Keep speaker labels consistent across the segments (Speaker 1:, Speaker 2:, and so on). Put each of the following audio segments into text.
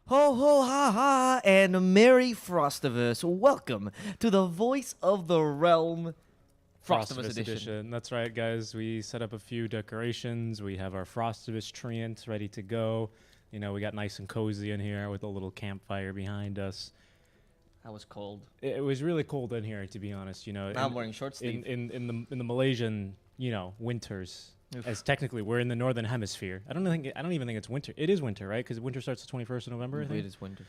Speaker 1: Ho ho ha ha and Merry Frostiverse. Welcome to the Voice of the Realm
Speaker 2: Frostivus edition.
Speaker 3: That's right, guys. We set up a few decorations. We have our Frostivus treant ready to go. You know, we got nice and cozy in here with a little campfire behind us.
Speaker 2: That was cold.
Speaker 3: It was really cold in here, to be honest. You know,
Speaker 2: Now I'm wearing short sleeve.
Speaker 3: in the Malaysian, winters.
Speaker 2: Oof.
Speaker 3: As technically we're in the northern hemisphere. I don't even think it's winter. It is winter, right? Because winter starts the 21st of November. I think
Speaker 2: It is winter.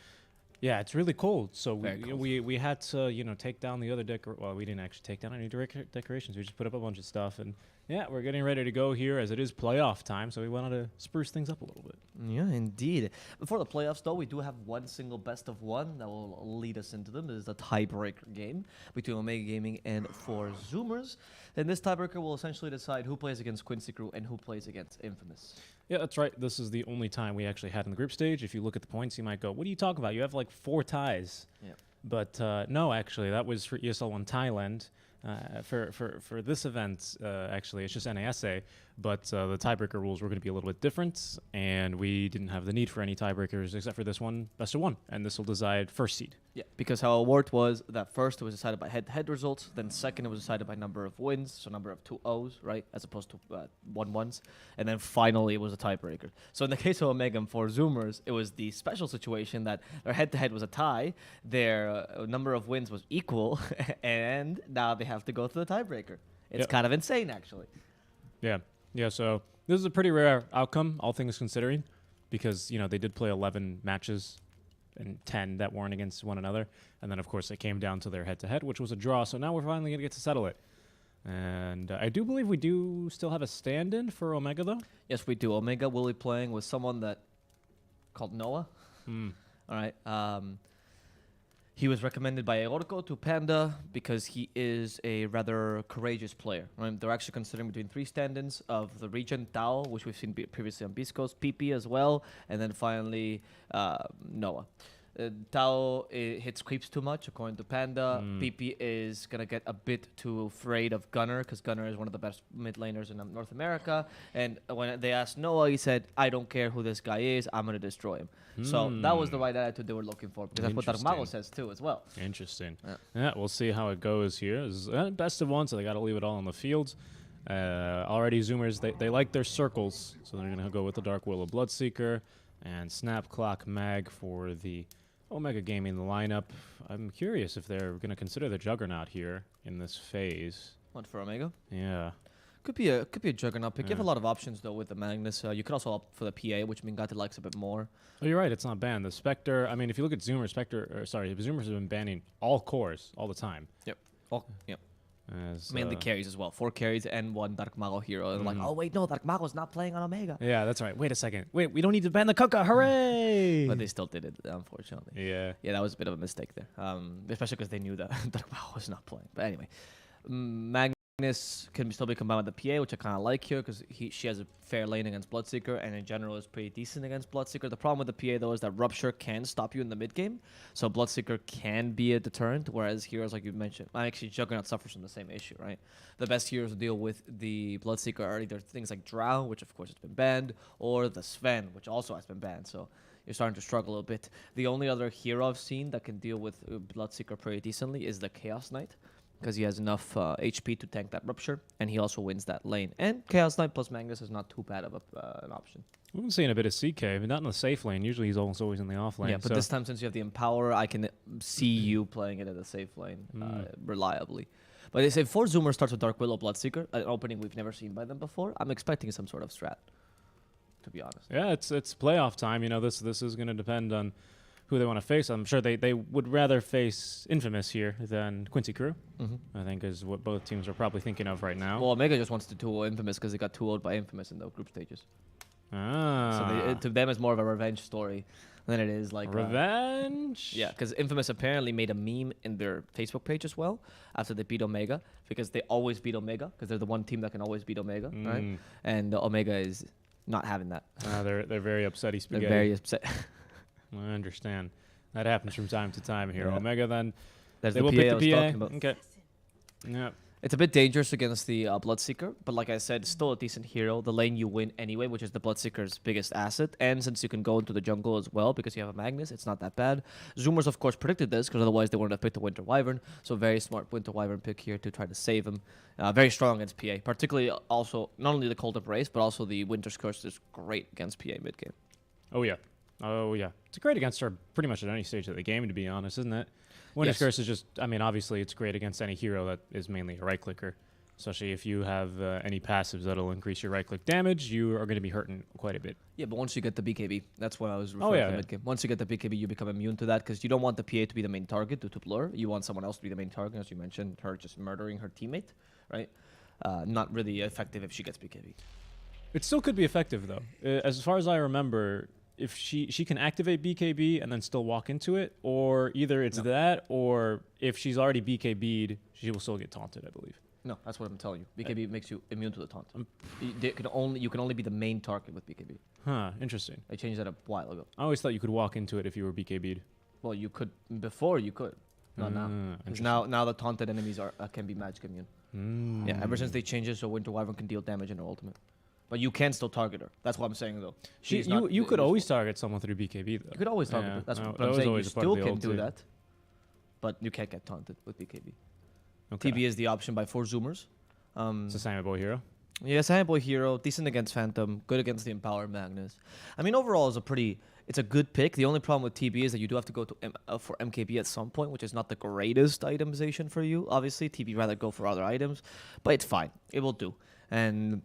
Speaker 3: Yeah, it's really cold. So
Speaker 2: Very cold.
Speaker 3: we had to take down the other well, we didn't actually take down any decorations. We just put up a bunch of stuff, and yeah, we're getting ready to go here as it is playoff time. So we wanted to spruce things up a little bit.
Speaker 2: Yeah, indeed. Before the playoffs, though, we do have one single best of one that will lead us into them. This is the tiebreaker game between Omega Gaming and 4 Zoomers. And this tiebreaker will essentially decide who plays against Quincy Crew and who plays against Infamous.
Speaker 3: Yeah, that's right. This is the only time we actually had in the group stage. If you look at the points, you might go, what are you talking about? You have like 4 ties.
Speaker 2: Yeah.
Speaker 3: But no, actually, that was for ESL 1 Thailand. For this event, actually, it's just NASA, but the tiebreaker rules were going to be a little bit different, and we didn't have the need for any tiebreakers except for this one, best of 1, and this will decide first seed.
Speaker 2: Yeah, because how it worked was that first it was decided by head-to-head results, then second it was decided by number of wins, so number of 2-0s, right, as opposed to 1-1s, and then finally it was a tiebreaker. So in the case of Omega and 4 Zoomers, it was the special situation that their head-to-head was a tie, their number of wins was equal, and now they have to go through the tiebreaker. It's kind of insane, actually.
Speaker 3: Yeah, so this is a pretty rare outcome, all things considering, because, they did play 11 matches and 10 that weren't against one another. And then, of course, it came down to their head-to-head, which was a draw. So now we're finally going to get to settle it. And I do believe we do still have a stand-in for Omega, though.
Speaker 2: Yes, we do. Omega will be playing with someone called Noah.
Speaker 3: Hmm.
Speaker 2: All right. He was recommended by Aorco to Panda because he is a rather courageous player. Right? They're actually considering between 3 stand-ins of the region, Tao, which we've seen previously on Beast Coast, PP as well, and then finally Noah. Tao hits creeps too much, according to Panda. PP is going to get a bit too afraid of Gunner, because Gunner is one of the best mid laners in North America. And when they asked Noah, he said, I don't care who this guy is, I'm going to destroy him. So that was the right attitude they were looking for, because that's what Dark Mago says too as well.
Speaker 3: Interesting. Yeah, we'll see how it goes here. This is best of 1, so they got to leave it all on the field. Already Zoomers, they like their circles, so they're going to go with the Dark Willow Bloodseeker and Snap Clock Mag for the Omega Gaming lineup. I'm curious if they're going to consider the Juggernaut here in this phase.
Speaker 2: What, for Omega?
Speaker 3: Yeah.
Speaker 2: Could be a Juggernaut pick. You have a lot of options though with the Magnus. You could also opt for the PA, which Mingate likes a bit more.
Speaker 3: Oh, you're right. It's not banned. The Spectre. I mean, if you look at Zoomers, Zoomers have been banning all cores all the time.
Speaker 2: Yep. Yep.
Speaker 3: As,
Speaker 2: Mainly carries as well. 4 carries and 1 Dark Mago hero. And like, oh wait, no, Dark Mago's not playing on Omega.
Speaker 3: Yeah, that's right. Wait a second. Wait, we don't need to ban the Kuka. Hooray!
Speaker 2: But they still did it, unfortunately.
Speaker 3: Yeah.
Speaker 2: Yeah, that was a bit of a mistake there. Especially because they knew that Dark Mago was not playing. But anyway, Magnus can still be combined with the PA, which I kind of like here because she has a fair lane against Bloodseeker and in general is pretty decent against Bloodseeker. The problem with the PA though is that Rupture can stop you in the mid game, so Bloodseeker can be a deterrent. Whereas heroes like you mentioned, actually Juggernaut suffers from the same issue, right? The best heroes to deal with the Bloodseeker are either things like Drow, which of course has been banned, or the Sven, which also has been banned. So you're starting to struggle a bit. The only other hero I've seen that can deal with Bloodseeker pretty decently is the Chaos Knight, because he has enough HP to tank that Rupture, and he also wins that lane. And Chaos Knight plus Magnus is not too bad of an option.
Speaker 3: We've been seeing a bit of CK, but not in the safe lane. Usually he's always in the off lane.
Speaker 2: Yeah, but this time since you have the Empower, I can see you playing it at the safe lane reliably. But they say 4 Zoomer starts with Dark Willow Bloodseeker, an opening we've never seen by them before. I'm expecting some sort of strat, to be honest.
Speaker 3: Yeah, it's playoff time. This is going to depend on who they want to face. I'm sure they would rather face Infamous here than Quincy Crew, I think is what both teams are probably thinking of right now.
Speaker 2: Well, Omega just wants to 2-0 Infamous because they got 2-0'd by Infamous in the group stages. So to them, it's more of a revenge story than it is like
Speaker 3: revenge.
Speaker 2: Yeah, because Infamous apparently made a meme in their Facebook page as well after they beat Omega, because they always beat Omega because they're the one team that can always beat Omega, right? And Omega is not having that.
Speaker 3: They're very upsetty spaghetti.
Speaker 2: They're very upset.
Speaker 3: I understand. That happens from time to time here.
Speaker 2: Yeah.
Speaker 3: Omega then.
Speaker 2: There's
Speaker 3: They
Speaker 2: the
Speaker 3: will
Speaker 2: PA
Speaker 3: pick
Speaker 2: I was
Speaker 3: the
Speaker 2: talking
Speaker 3: PA.
Speaker 2: about.
Speaker 3: Okay. Yeah.
Speaker 2: It's a bit dangerous against the Bloodseeker, but like I said, still a decent hero. The lane you win anyway, which is the Bloodseeker's biggest asset. And since you can go into the jungle as well because you have a Magnus, it's not that bad. Zoomers, of course, predicted this because otherwise they wouldn't have picked the Winter Wyvern. So very smart Winter Wyvern pick here to try to save him. Very strong against PA, particularly also not only the Cold Embrace, but also the Winter's Curse is great against PA mid game.
Speaker 3: Oh, yeah. Oh, yeah. It's great against her pretty much at any stage of the game, to be honest, isn't it? Winter's
Speaker 2: Yes.
Speaker 3: Curse is just, I mean, obviously it's great against any hero that is mainly a right-clicker. Especially if you have any passives that'll increase your right-click damage, you are going to be hurting quite a bit.
Speaker 2: Yeah, but once you get the BKB, that's what I was
Speaker 3: Oh,
Speaker 2: referring
Speaker 3: yeah,
Speaker 2: to
Speaker 3: yeah.
Speaker 2: mid game. Once you get the BKB, you become immune to that because you don't want the PA to be the main target due to Blur. You want someone else to be the main target, as you mentioned, her just murdering her teammate, right? Not really effective if she gets BKB.
Speaker 3: It still could be effective, though. As far as I remember, if she can activate BKB and then still walk into it, or either it's that, or if she's already BKB'd, she will still get taunted, I believe.
Speaker 2: No, that's what I'm telling you. BKB makes you immune to the taunt. You can only be the main target with BKB.
Speaker 3: Huh, interesting.
Speaker 2: I changed that a while ago.
Speaker 3: I always thought you could walk into it if you were BKB'd.
Speaker 2: Well, you could before you could, not now. 'Cause now the taunted enemies are can be magic immune. Yeah, ever since they changed it, so Winter Wyvern can deal damage in her ultimate. But you can still target her. That's what I'm saying though. She's not
Speaker 3: You could
Speaker 2: useful.
Speaker 3: always target someone through BKB, though.
Speaker 2: You could always target
Speaker 3: Yeah,
Speaker 2: her. That's
Speaker 3: no,
Speaker 2: what
Speaker 3: that
Speaker 2: I'm
Speaker 3: was
Speaker 2: saying. You
Speaker 3: always a part
Speaker 2: still
Speaker 3: of the
Speaker 2: can
Speaker 3: old
Speaker 2: do
Speaker 3: too.
Speaker 2: that, but you can't get taunted with BKB.
Speaker 3: Okay.
Speaker 2: TB is the option by 4 Zoomers.
Speaker 3: It's a Simon Boy hero.
Speaker 2: Yeah, Sandboy hero, decent against Phantom, good against the Empowered Magnus. I mean, overall, it's a good pick. The only problem with TB is that you do have to go to for MKB at some point, which is not the greatest itemization for you. Obviously, TB rather go for other items, but it's fine. It will do. And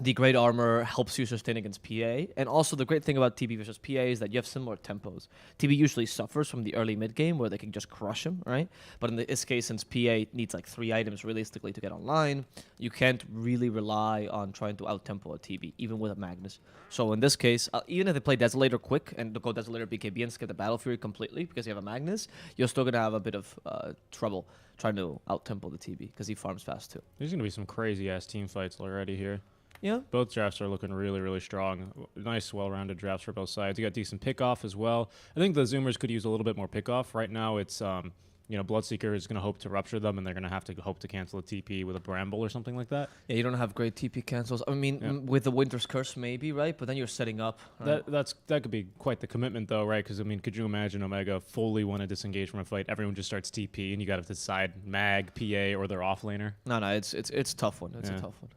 Speaker 2: the great armor helps you sustain against PA. And also the great thing about TB versus PA is that you have similar tempos. TB usually suffers from the early mid game where they can just crush him, right? But in this case, since PA needs like 3 items realistically to get online, you can't really rely on trying to out-tempo a TB, even with a Magnus. So in this case, even if they play Desolator quick and go Desolator BKB and skip the Battle Fury completely because you have a Magnus, you're still going to have a bit of trouble trying to out-tempo the TB because he farms fast too.
Speaker 3: There's going to be some crazy-ass team fights already here.
Speaker 2: Yeah.
Speaker 3: Both drafts are looking really, really strong. Nice, well-rounded drafts for both sides. You got decent pickoff as well. I think the Zoomers could use a little bit more pickoff. Right now, it's Bloodseeker is going to hope to rupture them, and they're going to have to hope to cancel a TP with a Bramble or something like that.
Speaker 2: Yeah, you don't have great TP cancels. I mean, with the Winter's Curse maybe, right? But then you're setting up. Right?
Speaker 3: That could be quite the commitment, though, right? Because I mean, could you imagine Omega fully want to disengage from a fight? Everyone just starts TP, and you got to decide Mag, PA, or their offlaner.
Speaker 2: No, it's a tough one. It's a tough one.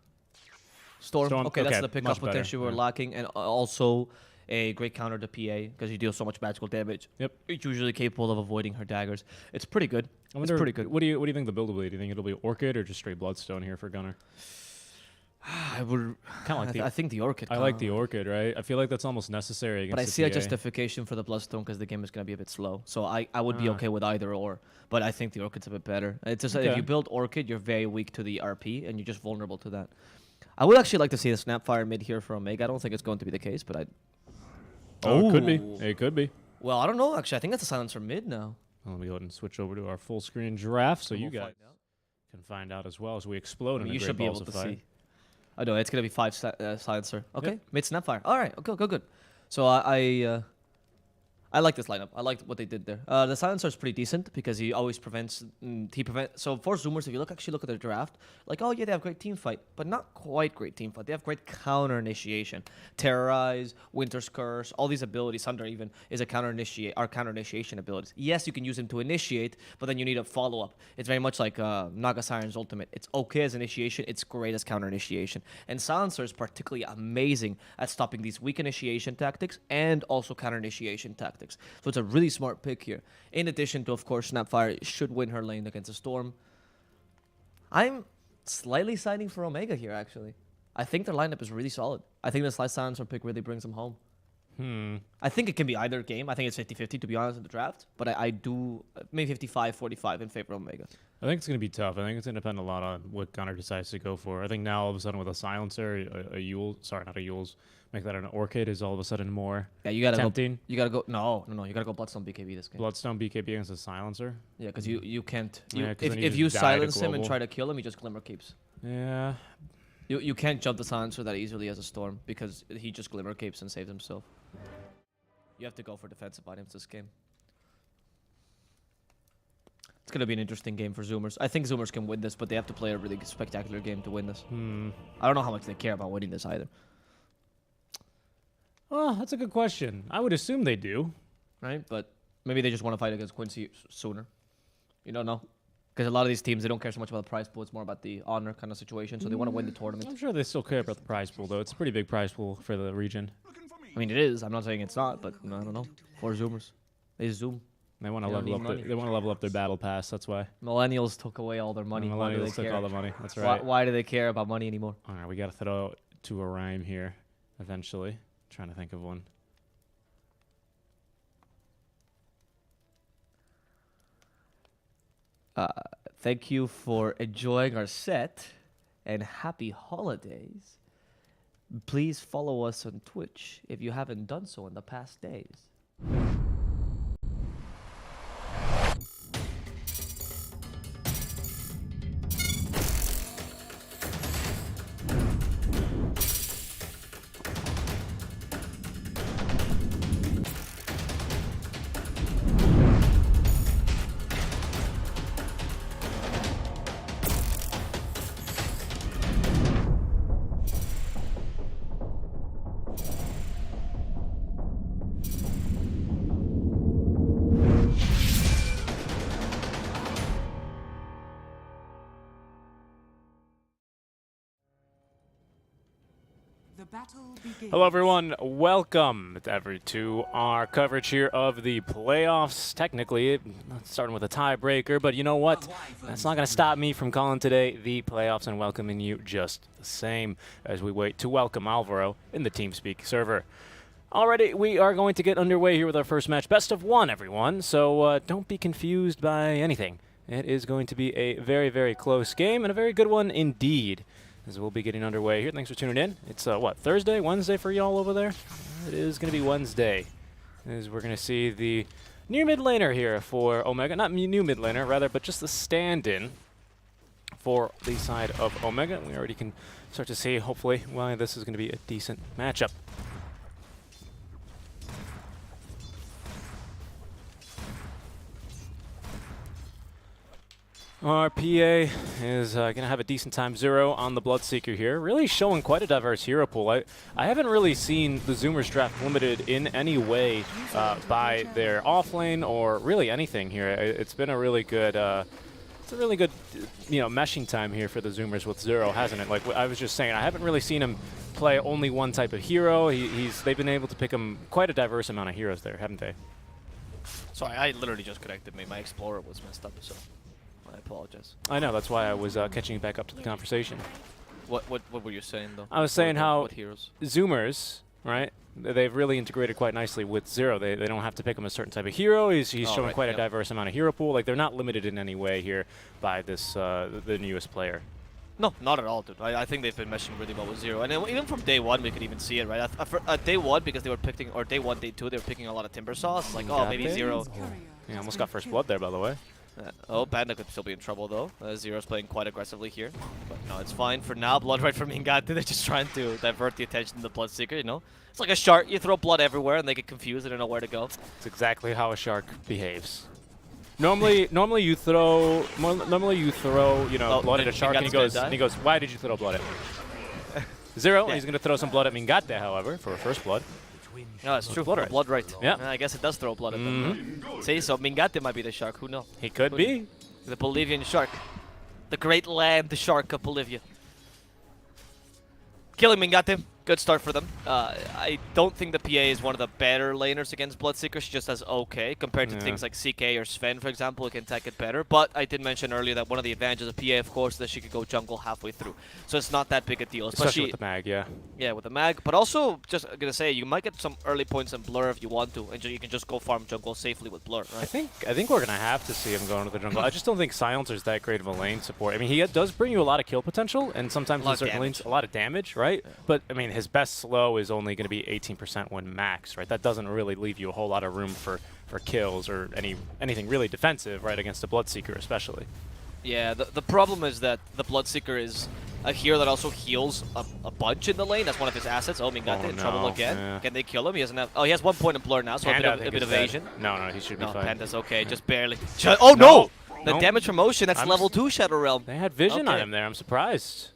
Speaker 2: Storm.
Speaker 3: Storm,
Speaker 2: Okay, that's
Speaker 3: okay,
Speaker 2: the pickup
Speaker 3: much better,
Speaker 2: potential we're
Speaker 3: yeah.
Speaker 2: lacking, and also a great counter to PA because you deal so much magical damage.
Speaker 3: Yep.
Speaker 2: It's usually capable of avoiding her daggers. It's pretty good.
Speaker 3: I wonder,
Speaker 2: it's pretty good.
Speaker 3: What do you think the build will be? Do you think it'll be Orchid or just straight Bloodstone here for Gunner?
Speaker 2: I would
Speaker 3: Kinda like
Speaker 2: I think the Orchid.
Speaker 3: I like the Orchid, right? I feel like that's almost necessary against
Speaker 2: But I
Speaker 3: the
Speaker 2: see a
Speaker 3: PA.
Speaker 2: justification for the Bloodstone because the game is going to be a bit slow. So I would be okay with either or. But I think the Orchid's a bit better. It's just that if
Speaker 3: Okay.
Speaker 2: you build Orchid, you're very weak to the RP and you're just vulnerable to that. I would actually like to see the Snapfire mid here for Omega. I don't think it's going to be the case, but
Speaker 3: Oh, it could be.
Speaker 2: Ooh.
Speaker 3: It could be.
Speaker 2: well, I don't know. Actually, I think that's a silencer mid now.
Speaker 3: Well, let me go ahead and switch over to our full screen draft so
Speaker 2: And
Speaker 3: you
Speaker 2: we'll
Speaker 3: guys
Speaker 2: find out.
Speaker 3: can find out as well as we explode
Speaker 2: I mean,
Speaker 3: in
Speaker 2: you
Speaker 3: the
Speaker 2: should
Speaker 3: great
Speaker 2: be
Speaker 3: balls
Speaker 2: able
Speaker 3: of
Speaker 2: to
Speaker 3: fire.
Speaker 2: see. I know it's gonna be 5 silencer. Okay,
Speaker 3: Yep.
Speaker 2: mid Snapfire. All right, okay, good. So I like this lineup. I like what they did there. The silencer is pretty decent because he always prevents. So for Zoomers, if you look at their draft, like, oh yeah, they have great team fight, but not quite great team fight. They have great counter initiation, terrorize, Winter's Curse, all these abilities. Thunder even is a counter initiation abilities. Yes, you can use them to initiate, but then you need a follow up. It's very much like Naga Siren's ultimate. It's okay as initiation. It's great as counter initiation. And silencer is particularly amazing at stopping these weak initiation tactics and also counter initiation tactics. So it's a really smart pick here. In addition to, of course, Snapfire should win her lane against a Storm. I'm slightly siding for Omega here, actually. I think their lineup is really solid. I think this last silencer pick really brings them home. I think it can be either game. I think it's 50-50, to be honest, in the draft. But I do maybe 55-45 in favor of Omega.
Speaker 3: I think it's going to be tough. I think it's going to depend a lot on what Gunner decides to go for. I think now all of a sudden with a silencer, a Yule, sorry, not a Yule's, make that an Orchid is all of a sudden more
Speaker 2: Yeah,
Speaker 3: tempting.
Speaker 2: You gotta go. No. You gotta go Bloodstone BKB this game.
Speaker 3: Bloodstone BKB against a silencer.
Speaker 2: Yeah, because you can't.
Speaker 3: Yeah, 'cause then you
Speaker 2: If
Speaker 3: just
Speaker 2: you
Speaker 3: die to
Speaker 2: silence him and
Speaker 3: global.
Speaker 2: try to kill him, he just Glimmer Capes.
Speaker 3: Yeah.
Speaker 2: You can't jump the silencer that easily as a Storm because he just Glimmer Capes and saves himself. You have to go for defensive items this game. It's going to be an interesting game for Zoomers. I think Zoomers can win this, but they have to play a really spectacular game to win this. I don't know how much they care about winning this either.
Speaker 3: Oh, that's a good question. I would assume they do.
Speaker 2: Right? But maybe they just want to fight against Quincy sooner. You don't know. Because a lot of these teams, they don't care so much about the prize pool. It's more about the honor kind of situation. So they want to win the tournament.
Speaker 3: I'm sure they still care about the prize pool, though. It's a pretty big prize pool for the region.
Speaker 2: I mean, it is. I'm not saying it's not, but I don't know. For Zoomers. They zoom.
Speaker 3: They want to
Speaker 2: They don't
Speaker 3: level
Speaker 2: need
Speaker 3: up.
Speaker 2: money.
Speaker 3: They want to level up their battle pass. That's why.
Speaker 2: Millennials took away all their money. Why do they
Speaker 3: Millennials took
Speaker 2: care?
Speaker 3: all the money. That's right.
Speaker 2: Why do they care about money anymore?
Speaker 3: All right, we got to throw to a rhyme here. Eventually, trying to think of one.
Speaker 2: Thank you for enjoying our set, and happy holidays. Please follow us on Twitch if you haven't done so in the past days.
Speaker 3: Hello, everyone. Welcome to our coverage here of the playoffs. Technically, starting with a tiebreaker, but you know what? That's not going to stop me from calling today the playoffs and welcoming you just the same as we wait to welcome Alvaro in the TeamSpeak server. Alrighty, we are going to get underway here with our first match. Best of one, everyone, so don't be confused by anything. It is going to be a very, very close game and a very good one indeed. As we'll be getting underway here. Thanks for tuning in. It's, what, Thursday, Wednesday for y'all over there? It is going to be Wednesday. As we're going to see the new mid laner here for Omega. Not new mid laner, rather, but just the stand-in for the side of Omega. We already can start to see, hopefully, why this is going to be a decent matchup. Our PA is going to have a decent time. Zero on the Bloodseeker here. Really showing quite a diverse hero pool. I haven't really seen the Zoomers draft limited in any way by their offlane or really anything here. It's been a really good, meshing time here for the Zoomers with Zero, hasn't it? Like I was just saying, I haven't really seen him play only one type of hero. They've been able to pick him quite a diverse amount of heroes there, haven't they?
Speaker 2: Sorry, I literally just connected me. My Explorer was messed up, so I apologize.
Speaker 3: I know, that's why I was catching back up to the conversation.
Speaker 2: What were you saying, though?
Speaker 3: I was saying how
Speaker 2: what heroes?
Speaker 3: Zoomers, right, they've really integrated quite nicely with Zero. They don't have to pick him a certain type of hero. He's showing quite a diverse amount of hero pool. Like, they're not limited in any way here by this the newest player.
Speaker 2: No, not at all, dude. I think they've been meshing really well with Zero. And even from day one, we could even see it, right? Day one, because they were picking, or day one, day two, they were picking a lot of Timber Saws. It's like, oh, maybe Zero.
Speaker 3: Yeah, almost got first blood there, by the way.
Speaker 2: Panda could still be in trouble, though. Zero's playing quite aggressively here. But no, it's fine for now. Blood right from Mingate. They're just trying to divert the attention to the Bloodseeker, you know? It's like a shark. You throw blood everywhere, and they get confused. They don't know where to go.
Speaker 3: It's exactly how a shark behaves. Normally you throw, blood at a shark, and he goes, why did you throw blood at me? Zero, he's going to throw some blood at Mingate, however, for a first blood.
Speaker 2: No, it's true. Blood right.
Speaker 3: Yeah.
Speaker 2: I guess it does throw blood at them. See, so Mingate might be the shark. Who knows?
Speaker 3: He could be.
Speaker 2: The Bolivian shark. The great land, the shark of Bolivia. Killing Mingate. Good start for them. I don't think the PA is one of the better laners against Bloodseeker. She just does okay compared to things like CK or Sven, for example, who can tech it better. But I did mention earlier that one of the advantages of PA, of course, is that she could go jungle halfway through. So it's not that big a deal.
Speaker 3: Especially with the mag, yeah.
Speaker 2: Yeah, with the mag. But also, just going to say, you might get some early points in Blur if you want to. And you can just go farm jungle safely with Blur, right?
Speaker 3: I think we're going to have to see him go into the jungle. I just don't think Silencer is that great of a lane support. I mean, he does bring you a lot of kill potential, and sometimes in certain lanes, a lot of damage, right? Yeah. But, I mean, his best slow is only going to be 18% when max, right? That doesn't really leave you a whole lot of room for kills or anything really defensive, right, against a Bloodseeker especially.
Speaker 2: Yeah, the problem is that the Bloodseeker is a hero that also heals a bunch in the lane. That's one of his assets. Oh, Mingate in trouble again. Yeah. Can they kill him? He doesn't have... Oh, he has 1 point in Blur now, so a bit of evasion.
Speaker 3: No, he should be fine.
Speaker 2: Panda's okay, just barely. Oh, no! The damage from Ocean, that's
Speaker 3: I'm
Speaker 2: level 2 Shadow Realm.
Speaker 3: They had vision on
Speaker 2: Okay.
Speaker 3: him there. I'm surprised.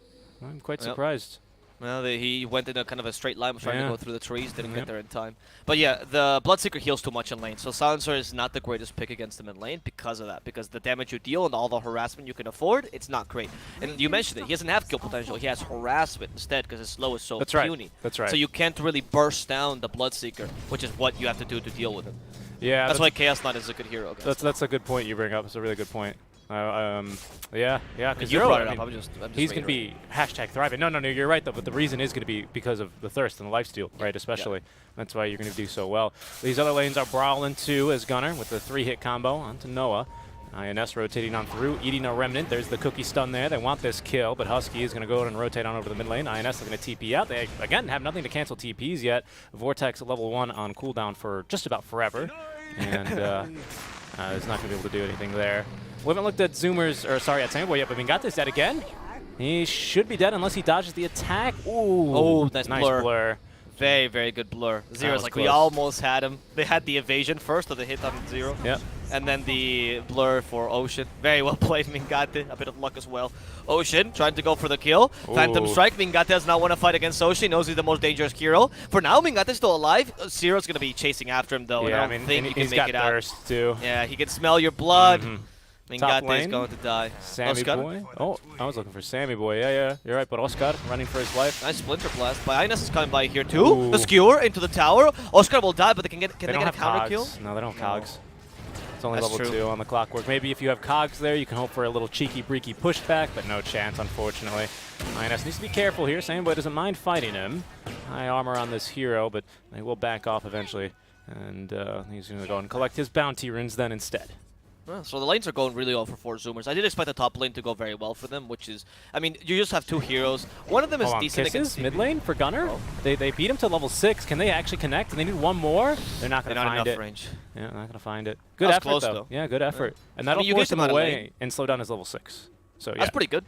Speaker 3: I'm quite surprised.
Speaker 2: Well, he went in a kind of a straight line, was trying to go through the trees, didn't
Speaker 3: Yep.
Speaker 2: get there in time. But yeah, the Bloodseeker heals too much in lane, so Silencer is not the greatest pick against him in lane because of that. Because the damage you deal and all the harassment you can afford, it's not great. And you mentioned it, he doesn't have kill potential, he has harassment instead because his slow is so puny.
Speaker 3: That's right.
Speaker 2: So you can't really burst down the Bloodseeker, which is what you have to do to deal with him.
Speaker 3: Yeah,
Speaker 2: That's why Chaos Knight is a good hero.
Speaker 3: That's a good point you bring up. It's a really good point. Yeah, because
Speaker 2: You brought it up. I'm just
Speaker 3: he's going to be #thriving. No, you're right, though. But the reason is going to be because of the thirst and the lifesteal, right? Especially. That's why you're going to do so well. These other lanes are brawling too as Gunnar with the 3-hit combo onto Noah. INS rotating on through, eating a remnant. There's the cookie stun there. They want this kill, but Husky is going to go and rotate on over the mid lane. INS is going to TP out. They, again, have nothing to cancel TPs yet. Vortex at level 1 on cooldown for just about forever. And is not going to be able to do anything there. We haven't looked at Zoomers, or sorry, at Samboy yet, but Mingate's dead again. He should be dead unless he dodges the attack. Ooh,
Speaker 2: oh,
Speaker 3: nice
Speaker 2: blur.
Speaker 3: blur.
Speaker 2: Very, very good blur. Zero's like,
Speaker 3: close.
Speaker 2: we almost had him. They had the evasion first of the hit on Zero.
Speaker 3: Yep.
Speaker 2: And then the blur for Ocean. Very well played, Mingate. A bit of luck as well. Ocean trying to go for the kill.
Speaker 3: Ooh.
Speaker 2: Phantom Strike. Mingate does not want to fight against Ocean. He knows he's the most dangerous hero. For now, Mingate's still alive. Zero's going to be chasing after him, though.
Speaker 3: Yeah,
Speaker 2: and I don't think he can make it out.
Speaker 3: He's got thirst, too.
Speaker 2: Yeah, he can smell your blood.
Speaker 3: Top
Speaker 2: Mingate is
Speaker 3: lane.
Speaker 2: going to die.
Speaker 3: Sammy
Speaker 2: Oscar.
Speaker 3: Boy. Oh, I was looking for Sammy Boy. Yeah, you're right. But Oscar running for his life.
Speaker 2: Nice Splinter Blast. But Ines is coming by here, too.
Speaker 3: Ooh.
Speaker 2: The Skewer into the tower. Oscar will die, but they can get
Speaker 3: They
Speaker 2: a
Speaker 3: don't have
Speaker 2: counter kill?
Speaker 3: cogs. No, they don't have cogs. It's only
Speaker 2: That's
Speaker 3: level
Speaker 2: true.
Speaker 3: 2 on the clockwork. Maybe if you have cogs there, you can hope for a little cheeky, breaky pushback, but no chance, unfortunately. INS needs to be careful here. Sammy Boy doesn't mind fighting him. High armor on this hero, but they will back off eventually. And he's going to go and collect his bounty runes then instead.
Speaker 2: Well, so the lanes are going really well for 4 Zoomers. I did expect the top lane to go very well for them, which is, I mean, you just have 2 heroes. One of them is
Speaker 3: Hold on,
Speaker 2: decent
Speaker 3: Kisses,
Speaker 2: against
Speaker 3: mid lane for Gunnar.
Speaker 2: Oh.
Speaker 3: They beat him to level 6. Can they actually connect? And they need one more. They're not going to find
Speaker 2: enough
Speaker 3: it.
Speaker 2: range.
Speaker 3: Yeah, not going to find it. Good
Speaker 2: That was
Speaker 3: effort,
Speaker 2: close,
Speaker 3: though.
Speaker 2: though.
Speaker 3: Yeah, good effort. And
Speaker 2: I
Speaker 3: that'll
Speaker 2: mean, you
Speaker 3: force
Speaker 2: get
Speaker 3: him
Speaker 2: them out of
Speaker 3: away
Speaker 2: lane.
Speaker 3: and slow down his level 6. So yeah.
Speaker 2: That's pretty good.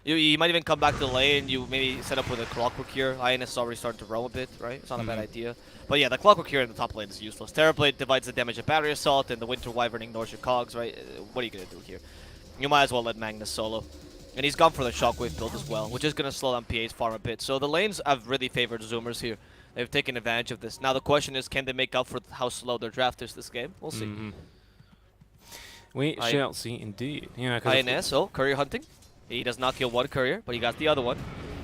Speaker 2: You might even come back to the lane. You maybe set up with a Clockwork here. INS is already starting to roam a bit, right? It's not a bad idea. But yeah, the Clockwork here in the top lane is useless. Terrorblade divides the damage of Battery Assault, and the Winter Wyvern ignores your cogs, right? What are you going to do here? You might as well let Magnus solo. And he's gone for the Shockwave build as well, which is going to slow down PA's farm a bit. So the lanes have really favored Zoomers here. They've taken advantage of this. Now the question is, can they make up for how slow their draft is this game? We'll see.
Speaker 3: We shall see indeed. Yeah,
Speaker 2: INS, courier hunting. He does not kill one courier, but he got the other one.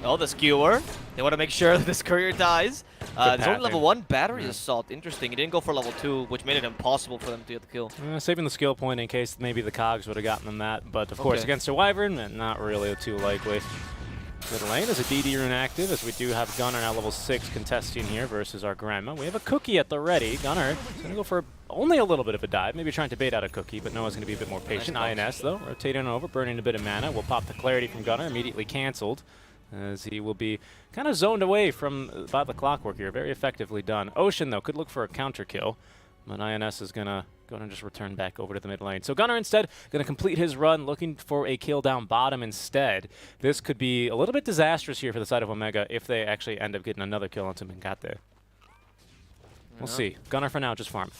Speaker 2: Oh, the Skewer. They want to make sure that this courier dies. There's only level 1 battery assault. Interesting. He didn't go for level 2, which made it impossible for them to get the kill.
Speaker 3: saving the skill point in case maybe the cogs would have gotten them that. But of course, against a Wyvern, not really too likely. Mid lane is a DD rune active, as we do have Gunnar now level 6 contesting here versus our Grandma. We have a cookie at the ready. Gunnar is going to go for only a little bit of a dive, maybe trying to bait out a cookie, but Noah's going to be a bit more patient. INS, though, rotating over, burning a bit of mana. Will pop the clarity from Gunnar, immediately canceled, as he will be kind of zoned away from about the Clockwork here. Very effectively done. Ocean, though, could look for a counter kill, but INS is going to go and just return back over to the mid lane. So Gunnar instead going to complete his run, looking for a kill down bottom instead. This could be a little bit disastrous here for the side of Omega if they actually end up getting another kill onto Mingate. We'll see. Gunnar for now, just farm.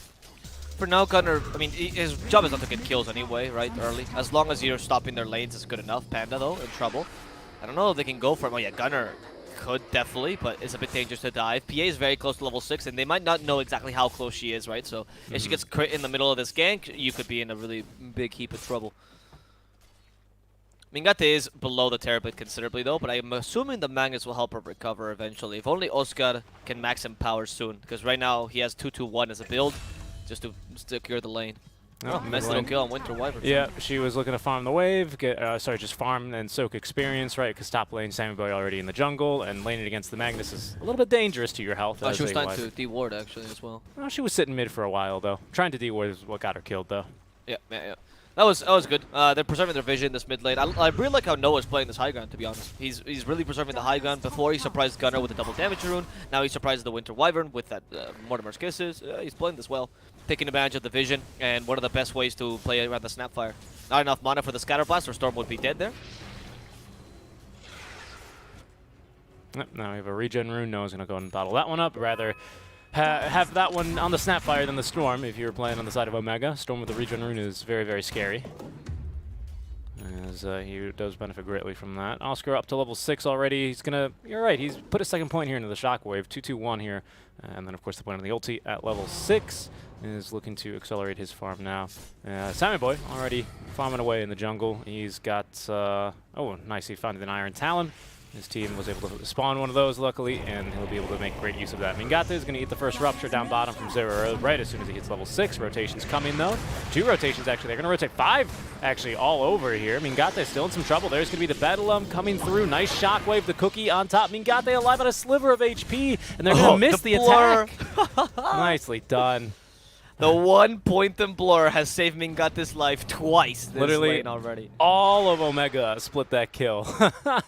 Speaker 2: For now, Gunnar, I mean, his job is not to get kills anyway, right, early. As long as you're stopping their lanes, it's good enough. Panda, though, in trouble. I don't know if they can go for him. Oh, yeah, Gunnar could definitely, but it's a bit dangerous to dive. PA is very close to level 6, and they might not know exactly how close she is, right? So if she gets crit in the middle of this gank, you could be in a really big heap of trouble. Mingate is below the Terrorblade considerably, though, but I'm assuming the Magnus will help her recover eventually. If only Oscar can max him power soon, because right now he has 2-2-1 as a build, just to secure the lane. Oh, nice little kill on Winter Wyvern.
Speaker 3: Yeah, she was looking to farm the wave, just farm and soak experience, right? Because top lane, Sammy Boy already in the jungle, and laning against the Magnus is a little bit dangerous to your health.
Speaker 2: Oh, she was trying to de-ward, actually, as well.
Speaker 3: Oh, she was sitting mid for a while, though. Trying to de-ward is what got her killed, though.
Speaker 2: Yeah. That was good. They're preserving their vision this mid lane. I really like how Noah's playing this high ground, to be honest. He's really preserving the high ground. Before, he surprised Gunnar with a double damage rune. Now he surprises the Winter Wyvern with that Mortimer's Kisses. He's playing this well. Taking advantage of the vision, and one of the best ways to play around the Snapfire. Not enough mana for the Scatter Blast, or Storm would be dead there.
Speaker 3: Yep, now we have a regen rune. Noah's going to go and bottle that one up. Rather have that one on the Snapfire than the Storm if you're playing on the side of Omega. Storm with the regen rune is very, very scary. As he does benefit greatly from that. Oscar up to level 6 already. He's gonna, you're right, he's put a second point here into the Shockwave, 2-2-1 here. And then of course the point on the ulti at level 6 is looking to accelerate his farm now. Sammy Boy already farming away in the jungle. He's got, oh nice, he found an Iron Talon. His team was able to spawn one of those, luckily, and he'll be able to make great use of that. Mingate is going to eat the first Rupture down bottom from Zero right as soon as he hits level 6. Rotations coming, though. 2 rotations, actually. They're going to rotate 5, actually, all over here. Mingate still in some trouble. There's going to be the Bedlam coming through. Nice Shockwave, the Cookie on top. Mingate alive on a sliver of HP, and they're going to miss the attack. Nicely done.
Speaker 2: The 1 point in Blur has saved Mingate's life twice this
Speaker 3: Literally
Speaker 2: lane already.
Speaker 3: All of Omega split that kill.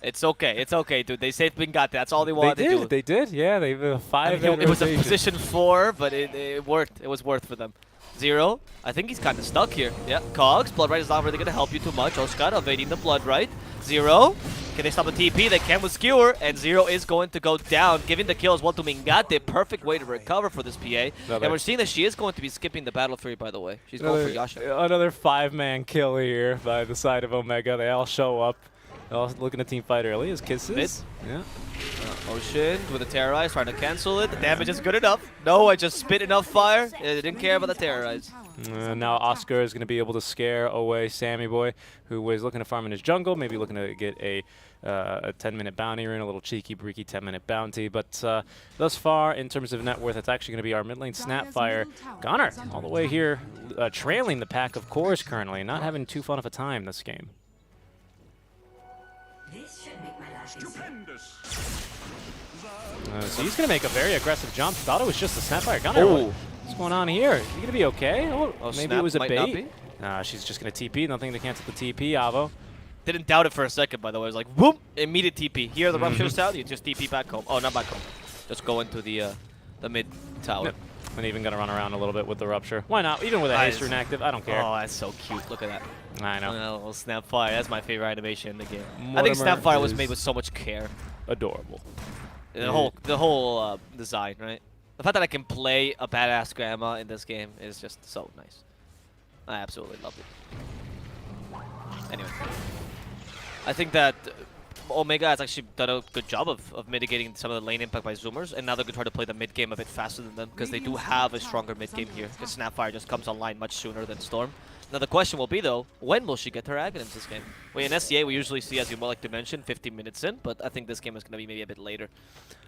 Speaker 2: It's okay, dude. They saved Mingate. That's all they wanted to do.
Speaker 3: They did, yeah. They have 5
Speaker 2: it was a position 4, but it worked. It was worth for them. Zero, I think he's kind of stuck here. Yeah, Cogs, Blood Right is not really going to help you too much. Oscar evading the Blood Right. Zero, can they stop the TP? They can with Skewer, and Zero is going to go down, giving the kill as well to Mingate. Perfect way to recover for this PA. And we're seeing that she is going to be skipping the Battle Fury, by the way. She's going for Yasha.
Speaker 3: Another 5-man kill here by the side of Omega. They all show up. They're all looking to team fight early. His kisses.
Speaker 2: Mid.
Speaker 3: Yeah.
Speaker 2: Ocean with a Terrorize, trying to cancel it. The damage is good enough. No, I just spit enough fire. They didn't care about the Terrorize.
Speaker 3: Now Oscar is going to be able to scare away Sammy Boy, who was looking to farm in his jungle, maybe looking to get a 10-minute bounty or in a little cheeky, breaky 10-minute bounty. But thus far, in terms of net worth, it's actually going to be our mid lane Snapfire. Gunnar, all the way here, trailing the pack, of course, currently. Not having too fun of a time this game. So he's going to make a very aggressive jump. Thought it was just a Snapfire. Gunnar, what's going on here? You going to be okay? Oh, maybe it was a bait. She's just going to TP. Nothing to cancel the TP, Avo.
Speaker 2: Didn't doubt it for a second, by the way. It was like, whoop, immediate TP. Here, the Rupture's out. You just TP back home. Oh, not back home. Just go into the mid tower.
Speaker 3: Yep. And even going to run around a little bit with the Rupture. Why not? Even with a haste rune active, I don't care.
Speaker 2: Oh, that's so cute. Look at that.
Speaker 3: I know.
Speaker 2: A little Snapfire. That's my favorite animation in the game. I think Snapfire was made with so much care.
Speaker 3: Adorable.
Speaker 2: The whole design, right? The fact that I can play a badass grandma in this game is just so nice. I absolutely love it. Anyway, I think that Omega has actually done a good job of mitigating some of the lane impact by Zoomers, and now they're going to try to play the mid game a bit faster than them because they do have a stronger mid game here. Because Snapfire just comes online much sooner than Storm. Now the question will be though, when will she get her Aghanims this game? Well, in SCA we usually see, as you like to mention, 15 minutes in, but I think this game is going to be maybe a bit later.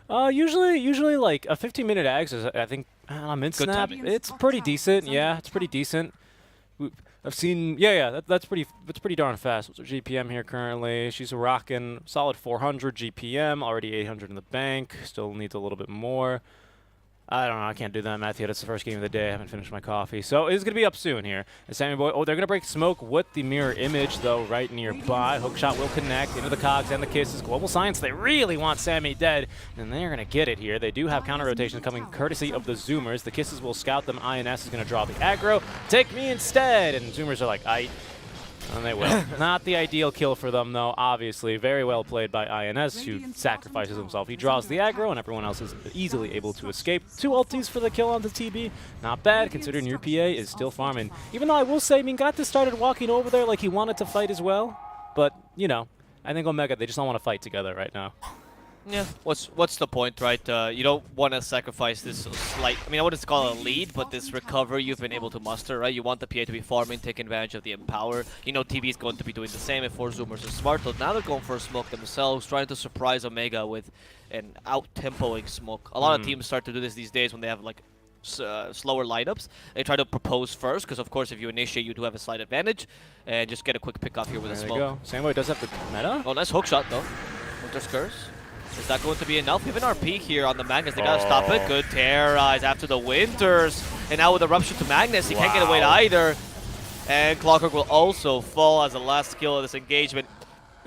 Speaker 3: Usually like a 15-minute Ags is, I think, mid-snap. It's pretty decent. Yeah, it's pretty decent. I've seen, that's pretty darn fast. What's her GPM here currently? She's rocking solid 400 GPM, already 800 in the bank. Still needs a little bit more. I don't know. I can't do that math yet. It's the first game of the day. I haven't finished my coffee. So it's going to be up soon here. And Sammy Boy, they're going to break smoke with the mirror image, though, right nearby. Hookshot will connect into the Cogs and the Kisses. Global Science, they really want Sammy dead. And they're going to get it here. They do have counter rotations coming courtesy of the Zoomers. The Kisses will scout them. INS is going to draw the aggro. Take me instead. And Zoomers are like, aight. And they will. Not the ideal kill for them, though, obviously. Very well played by INS, who sacrifices himself. He draws the aggro, and everyone else is easily able to escape. 2 ultis for the kill on the TB. Not bad, considering your PA is still farming. Even though I will say, Mingate started walking over there like he wanted to fight as well. But, you know, I think Omega, they just don't want to fight together right now.
Speaker 2: Yeah, what's the point, right? You don't want to sacrifice this slight, I mean, I wouldn't call it a lead, but this recovery you've been able to muster, right? You want the PA to be farming, taking advantage of the Empower. You know TB is going to be doing the same if 4 Zoomers are smart, but now they're going for a smoke themselves, trying to surprise Omega with an out-tempoing smoke. A lot of teams start to do this these days when they have, like, slower lineups. They try to propose first, because of course if you initiate, you do have a slight advantage, and just get a quick pick off here with a smoke.
Speaker 3: There you go. Samway does have the meta.
Speaker 2: Oh, nice hook shot, though. Winter's Curse. Is that going to be enough? Even RP here on the Magnus. They gotta stop it. Good Terrorize after the Winters. And now with the Rupture to Magnus, he can't get away either. And Clockwork will also fall as the last skill of this engagement.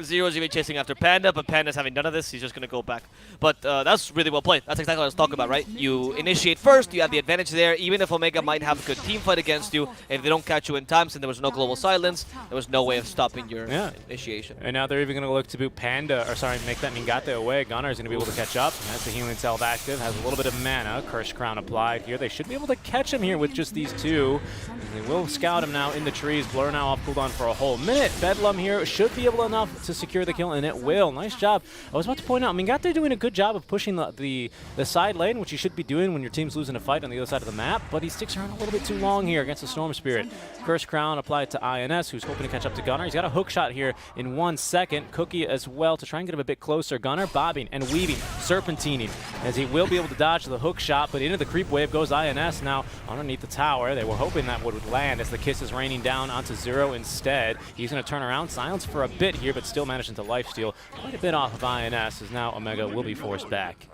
Speaker 2: Zero's even chasing after Panda, but Panda's having none of this. He's just going to go back. But that's really well played. That's exactly what I was talking about, right? You initiate first, you have the advantage there. Even if Omega might have a good team fight against you, if they don't catch you in time, since there was no global silence, there was no way of stopping your initiation.
Speaker 3: And now they're even going to look to boot Panda, or sorry, make that Mingate away. Gunnar is going to be able to catch up. Has the healing cell active, has a little bit of mana. Curse Crown applied here. They should be able to catch him here with just these two. And they will scout him now in the trees. Blur now off cooldown for a whole minute. Bedlam here should be able enough to secure the kill, and it will. Nice job. I was about to point out, Mingate doing a good job of pushing the side lane, which you should be doing when your team's losing a fight on the other side of the map, but he sticks around a little bit too long here against the Storm Spirit. Curse Crown applied to INS, who's hoping to catch up to Gunnar. He's got a hook shot here in 1 second. Cookie as well to try and get him a bit closer. Gunnar bobbing and weaving, serpentining, as he will be able to dodge the hook shot, but into the creep wave goes INS now underneath the tower. They were hoping that would land as the kiss is raining down onto Zero instead. He's going to turn around, silence for a bit here, but still managing to lifesteal quite a bit off of INS, as now Omega will be forced back.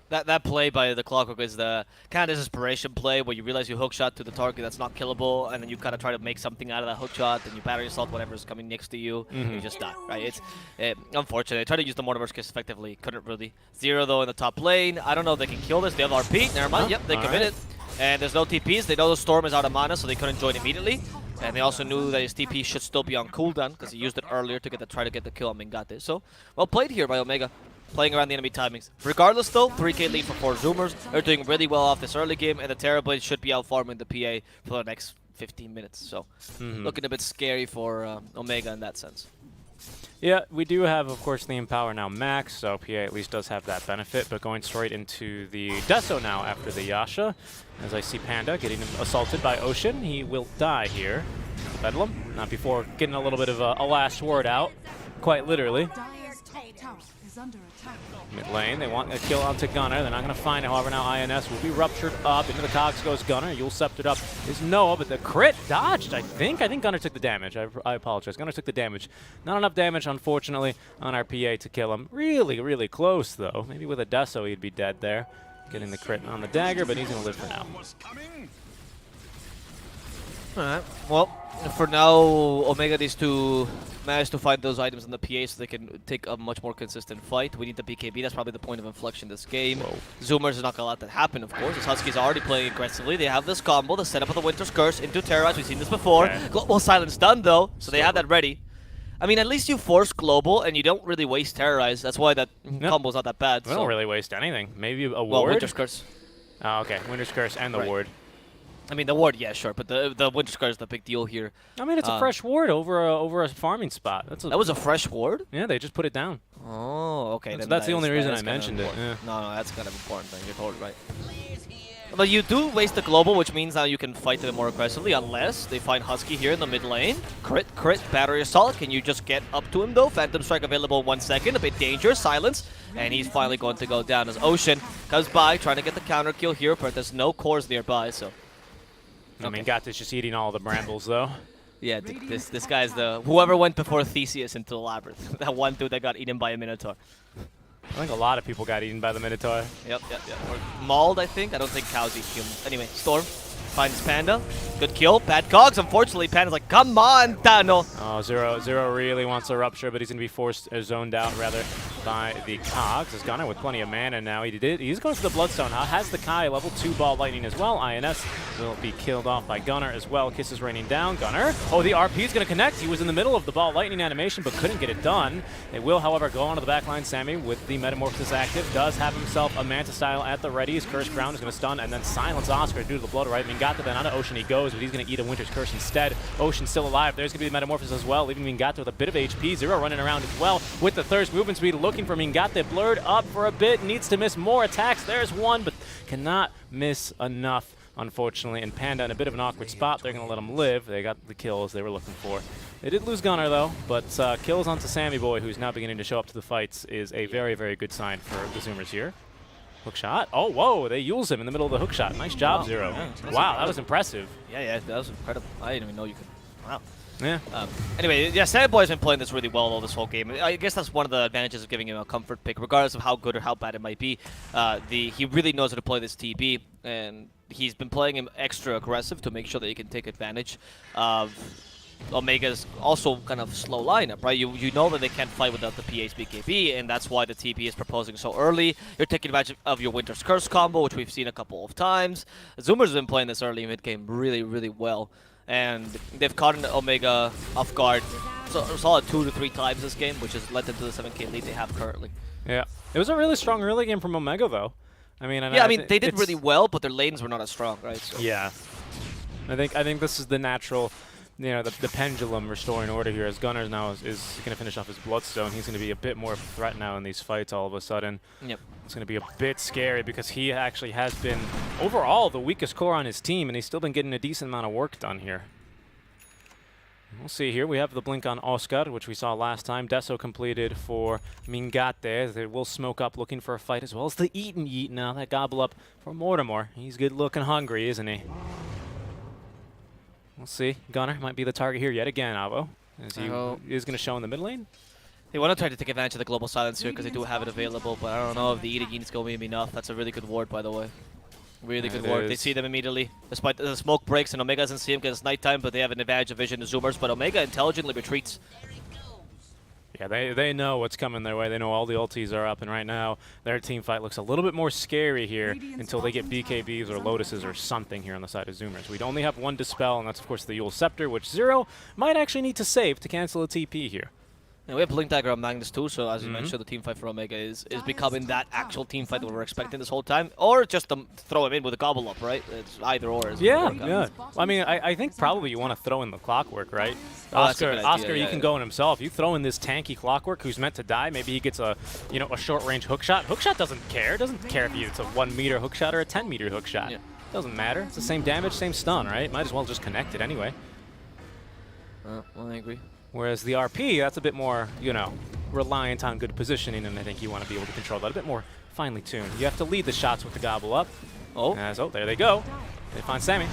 Speaker 2: That play by the Clockwork is the kind of desperation play where you realize you hook shot to the target that's not killable, and then you kind of try to make something out of that hook shot, and you battery assault whatever's coming next to you, and you just die, right? It's unfortunate. I tried to use the Mortimer's Kiss effectively, couldn't really. Zero though in the top lane. I don't know if they can kill this. They have RP. Never mind. Yep, they committed. And there's no TPs. They know the Storm is out of mana, so they couldn't join immediately. And they also knew that his TP should still be on cooldown because he used it earlier to try to get the kill on Mingate. So, well played here by Omega, playing around the enemy timings. Regardless though, 3k lead for 4 Zoomers. They're doing really well off this early game, and the Terrorblade should be out farming the PA for the next 15 minutes. So, looking a bit scary for Omega in that sense.
Speaker 3: Yeah, we do have, of course, the Empower now max, so PA at least does have that benefit, but going straight into the Deso now after the Yasha. As I see Panda getting assaulted by Ocean, he will die here. Bedlam, not before getting a little bit of a last word out, quite literally. Mid lane, they want a kill onto Gunnar. They're not going to find it. However, now INS will be ruptured up. Into the cogs goes Gunnar. Yule sceptered up is Noah, but the crit dodged, I think. I think Gunnar took the damage. I apologize. Gunnar took the damage. Not enough damage, unfortunately, on our PA to kill him. Really, really close, though. Maybe with a Deso, he'd be dead there. Getting the crit on the dagger, but he's going to live for now.
Speaker 2: Alright, well, for now, Omega needs to manage to find those items in the PA so they can take a much more consistent fight. We need the BKB, that's probably the point of inflection this game. Zoomers are not going to let that happen, of course. As Husky's already playing aggressively. They have this combo, the setup of the Winter's Curse into Terrorize. We've seen this before. Okay. Global Silence done, though, so they have that ready. I mean, at least you force Global, and you don't really waste Terrorize. That's why that combo's not that bad.
Speaker 3: We don't really waste anything. Maybe a ward?
Speaker 2: Well, Winter's Curse.
Speaker 3: Oh, okay. Winter's Curse and the ward.
Speaker 2: I mean, the ward, yeah, sure, but the Winter's Curse is the big deal here.
Speaker 3: I mean, it's a fresh ward over a farming spot.
Speaker 2: That was a fresh ward?
Speaker 3: Yeah, they just put it down.
Speaker 2: Oh, okay.
Speaker 3: That's the only reason I mentioned it. Yeah.
Speaker 2: No, that's kind of important thing. You're totally right. But you do waste the global, which means now you can fight them more aggressively, unless they find Husky here in the mid lane. Crit, battery assault. Can you just get up to him, though? Phantom Strike available in 1 second. A bit dangerous. Silence. And he's finally going to go down as Ocean comes by, trying to get the counter kill here, but there's no cores nearby, so...
Speaker 3: I mean, Gata's just eating all the brambles, though.
Speaker 2: Yeah, this guy's the... Whoever went before Theseus into the Labyrinth. That one dude that got eaten by a Minotaur.
Speaker 3: I think a lot of people got eaten by the Minotaur.
Speaker 2: Yep. Or mauled, I think. I don't think cows eat humans. Anyway, Storm finds Panda. Good kill. Bad cogs. Unfortunately, Panda's like, come on, Tano.
Speaker 3: Oh, Zero really wants a rupture, but he's going to be forced, zoned out, rather, by the cogs. Is Gunnar with plenty of mana now. He's going for the Bloodstone. Has the Kai level 2 ball lightning as well. INS will be killed off by Gunnar as well. Kisses raining down. Gunnar. Oh, the RP is going to connect. He was in the middle of the ball lightning animation, but couldn't get it done. They will, however, go onto the backline. Sammy, with the Metamorphosis active, does have himself a Manta style at the ready. His Curse Crown is going to stun and then silence Oscar due to the blood right. I mean, got then onto Ocean he goes, but he's going to eat a Winter's Curse instead. Ocean still alive. There's going to be the Metamorphosis as well, leaving Mingate with a bit of HP. Zero running around as well with the Thirst movement speed, looking for Mingate. Blurred up for a bit, needs to miss more attacks. There's one, but cannot miss enough, unfortunately. And Panda in a bit of an awkward spot. They're going to let him live. They got the kills they were looking for. They did lose Gunnar, though, but kills onto Sammy Boy, who's now beginning to show up to the fights, is a very, very good sign for the Zoomers here. Hook shot. Oh, whoa, they Yules him in the middle of the hook shot. Nice job, Zero. Yeah, wow, that was impressive.
Speaker 2: Yeah, that was incredible. I didn't even know you could. Wow.
Speaker 3: Yeah.
Speaker 2: Anyway, yeah, Sammy Boy's been playing this really well all this whole game. I guess that's one of the advantages of giving him a comfort pick, regardless of how good or how bad it might be. He really knows how to play this TB, and he's been playing him extra aggressive to make sure that he can take advantage of Omega's also kind of slow lineup, right? You know that they can't fight without the PA's BKB, and that's why the TP is proposing so early. You're taking advantage of your Winter's Curse combo, which we've seen a couple of times. Zoomer's been playing this early mid-game really, really well, and they've caught an Omega off guard solid 2 to 3 times this game, which has led them to the 7K lead they have currently.
Speaker 3: Yeah, it was a really strong early game from Omega, though. I mean,
Speaker 2: yeah, I mean they did really well, but their lanes were not as strong, right? So.
Speaker 3: Yeah, I think this is the natural, the pendulum restoring order here. As Gunnar now is going to finish off his Bloodstone. He's going to be a bit more of a threat now in these fights. All of a sudden,
Speaker 2: yep.
Speaker 3: It's going to be a bit scary because he actually has been overall the weakest core on his team, and he's still been getting a decent amount of work done here. We'll see here. We have the blink on Oscar, which we saw last time. Deso completed for Mingate. They will smoke up looking for a fight, as well as the Eat and Yeet now. That gobble up for Mortimer. He's good looking hungry, isn't he? We'll see. Gunnar might be the target here yet again, Avo. As he is going to show in the mid lane.
Speaker 2: They want to try to take advantage of the global silence here because they do have it available, but I don't know if the Eat and Yeet is going to be enough. That's a really good ward, by the way. Really good work. They see them immediately. Despite the smoke breaks and Omega doesn't see him because it's nighttime, but they have an advantage of vision to Zoomers. But Omega intelligently retreats.
Speaker 3: Yeah, they know what's coming their way. They know all the ultis are up, and right now their team fight looks a little bit more scary here until they get BKBs or Lotuses or something here on the side of Zoomers. We'd only have one Dispel, and that's of course the Yule Scepter, which Zero might actually need to save to cancel a TP here.
Speaker 2: And we have Blink Dagger on Magnus too, so as you mentioned, the team fight for Omega is becoming that actual team fight that we were expecting this whole time. Or just throw him in with a gobble up, right? It's either or.
Speaker 3: Yeah. Well, I mean, I think probably you want to throw in the Clockwork, right? Oscar, you can go in himself. You throw in this tanky Clockwork who's meant to die. Maybe he gets a short range hook shot. Hook shot doesn't care. Doesn't care if it's a 1 meter hook shot or a 10 meter hook shot.
Speaker 2: Yeah.
Speaker 3: Doesn't matter. It's the same damage, same stun, right? Might as well just connect it anyway.
Speaker 2: Well, I agree.
Speaker 3: Whereas the RP, that's a bit more, reliant on good positioning, and I think you want to be able to control that a bit more finely tuned. You have to lead the shots with the gobble up. Oh, there they go. They find Sammy.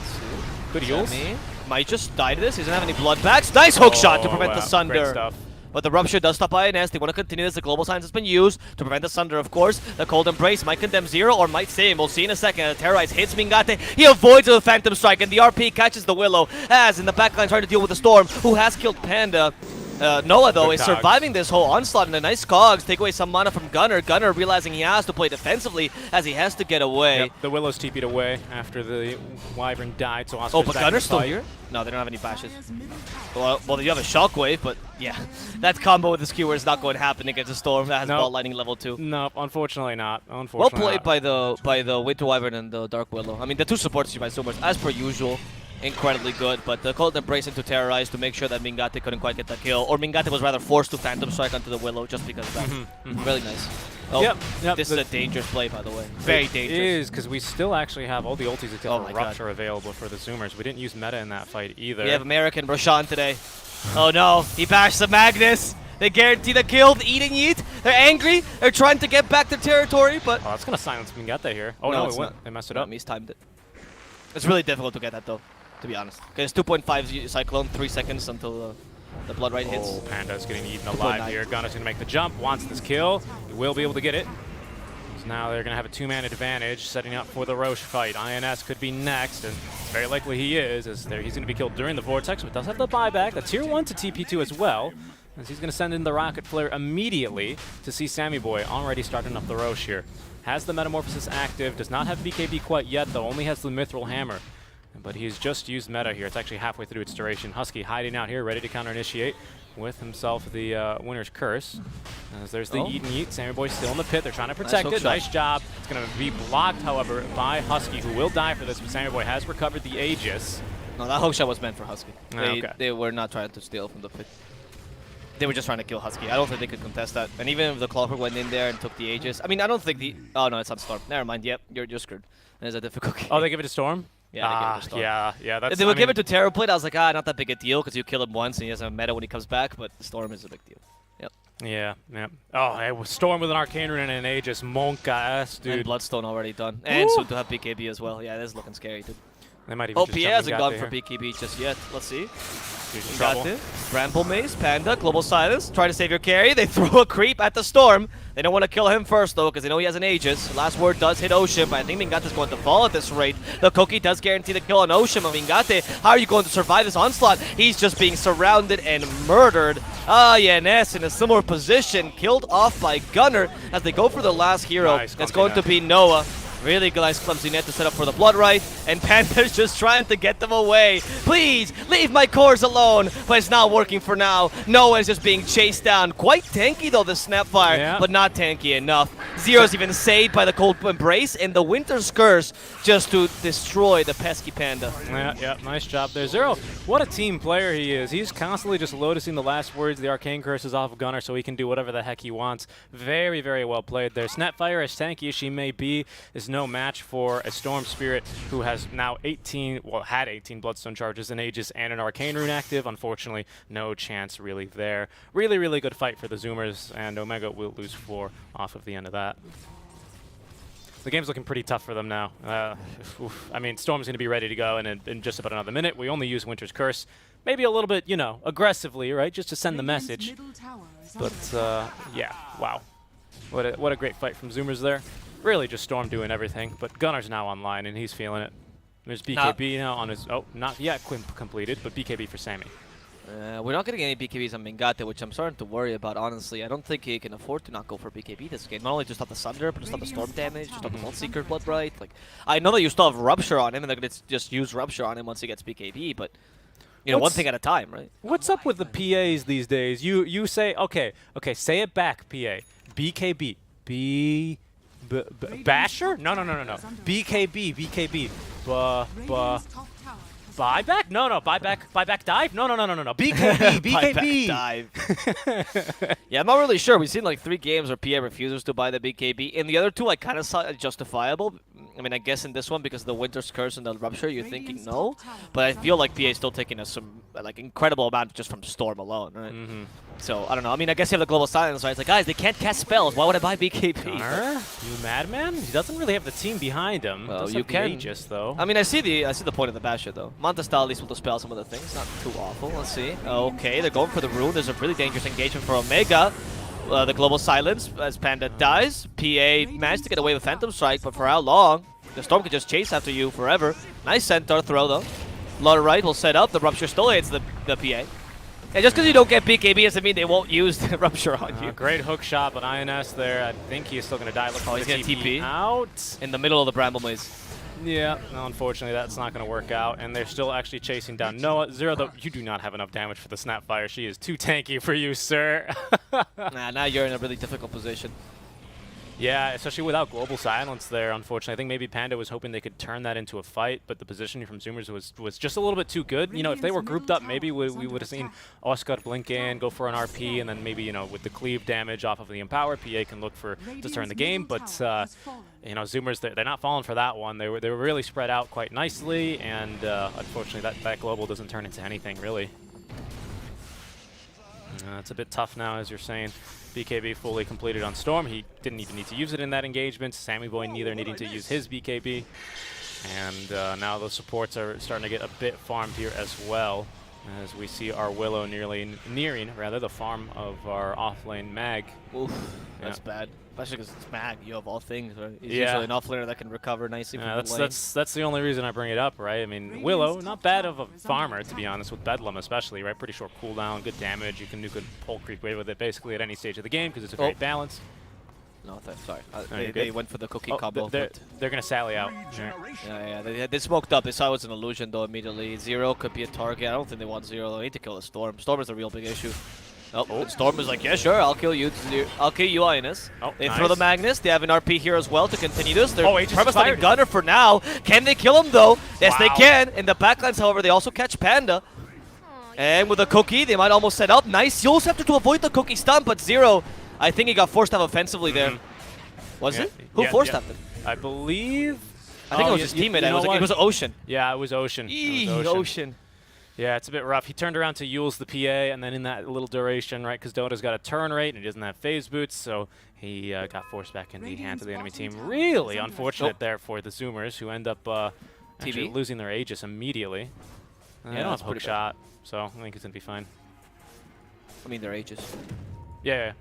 Speaker 3: Good heals.
Speaker 2: Sammy might just die to this. He doesn't have any blood backs. Nice hook shot to prevent the Sunder.
Speaker 3: Great stuff.
Speaker 2: But the Rupture does stop INS. They want to continue this. The Global Science has been used to prevent the Sunder, of course. The Cold Embrace might condemn Zero or might save him. We'll see in a second. The Terrorize hits Mingate. He avoids the Phantom Strike, and the RP catches the Willow. As in the backline trying to deal with the Storm, who has killed Panda. Noah, though, is surviving this whole onslaught in a nice cogs. Take away some mana from Gunnar. Gunnar realizing he has to play defensively as he has to get away.
Speaker 3: Yep, the Willow's TP'd away after the Wyvern died, so
Speaker 2: but Gunnar's still here? No, they don't have any bashes. Well, you have a Shockwave, but yeah. That combo with the skewer is not going to happen against a Storm that has ball lightning level 2.
Speaker 3: No, unfortunately not.
Speaker 2: Well played by the Winter Wyvern and the Dark Willow. I mean, the two supports you by so much, as per usual. Incredibly good, but the Cold Embrace into Terrorize to make sure that Mingate couldn't quite get the kill, or Mingate was rather forced to Phantom Strike onto the Willow just because of that. Really nice. Oh,
Speaker 3: yep,
Speaker 2: this is a dangerous play, by the way. Very dangerous.
Speaker 3: It is, because we still actually have all the ultis except for Rupture available for the Zoomers. We didn't use meta in that fight either.
Speaker 2: We have American Roshan today. Oh no, he bashed the Magnus. They guarantee the kill, the Eat and Yeet. They're angry. They're trying to get back their territory, but...
Speaker 3: Oh, that's going to silence Mingate here. Oh no, they messed it up.
Speaker 2: He's timed it. It's really difficult to get that, though. To be honest. Because 2.5 Cyclone, 3 seconds until the Blood Right hits.
Speaker 3: Oh, Panda's getting eaten alive here. Gunna's going to make the jump, wants this kill. He will be able to get it. So now they're going to have a 2-man advantage, setting up for the Roche fight. INS could be next, and very likely he is, as he's going to be killed during the Vortex, but does have the buyback. The Tier 1 to TP2 as well, as he's going to send in the Rocket Flare immediately to see Sammy Boy already starting up the Roche here. Has the Metamorphosis active, does not have BKB quite yet, though, only has the Mithril Hammer. But he's just used meta here. It's actually halfway through its duration. Husky hiding out here, ready to counter-initiate with himself the Winter's Curse. As there's the Eat and Yeet. Sammy Boy still in the pit. They're trying to protect it. Nice job. It's going to be blocked, however, by Husky, who will die for this. But Sammy Boy has recovered the Aegis.
Speaker 2: No, that hookshot was meant for Husky.
Speaker 3: Okay.
Speaker 2: They were not trying to steal from the pit. They were just trying to kill Husky. I don't think they could contest that. And even if the Clockwork went in there and took the Aegis, I mean, I don't think the... Oh, no, it's on Storm. Never mind. Yep, you're screwed. There's a difficult game.
Speaker 3: Oh, they give it to Storm?
Speaker 2: Yeah, they give it to Storm.
Speaker 3: Yeah. That's,
Speaker 2: if they would give it to Terrorblade, I was like, not that big a deal because you kill him once and he has a meta when he comes back, but Storm is a big deal. Yep.
Speaker 3: Yeah. Oh, it was Storm with an Arcane Rune and an Aegis. Monka-ass, dude.
Speaker 2: And Bloodstone already done. And soon to have BKB as well. Yeah, this is looking scary, dude.
Speaker 3: They might even
Speaker 2: Pierre hasn't gone for BKB just yet. Let's see. Got it. Bramble Maze, Panda, Global Silence. Try to save your carry. They throw a creep at the Storm. They don't want to kill him first, though, because they know he has an Aegis. Last word does hit Ocean, but I think Mingate's going to fall at this rate. The Cookie does guarantee the kill on Ocean, but Mingate, how are you going to survive this onslaught? He's just being surrounded and murdered. Ness in a similar position, killed off by Gunner as they go for the last hero.
Speaker 3: Nice,
Speaker 2: It's going to be Noah. Really nice clumsy net to set up for the Blood Right, and Panda's just trying to get them away. Please, leave my cores alone, but it's not working for now. Noah is just being chased down. Quite tanky though, the Snapfire, but not tanky enough. Zero's even saved by the Cold Embrace and the Winter's Curse just to destroy the pesky Panda.
Speaker 3: Yeah, nice job there. Zero, what a team player he is. He's constantly just lotusing the last words, the Arcane Curses off of Gunner so he can do whatever the heck he wants. Very, very well played there. Snapfire, as tanky as she may be, is no match for a Storm Spirit who has now had 18 Bloodstone charges, an Aegis, and an Arcane Rune active. Unfortunately, no chance really there. Really, really good fight for the Zoomers, and Omega will lose 4 off of the end of that. The game's looking pretty tough for them now. I mean, Storm's going to be ready to go in just about another minute. We only use Winter's Curse. Maybe a little bit, you know, aggressively, right? Just to send the message. But, yeah, wow. What a great fight from Zoomers there. Really just Storm doing everything, but Gunner's now online and he's feeling it. There's BKB now on his, not yet completed, but BKB for Sammy.
Speaker 2: We're not getting any BKBs on Mingate, which I'm starting to worry about, honestly. I don't think he can afford to not go for BKB this game. Not only just stop the Sunder, but to stop the Storm damage, to stop the Bloodseeker, Blood Bright. Like, I know that you still have Rupture on him, and they're going to just use Rupture on him once he gets BKB, but, you know, one thing at a time, right?
Speaker 3: What's up with the PAs these days? You say, okay, say it back, PA. BKB. Basher? No. BKB. Buyback? No. Buyback dive? No. BKB.
Speaker 2: Buyback dive. Yeah, I'm not really sure. We've seen like 3 games where PA refuses to buy the BKB. In the other 2, I kind of saw it justifiable. I mean, I guess in this one, because of the Winter's Curse and the Rupture, you're thinking no. But I feel like PA is still taking some like incredible amount just from Storm alone, right? So, I don't know. I mean, I guess you have the Global Silence, right? It's like, guys, they can't cast spells. Why would I buy BKB?
Speaker 3: Gunner? You madman? He doesn't really have the team behind him.
Speaker 2: Well, you can.
Speaker 3: Aegis, though.
Speaker 2: I mean, I see the point of the Basher, though. Montestal at least will dispel some of the things. Not too awful. Let's see. Okay, they're going for the Rune. There's a really dangerous engagement for Omega. The Global Silence as Panda dies. PA managed to get away with Phantom Strike, but for how long? The Storm could just chase after you forever. Nice Centaur throw, though. Blood Right will set up. The Rupture still hits the PA. And just because you don't get BKB doesn't mean they won't use the Rupture on you.
Speaker 3: Great hook shot, but INS there. I think he's still going to die. Look,
Speaker 2: he's going to TP
Speaker 3: out.
Speaker 2: In the middle of the Bramble Maze.
Speaker 3: Yeah, no, unfortunately that's not going to work out, and they're still actually chasing down Noah. Zero, though, you do not have enough damage for the Snapfire. She is too tanky for you, sir.
Speaker 2: Now you're in a really difficult position.
Speaker 3: Yeah, especially without Global Silence there, unfortunately. I think maybe Panda was hoping they could turn that into a fight, but the positioning from Zoomers was just a little bit too good. You know, if they were grouped up, maybe we would have seen Oscar blink in, go for an RP, and then maybe, you know, with the cleave damage off of the Empower, PA can look to turn the game. But, you know, Zoomers, they're not falling for that one. They were really spread out quite nicely, and unfortunately that Global doesn't turn into anything, really. It's a bit tough now, as you're saying. BKB fully completed on Storm. He didn't even need to use it in that engagement. Sammy Boy neither needing to use his BKB. And now the supports are starting to get a bit farmed here as well, as we see our Willow nearing the farm of our offlane Mag.
Speaker 2: Oof, that's bad. Especially because it's Mag, you of all things, right? He's usually an offlaner that can recover nicely from the lane.
Speaker 3: That's the only reason I bring it up, right? I mean, Willow, not bad of a farmer, to be honest, with Bedlam especially, right? Pretty short cooldown, good damage. You can pole creep away with it basically at any stage of the game because it's a great balance.
Speaker 2: No, sorry. They went for the cookie combo.
Speaker 3: They're going to sally out.
Speaker 2: Yeah. They smoked up. They saw it was an illusion, though, immediately. Zero could be a target. I don't think they want Zero. They need to kill the Storm. Storm is a real big issue. Storm is like, yeah, sure, I'll kill you. I'll kill you, Ines. They throw the Magnus. They have an RP here as well to continue this. They're premising Gunner for now. Can they kill him, though? Yes, they can. In the backlines, however, they also catch Panda. And with a cookie, they might almost set up. Nice Yules Scepter to avoid the cookie stun, but Zero, I think he got forced up offensively there. Was it? Who forced up him?
Speaker 3: I believe...
Speaker 2: I think it was his teammate. It was Ocean.
Speaker 3: Yeah, it was Ocean.
Speaker 2: Ocean.
Speaker 3: Yeah, it's a bit rough. He turned around to Yules the PA, and then in that little duration, right, because Dota's got a turn rate and he doesn't have phase boots, so he got forced back in the hands of the enemy team. Really unfortunate there for the Zoomers, who end up actually losing their Aegis immediately. They don't have hook shot, so I think it's going to be fine.
Speaker 2: I mean, their Aegis.
Speaker 3: Yeah.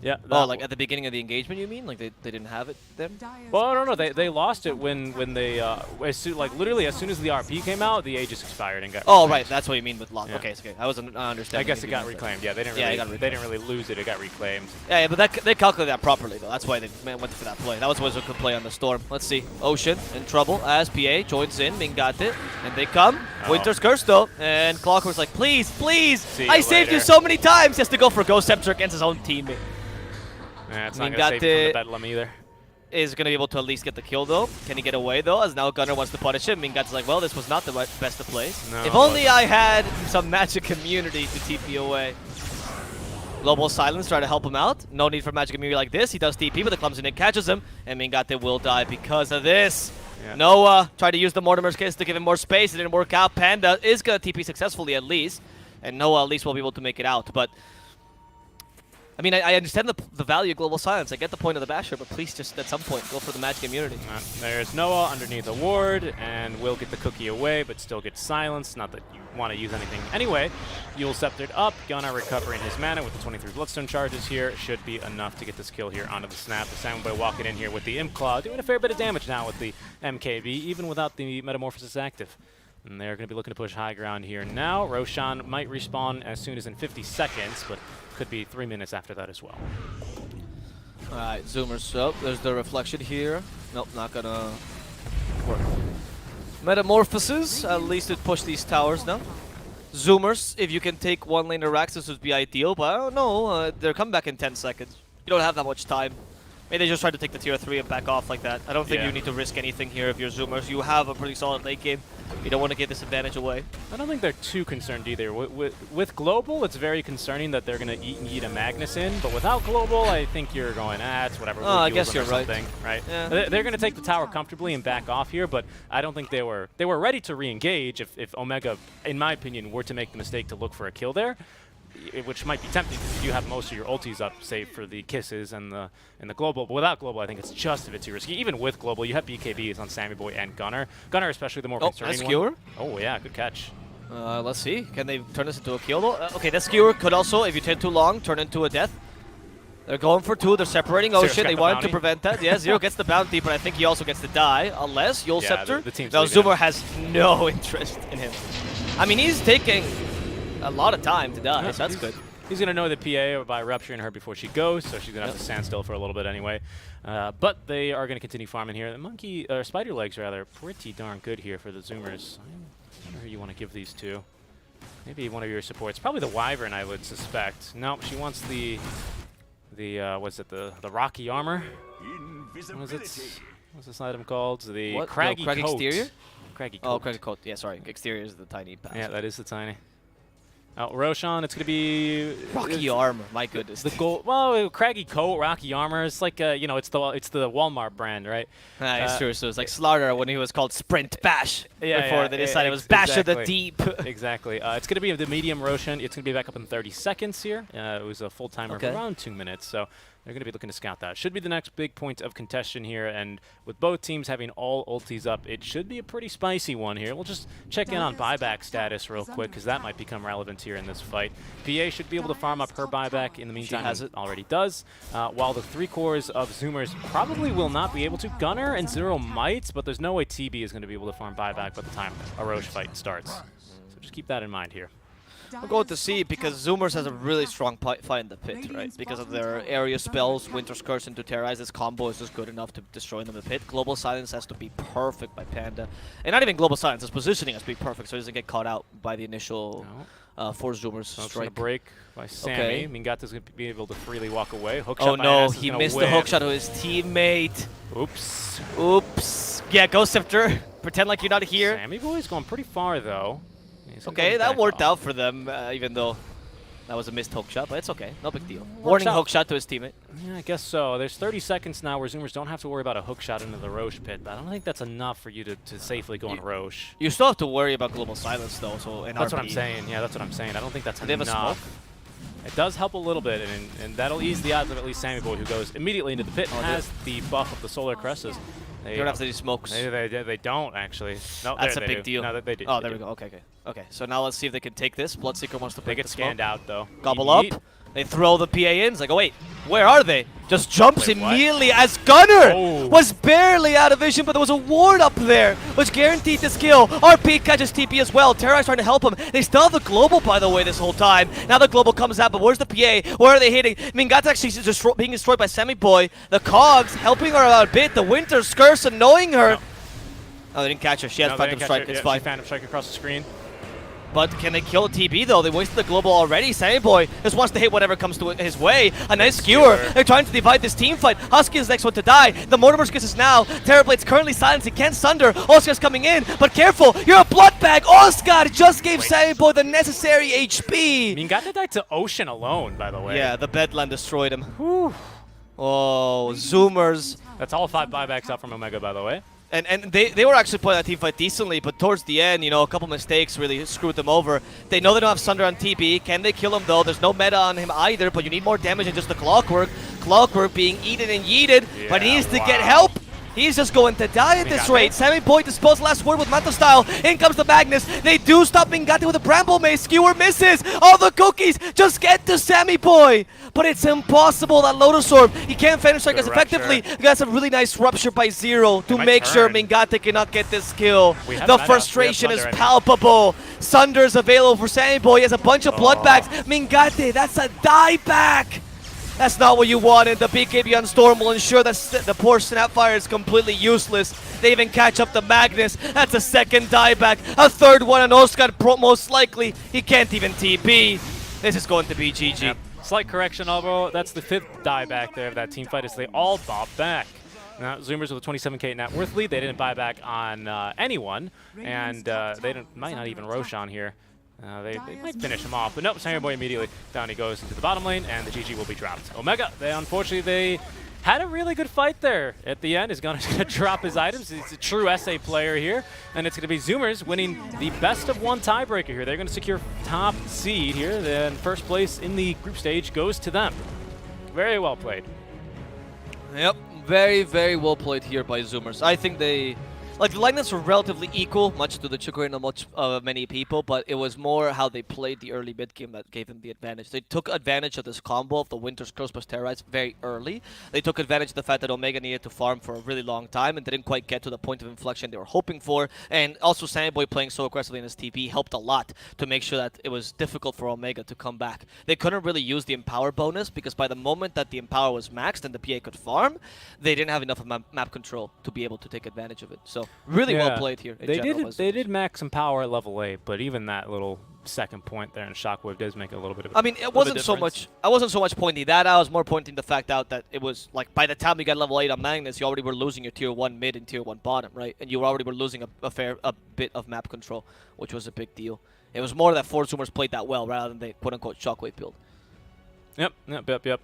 Speaker 3: Yeah.
Speaker 2: Oh, like at the beginning of the engagement, you mean? Like they didn't have it then?
Speaker 3: Well, no, they lost it when they literally as soon as the RP came out, the age just expired and got.
Speaker 2: Oh,
Speaker 3: reclaimed.
Speaker 2: right. That's what you mean with lost.
Speaker 3: Yeah.
Speaker 2: Okay, okay. I wasn't understanding.
Speaker 3: I guess it
Speaker 2: anything
Speaker 3: got
Speaker 2: else there.
Speaker 3: reclaimed. Yeah, they didn't
Speaker 2: Yeah,
Speaker 3: really.
Speaker 2: it got
Speaker 3: They didn't really lose it. It got reclaimed.
Speaker 2: Yeah, but they calculated that properly though. That's why they went for that play. That was a good play on the Storm. Let's see. Ocean in trouble as PA joins in. Ming got it, and they come.
Speaker 3: Oh.
Speaker 2: Winter's Curse though, and Clockwork's like, please, please.
Speaker 3: See
Speaker 2: I
Speaker 3: you
Speaker 2: saved you
Speaker 3: later.
Speaker 2: so many times. He has to go for Ghost Scepter against his own teammate.
Speaker 3: Yeah, it's
Speaker 2: Ming
Speaker 3: not
Speaker 2: got
Speaker 3: gonna save you from
Speaker 2: it.
Speaker 3: the Bedlam either.
Speaker 2: Is going to be able to at least get the kill though. Can he get away though? As now Gunnar wants to punish him. Mingot's like, well, this was not the best of plays.
Speaker 3: No,
Speaker 2: If
Speaker 3: it
Speaker 2: only
Speaker 3: wasn't.
Speaker 2: I had some magic immunity to TP away. Global Silence try to help him out. No need for magic immunity like this. He does TP, but the clumsy Nick catches him, and Mingote will die because of this.
Speaker 3: Yeah.
Speaker 2: Noah tried to use the Mortimer's Kiss to give him more space. It didn't work out. Panda is going to TP successfully at least, and Noah at least will be able to make it out. But I mean, I understand the value of Global Silence. I get the point of the Basher, but please just at some point go for the magic immunity.
Speaker 3: There's Noah underneath a ward, and will get the cookie away, but still gets silenced. Not that you want to use anything anyway. Yule sceptered up. Gunnar recovering his mana with the 23 Bloodstone charges here. Should be enough to get this kill here onto the snap. The Samurai walking in here with the Imp Claw, doing a fair bit of damage now with the MKB, even without the Metamorphosis active. And they're going to be looking to push high ground here now. Roshan might respawn as soon as in 50 seconds, but could be 3 minutes after that as well.
Speaker 2: Alright, Zoomers up. There's the reflection here. Nope, not gonna work. Metamorphosis, at least it pushed these towers now. Zoomers, if you can take one lane of Raxus would be ideal, but I don't know. They're coming back in 10 seconds. You don't have that much time. Maybe they just tried to take the tier 3 and back off like that. I don't think
Speaker 3: Yeah.
Speaker 2: you need to risk anything here if you're Zoomers. You have a pretty solid late game. You don't want to give this advantage away.
Speaker 3: I don't think they're too concerned either. With Global, it's very concerning that they're going to eat a Magnus in, but without Global, I think you're going, it's whatever. We'll
Speaker 2: I
Speaker 3: heal
Speaker 2: guess
Speaker 3: them or
Speaker 2: you're right.
Speaker 3: something, right?
Speaker 2: Yeah.
Speaker 3: They're going to take the tower comfortably and back off here, but I don't think they were ready to re-engage if Omega, in my opinion, were to make the mistake to look for a kill there. Which might be tempting because you have most of your ultis up, save for the kisses and the global. But without global, I think it's just a bit too risky. Even with global, you have BKBs on Sammy Boy and Gunnar. Gunnar, especially the more concerning
Speaker 2: nice
Speaker 3: one.
Speaker 2: skewer.
Speaker 3: Oh yeah, good catch.
Speaker 2: Let's see. Can they turn this into a kill though? Okay, that skewer could also, if you take too long, turn into a death. They're going for 2. They're separating
Speaker 3: Zero's
Speaker 2: Ocean.
Speaker 3: got
Speaker 2: They
Speaker 3: the
Speaker 2: wanted
Speaker 3: bounty.
Speaker 2: to prevent that. Yeah, Zero gets the bounty, but I think he also gets to die unless Yule
Speaker 3: Yeah,
Speaker 2: Scepter.
Speaker 3: the team's
Speaker 2: now
Speaker 3: leaving
Speaker 2: Zoomer
Speaker 3: him.
Speaker 2: has no interest in him. I mean, he's taking a lot of time to die,
Speaker 3: Yeah,
Speaker 2: so that's good.
Speaker 3: He's going to know the PA by rupturing her before she goes, so she's going to have to stand still for a little bit anyway. But they are going to continue farming here. The Spider Legs, rather, pretty darn good here for the Zoomers. I wonder who you want to give these to. Maybe one of your supports. Probably the Wyvern, I would suspect. No, she wants the what's it, the Rocky Armor? What is it? What's this item called? The
Speaker 2: What?
Speaker 3: Craggy
Speaker 2: Craggy
Speaker 3: Coat.
Speaker 2: Exterior?
Speaker 3: Craggy Coat.
Speaker 2: Oh, Craggy Coat. Yeah, sorry. Exterior is the tiny pass.
Speaker 3: Yeah, that is the tiny. Roshan, it's going to be...
Speaker 2: Rocky Armor, my goodness.
Speaker 3: The gold, well, Craggy Coat, Rocky Armor. It's like it's the Walmart brand, right?
Speaker 2: It's true. So it's like Slaughter when he was called Sprint Bash
Speaker 3: Yeah,
Speaker 2: before
Speaker 3: yeah,
Speaker 2: they decided it was Bash of the Deep.
Speaker 3: Exactly. It's going to be the medium Roshan. It's going to be back up in 30 seconds here. It was a full timer
Speaker 2: Okay.
Speaker 3: of around 2 minutes, so they're going to be looking to scout that. Should be the next big point of contention here, and with both teams having all ultis up, it should be a pretty spicy one here. We'll just check in on buyback status real quick, because that might become relevant here in this fight. PA should be able to farm up her buyback in the meantime.
Speaker 2: has it.
Speaker 3: Already does. While the 3 cores of Zoomers probably will not be able to. Gunnar and Zero might, but there's no way TB is going to be able to farm buyback by the time a Roche fight starts. So just keep that in mind here.
Speaker 2: We'll go to see because Zoomers has a really strong fight in the pit, right? Because of their area spells, Winter's Curse into Terrorize. This combo is just good enough to destroy them in the pit. Global Silence has to be perfect by Panda. And not even Global Silence, his positioning has to be perfect so he doesn't get caught out by the initial four Zoomers
Speaker 3: So it's
Speaker 2: strike.
Speaker 3: going to break by Sammy.
Speaker 2: Okay.
Speaker 3: Mingata's going to be able to freely walk away. Hookshot
Speaker 2: Oh
Speaker 3: by
Speaker 2: no,
Speaker 3: Anas is
Speaker 2: he
Speaker 3: gonna
Speaker 2: missed the
Speaker 3: win.
Speaker 2: hookshot to his teammate.
Speaker 3: Oops.
Speaker 2: Oops. Yeah, Ghost Scepter. Pretend like you're not here.
Speaker 3: Sammy Boy's going pretty far, though.
Speaker 2: Okay, that worked out for them, even though that was a missed hookshot, but it's okay. No big deal. Warning
Speaker 3: out.
Speaker 2: hookshot to his teammate.
Speaker 3: Yeah, I guess so. There's 30 seconds now where Zoomers don't have to worry about a hookshot into the Roche pit, but I don't think that's enough for you to safely go on Roche.
Speaker 2: You still have to worry about Global Silence, though, so in
Speaker 3: That's what
Speaker 2: RP.
Speaker 3: I'm saying. Yeah, that's what I'm saying. I don't think that's
Speaker 2: Do they have a
Speaker 3: enough.
Speaker 2: smoke?
Speaker 3: It does help a little bit, and that'll ease the odds of at least Sammy Boy, who goes immediately into the pit,
Speaker 2: Oh,
Speaker 3: has the buff of the Solar Cresses.
Speaker 2: You don't have to do smokes.
Speaker 3: They don't, actually. No,
Speaker 2: That's
Speaker 3: there
Speaker 2: a
Speaker 3: they
Speaker 2: big
Speaker 3: do.
Speaker 2: deal.
Speaker 3: No, they do.
Speaker 2: Oh,
Speaker 3: they
Speaker 2: there we
Speaker 3: do.
Speaker 2: go. Okay, okay. Okay, so now let's see if they can take this. Bloodseeker wants to
Speaker 3: They
Speaker 2: break
Speaker 3: get
Speaker 2: the smoke.
Speaker 3: scanned out, though.
Speaker 2: Gobble
Speaker 3: Yeet.
Speaker 2: up. They throw the PA in. It's like, oh, wait. Where are they? Just jumps
Speaker 3: Wait, what?
Speaker 2: immediately as Gunner
Speaker 3: Oh.
Speaker 2: was barely out of vision, but there was a ward up there, which guaranteed this kill. RP catches TP as well. Terror's trying to help him. They still have the global, by the way, this whole time. Now the global comes out, but where's the PA? Where are they hitting? Mingat's actually being destroyed by Semi-Boy. The Cogs helping her out a bit. The Winter Curse annoying her.
Speaker 3: No.
Speaker 2: Oh, they didn't catch her. She has Phantom Strike. It's fine.
Speaker 3: Phantom Strike across the screen.
Speaker 2: But can they kill TB though? They wasted the global already. Sammy just wants to hit whatever comes to his way. A nice skewer. They're trying to divide this team fight. Husky is the next one to die. The Mortimer's kisses now. Terrorblade's currently silenced. He can't sunder. Oscar's coming in, but careful. You're a blood bag. Oscar just gave Sammy the necessary HP.
Speaker 3: Mingate died to Ocean alone, by the way.
Speaker 2: Yeah, the Bedlam destroyed him.
Speaker 3: Whew.
Speaker 2: Oh, Zoomers.
Speaker 3: That's all 5 buybacks out from Omega, by the way.
Speaker 2: And they were actually playing that team fight decently, but towards the end, you know, a couple mistakes really screwed them over. They know they don't have Sunder on TB. Can they kill him, though? There's no meta on him either, but you need more damage than just the Clockwork. Clockwork being eaten and yeeted, but he needs to get help. He's just going to die at this rate. Sammy disposed last word with Manto style. In comes the Magnus. They do stop Mingate with a Bramble Mace. Skewer misses. All the cookies just get to Sammy Boy. But it's impossible, that Lotus Orb. He can't finish strike as effectively. That's a really nice rupture by Zero to make sure Mingate cannot get this kill. The frustration is palpable. Sunder's available for Sammy Boy. He has a bunch of blood bags. Mingate, that's a dieback. That's not what you wanted. The BKB on Storm will ensure that the poor Snapfire is completely useless. They even catch up the Magnus. That's a second dieback. A third one on Oscar, most likely. He can't even TP. This is going to be GG.
Speaker 3: Yep. Slight correction, although that's the 5th dieback there of that team fight, as they all bob back. Now, Zoomers with a 27k net worth lead. They didn't buy back on anyone, and might not even Roshan here. They might finish him off, but nope, Sammy Boy immediately down he goes into the bottom lane, and the GG will be dropped. Omega, unfortunately, they had a really good fight there at the end. Is going to drop his items. He's a true SA player here, and it's going to be Zoomers winning the best-of-1 tiebreaker here. They're going to secure top seed here. Then first place in the group stage goes to them. Very well played.
Speaker 2: Yep, very, very well played here by Zoomers. I think they... Like, the lineups were relatively equal, much to the chagrin of many people, but it was more how they played the early mid game that gave them the advantage. They took advantage of this combo of the Winter's Curse plus Terrorites very early. They took advantage of the fact that Omega needed to farm for a really long time and didn't quite get to the point of inflection they were hoping for. And also, Sammy Boy playing so aggressively in his TP helped a lot to make sure that it was difficult for Omega to come back. They couldn't really use the Empower bonus because by the moment that the Empower was maxed and the PA could farm, they didn't have enough of map control to be able to take advantage of it. So really well played here.
Speaker 3: They did max some power at level 8, but even that little second point there in Shockwave does make a little bit of a
Speaker 2: it wasn't so much. I wasn't so much pointing that. I was more pointing the fact out that it was like by the time you got level 8 on Magnus, you already were losing your tier 1 mid and tier 1 bottom, right? And you already were losing a bit of map control, which was a big deal. It was more that 4 Zoomers played that well rather than the quote-unquote Shockwave build.
Speaker 3: Yep.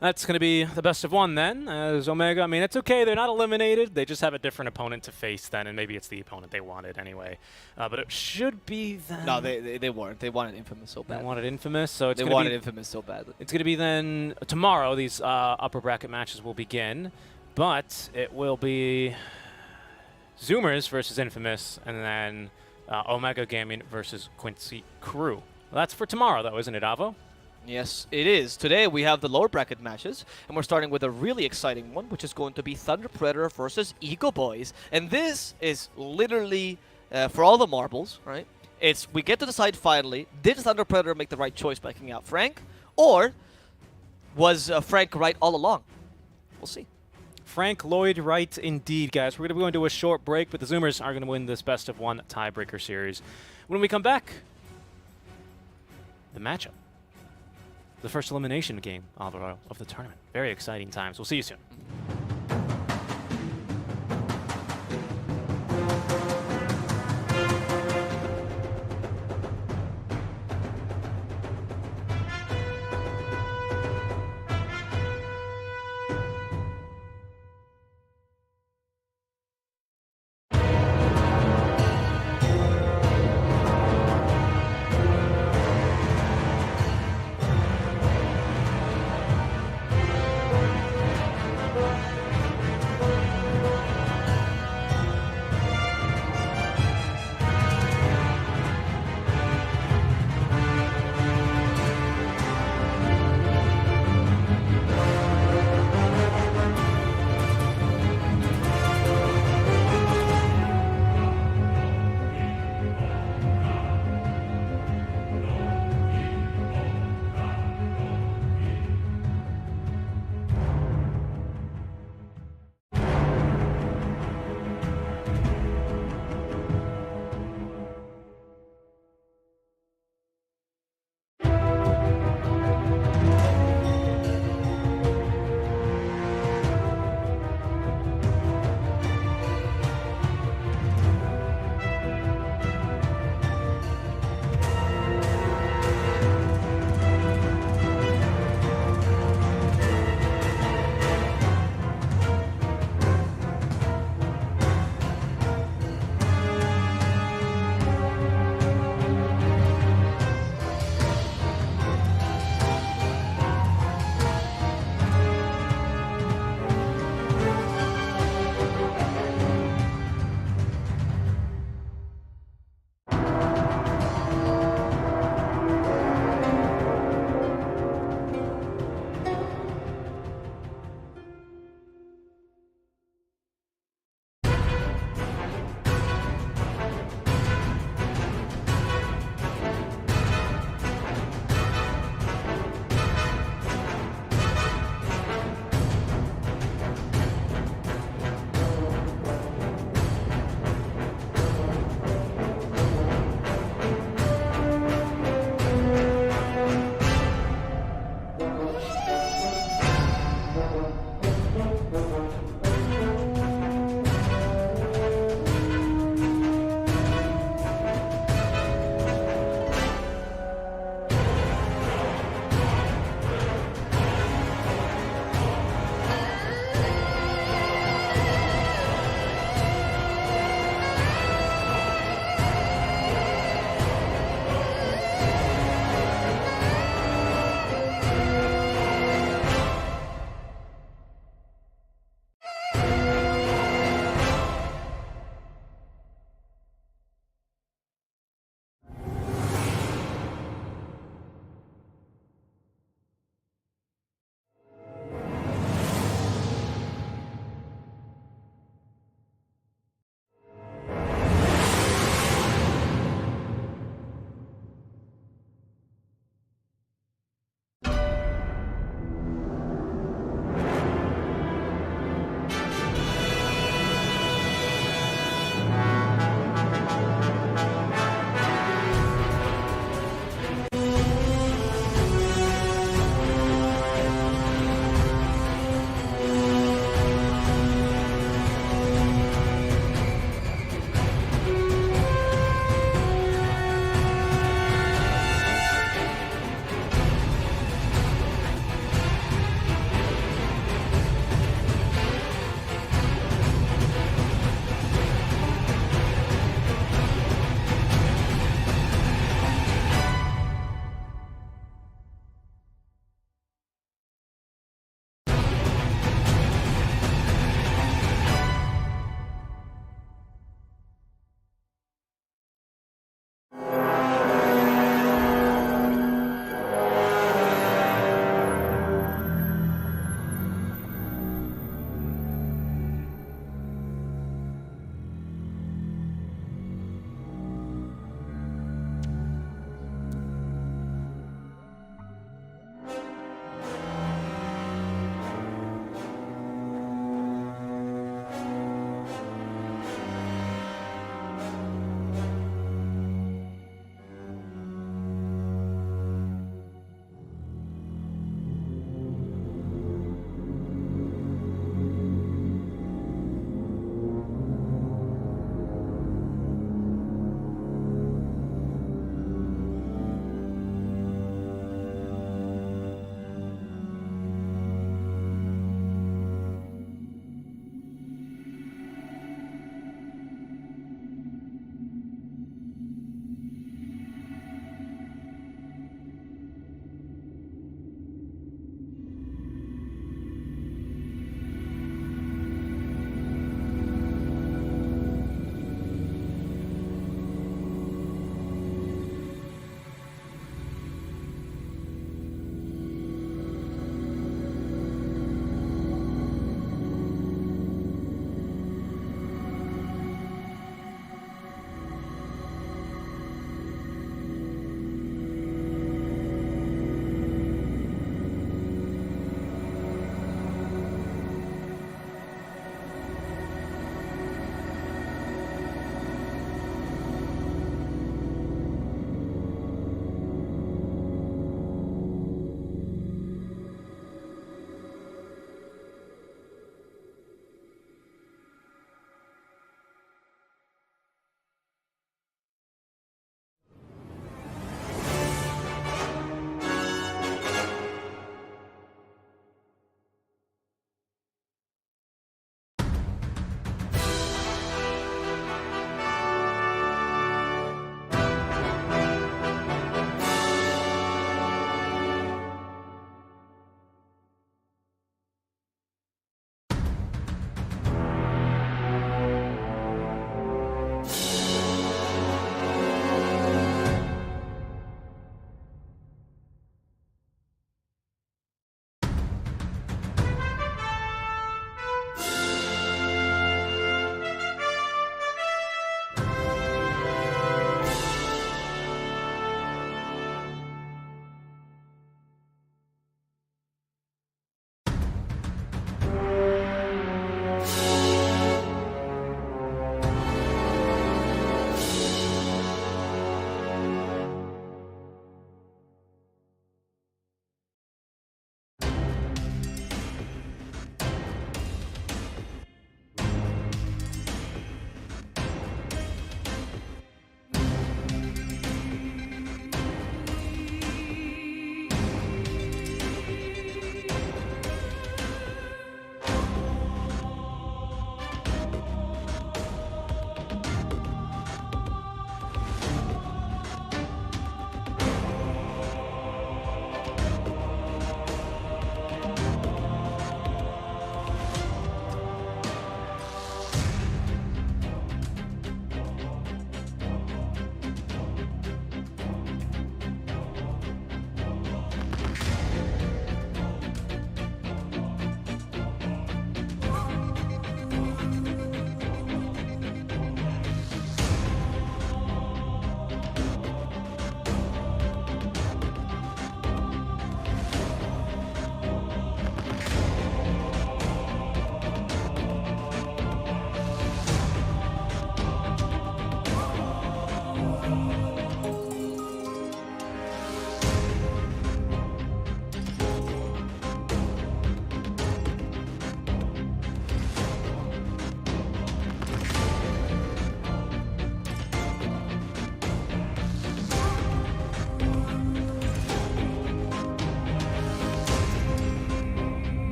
Speaker 3: That's going to be the best of 1 then, as Omega. I mean, it's okay. They're not eliminated. They just have a different opponent to face then, and maybe it's the opponent they wanted anyway. But it should be then...
Speaker 2: No, they weren't. They wanted Infamous so bad.
Speaker 3: They wanted Infamous, so it's
Speaker 2: They wanted Infamous so badly.
Speaker 3: It's going to be then tomorrow. These upper bracket matches will begin, but it will be Zoomers versus Infamous, and then Omega Gaming versus Quincy Crew. Well, that's for tomorrow, though, isn't it, Avo?
Speaker 2: Yes, it is. Today we have the lower bracket matches, and we're starting with a really exciting one, which is going to be Thunder Predator versus Eagle Boys. And this is literally for all the marbles, right? We get to decide finally, did Thunder Predator make the right choice by kicking out Frank, or was Frank right all along? We'll see.
Speaker 3: Frank Lloyd right indeed, guys. We're going to be going to a short break, but the Zoomers are going to win this best-of-1 tiebreaker series. When we come back, the matchup. The first elimination game of the tournament. Very exciting times. We'll see you soon.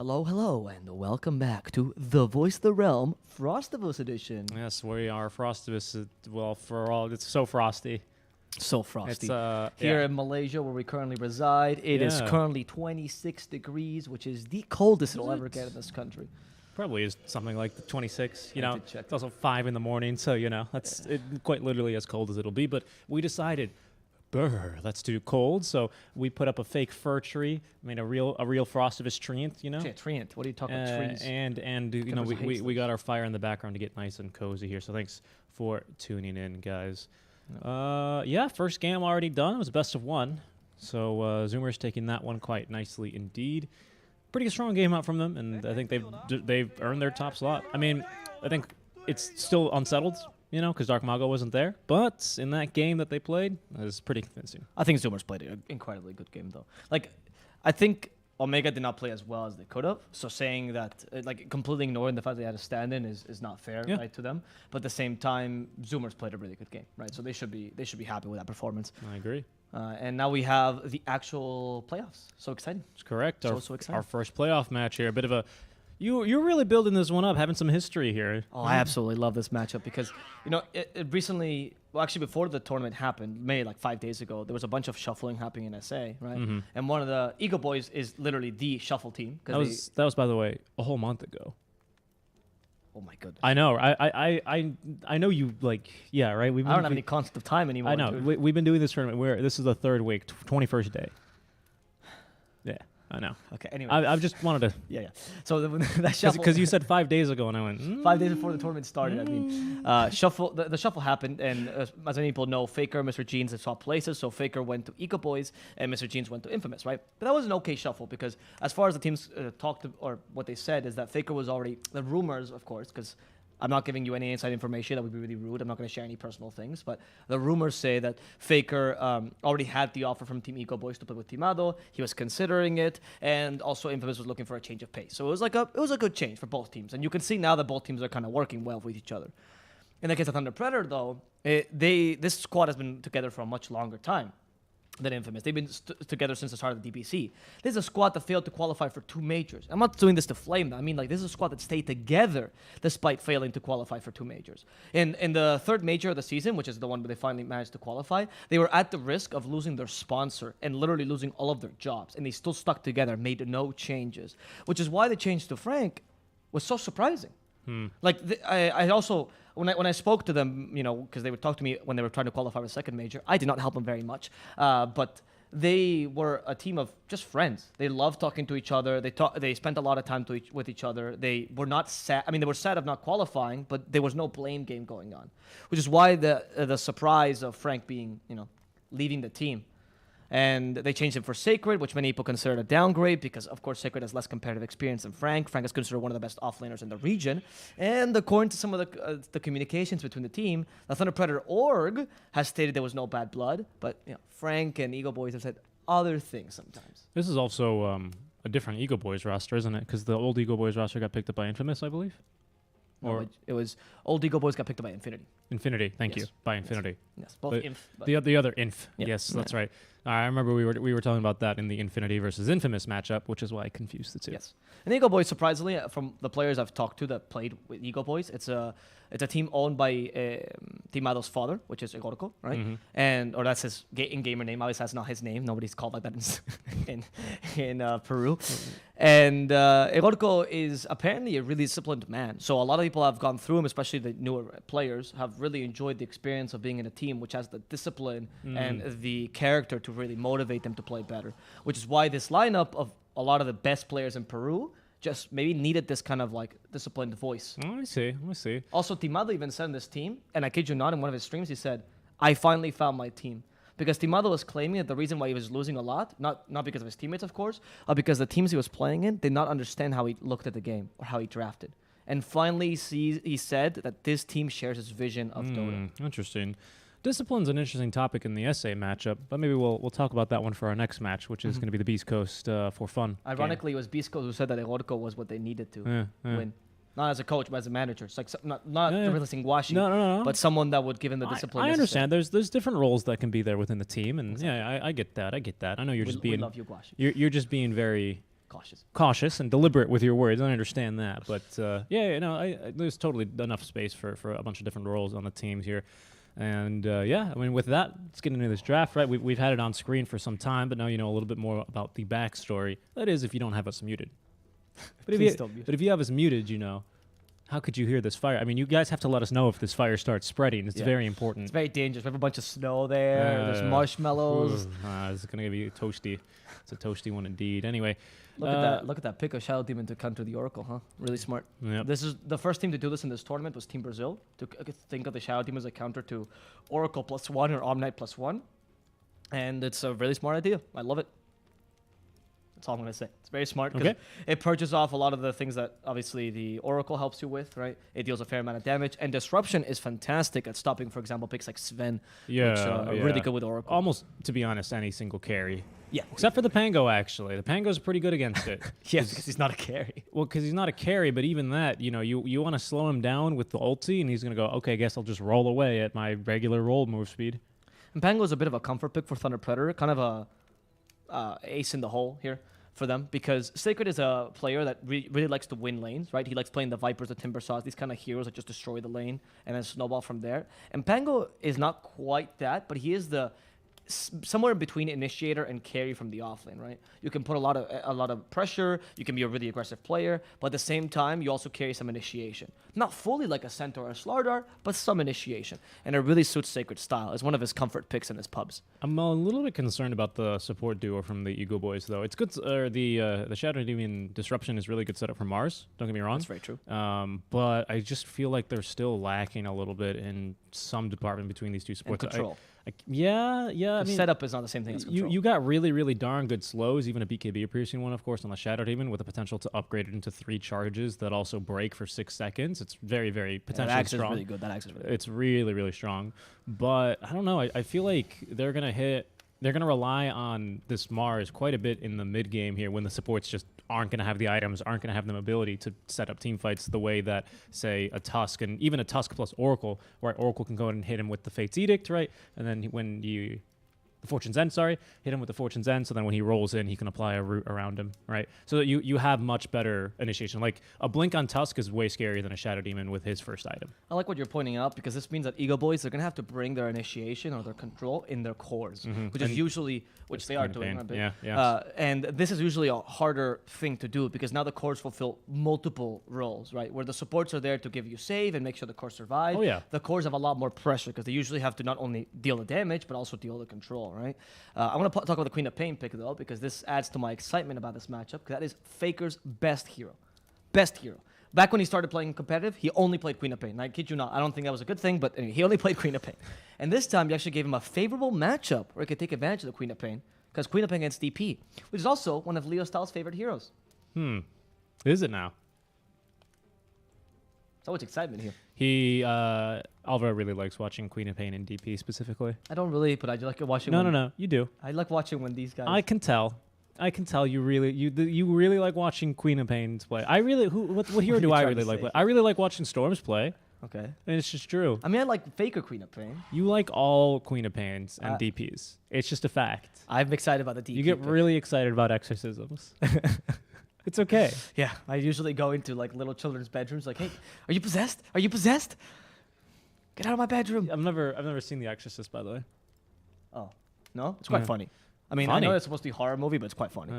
Speaker 2: Hello, and welcome back to The Voice of the Realm Frostivus Edition.
Speaker 3: Yes, we are Frostivus. Well, for all, it's so frosty.
Speaker 2: So frosty.
Speaker 3: It's
Speaker 2: Here in Malaysia, where we currently reside, it is
Speaker 3: Yeah.
Speaker 2: currently 26 degrees, which is the coldest it'll ever get in this country.
Speaker 3: probably is something like the 26. You
Speaker 2: I
Speaker 3: know,
Speaker 2: did check.
Speaker 3: it's also 5 in the morning, so that's quite literally as cold as it'll be. But we decided, let's do cold. So we put up a fake fir tree, made a real Frostivus tree.
Speaker 2: Treant. What are you talking about? Trees.
Speaker 3: And
Speaker 2: Goodness, I hate
Speaker 3: we got our fire in the background to get nice and cozy here. So thanks for tuning in, guys. First game already done. It was best of one. So Zoomer's taking that one quite nicely indeed. Pretty strong game out from them, and I think they've earned their top slot. I mean, I think it's still unsettled, because Dark Mago wasn't there. But in that game that they played, it was pretty convincing.
Speaker 2: I think Zoomers played an incredibly good game, though. I think Omega did not play as well as they could have. So saying that, completely ignoring the fact they had a stand-in is not fair, right, to them. But at the same time, Zoomers played a really good game, right? So they should be happy with that performance.
Speaker 3: I agree.
Speaker 2: And now we have the actual playoffs. So exciting.
Speaker 3: That's correct.
Speaker 2: So exciting.
Speaker 3: Our first playoff match here. A bit of a... You're really building this one up, having some history here.
Speaker 2: Oh, I absolutely love this matchup because, it recently... Well, actually, before the tournament happened, maybe 5 days ago, there was a bunch of shuffling happening in SA, right?
Speaker 3: Mm-hmm.
Speaker 2: And one of the Eagle Boys is literally the shuffle team.
Speaker 3: That was, by the way, a whole month ago.
Speaker 2: Oh, my goodness.
Speaker 3: I know. I know you, right?
Speaker 2: I don't have any concept of time anymore.
Speaker 3: I know.
Speaker 2: Dude.
Speaker 3: We've been doing this tournament. This is the third week, 21st day. Yeah, I know.
Speaker 2: Okay, anyway.
Speaker 3: I've just wanted to...
Speaker 2: Yeah. So that shuffle...
Speaker 3: Because you said 5 days ago, and I went...
Speaker 2: 5 days before the tournament started, shuffle. The shuffle happened, and as many people know, Faker and Mr. Jeans have swapped places. So Faker went to Eco Boys, and Mr. Jeans went to Infamous, right? But that was an okay shuffle because, as far as the teams talked or what they said, is that Faker was already the rumors, of course, because I'm not giving you any inside information. That would be really rude. I'm not going to share any personal things. But the rumors say that Faker already had the offer from Team Eco Boys to play with Timado. He was considering it, and also Infamous was looking for a change of pace. So it was a good change for both teams, and you can see now that both teams are kind of working well with each other. In the case of Thunder Predator, though, this squad has been together for a much longer time than Infamous. They've been together since the start of the DBC. This is a squad that failed to qualify for 2 majors. I'm not doing this to flame them. I mean, this is a squad that stayed together despite failing to qualify for 2 majors. In the third major of the season, which is the one where they finally managed to qualify, they were at the risk of losing their sponsor and literally losing all of their jobs. And they still stuck together, made no changes, which is why the change to Frank was so surprising. I also... When I spoke to them, because they would talk to me when they were trying to qualify for the second major, I did not help them very much. But they were a team of just friends. They loved talking to each other. They spent a lot of time with each other. They were not sad. I mean, they were sad of not qualifying, but there was no blame game going on, which is why the surprise of Frank being, leaving the team. And they changed him for Sacred, which many people consider a downgrade because, of course, Sacred has less competitive experience than Frank. Frank is considered one of the best offlaners in the region. And according to some of the communications between the team, the Thunder Predator org has stated there was no bad blood. But Frank and Eagle Boys have said other things sometimes.
Speaker 3: This is also a different Eagle Boys roster, isn't it? Because the old Eagle Boys roster got picked up by Infamous, I believe.
Speaker 2: Or it was old Eagle Boys got picked up by Infinity.
Speaker 3: Infinity, thank you. By Infinity.
Speaker 2: Yes, both Inf.
Speaker 3: The other Inf.
Speaker 2: Yeah.
Speaker 3: Yes, that's right. I remember we were talking about that in the Infinity versus Infamous matchup, which is why I confused the two.
Speaker 2: Yes. And Eagle Boys, surprisingly, from the players I've talked to that played with Eagle Boys, it's a team owned by Timado's father, which is Egorco, right?
Speaker 3: Mm-hmm.
Speaker 2: Or that's his in-gamer name. Obviously, that's not his name. Nobody's called like that in Peru. And Egorco is apparently a really disciplined man. So a lot of people have gone through him, especially the newer players, have really enjoyed the experience of being in a team which has the discipline and the character to really motivate them to play better. Which is why this lineup of a lot of the best players in Peru just maybe needed this kind of disciplined voice.
Speaker 3: Oh, I see.
Speaker 2: Also, Timado even said in this team, and I kid you not, in one of his streams, he said, I finally found my team. Because Timado was claiming that the reason why he was losing a lot, not because of his teammates, of course, but because the teams he was playing in did not understand how he looked at the game or how he drafted. And finally, he said that this team shares his vision of Dota.
Speaker 3: Interesting. Discipline's an interesting topic in the SA matchup, but maybe we'll talk about that one for our next match, which is going to be the Beast Coast for fun.
Speaker 2: Ironically, it was Beast Coast who said that Egorco was what they needed to win. Not as a coach, but as a manager. It's like not replacing Washi,
Speaker 3: no.
Speaker 2: but someone that would give him the discipline.
Speaker 3: I understand. There's different roles that can be there within the team, and exactly. I get that. I know you're just being.
Speaker 2: We love you, Washi.
Speaker 3: You're just being very cautious and deliberate with your words. I understand that, but there's totally enough space for a bunch of different roles on the teams here. And I mean, with that, let's get into this draft, right? We've had it on screen for some time, but now you know a little bit more about the backstory. That is, if you don't have us muted. But if you have us muted, you know, how could you hear this fire? I mean, you guys have to let us know if this fire starts spreading. It's very important.
Speaker 2: It's very dangerous. We have a bunch of snow there. There's marshmallows.
Speaker 3: This is going to be toasty. It's a toasty one indeed. Anyway.
Speaker 2: Look at that! Look at that pick of Shadow Demon to counter the Oracle, huh? Really smart.
Speaker 3: Yep.
Speaker 2: This is the first team to do this in this tournament was Team Brazil. To think of the Shadow Demon as a counter to Oracle +1 or Omnight +1, and it's a really smart idea. I love it. That's all I'm gonna say. It's very smart because it purges off a lot of the things that obviously the Oracle helps you with, right? It deals a fair amount of damage, and Disruption is fantastic at stopping, for example, picks like Sven, which are really good with Oracle.
Speaker 3: Almost, to be honest, any single carry.
Speaker 2: Yeah.
Speaker 3: Except for the Pango, actually. The Pango's pretty good against it.
Speaker 2: Yeah, because he's not a carry.
Speaker 3: Well, because he's not a carry, but even that, you know, you want to slow him down with the ulti, and he's going to go, okay, I guess I'll just roll away at my regular roll move speed.
Speaker 2: And Pango's a bit of a comfort pick for Thunder Predator, kind of a ace in the hole here for them, because Sacred is a player that really likes to win lanes, right? He likes playing the Vipers, the Timbersaws, these kind of heroes that just destroy the lane and then snowball from there. And Pango is not quite that, but he is the somewhere in between initiator and carry from the offlane, right? You can put a lot of pressure, you can be a really aggressive player, but at the same time, you also carry some initiation. Not fully like a Centaur or a Slardar, but some initiation. And it really suits Sacred's style. It's one of his comfort picks in his pubs.
Speaker 3: I'm a little bit concerned about the support duo from the Eagle Boys, though. It's good, the Shadow Demon Disruption is really good setup for Mars, don't get me wrong.
Speaker 2: That's very true.
Speaker 3: But I just feel like they're still lacking a little bit in some department between these two supports.
Speaker 2: And control.
Speaker 3: I mean,
Speaker 2: setup is not the same thing as control.
Speaker 3: You got really darn good slows, even a BKB piercing one, of course, on the Shadow Demon with the potential to upgrade it into 3 charges that also break for 6 seconds. It's very potentially strong.
Speaker 2: That really good. That axe is really good.
Speaker 3: It's really strong. But I don't know. I feel like they're going to rely on this Mars quite a bit in the mid game here when the supports just aren't going to have the items, aren't going to have the ability to set up team fights the way that, say, a Tusk, and even a Tusk plus Oracle, where Oracle can go in and hit him with the Fate's Edict, right? And then the Fortune's End, hit him with the Fortune's End, so then when he rolls in, he can apply a route around him, right? So that you have much better initiation. Like, a Blink on Tusk is way scarier than a Shadow Demon with his first item.
Speaker 2: I like what you're pointing out, because this means that Eagle Boys, they're going to have to bring their initiation or their control in their cores, which is usually, which they are doing a bit. And this is usually a harder thing to do, because now the cores fulfill multiple roles, right? Where the supports are there to give you save and make sure the core survive. The cores have a lot more pressure, because they usually have to not only deal the damage, but also deal the control, right? I want to talk about the Queen of Pain pick, though, because this adds to my excitement about this matchup, because that is Faker's best hero. Best hero. Back when he started playing competitive, he only played Queen of Pain. I kid you not. I don't think that was a good thing, but anyway, he only played Queen of Pain. And this time, you actually gave him a favorable matchup where he could take advantage of the Queen of Pain, because Queen of Pain against DP, which is also one of Leo Styles' favorite heroes.
Speaker 3: Is it now?
Speaker 2: So much excitement here.
Speaker 3: Alvaro really likes watching Queen of Pain and DP specifically.
Speaker 2: I don't really, but I like watching.
Speaker 3: No, you do.
Speaker 2: I like watching when these guys.
Speaker 3: I can tell you really like watching Queen of Pain's play. What hero do I really like play? I really like watching Storms play.
Speaker 2: Okay.
Speaker 3: And it's just true.
Speaker 2: I mean, I like Faker Queen of Pain.
Speaker 3: You like all Queen of Pains and DPs. It's just a fact.
Speaker 2: I'm excited about the DP.
Speaker 3: You get really excited about exorcisms. It's okay.
Speaker 2: Yeah, I usually go into like little children's bedrooms, like, "Hey, are you possessed? Are you possessed? Get out of my bedroom."
Speaker 3: I've never seen The Exorcist, by the way.
Speaker 2: Oh, no, it's quite funny. I mean,
Speaker 3: Funny.
Speaker 2: I know it's supposed to be a horror movie, but it's quite funny.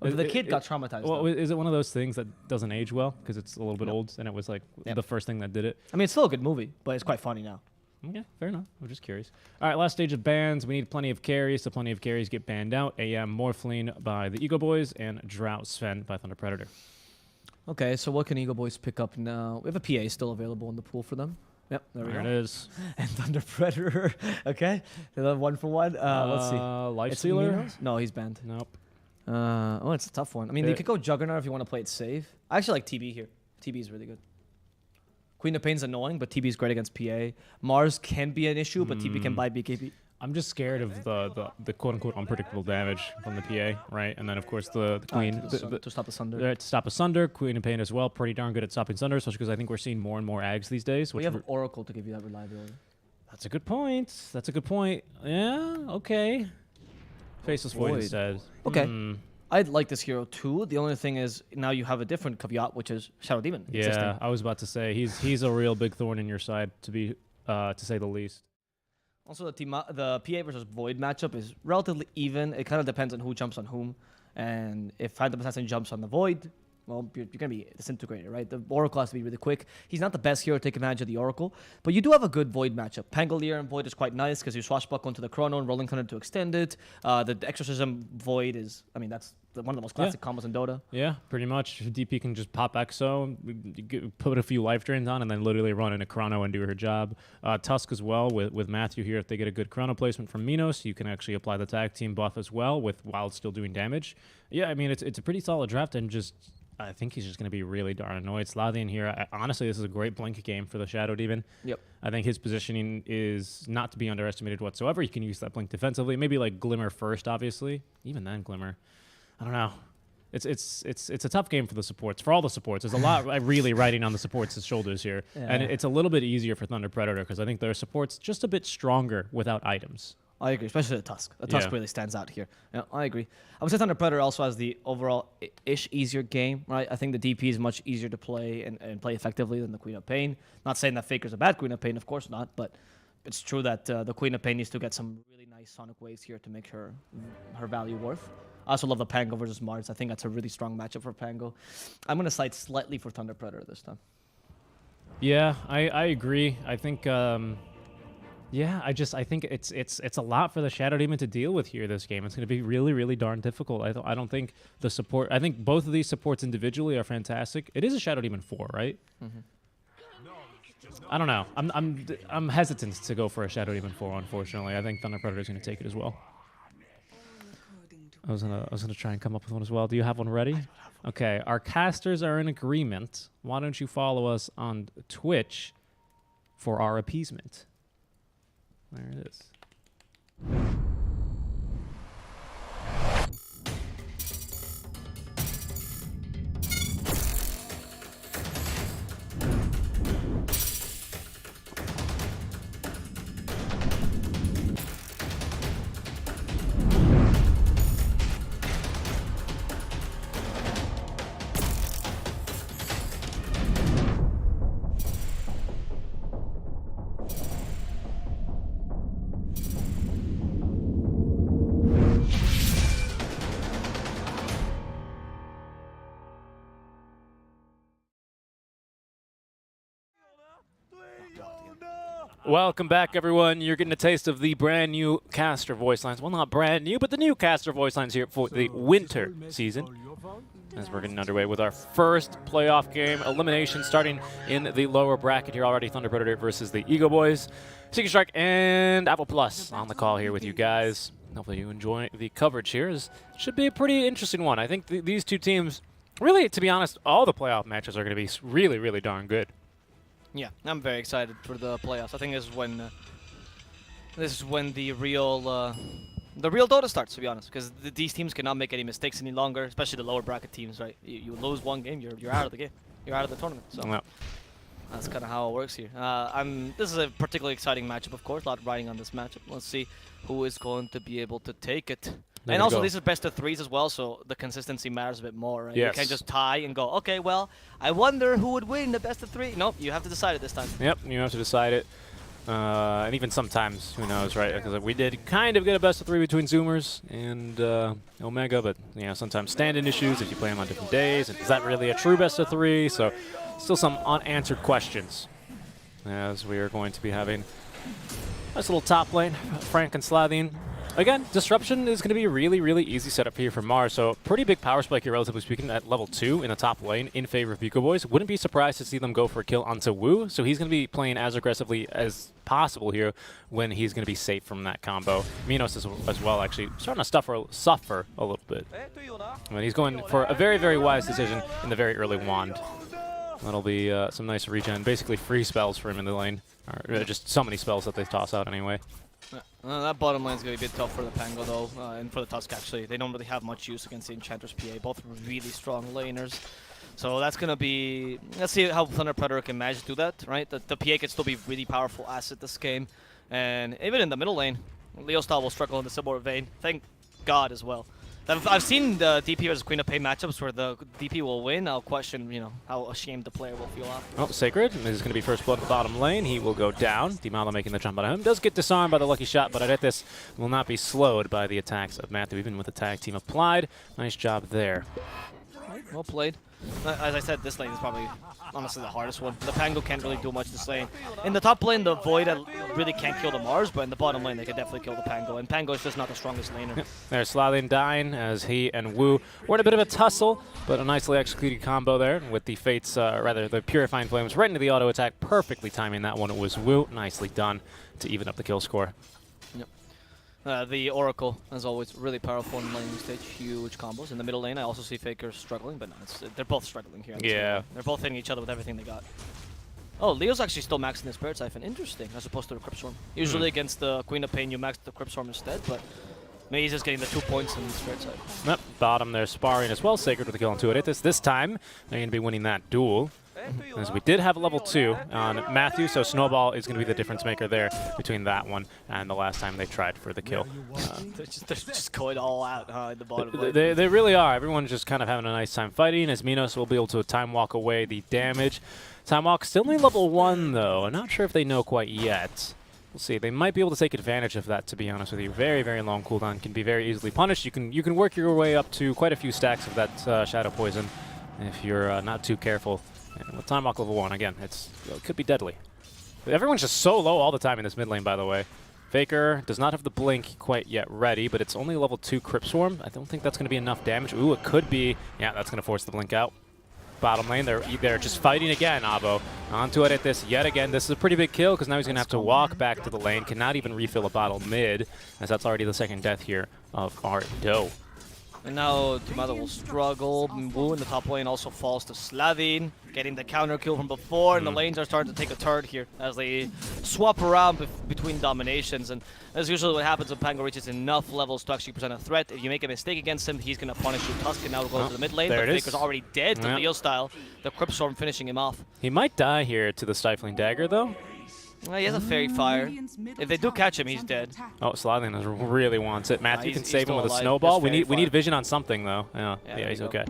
Speaker 2: The kid got traumatized.
Speaker 3: Well, is it one of those things that doesn't age well because it's a little bit old and it was like the first thing that did it?
Speaker 2: I mean, it's still a good movie, but it's quite funny now.
Speaker 3: Okay, fair enough. I'm just curious. All right, last stage of bans. We need plenty of carries, so plenty of carries get banned out. AM Morphling by the Eagle Boys and Drought Sven by Thunder Predator.
Speaker 2: Okay, so what can Eagle Boys pick up now? We have a PA still available in the pool for them. Yep, there we go.
Speaker 3: There it is.
Speaker 2: And Thunder Predator. Okay, they'll have 1 for 1. Let's see.
Speaker 3: Lifestealer?
Speaker 2: No, he's banned.
Speaker 3: Nope.
Speaker 2: It's a tough one. I mean, you could go Juggernaut if you want to play it safe. I actually like TB here. TB is really good. Queen of Pain's annoying, but TB is great against PA. Mars can be an issue, but TB can buy BKB.
Speaker 3: I'm just scared of the quote-unquote unpredictable damage from the PA, right? And then, of course, the Queen.
Speaker 2: To stop the Sunder.
Speaker 3: To stop a Sunder. Queen of Pain as well. Pretty darn good at stopping Sunder, especially because I think we're seeing more and more Ags these days.
Speaker 2: We have Oracle to give you that reliability.
Speaker 3: That's a good point. Yeah, okay. Faceless Void says.
Speaker 2: Okay. I'd like this hero too. The only thing is now you have a different caveat, which is Shadow Demon.
Speaker 3: Yeah,
Speaker 2: existing.
Speaker 3: I was about to say he's a real big thorn in your side to say the least.
Speaker 2: Also, the PA versus Void matchup is relatively even. It kind of depends on who jumps on whom. And if Phantom Assassin jumps on the Void, well, you're going to be disintegrated, right? The Oracle has to be really quick. He's not the best hero to take advantage of the Oracle, but you do have a good Void matchup. Pangolier and Void is quite nice because you swashbuckle into the Chrono and Rolling Thunder to extend it. The Exorcism Void is, I mean, that's one of the most classic combos in Dota.
Speaker 3: Yeah, pretty much. DP can just pop Exo, put a few life drains on, and then literally run into Chrono and do her job. Tusk as well with Matthew here. If they get a good Chrono placement from Minos, you can actually apply the tag team buff as well while still doing damage. Yeah, I mean, it's a pretty solid draft, and just I think he's just going to be really darn annoyed. Slathian here, honestly, this is a great blink game for the Shadow Demon.
Speaker 2: Yep.
Speaker 3: I think his positioning is not to be underestimated whatsoever. You can use that blink defensively. Maybe like Glimmer first, obviously. Even then, Glimmer. I don't know. It's a tough game for the supports, for all the supports. There's a lot really riding on the supports' shoulders here. Yeah. And it's a little bit easier for Thunder Predator because I think their support's just a bit stronger without items.
Speaker 2: I agree, especially the Tusk. The Tusk really stands out here. Yeah, I agree. I would say Thunder Predator also has the overall-ish easier game, right? I think the DP is much easier to play and play effectively than the Queen of Pain. Not saying that Faker's a bad Queen of Pain, of course not, but it's true that the Queen of Pain needs to get some really nice Sonic waves here to make her value worth. I also love the Pango versus Mars. I think that's a really strong matchup for Pango. I'm going to side slightly for Thunder Predator this time.
Speaker 3: Yeah, I agree. I think... yeah, I think it's a lot for the Shadow Demon to deal with here this game. It's going to be really, really darn difficult. I don't think the support... I think both of these supports individually are fantastic. It is a Shadow Demon 4, right? Mm-hmm. I don't know. I'm hesitant to go for a Shadow Demon 4, unfortunately. I think Thunder Predator is going to take it as well. I was gonna try and come up with one as well. Do you have one ready? Okay, our casters are in agreement. Why don't you follow us on Twitch for our appeasement? There it is. Welcome back, everyone. You're getting a taste of the brand new caster voice lines. Well, not brand new, but the new caster voice lines here for the winter season. As we're getting underway with our first playoff game, elimination starting in the lower bracket here already. Thunder Predator versus the Eagle Boys. Seeking Strike and Apple Plus on the call here with you guys. Hopefully you enjoy the coverage here. It should be a pretty interesting one. I think these two teams, really, to be honest, all the playoff matches are going to be really, really darn good.
Speaker 2: Yeah, I'm very excited for the playoffs. I think this is when the real Dota starts, to be honest, because these teams cannot make any mistakes any longer, especially the lower bracket teams, right? You lose one game, you're out of the game, you're out of the tournament. So that's kind of how it works here. This is a particularly exciting matchup, of course. A lot riding on this matchup. Let's see who is going to be able to take it. And also, these are best of threes as well, so the consistency matters a bit more, right?
Speaker 3: Yes.
Speaker 2: You can't just tie and go, okay, well, I wonder who would win the best of three. Nope, you have to decide it this time.
Speaker 3: Yep, you have to decide it. And even sometimes, who knows, right? Because we did kind of get a best of three between Zoomers and Omega, but sometimes stand-in issues if you play them on different days. And is that really a true best of three? So still some unanswered questions as we are going to be having a nice little top lane, Frank and Slathian. Again, Disruption is going to be a really, really easy setup here for Mars. So pretty big power spike here, relatively speaking, at level 2 in the top lane in favor of Eagle Boys. Wouldn't be surprised to see them go for a kill onto Wu. So he's going to be playing as aggressively as possible here when he's going to be safe from that combo. Minos as well, actually, starting to suffer a little bit. And he's going for a very, very wise decision in the very early wand. That'll be some nice regen. Basically free spells for him in the lane. Or just so many spells that they toss out anyway.
Speaker 2: That bottom lane is going to be a bit tough for the Pango, though, and for the Tusk, actually. They don't really have much use against the Enchantress PA. Both really strong laners. So that's going to be... Let's see how Thunder Predator can manage to do that, right? The PA can still be really powerful asset this game. And even in the middle lane, Leo Style will struggle in the similar vein. Thank God as well.
Speaker 4: I've seen the DP versus Queen of Pain matchups where the DP will win. I'll question, how ashamed the player will feel after.
Speaker 3: Oh, Sacred is going to be first blood at the bottom lane. He will go down. Dimala making the jump on him. Does get disarmed by the lucky shot, but Aretes will not be slowed by the attacks of Matthew, even with the tag team applied. Nice job there.
Speaker 4: Well played. As I said, this lane is probably, honestly, the hardest one. The Pango can't really do much this lane. In the top lane, the Void really can't kill the Mars, but in the bottom lane, they can definitely kill the Pango. And Pango is just not the strongest laner.
Speaker 3: Yep. There's Slalin dying as he and Wu were in a bit of a tussle, but a nicely executed combo there with the Fates, the Purifying Flames right into the auto attack, perfectly timing that one. It was Wu. Nicely done to even up the kill score.
Speaker 4: Yep. The Oracle, as always, really powerful in lane stage. Huge combos. In the middle lane, I also see Faker struggling, but no, they're both struggling here.
Speaker 3: Yeah.
Speaker 4: They're both hitting each other with everything they got. Oh, Leo's actually still maxing the Spirit Siphon. Interesting, as opposed to the Crypt Swarm. Usually against the Queen of Pain, you max the Crypt Swarm instead, but maybe he's just getting the 2 points in the Spirit Siphon.
Speaker 3: Yep. Bottom there sparring as well. Sacred with the kill on 2 Aretes. This time, they're going to be winning that duel. As we did have a level 2 on Matthew, so Snowball is going to be the difference maker there between that one and the last time they tried for the kill.
Speaker 4: They're just going all out in the bottom lane.
Speaker 3: They really are. Everyone's just kind of having a nice time fighting, as Minos will be able to time walk away the damage. Time walk still only level 1, though. I'm not sure if they know quite yet. We'll see. They might be able to take advantage of that, to be honest with you. Very, very long cooldown. Can be very easily punished. You can work your way up to quite a few stacks of that Shadow Poison if you're not too careful. And with Time Walk level 1, again, it could be deadly. Everyone's just so low all the time in this mid lane, by the way. Faker does not have the Blink quite yet ready, but it's only level 2 Crypt Swarm. I don't think that's going to be enough damage. Ooh, it could be. Yeah, that's going to force the Blink out. Bottom lane, they're just fighting again, Abo. Onto it at this yet again. This is a pretty big kill, because now he's going to have to walk back to the lane. Cannot even refill a bottle mid, as that's already the second death here of our Doe.
Speaker 4: And now Timada will struggle. Wu in the top lane also falls to Slavin, getting the counter kill from before, and the lanes are starting to take a turn here as they swap around between dominations. And that's usually what happens when Pango reaches enough levels to actually present a threat. If you make a mistake against him, he's going to punish you. Tuscan now will go to the mid lane, but Faker's already dead to Leo style. The Crypt Storm finishing him off.
Speaker 3: He might die here to the Stifling Dagger, though.
Speaker 4: Well, he has a Fairy Fire. If they do catch him, he's dead.
Speaker 3: Oh, Slavin really wants it. Matthew can save him with a
Speaker 4: alive.
Speaker 3: snowball. We need vision on something, though. Yeah, he's okay.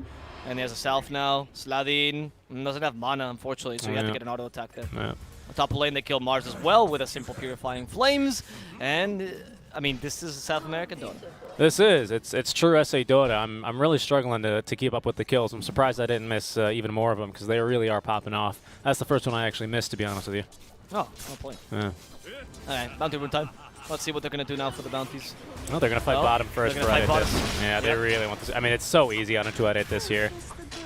Speaker 4: And he has a Self now. Slavin doesn't have mana, unfortunately, so you have to get an auto attack there.
Speaker 3: Yeah.
Speaker 4: On top lane, they kill Mars as well with a simple Purifying Flames. And, I mean, this is a South American Dota.
Speaker 3: This is. It's true SA Dota. I'm really struggling to keep up with the kills. I'm surprised I didn't miss even more of them, because they really are popping off. That's the first one I actually missed, to be honest with you.
Speaker 4: Oh, no point.
Speaker 3: Yeah.
Speaker 4: Alright, bounty rune time. Let's see what they're going to do now for the bounties.
Speaker 3: Oh, they're going to fight bottom first for Aretes. Yeah, they really want this. I mean, it's so easy on a 2 Aretes here.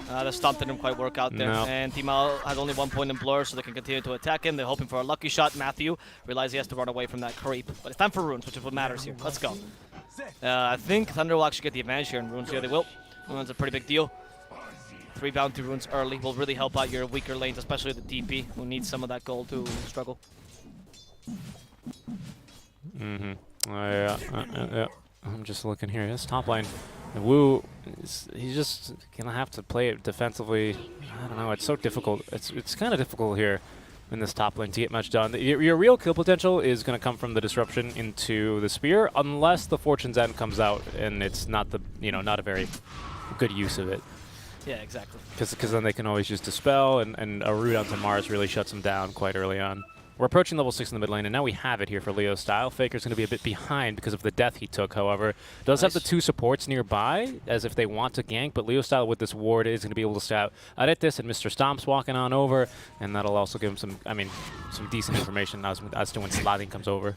Speaker 4: The stomp didn't quite work out there.
Speaker 3: No.
Speaker 4: And Timao has only 1 point in blur, so they can continue to attack him. They're hoping for a lucky shot. Matthew realizes he has to run away from that creep. But it's time for runes, which is what matters here. Let's go. I think Thunder will actually get the advantage here in runes. Yeah, they will. That's a pretty big deal. 3 bounty runes early will really help out your weaker lanes, especially the DP, who needs some of that gold to struggle.
Speaker 3: Mm-hmm. Yeah. I'm just looking here. This top lane, Wu, he's just gonna have to play it defensively. I don't know. It's so difficult. It's kind of difficult here in this top lane to get much done. Your real kill potential is gonna come from the disruption into the spear, unless the Fortune's End comes out and it's not not a very good use of it.
Speaker 4: Yeah, exactly.
Speaker 3: Because then they can always just dispel, and a route onto Mars really shuts them down quite early on. We're approaching level 6 in the mid lane, and now we have it here for Leo style. Faker's going to be a bit behind because of the death he took, however. Does have the 2 supports nearby, as if they want to gank, but Leo style with this ward is going to be able to stay out at this, and Mr. Stomp's walking on over, and that'll also give him some decent information as to when Slavin comes over.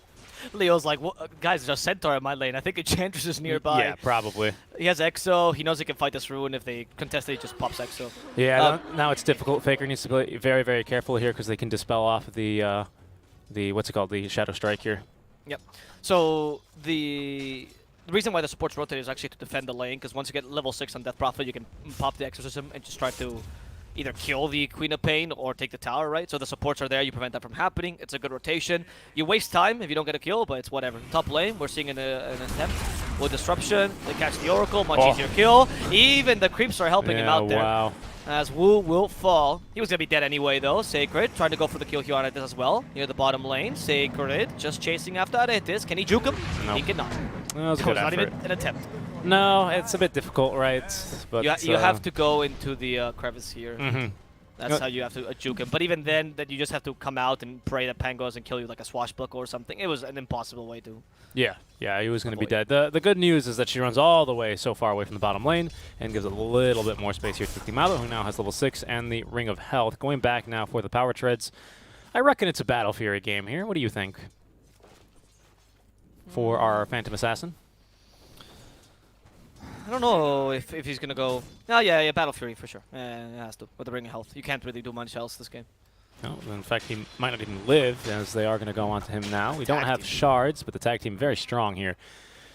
Speaker 4: Leo's like, well, guys, there's a Centaur in my lane. I think Enchantress is nearby.
Speaker 3: Yeah, probably.
Speaker 4: He has Exo. He knows he can fight this Rune. If they contest it, he just pops Exo.
Speaker 3: Yeah, now it's difficult. Faker needs to be very, very careful here because they can dispel off the what's it called, the Shadow Strike here.
Speaker 4: Yep. So the reason why the supports rotate is actually to defend the lane, because once you get level 6 on Death Prophet, you can pop the Exorcism and just try to either kill the Queen of Pain or take the tower, right? So the supports are there, you prevent that from happening. It's a good rotation. You waste time if you don't get a kill, but it's whatever. Top lane, we're seeing an attempt with Disruption. They catch the Oracle, much easier kill. Even the creeps are helping him out there.
Speaker 3: Wow.
Speaker 4: As Wu will fall. He was going to be dead anyway, though. Sacred trying to go for the kill here on Aretes as well. Near the bottom lane. Sacred just chasing after Aretes. Can he juke him?
Speaker 3: No.
Speaker 4: He cannot.
Speaker 3: That was a
Speaker 4: It
Speaker 3: good
Speaker 4: was not
Speaker 3: effort.
Speaker 4: even an attempt.
Speaker 3: No, it's a bit difficult, right? But
Speaker 4: You have to go into the crevice here.
Speaker 3: Mhm.
Speaker 4: That's how you have to juke him. But even then, that you just have to come out and pray that Pan goes and kill you like a swashbuckle or something. It was an impossible way to.
Speaker 3: Yeah, he was going to be
Speaker 4: Avoid.
Speaker 3: dead. The good news is that she runs all the way so far away from the bottom lane and gives a little bit more space here to Tiemado, who now has level 6 and the Ring of Health. Going back now for the Power Treads. I reckon it's a Battle Fury game here. What do you think? For our Phantom Assassin?
Speaker 4: I don't know if he's gonna go. Oh yeah, Battle Fury for sure. It has to with the Ring of Health. You can't really do much else this game.
Speaker 3: No, in fact, he might not even live, as they are going to go on to him now. We don't
Speaker 4: Tag
Speaker 3: have
Speaker 4: team.
Speaker 3: shards, but the tag team very strong here.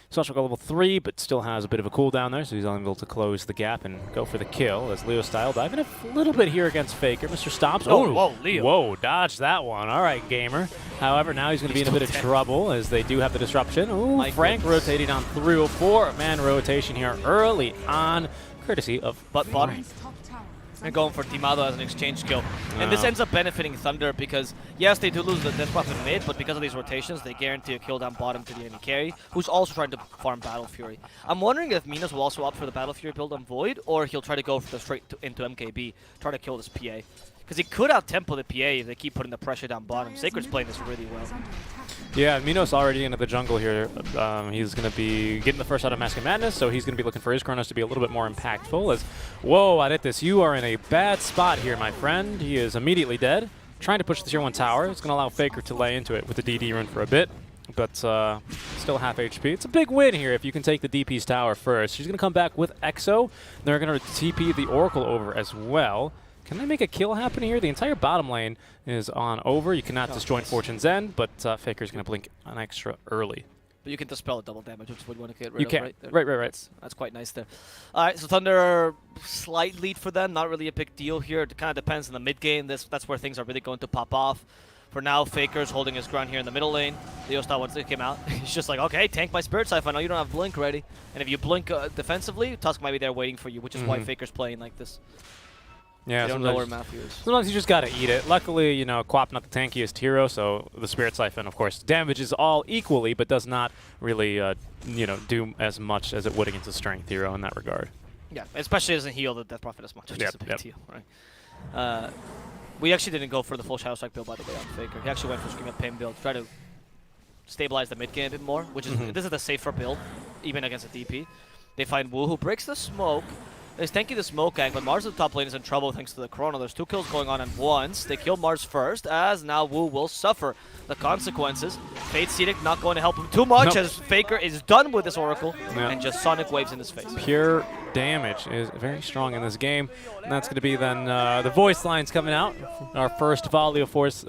Speaker 3: Swashbuckle level 3, but still has a bit of a cooldown there, so he's able to close the gap and go for the kill. As Leo style diving a little bit here against Faker. Mr. Stomps.
Speaker 4: Oh, whoa, Leo.
Speaker 3: Whoa, dodged that one. All right, gamer. However, now he's going to be in a bit of trouble as they do have the disruption. Ooh,
Speaker 4: My
Speaker 3: Frank
Speaker 4: goodness.
Speaker 3: rotating on through. 4-man rotation here early on, courtesy of
Speaker 4: But bottom.
Speaker 3: Frank.
Speaker 4: And going for Tiemado as an exchange kill. And this
Speaker 3: Wow.
Speaker 4: ends up benefiting Thunder because, yes, they do lose the Death Prophet mid, but because of these rotations, they guarantee a kill down bottom to the enemy carry, who's also trying to farm Battle Fury. I'm wondering if Minos will also opt for the Battle Fury build on Void, or he'll try to go for the into MKB, try to kill this PA. Because he could out-tempo the PA if they keep putting the pressure down bottom. Sacred's playing this really well.
Speaker 3: Yeah, Minos already into the jungle here. He's going to be getting the first out of Mask of Madness, so he's going to be looking for his Chronos to be a little bit more impactful. As, whoa, Adetis, you are in a bad spot here, my friend. He is immediately dead. Trying to push the tier 1 tower. It's going to allow Faker to lay into it with the DD rune for a bit, but still half HP. It's a big win here if you can take the DP's tower first. She's going to come back with Exo. They're going to TP the Oracle over as well. Can they make a kill happen here? The entire bottom lane is on over. You cannot disjoint Fortune's End, but Faker's going to blink an extra early.
Speaker 4: But you can dispel the double damage, which would want to get rid
Speaker 3: You
Speaker 4: of,
Speaker 3: can.
Speaker 4: right? There.
Speaker 3: Right.
Speaker 4: That's quite nice there. All right, so Thunder, slight lead for them. Not really a big deal here. It kind of depends on the mid game. That's where things are really going to pop off. For now, Faker's holding his ground here in the middle lane. Leo style once it came out, he's just like, okay, tank my Spirit Siphon. I know you don't have Blink ready. And if you blink defensively, Tusk might be there waiting for you, which is why Faker's playing like this.
Speaker 3: Yeah,
Speaker 4: They don't know where Matthew is.
Speaker 3: sometimes you just got to eat it. Luckily, you know, Quap not the tankiest hero, so the Spirit Siphon, of course, damages all equally, but does not really, you know, do as much as it would against a strength hero in that regard.
Speaker 4: Yeah, especially doesn't heal the Death Prophet as much, which is a big
Speaker 3: Yep.
Speaker 4: deal, right? We actually didn't go for the full Shadow Strike build, by the way, on Faker. He actually went for Scream of Pain build, try to stabilize the mid game a bit more, which is this is the safer build, even against a DP. They find Wu, who breaks the smoke. Is tanking the smoke gank, but Mars at the top lane is in trouble thanks to the Chrono. There's 2 kills going on at once. They kill Mars first, as now Wu will suffer the consequences. Fate Seedic not going to help him too much, as Faker is done with this Oracle, and just Sonic Waves in his face.
Speaker 3: Pure damage is very strong in this game, and that's going to be then the voice lines coming out. Our first volley of voice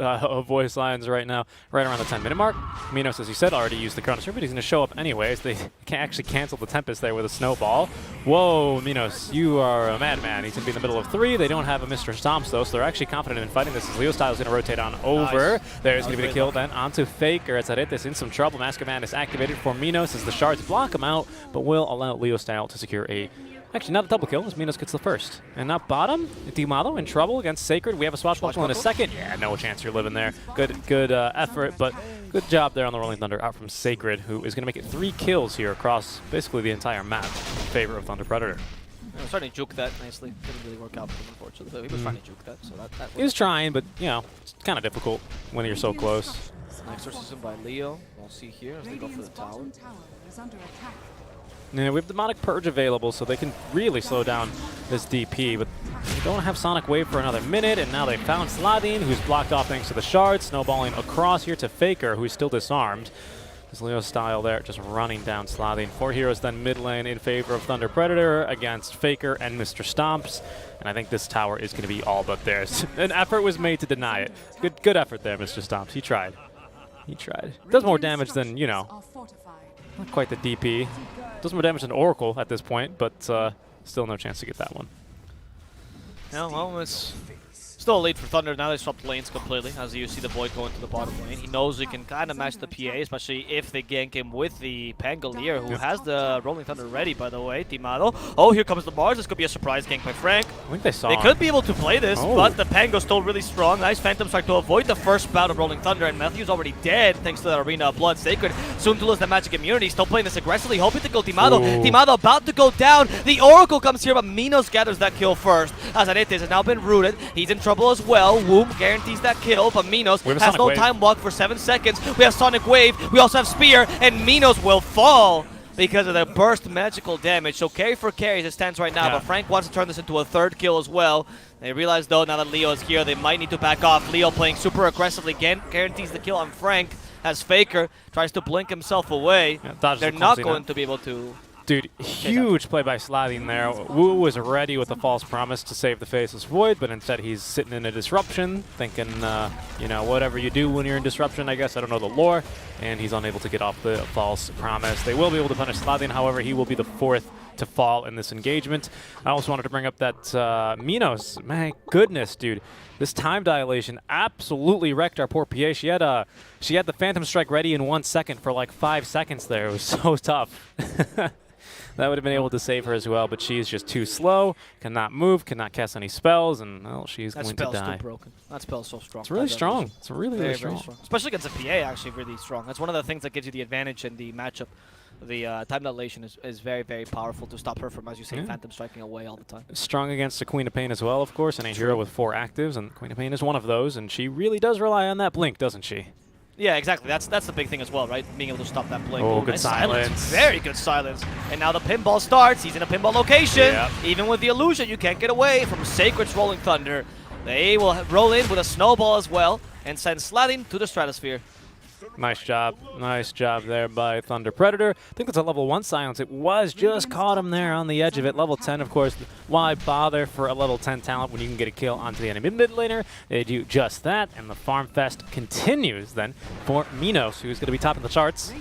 Speaker 3: lines right now, right around the 10-minute mark. Minos, as you said, already used the Chronos here, but he's going to show up anyways. They can actually cancel the Tempest there with a snowball. Whoa, Minos, you are a madman. He's going to be in the middle of 3. They don't have a Mr. Stomps, though, so they're actually confident in fighting this as Leo Style is going to rotate on over.
Speaker 4: Nice.
Speaker 3: There's going to be the
Speaker 4: That was
Speaker 3: kill then onto Faker. It's Adetis in some trouble. Mask of Madness activated for Minos as the shards block him out, but will allow Leo Style to secure a... Actually, not a double kill, as Minos gets the first. And now bottom, Tiemado in trouble against Sacred. We have a Swashbuckle in a second. Yeah, no chance you're living there. Good effort, but good job there on the Rolling Thunder out from Sacred, who is going to make it 3 kills here across basically the entire map in favor of Thunder Predator.
Speaker 4: I was trying to juke that nicely. Didn't really work out for him, unfortunately. But he was trying to juke that, so that
Speaker 3: He was trying, but, you know, it's kind of difficult when you're so close.
Speaker 4: Exorcism by Leo. We'll see here as they go for the tower.
Speaker 3: Yeah, we have Demonic Purge available, so they can really slow down this DP, but they don't have Sonic Wave for another minute, and now they found Sladin, who's blocked off thanks to the shards, snowballing across here to Faker, who's still disarmed. This Leo Style there, just running down Sladin. 4 heroes then mid lane in favor of Thunder Predator against Faker and Mr. Stomps, and I think this tower is going to be all but theirs. An effort was made to deny it. Good effort there, Mr. Stomps. He tried. He tried. Does more damage than, you know, not quite the DP. Does more damage than Oracle at this point, but still no chance to get that one.
Speaker 4: Yeah, well, it's still a lead for Thunder. Now they swapped lanes completely, as you see the Void going to the bottom lane. He knows he can kind of match the PA, especially if they gank him with the Pangolier, who has the Rolling Thunder ready, by the way. Timado. Oh, here comes the Mars. This could be a surprise gank by Frank.
Speaker 3: I think they saw
Speaker 4: They
Speaker 3: him.
Speaker 4: could be able to play this, but the Pango's still really strong. Nice Phantom Strike to avoid the first bout of Rolling Thunder, and Matthew's already dead thanks to that Arena of Blood. Sacred soon to lose the Magic Immunity. Still playing this aggressively, hoping to kill Timado. Timado about to go down. The Oracle comes here, but Minos gathers that kill first. As Aretes has now been rooted. He's in trouble as well. Woom guarantees that kill, but Minos has no time walk for 7 seconds. We have Sonic Wave. We also have Spear, and Minos will fall because of the burst magical damage. So carry for carry as it stands right now, but Frank wants to turn this into a third kill as well. They realize, though, now that Leo is here, they might need to back off. Leo playing super aggressively, guarantees the kill on Frank as Faker tries to blink himself away. They're not going to be able to...
Speaker 3: Dude, huge play by Slatting there. Wu was ready with a false promise to save the Faceless Void, but instead he's sitting in a disruption, thinking, you know, whatever you do when you're in disruption, I guess. I don't know the lore. And he's unable to get off the false promise. They will be able to punish Slatting, however, he will be the fourth to fall in this engagement. I also wanted to bring up that Minos. My goodness, dude. This time dilation absolutely wrecked our poor PA. She had the Phantom Strike ready in 1 second for like 5 seconds there. It was so tough. That would have been able to save her as well, but she is just too slow, cannot move, cannot cast any spells, and well, she's going to die.
Speaker 4: That spell's too broken. That spell's so strong.
Speaker 3: It's really strong. It's really,
Speaker 4: very
Speaker 3: strong.
Speaker 4: Especially against a PA, actually really strong. That's one of the things that gives you the advantage in the matchup. The time dilation is very, very powerful to stop her from, as you say, Phantom striking away all the time.
Speaker 3: Strong against the Queen of Pain as well, of course, and a hero with 4 actives, and Queen of Pain is one of those, and she really does rely on that blink, doesn't she?
Speaker 4: Yeah, exactly. That's the big thing as well, right? Being able to stop that blink.
Speaker 3: Oh, good
Speaker 4: nice
Speaker 3: silence.
Speaker 4: Very good silence. And now the pinball starts. He's in a pinball location. Yep. Even with the illusion, you can't get away from Sacred's Rolling Thunder. They will roll in with a snowball as well and send Slatting to the stratosphere.
Speaker 3: Nice job. Nice job there by Thunder Predator. I think that's a level 1 silence. It was just caught him there on the edge of it. Level 10, of course. Why bother for a level 10 talent when you can get a kill onto the enemy mid laner? They do just that, and the Farm Fest continues then for Minos, who's going to be topping the charts.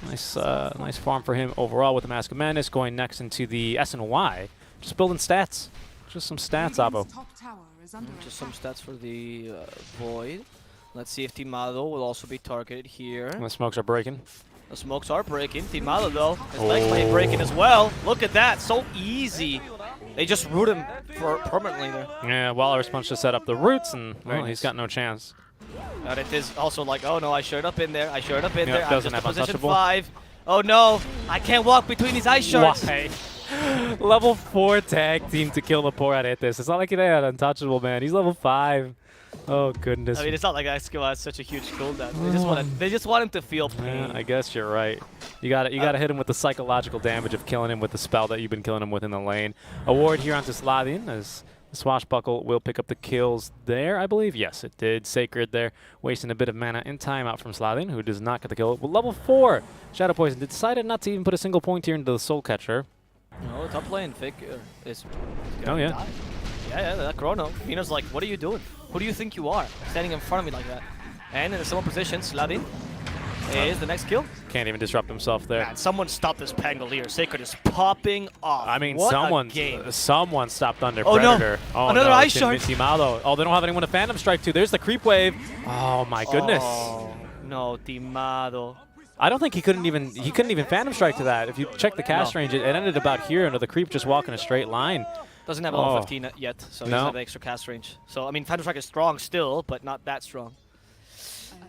Speaker 3: Nice farm for him overall with the Mask of Madness. Going next into the SNY. Just building stats. Just some stats, Abo.
Speaker 4: Just some stats for the Void. Let's see if Timado will also be targeted here.
Speaker 3: And the smokes are breaking.
Speaker 4: The smokes are breaking. Timado, though, his legs might be breaking as well. Look at that. So easy. They just root him for permanently there.
Speaker 3: Yeah, Waller's Punch to set up the roots, and well, he's got no chance.
Speaker 4: And it is also like, oh no, I showed up in there. I showed up in there. I'm
Speaker 3: doesn't
Speaker 4: just
Speaker 3: have
Speaker 4: in position
Speaker 3: untouchable.
Speaker 4: 5. Oh no, I can't walk between these ice shards.
Speaker 3: Why? Level 4 tag team to kill the poor Aretes. It's not like he had untouchable, man. He's level 5. Oh goodness.
Speaker 4: I mean, it's not like that skill has such a huge cooldown. They just want him to feel pain.
Speaker 3: Yeah, I guess you're right. You got to hit him with the psychological damage of killing him with the spell that you've been killing him with in the lane. Award here onto Slatting as the Swashbuckle will pick up the kills there, I believe. Yes, it did. Sacred there, wasting a bit of mana in timeout from Slatting, who does not get the kill. Well, level 4, Shadow Poison decided not to even put a single point here into the Soul Catcher.
Speaker 4: No, top lane Faker is
Speaker 3: Oh yeah.
Speaker 4: Die. Yeah, that Chrono. Minos like, what are you doing? Who do you think you are? Standing in front of me like that. And in a similar position, Slatting is the next kill.
Speaker 3: Can't even disrupt himself there.
Speaker 4: Man, someone stop this Pangolier. Sacred is popping off.
Speaker 3: I mean,
Speaker 4: what
Speaker 3: someone stopped Thunder
Speaker 4: Oh,
Speaker 3: Predator.
Speaker 4: No.
Speaker 3: Oh,
Speaker 4: Another
Speaker 3: no,
Speaker 4: ice shard.
Speaker 3: Oh, they don't have anyone to Phantom Strike to. There's the creep wave. Oh my goodness.
Speaker 4: Oh, no, Timado.
Speaker 3: I don't think he couldn't even Phantom Strike to that. If you check the cast range, it ended about here, and the creep just walking a straight line.
Speaker 4: Doesn't have level 15 yet, so he doesn't have the extra cast range. So, I mean, Phantom Strike is strong still, but not that strong.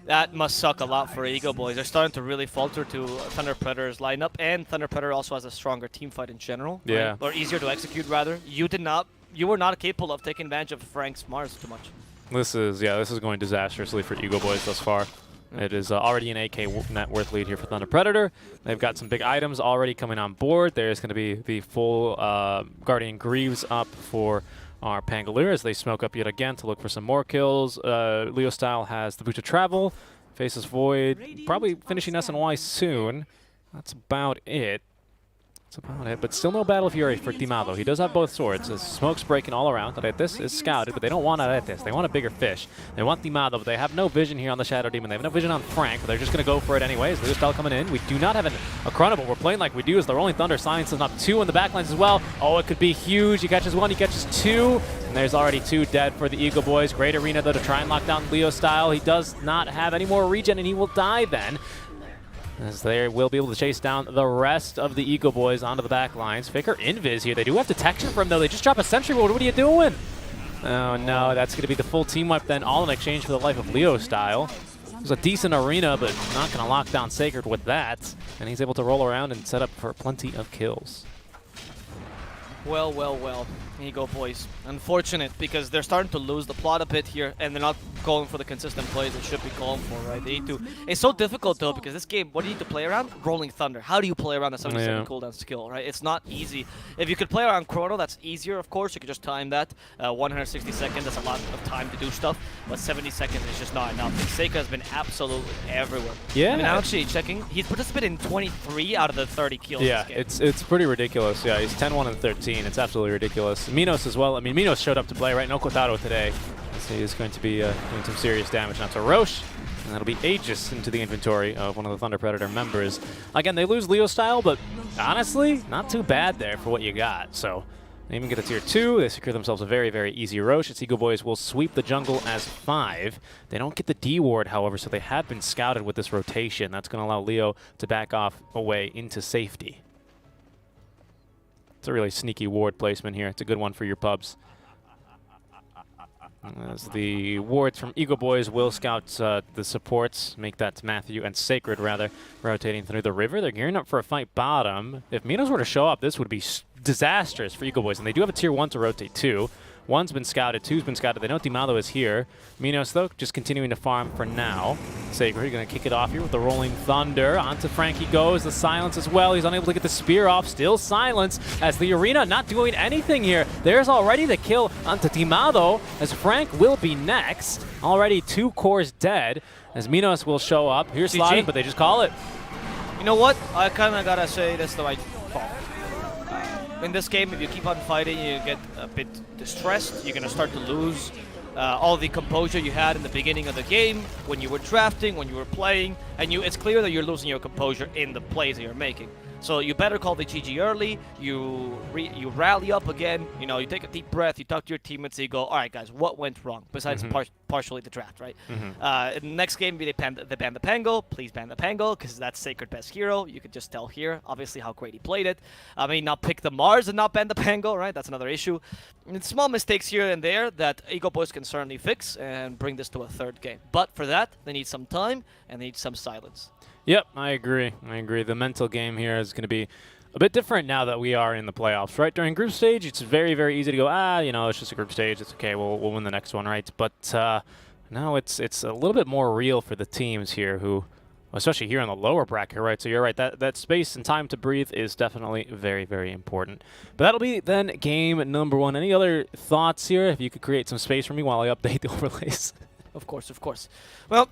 Speaker 4: That must suck a lot for Ego Boys. They're starting to really falter to Thunder Predator's lineup, and Thunder Predator also has a stronger team fight in general.
Speaker 3: Yeah.
Speaker 4: Right? Or easier to execute, rather. You were not capable of taking advantage of Frank's Mars too much.
Speaker 3: This is going disastrously for Ego Boys thus far. It is already an AK net worth lead here for Thunder Predator. They've got some big items already coming on board. There's going to be the full Guardian Greaves up for our Pangolier as they smoke up yet again to look for some more kills. Leo Style has the Boot to Travel, Faces Void, probably finishing SNY soon. That's about it. But still no Battle Fury for Timado. He does have both swords. The smoke's breaking all around. Aretes is scouted, but they don't want Aretes. They want a bigger fish. They want Timado, but they have no vision here on the Shadow Demon. They have no vision on Frank, but they're just going to go for it anyways. Leo Style coming in. We do not have a Chrono, but we're playing like we do as the Rolling Thunder silences up 2 in the backlines as well. Oh, it could be huge. He catches 1, he catches 2. And there's already 2 dead for the Eagle Boys. Great arena, though, to try and lock down Leo style. He does not have any more regen, and he will die then, as they will be able to chase down the rest of the Eagle Boys onto the back lines. Faker invis here. They do have detection from him, though. They just drop a sentry ward. What are you doing? Oh, no. That's going to be the full team wipe then, all in exchange for the life of Leo style. It was a decent arena, but not going to lock down Sacred with that. And he's able to roll around and set up for plenty of kills.
Speaker 4: Well, well, well. Eagle Boys. Unfortunate, because they're starting to lose the plot a bit here, and they're not going for the consistent plays they should be going for, right? They need to. It's so difficult, though, because this game, what do you need to play around? Rolling Thunder. How do you play around a 77 cooldown skill, right? It's not easy. If you could play around Chrono, that's easier, of course. You could just time that. 160 seconds, that's a lot of time to do stuff, but 70 seconds is just not enough. Seika has been absolutely everywhere.
Speaker 3: Yeah.
Speaker 4: I mean, actually checking, he's participated in 23 out of the 30 kills
Speaker 3: Yeah,
Speaker 4: this game.
Speaker 3: it's pretty ridiculous. Yeah, he's 10-1 and 13. It's absolutely ridiculous. Minos as well. I mean, Minos showed up to play, right? No Kotaro today. So he is going to be doing some serious damage now to Roche. And that'll be Aegis into the inventory of one of the Thunder Predator members. Again, they lose Leo style, but honestly, not too bad there for what you got. So they even get a tier 2. They secure themselves a very, very easy Roche. Its Eagle Boys will sweep the jungle as 5. They don't get the D ward, however, so they have been scouted with this rotation. That's going to allow Leo to back off away into safety. It's a really sneaky ward placement here. It's a good one for your pubs. As the wards from Eagle Boys will scout the supports, make that Matthew and Sacred, rather, rotating through the river. They're gearing up for a fight bottom. If Minos were to show up, this would be disastrous for Eagle Boys. And they do have a tier 1 to rotate too. 1's been scouted, 2's been scouted. They know Dimado is here. Minos, though, just continuing to farm for now. Sacred going to kick it off here with the Rolling Thunder. Onto Frank he goes. The silence as well. He's unable to get the spear off. Still silence as the arena not doing anything here. There's already the kill onto Dimado as Frank will be next. Already 2 cores dead as Minos will show up. Here's Slotted, but they just call it.
Speaker 4: You know what? I kind of got to say that's the right call. In this game, if you keep on fighting, you get a bit distressed. You're going to start to lose all the composure you had in the beginning of the game, when you were drafting, when you were playing, and it's clear that you're losing your composure in the plays that you're making. So you better call the GG early, you rally up again, you know, you take a deep breath, you talk to your teammates, you go, all right, guys, what went wrong? Besides partially the draft, right? In the next game, they ban the Pango. Please ban the Pango, because that's Sacred best hero. You could just tell here, obviously, how great he played it. I mean, not pick the Mars and not ban the Pango, right? That's another issue. And small mistakes here and there that Eagle Boys can certainly fix and bring this to a 3rd game. But for that, they need some time and they need some silence.
Speaker 3: Yep, I agree. I agree. The mental game here is going to be a bit different now that we are in the playoffs, right? During group stage, it's very, very easy to go, you know, it's just a group stage. It's okay. We'll win the next one, right? But now it's a little bit more real for the teams here who, especially here in the lower bracket, right? So you're right. That space and time to breathe is definitely very, very important. But that'll be then game number 1. Any other thoughts here? If you could create some space for me while I update the overlays.
Speaker 4: Of course, of course. Well,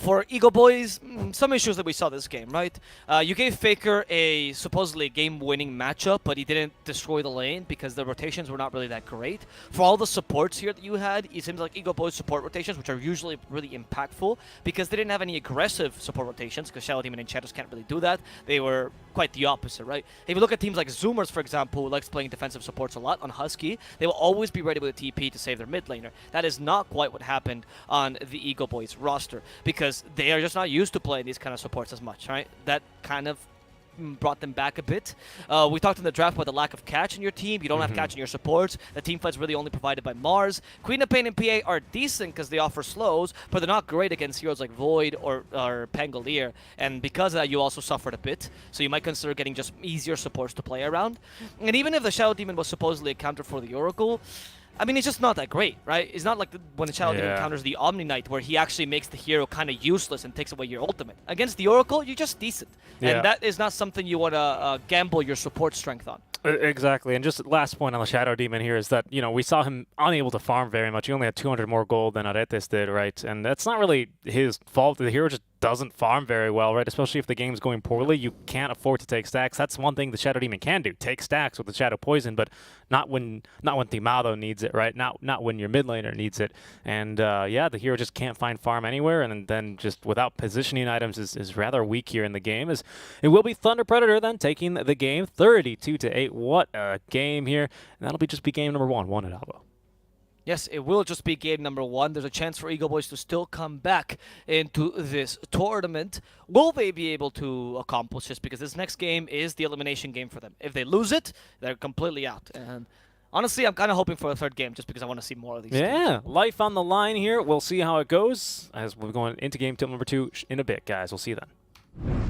Speaker 4: for Eagle Boys, some issues that we saw this game, right? You gave Faker a supposedly game-winning matchup, but he didn't destroy the lane because the rotations were not really that great. For all the supports here that you had, it seems like Eagle Boys support rotations, which are usually really impactful, because they didn't have any aggressive support rotations, because Shadow Demon and Shadows can't really do that. They were quite the opposite, right? If you look at teams like Zoomers, for example, who likes playing defensive supports a lot on Husky, they will always be ready with a TP to save their mid laner. That is not quite what happened on the Eagle Boys roster, because they are just not used to playing these kind of supports as much, right? That kind of brought them back a bit. We talked in the draft about the lack of catch in your team. You don't have catch in your supports. The team fight's really only provided by Mars. Queen of Pain and PA are decent because they offer slows, but they're not great against heroes like Void or Pangolier. And because of that, you also suffered a bit. So you might consider getting just easier supports to play around. And even if the Shadow Demon was supposedly a counter for the Oracle, I mean, it's just not that great, right? It's not like when the Shadow Demon counters the Omni Knight, where he actually makes the hero kind of useless and takes away your ultimate. Against the Oracle, you're just decent. And that is not something you want to gamble your support strength on.
Speaker 3: Exactly, and just last point on the Shadow Demon here is that, you know, we saw him unable to farm very much. He only had 200 more gold than Aretes did, right? And that's not really his fault. The hero just doesn't farm very well, right? Especially if the game's going poorly, you can't afford to take stacks. That's one thing the Shadow Demon can do, take stacks with the Shadow Poison, but not when Timado needs it, right? Not when your mid laner needs it. And yeah, the hero just can't find farm anywhere, and then just without positioning items is rather weak here in the game. As it will be Thunder Predator then taking the game 32-8. What a game here. And that'll just be game number 1 at Albo.
Speaker 4: Yes, it will just be game number 1. There's a chance for Eagle Boys to still come back into this tournament. Will they be able to accomplish this? Because this next game is the elimination game for them. If they lose it, they're completely out. And honestly, I'm kind of hoping for a third game just because I want to see more of these
Speaker 5: Yeah,
Speaker 4: games.
Speaker 5: life on the line here. We'll see how it goes as we're going into game tip number 2 in a bit, guys. We'll see you then.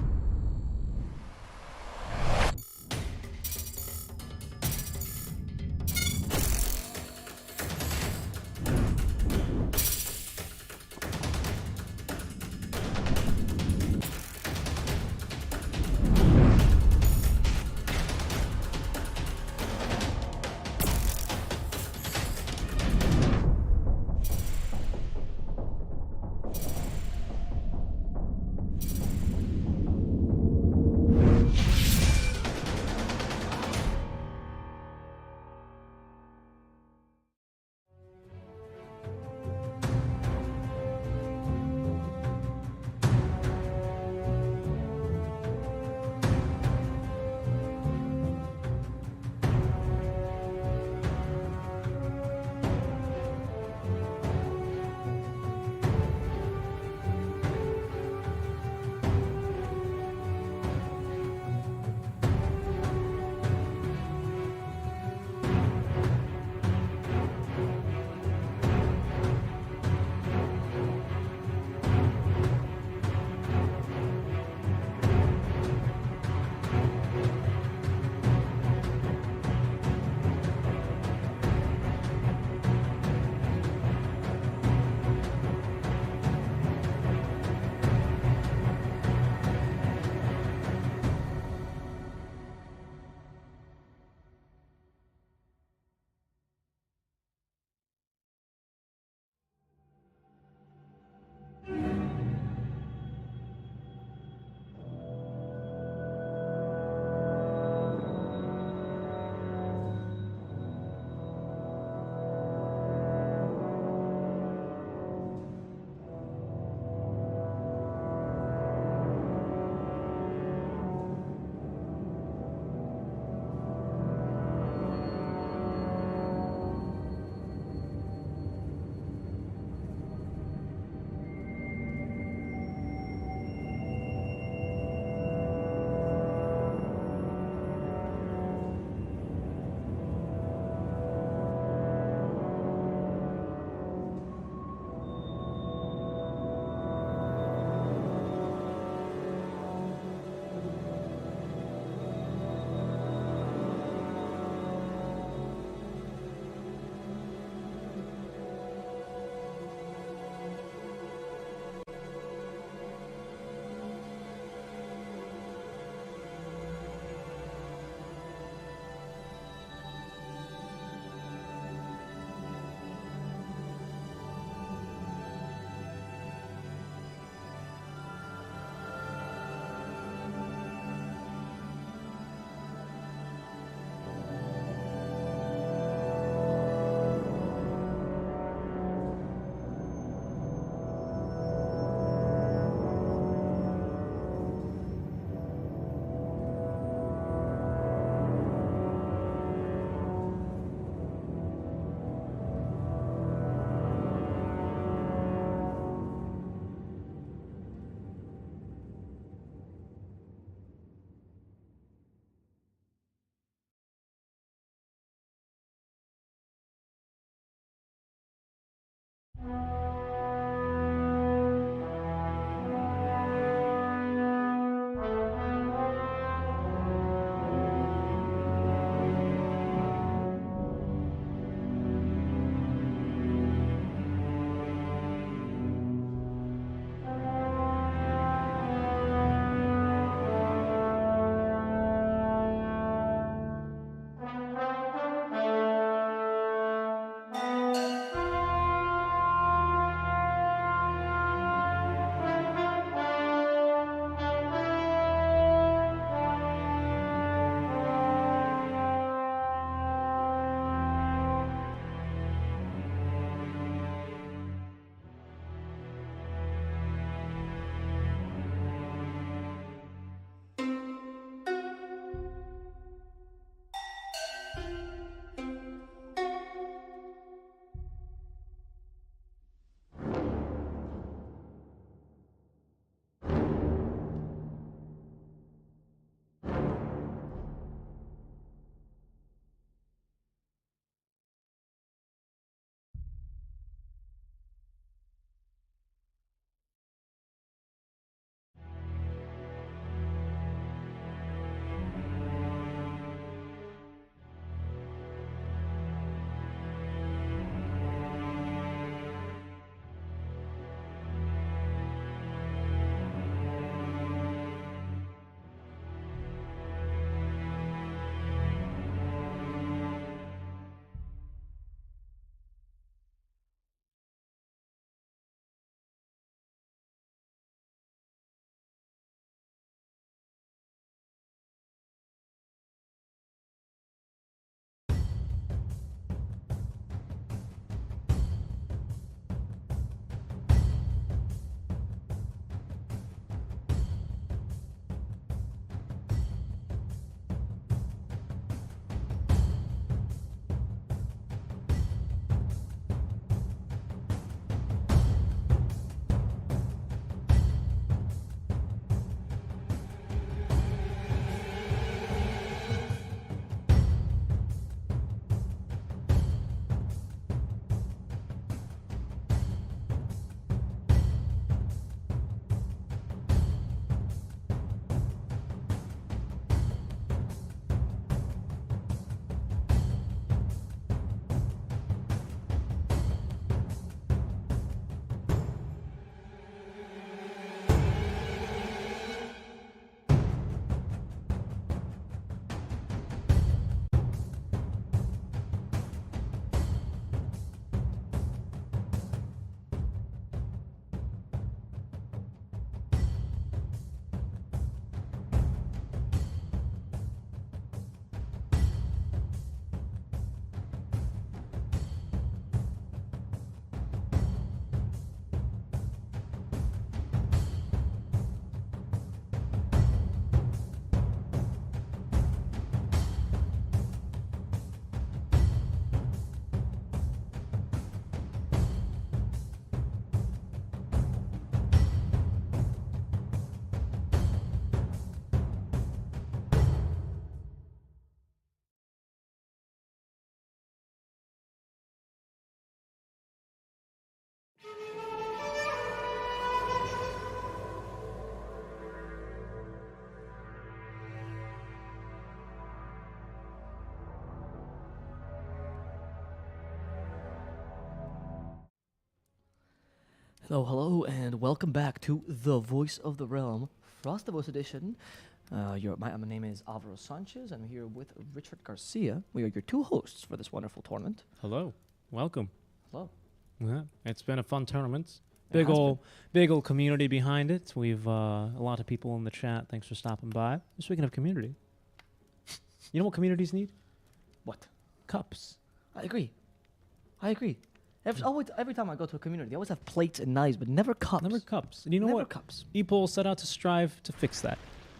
Speaker 2: Hello, hello, and welcome back to The Voice of the Realm, Frostivos Edition. My name is Alvaro Sanchez. I'm here with Richard Garcia. We are your two hosts for this wonderful tournament.
Speaker 3: Hello. Welcome.
Speaker 2: Hello.
Speaker 3: Yeah, it's been a fun tournament.
Speaker 2: It has
Speaker 3: Big old community behind it. We've a lot of people in the chat. Thanks for stopping by. Speaking of community, you know what communities need?
Speaker 2: What?
Speaker 3: Cups.
Speaker 2: I agree. Every time I go to a community, they always have plates and knives, but never cups.
Speaker 3: Never cups. And you know
Speaker 2: Never
Speaker 3: what?
Speaker 2: cups.
Speaker 3: Epol set out to strive to fix that.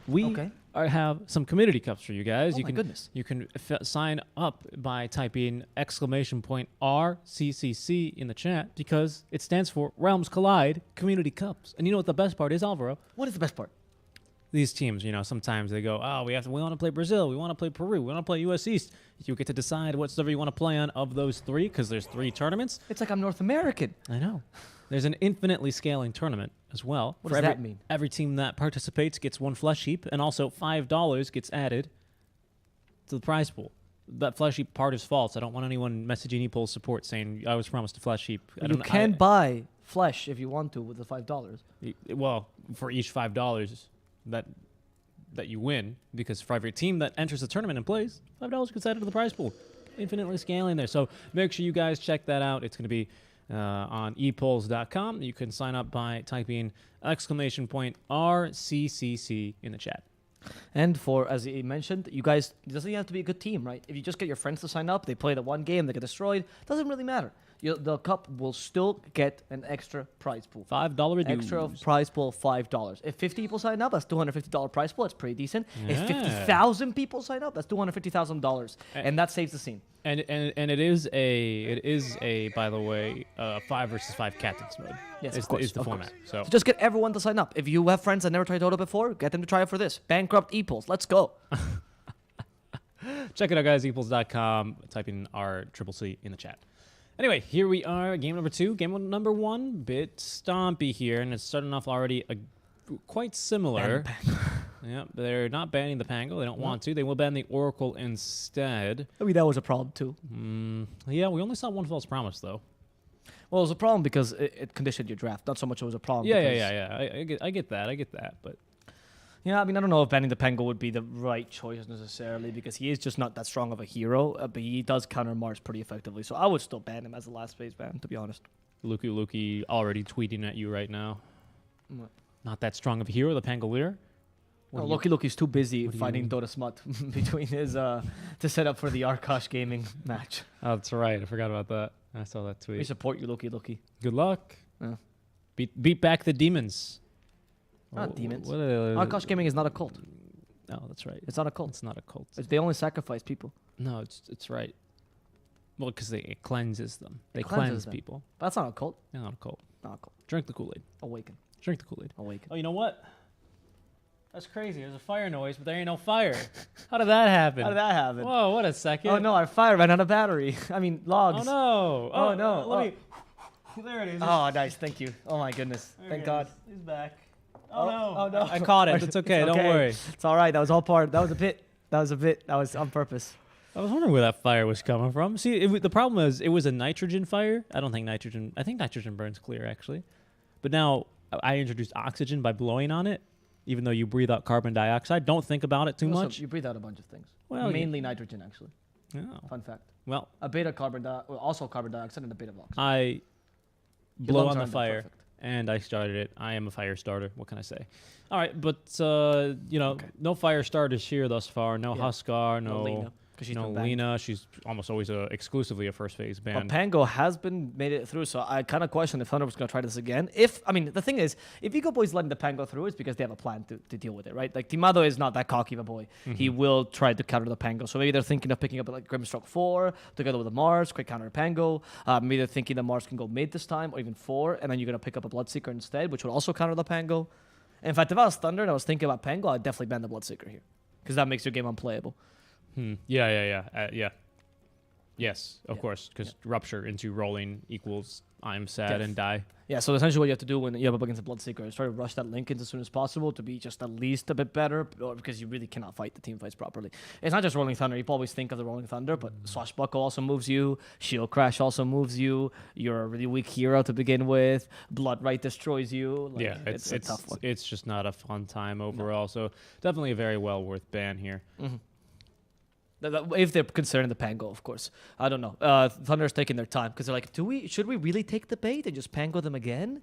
Speaker 3: We
Speaker 2: Okay.
Speaker 3: have some community cups for you guys.
Speaker 2: Oh
Speaker 3: you
Speaker 2: my
Speaker 3: can
Speaker 2: goodness.
Speaker 3: You can sign up by typing !RCCC in the chat because it stands for Realms Collide Community Cups. And you know what the best part is, Alvaro?
Speaker 2: What is the best part?
Speaker 3: These teams, sometimes they go, oh, we want to play Brazil, we want to play Peru, we want to play US East. You get to decide what server you want to play on of those three because there's 3 tournaments.
Speaker 2: It's like I'm North American.
Speaker 3: I know. There's an infinitely scaling tournament as well.
Speaker 2: What does that mean?
Speaker 3: Every team that participates gets 1 flesh heap, and also $5 gets added to the prize pool. That flesh heap part is false. I don't want anyone messaging Epol's support saying I was promised a flesh heap.
Speaker 2: You can buy flesh if you want to with the $5.
Speaker 3: Well, for each $5 that you win, because for every team that enters the tournament and plays, $5 gets added to the prize pool. Infinitely scaling there. So make sure you guys check that out. It's going to be on epols.com. You can sign up by typing !RCCC in the chat.
Speaker 2: And as he mentioned, you guys, it doesn't have to be a good team, right? If you just get your friends to sign up, they play the one game, they get destroyed, doesn't really matter. The cup will still get an extra prize pool.
Speaker 3: $5 dues.
Speaker 2: Extra prize pool, $5. If 50 people sign up, that's $250 prize pool. That's pretty decent. If
Speaker 3: Yeah.
Speaker 2: 50,000 people sign up, that's $250,000, and that saves the scene.
Speaker 3: And it is a by the way 5 versus 5 captains mode.
Speaker 2: Yes,
Speaker 3: is
Speaker 2: of course,
Speaker 3: the
Speaker 2: of
Speaker 3: format.
Speaker 2: course.
Speaker 3: So
Speaker 2: So just get everyone to sign up. If you have friends that never tried Dota before, get them to try it for this. Bankrupt Epos. Let's go.
Speaker 3: check it out, guys. Epos.com. Type in !CCC in the chat. Anyway, here we are, game number 2. Game number 1, bit stompy here, and it's starting off already quite similar. Yeah, they're not banning the Pango. They don't want to. They will ban the Oracle instead.
Speaker 2: I mean, that was a problem too.
Speaker 3: Yeah, we only saw 1 false promise, though.
Speaker 2: Well, it was a problem because it conditioned your draft. Not so much it was a problem.
Speaker 3: Yeah. I get that, but
Speaker 2: Yeah, I mean, I don't know if banning the Pango would be the right choice necessarily because he is just not that strong of a hero, but he does counter Mars pretty effectively. So I would still ban him as a last phase ban, to be honest.
Speaker 3: Lukey already tweeting at you right now.
Speaker 2: What?
Speaker 3: Not that strong of a hero, the Pangolier.
Speaker 2: No, Loki's too busy
Speaker 3: what do you
Speaker 2: fighting
Speaker 3: mean?
Speaker 2: Dota Smut between his to set up for the Arkosh gaming match.
Speaker 3: Oh, that's right. I forgot about that. I saw that
Speaker 2: We
Speaker 3: tweet.
Speaker 2: support you, Loki.
Speaker 3: Good luck.
Speaker 2: Yeah.
Speaker 3: Beat back the demons.
Speaker 2: Not demons.
Speaker 3: What
Speaker 2: Arkosh gaming is not a cult.
Speaker 3: No, that's right.
Speaker 2: It's not a cult.
Speaker 3: It's not a cult.
Speaker 2: They only sacrifice people.
Speaker 3: No, it's right. Well, because it cleanses them. They
Speaker 2: cleanses
Speaker 3: cleanse
Speaker 2: them.
Speaker 3: people.
Speaker 2: That's not a cult.
Speaker 3: They're not a cult.
Speaker 2: Not a cult.
Speaker 3: Drink the Kool-Aid.
Speaker 2: Awaken.
Speaker 3: Drink the Kool-Aid.
Speaker 2: Awaken.
Speaker 3: Oh, you know what? That's crazy. There's a fire noise, but there ain't no fire. How did that happen?
Speaker 2: How did that happen?
Speaker 3: Whoa, what a second.
Speaker 2: Oh no, our fire ran out of battery. I mean, logs.
Speaker 3: Oh, no.
Speaker 2: Oh, no.
Speaker 3: Let me... There it is.
Speaker 2: Oh, nice. Thank you. Oh my goodness.
Speaker 3: There
Speaker 2: Thank
Speaker 3: it
Speaker 2: God.
Speaker 3: is. He's back.
Speaker 2: Oh,
Speaker 3: no.
Speaker 2: oh, no.
Speaker 3: I caught it. It's okay. Don't worry.
Speaker 2: It's all right. That was all part. That was a bit. That was on purpose.
Speaker 3: I was wondering where that fire was coming from. See, the problem is it was a nitrogen fire. I think nitrogen burns clear, actually. But now I introduced oxygen by blowing on it, even though you breathe out carbon dioxide. Don't think about it too
Speaker 2: Also,
Speaker 3: much.
Speaker 2: You breathe out a bunch of things.
Speaker 3: Well,
Speaker 2: Mainly nitrogen, actually.
Speaker 3: Oh.
Speaker 2: Fun fact.
Speaker 3: Well,
Speaker 2: A bit of also carbon dioxide and a bit of oxygen.
Speaker 3: I
Speaker 2: Your
Speaker 3: blow
Speaker 2: lungs
Speaker 3: on the
Speaker 2: aren't that
Speaker 3: fire,
Speaker 2: perfect.
Speaker 3: and I started it. I am a fire starter. What can I say? All right, but no fire starters here thus far. No
Speaker 2: Yeah.
Speaker 3: Huskar,
Speaker 2: No Lena, 'cause she's been banned.
Speaker 3: Lena. She's almost always exclusively a first phase
Speaker 2: But
Speaker 3: ban.
Speaker 2: Pango has made it through, so I kind of question if Thunder was going to try this again. The thing is, if Ego Boy's letting the Pango through, it's because they have a plan to deal with it, right? Like, Timado is not that cocky of a boy. He will try to counter the Pango. So maybe they're thinking of picking up like Grimstroke 4 together with the Mars, quick counter Pango. Maybe they're thinking the Mars can go mid this time, or even 4, and then you're going to pick up a Bloodseeker instead, which would also counter the Pango. In fact, if I was Thunder and I was thinking about Pango, I'd definitely ban the Bloodseeker here, because that makes your game unplayable.
Speaker 3: Yeah. Yes, of
Speaker 2: Yeah.
Speaker 3: course, because rupture into rolling equals I'm sad
Speaker 2: Death.
Speaker 3: and die.
Speaker 2: Yeah, so essentially what you have to do when you have up against a Bloodseeker is try to rush that Lincoln as soon as possible to be just at least a bit better, because you really cannot fight the team fights properly. It's not just Rolling Thunder. You always think of the Rolling Thunder, but Swashbuckle also moves you. Shield Crash also moves you. You're a really weak hero to begin with. Bloodright destroys you. Like,
Speaker 3: Yeah,
Speaker 2: it's a tough one.
Speaker 3: it's just not a fun time overall. So definitely a very well worth ban here.
Speaker 2: If they're considering the Pango, of course. I don't know. Thunder's taking their time because they're like, should we really take the bait and just Pango them again?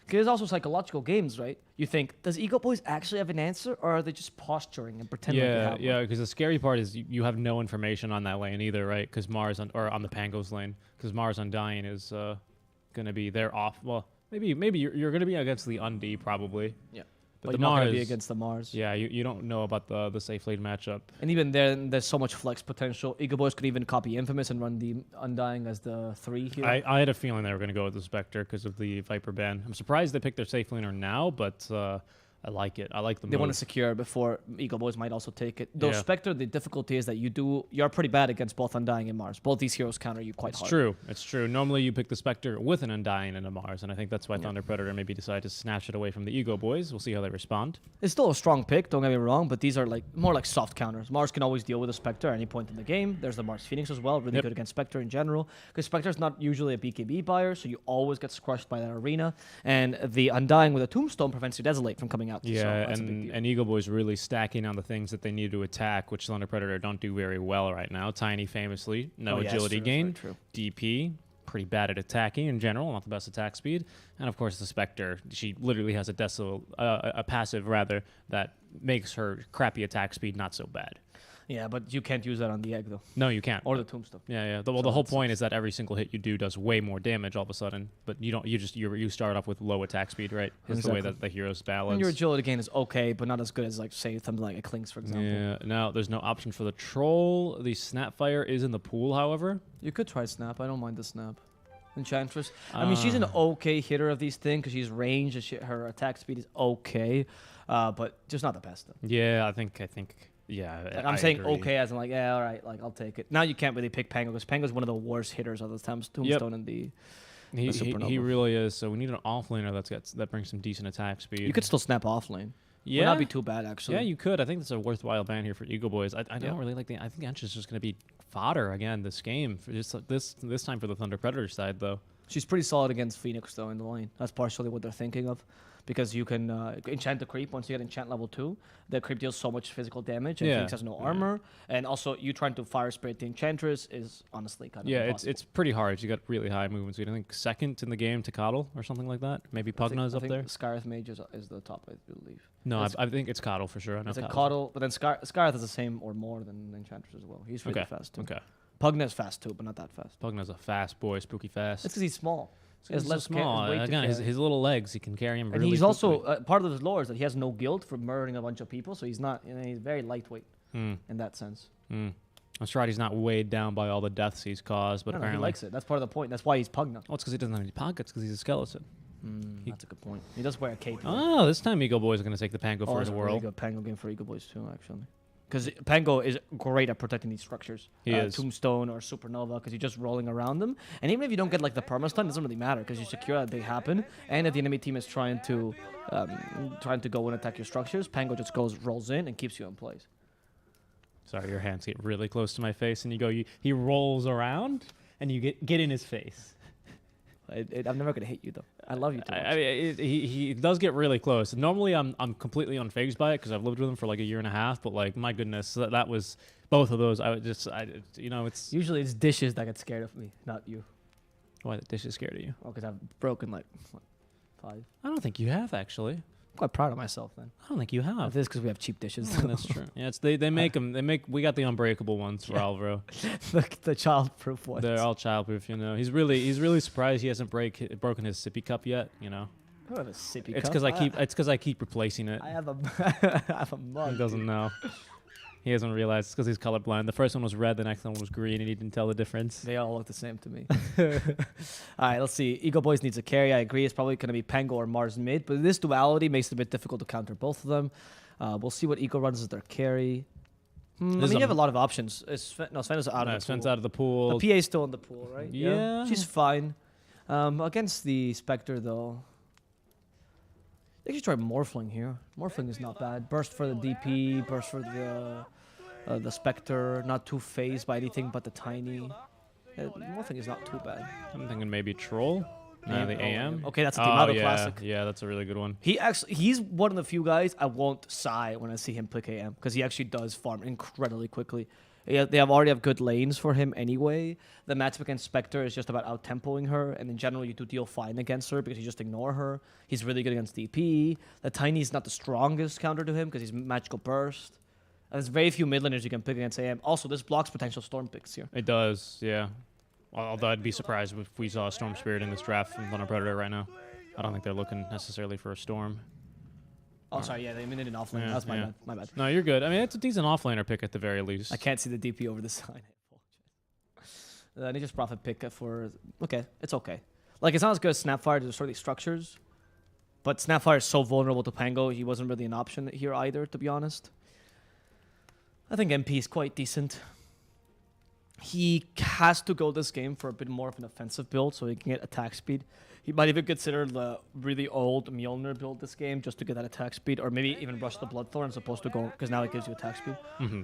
Speaker 2: Because there's also psychological games, right? You think, does Eagle Boys actually have an answer, or are they just posturing and pretending like they have
Speaker 3: Yeah,
Speaker 2: one?
Speaker 3: because the scary part is you have no information on that lane either, right? Because or on the Pango's lane, because Mars Undying is going to be there off. Well, maybe you're going to be against the Undie probably.
Speaker 2: Yeah.
Speaker 3: But
Speaker 2: But
Speaker 3: the
Speaker 2: you're not going to be
Speaker 3: Mars,
Speaker 2: against the Mars.
Speaker 3: yeah, you don't know about the safe lane matchup.
Speaker 2: And even then, there's so much flex potential. Eagle Boys could even copy Infamous and run the Undying as the 3 here.
Speaker 3: I had a feeling they were going to go with the Spectre because of the Viper ban. I'm surprised they picked their safe laner now, but I like it. I like the
Speaker 2: They want to
Speaker 3: move.
Speaker 2: secure before Eagle Boys might also take it. Though
Speaker 3: Yeah.
Speaker 2: Spectre, the difficulty is that you're pretty bad against both Undying and Mars. Both these heroes counter you quite
Speaker 3: It's
Speaker 2: hard.
Speaker 3: true. It's true. Normally you pick the Spectre with an Undying and a Mars, and I think that's why Thunder Predator maybe decided to snatch it away from the Ego Boys. We'll see how they respond.
Speaker 2: It's still a strong pick, don't get me wrong, but these are like more like soft counters. Mars can always deal with a Spectre at any point in the game. There's the Mars Phoenix as well, really
Speaker 3: Yep.
Speaker 2: good against Spectre in general, because Spectre's not usually a BKB buyer, so you always get crushed by that arena. And the Undying with a Tombstone prevents your Desolate from coming out. so
Speaker 3: Yeah,
Speaker 2: that's a big deal.
Speaker 3: and Eagle Boys really stacking on the things that they need to attack, which Thunder Predator don't do very well right now. Tiny famously, no
Speaker 2: Oh, yeah, it's
Speaker 3: agility
Speaker 2: true, it's
Speaker 3: gain.
Speaker 2: very true.
Speaker 3: DP, pretty bad at attacking in general, not the best attack speed. And of course the Spectre, she literally has a passive rather that makes her crappy attack speed not so bad.
Speaker 2: Yeah, but you can't use that on the Egg, though,
Speaker 3: No, you can't.
Speaker 2: or the Tombstone.
Speaker 3: Yeah.
Speaker 2: So
Speaker 3: The whole
Speaker 2: that's-
Speaker 3: point is that every single hit you do does way more damage all of a sudden, but you don't. You start off with low attack speed, right? That's the way
Speaker 2: Exactly.
Speaker 3: that the heroes
Speaker 2: And
Speaker 3: balance.
Speaker 2: your agility gain is okay, but not as good as, like, say, something like a Clinks, for example.
Speaker 3: Yeah. Now there's no option for the troll. The Snapfire is in the pool, however.
Speaker 2: You could try Snap. I don't mind the Snap. Enchantress. I mean, she's an okay hitter of these things because she's range and her attack speed is okay, but just not the best. Though.
Speaker 3: Yeah, I think. Yeah.
Speaker 2: Like,
Speaker 3: I
Speaker 2: I'm saying
Speaker 3: agree.
Speaker 2: okay as in like, yeah, all right, like I'll take it. Now you can't really pick Pango because Pango's one of the worst hitters of the times. Tombstone and the
Speaker 3: He
Speaker 2: Supernova.
Speaker 3: really is. So we need an offlaner that brings some decent attack speed.
Speaker 2: you could still snap off lane.
Speaker 3: yeah.
Speaker 2: Would not be too bad actually.
Speaker 3: Yeah, you could. I think that's a worthwhile ban here for Eagle Boys. I
Speaker 2: Yeah.
Speaker 3: don't really like the. I think Ench is just going to be fodder again this game. For just this time for the Thunder Predator side though.
Speaker 2: She's pretty solid against Phoenix though in the lane. That's partially what they're thinking of. Because you can enchant the creep once you get enchant level 2. The creep deals so much physical damage, and
Speaker 3: Yeah.
Speaker 2: Phoenix has no armor. And also, you trying to fire spirit the enchantress is honestly kind of
Speaker 3: Yeah,
Speaker 2: impossible.
Speaker 3: it's pretty hard. You got really high movement speed. I think second in the game to Coddle or something like that. Maybe Pugna's
Speaker 2: I
Speaker 3: up
Speaker 2: think
Speaker 3: there.
Speaker 2: Scarith Mage is the top, I believe.
Speaker 3: No,
Speaker 2: That's-
Speaker 3: I think it's Coddle for sure. I know
Speaker 2: It's a
Speaker 3: Coddle's-
Speaker 2: Coddle, but then Scarith is the same or more than Enchantress as well. He's really
Speaker 3: Okay.
Speaker 2: fast too.
Speaker 3: Okay.
Speaker 2: Pugna is fast too, but not that fast.
Speaker 3: Pugna's a fast boy, spooky fast.
Speaker 2: It's because he's small. He has
Speaker 3: He's so
Speaker 2: less
Speaker 3: small.
Speaker 2: weight to
Speaker 3: Again, his
Speaker 2: carry.
Speaker 3: little legs, he can carry him
Speaker 2: And
Speaker 3: really
Speaker 2: he's
Speaker 3: quickly.
Speaker 2: also part of his lore is that he has no guilt for murdering a bunch of people, so he's not. He's very lightweight in that sense.
Speaker 3: I'm sure he's not weighed down by all the deaths he's caused, but
Speaker 2: No, he
Speaker 3: apparently.
Speaker 2: likes it. That's part of the point. That's why he's Pugna.
Speaker 3: Oh, it's because he doesn't have any pockets because he's a skeleton.
Speaker 2: That's a good point. He does wear a cape. though.
Speaker 3: Oh, this time Eagle Boys are going to take the Pango
Speaker 2: Oh,
Speaker 3: for
Speaker 2: it's
Speaker 3: the
Speaker 2: a really
Speaker 3: world.
Speaker 2: good Pango game for Eagle Boys too, actually. Because Pango is great at protecting these structures.
Speaker 3: He is.
Speaker 2: Tombstone or Supernova, because you're just rolling around them. And even if you don't get like the perma-stun, it doesn't really matter, because you secure that they happen. And if the enemy team is trying to go and attack your structures, Pango just rolls in and keeps you in place.
Speaker 3: Sorry, your hands get really close to my face, and he rolls around, and you get in his face.
Speaker 2: I'm never gonna hit you though. I love you too much.
Speaker 3: I mean, he does get really close. Normally, I'm completely unfazed by it because I've lived with him for like a year and a half. But like, my goodness, that was both of those. It's
Speaker 2: Usually it's dishes that get scared of me, not you.
Speaker 3: why the dish is scared of you.
Speaker 2: Oh, because I've broken like 5.
Speaker 3: I don't think you have actually.
Speaker 2: I'm quite proud of myself then.
Speaker 3: I don't think you have.
Speaker 2: This is because we have cheap dishes.
Speaker 3: That's true. Yeah, they make them. We got the unbreakable ones for Alvaro.
Speaker 2: the child-proof ones.
Speaker 3: They're all childproof. He's really surprised he hasn't broken his sippy cup yet.
Speaker 2: I don't have a sippy
Speaker 3: It's
Speaker 2: cup.
Speaker 3: because I keep replacing it.
Speaker 2: I have a I have a mug.
Speaker 3: He doesn't know. He hasn't realized it's because he's colorblind. The first one was red, the next one was green, and he didn't tell the difference.
Speaker 2: They all look the same to me. All right, let's see. Eagle Boys needs a carry. I agree. It's probably going to be Pango or Mars mid, but this duality makes it a bit difficult to counter both of them. We'll see what Eagle runs as their carry. I mean, you have a lot of options. Sven is out of the
Speaker 3: Sven's
Speaker 2: pool.
Speaker 3: out of the pool.
Speaker 2: The PA's still in the pool, right?
Speaker 3: Yeah.
Speaker 2: She's fine. Against the Spectre, though, they should try Morphling here. Morphling is not bad. Burst for the DP, burst for the Spectre. Not too phased by anything but the Tiny. Morphling is not too bad.
Speaker 3: I'm thinking maybe Troll. The AM.
Speaker 2: Okay, that's a
Speaker 3: Oh,
Speaker 2: Dimado
Speaker 3: yeah.
Speaker 2: classic.
Speaker 3: Yeah, that's a really good one.
Speaker 2: He's one of the few guys I won't sigh when I see him pick AM because he actually does farm incredibly quickly. Yeah, they already have good lanes for him anyway. The matchup against Spectre is just about out-tempoing her, and in general, you do deal fine against her because you just ignore her. He's really good against DP. The Tiny is not the strongest counter to him because he's Magical Burst. And there's very few mid laners you can pick against AM. Also, this blocks potential Storm picks here.
Speaker 3: It does, yeah. Although I'd be surprised if we saw a Storm Spirit in this draft from Thunder Predator right now. I don't think they're looking necessarily for a Storm.
Speaker 2: Oh, sorry, yeah, they minted an offlane.
Speaker 3: Yeah,
Speaker 2: That's my
Speaker 3: yeah.
Speaker 2: bad. My bad.
Speaker 3: No, you're good. I mean, it's a decent offlaner pick at the very least.
Speaker 2: I can't see the DP over the sign. I apologize. They just profit pick for... Okay, it's okay. Like, it's not as good as Snapfire to destroy these structures. But Snapfire is so vulnerable to Pango, he wasn't really an option here either, to be honest. I think MP is quite decent. He has to go this game for a bit more of an offensive build so he can get attack speed. He might even consider the really old Mjolnir build this game just to get that attack speed, or maybe even rush the Bloodthorn as opposed to go, because now it gives you attack speed.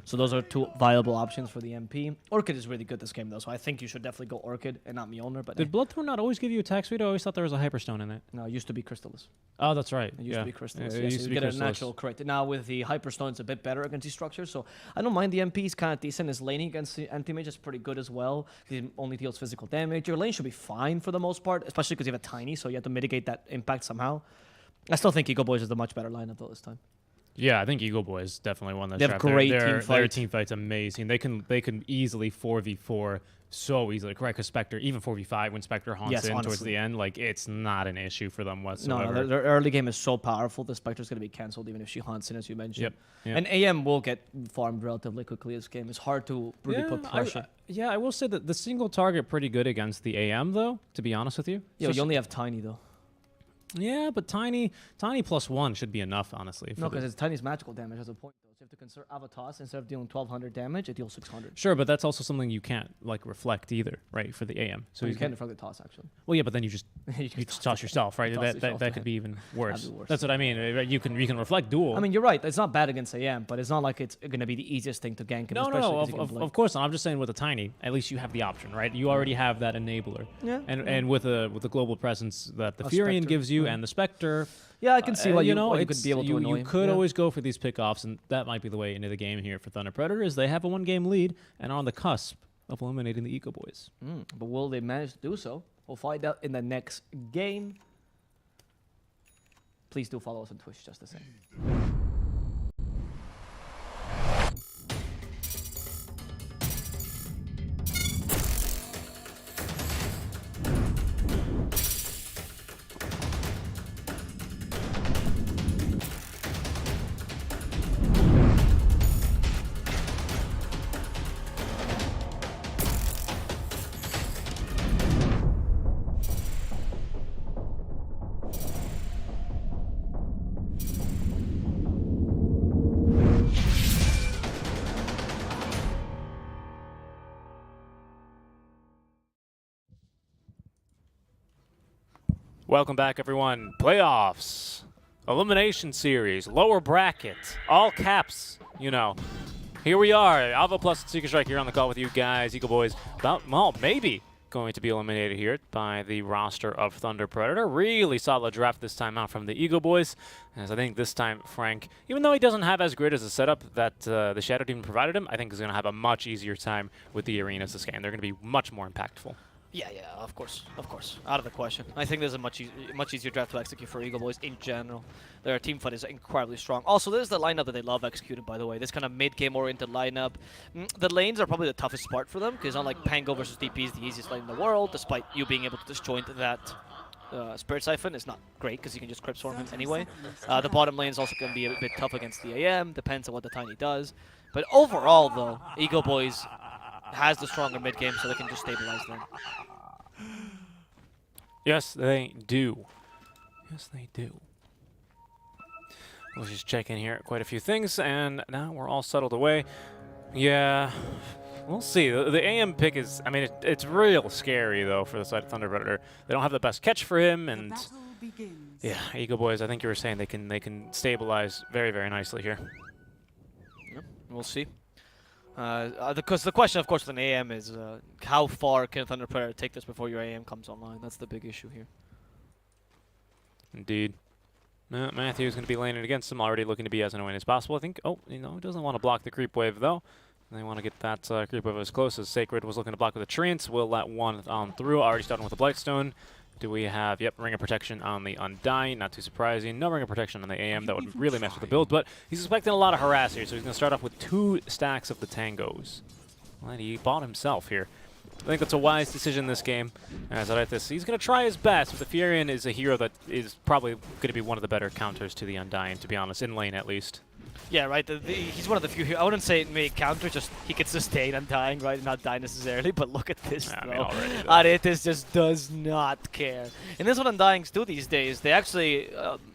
Speaker 2: So those are two viable options for the MP. Orchid is really good this game though, so I think you should definitely go Orchid and not Mjolnir. But
Speaker 3: Did Bloodthorn not always give you attack speed? I always thought there was a Hyperstone in it.
Speaker 2: no, it used to be Crystallis.
Speaker 3: Oh, that's right.
Speaker 2: It used to be Crystallis.
Speaker 3: Yeah,
Speaker 2: Yeah,
Speaker 3: it
Speaker 2: so
Speaker 3: used to
Speaker 2: you
Speaker 3: be
Speaker 2: get a
Speaker 3: Crystallis.
Speaker 2: natural correct. Now with the Hyperstone, it's a bit better against these structures, so I don't mind the MP. He's kind of decent. His laning against the anti-mage is pretty good as well. He only deals physical damage. Your lane should be fine for the most part, especially because you have a Tiny, so you have to mitigate that impact somehow. I still think Eagle Boys is the much better lineup though this time.
Speaker 3: Yeah, I think Eagle Boys definitely won that
Speaker 2: They have
Speaker 3: draft.
Speaker 2: great
Speaker 3: their,
Speaker 2: team
Speaker 3: their
Speaker 2: fight.
Speaker 3: team fight's amazing. They can easily 4v4 so easily. Correct, because Spectre, even 4v5 when Spectre haunts
Speaker 2: Yes,
Speaker 3: in towards
Speaker 2: honestly.
Speaker 3: the end, like it's not an issue for them
Speaker 2: No,
Speaker 3: whatsoever.
Speaker 2: their early game is so powerful. The Spectre's going to be cancelled even if she haunts in, as you mentioned.
Speaker 3: Yep, yep.
Speaker 2: And AM will get farmed relatively quickly this game. It's hard to really put pressure.
Speaker 3: I will say that the single target pretty good against the AM though. To be honest with you,
Speaker 2: Yeah,
Speaker 3: So-
Speaker 2: you only have Tiny though.
Speaker 3: yeah, but tiny +1 should be enough, honestly.
Speaker 2: No, because it's Tiny's magical damage has a point though. So you have to consider Avatos. Instead of dealing 1200 damage, it deals 600.
Speaker 3: Sure, but that's also something you can't like reflect either, right? For the AM,
Speaker 2: So you
Speaker 3: he's
Speaker 2: can
Speaker 3: gonna-
Speaker 2: defrag the toss actually.
Speaker 3: Well, yeah, but then you just
Speaker 2: You can
Speaker 3: you just toss yourself, right?
Speaker 2: toss
Speaker 3: That
Speaker 2: yourself,
Speaker 3: that could be even worse.
Speaker 2: That'd be worse.
Speaker 3: That's what I mean. You can reflect duel.
Speaker 2: I mean, you're right. It's not bad against AM, but it's not like it's going to be the easiest thing to gank him.
Speaker 3: no,
Speaker 2: especially 'cause he can
Speaker 3: of
Speaker 2: blink.
Speaker 3: course not. I'm just saying with a tiny, at least you have the option, right? You already have that enabler.
Speaker 2: Yeah.
Speaker 3: And with the global presence that the
Speaker 2: A
Speaker 3: Furion
Speaker 2: Spectre,
Speaker 3: gives you
Speaker 2: yeah.
Speaker 3: and the Spectre,
Speaker 2: Yeah, I can see why you
Speaker 3: know
Speaker 2: why you could
Speaker 3: it's-
Speaker 2: be able to annoy
Speaker 3: you
Speaker 2: him.
Speaker 3: could
Speaker 2: Yeah.
Speaker 3: always go for these pickoffs, and that might be the way into the game here for Thunder Predator. Is they have a 1-game lead and are on the cusp of eliminating the Eco Boys.
Speaker 2: But will they manage to do so? We'll find out in the next game. Please do follow us on Twitch just the same.
Speaker 5: Welcome back, everyone. Playoffs, elimination series, lower bracket, all caps. You know, here we are. Alva plus Seeker Strike here on the call with you guys. Eagle Boys maybe going to be eliminated here by the roster of Thunder Predator. Really solid draft this time out from the Eagle Boys. As I think this time Frank, even though he doesn't have as great as a setup that the Shadow Demon provided him, I think he's going to have a much easier time with the arenas this game. They're going to be much more impactful.
Speaker 4: Yeah, of course, out of the question. I think there's a much easier draft to execute for Eagle Boys in general. Their team fight is incredibly strong. Also, this is the lineup that they love executing, by the way. This kind of mid-game oriented lineup. The lanes are probably the toughest part for them, because unlike Pango versus DP is the easiest lane in the world, despite you being able to disjoint that Spirit Siphon. It's not great, because you can just Crypt Storm him anyway. The bottom lane is also going to be a bit tough against the AM, depends on what the Tiny does. But overall, though, Eagle Boys has the stronger mid-game, so they can just stabilize them.
Speaker 5: Yes, they do. Yes, they do. We'll just check in here quite a few things, and now we're all settled away. Yeah, We'll see. The AM pick is, I mean, it's real scary, though, for the side of Thunder Predator. They don't have the best catch for him, and yeah, Eagle Boys, I think you were saying they can stabilize very, very nicely here.
Speaker 4: Yep, we'll see. Because the question, of course, with an AM is how far can Thunder Predator take this before your AM comes online? That's the big issue here.
Speaker 5: Indeed. Matthew's going to be laning against him, already looking to be as annoying as possible. I think, he doesn't want to block the creep wave, though. They want to get that creep wave as close as Sacred was looking to block with the Treants. Will let one on through, already starting with the Blightstone. Do we have, yep, Ring of Protection on the Undying, not too surprising. No Ring of Protection on the AM, that would really mess with the build, but he's expecting a lot of harass here, so he's going to start off with 2 stacks of the Tangos. Well, he bought himself here. I think that's a wise decision in this game. As I like this, he's going to try his best, but the Furion is a hero that is probably going to be one of the better counters to the Undying, to be honest, in lane at least.
Speaker 4: Yeah, right. He's one of the few. I wouldn't say it may counter, just he could sustain Undying, right? Not die necessarily, but look at this,
Speaker 5: I
Speaker 4: though.
Speaker 5: mean, already,
Speaker 4: Aretes just does not care. And this is what Undyings do these days. They actually,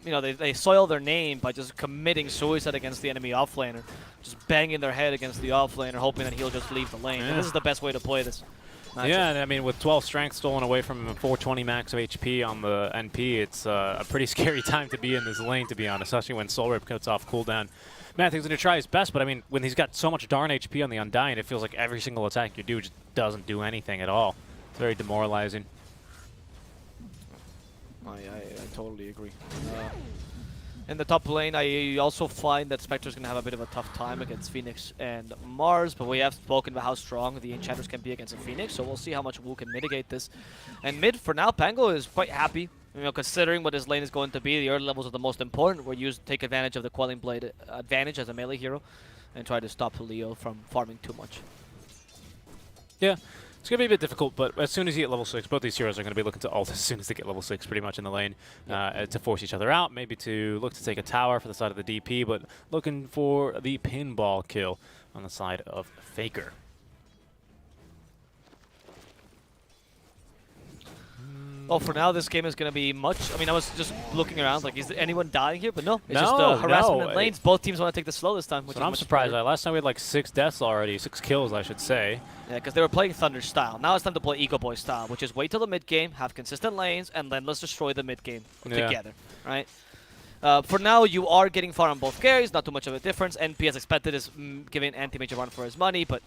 Speaker 4: they soil their name by just committing suicide against the enemy offlaner. Just banging their head against the offlaner, hoping that he'll just leave the lane.
Speaker 5: Yeah.
Speaker 4: And this is the best way to play this matchup.
Speaker 5: Yeah, and I mean, with 12 strength stolen away from him, 420 max of HP on the NP, it's a pretty scary time to be in this lane, to be honest, especially when Soul Rip cuts off cooldown. Matthew's going to try his best, but I mean, when he's got so much darn HP on the Undying, it feels like every single attack you do just doesn't do anything at all. It's very demoralizing.
Speaker 4: I totally agree. In the top lane, I also find that Spectre's going to have a bit of a tough time against Phoenix and Mars, but we have spoken about how strong the Enchanters can be against a Phoenix, so we'll see how much Wu can mitigate this. And mid, for now, Pango is quite happy. Considering what his lane is going to be, the early levels are the most important, where you take advantage of the Quelling Blade advantage as a melee hero and try to stop Leo from farming too much.
Speaker 5: Yeah, it's going to be a bit difficult, but as soon as you get level 6, both these heroes are going to be looking to ult as soon as they get level 6 pretty much in the lane to force each other out, maybe to look to take a tower for the side of the DP, but looking for the pinball kill on the side of Faker.
Speaker 4: Well, for now, this game is going to be much. I mean, I was just looking around, like, is anyone dying here? But no, it's just harassment in lanes. Both teams want to take the slow this time. Which
Speaker 5: I'm surprised. Last time we had like 6 deaths already, 6 kills, I should say.
Speaker 4: Yeah, because they were playing Thunder style. Now it's time to play Eagle Boy style, which is wait till the mid game, have consistent lanes, and then let's destroy the mid game together, right? For now, you are getting far on both carries, not too much of a difference. NP, as expected, is giving Anti-Mage a run for his money, but,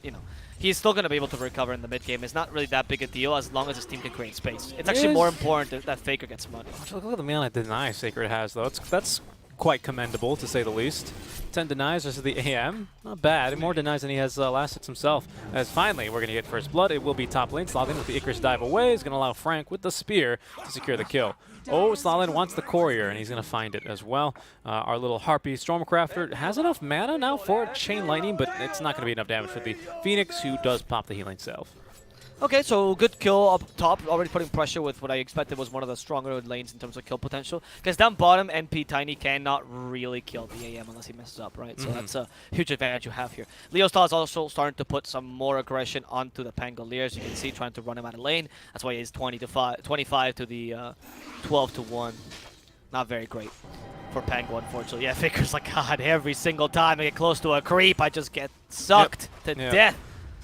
Speaker 4: he's still going to be able to recover in the mid game. It's not really that big a deal as long as his team can create space. It's actually more important that Faker gets money.
Speaker 5: Look at the amount of deny Sacred has, though. That's quite commendable, to say the least. 10 denies versus the AM. Not bad. More denies than he has last hits himself. As finally, we're going to get first blood. It will be top lane. Slalin with the Icarus dive away is going to allow Frank with the spear to secure the kill. Oh, Slalin wants the courier, and he's going to find it as well. Our little Harpy Stormcrafter has enough mana now for Chain Lightning, but it's not going to be enough damage for the Phoenix, who does pop the healing salve.
Speaker 4: Okay, so good kill up top, already putting pressure with what I expected was one of the stronger lanes in terms of kill potential. Because down bottom, NP Tiny cannot really kill the AM unless he messes up, right? So that's a huge advantage you have here. Leo Star is also starting to put some more aggression onto the Pangolier, as you can see, trying to run him out of lane. That's why he's 25 to the 12 to 1. Not very great for Pango, unfortunately. Yeah, Faker's like, God, every single time I get close to a creep, I just get sucked to death.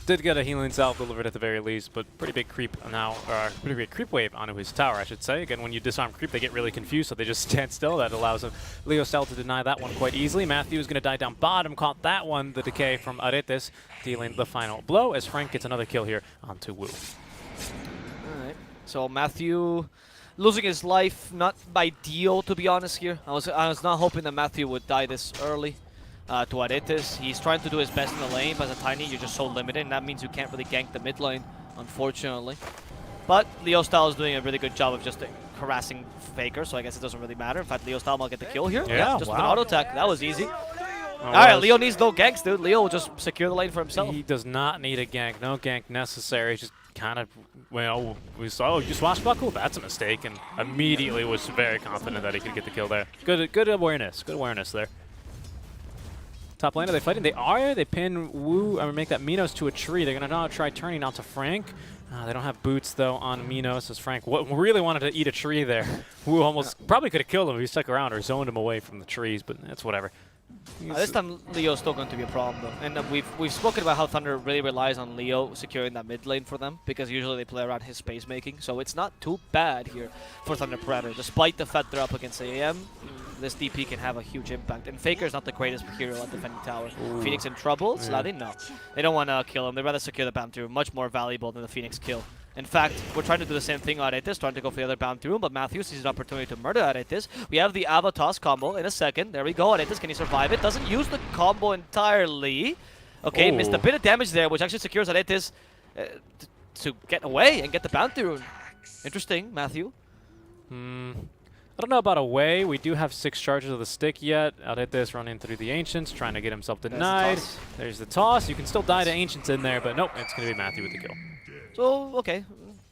Speaker 5: Did get a healing salve delivered at the very least, but pretty big creep now, pretty big creep wave onto his tower, I should say. Again, when you disarm creep, they get really confused, so they just stand still. That allows Leo Cell to deny that one quite easily. Matthew is going to die down bottom, caught that one, the decay from Aretes, dealing the final blow as Frank gets another kill here onto Wu.
Speaker 4: Alright, so Matthew losing his life, not ideal to be honest here. I was not hoping that Matthew would die this early. To Aretes. He's trying to do his best in the lane, but as a Tiny, you're just so limited, and that means you can't really gank the mid lane, unfortunately. But Leo Style is doing a really good job of just harassing Faker, so I guess it doesn't really matter. In fact, Leo Style might get the kill here.
Speaker 5: Yeah,
Speaker 4: just with an auto attack. That was easy.
Speaker 5: Oh,
Speaker 4: Alright, Leo needs no ganks, dude. Leo will just secure the lane for himself.
Speaker 5: He does not need a gank. No gank necessary. Just kind of, well, we saw, you swashbuckle? That's a mistake, and immediately was very confident that he could get the kill there. Good awareness. Good awareness there. Top lane, are they fighting? They are. They pin Wu, or make that Minos to a tree. They're going to now try turning onto Frank. They don't have boots, though, on Minos, as Frank really wanted to eat a tree there. Wu almost probably could have killed him if he stuck around or zoned him away from the trees, but that's whatever.
Speaker 4: This time Leo's still going to be a problem though, and we've spoken about how Thunder really relies on Leo securing that mid lane for them because usually they play around his space making. So it's not too bad here for Thunder Predator, despite the fact they're up against AM. This DP can have a huge impact, and Faker is not the greatest hero at defending tower. Phoenix in trouble? Slady? No, they don't want to kill him. They'd rather secure the bounty room, much more valuable than the Phoenix kill. In fact, we're trying to do the same thing on Aretes, trying to go for the other bounty room, but Matthew sees an opportunity to murder Aretes. We have the Ava toss combo in a second. There we go, Aretes, can he survive it? Doesn't use the combo entirely. Okay, missed a bit of damage there, which actually secures Aretes to get away and get the bounty room. Interesting, Matthew.
Speaker 5: I don't know about away. We do have 6 charges of the stick yet. Aretes running through the Ancients, trying to get himself denied. There's the toss. You can still die to Ancients in there, but nope, it's going to be Matthew with the kill.
Speaker 4: So, okay.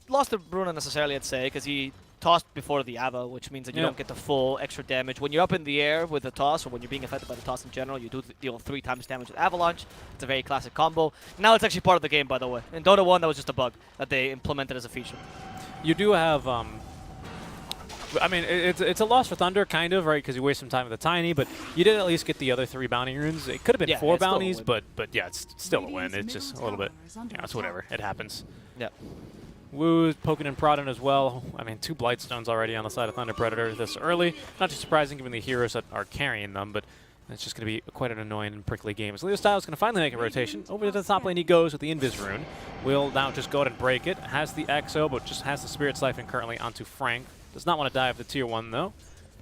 Speaker 4: Lost the Bruna necessarily, I'd say, because he tossed before the Ava, which means that you don't get the full extra damage. When you're up in the air with the toss, or when you're being affected by the toss in general, you do deal 3 times damage with Avalanche. It's a very classic combo. Now it's actually part of the game, by the way. In Dota 1, that was just a bug that they implemented as a feature.
Speaker 5: You do have... I mean, it's a loss for Thunder, kind of, right? Because you waste some time with the Tiny, but you did at least get the other 3 bounty runes. It could have been 4 bounties, but yeah, it's still a win. It's just a little bit, it's whatever. It happens.
Speaker 4: Yeah.
Speaker 5: Woo's poking and prodding as well. I mean, 2 Blightstones already on the side of Thunder Predator this early. Not too surprising given the heroes that are carrying them, but it's just going to be quite an annoying and prickly game. So Leo Styles going to finally make a rotation. Over to the top lane he goes with the Invis rune. Will now just go ahead and break it. Has the Exo, but just has the Spirit Siphon currently onto Frank. Does not want to die of the tier 1 though.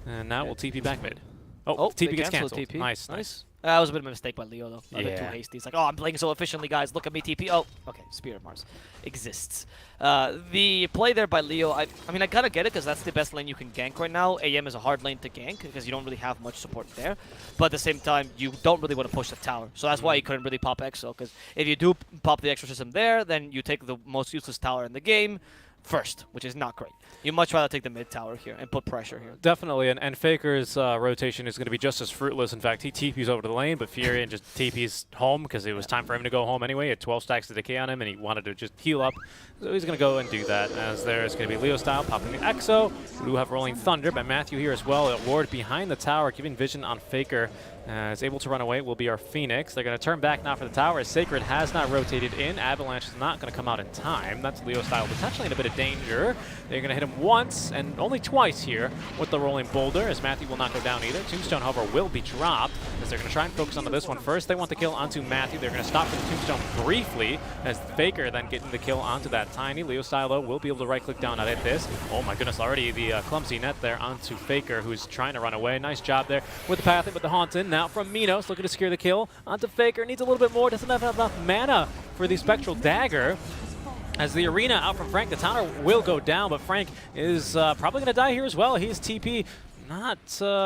Speaker 5: And now we'll TP back mid. Oh, TP gets canceled.
Speaker 4: TP.
Speaker 5: Nice.
Speaker 4: That was a bit of a mistake by Leo though. A bit too hasty. He's like, oh, I'm playing so efficiently, guys. Look at me TP. Oh, okay. Spirit of Mars exists. The play there by Leo, I mean, I kind of get it because that's the best lane you can gank right now. AM is a hard lane to gank because you don't really have much support there. But at the same time, you don't really want to push the tower. So that's why you couldn't really pop Exo, because if you do pop the Exorcism there, then you take the most useless tower in the game first, which is not great. You much rather take the mid tower here and put pressure here.
Speaker 5: Definitely, and Faker's rotation is going to be just as fruitless. In fact, he TPs over to the lane, but Furion just TPs home because it was time for him to go home anyway. He had 12 stacks of decay on him, and he wanted to just heal up. So he's going to go and do that, as there's going to be Leo Style popping the Exo. We do have Rolling Thunder, but Matthew here as well. A ward behind the tower, giving vision on Faker. Is able to run away will be our Phoenix. They're going to turn back now for the tower as Sacred has not rotated in. Avalanche is not going to come out in time. That's Leo Style potentially in a bit of danger. They're going to hit him once and only twice here with the Rolling Boulder, as Matthew will not go down either. Tombstone, however, will be dropped, as they're going to try and focus on this one first. They want the kill onto Matthew. They're going to stop for the Tombstone briefly, as Faker then getting the kill onto that Tiny. Leo Style, though, will be able to right-click down at this. Oh my goodness, already the clumsy net there onto Faker, who's trying to run away. Nice job there with the pathing, with the Haunted. Now from Minos, looking to secure the kill onto Faker. Needs a little bit more, doesn't have enough mana for the Spectral Dagger. As the arena out from Frank, the tower will go down, but Frank is probably going to die here as well. He's TP, not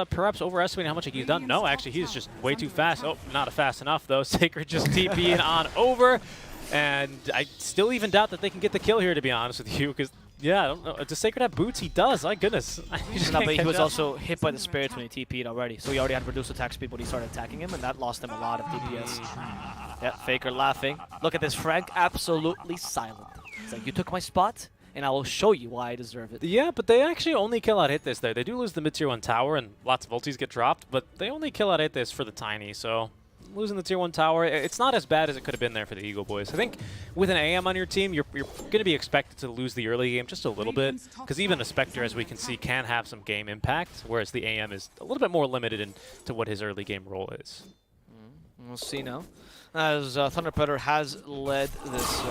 Speaker 5: perhaps overestimating how much he's done. No, actually, he's just way too fast. Oh, not fast enough, though. Sacred just TPing on over. And I still even doubt that they can get the kill here, to be honest with you, because, yeah, I don't know. Does Sacred have boots? He does. My goodness.
Speaker 4: But he was also hit by the spirits when he TP'd already, so he already had reduced attack speed when he started attacking him, and that lost him a lot of DPS. Yeah, Faker laughing. Look at this, Frank absolutely silent. It's like, you took my spot, and I will show you why I deserve it.
Speaker 5: Yeah, but they actually only kill out hit this there. They do lose the mid-tier 1 tower, and lots of ultis get dropped, but they only kill out hit this for the Tiny, so losing the tier 1 tower, it's not as bad as it could have been there for the Eagle Boys. I think with an AM on your team, you're going to be expected to lose the early game just a little bit, because even a Spectre, as we can see, can have some game impact, whereas the AM is a little bit more limited into what his early game role is.
Speaker 4: We'll see now, as Thunder Predator has led this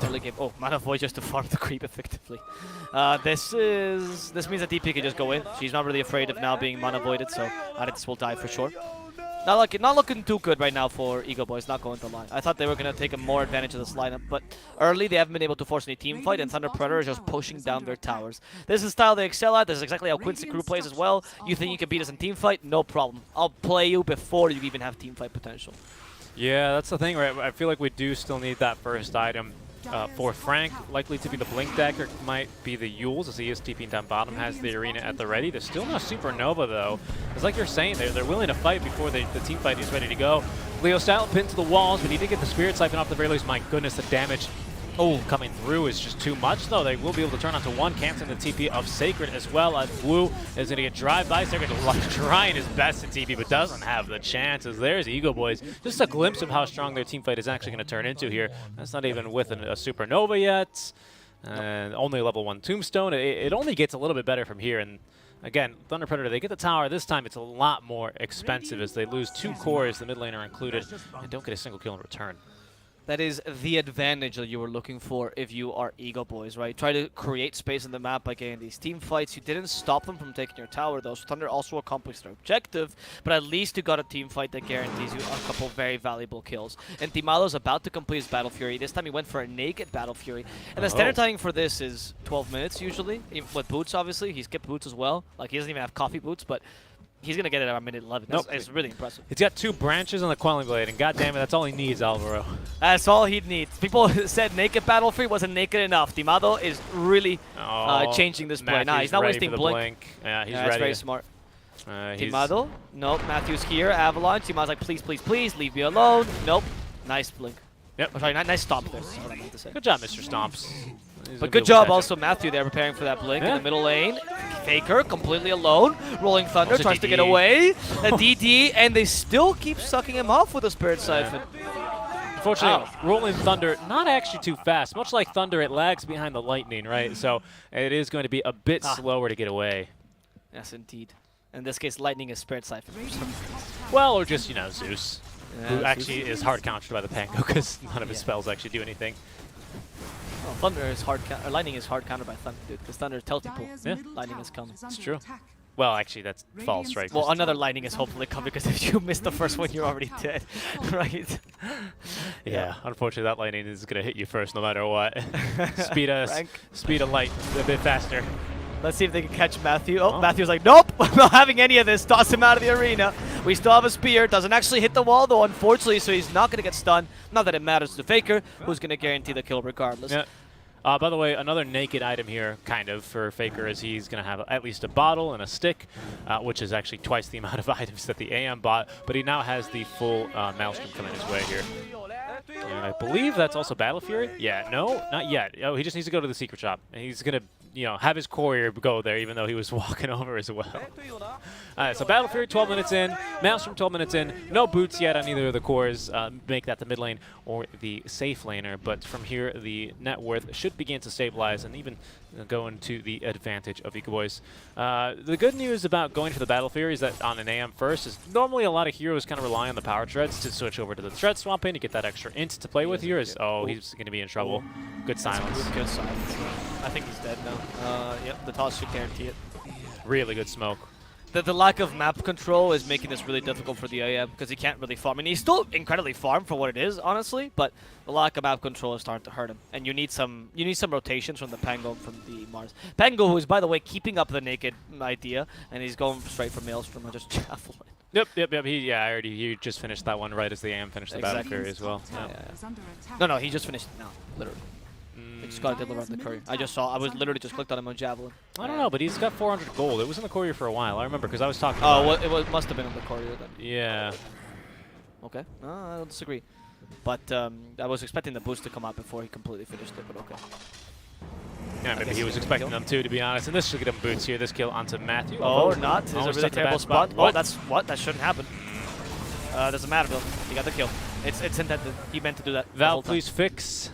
Speaker 4: early game. Oh, Mana Void just to farm the creep effectively. This means that DP can just go in. She's not really afraid of now being Mana Voided, so Aretes will die for sure. Not looking too good right now for Eagle Boys, not going to lie. I thought they were going to take a more advantage of this lineup, but early they haven't been able to force any team fight, and Thunder Predator is just pushing down their towers. This is the style they excel at. This is exactly how Quincy Crew plays as well. You think you can beat us in team fight? No problem. I'll play you before you even have team fight potential.
Speaker 5: Yeah, that's the thing, right? I feel like we do still need that first item. For Frank, likely to be the Blink Dagger, might be the Yules, as he is TPing down bottom, has the arena at the ready. There's still no Supernova, though. It's like you're saying, they're willing to fight before the team fight is ready to go. Leo Style pinned to the walls, but he did get the Spirit Siphon off the very least. My goodness, the damage Oh, coming through is just too much, though. They will be able to turn onto one, canceling the TP of Sacred as well. Wu is going to get drive by. Sacred trying his best to TP, but doesn't have the chances. There's Ego Boys. Just a glimpse of how strong their team fight is actually going to turn into here. That's not even with a Supernova yet. And only level 1 Tombstone. It only gets a little bit better from here. And again, Thunder Predator, they get the tower. This time it's a lot more expensive as they lose 2 cores, the mid laner included, and don't get a single kill in return.
Speaker 4: That is the advantage that you were looking for if you are Ego Boys, right? Try to create space in the map by getting these team fights. You didn't stop them from taking your tower, though, so Thunder also accomplished their objective, but at least you got a team fight that guarantees you a couple very valuable kills. And Timalo's about to complete his Battle Fury. This time he went for a naked Battle Fury. And the standard timing for this is 12 minutes, usually, with boots, obviously. He skipped boots as well. Like, he doesn't even have coffee boots, but he's going to get it around minute 11.
Speaker 5: Nope.
Speaker 4: It's really impressive.
Speaker 5: He's got 2 branches on the Quelling Blade, and goddammit, that's all he needs, Alvaro.
Speaker 4: That's all he'd need. People said naked Battle Free wasn't naked enough. Timado is really changing this play. Nah, he's not wasting blink.
Speaker 5: Yeah, he's
Speaker 4: yeah,
Speaker 5: ready.
Speaker 4: That's very smart. Timado? Nope. Matthew's here. Avalanche. Timado's like, please, please, please, leave me alone. Nope. Nice blink.
Speaker 5: Yep.
Speaker 4: Oh, sorry, nice stomp there. That's what I meant to say.
Speaker 5: Good job, Mr. Stomps.
Speaker 4: But good job also Matthew there preparing for that blink in the middle lane. Faker completely alone. Rolling Thunder
Speaker 5: Also
Speaker 4: tries
Speaker 5: DD.
Speaker 4: to get away. A DD, and they still keep sucking him off with a Spirit Siphon.
Speaker 5: Unfortunately, Rolling Thunder, not actually too fast. Much like Thunder, it lags behind the Lightning, right? So it is going to be a bit slower to get away.
Speaker 4: Yes, indeed. In this case, Lightning is Spirit Siphon.
Speaker 5: Well, or just, you know, Zeus, who
Speaker 4: Zeus.
Speaker 5: actually is hard countered by the Pango because none of his spells actually do anything.
Speaker 4: Oh, Thunder is hard. Lightning is hard countered by Thunder, dude. Because Thunder tells people Lightning is coming.
Speaker 5: It's true. Well, actually, that's false, right?
Speaker 4: Well, another Lightning is hopefully coming because if you miss the first one, you're already dead, right?
Speaker 5: Yeah, unfortunately, that Lightning is going to hit you first no matter what. Speed of light a bit faster.
Speaker 4: Let's see if they can catch Matthew. Oh, Matthew's like, nope, I'm not having any of this. Toss him out of the arena. We still have a spear. Doesn't actually hit the wall, though, unfortunately, so he's not going to get stunned. Not that it matters to Faker, who's going to guarantee the kill regardless.
Speaker 5: Yeah. By the way, another naked item here, kind of, for Faker is he's going to have at least a bottle and a stick, which is actually twice the amount of items that the AM bought, but he now has the full Maelstrom coming his way here. And I believe that's also Battle Fury? Yeah, no, not yet. Oh, he just needs to go to the secret shop. And he's going to, you know, have his courier go there, even though he was walking over as well. Alright, so Battle Fury 12 minutes in, Maelstrom 12 minutes in, no boots yet on either of the cores, make that the mid lane or the safe laner, but from here the net worth should begin to stabilize and even go into the advantage of Ego Boys. The good news about going for the Battle Fury is that on an AM first is normally a lot of heroes kind of rely on the power treads to switch over to the tread swamp in to get that extra int to play with here. He's going to be in trouble. Good silence.
Speaker 4: Good silence. I think he's dead now. Yep, the toss should guarantee it.
Speaker 5: Really good smoke.
Speaker 4: The lack of map control is making this really difficult for the AM because he can't really farm. I mean, he's still incredibly farm for what it is, honestly, but the lack of map control is starting to hurt him. And you need some rotations from the Pango and from the Mars. Pango, who is, by the way, keeping up the naked idea, and he's going straight for Maelstrom and just javelin.
Speaker 5: Yep. He just finished that one right as the AM finished the Battle Fury as well. Yeah.
Speaker 4: No, he just finished it now, literally. He just got to deliver on the courier. I was literally just clicked on him on Javelin.
Speaker 5: I don't know, but he's got 400 gold. It was in the courier for a while. I remember because I was talking
Speaker 4: about it. Must have been on the courier then.
Speaker 5: Yeah.
Speaker 4: Okay. No, I don't disagree. But I was expecting the boost to come out before he completely finished it, but okay.
Speaker 5: Yeah, maybe he was expecting them to be honest. And this should get him boots here. This kill onto Matthew.
Speaker 4: Oh, or not. This is a really terrible spot.
Speaker 5: What?
Speaker 4: Oh, that's what? That shouldn't happen. Doesn't matter, though. He got the kill. It's intended. He meant to do that.
Speaker 5: Val, please fix.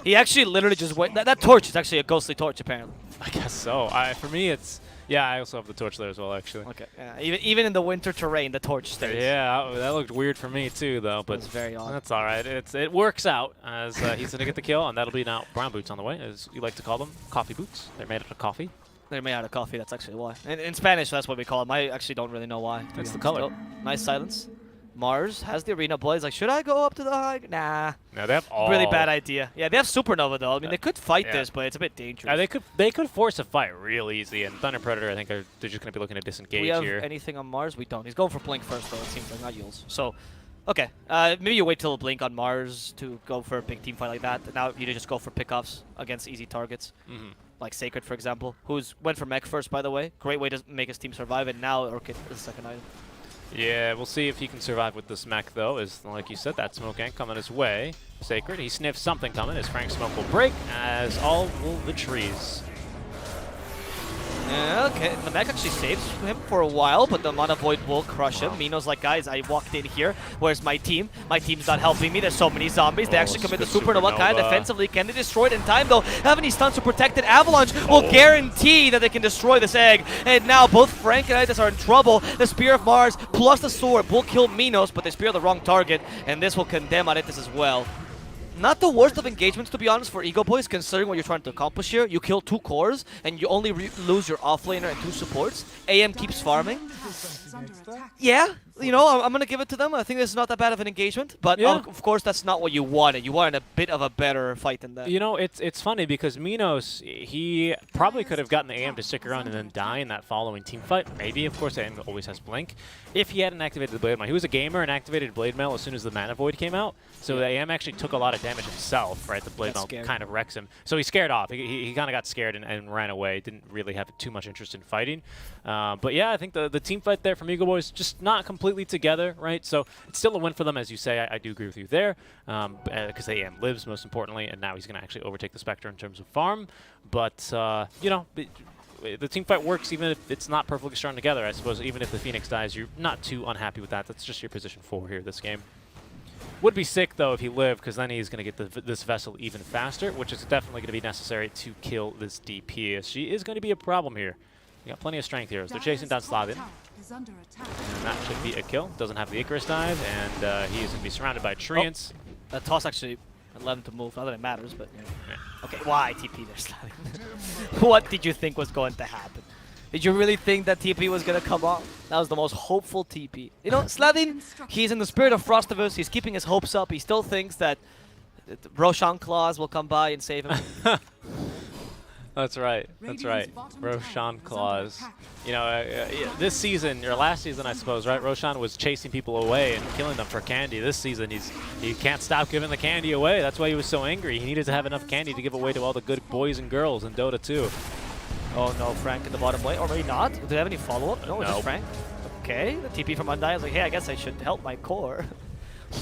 Speaker 4: He actually literally just went. That torch is actually a ghostly torch, apparently.
Speaker 5: I guess so. For me, it's... Yeah, I also have the torch there as well, actually.
Speaker 4: Okay. Even in the winter terrain, the torch stays.
Speaker 5: Yeah, that looked weird for me, too, though. But
Speaker 4: it's very odd.
Speaker 5: That's all right. It works out as he's going to get the kill, and that'll be now brown boots on the way, as you like to call them. Coffee boots. They're made out of coffee.
Speaker 4: They're made out of coffee. That's actually why. In Spanish, that's what we call them. I actually don't really know why.
Speaker 5: That's the color.
Speaker 4: Oh, nice silence. Mars has the arena boys. Like, should I go up to the high? Nah.
Speaker 5: No, they have all.
Speaker 4: Really bad idea. Yeah, they have Supernova though. I mean, they could fight this, but it's a bit dangerous.
Speaker 5: They could force a fight real easy, and Thunder Predator, I think, they're just going to be looking to disengage
Speaker 4: here. We
Speaker 5: here.
Speaker 4: have anything on Mars? We don't. He's going for Blink first, though. It seems like, not Yules. So, okay. Maybe you wait till Blink on Mars to go for a big team fight like that. Now you just go for pickoffs against easy targets. Like Sacred, for example, who's went for mech first, by the way. Great way to make his team survive, and now Orchid is the second item.
Speaker 5: Yeah, we'll see if he can survive with this mech, though. As like you said, that smoke ain't coming his way. Sacred, he sniffs something coming as Frank's smoke will break, as all will the trees.
Speaker 4: Yeah, okay. The mech actually saves him for a while, but the Mana Void will crush him. Mino's like, guys, I walked in here. Where's my team? My team's not helping me. There's so many zombies. They actually commit the supernova. Kind of defensively. Can they destroy it in time, though? Have any stuns to protect it? Avalanche will guarantee that they can destroy this egg. And now both Frank and Itis are in trouble. The Spear of Mars plus the sword will kill Minos, but they spear the wrong target, and this will condemn Itis as well. Not the worst of engagements, to be honest, for Ego Boys, considering what you're trying to accomplish here. You kill 2 cores, and you only lose your offlaner and 2 supports. AM keeps farming. Yeah, you know, I'm going to give it to them. I think this is not that bad of an engagement, but
Speaker 5: Yeah.
Speaker 4: of course that's not what you wanted. You wanted a bit of a better fight than that.
Speaker 5: You know, it's funny because Minos, he probably could have gotten the AM to stick around and then die in that following team fight. Maybe, of course, AM always has Blink. If he hadn't activated the Blade Mail, he was a gamer and activated Blade Mail as soon as the Mana Void came out. So the AM actually took a lot of damage himself, right? The Blade
Speaker 4: That's
Speaker 5: Mail
Speaker 4: scary.
Speaker 5: kind of wrecks him. So he scared off. He kind of got scared and ran away. Didn't really have too much interest in fighting. But yeah, I think the team fight there from Eagle Boys just not completely together, right? So it's still a win for them, as you say. I do agree with you there, because the AM lives, most importantly, and now he's going to actually overtake the Spectre in terms of farm. But, you know, the team fight works even if it's not perfectly strung together, I suppose. Even if the Phoenix dies, you're not too unhappy with that. That's just your position 4 here this game. Would be sick, though, if he lived, because then he's going to get this vessel even faster, which is definitely going to be necessary to kill this DP, as she is going to be a problem here. You got plenty of strength here. They're chasing down Slavin. And that should be a kill. Doesn't have the Icarus dive, and he is going to be surrounded by treants.
Speaker 4: That toss actually allowed him to move. Not that it matters, but you know. Okay, why TP there, Slavin? What did you think was going to happen? Did you really think that TP was going to come off? That was the most hopeful TP. You know, Slavin, he's in the spirit of Frostivus. He's keeping his hopes up. He still thinks that Roshan Claus will come by and save him.
Speaker 5: That's right. That's right. Roshan Claus. You know, this season, or last season, I suppose, right? Roshan was chasing people away and killing them for candy. This season, he can't stop giving the candy away. That's why he was so angry. He needed to have enough candy to give away to all the good boys and girls in Dota 2.
Speaker 4: Oh no, Frank in the bottom lane. Or maybe not. Do they have any follow-up? No, it's just Frank. Okay, the TP from Undyne is like, hey, I guess I should help my core.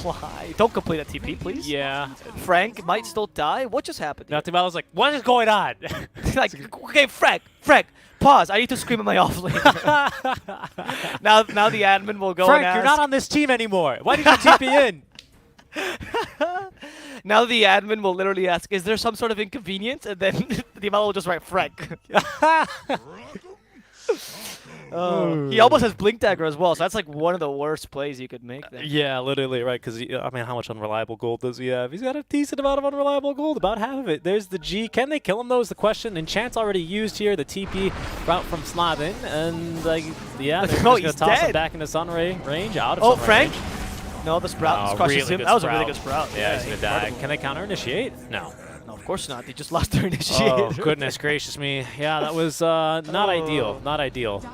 Speaker 4: Why? Don't complete a TP, please.
Speaker 5: Yeah.
Speaker 4: Frank might still die. What just happened?
Speaker 5: Now Timbalo's like, what is going on?
Speaker 4: Like, okay, Frank, pause. I need to scream at my off lane. now the admin will go
Speaker 5: Frank,
Speaker 4: and ask.
Speaker 5: you're not on this team anymore. Why did you TP in?
Speaker 4: Now the admin will literally ask, is there some sort of inconvenience? And then the admin will just write Frank. He almost has Blink Dagger as well, so that's like one of the worst plays you could make there.
Speaker 5: Yeah, literally, right, because, I mean, how much unreliable gold does he have? He's got a decent amount of unreliable gold, about half of it. There's the G. Can they kill him, though, is the question. Enchant's already used here, the TP route from Slavin, and, yeah, they're just going to toss him back into Sunray range, out of Sunray
Speaker 4: Frank?
Speaker 5: range.
Speaker 4: No, the Sprout crushes
Speaker 5: really
Speaker 4: him.
Speaker 5: good
Speaker 4: That was a
Speaker 5: sprout.
Speaker 4: really good Sprout.
Speaker 5: Yeah, he's going to die.
Speaker 4: incredible.
Speaker 5: Can they counter-initiate? No.
Speaker 4: No, of course not. They just lost their initiate.
Speaker 5: Oh, goodness gracious me. Yeah, that was not ideal. Not ideal.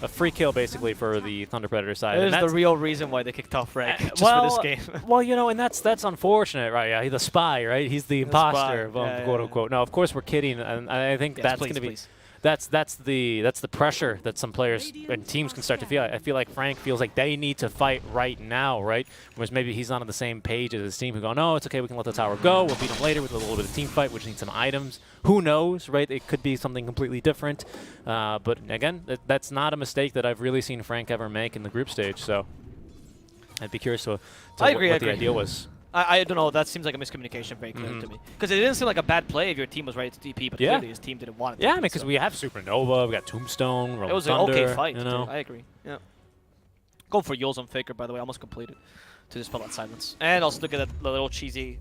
Speaker 5: A free kill, basically, for the Thunder Predator side.
Speaker 4: That is the real reason why they kicked off Frank, just
Speaker 5: well,
Speaker 4: for this game.
Speaker 5: Well, you know, and that's unfortunate, right? Yeah, he's the spy, right? He's the imposter,
Speaker 4: spy.
Speaker 5: quote unquote. No, of course we're kidding, and I think that's going to be that's the pressure that some players and teams can start to feel. I feel like Frank feels like they need to fight right now, right? Whereas maybe he's not on the same page as his team who go, no, it's okay, we can let the tower go. We'll beat him later with a little bit of team fight, which needs some items. Who knows, right? It could be something completely different. But again, that's not a mistake that I've really seen Frank ever make in the group stage. So I'd be curious to
Speaker 4: I agree,
Speaker 5: what the idea was.
Speaker 4: I don't know. That seems like a miscommunication very clearly to me. Because it didn't seem like a bad play if your team was ready to TP, but clearly his team didn't want it to.
Speaker 5: Yeah, I mean, because we have Supernova, we got Tombstone, Rolling
Speaker 4: it was
Speaker 5: Thunder,
Speaker 4: an okay fight.
Speaker 5: you know?
Speaker 4: I agree. Yeah. Go for Yules on Faker, by the way. Almost completed to dispel that silence. And also look at the little cheesy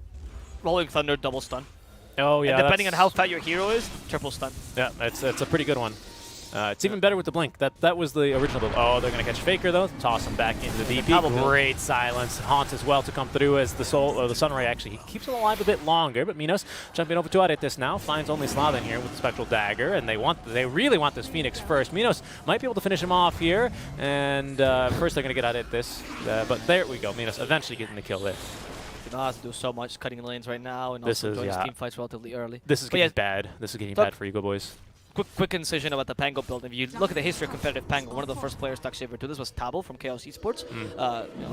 Speaker 4: Rolling Thunder double stun.
Speaker 5: Oh, yeah.
Speaker 4: And depending on how fat your hero is, triple stun.
Speaker 5: Yeah, that's a pretty good one. It's even better with the blink. That was the original build. Oh, they're going to catch Faker, though. Toss him back into the DP. Great silence. Haunt as well to come through as the Sunray actually he keeps him alive a bit longer. But Minos jumping over to Aretis now. Finds only Slavin here with the Spectral Dagger. And they really want this Phoenix first. Minos might be able to finish him off here. And first they're going to get Aretis. But there we go. Minos eventually getting the kill there.
Speaker 4: Has to do so much cutting lanes right now, and
Speaker 5: this
Speaker 4: also
Speaker 5: is,
Speaker 4: joins team fights relatively early.
Speaker 5: This is getting bad. This is getting bad for Eagle Boys.
Speaker 4: quick incision about the Pango build. If you look at the history of competitive Pango, one of the first players to actually ever do this was Tabo from Chaos Esports.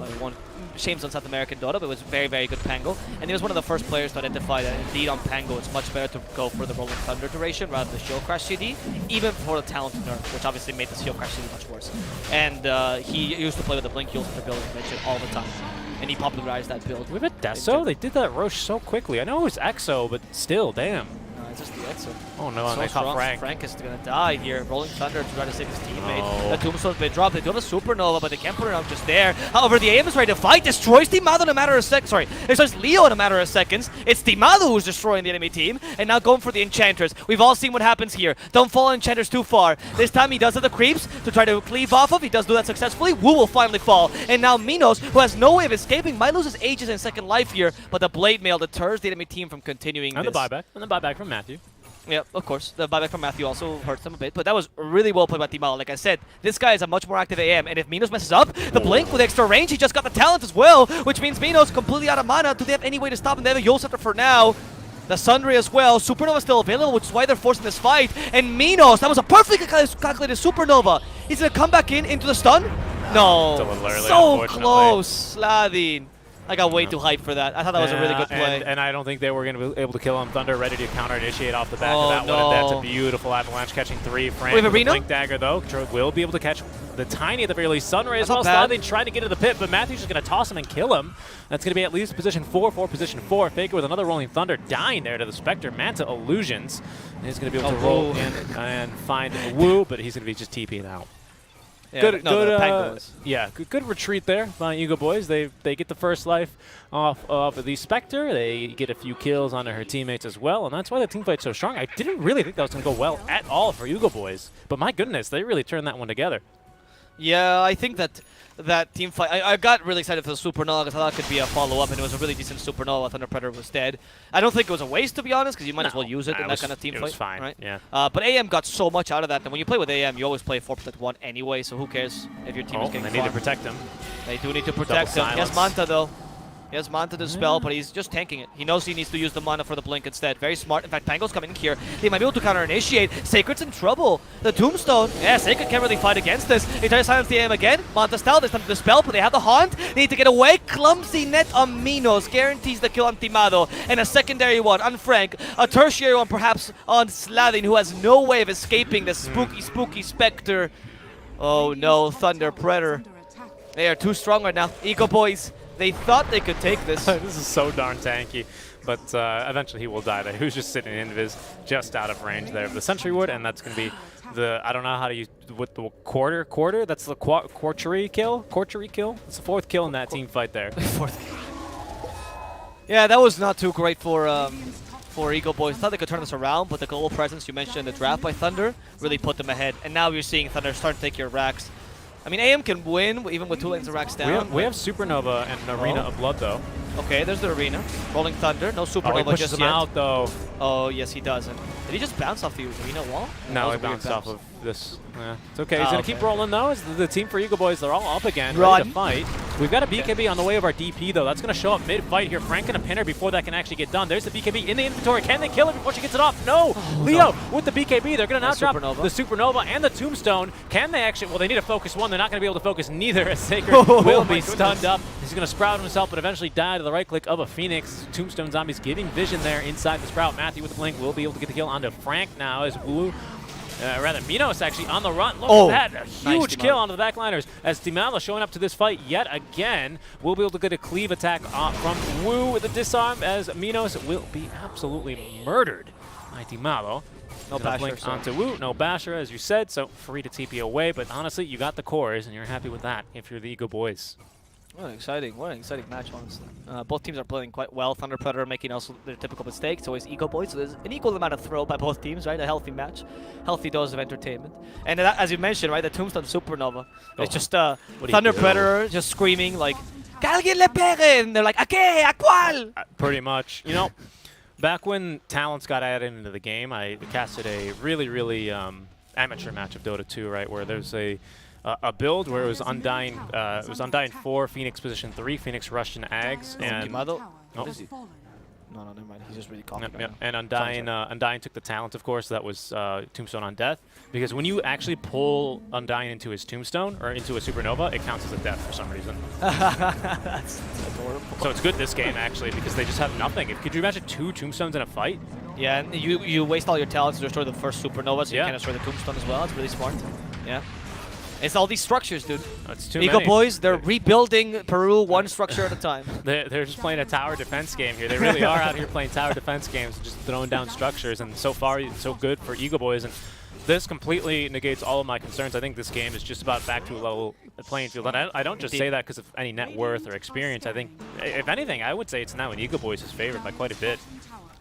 Speaker 4: Everyone shames on South American Dota, but it was very, very good Pango. And he was one of the first players to identify that indeed on Pango it's much better to go for the Rolling Thunder duration rather than the Shield Crash CD, even for the talent nerf, which obviously made the Shield Crash CD much worse. And he used to play with the Blink Heals build, as mentioned, all the time. And he popularized that build.
Speaker 5: We have a Deso? They did that Roche so quickly. I know it was Exo, but still, damn.
Speaker 4: No, it's just the Exo.
Speaker 5: Oh no, and
Speaker 4: So
Speaker 5: they caught Frank.
Speaker 4: Frank is gonna die here. Rolling Thunder to try to save his teammate.
Speaker 5: Oh.
Speaker 4: The Tombstone's been dropped. They do have a Supernova, but they can't put it up just there. However, the AM is ready to fight. Destroys Timado in a matter of seconds. Sorry, destroys Leo in a matter of seconds. It's Timado who's destroying the enemy team, and now going for the Enchanters. We've all seen what happens here. Don't fall Enchanters too far. This time he does have the creeps to try to cleave off of. He does do that successfully. Wu will finally fall. And now Minos, who has no way of escaping, might lose his Aegis in second life here, but the Blade Mail deters the enemy team from continuing
Speaker 5: And
Speaker 4: this.
Speaker 5: the buyback. And the buyback from Matthew.
Speaker 4: Yeah, of course. The buyback from Matthew also hurts them a bit, but that was really well played by Timalo. Like I said, this guy is a much more active AM, and if Minos messes up, the Blink with extra range, he just got the talent as well, which means Minos completely out of mana. Do they have any way to stop him? They have a Yule Scepter for now. The Sundry as well. Supernova still available, which is why they're forcing this fight. And Minos, that was a perfectly calculated Supernova. He's going to come back into the stun? No.
Speaker 5: It's a little early,
Speaker 4: So
Speaker 5: unfortunately.
Speaker 4: close, Sladin. I got way too hyped for that. I thought that was a really good play.
Speaker 5: And I don't think they were going to be able to kill him. Thunder ready to counter-initiate off the back
Speaker 4: Oh,
Speaker 5: of that one. And that's a beautiful avalanche catching 3. Frank
Speaker 4: Wait,
Speaker 5: with a
Speaker 4: Arena?
Speaker 5: Blink Dagger, though. will be able to catch the Tiny at the very least. Sunray as well.
Speaker 4: That's not bad.
Speaker 5: Sladin trying to get into the pit, but Matthew's just going to toss him and kill him. That's going to be at least position 4 for position 4. Faker with another Rolling Thunder dying there to the Spectre. Manta Illusions. And he's going to be able to roll in and find Wu, but he's going to be just TPing out.
Speaker 4: Yeah,
Speaker 5: Good,
Speaker 4: no, the Pango
Speaker 5: good,
Speaker 4: is.
Speaker 5: yeah, good retreat there by Eagle Boys. They get the first life off of the Spectre. They get a few kills onto her teammates as well, and that's why the team fight's so strong. I didn't really think that was going to go well at all for Eagle Boys, but my goodness, they really turned that one together.
Speaker 4: Yeah, I think that team fight. I got really excited for the Supernova because I thought it could be a follow-up, and it was a really decent Supernova. Thunder Predator was dead. I don't think it was a waste, to be honest, because you might as well use it in that kind of team
Speaker 5: it
Speaker 4: fight.
Speaker 5: was fine,
Speaker 4: right?
Speaker 5: yeah.
Speaker 4: But AM got so much out of that, and when you play with AM, you always play 4-1 anyway, so who cares if your team is getting
Speaker 5: they need to
Speaker 4: farmed.
Speaker 5: protect him.
Speaker 4: They do need to protect him.
Speaker 5: Double
Speaker 4: Yes,
Speaker 5: silence.
Speaker 4: Manta, though. He has Manta to spell, but he's just tanking it. He knows he needs to use the mana for the Blink instead. Very smart. In fact, Pango's coming in here. They might be able to counter-initiate. Sacred's in trouble. The Tombstone. Yeah, Sacred can't really fight against this. They try to silence the AM again. Manta style. There's time to dispel, but they have the Haunt. They need to get away. Clumsy net on Minos. Guarantees the kill on Timado. And a secondary one on Frank. A tertiary one perhaps on Sladin, who has no way of escaping the spooky Spectre. Oh no, Thunder Predator. They are too strong right now. Eco Boys. They thought they could take this.
Speaker 5: This is so darn tanky, but eventually he will die there. He was just sitting in Invis, just out of range there of the Sentry Wood, and that's going to be the, I don't know how to use, with the quarter, that's the quartery kill? It's the 4th kill in that team fight there.
Speaker 4: Yeah, that was not too great for Eagle Boys. Thought they could turn this around, but the global presence you mentioned in the draft by Thunder really put them ahead. And now you're seeing Thunder starting to take your racks. I mean, AM can win even with 2 lanes of racks down.
Speaker 5: We have Supernova and an Arena of Blood, though.
Speaker 4: Okay, there's the Arena. Rolling Thunder, no
Speaker 5: Oh, he
Speaker 4: Supernova
Speaker 5: pushes
Speaker 4: just
Speaker 5: him
Speaker 4: yet.
Speaker 5: out, though.
Speaker 4: Oh, yes, he doesn't. Did he just bounce off the Arena wall? That
Speaker 5: No,
Speaker 4: was
Speaker 5: he
Speaker 4: a weird
Speaker 5: bounced off
Speaker 4: bounce.
Speaker 5: of this. Yeah, it's okay. He's
Speaker 4: Oh,
Speaker 5: going to keep
Speaker 4: okay.
Speaker 5: rolling, though. As the team for Eagle Boys, they're all up again, ready
Speaker 4: Run.
Speaker 5: to fight. We've got a BKB on the way of our DP, though. That's going to show up mid-fight here. Frank and a pinner before that can actually get done. There's the BKB in the inventory. Can they kill her before she gets it off? No! Leo with the BKB. They're going to now drop
Speaker 4: Supernova.
Speaker 5: the Supernova and the Tombstone. Can they actually? Well, they need to focus one. They're not going to be able to focus neither, as Sacred
Speaker 4: Oh
Speaker 5: will
Speaker 4: my
Speaker 5: be stunned
Speaker 4: goodness.
Speaker 5: up. He's going to sprout himself, but eventually die to the right click of a Phoenix. Tombstone Zombies giving vision there inside the Sprout. Matthew with the blink will be able to get the kill onto Frank now as Wu. Minos actually on the run. Look at that. A huge kill onto the backliners as Timalo showing up to this fight yet again. We'll be able to get a cleave attack from Wu with a disarm as Minos will be absolutely murdered by Timalo.
Speaker 4: No
Speaker 5: Gonna
Speaker 4: Basher,
Speaker 5: blink
Speaker 4: so-
Speaker 5: onto Wu. No Basher, as you said, so free to TP away. But honestly, you got the cores, and you're happy with that if you're the Eagle Boys.
Speaker 4: What an exciting match, honestly. Both teams are playing quite well. Thunder Predator making also their typical mistakes. Always Eco Boys, so there's an equal amount of throw by both teams, right? A healthy match, healthy dose of entertainment. And that, as you mentioned, right, the Tombstone Supernova. It's just Thunder Predator just screaming like, "Alguien le pegue!" And they're like, "A qué? A cuál?"
Speaker 5: Pretty much. You know, back when talents got added into the game, I casted a really amateur match of Dota 2, right, where there's a build where it was Undying 4, Phoenix position 3, Phoenix Russian Ags, and
Speaker 4: Timado?
Speaker 5: Oh.
Speaker 4: What is he? No, never mind. He's just really confident.
Speaker 5: Yep.
Speaker 4: Right
Speaker 5: And
Speaker 4: Undying,
Speaker 5: Undying took the talent, of course. That was Tombstone on Death. Because when you actually pull Undying into his Tombstone or into a Supernova, it counts as a death for some reason.
Speaker 4: That's adorable.
Speaker 5: So it's good this game, actually, because they just have nothing. Could you imagine 2 Tombstones in a fight?
Speaker 4: Yeah, and you waste all your talents to destroy the first Supernova, so you
Speaker 5: Yeah.
Speaker 4: can't destroy the Tombstone as well. It's really smart. Yeah. It's all these structures, dude.
Speaker 5: That's too
Speaker 4: Eagle
Speaker 5: many.
Speaker 4: Boys, they're rebuilding Peru one structure at a time.
Speaker 5: They're just playing a tower defense game here. They really are out here playing tower defense games, just throwing down structures. And so far, it's so good for Eagle Boys. And this completely negates all of my concerns. I think this game is just about back to a level playing field. And I don't just say that because of any net worth or experience. I think, if anything, I would say it's now in Eagle Boys' favor by quite a bit.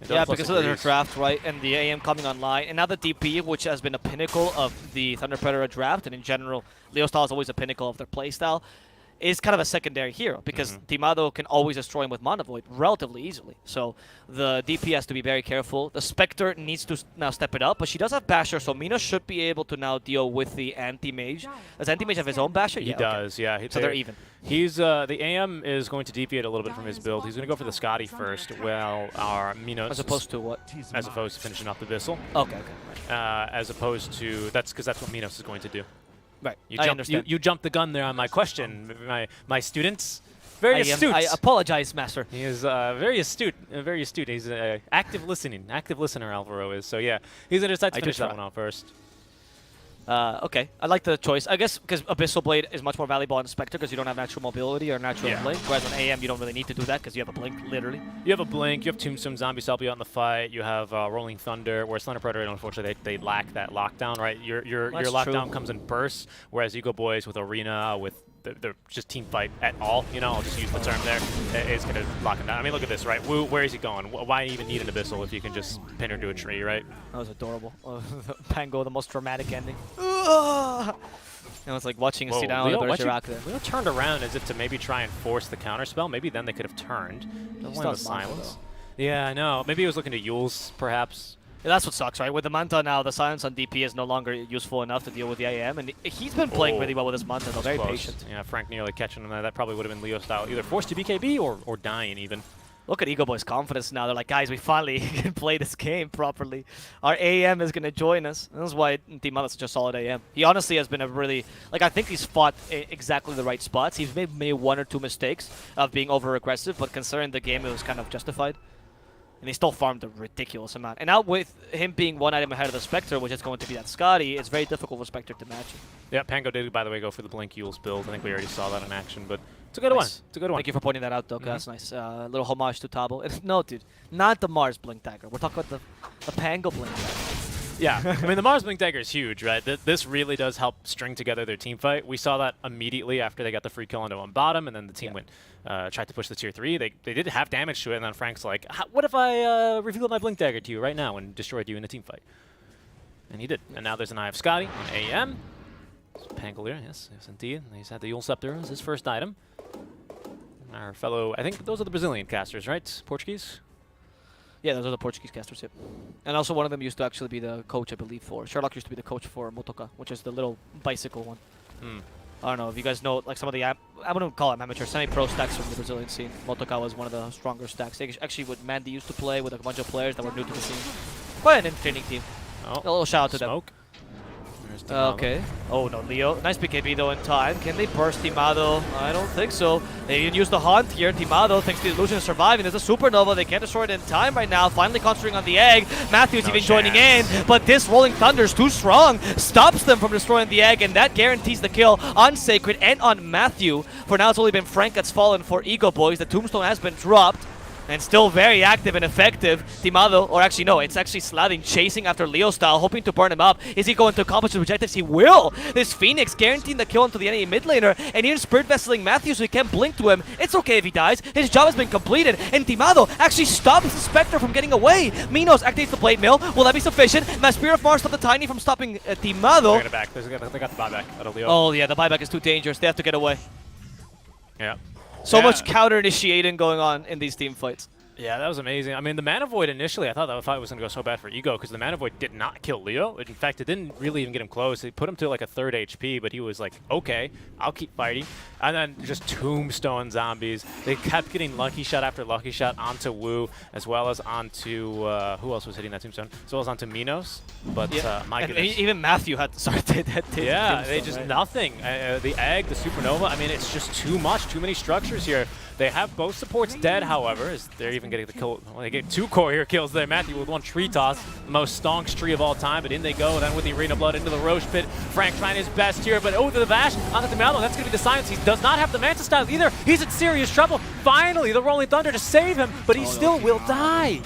Speaker 4: Yeah, because of their draft, right, and the AM coming online, and now the DP, which has been a pinnacle of the Thunder Predator draft, and in general, Leo style is always a pinnacle of their playstyle, is kind of a secondary hero, because Timado can always destroy him with Mana Void relatively easily. So the DP has to be very careful. The Spectre needs to now step it up, but she does have Basher, so Mina should be able to now deal with the Anti-Mage. Does Anti-Mage have his own Basher?
Speaker 5: He does, yeah.
Speaker 4: So they're even.
Speaker 5: He's the AM is going to deviate a little bit from his build. He's going to go for the Scotty first, while our Minos,
Speaker 4: As opposed to what?
Speaker 5: as opposed to finishing off the Bissell.
Speaker 4: Okay.
Speaker 5: As opposed to that's because that's what Minos is going to do.
Speaker 4: Right.
Speaker 5: You
Speaker 4: I
Speaker 5: jumped,
Speaker 4: understand.
Speaker 5: you jumped the gun there on my question, my students. Very astute.
Speaker 4: I apologize, Master.
Speaker 5: He is very astute. Very astute. He's active listener. Alvaro is. So yeah, he's going to decide to finish that one off first.
Speaker 4: Okay, I like the choice. I guess because Abyssal Blade is much more valuable on Spectre because you don't have natural mobility or natural blink, whereas on AM you don't really need to do that because you have a blink, literally.
Speaker 5: You have a blink, you have Tombstone, Zombies help you out in the fight, you have Rolling Thunder, whereas Thunder Predator, unfortunately, they lack that lockdown, right? Your lockdown comes in bursts, whereas Eagle Boys with Arena, with they're just team fight at all, you know, I'll just use the term there, is going to lock him down. I mean, look at this, right? Where is he going? Why even need an Abyssal if you can just pin her to a tree, right?
Speaker 4: That was adorable. Pango, the most dramatic ending. And it's like watching a see down with the Bergerac there.
Speaker 5: Leo turned around as if to maybe try and force the counterspell. Maybe then they could have turned. The silence. Yeah, I know. Maybe he was looking to Yules, perhaps.
Speaker 4: Yeah, that's what sucks, right? With the Manta now, the silence on DP is no longer useful enough to deal with the IAM, and he's been playing really well with his Manta, though. Very patient.
Speaker 5: Yeah, Frank nearly catching him there. That probably would have been Leo style, either forced to BKB or dying even.
Speaker 4: Look at Eagle Boy's confidence now. They're like, guys, we finally can play this game properly. Our AM is going to join us. And that's why Team is such a solid AM. He honestly has been a really, like, I think he's fought exactly the right spots. He's made 1 or 2 mistakes of being over-aggressive, but considering the game, it was kind of justified. And he still farmed a ridiculous amount. And now with him being 1 item ahead of the Spectre, which is going to be that Scotty, it's very difficult for Spectre to match him.
Speaker 5: Yeah, Pango did, by the way, go for the Blink Yules build. I think we already saw that in action, but it's a good one. It's a good one.
Speaker 4: Thank you for pointing that out, Doka. That's nice. A little homage to Tabo. No, dude, not the Mars Blink Dagger. We're talking about the Pango Blink Dagger.
Speaker 5: Yeah, I mean, the Mars Blink Dagger is huge, right? This really does help string together their team fight. We saw that immediately after they got the free kill onto one bottom, and then the team tried to push the tier 3. They did have damage to it, and then Frank's like, what if I revealed my Blink Dagger to you right now and destroyed you in a team fight? And he did. And now there's an Eye of Scotty on AM. Pangolier, yes indeed. He's had the Yule Scepter as his first item. Our fellow, I think those are the Brazilian casters, right? Portuguese?
Speaker 4: Yeah, those are the Portuguese casters, yep. And also one of them used to actually be the coach, I believe, for... Sherlock used to be the coach for Motoka, which is the little bicycle one. I don't know if you guys know, like some of the, I wouldn't call them amateur, semi-pro stacks from the Brazilian scene. Motoka was one of the stronger stacks. They actually, with Mandy used to play with a bunch of players that were new to the scene. Quite an entertaining team.
Speaker 5: Oh,
Speaker 4: a little shout out to
Speaker 5: them.
Speaker 4: Okay. Oh no, Leo. Nice BKB though in time. Can they burst Timado? I don't think so. They didn't use the Haunt here. Timado, thanks to the illusion, is surviving. There's a Supernova. They can't destroy it in time right now. Finally concentrating on the egg. Matthew's even joining in, but this Rolling Thunder is too strong. Stops them from destroying the egg, and that guarantees the kill on Sacred and on Matthew. For now, it's only been Frank that's fallen for Eagle Boys. The Tombstone has been dropped. And still very active and effective. Timado, or actually no, it's actually Slavin chasing after Leo style, hoping to burn him up. Is he going to accomplish his objectives? He will! This Phoenix guaranteeing the kill into the enemy mid laner, and even Spirit Vesseling Matthew so he can't blink to him. It's okay if he dies. His job has been completed, and Timado actually stops the Spectre from getting away. Minos activates the Blade Mill. Will that be sufficient? Spirit of Mars stopped the Tiny from stopping Timado.
Speaker 5: They got the buyback out of Leo.
Speaker 4: Oh yeah, the buyback is too dangerous. They have to get away.
Speaker 5: Yeah.
Speaker 4: So much counter-initiating going on in these team fights.
Speaker 5: Yeah, that was amazing. I mean, the Mana Void initially, I thought that fight was going to go so bad for Ego because the Mana Void did not kill Leo. In fact, it didn't really even get him close. It put him to like a 3rd HP, but he was like, okay, I'll keep fighting. And then just tombstone zombies. They kept getting lucky shot after lucky shot onto Wu, as well as onto, who else was hitting that tombstone? As well as onto Minos. But my
Speaker 4: and
Speaker 5: goodness.
Speaker 4: even Matthew had started that.
Speaker 5: Yeah, they just nothing. The egg, the supernova, I mean, it's just too much, too many structures here. They have both supports dead, however, as they're even getting the kill. Well, they get 2 courier kills there. Matthew with 1 tree toss, the most stonks tree of all time, but in they go. Then with the Arena Blood into the Roche Pit. Frank trying his best here, but the Bash onto the Mallow. That's going to be the silence. He does not have the Manta style either. He's in serious trouble. Finally, the Rolling Thunder to save him, but he still will die.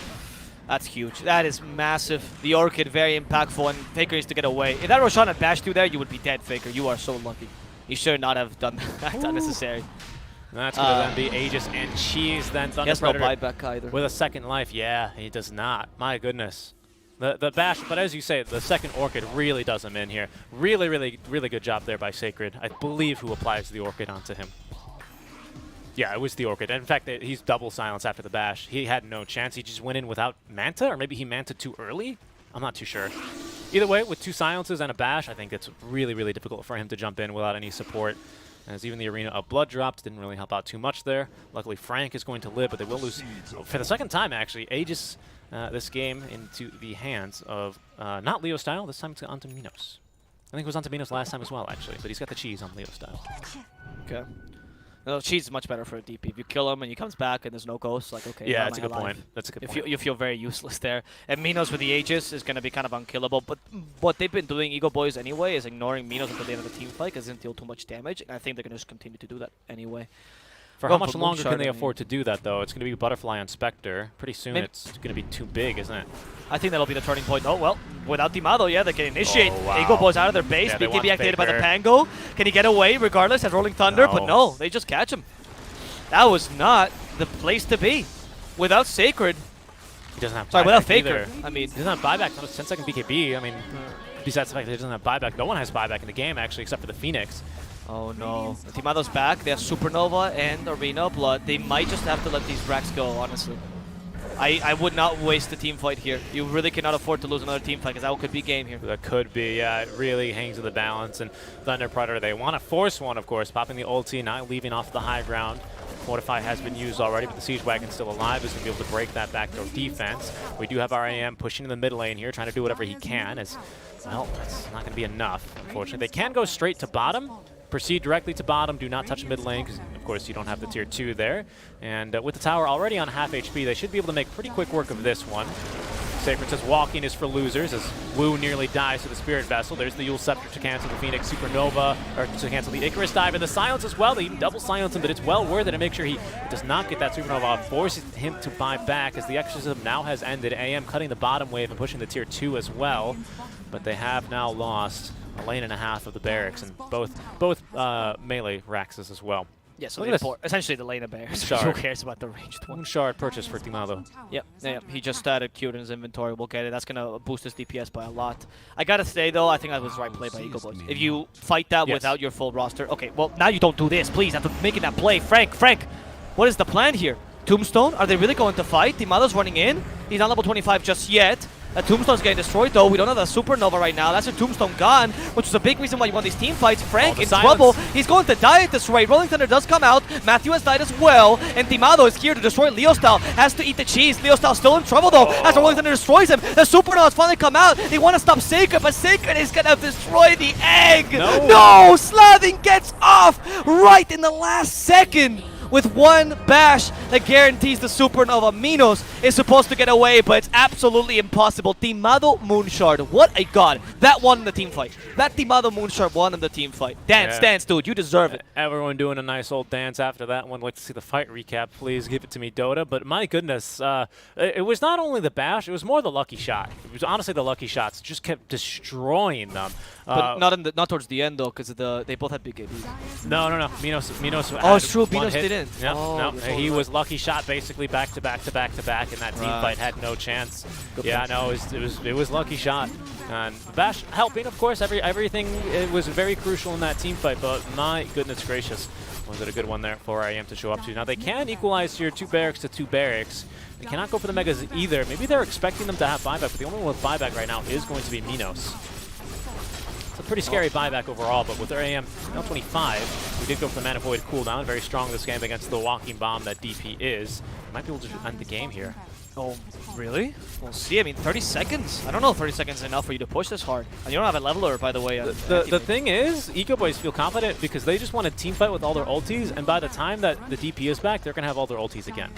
Speaker 4: That's huge. That is massive. The Orchid, very impactful, and Faker needs to get away. If that Roshan had bashed you there, you would be dead, Faker. You are so lucky. You should not have done that. That's unnecessary.
Speaker 5: That's going to then be Aegis and Cheese. Then Thunder
Speaker 4: He has no
Speaker 5: Predator
Speaker 4: buyback either.
Speaker 5: with a 2nd life. Yeah, he does not. My goodness. The Bash, but as you say, the 2nd Orchid really does him in here. Really, really, really good job there by Sacred. I believe who applies the Orchid onto him. Yeah, it was the Orchid. And in fact, he's double silence after the Bash. He had no chance. He just went in without Manta, or maybe he Manted too early? I'm not too sure. Either way, with 2 silences and a Bash, I think it's really, really difficult for him to jump in without any support. As even the Arena of Blood dropped, didn't really help out too much there. Luckily, Frank is going to live, but they will lose for the 2nd time, actually. Aegis this game into the hands of not Leo Style. This time it's onto Minos. I think it was onto Minos last time as well, actually, but he's got the cheese on Leo Style.
Speaker 4: Okay. No, Cheese is much better for a DP. If you kill him and he comes back and there's no ghost, like, okay.
Speaker 5: Yeah,
Speaker 4: why
Speaker 5: that's a
Speaker 4: am I
Speaker 5: good
Speaker 4: alive?
Speaker 5: point. That's a good point.
Speaker 4: You feel very useless there. And Minos with the Aegis is going to be kind of unkillable. But what they've been doing, Ego Boys, anyway, is ignoring Minos until the end of the team fight because it doesn't deal too much damage. And I think they're going to just continue to do that anyway.
Speaker 5: For how much longer can they afford to do that, though? It's going to be Butterfly on Spectre. Pretty soon it's going to be too big, isn't it?
Speaker 4: I think that'll be the turning point. Oh, well, without Dimado, yeah, they can initiate
Speaker 5: Oh, wow.
Speaker 4: Ego Boys out of their base.
Speaker 5: Yeah, they
Speaker 4: BKB
Speaker 5: want
Speaker 4: activated by the
Speaker 5: Faker.
Speaker 4: Pango. Can he get away regardless as Rolling Thunder?
Speaker 5: No.
Speaker 4: But no, they just catch him. That was not the place to be. Without Sacred.
Speaker 5: He doesn't have
Speaker 4: Sorry,
Speaker 5: buyback
Speaker 4: without Faker.
Speaker 5: either.
Speaker 4: I mean,
Speaker 5: He doesn't have buyback. Not a 10-second BKB. I mean, besides the fact that he doesn't have buyback, no one has buyback in the game, actually, except for the Phoenix.
Speaker 4: oh no. Timado's back. They have Supernova and Arena Blood. They might just have to let these racks go, honestly. I would not waste the team fight here. You really cannot afford to lose another team fight because that could be game here.
Speaker 5: That could be, yeah, it really hangs with the balance. And Thunder Predator, they want to force one, of course, popping the ulti, not leaving off the high ground. Fortify has been used already, but the Siege Wagon's still alive, is going to be able to break that backdoor defense. We do have our AM pushing in the mid lane here, trying to do whatever he can, as, well, that's not going to be enough, unfortunately. They can go straight to bottom, proceed directly to bottom, do not touch mid lane, because, of course, you don't have the tier 2 there. And with the tower already on half HP, they should be able to make pretty quick work of this one. Sacred says walking is for losers as Wu nearly dies to the Spirit Vessel. There's the Yule Scepter to cancel the Phoenix Supernova, or to cancel the Icarus Dive, and the silence as well. They even double silence him, but it's well worth it to make sure he does not get that Supernova off, forces him to buy back as the Exorcism now has ended. AM cutting the bottom wave and pushing the tier 2 as well, but they have now lost a lane and a half of the barracks and both melee Raxes as well.
Speaker 4: Yeah, so
Speaker 5: Look
Speaker 4: they
Speaker 5: at this.
Speaker 4: import, essentially the lane of bears. Who
Speaker 5: Shard.
Speaker 4: cares about the ranged one?
Speaker 5: One shard purchase for Timado.
Speaker 4: Yep, he just started queued in his inventory. We'll get it. That's going to boost his DPS by a lot. I got to say, though, I think that was the right play by Eagle Boys. If you fight that
Speaker 5: Yes.
Speaker 4: without your full roster. Okay, well, now you don't do this. Please, after making that play. Frank, what is the plan here? Tombstone? Are they really going to fight? Timado's running in. He's not level 25 just yet. A Tombstone's getting destroyed, though. We don't have the Supernova right now. That's a Tombstone gone, which is a big reason why you won these team fights. Frank
Speaker 5: the
Speaker 4: in
Speaker 5: silence.
Speaker 4: trouble. He's going to die at this rate. Rolling Thunder does come out. Matthew has died as well. And Timado is here to destroy Leo Style. Has to eat the cheese. Leo Style still in trouble, though, as Rolling Thunder destroys him. The Supernovas finally come out. They want to stop Sacred, but Sacred is going to destroy the egg. No! Slavin gets off right in the last second. With one bash that guarantees the Supernova. Minos is supposed to get away, but it's absolutely impossible. Timado Moonshard, what a god. That won in the team fight. That Timado Moonshard won in the team fight. Dance, dude. You deserve it.
Speaker 5: Everyone doing a nice old dance after that one. Like to see the fight recap, please give it to me, Dota. But my goodness, it was not only the bash, it was more the lucky shot. It was honestly the lucky shots. Just kept destroying them.
Speaker 4: But not towards the end, though, because they both had big AB.
Speaker 5: No. Minos.
Speaker 4: Oh, it's true.
Speaker 5: one
Speaker 4: Minos
Speaker 5: hit.
Speaker 4: didn't.
Speaker 5: Yep,
Speaker 4: Oh,
Speaker 5: no,
Speaker 4: you're totally
Speaker 5: he
Speaker 4: right.
Speaker 5: was lucky shot basically back to back, and that team fight had no chance. Yeah, no, it was lucky shot. And Bash helping, of course. Everything it was very crucial in that team fight. But my goodness gracious, Was it a good one there for AM to show up to? Now they can equalize here 2 barracks to 2 barracks. They cannot go for the Megas either. Maybe they're expecting them to have buyback, but the only one with buyback right now is going to be Minos. It's a pretty scary buyback overall, but with their AM now 25, we did go for the Mana Void cooldown. Very strong this game against the walking bomb that DP is. Might be able to end the game here.
Speaker 4: Oh, really? We'll see. I mean, 30 seconds. I don't know if 30 seconds is enough for you to push this hard. And you don't have a leveler, by the way.
Speaker 5: The thing is, Eco Boys feel confident because they just want to team fight with all their ultis, and by the time that the DP is back, they're going to have all their ultis again.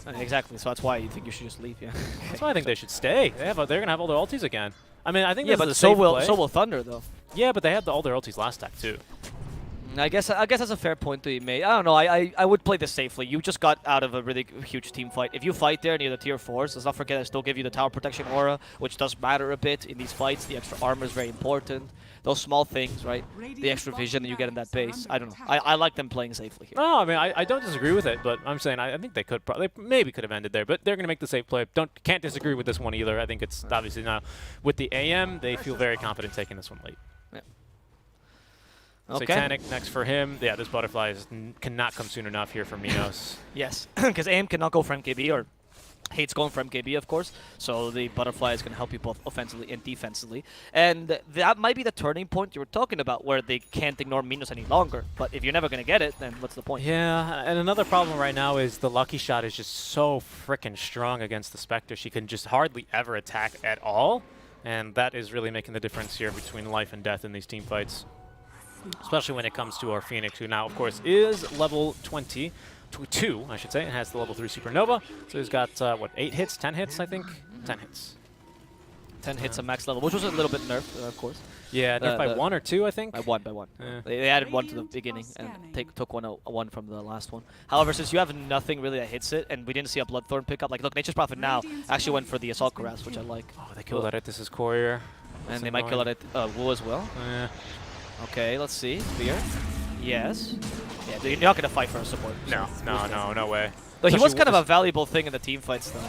Speaker 4: Exactly. So that's why you think you should just leave, yeah.
Speaker 5: That's why I think they should stay. They're going to have all their ultis again. I mean, I think
Speaker 4: Yeah,
Speaker 5: this is
Speaker 4: but
Speaker 5: a
Speaker 4: so
Speaker 5: safe
Speaker 4: will
Speaker 5: play.
Speaker 4: Thunder, though.
Speaker 5: Yeah, but they had all their ultis last stack, too.
Speaker 4: I guess that's a fair point to be made. I don't know. I would play this safely. You just got out of a really huge team fight. If you fight there near the tier 4s, let's not forget I still give you the tower protection aura, which does matter a bit in these fights. The extra armor is very important. Those small things, right? The extra vision that you get in that base. I don't know. I like them playing safely here.
Speaker 5: No, I mean, I don't disagree with it, but I'm saying I think they could probably, maybe could have ended there, but they're going to make the safe play. Can't disagree with this one either. I think it's obviously now with the AM, they feel very confident taking this one late.
Speaker 4: Yeah.
Speaker 5: Satanic next for him. Yeah, this butterfly cannot come soon enough here for Minos.
Speaker 4: Yes, because AM cannot go for MKB or hates going for MKB, of course. So the butterfly is going to help you both offensively and defensively. And that might be the turning point you were talking about, where they can't ignore Minos any longer. But if you're never going to get it, then what's the point?
Speaker 5: Yeah, and another problem right now is the Lucky Shot is just so freaking strong against the Spectre. She can just hardly ever attack at all. And that is really making the difference here between life and death in these team fights. Especially when it comes to our Phoenix, who now, of course, is level 22, I should say, and has the level 3 Supernova. So he's got, what, 8 hits? 10 hits, I think? 10 hits.
Speaker 4: 10 hits at max level, which was a little bit nerfed, of course.
Speaker 5: Yeah, nerfed by 1 or 2, I think?
Speaker 4: By one.
Speaker 5: Yeah.
Speaker 4: They added 1 to the beginning and took one from the last one. However, since you have nothing really that hits it, and we didn't see a Bloodthorn pick up, like, look, Nature's Prophet now actually went for the Assault Cuirass, which I like.
Speaker 5: Oh, they killed that. This is courier.
Speaker 4: And they might kill it at Wu as well.
Speaker 5: Yeah.
Speaker 4: Okay, let's see. Spear. Yes. Yeah, you're not going to fight for a support.
Speaker 5: No way.
Speaker 4: But he was
Speaker 5: Especially
Speaker 4: kind of a valuable thing in the team fights, though.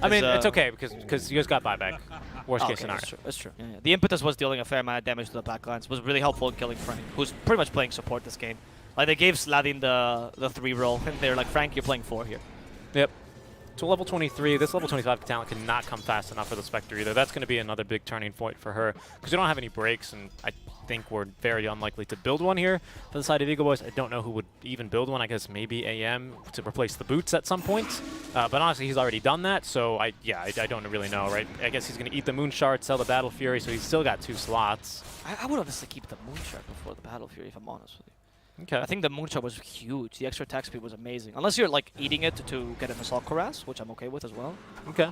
Speaker 5: I mean, it's okay because you guys got buyback. Worst case scenario.
Speaker 4: That's true. Yeah. The impetus was dealing a fair amount of damage to the backlines. Was really helpful in killing Frank, who's pretty much playing support this game. Like, they gave Sladin the 3 role, and they're like, Frank, you're playing 4 here.
Speaker 5: Yep. To level 23, this level 25 talent cannot come fast enough for the Spectre either. That's going to be another big turning point for her because we don't have any breaks, and I think we're very unlikely to build one here. For the side of Eagle Boys, I don't know who would even build one. I guess maybe AM to replace the boots at some point. But honestly, he's already done that, so I don't really know, right? I guess he's going to eat the Moon Shard, sell the Battle Fury, so he's still got 2 slots.
Speaker 4: I would honestly keep the Moon Shard before the Battle Fury, if I'm honest with you.
Speaker 5: Okay.
Speaker 4: I think the Moon Shard was huge. The extra attack speed was amazing. Unless you're like eating it to get an Assault Cuirass, which I'm okay with as well.
Speaker 5: Okay.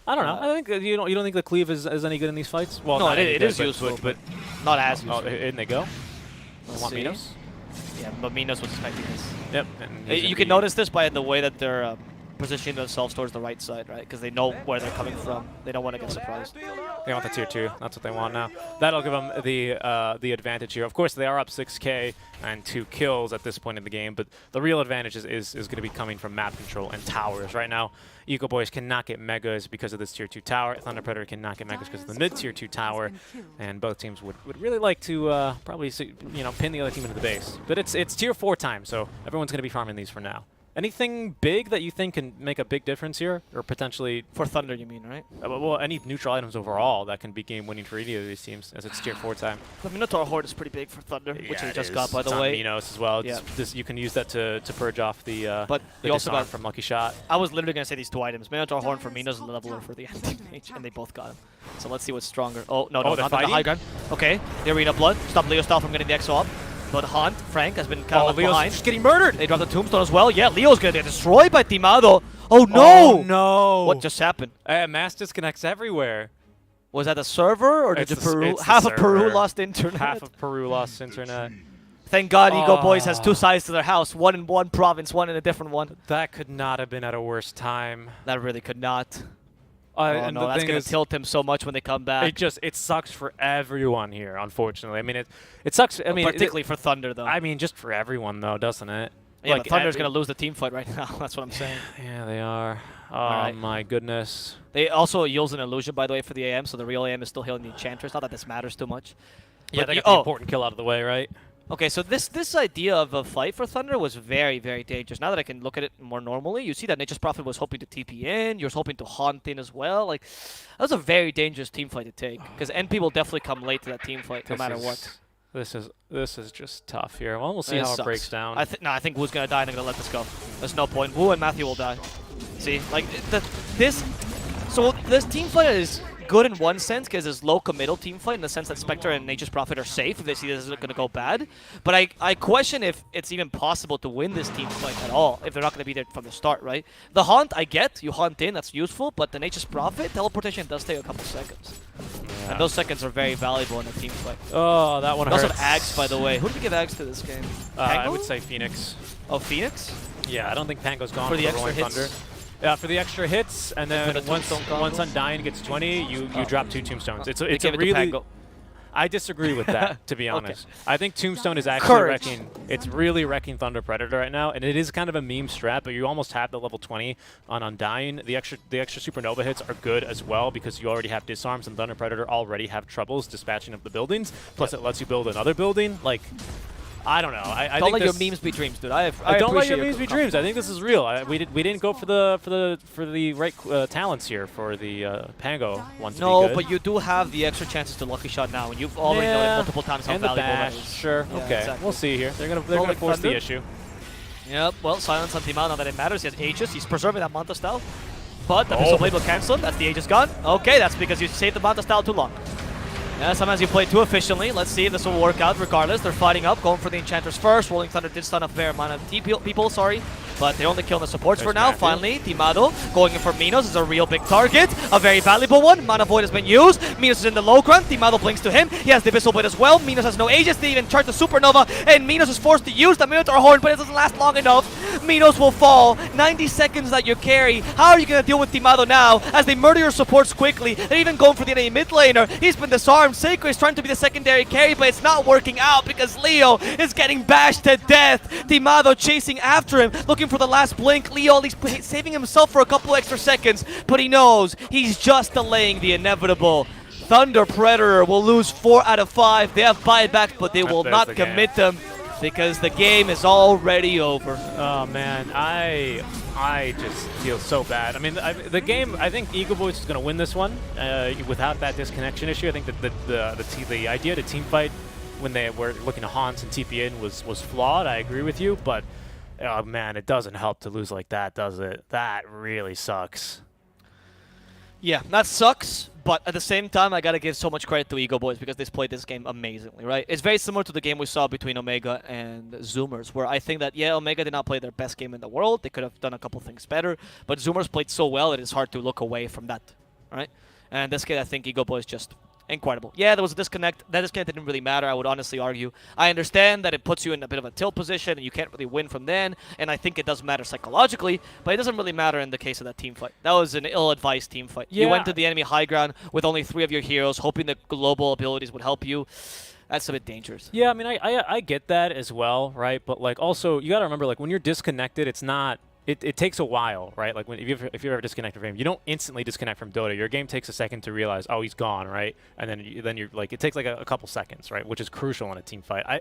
Speaker 5: I don't know. I think you don't think the cleave is any good in these fights? Well,
Speaker 4: no,
Speaker 5: not
Speaker 4: it is useful, but not as useful.
Speaker 5: Oh, in they go.
Speaker 4: Let's
Speaker 5: Want
Speaker 4: see.
Speaker 5: Minos?
Speaker 4: Yeah, but Minos was expecting this.
Speaker 5: Yep.
Speaker 4: You can notice this by the way that they're positioning themselves towards the right side, right? Because they know where they're coming from. They don't want to get surprised.
Speaker 5: They want the tier 2. That's what they want now. That'll give them the advantage here. Of course, they are up 6k and 2 kills at this point in the game, but the real advantage is going to be coming from map control and towers. Right now, Eco Boys cannot get megas because of this tier 2 tower. Thunder Predator cannot get megas because of the mid tier 2 tower, and both teams would really like to probably see, pin the other team into the base. But it's tier 4 time, so everyone's going to be farming these for now. Anything big that you think can make a big difference here, or potentially
Speaker 4: For Thunder, you mean, right?
Speaker 5: well, any neutral items overall that can be game-winning for any of these teams, as it's tier 4 time.
Speaker 4: The Minotaur Horde is pretty big for Thunder, which
Speaker 5: Yeah,
Speaker 4: they
Speaker 5: it
Speaker 4: just
Speaker 5: is.
Speaker 4: got, by
Speaker 5: It's
Speaker 4: the
Speaker 5: on
Speaker 4: way.
Speaker 5: Minos as well.
Speaker 4: Yeah.
Speaker 5: You can use that to purge off the
Speaker 4: But
Speaker 5: the
Speaker 4: you also
Speaker 5: disarm
Speaker 4: got
Speaker 5: from Lucky Shot.
Speaker 4: I was literally going to say these 2 items. Minotaur Horn for Minos and Leveler for the Anti-Mage, and they both got him. So let's see what's stronger. Oh, no,
Speaker 5: they're
Speaker 4: not the
Speaker 5: fighting?
Speaker 4: high ground. Okay, the Arena Blood. Stop Leo Style from getting the Exo up. But Hunt, Frank, has been kind of left
Speaker 5: Leo's
Speaker 4: behind.
Speaker 5: just getting murdered.
Speaker 4: They dropped the Tombstone as well. Yeah, Leo's going to get destroyed by Timado. Oh, no!
Speaker 5: Oh, no.
Speaker 4: What just happened?
Speaker 5: Mass disconnects everywhere.
Speaker 4: Was that the server, or did
Speaker 5: It's
Speaker 4: Peru?
Speaker 5: it's the
Speaker 4: Half of Peru
Speaker 5: server.
Speaker 4: lost internet.
Speaker 5: Half of Peru lost internet.
Speaker 4: Thank God Eagle Boys has
Speaker 5: Oh.
Speaker 4: 2 sides to their house. One in one province, one in a different one.
Speaker 5: That could not have been at a worse time.
Speaker 4: That really could not. Oh,
Speaker 5: And
Speaker 4: no,
Speaker 5: the
Speaker 4: that's
Speaker 5: thing
Speaker 4: going
Speaker 5: is,
Speaker 4: to tilt him so much when they come back.
Speaker 5: it sucks for everyone here, unfortunately. I mean, it sucks. I mean,
Speaker 4: particularly for Thunder, though.
Speaker 5: I mean, just for everyone, though, doesn't it?
Speaker 4: Yeah,
Speaker 5: Like,
Speaker 4: but Thunder's
Speaker 5: every-
Speaker 4: going to lose the team fight right now. That's what I'm saying.
Speaker 5: Yeah, they are. Oh,
Speaker 4: right.
Speaker 5: my goodness.
Speaker 4: They also yields an illusion, by the way, for the AM, so the real AM is still healing the Enchanters. Not that this matters too much.
Speaker 5: Yeah,
Speaker 4: But
Speaker 5: they
Speaker 4: you-
Speaker 5: got the important kill out of the way, right?
Speaker 4: Okay, so this idea of a fight for Thunder was very, very dangerous. Now that I can look at it more normally, you see that Nature's Prophet was hoping to TP in, you're hoping to haunt in as well. Like, that was a very dangerous team fight to take, because NP will definitely come late to that team fight, no matter what.
Speaker 5: This is just tough here. Well, we'll see
Speaker 4: It
Speaker 5: how
Speaker 4: sucks.
Speaker 5: it breaks down.
Speaker 4: I think Wu's gonna die and they're gonna let this go. There's no point. Wu and Matthew will die. See, like, so this team fight is good in one sense because it's low committal team fight in the sense that Spectre and Nature's Prophet are safe if they see this isn't going to go bad. But I question if it's even possible to win this team fight at all if they're not going to be there from the start, right? The Haunt, I get. You Haunt in, that's useful. But the Nature's Prophet, teleportation does take a couple seconds.
Speaker 5: Yeah.
Speaker 4: And those seconds are very valuable in a team fight.
Speaker 5: Oh, that one
Speaker 4: We also
Speaker 5: hurts.
Speaker 4: have Ags, by the way. Who did we give Ags to this game?
Speaker 5: I
Speaker 4: Pango?
Speaker 5: would say Phoenix.
Speaker 4: Oh, Phoenix?
Speaker 5: Yeah, I don't think Pango's gone
Speaker 4: For
Speaker 5: for
Speaker 4: the
Speaker 5: the Rolling
Speaker 4: extra hits?
Speaker 5: Thunder. Yeah, for the extra hits, and then
Speaker 4: for the
Speaker 5: once
Speaker 4: tombstone combo?
Speaker 5: Undying gets 20, you drop 2 tombstones. It's
Speaker 4: They
Speaker 5: a
Speaker 4: gave it to
Speaker 5: really.
Speaker 4: Pango.
Speaker 5: I disagree with that, to be
Speaker 4: Okay.
Speaker 5: honest. I think Tombstone is actually
Speaker 4: Courage.
Speaker 5: wrecking. It's really wrecking Thunder Predator right now, and it is kind of a meme strat. But you almost have the level 20 on Undying. The extra Supernova hits are good as well because you already have disarms, and Thunder Predator already have troubles dispatching of the buildings. Plus, it lets you build another building. Like, I don't know. I
Speaker 4: Don't
Speaker 5: think
Speaker 4: let your
Speaker 5: this-
Speaker 4: memes be dreams, dude. I
Speaker 5: don't let
Speaker 4: appreciate
Speaker 5: your memes be dreams. I think this is real. We didn't go for the right talents here for the Pango one to be
Speaker 4: No,
Speaker 5: good.
Speaker 4: but you do have the extra chances to lucky shot now, and you've already known
Speaker 5: Yeah,
Speaker 4: multiple times how
Speaker 5: and the
Speaker 4: valuable
Speaker 5: bash.
Speaker 4: that is.
Speaker 5: Sure.
Speaker 4: Yeah,
Speaker 5: Okay.
Speaker 4: exactly.
Speaker 5: We'll see here. They're gonna
Speaker 4: Rolling
Speaker 5: force the
Speaker 4: Thunder.
Speaker 5: issue.
Speaker 4: Yep, well, silence on Timao now that it matters. He has Aegis. He's preserving that Manta style. But the Missile Blade will cancel him. That's the Aegis gone. Okay, that's because you saved the Manta style too long. Yeah, sometimes you play too efficiently. Let's see if this will work out regardless. They're fighting up, going for the Enchanters first. Rolling Thunder did stun a fair amount of people, sorry. But they're only killing the supports for
Speaker 5: There's
Speaker 4: now.
Speaker 5: Matthew.
Speaker 4: Finally, Timado going in for Minos is a real big target. A very valuable one. Mana Void has been used. Minos is in the low ground. Timado blinks to him. He has the Abyssal Blade as well. Minos has no Aegis. They even charge the Supernova. And Minos is forced to use the Minotaur Horn, but it doesn't last long enough. Minos will fall. 90 seconds that you carry. How are you going to deal with Timado now as they murder your supports quickly? They're even going for the enemy mid laner. He's been disarmed. Seiko is trying to be the secondary carry, but it's not working out because Leo is getting bashed to death. Timado chasing after him, looking for the last blink. Leo at least saving himself for a couple extra seconds, but he knows he's just delaying the inevitable. Thunder Predator will lose 4 out of 5. They have buyback, but they will
Speaker 5: There's
Speaker 4: not
Speaker 5: the game.
Speaker 4: commit them because the game is already over.
Speaker 5: Oh man, I just feel so bad. I mean, the game. I think Eagle Boys is going to win this one without that disconnection issue. I think that the idea to team fight when they were looking to Hans and TP in was flawed. I agree with you, but oh man, it doesn't help to lose like that, does it? That really sucks.
Speaker 4: Yeah, that sucks, but at the same time, I gotta give so much credit to Eagle Boys because they played this game amazingly, right? It's very similar to the game we saw between Omega and Zoomers, where I think that, yeah, Omega did not play their best game in the world. They could have done a couple things better, but Zoomers played so well that it's hard to look away from that, right? And this kid, I think Eagle Boys just incredible. Yeah, there was a disconnect. That disconnect didn't really matter, I would honestly argue. I understand that it puts you in a bit of a tilt position and you can't really win from then, and I think it does matter psychologically, but it doesn't really matter in the case of that team fight. That was an ill-advised team fight. You
Speaker 5: Yeah.
Speaker 4: went to the enemy high ground with only 3 of your heroes, hoping the global abilities would help you. That's a bit dangerous.
Speaker 5: Yeah, I mean, I get that as well, right? But like, also, you got to remember, like, when you're disconnected, it's not. It takes a while, right? Like, if you're ever disconnected from him, you don't instantly disconnect from Dota. Your game takes a second to realize, oh, he's gone, right? And then you're like, it takes like a couple seconds, right? Which is crucial in a team fight. I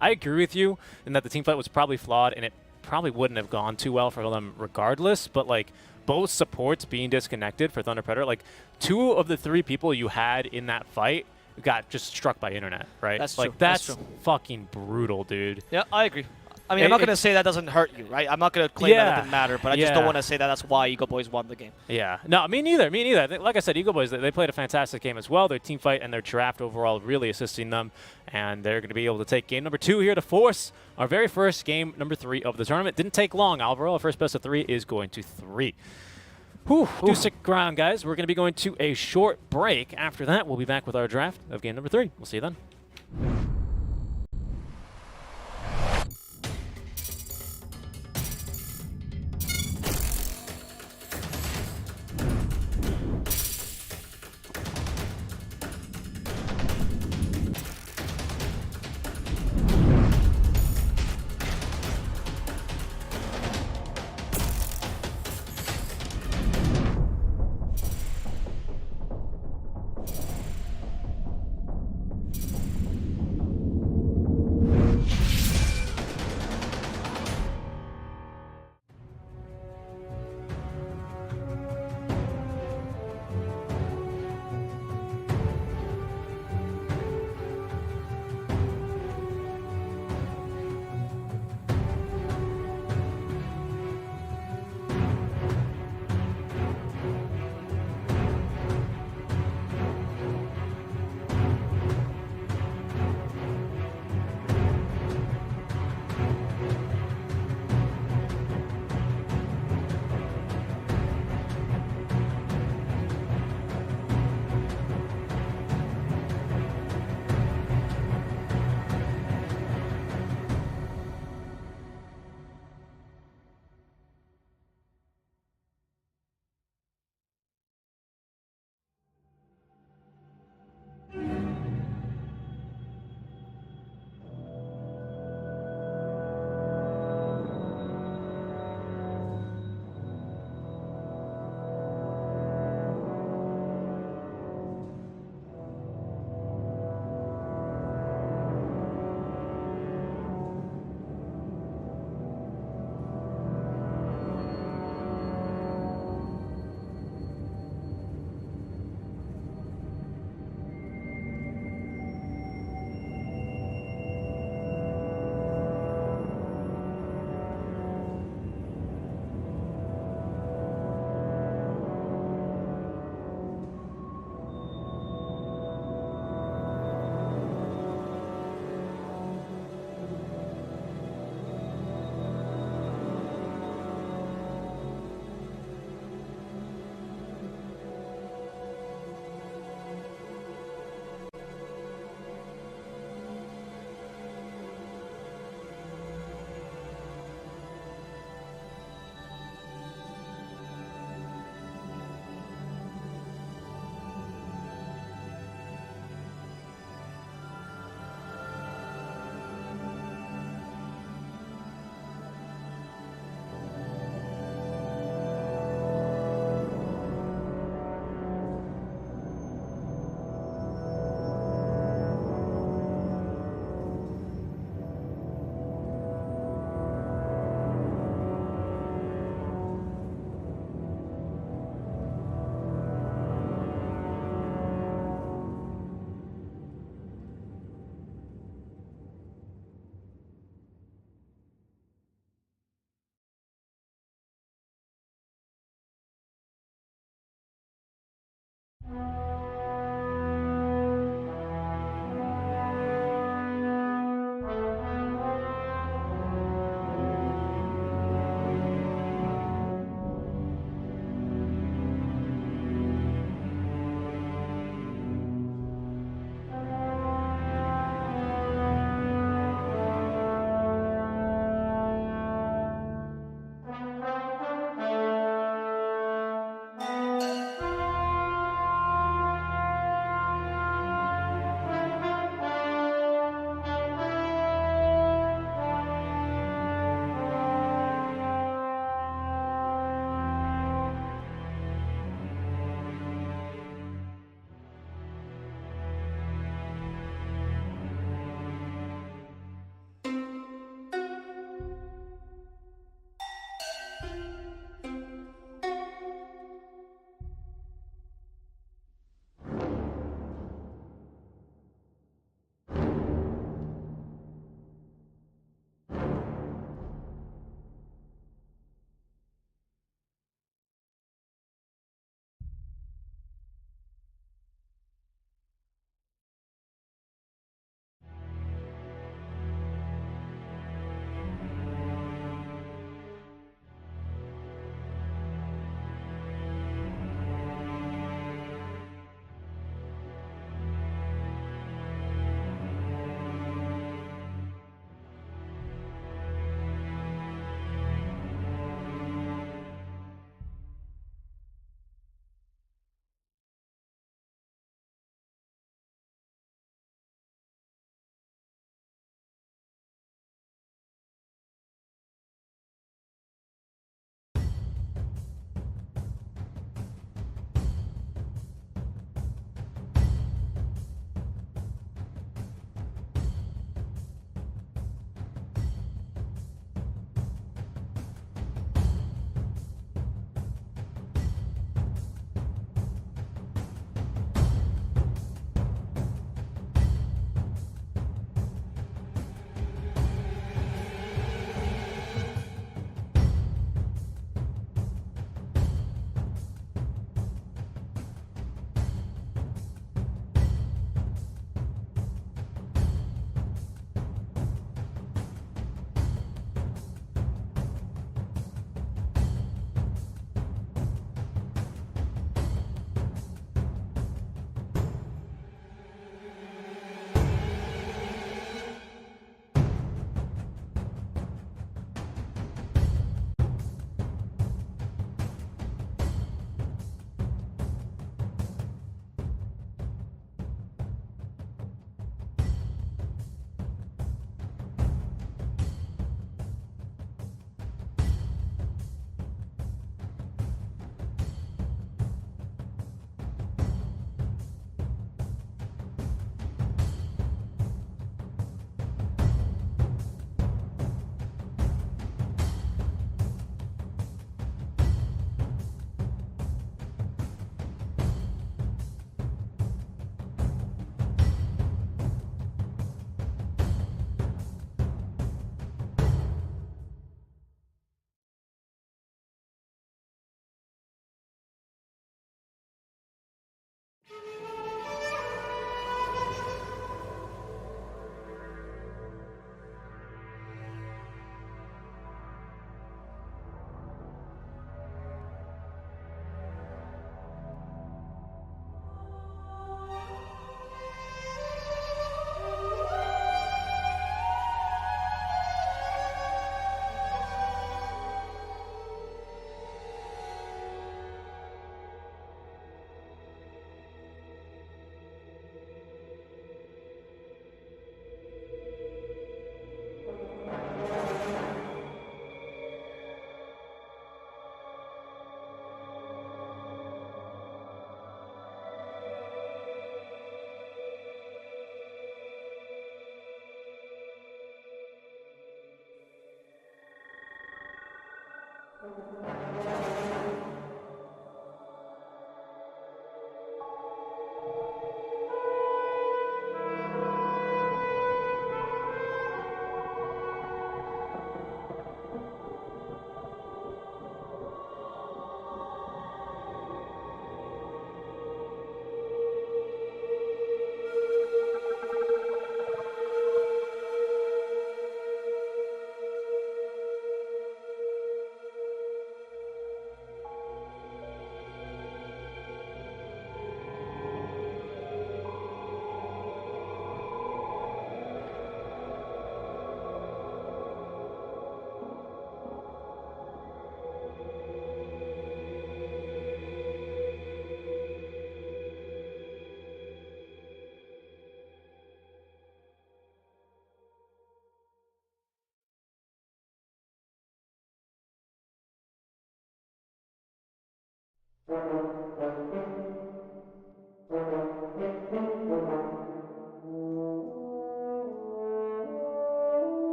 Speaker 5: agree with you in that the team fight was probably flawed, and it probably wouldn't have gone too well for them regardless. But like, both supports being disconnected for Thunder Predator, like 2 of the 3 people you had in that fight got just struck by internet, right?
Speaker 4: That's
Speaker 5: like
Speaker 4: true. That's
Speaker 5: that's
Speaker 4: true.
Speaker 5: fucking brutal, dude.
Speaker 4: Yeah, I agree. I mean, I'm not going to say that doesn't hurt you, right? I'm not going to claim that it
Speaker 5: Yeah.
Speaker 4: didn't matter, but I just don't
Speaker 5: Yeah.
Speaker 4: want to say that that's why Eagle Boys won the game.
Speaker 5: Yeah. No, me neither. Me neither. Like I said, Eagle Boys, they played a fantastic game as well. Their team fight and their draft overall really assisting them, and they're going to be able to take game number 2 here to force our very first game number 3 of the tournament. Didn't take long, Alvaro. Our first best of 3 is going to 3. Whew. Do stick around, guys. We're going to be going to a short break. After that, we'll be back with our draft of game number 3. We'll see you then.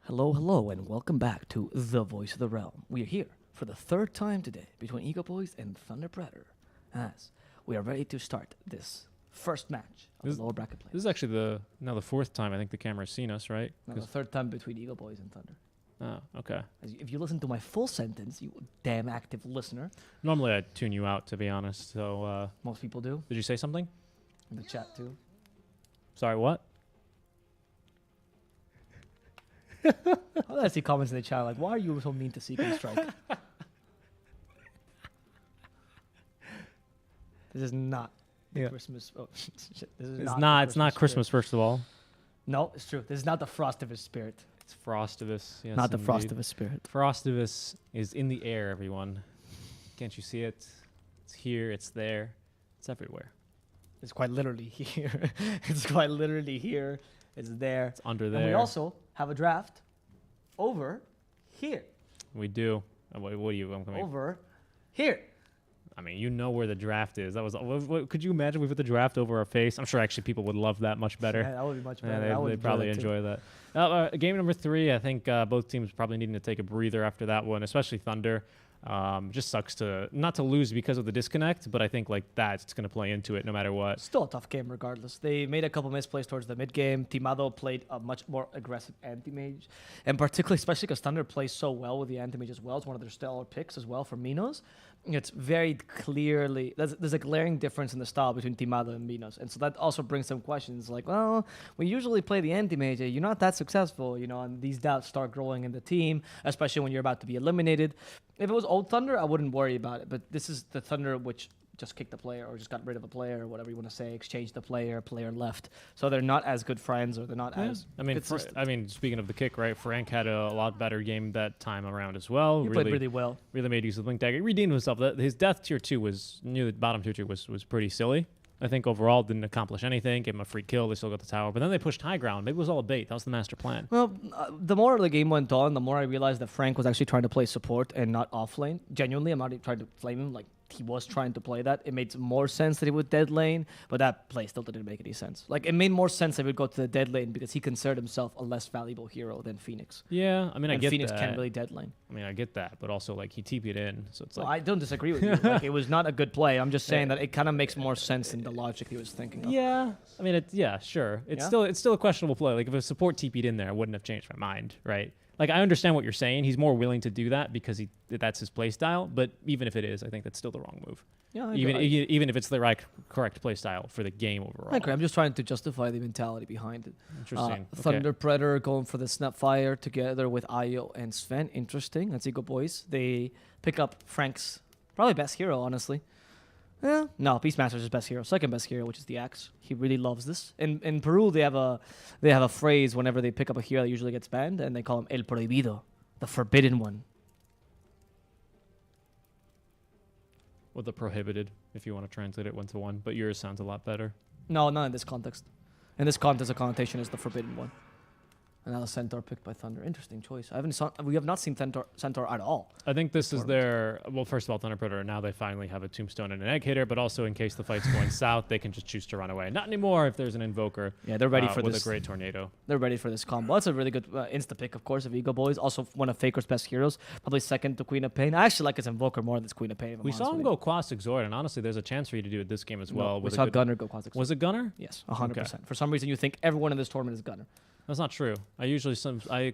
Speaker 2: Hello, hello, and welcome back to The Voice of the Realm. We are here for the third time today between Eagle Boys and Thunder Predator, as we are ready to start this first match of
Speaker 3: This-
Speaker 2: the lower bracket play.
Speaker 3: This is actually now the fourth time I think the camera's seen us, right?
Speaker 2: Now the
Speaker 3: 'Cause-
Speaker 2: third time between Eagle Boys and Thunder.
Speaker 3: Oh, okay.
Speaker 2: If you listen to my full sentence, you damn active listener,
Speaker 3: Normally I tune you out, to be honest. So,
Speaker 2: most people do.
Speaker 3: did you say something?
Speaker 2: in the chat too.
Speaker 3: Sorry, what?
Speaker 2: I see comments in the chat like, why are you so mean to Seek and Strike? This is not the Christmas. Oh, shit. This is
Speaker 3: It's
Speaker 2: the
Speaker 3: not. It's not
Speaker 2: spirit.
Speaker 3: Christmas, first of all.
Speaker 2: No, it's true. This is not the Frostivus spirit.
Speaker 3: It's Frostivus. Yes,
Speaker 2: Not the
Speaker 3: indeed.
Speaker 2: Frostivus spirit.
Speaker 3: Frostivus is in the air, everyone. Can't you see it? It's here. It's there. It's everywhere.
Speaker 2: It's quite literally here. It's quite literally here. It's there.
Speaker 3: It's under there.
Speaker 2: And we also have a draft over here.
Speaker 3: We do. What do you? I'm coming.
Speaker 2: Over here.
Speaker 3: I mean, you know where the draft is. That was. Could you imagine we put the draft over our face? I'm sure actually people would love that much better.
Speaker 2: Yeah, that would be much better.
Speaker 3: Yeah,
Speaker 2: I would
Speaker 3: they'd probably
Speaker 2: that too.
Speaker 3: enjoy that. Game number 3, I think both teams probably needing to take a breather after that one, especially Thunder. Just sucks to not to lose because of the disconnect, but I think like that's going to play into it no matter what.
Speaker 2: Still a tough game regardless. They made a couple misplays towards the mid game. Timado played a much more aggressive anti-mage. And particularly, especially because Thunder plays so well with the anti-mage as well. It's one of their stellar picks as well for Minos. It's very clearly, there's a glaring difference in the style between Timado and Minos. And so that also brings some questions like, well, we usually play the anti-mage. You're not that successful, you know, and these doubts start growing in the team, especially when you're about to be eliminated. If it was old Thunder, I wouldn't worry about it. But this is the Thunder which just kicked a player or just got rid of a player or whatever you want to say, exchanged the player left. So they're not as good friends or they're not as
Speaker 3: I mean,
Speaker 2: consistent.
Speaker 3: speaking of the kick, right? Frank had a lot better game that time around as well.
Speaker 2: He played really well.
Speaker 3: Really made use of the Blink Dagger. He redeemed himself. His death tier 2 was near the bottom tier 2 was pretty silly. I think overall didn't accomplish anything. Gave him a free kill. They still got the tower, but then they pushed high ground. Maybe it was all a bait. That was the master plan.
Speaker 2: Well, the more the game went on, the more I realized that Frank was actually trying to play support and not off lane. Genuinely, I'm not even trying to flame him. Like, he was trying to play that. It made more sense that he would dead lane, but that play still didn't make any sense. Like, it made more sense that he would go to the dead lane because he considered himself a less valuable hero than Phoenix.
Speaker 3: Yeah, I mean, I
Speaker 2: And
Speaker 3: get
Speaker 2: Phoenix
Speaker 3: that.
Speaker 2: can't really dead lane.
Speaker 3: I mean, I get that, but also like he TP'd in, so it's
Speaker 2: Well,
Speaker 3: like
Speaker 2: I don't disagree with you. Like, it was not a good play. I'm just saying that it kind of makes more sense in the logic he was thinking of.
Speaker 3: yeah. I mean, sure. It's
Speaker 2: Yeah?
Speaker 3: still a questionable play. Like if a support TP'd in there, I wouldn't have changed my mind, right? Like I understand what you're saying. He's more willing to do that because that's his play style. But even if it is, I think that's still the wrong move.
Speaker 2: Yeah,
Speaker 3: Even if it's the right correct play style for the game overall.
Speaker 2: I agree. I'm just trying to justify the mentality behind it.
Speaker 3: Interesting. Okay.
Speaker 2: Thunder Predator going for the Snapfire together with Ayo and Sven. Interesting. Let's go, boys. They pick up Frank's probably best hero, honestly. No, Beastmaster's his best hero. Second best hero, which is the Axe. He really loves this. In Peru, they have a phrase whenever they pick up a hero that usually gets banned, and they call him El Prohibido, the forbidden one.
Speaker 3: Or the prohibited, if you want to translate it 1-to-1. But yours sounds a lot better.
Speaker 2: No, not in this context. In this context, the connotation is the forbidden one. Another Centaur picked by Thunder. Interesting choice. We have not seen Centaur at all.
Speaker 3: I think this is their... Well, first of all, Thunder Predator, now they finally have a Tombstone and an Egg Hitter, but also in case the fight's going south, they can just choose to run away. Not anymore if there's an Invoker.
Speaker 2: Yeah, they're ready for
Speaker 3: with
Speaker 2: this.
Speaker 3: a great Tornado.
Speaker 2: They're ready for this combo. That's a really good insta-pick, of course, of Ego Boys. Also one of Faker's best heroes. Probably second to Queen of Pain. I actually like his Invoker more than his Queen of Pain.
Speaker 3: We saw him go Quastic Zord, and honestly, there's a chance for you to do it this game as well.
Speaker 2: We saw Gunner go Quastic.
Speaker 3: Was it Gunner?
Speaker 2: Yes, 100%. For some reason, you think everyone in this tournament is Gunner.
Speaker 3: That's not true. I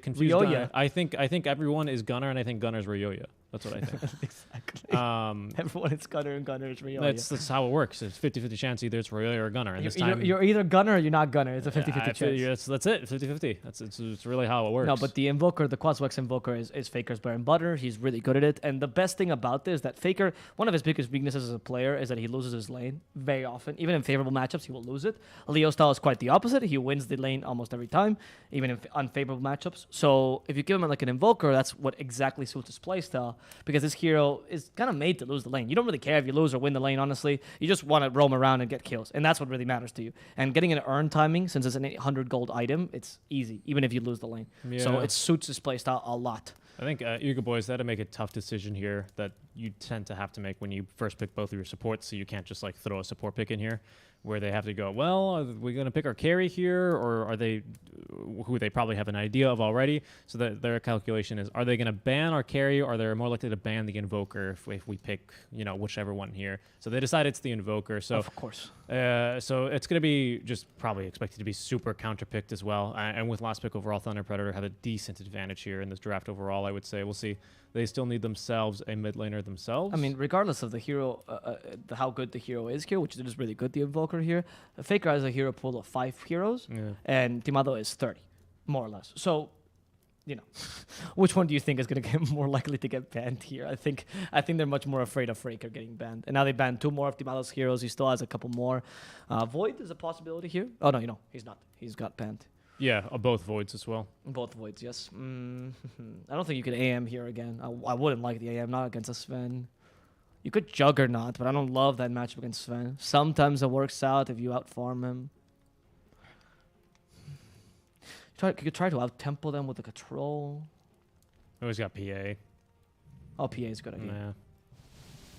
Speaker 3: confuse
Speaker 2: Ryoya.
Speaker 3: Gunner. I think everyone is Gunner, and I think Gunner's Ryoya. That's what I think.
Speaker 2: Exactly. Everyone is Gunner and Gunner is Ryoya.
Speaker 3: That's how it works. It's 50-50 chance either it's Ryoya or Gunner. And this time
Speaker 2: You're either Gunner or you're not Gunner. It's a 50-50 chance.
Speaker 3: That's it. 50-50. It's really how it works.
Speaker 2: No, but the Invoker, the Quaswex Invoker is Faker's bread and butter. He's really good at it. And the best thing about this is that Faker, one of his biggest weaknesses as a player is that he loses his lane very often. Even in favorable matchups, he will lose it. Leo's style is quite the opposite. He wins the lane almost every time, even in unfavorable matchups. So if you give him like an Invoker, that's what exactly suits his playstyle, because this hero is kind of made to lose the lane. You don't really care if you lose or win the lane, honestly. You just want to roam around and get kills, and that's what really matters to you. And getting an earn timing, since it's an 800 gold item, it's easy, even if you lose the lane.
Speaker 3: Yeah.
Speaker 2: So it suits his playstyle a lot.
Speaker 3: I think Yuga Boys, they had to make a tough decision here that you tend to have to make when you first pick both of your supports, so you can't just like throw a support pick in here where they have to go, well, are we going to pick our carry here, or are they who they probably have an idea of already? So that their calculation is, are they going to ban our carry, or are they more likely to ban the Invoker if we pick, whichever one here? So they decide it's the Invoker. So
Speaker 2: Of course.
Speaker 3: So it's going to be just probably expected to be super counter-picked as well. And with last pick overall, Thunder Predator have a decent advantage here in this draft overall, I would say. We'll see they still need themselves a mid laner themselves.
Speaker 2: I mean, regardless of the hero, how good the hero is here, which is really good, the Invoker here, Faker has a hero pool of 5 heroes, and Timado is 30, more or less. So, you know, which one do you think is going to get more likely to get banned here? I think they're much more afraid of Faker getting banned. And now they banned 2 more of Timado's heroes. He still has a couple more. Void is a possibility here. Oh, no, he's not. He's got banned.
Speaker 3: Yeah, both Voids as well.
Speaker 2: Both Voids, yes. I don't think you could AM here again. I wouldn't like the AM, not against a Sven. You could Juggernaut, but I don't love that matchup against Sven. Sometimes it works out if you outfarm him. You could try to out-tempo them with the control.
Speaker 3: Oh, he's got PA.
Speaker 2: Oh, PA is good idea.
Speaker 3: Yeah.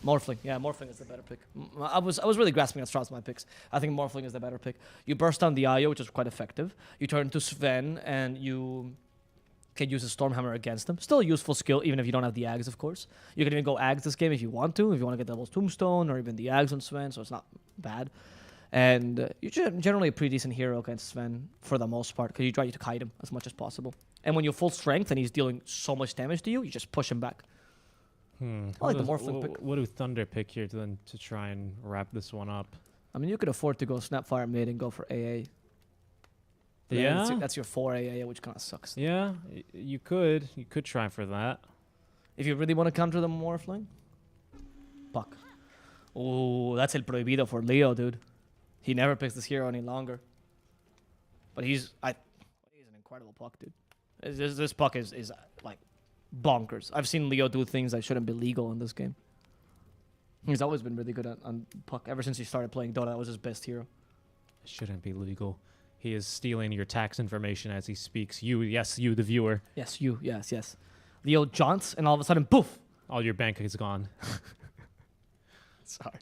Speaker 2: Morphling. Yeah, Morphling is the better pick. I was really grasping at straws my picks. I think Morphling is the better pick. You burst down the IO, which is quite effective. You turn to Sven, and you can use a Stormhammer against him. Still a useful skill, even if you don't have the Ags, of course. You can even go Ags this game if you want to get Devil's Tombstone, or even the Ags on Sven, so it's not bad. And you're generally a pretty decent hero against Sven, for the most part, because you try to kite him as much as possible. And when you're full strength and he's dealing so much damage to you, you just push him back. I like the Morphling pick.
Speaker 3: What do Thunder pick here to try and wrap this one up?
Speaker 2: I mean, you could afford to go Snapfire mid and go for AA.
Speaker 3: Yeah?
Speaker 2: That's your 4 AA, which kind of sucks.
Speaker 3: Yeah, you could. You could try for that.
Speaker 2: If you really want to counter the Morphling. Puck. Oh, that's El Prohibido for Leo, dude. He never picks this hero any longer. But he's an incredible Puck, dude. This Puck is like bonkers. I've seen Leo do things that shouldn't be legal in this game. He's always been really good on Puck. Ever since he started playing Dota, that was his best hero.
Speaker 3: It shouldn't be legal. He is stealing your tax information as he speaks. You, the viewer.
Speaker 2: Yes, you. Yes. Leo jaunts, and all of a sudden, poof!
Speaker 3: All your bank is gone.
Speaker 2: Sorry.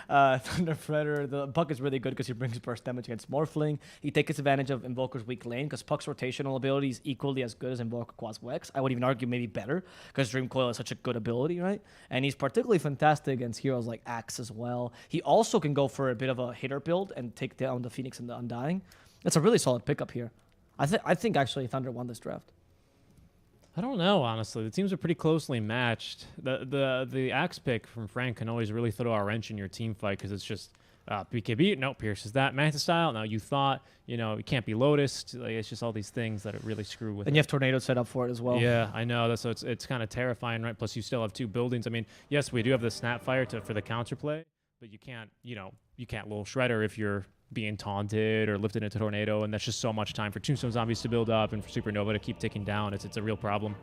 Speaker 2: Thunder Predator, the Puck is really good because he brings burst damage against Morphling. He takes advantage of Invoker's weak lane because Puck's rotational ability is equally as good as Invoker Quas Wex. I would even argue maybe better because Dream Coil is such a good ability, right? And he's particularly fantastic against heroes like Axe as well. He also can go for a bit of a hitter build and take down the Phoenix and the Undying. That's a really solid pickup here. I think actually Thunder won this draft.
Speaker 3: I don't know, honestly. The teams are pretty closely matched. The Axe pick from Frank can always really throw a wrench in your team fight because it's just BKB, no, pierces that. Mantis style, no, you thought, it can't be Lotus. Like, it's just all these things that it really screw with.
Speaker 2: And you have Tornado set up for it as well.
Speaker 3: Yeah, I know. So it's kind of terrifying, right? Plus, you still have 2 buildings. I mean, yes, we do have the Snapfire for the counterplay, but you can't Lil Shredder if you're being taunted or lifted into Tornado, and that's just so much time for Tombstone Zombies to build up and for Supernova to keep ticking down. It's a real problem.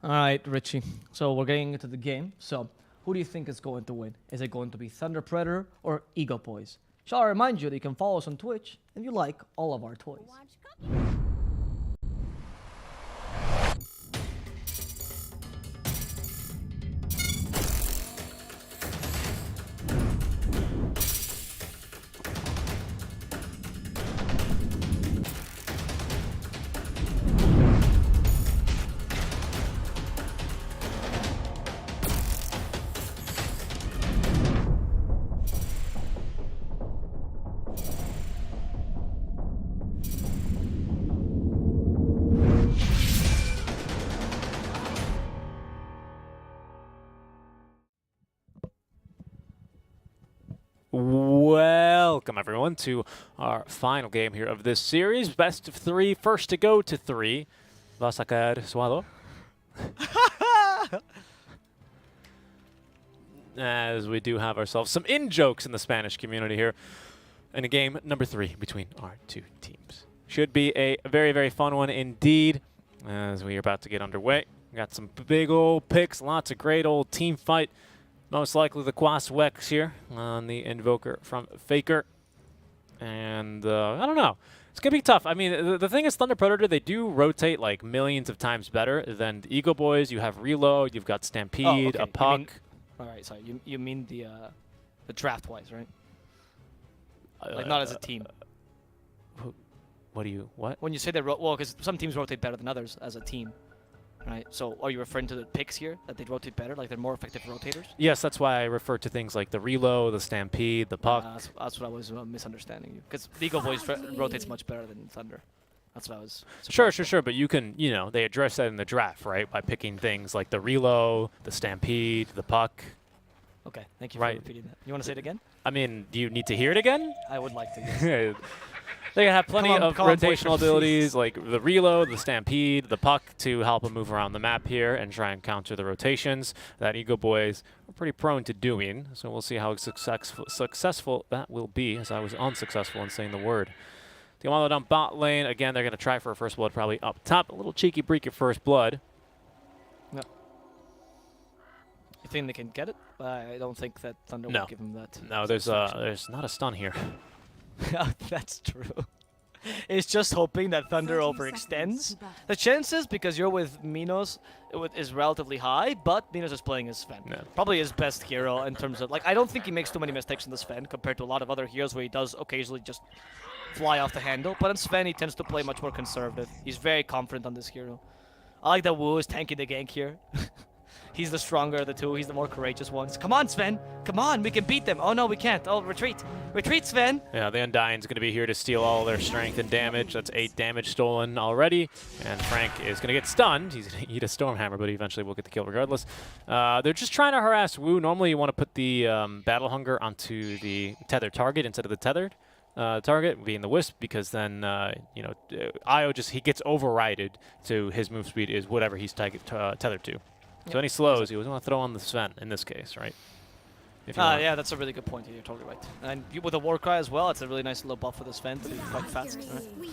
Speaker 2: All right, Richie. So we're getting into the game. So who do you think is going to win? Is it going to be Thunder Predator or Ego Boys? Shall I remind you that you can follow us on Twitch if you like all of our toys.
Speaker 5: Welcome, everyone, to our final game here of this series. Best of 3, first to go to 3. Vas a caer suado. As we do have ourselves some in-jokes in the Spanish community here in a game number 3 between our 2 teams. Should be a very, very fun one indeed as we are about to get underway. We got some big old picks, lots of great old team fight. Most likely the Quas Wex here on the Invoker from Faker. And I don't know. It's going to be tough. I mean, the thing is, Thunder Predator, they do rotate like millions of times better than the Eagle Boys. You have Reload, you've got Stampede, a Puck.
Speaker 2: All right, sorry. You mean the draft-wise, right? Like not as a team.
Speaker 5: What?
Speaker 2: When you say they well, because some teams rotate better than others as a team. Right, so are you referring to the picks here, that they rotate better, like they're more effective rotators?
Speaker 5: Yes, that's why I refer to things like the Reload, the Stampede, the Puck.
Speaker 2: That's what I was misunderstanding you, because the Eagle Boys rotates much better than Thunder.
Speaker 4: That's what I was.
Speaker 5: Sure. But you can, they address that in the draft, right? By picking things like the reload, the stampede, the puck.
Speaker 4: Okay, thank you
Speaker 5: Right.
Speaker 4: for repeating that. You want to say it again?
Speaker 5: I mean, do you need to hear it again?
Speaker 4: I would like to. Yes.
Speaker 5: They're going to have plenty of
Speaker 4: come on,
Speaker 5: rotational
Speaker 4: boyfriend,
Speaker 5: abilities like the reload, the stampede, the puck to help them move around the map here and try and counter the rotations that Eagle Boys are pretty prone to doing. So we'll see how successful that will be, as I was unsuccessful in saying the word. Tiamalo down bot lane. Again, they're going to try for a first blood probably up top. A little cheeky break your first blood.
Speaker 4: No. You think they can get it? I don't think that Thunder
Speaker 5: No.
Speaker 4: will give him that.
Speaker 5: No, there's not a stun here.
Speaker 4: That's true. It's just hoping that Thunder overextends. The chances, because you're with Minos, is relatively high, but Minos is playing as Sven.
Speaker 5: No.
Speaker 4: Probably his best hero in terms of, like, I don't think he makes too many mistakes in the Sven compared to a lot of other heroes where he does occasionally just fly off the handle. But in Sven, he tends to play much more conservative. He's very confident on this hero. I like that Wu is tanking the gank here. He's the stronger of the two. He's the more courageous one. Come on, Sven. Come on, we can beat them. Oh, no, we can't. Oh, retreat. Retreat, Sven.
Speaker 5: Yeah, the Undying's going to be here to steal all their strength and damage. That's 8 damage stolen already. And Frank is going to get stunned. He's going to eat a Stormhammer, but eventually will get the kill regardless. They're just trying to harass Wu. Normally you want to put the Battle Hunger onto the tethered target instead of the tethered target, being the Wisp, because then, Io he gets overrided to his move speed is whatever he's tethered to. So any slows, he was going to throw on the Sven in this case, right?
Speaker 4: Yeah, that's a really good point. You're totally right. And with a Warcry as well, it's a really nice little buff for the Sven to fight fast. Right?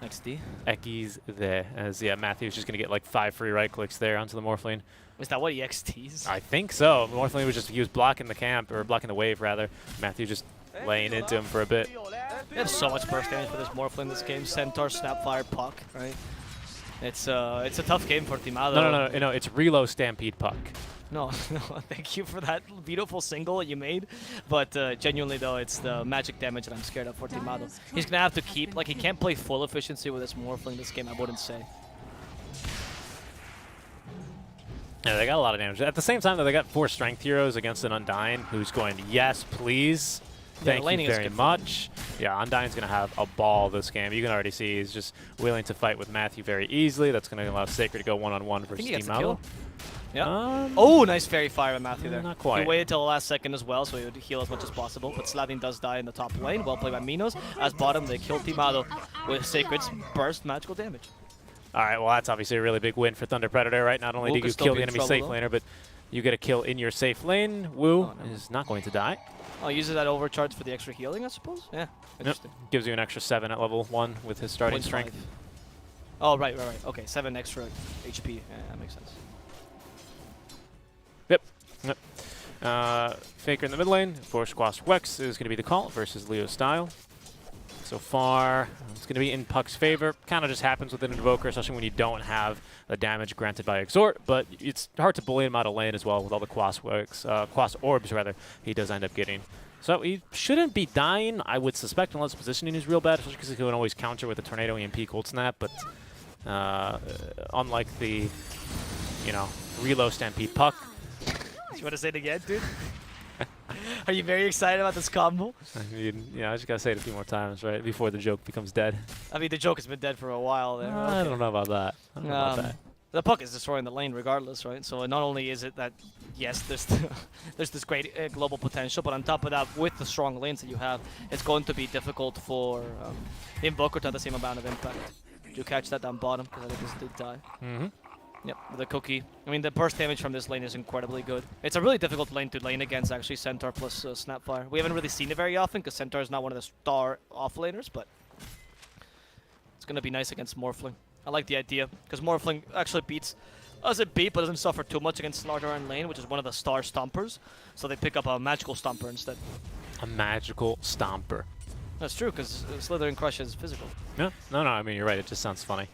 Speaker 4: Next D.
Speaker 5: Eki's there, as Matthew's just going to get like 5 free right clicks there onto the Morphling.
Speaker 4: Is that what he XTs?
Speaker 5: I think so. Morphling was blocking the camp, or blocking the wave rather. Matthew just laying into him for a bit.
Speaker 4: They have so much burst damage for this Morphle in this game. Centaur, Snapfire, Puck, right? It's a tough game for Tiamalo.
Speaker 5: No, it's Reload Stampede Puck.
Speaker 4: No, thank you for that beautiful single you made. But genuinely though, it's the magic damage that I'm scared of for Tiamalo. He's gonna have to keep, he can't play full efficiency with this Morphling this game, I wouldn't say.
Speaker 5: Yeah, they got a lot of damage. At the same time, though, they got 4 strength heroes against an Undying who's going, yes, please. Thank you very much. Yeah, Undying's going to have a ball this game. You can already see he's just willing to fight with Matthew very easily. That's going to allow Sacred to go one-on-one versus Tiamalo.
Speaker 4: Yeah. Oh, nice Fairy Fire by Matthew there.
Speaker 5: Not quite.
Speaker 4: He waited till the last second as well, so he would heal as much as possible. But Slavin does die in the top lane. Well played by Minos. As bottom, they kill Tiamalo with Sacred's burst magical damage.
Speaker 5: All right, well, that's obviously a really big win for Thunder Predator, right? Not only do you kill the enemy safe laner, but you get a kill in your safe lane. Wu is not going to die.
Speaker 4: Oh, uses that overcharge for the extra healing, I suppose? Yeah, interesting.
Speaker 5: Yep. Gives you an extra 7 at level 1 with his starting
Speaker 4: 0.5.
Speaker 5: strength.
Speaker 4: Oh, right. Okay, 7 extra HP. Yeah, that makes sense.
Speaker 5: Yep. Faker in the mid lane. Force Squash Wex is going to be the call versus Leo Style. So far, it's going to be in Puck's favor. Kind of just happens with an Invoker, especially when you don't have the damage granted by Exhort. But it's hard to bully him out of lane as well with all the Quas Orbs, rather, he does end up getting. So he shouldn't be dying, I would suspect, unless positioning is real bad, especially because he can always counter with a Tornado EMP Cold Snap. But unlike the, Reload Stampede Puck.
Speaker 4: You want to say it again, dude? Are you very excited about this combo?
Speaker 5: I mean, I just gotta say it a few more times, right? Before the joke becomes dead.
Speaker 4: I mean, the joke has been dead for a while there.
Speaker 5: I don't know about that.
Speaker 4: The Puck is destroying the lane regardless, right? So not only is it that, yes, there's this great global potential, but on top of that, with the strong lanes that you have, it's going to be difficult for the Invoker to have the same amount of impact. Did you catch that down bottom? Because I think this did die.
Speaker 5: Mm-hmm.
Speaker 4: Yep, with the cookie. I mean, the burst damage from this lane is incredibly good. It's a really difficult lane to lane against, actually, Centaur plus Snapfire. We haven't really seen it very often, because Centaur is not one of the star offlaners, but it's going to be nice against Morphling. I like the idea, because Morphling actually doesn't beat, but doesn't suffer too much against Slaughter and lane, which is one of the star stompers. So they pick up a magical stomper instead.
Speaker 5: A magical stomper.
Speaker 4: That's true, because Slithering Crush is physical.
Speaker 5: No, I mean, you're right. It just sounds funny.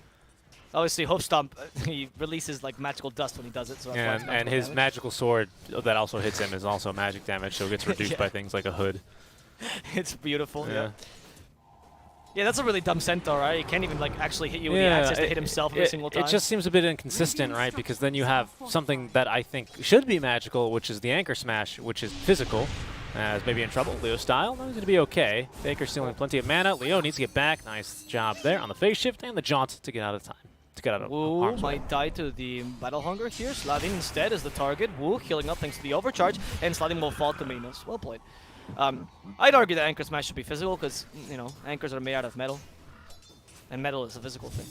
Speaker 4: Obviously, Hope Stomp, he releases like magical dust when he does it. So
Speaker 5: and his magical sword that also hits him is also magic damage, so it gets reduced by things like a hood.
Speaker 4: It's beautiful, yeah. Yeah, that's a really dumb Centaur, right? He can't even like actually hit you with the access to hit himself every single time.
Speaker 5: It just seems a bit inconsistent, right? Because then you have something that I think should be magical, which is the Anchor Smash, which is physical, As maybe in trouble. Leo style, no, he's going to be okay. Faker stealing plenty of mana. Leo needs to get back. Nice job there on the phase shift and the jaunt to get out of time. To get out of
Speaker 4: Wu
Speaker 5: harm's way.
Speaker 4: might die to the Battle Hunger here. Sladin instead is the target. Wu healing up thanks to the overcharge, and Sladin will fall to Minos. Well played. I'd argue that Anchor Smash should be physical because, you know, anchors are made out of metal. And metal is a physical thing.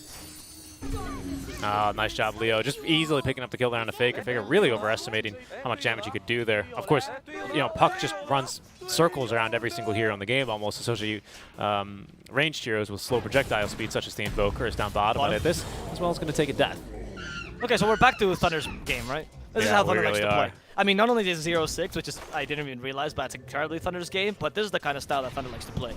Speaker 5: Nice job, Leo. Just easily picking up the kill there on the Faker. Faker really overestimating how much damage he could do there. Of course, you know, Puck just runs circles around every single hero in the game almost, especially ranged heroes with slow projectile speed such as the Invoker is down bottom. And at this, as well, is going to take a death.
Speaker 4: Okay, so we're back to Thunder's game, right? This is
Speaker 5: Yeah,
Speaker 4: how
Speaker 5: we
Speaker 4: Thunder likes
Speaker 5: really
Speaker 4: to play.
Speaker 5: are.
Speaker 4: I mean, not only is 0-6, which is, I didn't even realize, but it's entirely Thunder's game, but this is the kind of style that Thunder likes to play.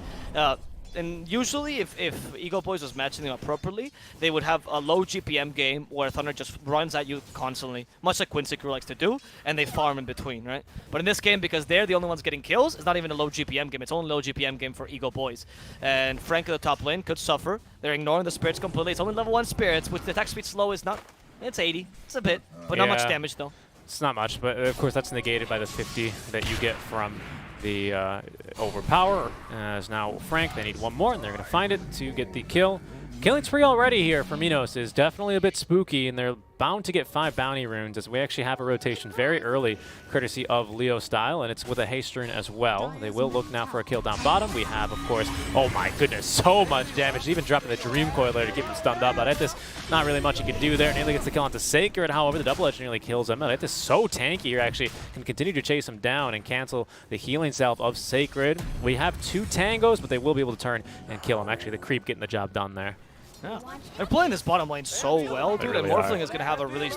Speaker 4: And usually, if Ego Boys was matching them up properly, they would have a low GPM game where Thunder just runs at you constantly, much like Quincy likes to do, and they farm in between, right? But in this game, because they're the only ones getting kills, it's not even a low GPM game. It's only a low GPM game for Ego Boys. And Frank at the top lane could suffer. They're ignoring the spirits completely. It's only level 1 spirits, which the attack speed slow is not. It's 80. It's a bit, but not much
Speaker 5: Yeah.
Speaker 4: damage though.
Speaker 5: It's not much, but of course that's negated by the 50 that you get from the overpower. As now Frank, they need one more, and they're going to find it to get the kill. Killing spree already here for Minos is definitely a bit spooky, and they're bound to get 5 bounty runes as we actually have a rotation very early, courtesy of Leo style, and it's with a haste rune as well. They will look now for a kill down bottom. We have, of course, oh my goodness, so much damage. Even dropping the Dream Coil there to keep him stunned up. But at this, not really much he can do there. Nearly gets the kill onto Sacred, however, the double edge nearly kills him. At this, so tanky here, actually can continue to chase him down and cancel the healing salve of Sacred. We have 2 tangos, but they will be able to turn and kill him. Actually, the creep getting the job done there.
Speaker 4: Yeah. They're playing this bottom lane so well, dude.
Speaker 5: really
Speaker 4: And Morphling
Speaker 5: are.
Speaker 4: is going to have a really...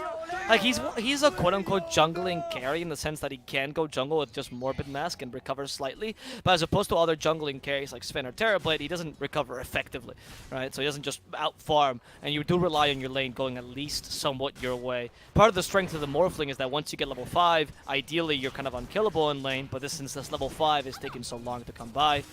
Speaker 4: Like, he's a quote-unquote jungling carry in the sense that he can go jungle with just Morbid Mask and recover slightly. But as opposed to other jungling carries like Sven or Terrorblade, he doesn't recover effectively, right? So he doesn't just out-farm. And you do rely on your lane going at least somewhat your way. Part of the strength of the Morphling is that once you get level 5, ideally you're kind of unkillable in lane. But since this level 5 is taking so long to come by,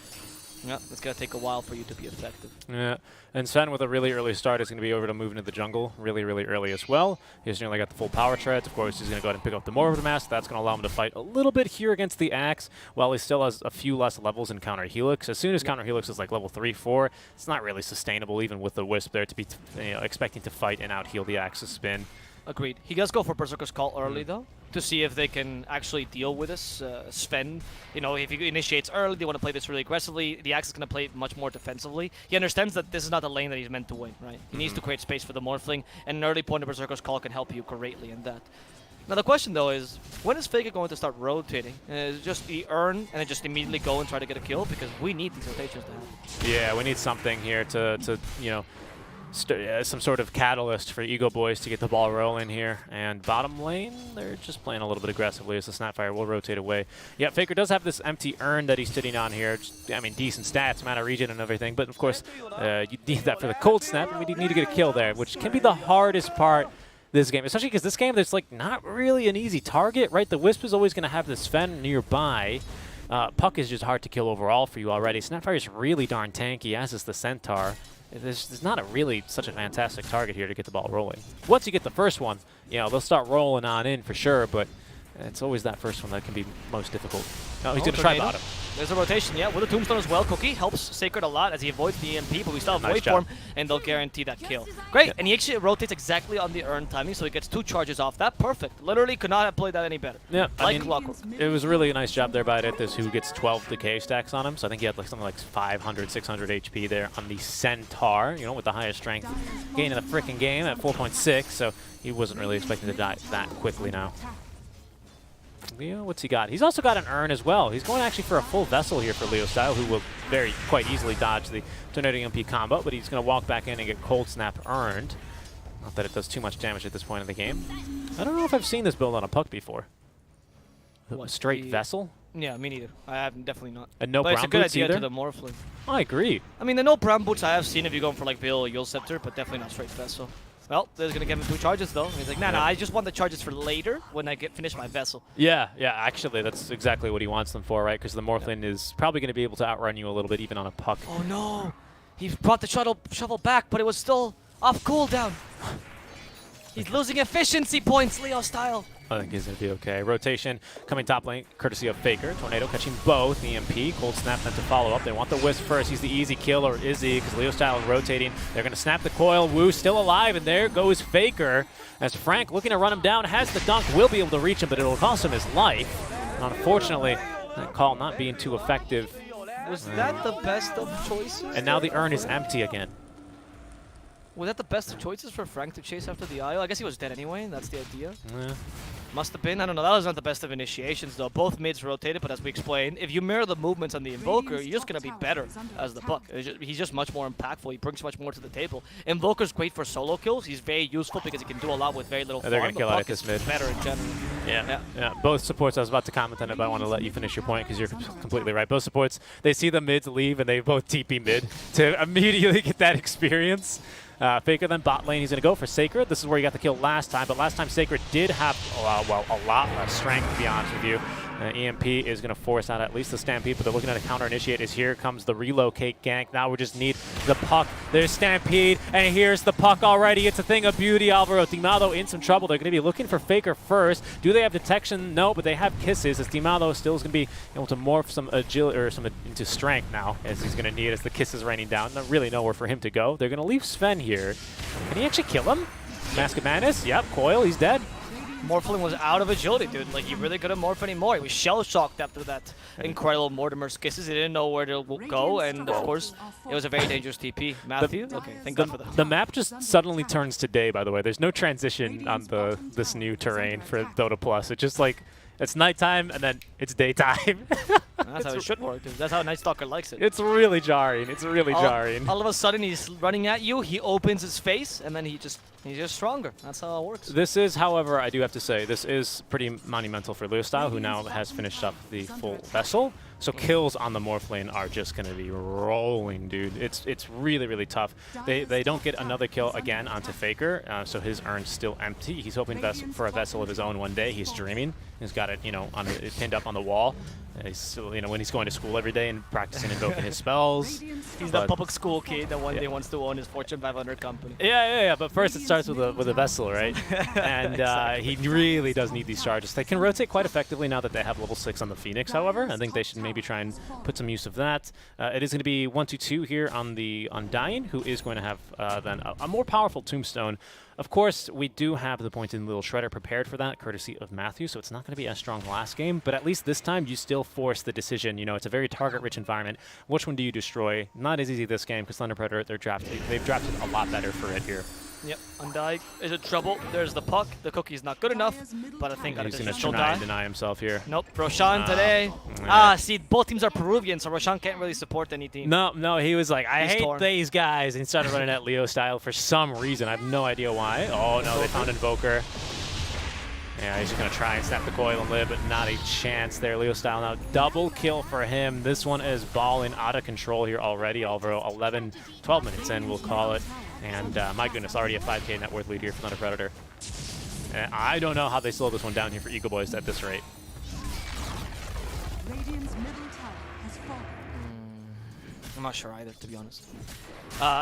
Speaker 4: yeah, it's going to take a while for you to be effective.
Speaker 5: Yeah, and Sven with a really early start is going to be over to move into the jungle really, really early as well. He's nearly got the full power treads. Of course, he's going to go ahead and pick up the Morbid Mask. That's going to allow him to fight a little bit here against the Axe, while he still has a few less levels in Counter Helix. As soon as Counter Helix is like level 3, 4, it's not really sustainable, even with the Wisp there, to be expecting to fight and out-heal the Axe's spin.
Speaker 4: Agreed. He does go for Berserker's Call early, though, to see if they can actually deal with this. Sven, you know, if he initiates early, they want to play this really aggressively. The Axe is going to play much more defensively. He understands that this is not the lane that he's meant to win, right? He needs to create space for the Morphling, and an early point of Berserker's Call can help you greatly in that. Now, the question, though, is when is Faker going to start rotating? Is it just the earn and then just immediately go and try to get a kill? Because we need these rotations to happen.
Speaker 5: Yeah, we need something here to you know, some sort of catalyst for Ego Boys to get the ball rolling here. And bottom lane, they're just playing a little bit aggressively as the Snapfire will rotate away. Yeah, Faker does have this empty urn that he's sitting on here. Just, I mean, decent stats, mana regen and everything. But of course, you need that for the cold snap, and we need to get a kill there, which can be the hardest part this game. Especially because this game, there's like not really an easy target, right? The Wisp is always going to have the Sven nearby. Puck is just hard to kill overall for you already. Snapfire is really darn tanky, as is the Centaur. There's not a really such a fantastic target here to get the ball rolling. Once you get the first one, you know, they'll start rolling on in for sure, but it's always that first one that can be most difficult. Oh, he's going to try bottom.
Speaker 4: There's a rotation, yeah, with a Tombstone as well. Cookie helps Sacred a lot as he avoids the EMP, but we still have
Speaker 5: Nice
Speaker 4: Waveform,
Speaker 5: job.
Speaker 4: and they'll guarantee that kill. Great, and he actually rotates exactly on the earn timing, so he gets 2 charges off that. Perfect. Literally could not have played that any better.
Speaker 5: Yeah, I
Speaker 4: Like
Speaker 5: mean,
Speaker 4: clockwork.
Speaker 5: it was really a nice job there by Adithis, who gets 12 decay stacks on him. So I think he had like something like 500, 600 HP there on the Centaur, you know, with the highest strength gain in the freaking game at 4.6. So he wasn't really expecting to die that quickly now. Leo, what's he got? He's also got an urn as well. He's going actually for a full vessel here for Leo style, who will quite easily dodge the Tornado MP combo, but he's going to walk back in and get Cold Snap earned. Not that it does too much damage at this point in the game. I don't know if I've seen this build on a Puck before.
Speaker 4: What,
Speaker 5: Straight
Speaker 4: the-
Speaker 5: vessel?
Speaker 4: Yeah, me neither. I have definitely not.
Speaker 5: And no
Speaker 4: but it's
Speaker 5: brown
Speaker 4: a good
Speaker 5: boots
Speaker 4: idea
Speaker 5: either?
Speaker 4: to the Morphling.
Speaker 5: I agree.
Speaker 4: I mean, the no brown boots I have seen if you're going for like Bill or Yule Scepter, but definitely not straight vessel. Well, there's gonna give him 2 charges though. He's like, nah, I just want the charges for later when I finish my vessel.
Speaker 5: Yeah, actually, that's exactly what he wants them for, right? Because the Morphling is probably going to be able to outrun you a little bit, even on a Puck.
Speaker 4: Oh no! He brought the shovel back, but it was still off cooldown. He's losing efficiency points, Leo style.
Speaker 5: I think he's going to be okay. Rotation coming top lane, courtesy of Faker. Tornado catching both. EMP, Cold Snap then to follow up. They want the Wisp first. He's the easy kill, or is he? Because Leo Style is rotating. They're going to snap the coil. Wu still alive, and there goes Faker. As Frank looking to run him down, has the dunk, will be able to reach him, but it'll cost him his life. And unfortunately, that call not being too effective.
Speaker 4: Was that the best of choices?
Speaker 5: And now the urn is empty again.
Speaker 4: Was that the best of choices for Frank to chase after the IO? I guess he was dead anyway, that's the idea.
Speaker 5: Yeah.
Speaker 4: Must have been. I don't know. That was not the best of initiations, though. Both mids rotated, but as we explained, if you mirror the movements on the Invoker, you're just going to be better as the Puck. He's just much more impactful. He brings much more to the table. Invoker's great for solo kills. He's very useful because he can do a lot with very little farm.
Speaker 5: They're going to kill out at
Speaker 4: Puck
Speaker 5: this mid.
Speaker 4: better in general.
Speaker 5: Yeah. Both supports, I was about to comment on it, but I want to let you finish your point because you're completely right. Both supports, they see the mids leave and they both TP mid to immediately get that experience. Faker then bot lane. He's going to go for Sacred. This is where he got the kill last time, but last time Sacred did have, well, a lot less strength, to be honest with you. EMP is going to force out at least the Stampede, but they're looking at a counter initiate as here comes the relocate gank. Now we just need the Puck. There's Stampede, and here's the Puck already. It's a thing of beauty. Alvaro Timado in some trouble. They're going to be looking for Faker first. Do they have detection? No, but they have kisses, as Timado still is going to be able to morph some agility or some into strength now, as he's going to need as the kiss is raining down. Not really nowhere for him to go. They're going to leave Sven here. Can he actually kill him? Mask of Madness? Yep, Coil, he's dead.
Speaker 4: Morphling was out of agility, dude. Like, he really couldn't morph anymore. He was shell-shocked after that incredible Mortimer's kisses. He didn't know where to go, and of course, it was a very dangerous TP. Matthew? Okay, thank God for that.
Speaker 5: The map just suddenly turns to day, by the way. There's no transition on this new terrain for Dota Plus. It's just like, it's nighttime, and then it's daytime.
Speaker 4: That's how it should work, dude. That's how Night Stalker likes it.
Speaker 5: It's really jarring. It's really jarring.
Speaker 4: All of a sudden, he's running at you. He opens his face, and then he's just stronger. That's how it works.
Speaker 5: This is, however, I do have to say, this is pretty monumental for Leo Style, who now has finished up the full vessel. So kills on the Morph lane are just going to be rolling, dude. It's really, really tough. They don't get another kill again onto Faker, so his urn's still empty. He's hoping for a vessel of his own one day. He's dreaming. He's got it, pinned up on the wall. He's still, when he's going to school every day and practicing invoking his spells.
Speaker 4: He's the public school kid that one day wants to own his Fortune 500 company.
Speaker 5: Yeah. But first it starts with a vessel, right? And
Speaker 4: Exactly.
Speaker 5: he really does need these charges. They can rotate quite effectively now that they have level 6 on the Phoenix, however. I think they should maybe try and put some use of that. It is going to be 1-2-2 here on the Undying, who is going to have then a more powerful Tombstone. Of course, we do have the pointed little Shredder prepared for that, courtesy of Matthew, so it's not going to be as strong last game, but at least this time you still force the decision. It's a very target-rich environment. Which one do you destroy? Not as easy this game, because Thunder Predator, they've drafted a lot better for it here.
Speaker 4: Yep, Undying is in trouble. There's the Puck. The Cookie's not good enough, but I think
Speaker 5: He's going to
Speaker 4: still
Speaker 5: try and
Speaker 4: die.
Speaker 5: deny himself here.
Speaker 4: Nope, Roshan today.
Speaker 5: Yeah.
Speaker 4: See, both teams are Peruvian, so Roshan can't really support any team.
Speaker 5: No, he was like, I
Speaker 4: He's
Speaker 5: hate
Speaker 4: torn.
Speaker 5: these guys, and he started running at Leo Style for some reason. I have no idea why. Oh, no, they found Invoker. Yeah, he's just going to try and snap the coil and live, but not a chance there. Leo Style now double kill for him. This one is balling out of control here already. Over 12 minutes in, we'll call it. And my goodness, already a 5K net worth lead here for Thunder Predator. And I don't know how they slow this one down here for Eagle Boys at this rate.
Speaker 4: I'm not sure either, to be honest.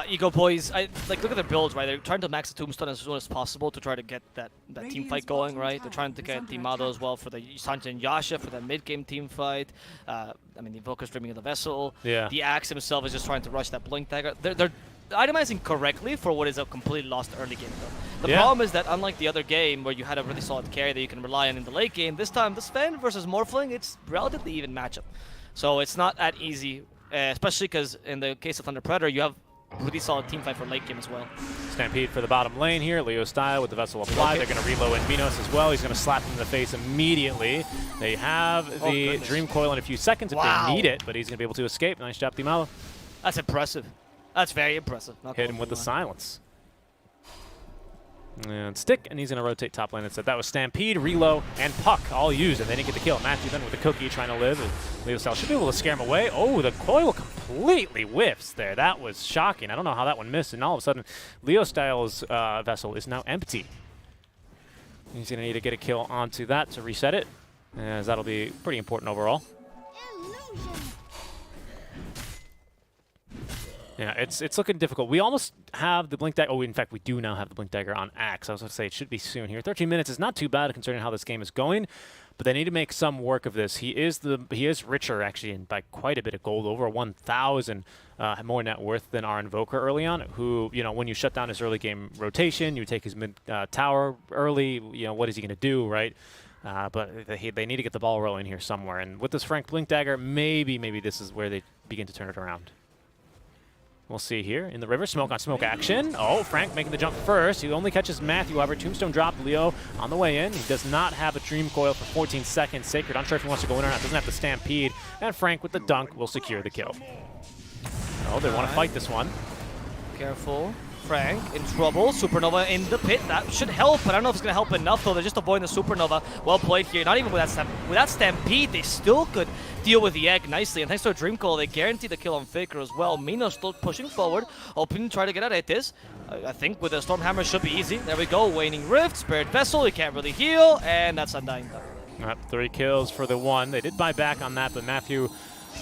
Speaker 4: Ego Boys, look at their builds, right? They're trying to max the Tombstone as soon as possible to try to get that team fight going, right? They're trying to get Timado as well for the Sancha and Yasha for that mid-game team fight. The Invoker's dreaming of the Vessel.
Speaker 5: Yeah.
Speaker 4: The Axe himself is just trying to rush that Blink Dagger. They're itemizing correctly for what is a completely lost early game, though. The problem is that unlike the other game where you had a really solid carry that you can rely on in the late game, this time the Sven versus Morphling, it's relatively even matchup. So it's not that easy, especially because in the case of Thunder Predator, you have really solid team fight for late game as well.
Speaker 5: Stampede for the bottom lane here. Leo Style with the Vessel applied. They're going to reload Vinos as well. He's going to slap him in the face immediately. They have the Dream Coil in a few seconds if they need it, but he's going to be able to escape. Nice job, Timalo.
Speaker 4: That's impressive. That's very impressive.
Speaker 5: Hit him with the silence. And stick, and he's going to rotate top lane instead. That was Stampede, Reload, and Puck all used, and they didn't get the kill. Matthew then with the Cookie trying to live, and Leo Style should be able to scare him away. Oh, the coil completely whiffs there. That was shocking. I don't know how that one missed, and all of a sudden, Leo Style's Vessel is now empty. He's going to need to get a kill onto that to reset it, as that'll be pretty important overall. Yeah, it's looking difficult. We almost have the Blink Dagger. Oh, in fact, we do now have the Blink Dagger on Axe. I was going to say it should be soon here. 13 minutes is not too bad considering how this game is going, but they need to make some work of this. He is richer actually by quite a bit of gold, over 1,000 more net worth than our Invoker early on. Who, you know, when you shut down his early game rotation, you take his mid tower early. You know, what is he going to do, right? But they need to get the ball rolling here somewhere. And with this Frank Blink Dagger, maybe this is where they begin to turn it around. We'll see here in the river. Smoke on smoke action. Oh, Frank making the jump first. He only catches Matthew. However, Tombstone dropped Leo on the way in. He does not have a Dream Coil for 14 seconds. Sacred, unsure if he wants to go in or not. Doesn't have the Stampede. And Frank with the dunk will secure the kill. Oh, they want to fight this one.
Speaker 4: Careful. Frank in trouble. Supernova in the pit. That should help, but I don't know if it's going to help enough, though. They're just avoiding the Supernova. Well played here. Not even with that Stampede, they still could deal with the egg nicely. And thanks to a Dream Call, they guarantee the kill on Faker as well. Mino's still pushing forward, hoping to try to get at this. I think with the Stormhammer should be easy. There we go. Waning Rift, Spirit Vessel. He can't really heal, and that's Undying.
Speaker 5: 3 kills for the 1. They did buy back on that, but Matthew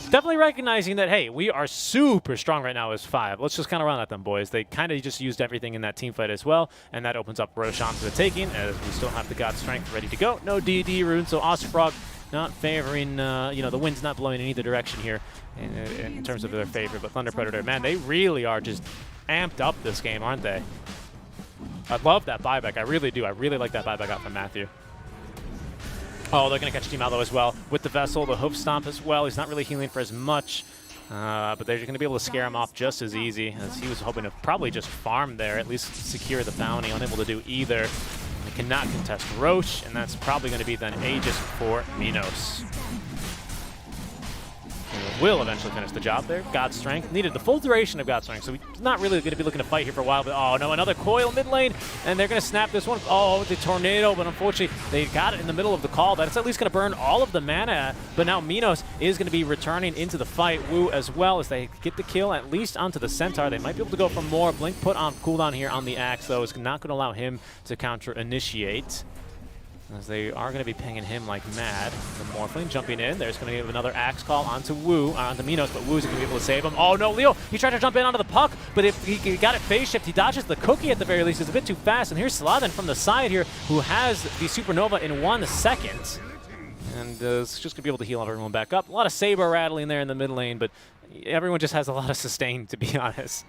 Speaker 5: definitely recognizing that, hey, we are super strong right now as 5. Let's just kind of run at them, boys. They kind of just used everything in that team fight as well, and that opens up Roshan to the taking, as we still have the God Strength ready to go. No DD rune, so Osprog not favoring, you know, the wind's not blowing in either direction here in terms of their favor. But Thunder Predator, man, they really are just amped up this game, aren't they? I love that buyback. I really do. I really like that buyback out from Matthew. Oh, they're going to catch Team Aldo as well. With the Vessel, the Hoof Stomp as well. He's not really healing for as much, but they're going to be able to scare him off just as easy, as he was hoping to probably just farm there, at least secure the bounty. Unable to do either. They cannot contest Roche, and that's probably going to be then Aegis for Minos. Will eventually finish the job there. God Strength needed the full duration of God Strength, so he's not really going to be looking to fight here for a while. But oh no, another coil mid lane, and they're going to snap this one. Oh, the tornado, but unfortunately they got it in the middle of the call. That's at least going to burn all of the mana. But now Minos is going to be returning into the fight. Wu as well, as they get the kill at least onto the Centaur. They might be able to go for more. Blink put on cooldown here on the Axe, though, is not going to allow him to counter initiate, as they are going to be pinging him like mad. The Morphling jumping in. There's going to be another Axe call onto onto Minos, but Wu's going to be able to save him. Oh no, Leo, he tried to jump in onto the puck, but if he got it phase shift, he dodges the cookie at the very least. It's a bit too fast, and here's Slaven from the side here, who has the Supernova in 1 second. And is just going to be able to heal everyone back up. A lot of Saber rattling there in the mid lane, but everyone just has a lot of sustain, to be honest.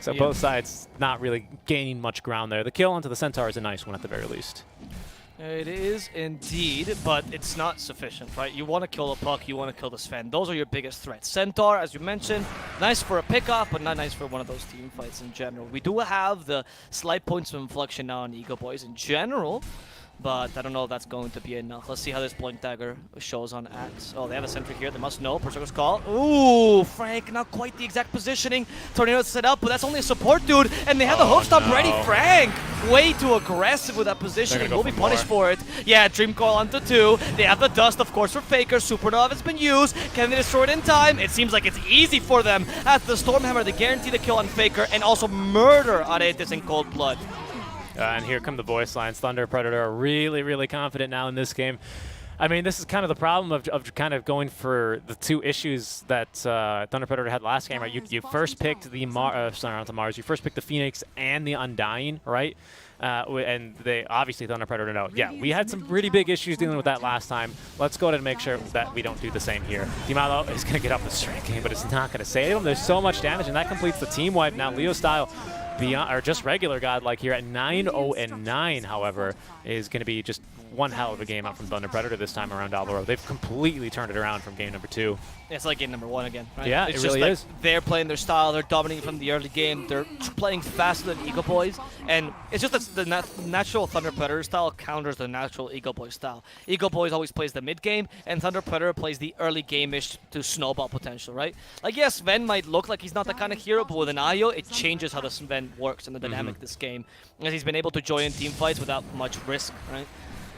Speaker 5: So yeah, both sides not really gaining much ground there. The kill onto the Centaur is a nice one at the very least.
Speaker 4: It is indeed, but it's not sufficient, right? You want to kill the puck, you want to kill the Sven. Those are your biggest threats. Centaur, as you mentioned, nice for a pickoff, but not nice for one of those team fights in general. We do have the slight points of inflection now on Eagle Boys in general, but I don't know if that's going to be enough. Let's see how this Blink Dagger shows on Axe. Oh, they have a sentry here. They must know. Berserker's call. Ooh, Frank, not quite the exact positioning. Tornado set up, but that's only a support dude, and they have the hoof stomp ready. Frank, way too aggressive with that positioning. Will be punished for it. Yeah, Dream Coil onto 2. They have the dust, of course, for Faker. Supernova has been used. Can they destroy it in time? It seems like it's easy for them. At the Stormhammer, they guarantee the kill on Faker and also murder Aretes in cold blood.
Speaker 5: And here come the voice lines. Thunder Predator are really, really confident now in this game. I mean, this is kind of the problem of kind of going for the 2 issues that Thunder Predator had last game, right? You first picked the You first picked the Phoenix and the Undying, right? And they obviously Thunder Predator know. Yeah, we had some pretty big issues dealing with that last time. Let's go ahead and make sure that we don't do the same here. Dimalo is going to get up the straight game, but it's not going to save him. There's so much damage, and that completes the team wipe. Now Leo style, beyond, or just regular godlike here at 9-0-9, however, is going to be just one hell of a game out from Thunder Predator this time around Alvaro. They've completely turned it around from game number 2.
Speaker 4: It's like game number 1 again, right?
Speaker 5: Yeah,
Speaker 4: it's
Speaker 5: it really
Speaker 4: just like they're playing their style. They're dominating from the early game. They're playing faster than Eagle Boys, and it's just that the natural Thunder Predator style counters the natural Eagle Boys style. Eagle Boys always plays the mid game, and Thunder Predator plays the early game-ish to snowball potential, right? Like, yes, Sven might look like he's not that kind of hero, but with an Io, it changes how the Sven works and the dynamic of this game, as he's been able to join in team fights without much risk, right?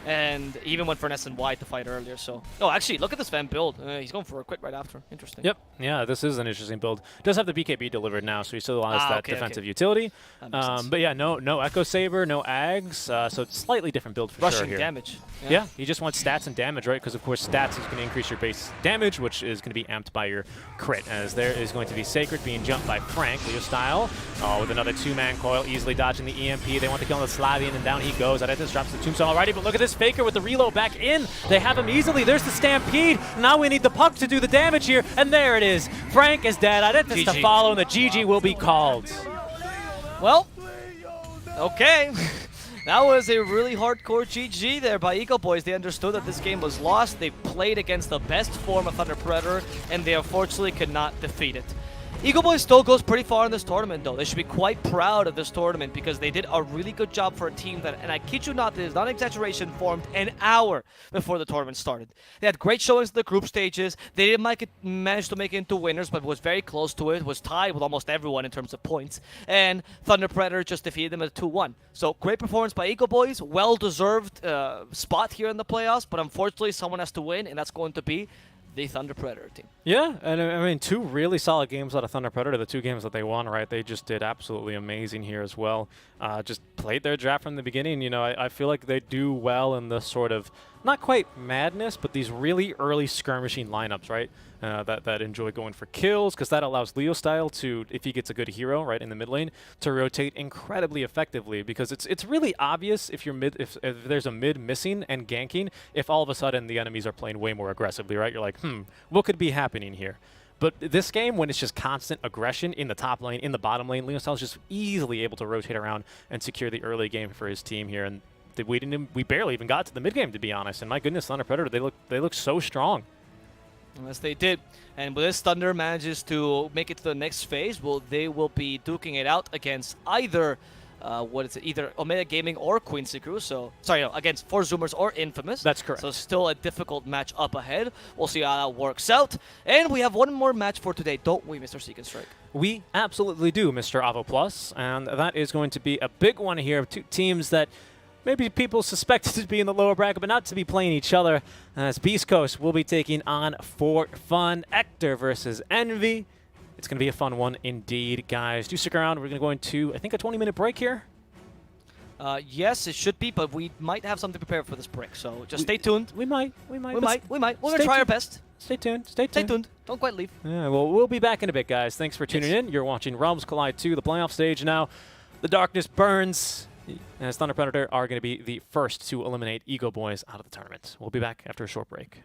Speaker 4: And even went for an S and Y to fight earlier. So, oh, actually, look at this Van build. He's going for a quit right after. Interesting.
Speaker 5: Yep. Yeah, this is an interesting build. Does have the BKB delivered now, so he still has that defensive utility.
Speaker 4: That makes sense.
Speaker 5: But yeah, no Echo Saber, no Ags, so it's slightly different build for
Speaker 4: Rushing
Speaker 5: sure here.
Speaker 4: damage.
Speaker 5: Yeah, you just want stats and damage, right? Because of course stats is going to increase your base damage, which is going to be amped by your crit. As there is going to be Sacred being jumped by Frank, Leo style, with another 2-man coil, easily dodging the EMP. They want to kill the Slavian, and down he goes. Adetis drops the tombstone already, but look at this Faker with the reload back in. They have him easily. There's the Stampede. Now we need the puck to do the damage here, and there it is. Frank is dead. Adetis to follow, and the GG will be called.
Speaker 4: Well, okay. That was a really hardcore GG there by Eagle Boys. They understood that this game was lost. They played against the best form of Thunder Predator, and they unfortunately could not defeat it. Eagle Boys still goes pretty far in this tournament, though. They should be quite proud of this tournament because they did a really good job for a team that, and I kid you not, this is not an exaggeration, formed an hour before the tournament started. They had great showings in the group stages. They didn't manage to make it into winners, but was very close to it. Was tied with almost everyone in terms of points. And Thunder Predator just defeated them at 2-1. So great performance by Eagle Boys. Well-deserved spot here in the playoffs, but unfortunately someone has to win, and that's going to be the Thunder Predator team.
Speaker 5: Yeah, and I mean, 2 really solid games out of Thunder Predator. The 2 games that they won, right? They just did absolutely amazing here as well. Just played their draft from the beginning. You know, I feel like they do well in the sort of, not quite madness, but these really early skirmishing lineups, right? That enjoy going for kills, because that allows Leo style to, if he gets a good hero right in the mid lane, to rotate incredibly effectively. Because it's really obvious if if there's a mid missing and ganking, if all of a sudden the enemies are playing way more aggressively, right? You're like, what could be happening here? But this game, when it's just constant aggression in the top lane, in the bottom lane, Leo style is just easily able to rotate around and secure the early game for his team here. And we barely even got to the mid game, to be honest. And my goodness, Thunder Predator, they look so strong.
Speaker 4: Yes, they did. And with this, Thunder manages to make it to the next phase. Well, they will be duking it out against either, either Omega Gaming or Queen Secret. So, sorry, no, against 4 Zoomers or Infamous.
Speaker 5: That's correct.
Speaker 4: So still a difficult match up ahead. We'll see how that works out. And we have one more match for today, don't we, Mr. Seek and Strike?
Speaker 5: We absolutely do, Mr. Avo Plus. And that is going to be a big one here of 2 teams that maybe people suspected to be in the lower bracket, but not to be playing each other. As Beast Coast will be taking on For Fun, Ector versus Envy. It's going to be a fun one indeed, guys. Do stick around. We're going to go into, I think, a 20-minute break here.
Speaker 4: Yes, it should be, but we might have something prepared for this break. So just stay tuned.
Speaker 5: We might.
Speaker 4: We might. We're going to try our best.
Speaker 5: Stay tuned.
Speaker 4: Stay tuned. Don't quite leave.
Speaker 5: Yeah, well, we'll be back in a bit, guys. Thanks for tuning in. You're watching Realms Collide 2, the playoff stage now. The darkness burns, as Thunder Predator are going to be the first to eliminate Eagle Boys out of the tournament. We'll be back after a short break.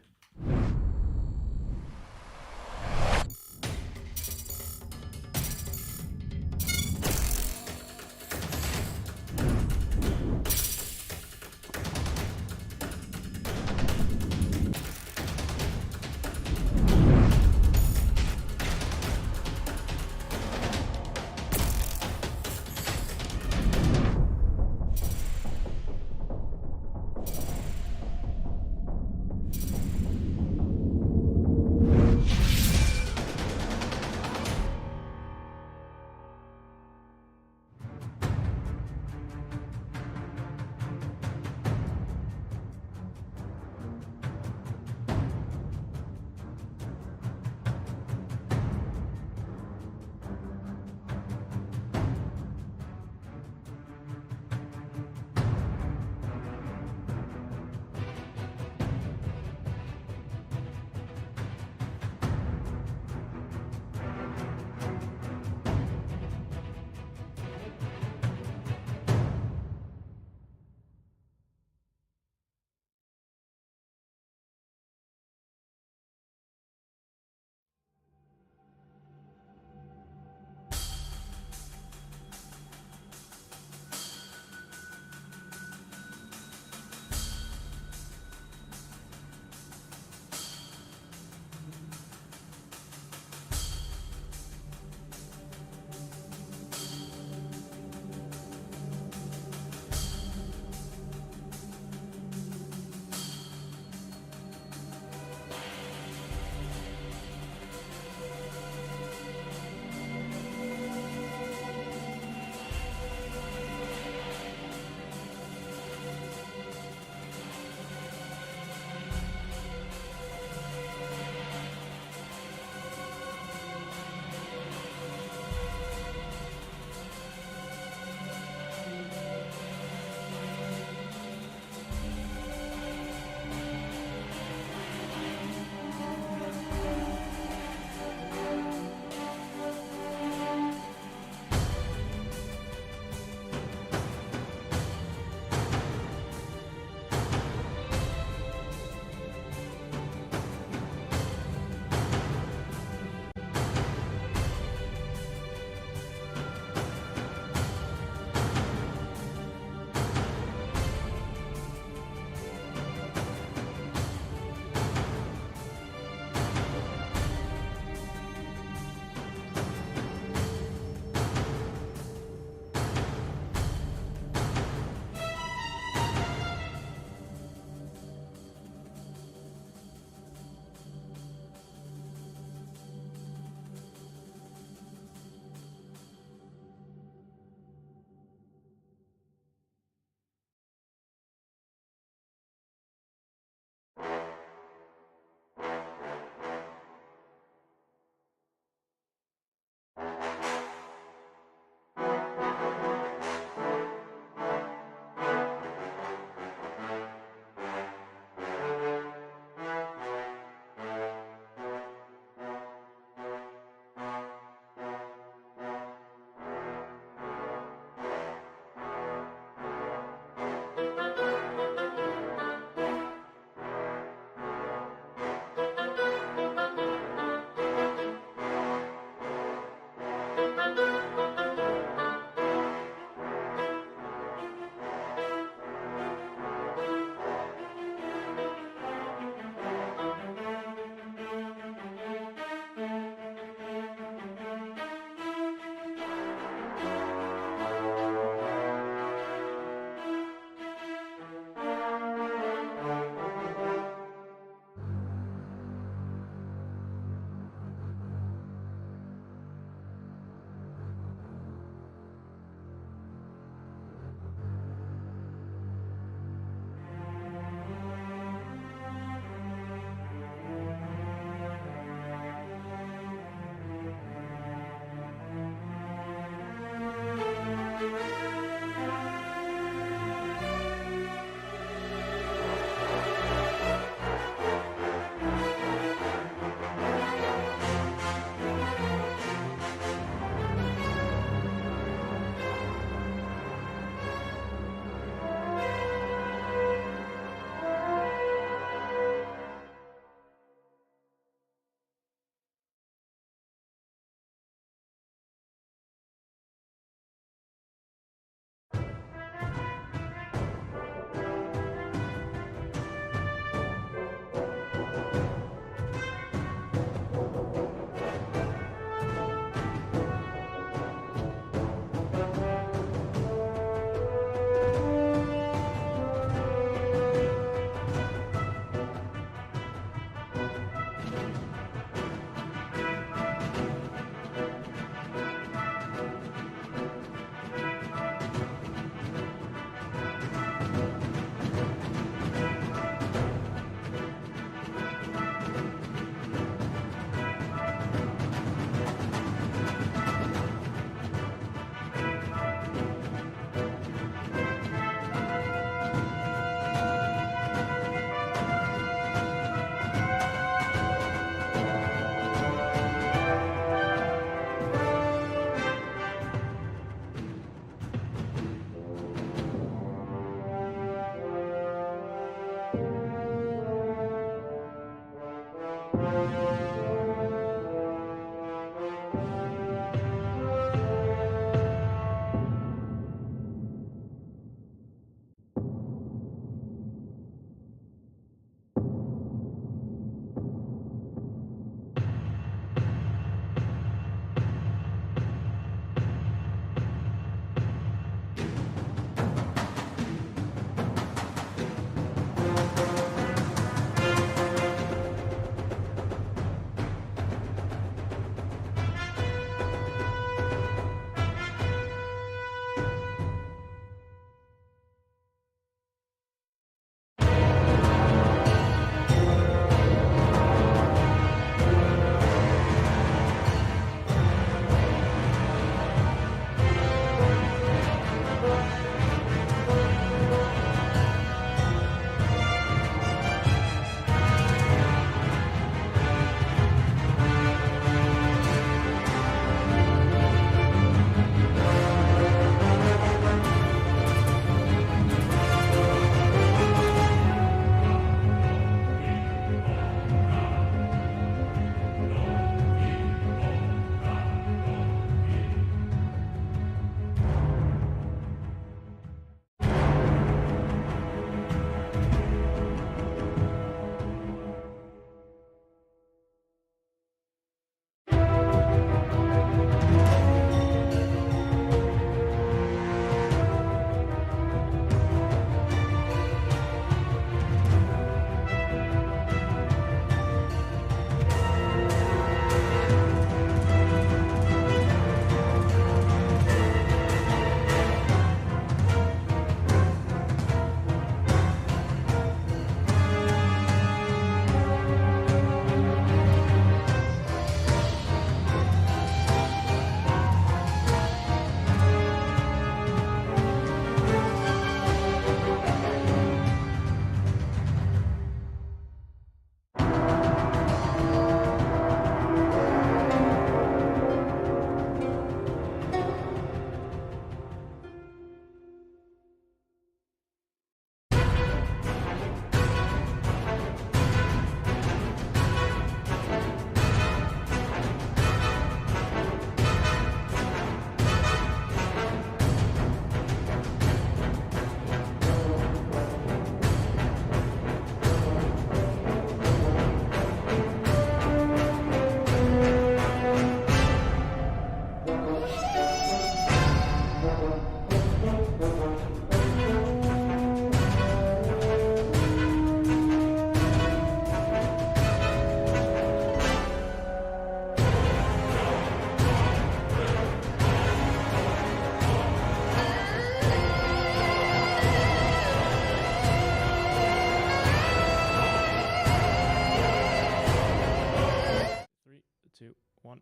Speaker 3: 1.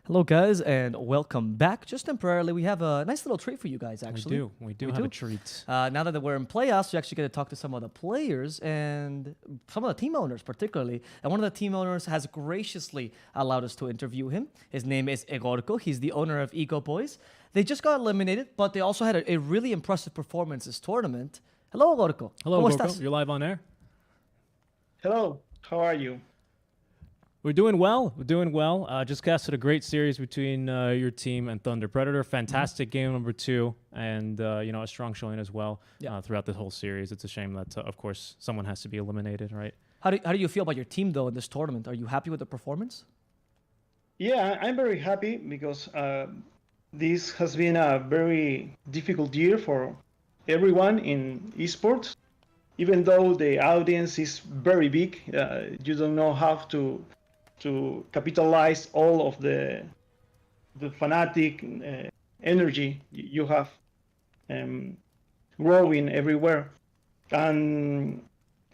Speaker 2: Hello, guys, and welcome back. Just temporarily, we have a nice little treat for you guys, actually.
Speaker 3: We do have a treat.
Speaker 2: Now that we're in playoffs, we actually get to talk to some of the players and some of the team owners, particularly. And one of the team owners has graciously allowed us to interview him. His name is Egorko. He's the owner of Ego Boys. They just got eliminated, but they also had a really impressive performance this tournament. Hello, Egorko.
Speaker 3: Hello,
Speaker 2: ¿Cómo
Speaker 3: Gorko.
Speaker 2: estás?
Speaker 3: You're live on air.
Speaker 6: Hello, how are you?
Speaker 3: We're doing well. Just casted a great series between your team and Thunder Predator. Fantastic game number 2, and a strong showing as well throughout the whole series. It's a shame that, of course, someone has to be eliminated, right?
Speaker 2: How do you feel about your team, though, in this tournament? Are you happy with the performance?
Speaker 6: Yeah, I'm very happy because this has been a very difficult year for everyone in esports. Even though the audience is very big, you don't know how to capitalize all of the fanatic energy you have growing everywhere, and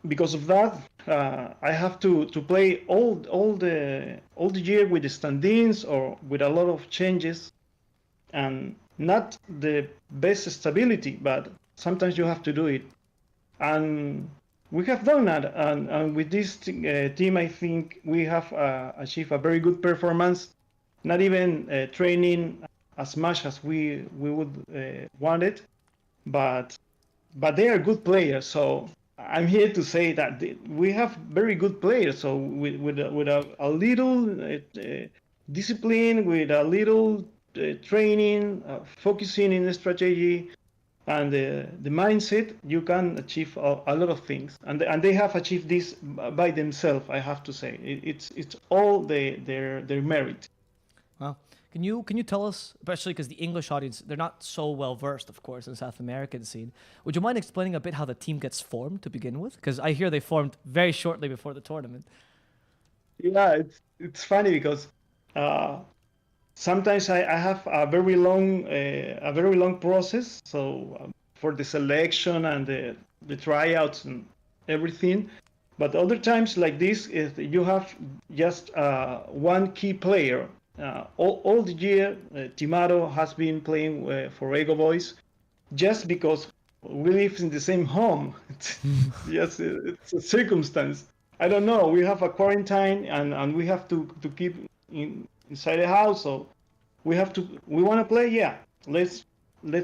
Speaker 6: because of that, I have to play all the year with the stand-ins or with a lot of changes, and not the best stability, but sometimes you have to do it, and we have done that, and with this team, I think we have achieved a very good performance. Not even training as much as we would want it, but they are good players. So I'm here to say that we have very good players. So with a little discipline, with a little training, focusing in the strategy, and the mindset, you can achieve a lot of things, and they have achieved this by themselves. I have to say, it's all their merit.
Speaker 2: Wow. Can you tell us, especially because the English audience, they're not so well versed, of course, in South American scene. Would you mind explaining a bit how the team gets formed to begin with? Because I hear they formed very shortly before the tournament.
Speaker 6: Yeah, it's funny because sometimes I have a very long process. So for the selection and the tryouts and everything, but other times like this, you have just one key player. All the year, Timaro has been playing for Ego Boys, just because we live in the same home. Yes, it's a circumstance. I don't know. We have a quarantine, and we have to keep inside the house. So we want to play. Yeah, let's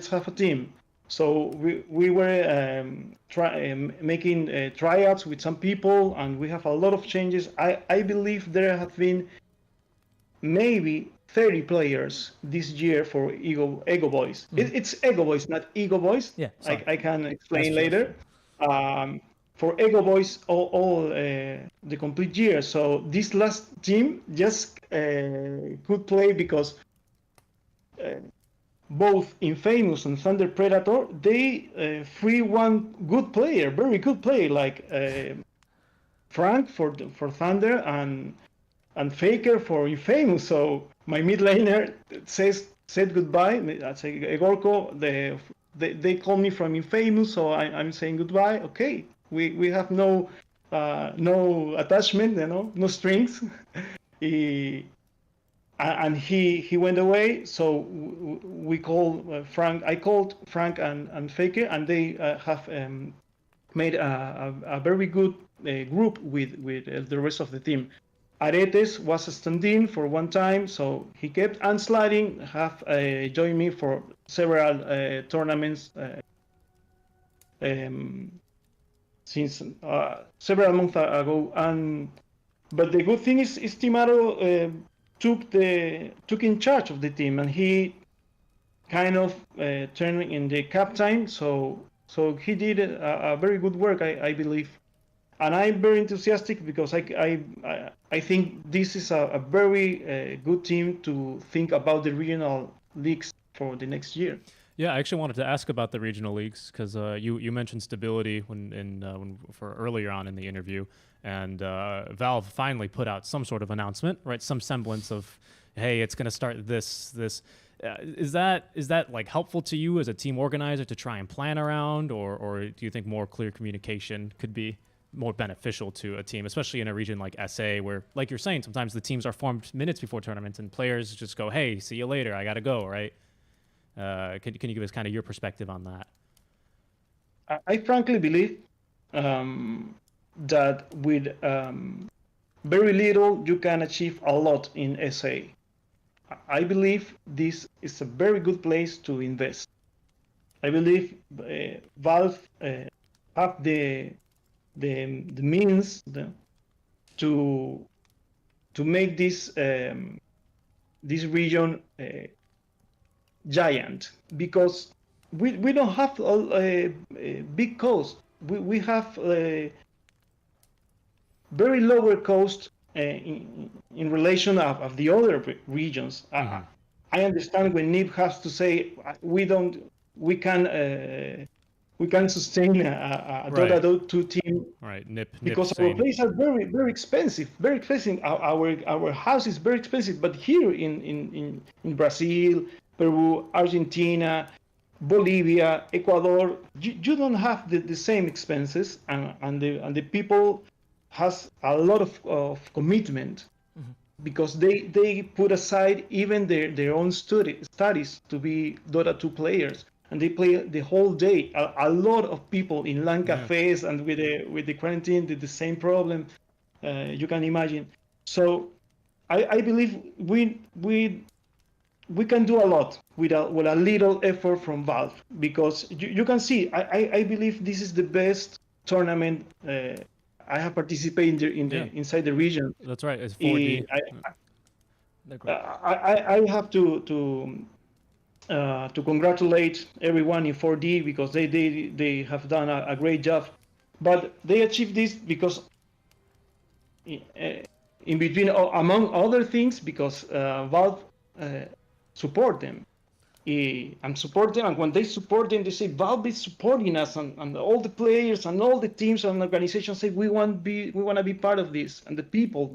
Speaker 6: have a team. So we were making tryouts with some people, and we have a lot of changes. I believe there have been maybe 30 players this year for Ego Boys. It's Ego Boys, not Ego Boys.
Speaker 2: Yeah, sorry.
Speaker 6: I can explain later. For Ego Boys, all the complete year. So this last team just could play because both Infamous and Thunder Predator, they free one good player, very good player, like Frank for Thunder and Faker for Infamous. So my mid laner said goodbye. I say Egorko. They call me from Infamous, so I'm saying goodbye. Okay, we have no attachment, no strings. And he went away. So we call Frank. I called Frank and Faker, and they have made a very good group with the rest of the team. Aretes was a stand-in for one time, so he kept unsliding, have joined me for several tournaments since several months ago. But the good thing is Timaro took in charge of the team, and he kind of turned in the captain. So he did a very good work, I believe. And I'm very enthusiastic because I think this is a very good team to think about the regional leagues for the next year.
Speaker 3: Yeah, I actually wanted to ask about the regional leagues because you mentioned stability when for earlier on in the interview, and Valve finally put out some sort of announcement, right? Some semblance of, hey, it's going to start this. Is that like helpful to you as a team organizer to try and plan around, or do you think more clear communication could be more beneficial to a team, especially in a region like SA, where, like you're saying, sometimes the teams are formed minutes before tournaments, and players just go, "Hey, see you later. I gotta go." Right? Can you give us kind of your perspective on that?
Speaker 6: I frankly believe that with very little you can achieve a lot in SA. I believe this is a very good place to invest. I believe Valve have the means to make this region giant, because we don't have a big cost. We have a very lower cost in relation of the other regions. I understand when NIP has to say we can sustain a Dota 2 team,
Speaker 3: Right, Nip
Speaker 6: because our
Speaker 3: saying,
Speaker 6: plays are very expensive, very expensive. Our house is very expensive. But here in Brazil, Peru, Argentina, Bolivia, Ecuador, you don't have the same expenses, and the people has a lot of commitment, because they put aside even their own studies to be Dota 2 players, and they play the whole day. A lot of people in LAN cafes, and with the quarantine did the same problem. You can imagine. So I believe we can do a lot with a little effort from Valve, because you can see I believe this is the best tournament I have participated inside the region.
Speaker 3: that's right, it's 4D.
Speaker 6: I have to congratulate everyone in 4D, because they have done a great job. But they achieved this because in between, among other things, because Valve support them. And support them, and when they support them, they say Valve is supporting us, and all the players and all the teams and organizations say we want to be part of this. And the people,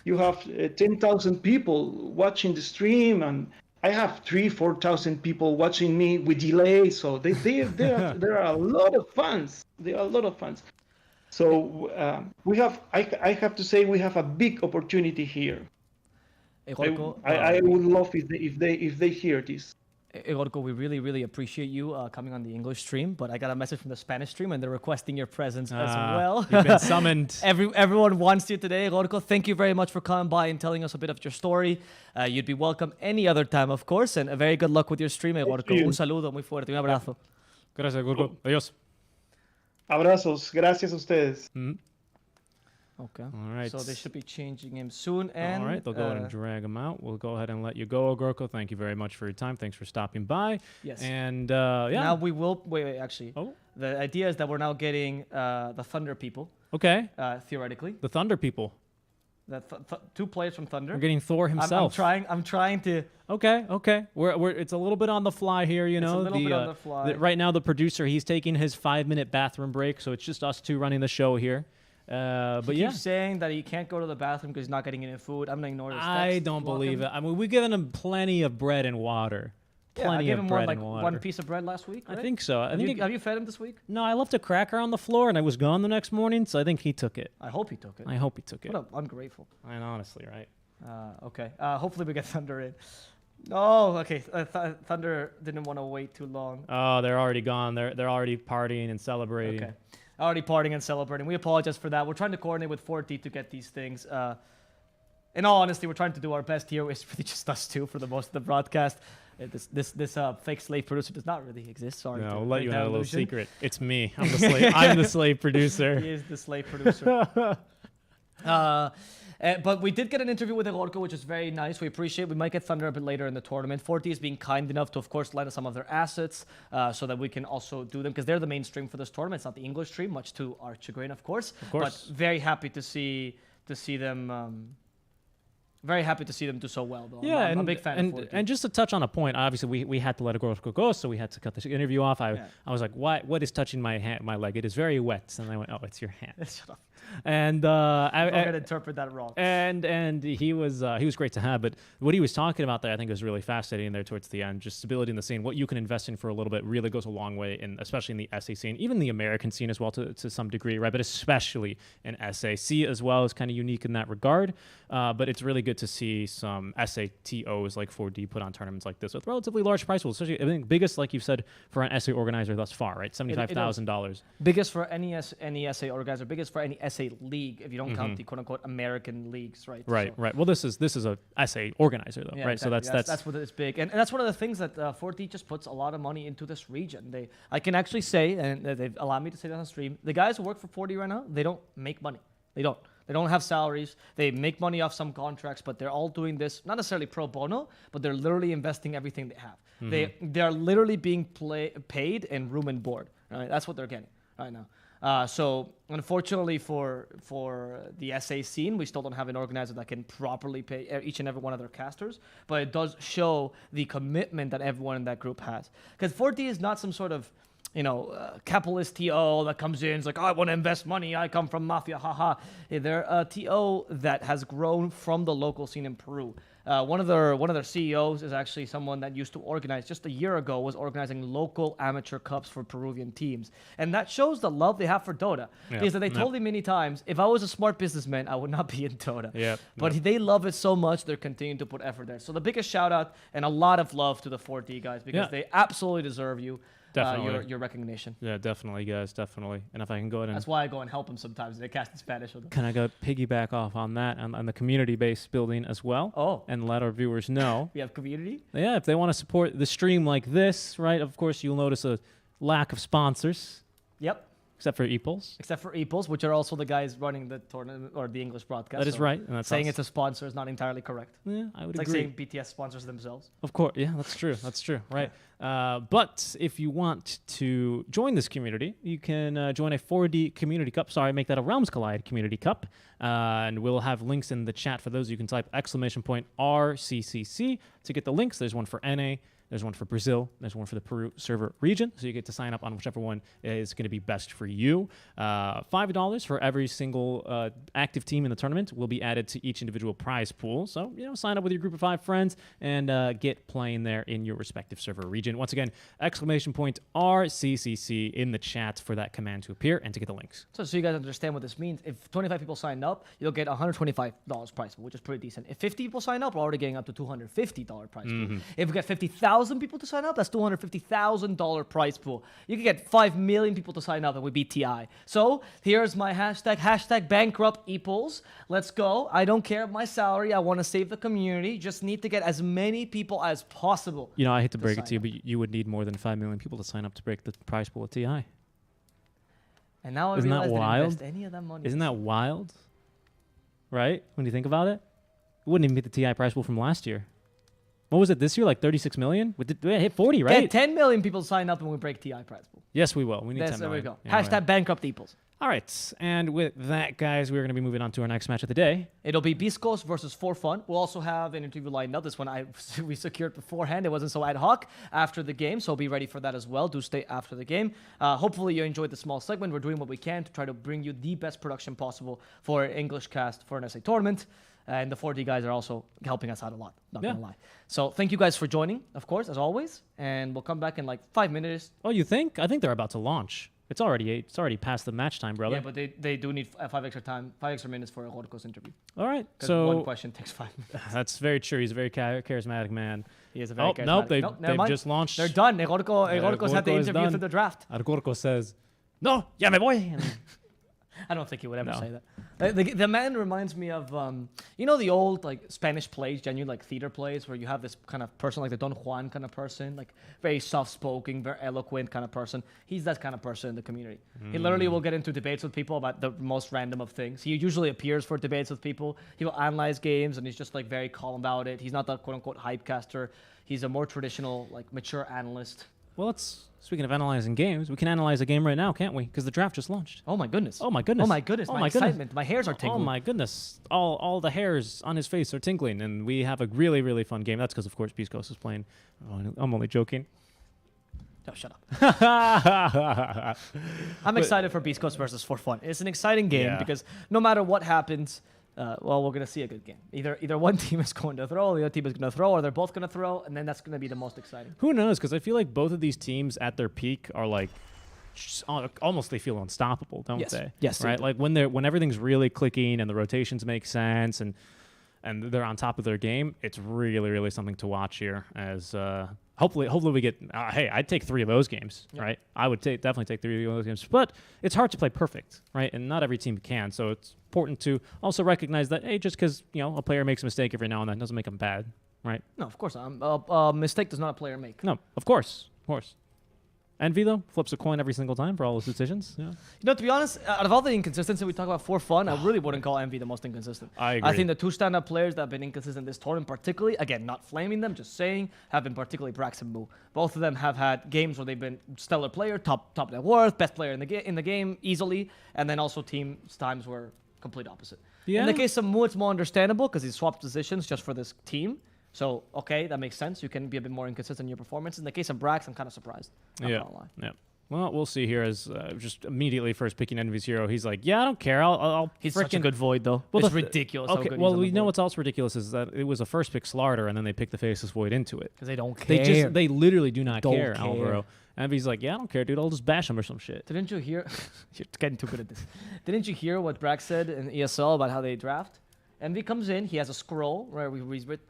Speaker 6: you have 10,000 people watching the stream, and I have 3,000-4,000 people watching me with delay. So there are a lot of fans. There are a lot of fans. So I have to say we have a big opportunity here. I would love if they hear this.
Speaker 2: Gorko, we really appreciate you coming on the English stream, but I got a message from the Spanish stream, and they're requesting your presence as well.
Speaker 3: You've been summoned.
Speaker 2: Everyone wants you today. Gorko, thank you very much for coming by and telling us a bit of your story. You'd be welcome any other time, of course, and a very good luck with your stream, Gorko. Un saludo muy fuerte, un abrazo.
Speaker 3: Gracias, Gorko. Adiós.
Speaker 6: Abrazos. Gracias a ustedes.
Speaker 2: Okay.
Speaker 3: All right.
Speaker 2: So they should be changing him soon. And
Speaker 3: all right, they'll go ahead and drag him out. We'll go ahead and let you go, Gorko. Thank you very much for your time. Thanks for stopping by.
Speaker 2: Yes.
Speaker 3: And yeah.
Speaker 2: Now we will wait. Actually,
Speaker 3: Oh.
Speaker 2: The idea is that we're now getting the Thunder people.
Speaker 3: Okay.
Speaker 2: Theoretically,
Speaker 3: The Thunder people.
Speaker 2: the 2 players from Thunder.
Speaker 3: We're getting Thor himself.
Speaker 2: I'm trying to.
Speaker 3: Okay. We're it's a little bit on the fly here, you know.
Speaker 2: It's a little bit on the fly.
Speaker 3: Right now, the producer, he's taking his 5-minute bathroom break, so it's just us 2 running the show here. But
Speaker 2: He
Speaker 3: yeah,
Speaker 2: keeps saying that he can't go to the bathroom because he's not getting any food. I'm gonna ignore his text.
Speaker 3: I don't believe it. I mean, we've given him plenty of bread and water.
Speaker 2: Yeah, I
Speaker 3: Plenty
Speaker 2: gave
Speaker 3: of
Speaker 2: him
Speaker 3: bread
Speaker 2: like
Speaker 3: and water.
Speaker 2: 1 piece of bread last week. Right?
Speaker 3: I think so. I
Speaker 2: Have
Speaker 3: think
Speaker 2: you, have you fed him this week?
Speaker 3: no, I left a cracker on the floor, and I was gone the next morning, so I think he took it.
Speaker 2: I hope he took it.
Speaker 3: I hope he took it.
Speaker 2: What ungrateful.
Speaker 3: I honestly, right?
Speaker 2: Okay. Hopefully we get Thunder in. Oh, okay. Thunder didn't want to wait too long.
Speaker 3: Oh, they're already gone. They're already partying and celebrating.
Speaker 2: Okay. Already partying and celebrating. We apologize for that. We're trying to coordinate with 4T to get these things. In all honesty, we're trying to do our best here. It's really just us 2 for the most of the broadcast. This fake slave producer does not really exist. Sorry.
Speaker 3: No,
Speaker 2: to
Speaker 3: we'll let
Speaker 2: break
Speaker 3: you
Speaker 2: that
Speaker 3: know a little
Speaker 2: illusion.
Speaker 3: secret. It's me. I'm the slave. I'm the slave producer.
Speaker 2: He is the slave producer. But we did get an interview with Gorko, which is very nice. We appreciate it. We might get Thunder a bit later in the tournament. 4T is being kind enough to, of course, lend us some of their assets so that we can also do them, because they're the main stream for this tournament. It's not the English stream, much to our chagrin, of course.
Speaker 3: Of course.
Speaker 2: But very happy to see them. Very happy to see them do so well, though.
Speaker 3: Yeah,
Speaker 2: I'm a big fan of 4T.
Speaker 3: And just to touch on a point, obviously we had to let Gorko go, so we had to cut this interview off. I was like, what is touching my leg? It is very wet. And I went, oh, it's your hand.
Speaker 2: Shut up.
Speaker 3: And
Speaker 2: I'm gonna interpret that wrong.
Speaker 3: and he was great to have. But what he was talking about there, I think, was really fascinating there towards the end. Just stability in the scene, what you can invest in for a little bit, really goes a long way, in especially in the SA scene, even the American scene as well to some degree, right? But especially in SAC as well is kind of unique in that regard. But it's really good to see some SATOs like 4D put on tournaments like this with relatively large prize pools, especially I think biggest, like you said, for an SA organizer thus far, right? $75,000.
Speaker 2: Biggest for any SA organizer, biggest for any SA league, if you don't count the quote-unquote American leagues, right?
Speaker 3: Right,
Speaker 2: So-
Speaker 3: right. Well, this is a SA organizer though,
Speaker 2: Yeah,
Speaker 3: right?
Speaker 2: exactly.
Speaker 3: So that's
Speaker 2: what it's big, and that's one of the things that 4D just puts a lot of money into this region. I can actually say, and they've allowed me to say that on stream, the guys who work for 4D right now, they don't make money. They don't have salaries. They make money off some contracts, but they're all doing this not necessarily pro bono, but they're literally investing everything they have. They're literally being paid in room and board. Right? That's what they're getting right now. So unfortunately for the SA scene, we still don't have an organizer that can properly pay each and every one of their casters, but it does show the commitment that everyone in that group has. Because 4D is not some sort of capitalist TO that comes in, is like, oh, I want to invest money, I come from Mafia, haha. They're a TO that has grown from the local scene in Peru. One of their CEOs is actually someone that used to organize, just a year ago, was organizing local amateur cups for Peruvian teams. And that shows the love they have for Dota. Because they told me many times, if I was a smart businessman, I would not be in Dota. But they love it so much, they're continuing to put effort there. So the biggest shout out and a lot of love to the 4D guys, because they absolutely deserve your recognition.
Speaker 3: Yeah, definitely, guys, definitely. And if I can go ahead and
Speaker 2: that's why I go and help them sometimes. They cast in Spanish with them.
Speaker 3: can I go piggyback off on that on the community-based building as well?
Speaker 2: Oh.
Speaker 3: And let our viewers know.
Speaker 2: We have community.
Speaker 3: Yeah, if they want to support the stream like this, right? Of course, you'll notice a lack of sponsors,
Speaker 2: Yep.
Speaker 3: except for Eeples.
Speaker 2: Except for Eeples, which are also the guys running the tournament or the English broadcast.
Speaker 3: That is right. And that's
Speaker 2: saying
Speaker 3: us.
Speaker 2: it's a sponsor is not entirely correct.
Speaker 3: Yeah, I would
Speaker 2: It's like
Speaker 3: agree.
Speaker 2: saying BTS sponsors themselves.
Speaker 3: Of course, yeah, that's true. That's true, right? But if you want to join this community, you can join a 4D Community Cup. Sorry, make that a Realms Collide Community Cup. And we'll have links in the chat for those. You can type !RCCC to get the links. There's one for NA. There's one for Brazil. There's one for the Peru server region. So you get to sign up on whichever one is going to be best for you. $5 for every single active team in the tournament will be added to each individual prize pool. So, sign up with your group of 5 friends and get playing there in your respective server region. Once again, !RCCC in the chat for that command to appear and to get the links.
Speaker 2: So you guys understand what this means. If 25 people sign up, you'll get $125 prize pool, which is pretty decent. If 50 people sign up, we're already getting up to $250 prize pool. If we get 50,000 people to sign up, that's $250,000 prize pool. You can get 5 million people to sign up and we beat TI. So here's my hashtag bankrupt Eeples. Let's go. I don't care my salary. I want to save the community. Just need to get as many people as possible.
Speaker 3: I hate to break it to you,
Speaker 2: sign
Speaker 3: but you would need more than 5 million people to sign up to break the prize pool at TI.
Speaker 2: And now I
Speaker 3: Isn't that
Speaker 2: realize I didn't
Speaker 3: wild?
Speaker 2: invest any of that money.
Speaker 3: Isn't that wild? Right? When you think about it? It wouldn't even beat the TI prize pool from last year. What was it this year? Like 36 million? We hit 40, right?
Speaker 2: Get 10 million people sign up and we break TI prize pool.
Speaker 3: Yes, we will. We need 10
Speaker 2: There
Speaker 3: million.
Speaker 2: we go.
Speaker 3: Yeah, right.
Speaker 2: Hashtag bankrupt Eeples.
Speaker 3: All right. And with that, guys, we're going to be moving on to our next match of the day.
Speaker 2: It'll be Biscos versus For Fun. We'll also have an interview lined up. This one we secured beforehand. It wasn't so ad hoc after the game, so be ready for that as well. Do stay after the game. Hopefully you enjoyed the small segment. We're doing what we can to try to bring you the best production possible for English cast for an SA tournament. And the 4D guys are also helping us out a lot, not gonna lie. So thank you guys for joining, of course, as always. And we'll come back in like 5 minutes.
Speaker 3: Oh, you think? I think they're about to launch. It's already past the match time, brother.
Speaker 2: Yeah, but they do need 5 extra minutes for Gorko's interview.
Speaker 3: All right.
Speaker 2: Because
Speaker 3: So
Speaker 2: one question takes 5 minutes.
Speaker 3: that's very true. He's a very charismatic man.
Speaker 2: He is a very charismatic.
Speaker 3: Nope,
Speaker 2: Nope, never
Speaker 3: they've
Speaker 2: mind.
Speaker 3: just launched.
Speaker 2: They're done. Gorko's had the
Speaker 3: Gorko is
Speaker 2: interview
Speaker 3: done.
Speaker 2: through the draft.
Speaker 3: Gorko says, "No, ya me voy." And
Speaker 2: I don't think he would ever
Speaker 3: No.
Speaker 2: say that. The man reminds me of, the old like Spanish plays, genuine like theater plays, where you have this kind of person, like the Don Juan kind of person, like very soft-spoken, very eloquent kind of person. He's that kind of person in the community. He literally will get into debates with people about the most random of things. He usually appears for debates with people. He will analyze games, and he's just like very calm about it. He's not the quote-unquote hype caster. He's a more traditional, like mature analyst.
Speaker 3: well, speaking of analyzing games, we can analyze a game right now, can't we? Because the draft just launched.
Speaker 2: Oh my goodness.
Speaker 3: Oh my goodness.
Speaker 2: Oh my goodness.
Speaker 3: Oh
Speaker 2: my
Speaker 3: my goodness.
Speaker 2: excitement. My hairs are tingling.
Speaker 3: Oh my goodness. All the hairs on his face are tingling, and we have a really, really fun game. That's because, of course, Biscos is playing. Oh, I'm only joking.
Speaker 2: Oh, shut up. I'm
Speaker 3: But-
Speaker 2: excited for Beast Coast versus For Fun. It's an exciting game
Speaker 3: Yeah.
Speaker 2: because no matter what happens, well, we're going to see a good game. Either one team is going to throw, the other team is going to throw, or they're both going to throw, and then that's going to be the most exciting.
Speaker 3: Who knows? Because I feel like both of these teams at their peak are like almost they feel unstoppable, don't
Speaker 2: Yes.
Speaker 3: they?
Speaker 2: Yes, they
Speaker 3: Right.
Speaker 2: do.
Speaker 3: Like when everything's really clicking and the rotations make sense and they're on top of their game, it's really something to watch here. As hopefully we get. Hey, I'd take 3 of those games,
Speaker 2: Yeah.
Speaker 3: right? I would definitely take 3 of those games, but it's hard to play perfect, right? And not every team can. So it's important to also recognize that hey, just because a player makes a mistake every now and then doesn't make them bad, right?
Speaker 2: No, of course. A mistake does not a player make.
Speaker 3: No, of course. Envy though flips a coin every single time for all his decisions. Yeah.
Speaker 2: To be honest, out of all the inconsistency we talk about For Fun, I really wouldn't call Envy the most inconsistent.
Speaker 3: I agree.
Speaker 2: I think the 2 stand-up players that have been inconsistent this tournament, particularly, again, not flaming them, just saying, have been particularly Brax and Moo. Both of them have had games where they've been stellar player, top net worth, best player in the game easily, and then also times were complete opposite.
Speaker 3: Yeah.
Speaker 2: In the case of Moo, it's more understandable because he swapped positions just for this team. So, okay, that makes sense. You can be a bit more inconsistent in your performance. In the case of Brax, I'm kind of surprised. Not gonna lie.
Speaker 3: Yeah. Well, we'll see here as just immediately first picking Envy's hero. He's like, yeah, I don't care. I'll
Speaker 2: He's such a
Speaker 3: frickin-
Speaker 2: good Void, though.
Speaker 3: Well,
Speaker 2: It's
Speaker 3: the-
Speaker 2: ridiculous how
Speaker 3: Okay,
Speaker 2: good
Speaker 3: well,
Speaker 2: he's on
Speaker 3: we
Speaker 2: the
Speaker 3: know
Speaker 2: Void.
Speaker 3: what's also ridiculous is that it was a first pick Slarder, and then they picked the Faceless Void into it.
Speaker 2: Because they don't care.
Speaker 3: They literally do not
Speaker 2: Don't
Speaker 3: care,
Speaker 2: care.
Speaker 3: Alvaro. Envy's like, yeah, I don't care, dude. I'll just bash him or some shit.
Speaker 2: Didn't you hear? You're getting too good at this. Didn't you hear what Brax said in ESL about how they draft? Envy comes in, he has a scroll where he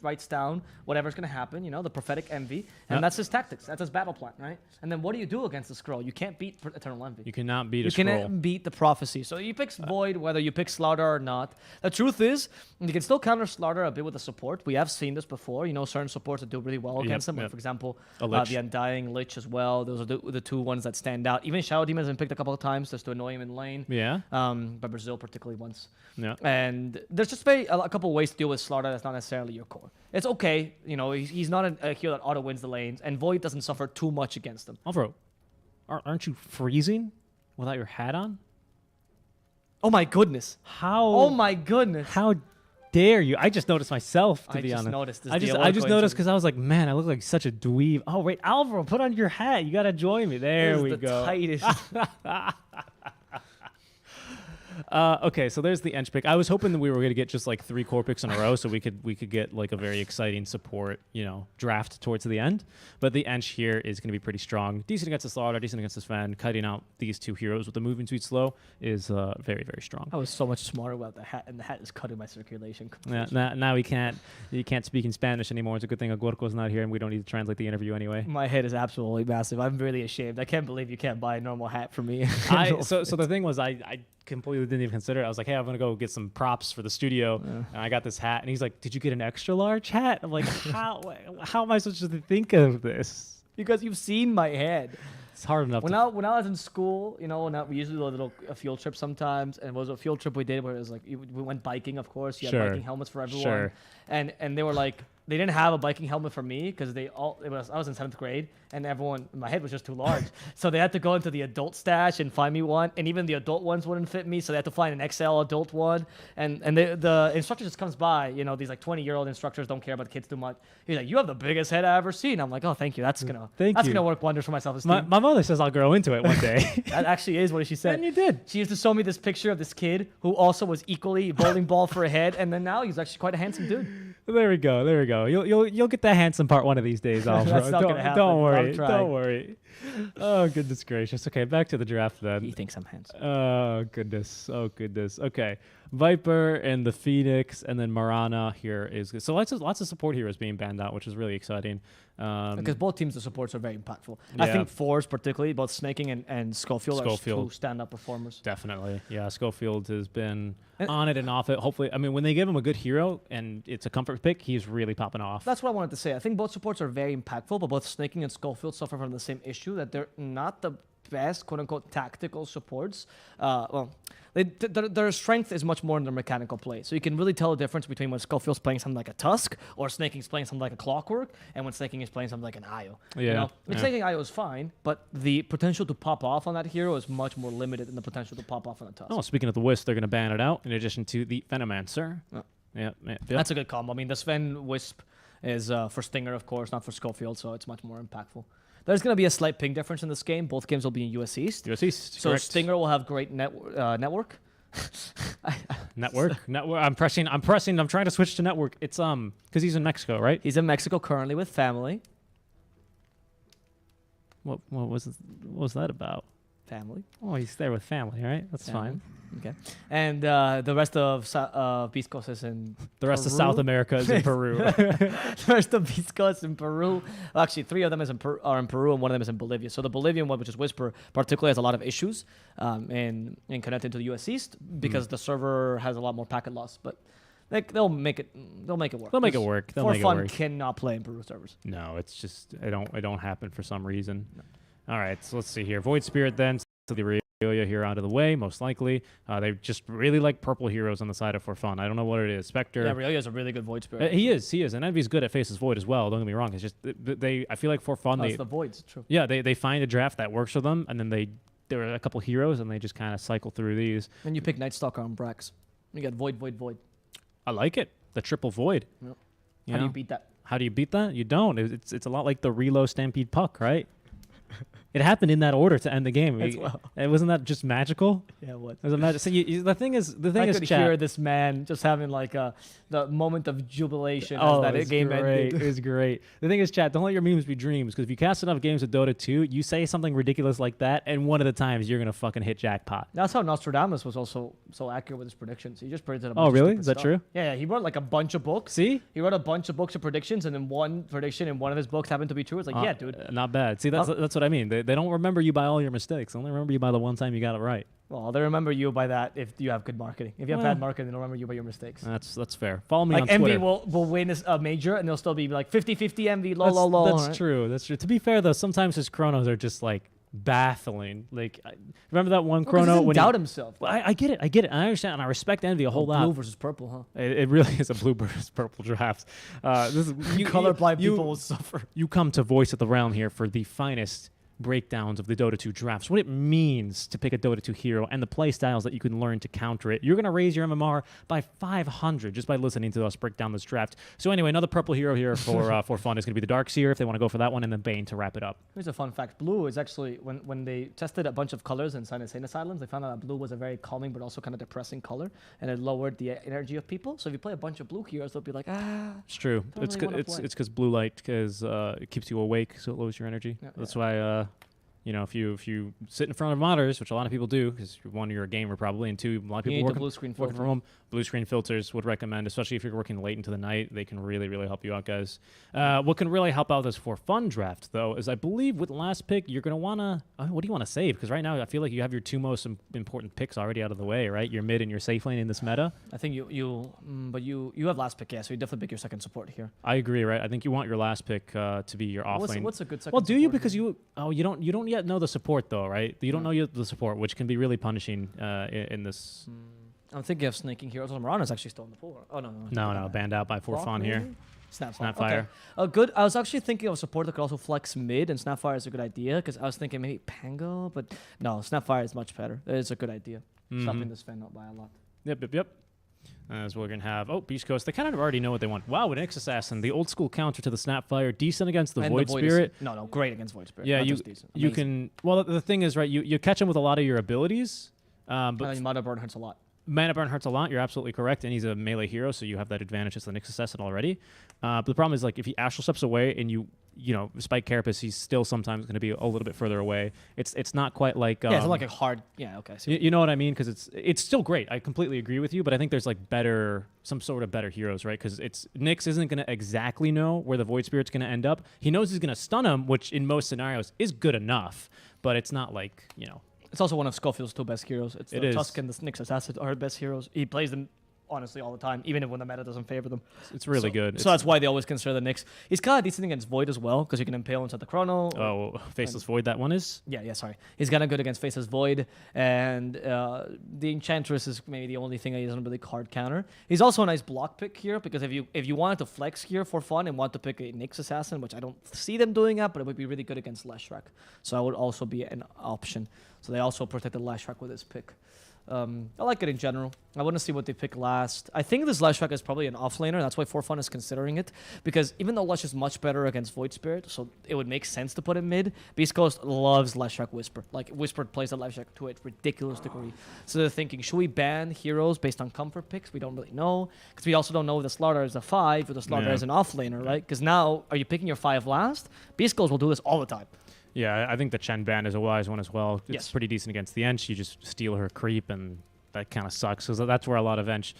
Speaker 2: writes down whatever's going to happen, the prophetic Envy, and
Speaker 3: Yep.
Speaker 2: that's his tactics, that's his battle plan, right? And then what do you do against the scroll? You can't beat Eternal Envy.
Speaker 3: You cannot beat a
Speaker 2: You
Speaker 3: scroll.
Speaker 2: cannot beat the prophecy. So you pick Void, whether you pick Slaughter or not. The truth is, you can still counter Slaughter a bit with the support. We have seen this before. Certain supports that do really well against them. Like,
Speaker 3: yep.
Speaker 2: for example,
Speaker 3: A Lich.
Speaker 2: the Undying Lich as well. Those are the 2 ones that stand out. Even Shadow Demon has been picked a couple of times just to annoy him in lane.
Speaker 3: Yeah.
Speaker 2: By Brazil particularly once.
Speaker 3: Yeah.
Speaker 2: And there's just a couple of ways to deal with Slaughter that's not necessarily your core. It's okay. He's not a hero that auto wins the lanes, and Void doesn't suffer too much against him.
Speaker 3: Alvaro, aren't you freezing without your hat on?
Speaker 2: Oh my goodness.
Speaker 3: How?
Speaker 2: Oh my goodness.
Speaker 3: How dare you? I just noticed myself, to
Speaker 2: I
Speaker 3: be
Speaker 2: just
Speaker 3: honest.
Speaker 2: noticed this
Speaker 3: I just
Speaker 2: Dialorco
Speaker 3: noticed
Speaker 2: intro.
Speaker 3: because I was like, man, I look like such a dweeb. Oh, wait, Alvaro, put on your hat. You got to join me. There
Speaker 2: This
Speaker 3: we
Speaker 2: is the
Speaker 3: go.
Speaker 2: tightest.
Speaker 3: Okay, so there's the Ench pick. I was hoping that we were going to get just like 3 core picks in a row, so we could get like a very exciting support, draft towards the end. But the Ench here is going to be pretty strong. Decent against the Slaughter, decent against the Sven. Cutting out these 2 heroes with the moving speed slow is very strong.
Speaker 2: I was so much smarter without the hat, and the hat is cutting my circulation.
Speaker 3: Yeah, now you can't speak in Spanish anymore. It's a good thing Agorco's not here, and we don't need to translate the interview anyway.
Speaker 2: My head is absolutely massive. I'm really ashamed. I can't believe you can't buy a normal hat for me.
Speaker 3: So the thing was, I completely didn't even consider it. I was like, hey, I'm gonna go get some props for the studio, and I got this hat. And he's like, did you get an extra large hat? I'm like, how am I supposed to think of this?
Speaker 2: Because you've seen my head.
Speaker 3: It's hard enough.
Speaker 2: When I was in school, we usually do a field trip sometimes, and it was a field trip we did where it was like we went biking, of course. You
Speaker 3: Sure.
Speaker 2: had biking helmets for everyone,
Speaker 3: Sure.
Speaker 2: and they were like they didn't have a biking helmet for me because I was in 7th grade, and my head was just too large, so they had to go into the adult stash and find me one, and even the adult ones wouldn't fit me, so they had to find an XL adult one, and the instructor just comes by, these like 20-year-old instructors don't care about kids too much. He's like, you have the biggest head I ever seen. I'm like, oh, thank you. That's gonna work wonders for my self-esteem.
Speaker 3: my mother says I'll grow into it one day.
Speaker 2: That actually is what she said.
Speaker 3: And you did.
Speaker 2: She used to show me this picture of this kid who also was equally bowling ball for a head, and then now he's actually quite a handsome dude.
Speaker 3: There we go. You'll get the handsome part one of these days, Alvaro.
Speaker 2: That's not gonna happen.
Speaker 3: Don't worry.
Speaker 2: I'm trying.
Speaker 3: Don't worry. Oh, goodness gracious. Okay, back to the draft
Speaker 2: He
Speaker 3: then.
Speaker 2: thinks I'm handsome.
Speaker 3: Oh goodness. Okay, Viper and the Phoenix, and then Marana here is good. So lots of support heroes being banned out, which is really exciting.
Speaker 2: Because both teams, the supports are very impactful. I
Speaker 3: Yeah.
Speaker 2: think fours, particularly, both Snaking and Schofield are
Speaker 3: Schofield.
Speaker 2: 2 stand-up performers.
Speaker 3: Definitely, yeah. Schofield has been
Speaker 2: And-
Speaker 3: on it and off it. Hopefully, I mean, when they give him a good hero and it's a comfort pick, he's really popping off.
Speaker 2: That's what I wanted to say. I think both supports are very impactful, but both Snaking and Schofield suffer from the same issue, that they're not the best, quote-unquote, tactical supports. Their strength is much more in their mechanical play. So you can really tell the difference between when Schofield's playing something like a Tusk or Snaking's playing something like a Clockwork, and when Snaking is playing something like an Io.
Speaker 3: Yeah, yeah.
Speaker 2: Snaking Io is fine, but the potential to pop off on that hero is much more limited than the potential to pop off on a Tusk.
Speaker 3: Oh, speaking of the Wisp, they're going to ban it out in addition to the Venomancer.
Speaker 2: Oh.
Speaker 3: Yeah.
Speaker 2: That's a good combo. I mean, the Sven Wisp is for Stinger, of course, not for Schofield, so it's much more impactful. There's going to be a slight ping difference in this game. Both games will be in US East.
Speaker 3: US East.
Speaker 2: So
Speaker 3: correct.
Speaker 2: Stinger will have great network.
Speaker 3: Network. I'm pressing. I'm trying to switch to network. It's because he's in Mexico, right?
Speaker 2: He's in Mexico currently with family.
Speaker 3: What was that about?
Speaker 2: Family.
Speaker 3: Oh, he's there with family, right? That's
Speaker 2: Family.
Speaker 3: fine.
Speaker 2: Okay. And the rest of Beast Coast is in
Speaker 3: The rest of
Speaker 2: Peru?
Speaker 3: South America is in Peru.
Speaker 2: The rest of Beast Coast is in Peru. Well, actually, 3 of them are in Peru and 1 of them is in Bolivia. So the Bolivian one, which is Whisper, particularly has a lot of issues in connecting to the US East because the server has a lot more packet loss. But they'll make it work.
Speaker 3: They'll make it
Speaker 2: Because
Speaker 3: work. They'll
Speaker 2: For
Speaker 3: make it
Speaker 2: fun
Speaker 3: work.
Speaker 2: cannot play in Peru servers.
Speaker 3: No, it's just it don't happen for some reason. All right, so let's see here. Void Spirit then to the Aurelia here out of the way, most likely. They just really like purple heroes on the side of For Fun. I don't know what it is. Spectre.
Speaker 2: Yeah, Aurelia is a really good Void Spirit.
Speaker 3: He is, and Envy's good at Faces Void as well. Don't get me wrong. It's just I feel like For Fun
Speaker 2: That's the Voids, true.
Speaker 3: yeah they find a draft that works for them, and then there are a couple heroes, and they just kind of cycle through these.
Speaker 2: And you pick Night Stalker on Brax. You got Void, Void, Void.
Speaker 3: I like it. The triple Void.
Speaker 2: Yep.
Speaker 3: You
Speaker 2: How do
Speaker 3: know?
Speaker 2: you beat that?
Speaker 3: How do you beat that? You don't. It's a lot like the Reload Stampede Puck, right? It happened in that order to end the game.
Speaker 2: As well.
Speaker 3: And wasn't that just magical?
Speaker 2: Yeah, what?
Speaker 3: It was a magic. So the thing is,
Speaker 2: I could
Speaker 3: chat.
Speaker 2: hear this man just having like the moment of jubilation
Speaker 3: Oh,
Speaker 2: as that
Speaker 3: it was
Speaker 2: game
Speaker 3: great.
Speaker 2: ended.
Speaker 3: It was great. The thing is, chat, don't let your memes be dreams, because if you cast enough games with Dota 2, you say something ridiculous like that, and one of the times you're gonna fucking hit jackpot.
Speaker 2: That's how Nostradamus was also so accurate with his predictions. He just predicted a bunch
Speaker 3: Oh,
Speaker 2: of
Speaker 3: really?
Speaker 2: stupid
Speaker 3: Is that
Speaker 2: stuff.
Speaker 3: true?
Speaker 2: Yeah, he wrote like a bunch of books.
Speaker 3: See?
Speaker 2: He wrote a bunch of books of predictions, and then one prediction in one of his books happened to be true. It's like, yeah, dude.
Speaker 3: Not bad. See, that's what I mean. They don't remember you by all your mistakes. They only remember you by the one time you got it right.
Speaker 2: Well, they remember you by that if you have good marketing. If you have
Speaker 3: Well,
Speaker 2: bad marketing, they don't remember you by your mistakes.
Speaker 3: That's fair. Follow me
Speaker 2: Like
Speaker 3: on
Speaker 2: Envy
Speaker 3: Twitter.
Speaker 2: will win a major, and they'll still be like 50-50 Envy, lol, lol.
Speaker 3: That's
Speaker 2: right?
Speaker 3: true. That's true. To be fair, though, sometimes his chronos are just like baffling. Like, remember that one
Speaker 2: Well, 'cause he
Speaker 3: chrono
Speaker 2: doesn't
Speaker 3: when
Speaker 2: doubt himself.
Speaker 3: Well, I get it. I get it. I understand. And I respect Envy a whole lot.
Speaker 2: Blue versus purple, huh?
Speaker 3: It really is a blue versus purple draft. This is
Speaker 2: Colorblind people will suffer.
Speaker 3: You come to Voice of the Realm here for the finest breakdowns of the Dota 2 drafts, what it means to pick a Dota 2 hero, and the play styles that you can learn to counter it. You're going to raise your MMR by 500 just by listening to us break down this draft. So anyway, another purple hero here for fun is going to be the Darkseer if they want to go for that one, and then Bane to wrap it up.
Speaker 2: Here's a fun fact. Blue is actually, when they tested a bunch of colors inside insane asylums, they found out that blue was a very calming but also kind of depressing color, and it lowered the energy of people. So if you play a bunch of blue heroes, they'll be like,
Speaker 3: It's true.
Speaker 2: Don't
Speaker 3: It's
Speaker 2: really wanna
Speaker 3: it's
Speaker 2: play.
Speaker 3: because blue light it keeps you awake, so it lowers your energy.
Speaker 2: Yeah,
Speaker 3: That's why if you sit in front of monitors, which a lot of people do, because one, you're a gamer probably, and two, a lot of
Speaker 2: you
Speaker 3: people
Speaker 2: need the
Speaker 3: working
Speaker 2: blue screen
Speaker 3: working
Speaker 2: filter.
Speaker 3: from home. Blue screen filters would recommend, especially if you're working late into the night. They can really, really help you out, guys. What can really help out this for fun draft, though, is I believe with the last pick, you're going to want to... what do you want to save? Because right now, I feel like you have your two most important picks already out of the way, right? Your mid and your safe lane in this meta.
Speaker 2: I think but you have last pick, yeah, so you definitely pick your second support here.
Speaker 3: I agree, right? I think you want your last pick to be your off lane.
Speaker 2: What's a good second
Speaker 3: Well, do you?
Speaker 2: support
Speaker 3: Because
Speaker 2: here?
Speaker 3: you don't yet know the support, though, right? You don't know yet the support, which can be really punishing in this...
Speaker 2: I'm thinking of snaking heroes. Well, Mirana's actually still in the pool. Oh, no.
Speaker 3: No, banned out by For
Speaker 2: Flock,
Speaker 3: Fun here.
Speaker 2: maybe?
Speaker 3: Snapfire.
Speaker 2: Okay. Good. I was actually thinking of a support that could also flex mid, and Snapfire is a good idea because I was thinking maybe Pango, but no, Snapfire is much better. It's a good idea. Stopping this fan up by a lot.
Speaker 3: Yep. As we're going to have... Beast Coast. They kind of already know what they want. Wow, an X-Assassin. The old school counter to the Snapfire. Decent against the
Speaker 2: And
Speaker 3: Void
Speaker 2: is-
Speaker 3: Spirit.
Speaker 2: no, great against Void Spirit.
Speaker 3: Yeah,
Speaker 2: not
Speaker 3: you
Speaker 2: just decent.
Speaker 3: you
Speaker 2: Amazing.
Speaker 3: can... Well, the thing is, right, you catch him with a lot of your abilities. But
Speaker 2: And Mana Burn hurts a lot.
Speaker 3: Mana Burn hurts a lot. You're absolutely correct. And he's a melee hero, so you have that advantage as the Nyx Assassin already. But the problem is, like, if he Astral Steps away and you spike Carapace, he's still sometimes going to be a little bit further away. It's not quite like...
Speaker 2: Yeah, it's not like a hard... Yeah, okay. So
Speaker 3: you know what I mean? Because it's still great. I completely agree with you, but I think there's like some sort of better heroes, right? Because Nyx isn't going to exactly know where the Void Spirit's going to end up. He knows he's going to stun him, which in most scenarios is good enough, but it's not like,
Speaker 2: It's also one of Schofield's two best heroes. It's
Speaker 3: It
Speaker 2: the
Speaker 3: is.
Speaker 2: Tusk and the Nyx Assassin are his best heroes. He plays them honestly all the time, even when the meta doesn't favor them.
Speaker 3: it's really good.
Speaker 2: So that's why they always consider the Nyx. He's kind of decent against Void as well, because you can impale inside the Chrono.
Speaker 3: Faceless Void, that one is?
Speaker 2: Yeah, sorry. He's kind of good against Faceless Void, and the Enchantress is maybe the only thing that he doesn't really card counter. He's also a nice block pick here, because if you wanted to flex here for fun and want to pick a Nyx Assassin, which I don't see them doing that, but it would be really good against Leshrac. So that would also be an option. So they also protected Leshrac with his pick. I like it in general. I want to see what they pick last. I think this Leshrac is probably an offlaner. That's why For Fun is considering it. Because even though Lesh is much better against Void Spirit, so it would make sense to put him mid, Beast Coast loves Leshrac Whisper. Like, Whisper plays the Leshrac to a ridiculous degree. So they're thinking, should we ban heroes based on comfort picks? We don't really know. Because we also don't know if the Slaughter is a 5 or the Slaughter is an offlaner, right? Because now, are you picking your 5 last? Beast Coast will do this all the time.
Speaker 3: Yeah, I think the Chen ban is a wise one as well. It's
Speaker 2: Yes.
Speaker 3: pretty decent against the Ench. You just steal her creep, and that kind of sucks. So that's where a lot of Ench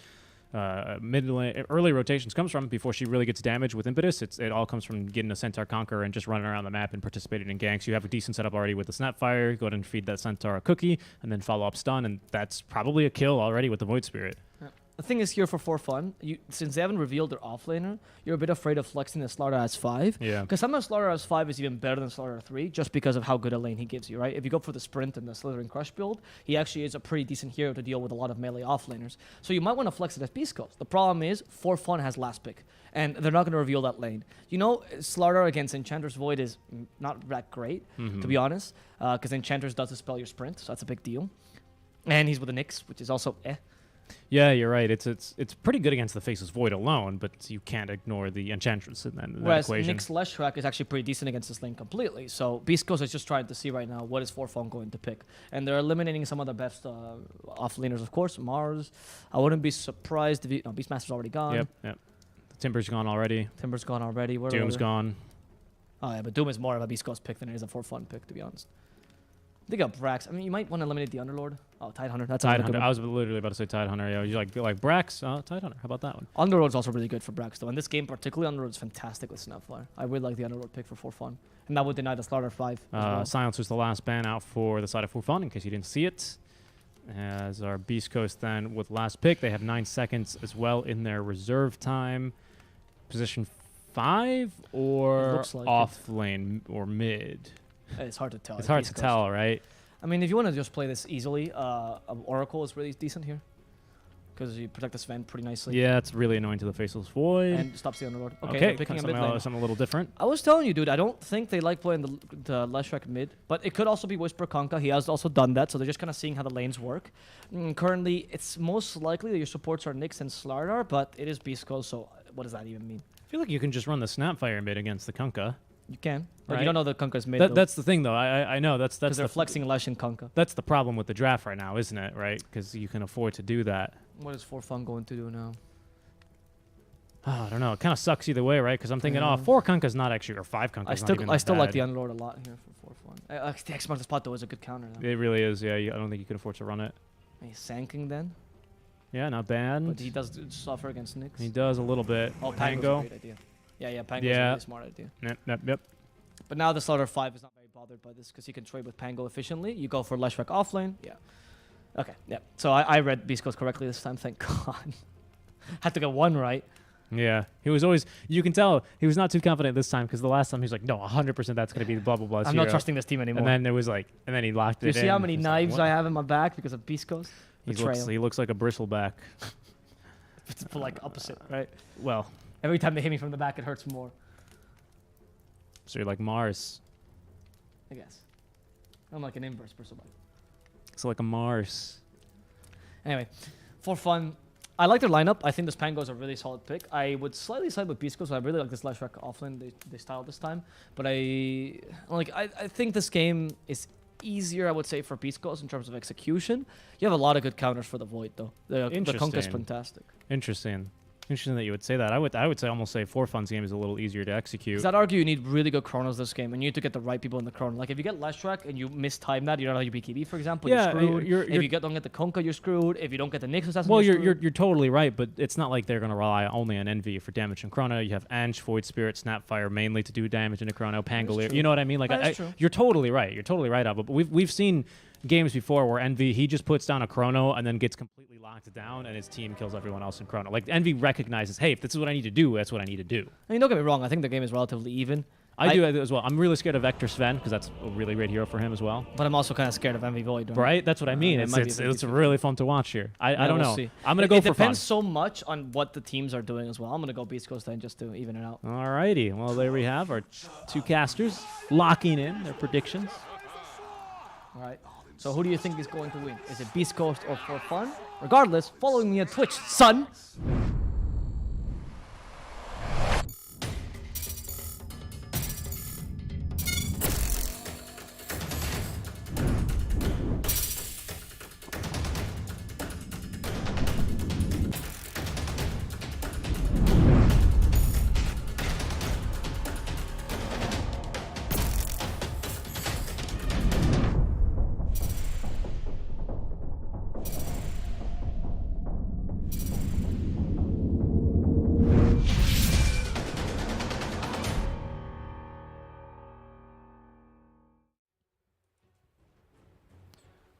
Speaker 3: early rotations comes from before she really gets damaged with Impetus. It all comes from getting a Centaur Conqueror and just running around the map and participating in ganks. You have a decent setup already with the Snapfire. Go ahead and feed that Centaur a cookie, and then follow up stun, and that's probably a kill already with the Void Spirit.
Speaker 2: The thing is here for fun, since they haven't revealed their offlaner, you're a bit afraid of flexing the Slaughter as 5.
Speaker 3: Yeah.
Speaker 2: Because sometimes Slaughter as 5 is even better than Slaughter 3 just because of how good a lane he gives you, right? If you go for the Sprint and the Slithering Crush build, he actually is a pretty decent hero to deal with a lot of melee offlaners. So you might want to flex it as Beast Coast. The problem is, For Fun has last pick, and they're not going to reveal that lane. You know, Slaughter against Enchanter's Void is not that great, to be honest, because Enchanter's does dispel your Sprint, so that's a big deal. And he's with the Nyx, which is also eh.
Speaker 3: Yeah, you're right. It's pretty good against the Faceless Void alone, but you can't ignore the Enchantress in that
Speaker 2: Whereas
Speaker 3: equation.
Speaker 2: Nyx Leshrac is actually pretty decent against this lane completely. So Beast Coast is just trying to see right now what is For Fun going to pick. And they're eliminating some of the best off-laners, of course. Mars. I wouldn't be surprised if... No, Beastmaster's already gone.
Speaker 3: Yep. The Timber's gone already.
Speaker 2: Timber's gone already. Where
Speaker 3: Doom's gone.
Speaker 2: Oh, yeah, but Doom is more of a Beast Coast pick than it is a For Fun pick, to be honest. They got Brax. I mean, you might want to eliminate the Underlord. Oh, Tidehunter. That's
Speaker 3: Tidehunter.
Speaker 2: Tidehunter.
Speaker 3: I was literally about to say Tidehunter. Yeah, you like Brax? Tidehunter. How about that one?
Speaker 2: Underlord's also really good for Brax, though. In this game, particularly, Underlord's fantastic with Snapfire. I really like the Underlord pick for Fun. And that would deny the Slaughter 5 as well.
Speaker 3: Silencer's the last ban out for the side of For Fun, in case you didn't see it. As our Beast Coast then with last pick, they have 9 seconds as well in their reserve time. Position 5 or
Speaker 2: like
Speaker 3: off lane or mid?
Speaker 2: It's hard to tell.
Speaker 3: It's hard
Speaker 2: Beast
Speaker 3: to
Speaker 2: Coast.
Speaker 3: tell, right?
Speaker 2: I mean, if you want to just play this easily, Oracle is really decent here. Because you protect the Sven pretty nicely.
Speaker 3: Yeah, it's really annoying to the Faceless Void.
Speaker 2: And stops the Underlord. Okay,
Speaker 3: Okay,
Speaker 2: they're picking a mid
Speaker 3: something,
Speaker 2: lane.
Speaker 3: something a little different.
Speaker 2: I was telling you, dude, I don't think they like playing the Leshrac mid, but it could also be Whisper Conka. He has also done that, so they're just kind of seeing how the lanes work. Currently, it's most likely that your supports are Nyx and Slardar, but it is Beast Coast, so what does that even mean?
Speaker 3: I feel like you can just run the Snapfire mid against the Kunkka.
Speaker 2: You can, but
Speaker 3: Right.
Speaker 2: you don't know the Kunka's mid, though,
Speaker 3: That's the thing, though. I know that's
Speaker 2: because they're
Speaker 3: the
Speaker 2: flexing Lesh and Kunka.
Speaker 3: That's the problem with the draft right now, isn't it? Right? Because you can afford to do that.
Speaker 2: What is For Fun going to do now?
Speaker 3: Oh, I don't know. It kind of sucks either way, right? Because I'm thinking,
Speaker 2: Yeah.
Speaker 3: 4 Kunkka's not actually, or 5 Kunkka's not even
Speaker 2: I still like the
Speaker 3: bad.
Speaker 2: Underlord a lot here for Fun. The X-Mark the spot, though, is a good counter. Though.
Speaker 3: It really is, yeah. I don't think you can afford to run it.
Speaker 2: He's Sanking then,
Speaker 3: Yeah, not bad.
Speaker 2: but he does suffer against Nyx.
Speaker 3: He does a little bit.
Speaker 2: Oh, Pango's a
Speaker 3: Pango.
Speaker 2: great idea. Yeah, Pango's a
Speaker 3: Yeah.
Speaker 2: really smart idea.
Speaker 3: Yep.
Speaker 2: But now the Slaughter 5 is not very bothered by this because he can trade with Pango efficiently. You go for Leshrac offlane. Yeah. Okay, yeah. So I read Beast Coast correctly this time, thank God. Had to get one right.
Speaker 3: Yeah. He was always, you can tell, he was not too confident this time because the last time he was like, no, 100% that's going to be the blah, blah, blah.
Speaker 2: I'm not trusting this team anymore.
Speaker 3: And then it was like, and then he locked
Speaker 2: Do you
Speaker 3: it in.
Speaker 2: see how many
Speaker 3: It was like,
Speaker 2: knives
Speaker 3: what?
Speaker 2: I have in my back because of Beast Coast?
Speaker 3: He looks like a bristleback.
Speaker 2: It's like opposite, right?
Speaker 3: Well,
Speaker 2: Every time they hit me from the back, it hurts more,
Speaker 3: so you're like Mars.
Speaker 2: I guess. I'm like an inverse bristleback.
Speaker 3: It's like a Mars.
Speaker 2: Anyway, For Fun, I like their lineup. I think this Pango is a really solid pick. I would slightly side with Beast Coast, so I really like this Leshrac offlane they styled this time. But I think this game is easier, I would say, for Beast Coast in terms of execution. You have a lot of good counters for the Void, though. The Kunkka is fantastic.
Speaker 3: Interesting that you would say that. I would say almost say For Fun's game is a little easier to execute.
Speaker 2: Because I'd argue you need really good chronos this game, and you need to get the right people in the chrono. Like, if you get Leshrac and you mistime that, you don't know how you BKB, for example,
Speaker 3: Yeah,
Speaker 2: you're screwed.
Speaker 3: you're
Speaker 2: If you don't get the Kunkka, you're screwed. If you don't get the Nyx assassin,
Speaker 3: Well,
Speaker 2: you're
Speaker 3: you're totally right, but it's not like they're going to rely only on Envy for damage and Chrono. You have Ange, Void Spirit, Snapfire mainly to do damage into Chrono, Pangolier.
Speaker 2: true.
Speaker 3: You know what I mean? Like,
Speaker 2: That's true.
Speaker 3: you're totally right. You're totally right, Alba. But we've seen games before where Envy, he just puts down a Chrono and then gets completely locked down, and his team kills everyone else in Chrono. Like, Envy recognizes, hey, if this is what I need to do, that's what I need to do.
Speaker 2: I mean, don't get me wrong. I think the game is relatively even.
Speaker 3: I do as well. I'm really scared of Vector Sven because that's a really great hero for him as well.
Speaker 2: But I'm also kind of scared of Envy Void.
Speaker 3: Right? That's what I mean.
Speaker 2: it might be a bit
Speaker 3: It's
Speaker 2: different.
Speaker 3: really fun to watch here. I don't
Speaker 2: we'll
Speaker 3: know.
Speaker 2: see.
Speaker 3: I'm going to go for
Speaker 2: It depends
Speaker 3: fun.
Speaker 2: so much on what the teams are doing as well. I'm going to go Beast Coast then just to even it out.
Speaker 3: Alrighty. Well, there we have our two casters locking in their predictions.
Speaker 2: All right. So who do you think is going to win? Is it Beast Coast or For Fun? Regardless, following me on Twitch, son.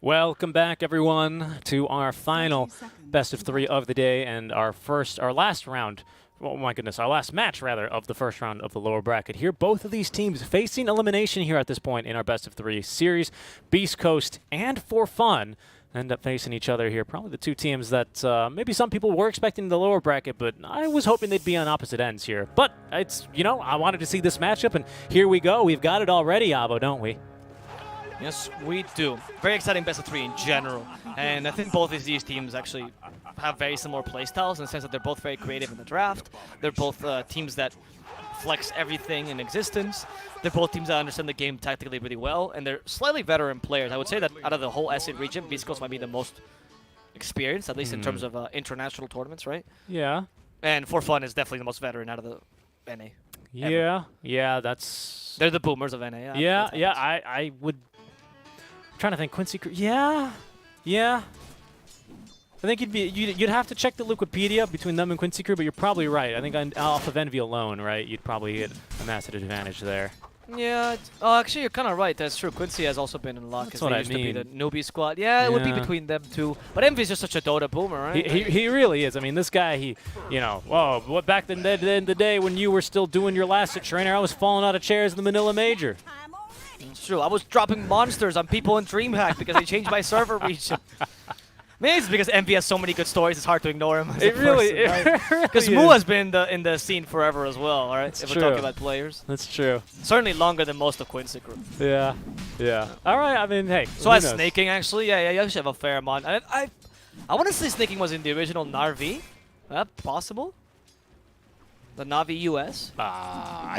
Speaker 5: Welcome back, everyone, to our final best of 3 of the day and our last round. Oh my goodness, our last match rather of the first round of the lower bracket here. Both of these teams facing elimination here at this point in our best of 3 series. Beast Coast and For Fun end up facing each other here. Probably the two teams that maybe some people were expecting in the lower bracket, but I was hoping they'd be on opposite ends here. But it's, you know, I wanted to see this matchup, and here we go. We've got it already, Avo, don't we?
Speaker 4: Yes, we do. Very exciting best of 3 in general. And I think both of these teams actually have very similar playstyles in the sense that they're both very creative in the draft. They're both teams that flex everything in existence. They're both teams that understand the game tactically really well, and they're slightly veteran players. I would say that out of the whole SC region, Beast Coast might be the most experienced, at least in terms of international tournaments, right?
Speaker 5: Yeah.
Speaker 4: And For Fun is definitely the most veteran out of the NA.
Speaker 5: Yeah, that's...
Speaker 4: They're the boomers of NA.
Speaker 5: I would... I'm trying to think. Quincy... Yeah. I think you'd have to check the Wikipedia between them and Quincy Crew, but you're probably right. I think off of Envy alone, right, you'd probably get a massive advantage there.
Speaker 4: Yeah. Oh, actually, you're kind of right. That's true. Quincy has also been in luck.
Speaker 5: That's what I
Speaker 4: used to be
Speaker 5: mean.
Speaker 4: the newbie squad. Yeah, it would be between them two. But Envy's just such a Dota boomer, right?
Speaker 5: He really is. I mean, this guy, you know, whoa, back in the day when you were still doing your last trainer, I was falling out of chairs in the Manila Major.
Speaker 4: It's true. I was dropping monsters on people in DreamHack because they changed my server region. Maybe it's because Envy has so many good stories, it's hard to ignore him. Because
Speaker 5: really
Speaker 4: Mu has been in the scene forever as well, all right?
Speaker 5: That's
Speaker 4: if
Speaker 5: true.
Speaker 4: we're talking about players.
Speaker 5: That's true.
Speaker 4: Certainly longer than most of Quincy Group.
Speaker 5: Yeah. All right, I mean, hey.
Speaker 4: So as snaking, actually, yeah, you actually have a fair amount. I want to say snaking was in the original Na'Vi. Possible? The Na'Vi US?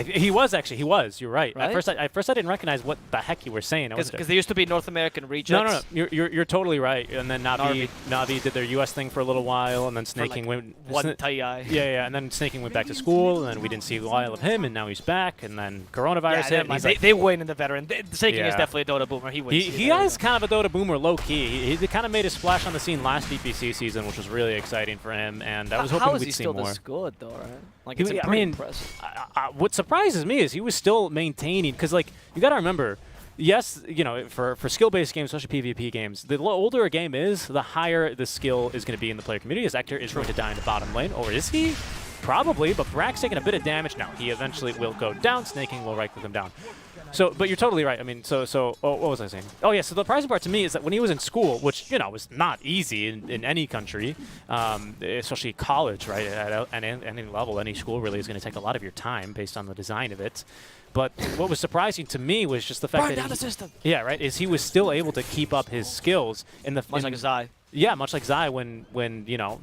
Speaker 5: He was. You're right.
Speaker 4: Right?
Speaker 5: At first I didn't recognize what the heck you were saying.
Speaker 4: Because they used to be North American regions.
Speaker 5: No. You're totally right. And then Na'Vi did their US thing for a little while, and then snaking went.
Speaker 4: One TI.
Speaker 5: Yeah. And then snaking went back to school, and then we didn't see a while of him, and now he's back, and then coronavirus hit. And he's
Speaker 4: they win in the veteran. Snaking is definitely a Dota boomer. He wins.
Speaker 5: He is kind of a Dota boomer, low key. He kind of made a splash on the scene last DPC season, which was really exciting for him, and I was hoping we'd see more.
Speaker 4: How is he still this good, though, right? Like, it's impressive.
Speaker 5: What surprises me is he was still maintaining, because, like, you got to remember, yes, you know, for skill-based games, especially PvP games, the older a game is, the higher the skill is going to be in the player community. His Hector is going to die in the bottom lane, or is he? Probably, but Brack's taking a bit of damage now. He eventually will go down. Snaking will right-click him down. So, but you're totally right. I mean, what was I saying? Oh, yeah, so the surprising part to me is that when he was in school, which, you know, was not easy in any country, especially college, right, at any level, any school really is going to take a lot of your time based on the design of it. But what was surprising to me was just the fact that
Speaker 4: the system.
Speaker 5: Yeah, right, is he was still able to keep up his skills in the...
Speaker 4: Much like Zai.
Speaker 5: Yeah, much like Zai when you know...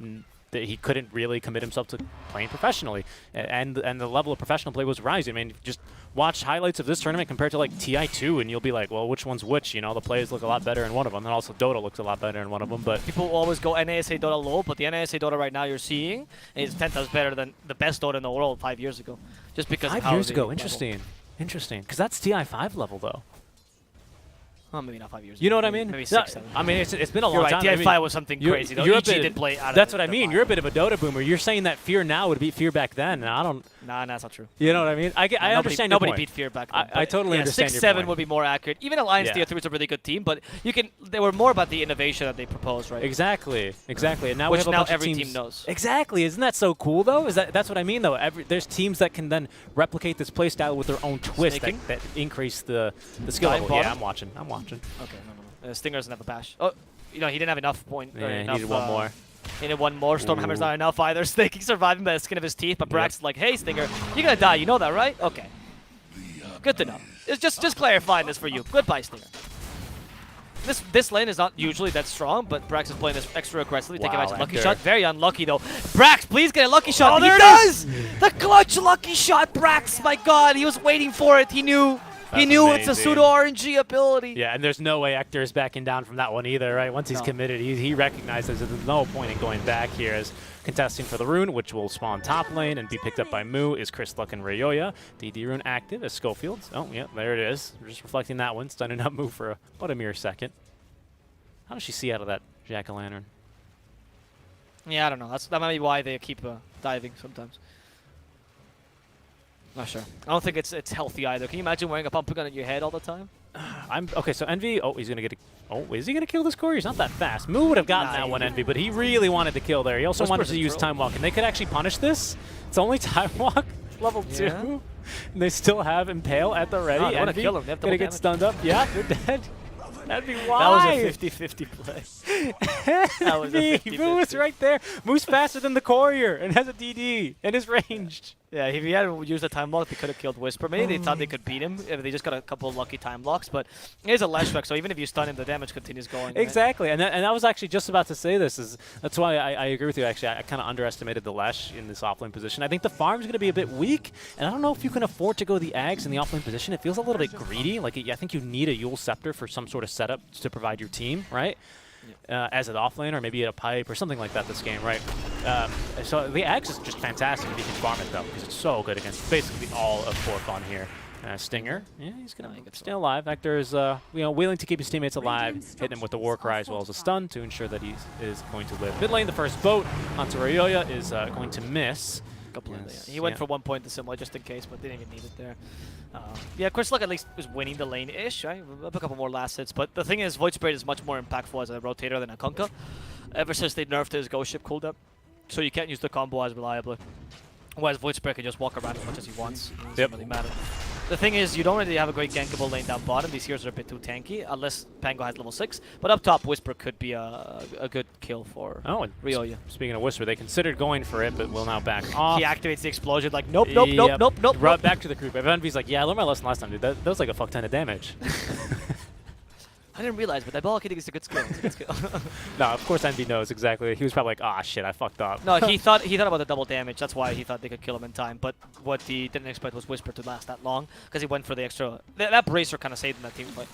Speaker 5: that he couldn't really commit himself to playing professionally, and the level of professional play was rising. I mean, just watch highlights of this tournament compared to like TI2, and you'll be like, well, which one's which? You know, the players look a lot better in one of them, and also Dota looks a lot better in one of them. But
Speaker 4: people always go NASA Dota low, but the NASA Dota right now you're seeing is 10 times better than the best Dota in the world 5 years ago, just because
Speaker 5: 5 years ago. Interesting, because that's TI5 level though.
Speaker 4: Well, maybe not 5 years ago.
Speaker 5: You know what I mean?
Speaker 4: Maybe 6, 7.
Speaker 5: I mean, it's been a long
Speaker 4: You're right,
Speaker 5: time.
Speaker 4: TI5
Speaker 5: I mean,
Speaker 4: was something crazy, though.
Speaker 5: You're
Speaker 4: EG did play out of
Speaker 5: That's
Speaker 4: it,
Speaker 5: what I mean.
Speaker 4: the
Speaker 5: You're a bit of a Dota boomer. You're saying that Fear now would beat Fear back then, and I don't...
Speaker 4: Nah, that's not true.
Speaker 5: You know what I mean? I understand your
Speaker 4: Nobody
Speaker 5: point.
Speaker 4: beat Fear back then.
Speaker 5: I totally understand
Speaker 4: 6,
Speaker 5: your
Speaker 4: 7
Speaker 5: point.
Speaker 4: would be more accurate. Even Alliance TI3 was a really good team, but they were more about the innovation that they proposed, right?
Speaker 5: Exactly. And now
Speaker 4: Which
Speaker 5: we have a
Speaker 4: now
Speaker 5: bunch
Speaker 4: every
Speaker 5: of teams.
Speaker 4: team knows.
Speaker 5: Exactly. Isn't that so cool, though? That's what I mean, though. There's teams that can then replicate this playstyle with their own twist that increase the skill level.
Speaker 4: Bottom?
Speaker 5: Yeah, I'm watching.
Speaker 4: Okay, no. Stinger doesn't have a bash. Oh, you know, he didn't have enough point.
Speaker 5: Yeah,
Speaker 4: enough,
Speaker 5: he needed one more.
Speaker 4: He needed one more. Stormhammer's not enough either. Snaking surviving by the skin of his teeth, but Brax's like, hey, Stinger, you're gonna die. You know that, right? Okay. Good to know. It's just clarifying this for you. Goodbye, Stinger. this lane is not usually that strong, but Brax is playing this extra aggressively, taking
Speaker 5: Wow,
Speaker 4: advantage of lucky
Speaker 5: Hector.
Speaker 4: shot. Very unlucky though. Brax, please get a lucky shot.
Speaker 2: Oh,
Speaker 4: he
Speaker 2: there it
Speaker 4: does! The clutch lucky shot, Brax. My God, he was waiting for it. He knew. He
Speaker 5: That's
Speaker 4: knew it's a
Speaker 5: amazing.
Speaker 4: pseudo RNG ability.
Speaker 5: Yeah, and there's no way Hector is backing down from that one either, right? Once he's
Speaker 4: No.
Speaker 5: committed, he recognizes that there's no point in going back here as contesting for the rune, which will spawn top lane and be picked up by Moo, is Chris Luck and Rayoya. DD rune active as Schofields. Oh, yeah, there it is. We're just reflecting that one, stunning up Moo for about a mere second. How does she see out of that jack-o'-lantern?
Speaker 4: Yeah, I don't know. That might be why they keep diving sometimes. Not sure. I don't think it's healthy either. Can you imagine wearing a pump gun at your head all the time?
Speaker 5: Okay, so Envy. Oh, he's gonna get. Is he gonna kill this core? He's not that fast. Moo would have gotten that one, Envy, but he really wanted to kill there. He also wanted to use Time Walk, and they could actually punish this. It's only Time Walk level 2, and they still have Impale at the ready.
Speaker 4: No, they want to
Speaker 5: Envy
Speaker 4: kill him. They have
Speaker 5: gonna
Speaker 4: double
Speaker 5: get stunned up. Yeah, they're dead. That'd be why.
Speaker 4: That was a 50-50 play. That was a 50-50.
Speaker 5: Moo is right there. Moo's faster than the courier and has a DD and is ranged.
Speaker 4: Yeah, if he had used a time lock, they could have killed Whisper. Maybe they thought they could beat him if they just got a couple of lucky time locks. But it is a Lash Strike, so even if you stun him, the damage continues going. Right?
Speaker 5: Exactly, and I was actually just about to say this. That's why I agree with you. Actually, I kind of underestimated the Lash in this offlane position. I think the farm's going to be a bit weak, and I don't know if you can afford to go the Ags in the offlane position. It feels a little bit greedy. Like I think you need a Yule Scepter for some sort of setup to provide your team, right? As an offlane, or maybe a pipe or something like that this game, right? So the Axe is just fantastic if you can farm it though, because it's so good against basically all of Forfon here. Stinger, yeah, he's gonna stay alive. Hector is, willing to keep his teammates alive, hitting him with the war cry as well as a stun to ensure that he is going to live. Mid lane, the first boat onto Rayoya is going to miss.
Speaker 4: Completely.
Speaker 5: Yes,
Speaker 4: He went for 1 point to Similar just in case, but didn't even need it there. Yeah, Chris Luck at least was winning the lane-ish, right? Up a couple more last hits, but the thing is, Void Spirit is much more impactful as a rotator than a Kunkka, ever since they nerfed his Ghost Ship cooldown. So you can't use the combo as reliably. Whereas Void Spirit can just walk around as much as he wants. It doesn't really matter. The thing is, you don't really have a great gankable lane down bottom. These heroes are a bit too tanky, unless Pango has level 6. But up top, Whisper could be a good kill for Ryoya.
Speaker 5: Speaking of Whisper, they considered going for it, but will now back off.
Speaker 4: He activates the explosion like, nope, nope, nope, nope, nope.
Speaker 5: Right back to the creep. Envy's like, yeah, I learned my lesson last time, dude. That was like a fuck ton of damage.
Speaker 4: I didn't realize, but that ball hitting is a good skill. It's a good skill.
Speaker 5: No, of course Envy knows exactly. He was probably like, ah, shit, I fucked up.
Speaker 4: No, he thought about the double damage. That's why he thought they could kill him in time. But what he didn't expect was Whisper to last that long, because he went for the extra. That bracer kind of saved him that team fight.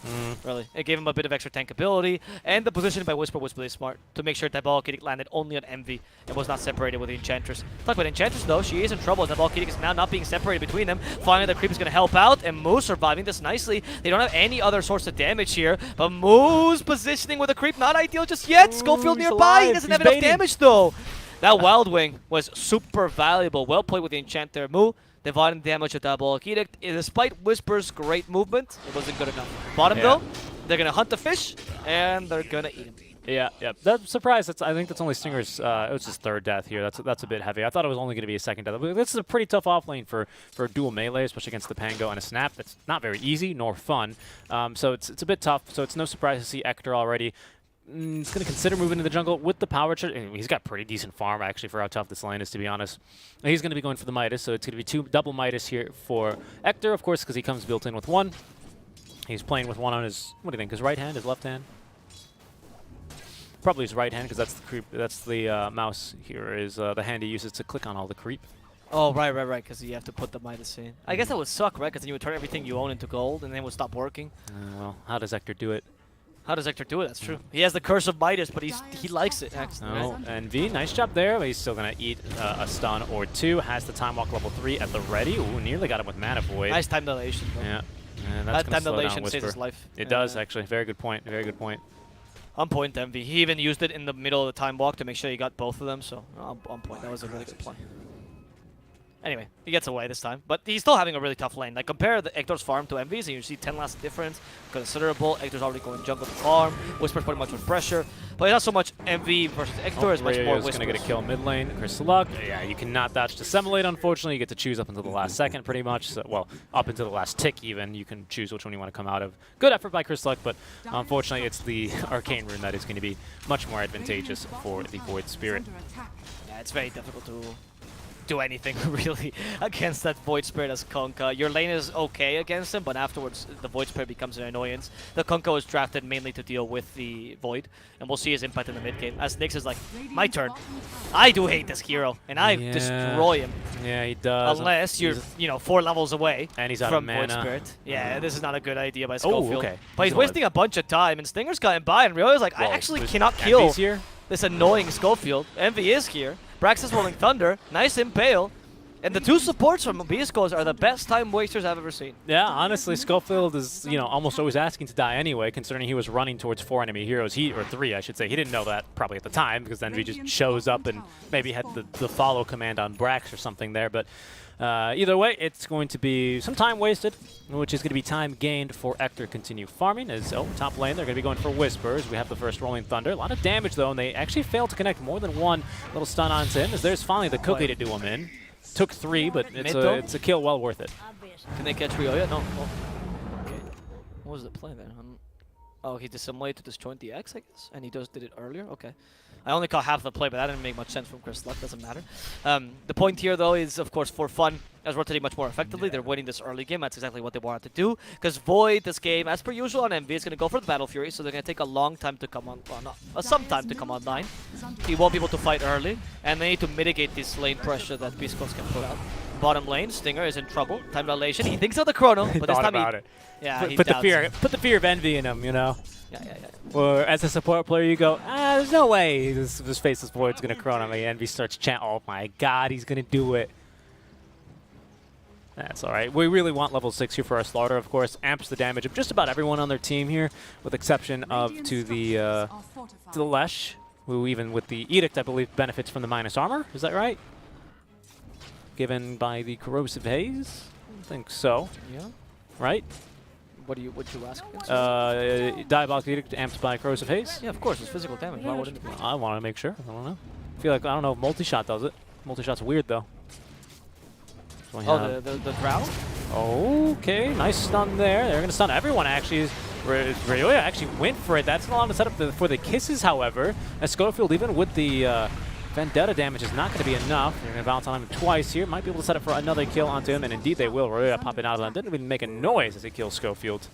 Speaker 4: Really, it gave him a bit of extra tank ability, and the positioning by Whisper was really smart to make sure that ball hitting landed only on Envy and was not separated with the Enchantress. Talk about Enchantress though, she is in trouble. The ball hitting is now not being separated between them. Finally, the creep is gonna help out, and Moose surviving this nicely. They don't have any other source of damage here, but Moose positioning with a creep not ideal just yet. Schofield
Speaker 5: he's
Speaker 4: nearby. He
Speaker 5: alive.
Speaker 4: doesn't
Speaker 5: He's
Speaker 4: have enough
Speaker 5: baiting.
Speaker 4: damage though. That Wild Wing was super valuable. Well played with the Enchanter. Moo dividing damage with that Ball Edict. Despite Whisper's great movement, it wasn't good enough. Bottom though, they're gonna hunt the fish and they're gonna eat him.
Speaker 5: Yeah. That's surprised. I think that's only Stinger's. It was his third death here. That's a bit heavy. I thought it was only going to be a second death. But this is a pretty tough offlane for a dual melee, especially against the Pango and a Snap. That's not very easy nor fun. So it's a bit tough. So it's no surprise to see Hector already. He's going to consider moving to the jungle with the power charge. He's got pretty decent farm, actually, for how tough this lane is, to be honest. And he's going to be going for the Midas, so it's going to be 2 double Midas here for Hector, of course, because he comes built in with 1. He's playing with 1 on his, what do you think, his right hand, his left hand? Probably his right hand, because that's the creep. That's the mouse here, is the hand he uses to click on all the creep.
Speaker 4: Oh, right, because you have to put the Midas in. I guess that would suck, right? Because then you would turn everything you own into gold, and then it would stop working.
Speaker 5: Well, how does Hector do it?
Speaker 4: How does Hector do it? That's true. He has the curse of Midas, but he likes it, actually.
Speaker 5: Oh,
Speaker 4: Right?
Speaker 5: and V, nice job there. But he's still going to eat a stun or 2. Has the Time Walk level 3 at the ready. Ooh, nearly got him with Mana Void.
Speaker 4: Nice time dilation, though.
Speaker 5: Yeah. And that's
Speaker 4: That
Speaker 5: going
Speaker 4: time
Speaker 5: to slow down
Speaker 4: dilation saves
Speaker 5: Whisper.
Speaker 4: his life.
Speaker 5: It does, actually. Very good point. Very good point.
Speaker 4: On point, Envy. He even used it in the middle of the time walk to make sure he got both of them, so on point. That was a really good play. Anyway, he gets away this time, but he's still having a really tough lane. Like, compare the Hector's farm to Envy's, and you see 10 last difference, considerable. Hector's already going jungle to farm. Whisper's pretty much with pressure, but not so much Envy versus Hector, it's much more
Speaker 5: Rayo's
Speaker 4: Whisper.
Speaker 5: going to get a kill mid lane. Chris Luck, yeah, you cannot dodge Dissemblate, unfortunately. You get to choose up until the last second, pretty much. So, well, up until the last tick, even. You can choose which one you want to come out of. Good effort by Chris Luck, but unfortunately, it's the Arcane Rune that is going to be much more advantageous for the Void Spirit.
Speaker 4: Yeah, it's very difficult to do anything really against that Void Spirit as Kunkka. Your lane is okay against him, but afterwards the Void Spirit becomes an annoyance. The Kunkka was drafted mainly to deal with the Void, and we'll see his impact in the mid game. As Nyx is like, my turn. I do hate this hero, and I destroy him.
Speaker 5: Yeah, he does.
Speaker 4: Unless you're, 4 levels away
Speaker 5: And he's out
Speaker 4: from
Speaker 5: of
Speaker 4: Void
Speaker 5: mana.
Speaker 4: Spirit. Yeah, this is not a good idea by Schofield.
Speaker 5: okay.
Speaker 4: But he's
Speaker 5: He's
Speaker 4: wasting a bunch of time, and Stinger's gotten by, and Ryo's like, I
Speaker 5: Whoa,
Speaker 4: actually
Speaker 5: there's
Speaker 4: cannot kill
Speaker 5: Envy's here?
Speaker 4: this annoying Schofield. Envy is here. Brax is rolling Thunder. Nice Impale. And the 2 supports from Beascos are the best time wasters I've ever seen.
Speaker 5: Yeah, honestly, Schofield is, almost always asking to die anyway, considering he was running towards 4 enemy heroes. Or 3, I should say. He didn't know that probably at the time, because then he just shows up and maybe had the follow command on Brax or something there. But either way, it's going to be some time wasted, which is going to be time gained for Ector to continue farming. As top lane, they're going to be going for Whispers. We have the first Rolling Thunder. A lot of damage, though, and they actually failed to connect more than one little stun onto him, as there's finally the cookie to do him in. Took 3, but it's a kill well worth it.
Speaker 4: Can they catch Ryo yet? No. Oh. Okay. What was the play there? Oh, he dissimulated to disjoint the X, I guess? And he did it earlier? Okay. I only caught half the play, but that didn't make much sense from Chris Luck. Doesn't matter. The point here, though, is, of course, for fun, as rotating much more effectively. They're winning this early game. That's exactly what they wanted to do. Because Void, this game, as per usual on Envy, is going to go for the Battle Fury, so they're going to take a long time to come on. Well, not some time to come online. He won't be able to fight early, and they need to mitigate this lane pressure that Beascos can put out. Bottom lane, Stinger is in trouble. Time dilation. He thinks of the chrono, but this time he
Speaker 5: put
Speaker 4: doubts.
Speaker 5: the fear of envy in him,
Speaker 4: Yeah.
Speaker 5: Or as a support player, you go, there's no way this faceless Void's gonna chrono me. Envy starts chanting, oh my god, he's gonna do it. That's all right. We really want level 6 here for our Slaughter, of course. Amps the damage of just about everyone on their team here, with exception of to the Lesh, who even with the Edict, I believe, benefits from the minus armor. Is that right? Given by the Corrosive Haze? I think so.
Speaker 4: Yeah.
Speaker 5: Right?
Speaker 4: What you ask against?
Speaker 5: Diabolic Edict amps by Corrosive Haze?
Speaker 4: Yeah, of course. It's physical damage. Why wouldn't it be?
Speaker 5: I want to make sure. I don't know. I feel like, I don't know if multi-shot does it. Multi-shot's weird, though. So
Speaker 4: Oh, the Drow?
Speaker 5: Okay, nice stun there. They're going to stun everyone, actually. Ryoya actually went for it. That's not allowed to set up for the kisses, however. As Schofield, even with the Vendetta damage, is not going to be enough. They're going to bounce on him twice here. Might be able to set up for another kill onto him, and indeed they will. Ryoya popping out of them. Didn't even make a noise as he kills Schofield.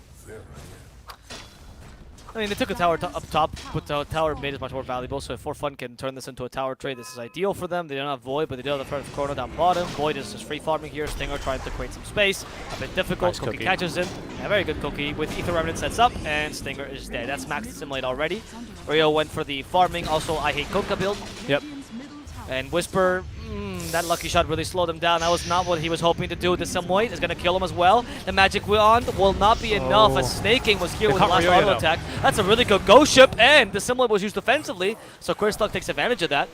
Speaker 4: I mean, they took a tower up top, but the tower mid is much more valuable, so if For Fun can turn this into a tower trade, this is ideal for them. They don't have Void, but they do have the first Chrono down bottom. Void is just free farming here. Stinger trying to create some space. A bit difficult.
Speaker 5: Nice
Speaker 4: Cookie
Speaker 5: cookie.
Speaker 4: catches him. A very good cookie with Ether Remnant sets up, and Stinger is dead. That's max Dissimulate already. Ryo went for the farming. Also, I hate Kunkka build.
Speaker 5: Yep.
Speaker 4: And Whisper, that lucky shot really slowed him down. That was not what he was hoping to do. Dissimulate is going to kill him as well. The magic wand will not be enough as Snaking was here
Speaker 5: They
Speaker 4: with the
Speaker 5: caught
Speaker 4: last
Speaker 5: Ryoya,
Speaker 4: auto
Speaker 5: though.
Speaker 4: attack. That's a really good ghost ship, and Dissimulate was used defensively, so Chris Luck takes advantage of that.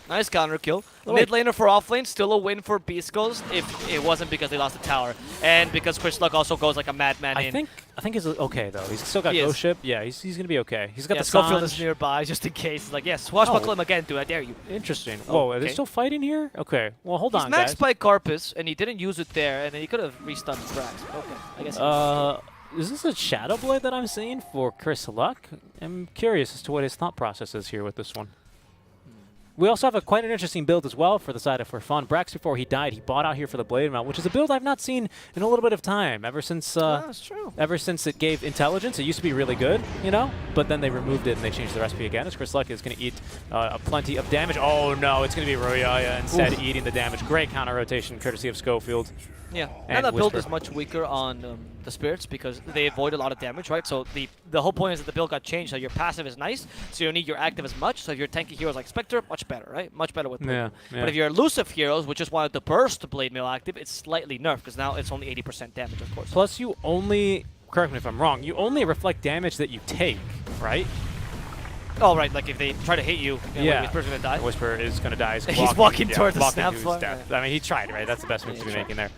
Speaker 4: Nice counter kill. Mid laner for off lane, still a win for Beast Ghost if it wasn't because they lost the tower. And because Chris Luck also goes like a madman in.
Speaker 5: I think he's okay, though. He's still got
Speaker 4: He is.
Speaker 5: Ghost Ship. Yeah, he's going to be okay. He's got the
Speaker 4: Schofield is
Speaker 5: Sanj.
Speaker 4: nearby just in case. Like, yes, swashbuckle him again, dude. I dare you.
Speaker 5: Interesting.
Speaker 4: Oh,
Speaker 5: Whoa, are they
Speaker 4: okay.
Speaker 5: still fighting here? Okay. Well, hold
Speaker 4: He's
Speaker 5: on,
Speaker 4: maxed
Speaker 5: guys.
Speaker 4: by Carpus, and he didn't use it there, and then he could have restunned Brax. Okay, I guess.
Speaker 5: Is this a Shadow Blade that I'm seeing for Chris Luck? I'm curious as to what his thought process is here with this one. We also have quite an interesting build as well for the side of For Fun. Brax, before he died, he bought out here for the Blade Mount, which is a build I've not seen in a little bit of time. Ever since
Speaker 4: That's true.
Speaker 5: ever since it gave intelligence, it used to be really good, but then they removed it and they changed the recipe again. As Chris Luck is going to eat plenty of damage. Oh no, it's going to be Ryoya instead eating the damage. Great counter rotation courtesy of Schofield.
Speaker 4: Yeah,
Speaker 5: And
Speaker 4: now that build
Speaker 5: Whisper.
Speaker 4: is much weaker on the spirits because they avoid a lot of damage, right? So the whole point is that the build got changed. So your passive is nice, so you don't need your active as much. So if you're tanky heroes like Spectre, much better, right? Much better with Blade Mail. But if you're elusive heroes, which just wanted to burst Blade Mail active, it's slightly nerfed because now it's only 80% damage, of course.
Speaker 5: Plus, you only, correct me if I'm wrong, you only reflect damage that you take, right?
Speaker 4: Oh, right, like if they try to hit you,
Speaker 5: Yeah.
Speaker 4: Whisper's going to die.
Speaker 5: Whisper is going to die.
Speaker 4: He's walking towards the
Speaker 5: walking
Speaker 4: snap
Speaker 5: to his
Speaker 4: floor,
Speaker 5: death.
Speaker 4: yeah.
Speaker 5: I mean, he tried, right? That's the best move to be
Speaker 4: sure.
Speaker 5: making there.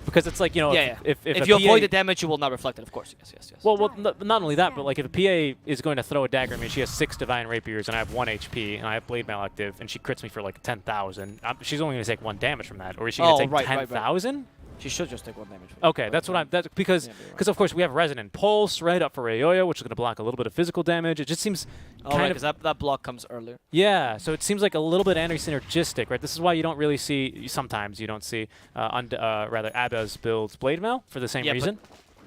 Speaker 5: Because it's like,
Speaker 4: Yeah,
Speaker 5: if
Speaker 4: if
Speaker 5: a
Speaker 4: you
Speaker 5: PA
Speaker 4: avoid the damage, you will not reflect it, of course. Yes.
Speaker 5: Well, not only that, but like if a PA is going to throw a dagger at me, she has 6 Divine Rapiers and I have 1 HP and I have Blade Mail active and she crits me for like 10,000. She's only going to take 1 damage from that. Or is she going to take 10,000?
Speaker 4: She should just take 1 damage.
Speaker 5: Okay, that's what I'm. That's because of course we have Resonant Pulse right up for Ryoya, which is going to block a little bit of physical damage. It just seems kind of
Speaker 4: because that block comes earlier.
Speaker 5: yeah. So it seems like a little bit anti-synergistic, right? This is why you don't really see. Sometimes you don't see rather Abba's builds Blade Mail for the same reason.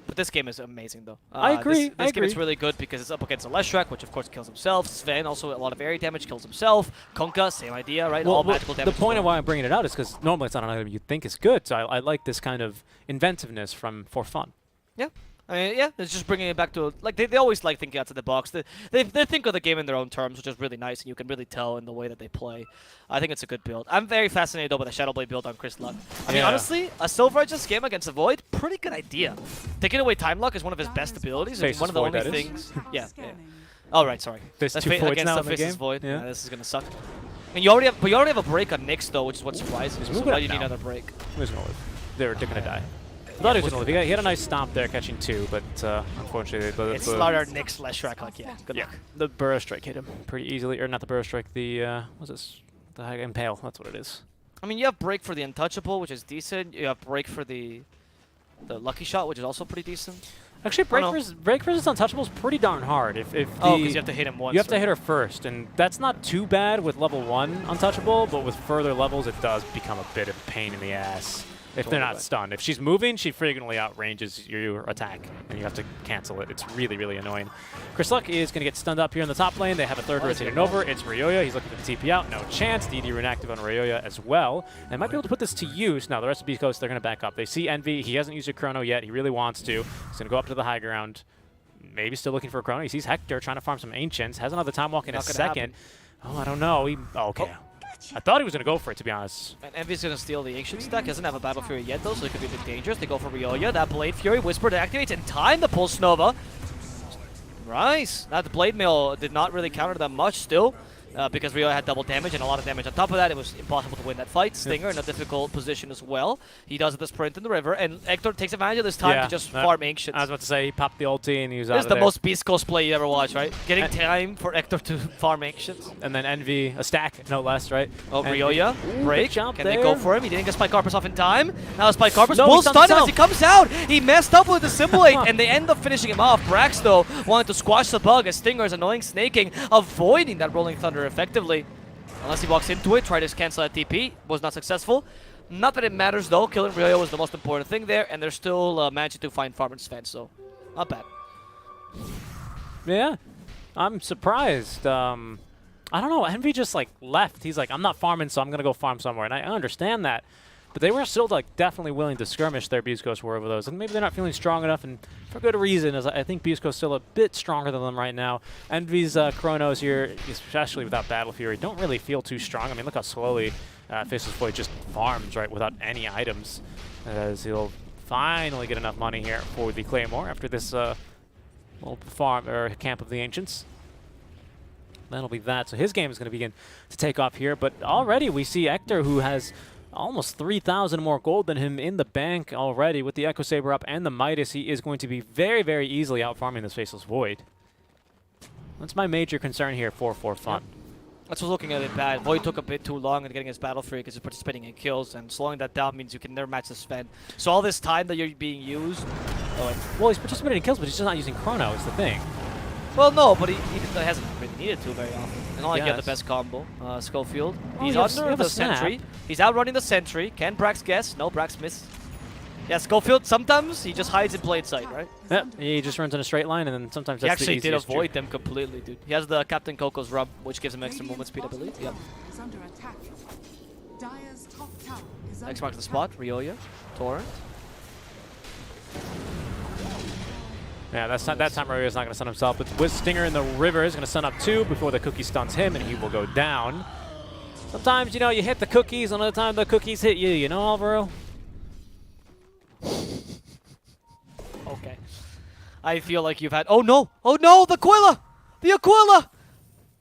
Speaker 4: But this game is amazing, though.
Speaker 5: I agree.
Speaker 4: This game is really good because it's up against Leshrac, which of course kills himself. Sven also a lot of area damage, kills himself. Kunkka, same idea, right? All magical damage.
Speaker 5: The point of why I'm bringing it out is because normally it's not an item you think is good. So I like this kind of inventiveness for fun.
Speaker 4: Yeah. I mean, yeah, it's just bringing it back to, like, they always like thinking outside the box. They think of the game in their own terms, which is really nice, and you can really tell in the way that they play. I think it's a good build. I'm very fascinated, though, by the Shadowblade build on Chris Luck. I mean, honestly, a Silver Edge's game against a Void, pretty good idea. Taking away Time Lock is one of his best abilities, and one of the only things... Yeah. Oh, right, sorry.
Speaker 5: There's 2 Voids now in the game?
Speaker 4: Void. Yeah, this is going to suck. And you already have a break on Nyx, though, which is what's surprising. So why do you need another break?
Speaker 5: Who's going to live? They're going to die. I thought he was going to live. He had a nice stomp there, catching 2, but unfortunately...
Speaker 4: It's Slaughter, Nyx, Leshrac, like, yeah, good luck.
Speaker 5: The Burrow Strike hit him pretty easily. Or not the Burrow Strike, the... what's this? The High Impale, that's what it is.
Speaker 4: I mean, you have break for the Untouchable, which is decent. You have break for the Lucky Shot, which is also pretty decent.
Speaker 5: Actually, break versus Untouchable is pretty darn hard. If
Speaker 4: because you have to hit him once.
Speaker 5: You have to hit her first, and that's not too bad with level 1 Untouchable, but with further levels, it does become a bit of a pain in the ass. If they're not stunned. If she's moving, she frequently outranges your attack, and you have to cancel it. It's really, really annoying. Chris Luck is going to get stunned up here in the top lane. They have a third rotating over. It's Ryoya. He's looking for the TP out. No chance. DD rune active on Ryoya as well. And might be able to put this to use. Now, the rest of Beast Coast, they're going to back up. They see Envy. He hasn't used a Chrono yet. He really wants to. He's going to go up to the high ground. Maybe still looking for a Chrono. He sees Hector trying to farm some Ancients. Has another Time Walk in a second. Oh, I don't know. Okay. I thought he was going to go for it, to be honest.
Speaker 4: And Envy's going to steal the Ancient stack. Doesn't have a Battle Fury yet, though, so it could be a bit dangerous. They go for Ryoya. That Blade Fury Whisper activates in time. The Pulse Nova. Nice. That Blade Mail did not really counter that much still. Because Ryoya had double damage and a lot of damage on top of that. It was impossible to win that fight. Stinger in a difficult position as well. He does the sprint in the river, and Hector takes advantage of this time to just farm Ancients.
Speaker 5: I was about to say, he popped the ulti and he was out of
Speaker 4: there. This is the most Beast Coast play you ever watched, right? Getting time for Hector to farm Ancients.
Speaker 5: And then Envy, a stack, no less, right?
Speaker 4: Oh, Ryoya, break. Can
Speaker 5: there.
Speaker 4: they go for him? He didn't get Spike Carpus off in time. Now Spike Carpus will stun him as he comes out. He messed up with the Simulate, and they end up finishing him off. Brax, though, wanted to squash the bug as Stinger's annoying snaking, avoiding that Rolling Thunder effectively. Unless he walks into it, tried to cancel that TP, was not successful. Not that it matters though, killing Ryoya was the most important thing there, and they're still managing to find farm and Sven, so not bad.
Speaker 5: Yeah, I'm surprised. I don't know, Envy just like left. He's like, I'm not farming, so I'm gonna go farm somewhere, and I understand that. But they were still like definitely willing to skirmish their Beast Coast war over those, and maybe they're not feeling strong enough, and for good reason, as I think Beast Coast's still a bit stronger than them right now. Envy's Chronos here, especially without Battle Fury, don't really feel too strong. I mean, look how slowly Faceless Void just farms, right, without any items, as he'll finally get enough money here for the Claymore after this little farm or camp of the Ancients. That'll be that. So his game is going to begin to take off here, but already we see Hector, who has almost 3,000 more gold than him in the bank already. With the Echo Saber up and the Midas, he is going to be very, very easily out farming this Faceless Void. That's my major concern here for fun.
Speaker 4: Yep. That's what's looking at it bad. Void took a bit too long in getting his Battle Fury because he's participating in kills, and slowing that down means you can never match the Sven. So all this time that you're being used...
Speaker 5: well, he's participating in kills, but he's just not using Chrono, is the thing.
Speaker 4: Well, no, but he hasn't really needed to very often. And not like you have the best combo. Schofield. He's under the sentry. He's outrunning the sentry. Can Brax guess? No, Brax missed. Yeah, Schofield, sometimes he just hides in plain sight, right?
Speaker 5: Yep, he just runs in a straight line, and then sometimes that's the easiest.
Speaker 4: He actually did avoid them completely, dude. He has the Captain Coco's Rub, which gives him extra movement speed, I believe. Yep. X marks the spot. Ryoya. Torrent.
Speaker 5: Yeah, that time Ryoya's not going to stun himself, but with Stinger in the river is going to stun up 2 before the cookie stuns him, and he will go down. Sometimes, you know, you hit the cookies, another time the cookies hit you, you know, Alvaro?
Speaker 4: Okay. I feel like you've had... Oh, no! Oh, no! The Aquila! The Aquila!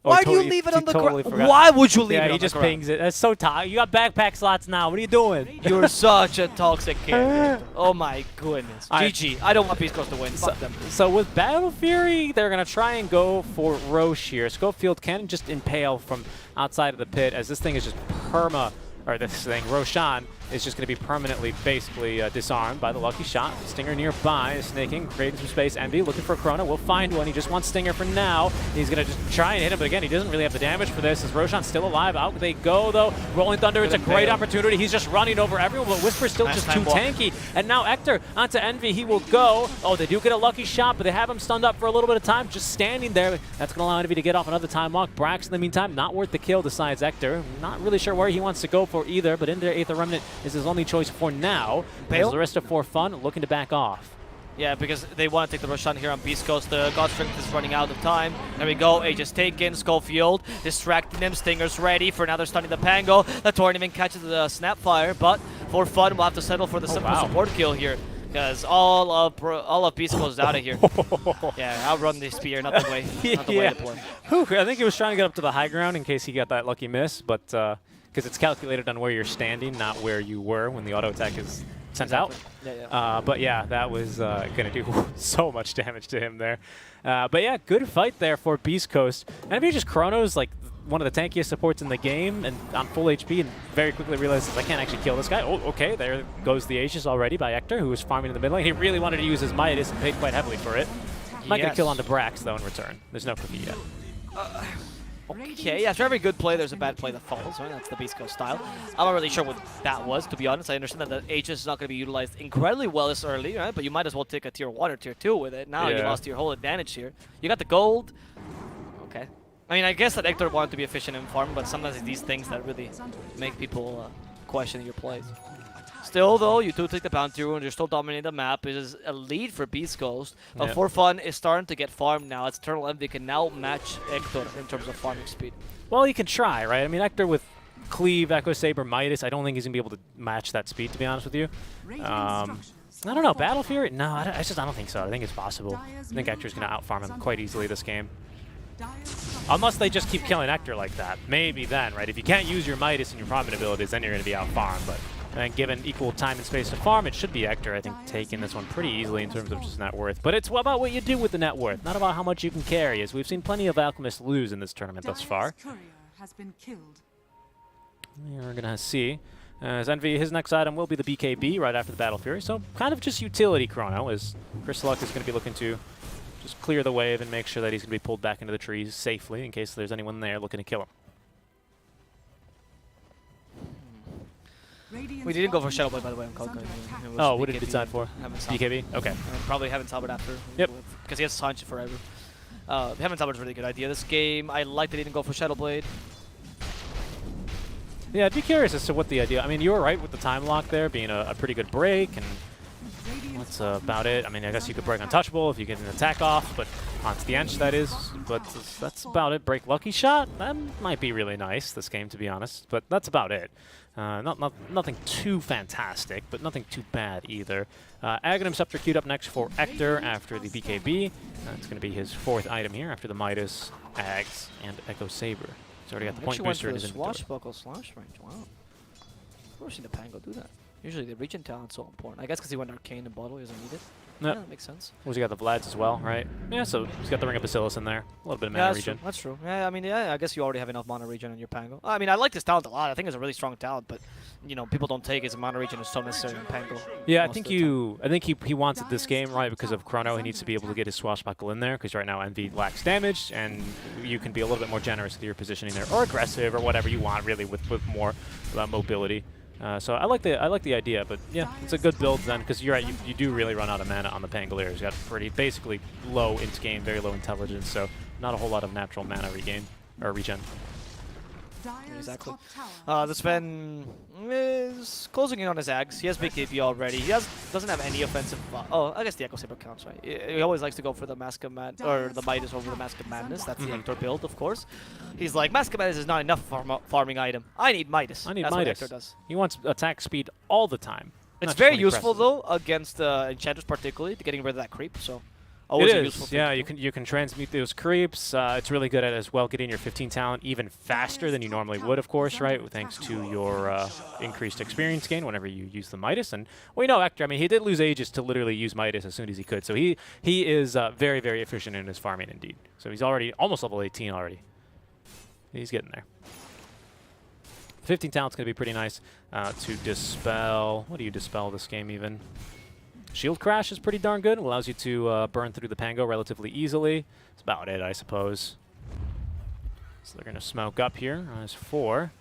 Speaker 4: Why do you leave it on the ground? Why would you leave it on the ground?
Speaker 5: Yeah, he just pings it. That's so toxic. You got backpack slots now. What are you doing?
Speaker 4: You're such a toxic character. Oh my goodness. GG. I don't want Beast Coast to win. Fuck them.
Speaker 5: So with Battle Fury, they're going to try and go for Roche here. Schofield can just impale from outside of the pit, as this thing is just Roshan is just going to be permanently, basically disarmed by the lucky shot. Stinger nearby is snaking, creating some space. Envy looking for Chrono. Will find one. He just wants Stinger for now. He's going to just try and hit him, but again, he doesn't really have the damage for this. As Roshan's still alive, out they go though. Rolling Thunder, it's a great opportunity. He's just running over everyone, but Whisper's still just too tanky. And now Ector onto Envy. He will go. Oh, they do get a lucky shot, but they have him stunned up for a little bit of time, just standing there. That's going to allow Envy to get off another time walk. Brax, in the meantime, not worth the kill, decides Ector. Not really sure where he wants to go for either, but into Aether Remnant is his only choice for now. As Larissa for fun, looking to back off.
Speaker 4: Yeah, because they want to take the Roshan here on Beast Coast. The God Strength is running out of time. There we go. Aegis taken. Schofield distracting him. Stinger's ready for now. They're stunning the Pango. The Tournament catches the Snapfire, but for fun, we'll have to settle for the simple support kill here. Because all of Beast Coast is out of here. Yeah, outrun the spear, not the way, not the way to play.
Speaker 5: Whew, I think he was trying to get up to the high ground in case he got that lucky miss, but because it's calculated on where you're standing, not where you were when the auto attack is sent out.
Speaker 4: Yeah.
Speaker 5: But yeah, that was going to do so much damage to him there. But yeah, good fight there for Beast Coast. And if you just Chronos like one of the tankiest supports in the game and on full HP, and very quickly realizes I can't actually kill this guy. Oh, okay, there goes the Aegis already by Ector, who was farming in the mid lane. He really wanted to use his Midas and paid quite heavily for it. Might get a kill onto Brax though in return. There's no cookie yet.
Speaker 4: Okay, after every good play, there's a bad play that follows, right? That's the Beast Coast style. I'm not really sure what that was, to be honest. I understand that the Aegis is not going to be utilized incredibly well this early, right? But you might as well take a tier 1 or tier 2 with it. Now you lost your whole advantage here. You got the gold. Okay. I mean, I guess that Ector wanted to be efficient in farm, but sometimes it's these things that really make people question your plays. Still, though, you do take the bounty and you're still dominating the map. It is a lead for Beast Coast. But for fun, is starting to get farmed now. It's Eternal Envy can now match Ector in terms of farming speed.
Speaker 5: Well, you can try, right? I mean, Ector with Cleave, Echo Saber, Midas, I don't think he's going to be able to match that speed, to be honest with you. I don't know. Battle Fury? No, I don't think so. I think it's possible. I think Ector's going to outfarm him quite easily this game. Unless they just keep killing Ector like that. Maybe then, right? If you can't use your Midas and your farming abilities, then you're going to be outfarmed. But I think given equal time and space to farm, it should be Ector, I think, taking this one pretty easily in terms of just net worth. But it's about what you do with the net worth, not about how much you can carry, as we've seen plenty of Alchemists lose in this tournament thus far. We're going to see. As Envy, his next item will be the BKB right after the Battle Fury. So kind of just utility Chrono, as Crystalluck is going to be looking to just clear the wave and make sure that he's going to be pulled back into the trees safely in case there's anyone there looking to kill him.
Speaker 4: We didn't go for Shadow Blade, by the way, on Kalka.
Speaker 5: Oh, what did you decide for? BKB? Okay.
Speaker 4: Probably Heaven Talbot after.
Speaker 5: Yep.
Speaker 4: Because he has Sancho forever. Heaven Talbot's a really good idea. This game, I like that he didn't go for Shadow Blade.
Speaker 5: Yeah, I'd be curious as to what the idea. I mean, you were right with the time lock there being a pretty good break, and that's about it. I mean, I guess you could break Untouchable if you get an attack off, but onto the Ench, that is. But that's about it. Break Lucky Shot? That might be really nice this game, to be honest, but that's about it. Nothing too fantastic, but nothing too bad either. Aghanim Scepter queued up next for Ector after the BKB. That's going to be his 4th item here after the Midas, Ags, and Echo Saber. He's already got the point booster in his inventory.
Speaker 4: Swashbuckle slash range, wow. I've never seen the Pango do that. Usually the regen talent's so important. I guess because he went Arcane and bottle, he doesn't need it.
Speaker 5: Yep.
Speaker 4: Yeah, that makes sense.
Speaker 5: Well, he got the Vlads as well, right? Yeah, so he's got the Ring of Bacillus in there. A little bit of mana regen.
Speaker 4: That's true. Yeah, I mean, yeah, I guess you already have enough mana regen on your Pango. I mean, I like this talent a lot. I think it's a really strong talent, but you know, people don't take his mana regen is so necessary in Pango.
Speaker 5: Yeah, I think he wants it this game, right? Because of Chrono, he needs to be able to get his Swashbuckle in there, because right now Envy lacks damage, and you can be a little bit more generous with your positioning there, or aggressive, or whatever you want, really, with more mobility. So I like the idea, but yeah, it's a good build then, because you're right, you do really run out of mana on the Pangolier. He's got pretty basically low int game, very low intelligence, so not a whole lot of natural mana regen.
Speaker 4: Exactly. The Sven is closing in on his Ags. He has big KP already. He doesn't have any offensive. Oh, I guess the Echo Saber counts, right? He always likes to go for the Mask of or the Midas over the Mask of Madness. That's the Ector build, of course. He's like, Mask of Madness is not enough farming item. I need Midas.
Speaker 5: I need
Speaker 4: That's
Speaker 5: Midas.
Speaker 4: What Ector does.
Speaker 5: He wants attack speed all the time.
Speaker 4: It's very useful though against Enchanters, particularly to getting rid of that creep. So. Always
Speaker 5: it is, yeah. You can transmute those creeps. It's really good at as well getting your 15 talent even faster than you normally would, of course, right? Thanks to your increased experience gain whenever you use the Midas. And we know Ector. I mean, he did lose Aegis to literally use Midas as soon as he could. So he is very, very efficient in his farming indeed. So he's already almost level 18 already. He's getting there. 15 talent's going to be pretty nice to dispel. What do you dispel this game even? Shield Crash is pretty darn good. It allows you to burn through the Pango relatively easily. That's about it, I suppose. So they're going to smoke up here. There's 4.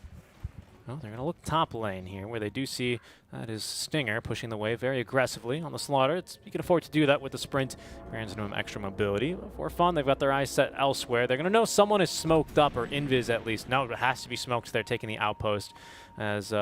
Speaker 5: Well, they're going to look top lane here, where they do see that is Stinger pushing the wave very aggressively on the Slaughter. You can afford to do that with the sprint. Grants them extra mobility. But for fun, they've got their eyes set elsewhere. They're going to know someone is smoked up, or invis at least. No, it has to be smoked. They're taking the outpost as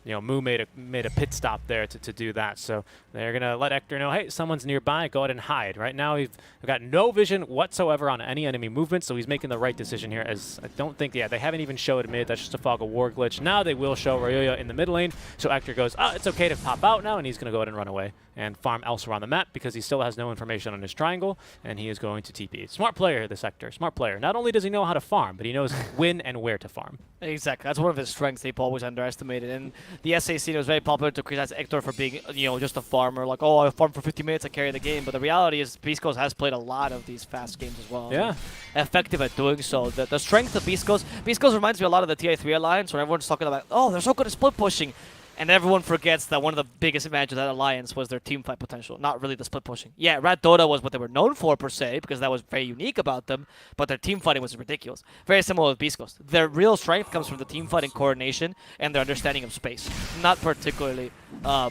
Speaker 5: you know, Moo made a pit stop there to do that. So they're going to let Hector know, hey, someone's nearby, go ahead and hide. Right now, we've got no vision whatsoever on any enemy movement, so he's making the right decision here, as I don't think, yeah, they haven't even showed mid. That's just a Fog of War glitch. Now they will show Ryoya in the mid lane, so Hector goes, it's okay to pop out now, and he's going to go ahead and run away and farm elsewhere on the map because he still has no information on his triangle, and he is going to TP. Smart player, this Hector. Smart player. Not only does he know how to farm, but he knows when and where to farm.
Speaker 4: Exactly. That's one of his strengths they've always underestimated. And the SA scene was very popular to criticize Hector for being, you know, just a farmer. Like, oh, I farm for 50 minutes, I carry the game. But the reality is Beast Coast has played a lot of these fast games as well.
Speaker 5: Yeah.
Speaker 4: Effective at doing so. The strength of Beast Coast reminds me a lot of the TI3 Alliance, where everyone's talking about, oh, they're so good at split pushing. And everyone forgets that one of the biggest advantages of that alliance was their team fight potential, not really the split pushing. Yeah, Rat Dota was what they were known for, per se, because that was very unique about them, but their team fighting was ridiculous. Very similar with Beast Coast. Their real strength comes from the team fighting coordination and their understanding of space, not particularly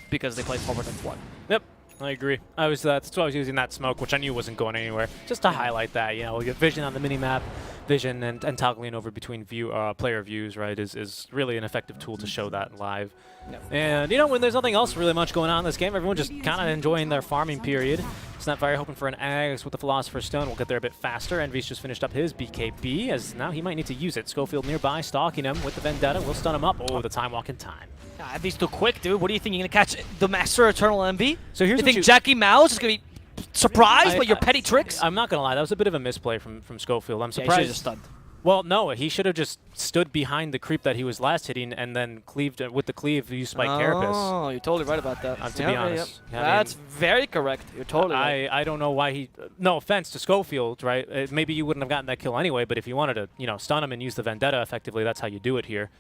Speaker 4: because they play forward and one.
Speaker 5: Yep. I agree. That's why I was using that smoke, which I knew wasn't going anywhere, just to highlight that. You know, we get vision on the minimap, vision and toggling over between player views, right, is really an effective tool to show that live.
Speaker 4: Yep.
Speaker 5: And, you know, when there's nothing else really much going on in this game, everyone just kind of enjoying their farming period. Snapfire hoping for an Axe with the Philosopher's Stone. We'll get there a bit faster. Envy's just finished up his BKB, as now he might need to use it. Schofield nearby, stalking him with the Vendetta. We'll stun him up. Oh, the time walk in time.
Speaker 4: Envy's too quick, dude. What do you think? You're going to catch the Master Eternal Envy?
Speaker 5: So here's
Speaker 4: you think Jackie Mouse is going to be surprised by your petty tricks?
Speaker 5: I'm not going to lie. That was a bit of a misplay from Schofield. I'm
Speaker 4: Yeah,
Speaker 5: surprised.
Speaker 4: he just stunned.
Speaker 5: Well, no, he should have just stood behind the creep that he was last hitting and then cleaved with the cleave, used Spike Carapace.
Speaker 4: Oh, you're totally right about that.
Speaker 5: To be honest.
Speaker 4: Yeah, that's very correct. You're totally right.
Speaker 5: I don't know why he... No offense to Schofield, right? Maybe you wouldn't have gotten that kill anyway, but if you wanted to, you know, stun him and use the Vendetta effectively, that's how you do it here.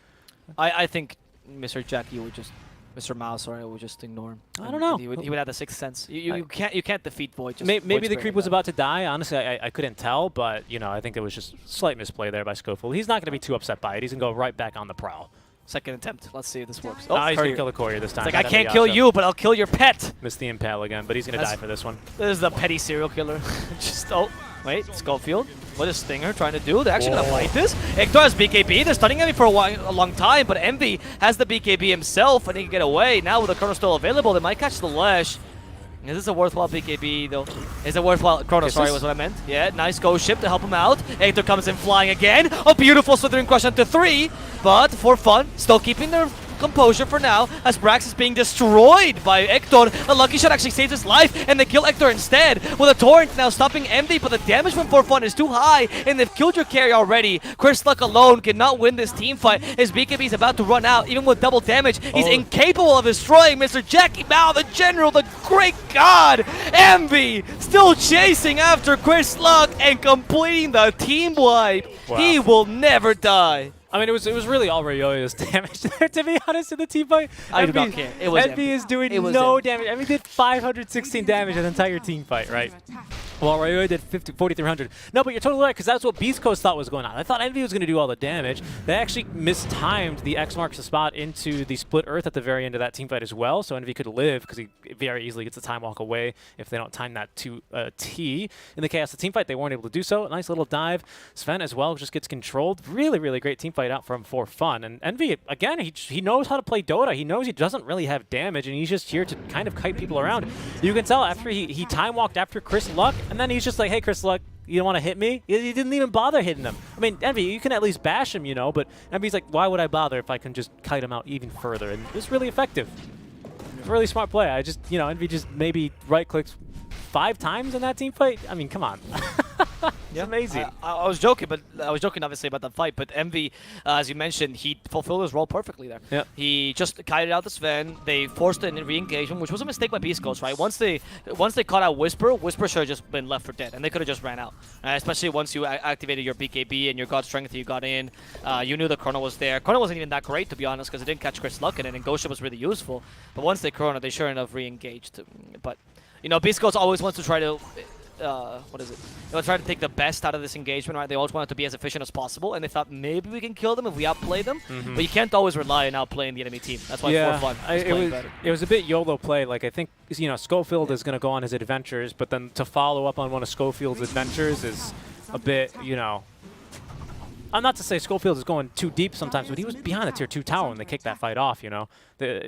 Speaker 4: I think Mr. Jackie would just... Mr. Mouse, sorry, would just ignore him.
Speaker 5: I don't know.
Speaker 4: He would have the sixth sense. You can't defeat Void. Just
Speaker 5: Maybe the creep was about to die. Honestly, I couldn't tell, but you know, I think it was just slight misplay there by Schofield. He's not going to be too upset by it. He's going to go right back on the prowl.
Speaker 4: Second attempt. Let's see if this works.
Speaker 5: Oh, he's going to kill the courier this time.
Speaker 4: It's like, I can't kill you, but I'll kill your pet.
Speaker 5: Missed the impale again, but he's going to die for this one.
Speaker 4: This is the petty serial killer. Just, oh, wait, Schofield. What is Stinger trying to do? They're actually going to fight this. Hector has BKB. They're stunning Envy for a long time, but Envy has the BKB himself, and he can get away. Now with the Chrono still available, they might catch the Lash. Is this a worthwhile BKB, though? Is it worthwhile? Chrono, sorry, was what I meant. Yeah, nice ghost ship to help him out. Hector comes in flying again. A beautiful Slithering Crush onto 3, but for fun, still keeping their composure for now, as Brax is being destroyed by Hector. A lucky shot actually saves his life, and they kill Hector instead, with a Torrent now stopping Envy, but the damage from For Fun is too high, and they've killed your carry already. Chris Luck alone cannot win this team fight. His BKB is about to run out, even with double damage. He's incapable of destroying Mr. Jackie Mao, the general, the great god. Envy still chasing after Chris Luck and completing the team wipe.
Speaker 5: Wow.
Speaker 4: He will never die.
Speaker 5: I mean, it was really all Ryoya's damage there, to be honest, in the team fight.
Speaker 4: I do not care. It was
Speaker 5: Envy is doing no damage. Envy did 516 damage in the entire team fight, right? While Ryoya did 4,300. No, but you're totally right, because that's what Beast Coast thought was going on. I thought Envy was going to do all the damage. They actually mistimed the X marks the spot into the split earth at the very end of that team fight as well, so Envy could live, because he very easily gets the time walk away if they don't time that to T. In the Chaos of Team Fight, they weren't able to do so. Nice little dive. Sven as well just gets controlled. Really, really great team fight out from For Fun. And Envy, again, he knows how to play Dota. He knows he doesn't really have damage, and he's just here to kind of kite people around. You can tell after he time walked after Chris Luck, and then he's just like, hey, Chris Luck, you don't want to hit me? He didn't even bother hitting him. I mean, Envy, you can at least bash him, you know, but Envy's like, why would I bother if I can just kite him out even further? And it's really effective. Really smart play. I just, you know, Envy just maybe right-clicks 5 times in that team fight. I mean, come on.
Speaker 4: Yeah,
Speaker 5: amazing.
Speaker 4: I was joking, but I was joking obviously about the fight. But Envy, as you mentioned, he fulfilled his role perfectly there.
Speaker 5: Yeah.
Speaker 4: He just kited out the Sven. They forced an re-engagement, which was a mistake by Beast Ghost, right? Once they caught out Whisper should have just been left for dead, and they could have just ran out. Especially once you activated your BKB and your God Strength that you got in, you knew the Chrono was there. Chrono wasn't even that great, to be honest, because it didn't catch Chris Luck in it, and Gosha was really useful. But once they Chrono, they sure enough re-engaged. But you know, Beast Ghost always wants to try to. What is it? They'll try to take the best out of this engagement, right? They always want it to be as efficient as possible, and they thought maybe we can kill them if we outplay them. But you can't always rely on outplaying the enemy team. That's why for fun,
Speaker 5: it was a bit YOLO play. Like, I think, you know, Schofield is going to go on his adventures, but then to follow up on one of Schofield's adventures is a bit, you know. I'm not to say Schofield is going too deep sometimes, but he was behind the tier 2 tower when they kicked that fight off, you know.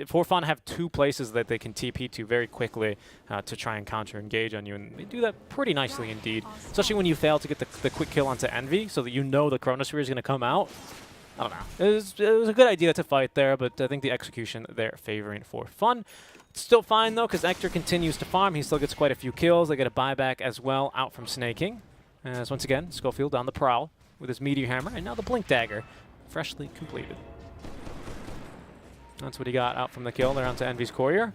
Speaker 5: For Fun have 2 places that they can TP to very quickly to try and counter-engage on you, and they do that pretty nicely indeed, especially when you fail to get the quick kill onto Envy, so that you know the Chronosphere is going to come out. I don't know. It was a good idea to fight there, but I think the execution there favoring For Fun. It's still fine, though, because Ector continues to farm. He still gets quite a few kills. They get a buyback as well out from Snaking. As once again, Schofield on the prowl with his Meteor Hammer, and now the Blink Dagger, freshly completed. That's what he got out from the kill there onto Envy's Courier.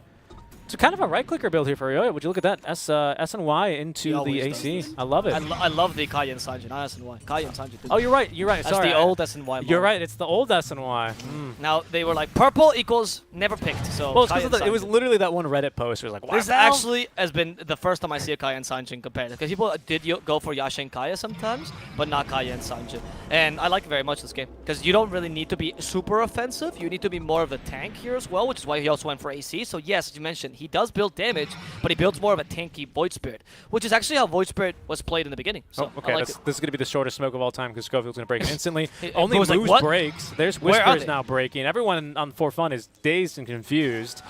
Speaker 5: It's kind of a right-clicker build here for Ryoya. Would you look at that? S and Y into the AC. I love it.
Speaker 4: I love the Kaya and Sanji, not S and Y. Kaya and Sanji.
Speaker 5: Oh, you're right. You're right.
Speaker 4: That's
Speaker 5: Sorry.
Speaker 4: the old S and Y.
Speaker 5: You're right. It's the old S and Y.
Speaker 4: Now they were like purple equals never picked. So
Speaker 5: well, it was literally that one Reddit post where it was like, wow.
Speaker 4: This actually has been the first time I see a Kaya and Sanjin compared. Because people did go for Yasha and Kaya sometimes, but not Kaya and Sanjin. And I like very much this game because you don't really need to be super offensive. You need to be more of a tank here as well, which is why he also went for AC. So yes, as you mentioned, he does build damage, but he builds more of a tanky Void Spirit, which is actually how Void Spirit was played in the beginning. So
Speaker 5: okay,
Speaker 4: I like
Speaker 5: this is going to be the shortest smoke of all time because Schofield's going to break it instantly.
Speaker 4: Only
Speaker 5: Moose
Speaker 4: like,
Speaker 5: breaks. There's Whispers now breaking. Everyone on For Fun is dazed and confused.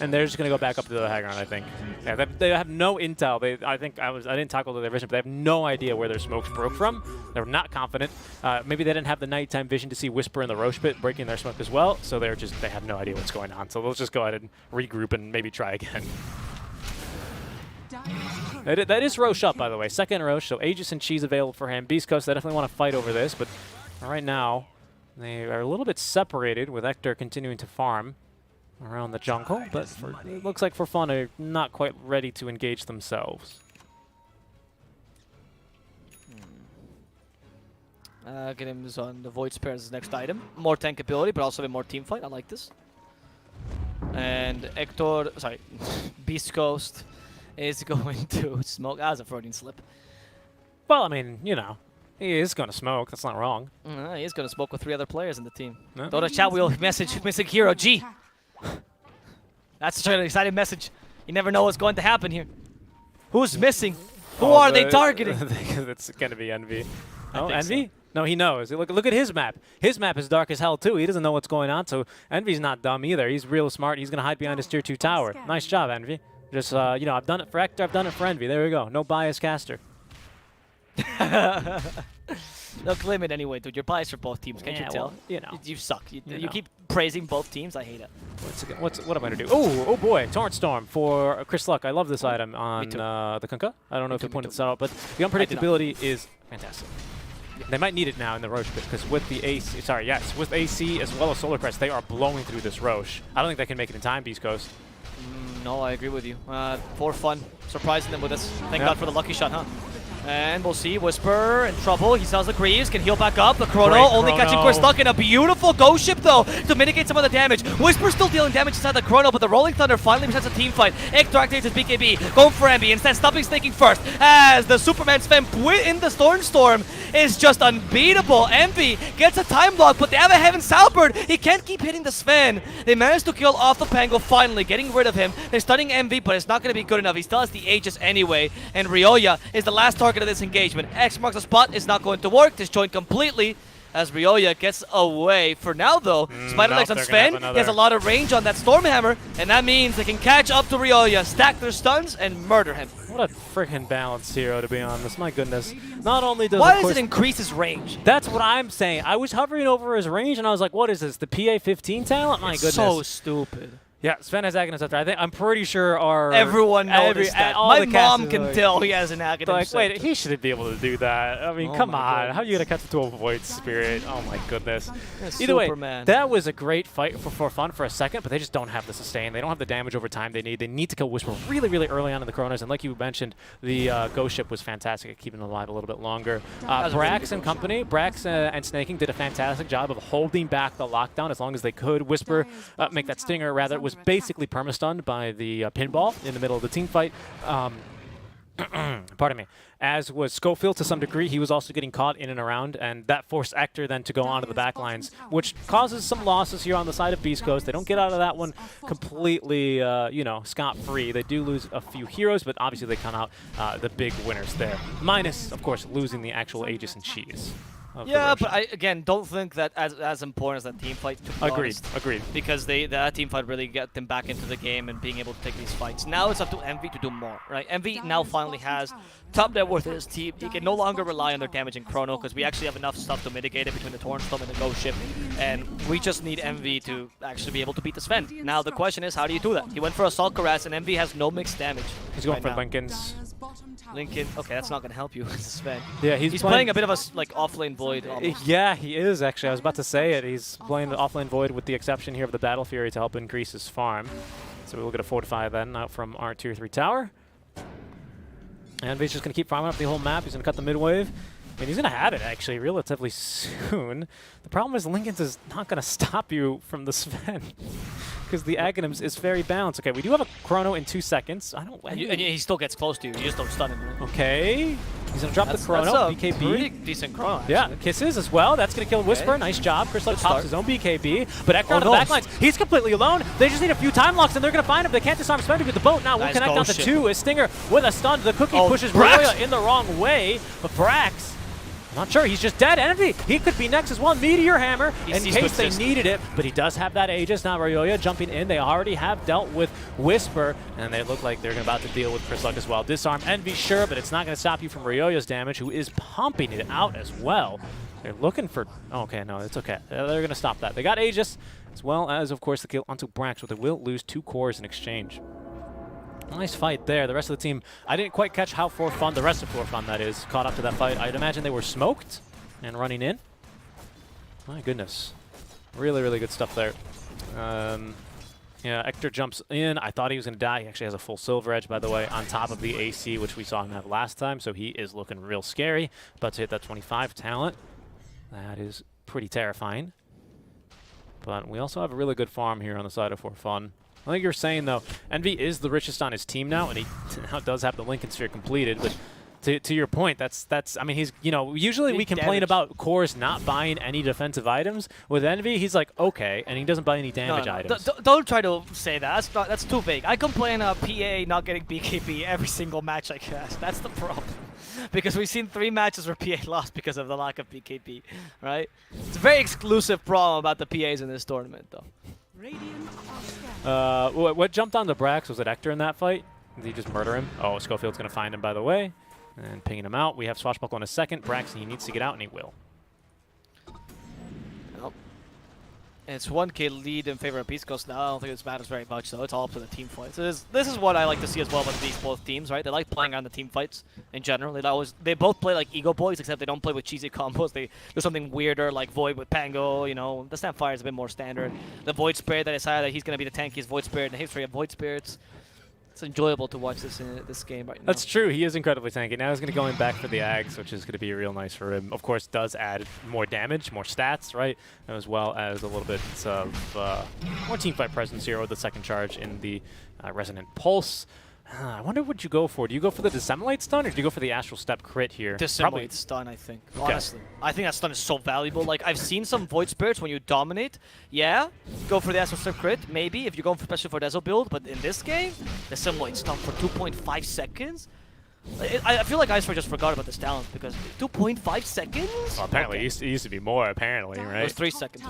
Speaker 5: And they're just going to go back up to the high ground, I think. Yeah, they have no intel. I didn't tackle their vision, but they have no idea where their smokes broke from. They're not confident. Maybe they didn't have the nighttime vision to see Whisper in the Roche pit breaking their smoke as well. So they have no idea what's going on. So they'll just go ahead and regroup and maybe try again. That is Roche up, by the way. Second Roche, so Aegis and Cheese available for him. Beast Coast, they definitely want to fight over this, but right now they are a little bit separated with Ector continuing to farm around the jungle, but it looks like For Fun are not quite ready to engage themselves.
Speaker 4: Get him on the Void Spirit as his next item. More tank ability, but also a more team fight. I like this. And Beast Ghost is going to smoke. That was a Freudian slip.
Speaker 5: Well, I mean, you know, he is going to smoke. That's not wrong.
Speaker 4: He is going to smoke with 3 other players in the team.
Speaker 5: No?
Speaker 4: Go to chat wheel, message Mystic Hero G. That's such an exciting message. You never know what's going to happen here. Who's missing? Who are they targeting?
Speaker 5: It's going to be Envy. Oh, Envy? So. No, he knows. Look at his map. His map is dark as hell, too. He doesn't know what's going on, so Envy's not dumb either. He's real smart. He's going to hide behind his tier 2 tower. Nice job, Envy. Just, you know, I've done it for Ector, I've done it for Envy. There we go. No bias caster.
Speaker 4: They'll claim it anyway, dude. You're biased for both teams. Can't you tell?
Speaker 5: Well, you know.
Speaker 4: You suck. You keep praising both teams. I hate it.
Speaker 5: What am I going to do? Oh boy. Torrent Storm for Chris Luck. I love this item on the Kunkka. I don't know if you pointed this out, but the unpredictability is fantastic. Yeah. They might need it now in the Roche pit because with the AC, with AC as well as Solar Crest, they are blowing through this Roche. I don't think they can make it in time, Beast Coast.
Speaker 4: No, I agree with you. For Fun, surprising them with this. Thank God for the lucky shot, huh? And we'll see Whisper in trouble. He sells the Greaves, can heal back up. The Chrono only catching Chris Luck in a beautiful ghost ship though to mitigate some of the damage. Whisper still dealing damage inside the Chrono, but the Rolling Thunder finally presents a team fight. Ector activates his BKB, going for Envy, instead stopping Snaking first as the Superman Sven in the Storm is just unbeatable. Envy gets a time lock, but they have a Heaven Salbird. He can't keep hitting the Sven. They managed to kill off the Pango finally, getting rid of him. They're stunning Envy, but it's not going to be good enough. He still has the Aegis anyway, and Ryoya is the last target of this engagement. X marks the spot. Is not going to work. Disjoint completely as Ryoya gets away. For now, though, Spider Legs on Sven. He has a lot of range on that Stormhammer, and that means they can catch up to Ryoya, stack their stuns, and murder him.
Speaker 5: What a freaking balanced hero, to be honest. My goodness. Not only does
Speaker 4: Why does it increase his range?
Speaker 5: That's what I'm saying. I was hovering over his range, and I was like, what is this, the PA-15 talent? My goodness.
Speaker 4: So stupid.
Speaker 5: Yeah, Sven has Aghanims up there. I'm pretty sure our
Speaker 4: Everyone noticed that.
Speaker 5: all
Speaker 4: My
Speaker 5: the cast
Speaker 4: mom
Speaker 5: is
Speaker 4: can
Speaker 5: like-
Speaker 4: tell he has an Aghanim
Speaker 5: Like, wait,
Speaker 4: Scepter.
Speaker 5: he shouldn't be able to do that. I mean,
Speaker 4: Oh
Speaker 5: come
Speaker 4: my
Speaker 5: on. How are you going to
Speaker 4: goodness.
Speaker 5: catch it to a Void Spirit? Oh, my goodness.
Speaker 4: That's
Speaker 5: Either way,
Speaker 4: Superman.
Speaker 5: that was a great fight for fun for a second, but they just don't have the sustain. They don't have the damage over time they need. They need to kill Whisper really, really early on in the Chronos. And like you mentioned, the Ghost Ship was fantastic at keeping them alive a little bit longer.
Speaker 4: was a really
Speaker 5: Brax
Speaker 4: good
Speaker 5: and
Speaker 4: Ghost
Speaker 5: company, Brax and Snaking did a fantastic job of holding back the lockdown as long as they could. Whisper, make that Stinger, rather, was basically perma-stunned by the pinball in the middle of the team fight. Pardon me. As was Schofield to some degree, he was also getting caught in and around, and that forced Ector then to go onto the back lines, which causes some losses here on the side of Beast Coast. They don't get out of that one completely, you know, scot-free. They do lose a few heroes, but obviously they come out the big winners there. Minus, of course, losing the actual Aegis and Cheese.
Speaker 4: Yeah, but I, again, don't think that as important as that team fight, to be
Speaker 5: Agreed,
Speaker 4: honest.
Speaker 5: agreed.
Speaker 4: Because that team fight really got them back into the game and being able to take these fights. Now it's up to Envy to do more, right? Envy now finally has top net worth in his team. He can no longer rely on their damage in Chrono because we actually have enough stuff to mitigate it between the Torn Storm and the Ghost Ship. And we just need Envy to actually be able to beat the Sven. Now the question is, how do you do that? He went for Assault Cuirass and Envy has no mixed damage.
Speaker 5: He's going
Speaker 4: right
Speaker 5: for
Speaker 4: now.
Speaker 5: Lincoln's.
Speaker 4: Lincoln, okay, that's not going to help you with Sven.
Speaker 5: Yeah,
Speaker 4: He's playing a bit of a like offlane Void almost.
Speaker 5: Yeah, he is actually. I was about to say it. He's playing the offlane Void with the exception here of the Battle Fury to help increase his farm. So we'll get a Fortify then out from our Tier 3 tower. And he's just going to keep farming up the whole map. He's going to cut the mid-wave. I mean, he's going to have it, actually, relatively soon. The problem is Lincoln's is not going to stop you from the Sven. Because the Aghanims is very balanced. Okay, we do have a Chrono in 2 seconds. I don't...
Speaker 4: And he still gets close to you. You just don't stun him. Right?
Speaker 5: Okay. He's going to drop the Chrono.
Speaker 4: That's a
Speaker 5: BKB.
Speaker 4: pretty decent Chrono, actually.
Speaker 5: Yeah, Kisses as well. That's going to kill Whisper.
Speaker 4: Okay.
Speaker 5: Nice job. Chris
Speaker 4: Good
Speaker 5: pops
Speaker 4: start.
Speaker 5: his own BKB. But Ector
Speaker 4: Oh,
Speaker 5: on the
Speaker 4: no.
Speaker 5: backlines. He's completely alone. They just need a few time locks, and they're going to find him. They can't disarm Sven with the boat. Now we'll
Speaker 4: Nice
Speaker 5: connect down to
Speaker 4: Ghost
Speaker 5: 2. As Stinger with a stun. The Cookie
Speaker 4: Oh,
Speaker 5: pushes
Speaker 4: Brax!
Speaker 5: Roya in the wrong way. But Brax... Not sure. He's just dead. Envy. He could be next as well. Meteor Hammer in
Speaker 4: He's
Speaker 5: case they
Speaker 4: persistent.
Speaker 5: needed it. But he does have that Aegis. Now Ryoya jumping in. They already have dealt with Whisper. And they look like they're about to deal with Chris Luck as well. Disarm Envy, sure, but it's not going to stop you from Ryoya's damage, who is pumping it out as well. They're looking for... Oh, okay, no, it's okay. They're going to stop that. They got Aegis, as well as, of course, the kill onto Brax, but they will lose 2 cores in exchange. Nice fight there. The rest of the team, I didn't quite catch how For Fun, the rest of For Fun, that is, caught up to that fight. I'd imagine they were smoked and running in. My goodness. Really, really good stuff there. Yeah, Ector jumps in. I thought he was going to die. He actually has a full Silver Edge, by the way, on top of the AC, which we saw him have last time, so he is looking real scary. About to hit that 25 talent. That is pretty terrifying. But we also have a really good farm here on the side of For Fun. I think you're saying, though, Envy is the richest on his team now, and he now does have the Lincoln Sphere completed, but to your point, that's I mean, he's, you know, usually we
Speaker 4: Big
Speaker 5: complain
Speaker 4: damage.
Speaker 5: about cores not buying any defensive items. With Envy, he's like, okay, and he doesn't buy any damage items.
Speaker 4: Don't try to say that. That's too vague. I complain about PA not getting BKB every single match I cast. That's the problem. Because we've seen 3 matches where PA lost because of the lack of BKB, right? It's a very exclusive problem about the PAs in this tournament, though.
Speaker 5: What jumped on the Brax? Was it Ector in that fight? Did he just murder him? Oh, Schofield's going to find him, by the way. And pinging him out. We have Swashbuckle in a second. Brax, he needs to get out, and he will.
Speaker 4: Well, it's 1k lead in favor of Beast Coast now. I don't think this matters very much, though. It's all up to the team fights. This is what I like to see as well with these both teams, right? They like playing on the team fights in general. They both play like ego boys, except they don't play with cheesy combos. They do something weirder, like Void with Pango. You know, the Snapfire is a bit more standard. The Void Spirit that decided that he's going to be the tankiest Void Spirit, and the history of Void Spirits. It's enjoyable to watch this game right now.
Speaker 5: That's true. He is incredibly tanky. Now he's going to go in back for the Ags, which is going to be real nice for him. Of course, does add more damage, more stats, right? As well as a little bit of more teamfight presence here with the second charge in the Resonant Pulse. I wonder what you go for. Do you go for the Dissemblate stun, or do you go for the Astral Step crit here?
Speaker 4: Dissemblate stun, I think. Honestly, I think that stun is so valuable. Like, I've seen some Void Spirits when you dominate. Yeah, go for the Astral Step crit, maybe, if you're going especially for Deso build. But in this game, Dissemblate stun for 2.5 seconds? I feel like Iceberg just forgot about this talent, because 2.5 seconds?
Speaker 5: Well, apparently
Speaker 4: Okay.
Speaker 5: it used to be more, apparently,
Speaker 4: It was
Speaker 5: right?
Speaker 4: 3 seconds.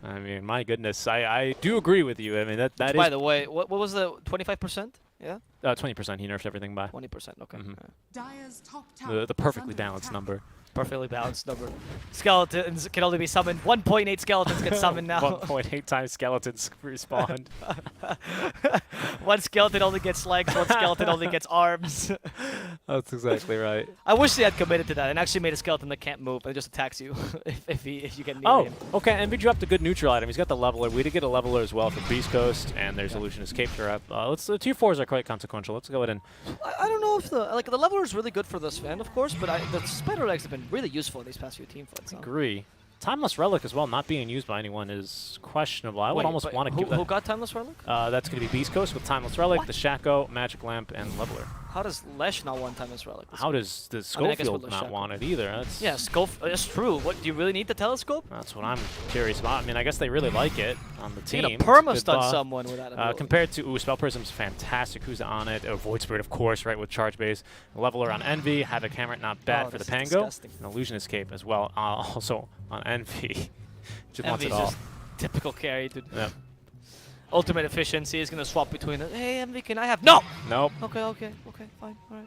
Speaker 5: I mean, my goodness. I do agree with you. I mean, that is...
Speaker 4: By the way, what was the 25%? Yeah?
Speaker 5: 20%. He nerfed everything by
Speaker 4: 20%. Okay.
Speaker 5: Mhm.
Speaker 7: Dire's top tower
Speaker 5: the
Speaker 7: is
Speaker 5: perfectly
Speaker 7: under
Speaker 5: balanced
Speaker 7: attack.
Speaker 5: number.
Speaker 4: Perfectly balanced number. Skeletons can only be summoned. 1.8 skeletons get summoned now.
Speaker 5: 1.8 times skeletons respawned.
Speaker 4: One skeleton only gets legs. One skeleton only gets arms.
Speaker 5: That's exactly right.
Speaker 4: I wish they had committed to that and actually made a skeleton that can't move and just attacks you if you get near
Speaker 5: Oh,
Speaker 4: him.
Speaker 5: okay. Envy dropped a good neutral item. He's got the leveler. We did get a leveler as well for Beast Coast, and there's Illusionist Cape Trap. The tier 4s are quite consequential. Let's go ahead and.
Speaker 4: I don't know if the leveler is really good for this fan, of course, but the spider legs have been really useful in these past few team fights. Huh?
Speaker 5: Agree. Timeless Relic as well, not being used by anyone is questionable. I would
Speaker 4: Wait,
Speaker 5: almost
Speaker 4: but
Speaker 5: want to give that.
Speaker 4: Who got Timeless Relic?
Speaker 5: That's going to be Beast Coast with Timeless Relic,
Speaker 4: What?
Speaker 5: the Shaco, Magic Lamp, and Leveler.
Speaker 4: How does Lesh not want Timeless Relic?
Speaker 5: How does the
Speaker 4: I mean, I guess
Speaker 5: Schofield
Speaker 4: with
Speaker 5: not
Speaker 4: Shaco.
Speaker 5: want it either? That's
Speaker 4: Yeah, that's true. What, do you really need the telescope?
Speaker 5: That's what I'm curious about. I mean, I guess they really like it on the team.
Speaker 4: You need a
Speaker 5: It's
Speaker 4: perma
Speaker 5: good
Speaker 4: stun
Speaker 5: buff.
Speaker 4: someone with that ability.
Speaker 5: Compared to Spell Prism's fantastic. Who's on it? Void Spirit, of course, right, with Charge Base. Leveler on Envy. Havoc Hammer, not bad
Speaker 4: Oh,
Speaker 5: for the
Speaker 4: this is
Speaker 5: Pango.
Speaker 4: disgusting.
Speaker 5: An Illusion Escape as well. Also on Envy. Just wants
Speaker 4: Envy's
Speaker 5: it all.
Speaker 4: just typical carry, dude.
Speaker 5: Yep.
Speaker 4: Ultimate efficiency is gonna swap between them. Hey, Envy, can I have? No.
Speaker 5: Nope.
Speaker 4: Okay, fine, all right.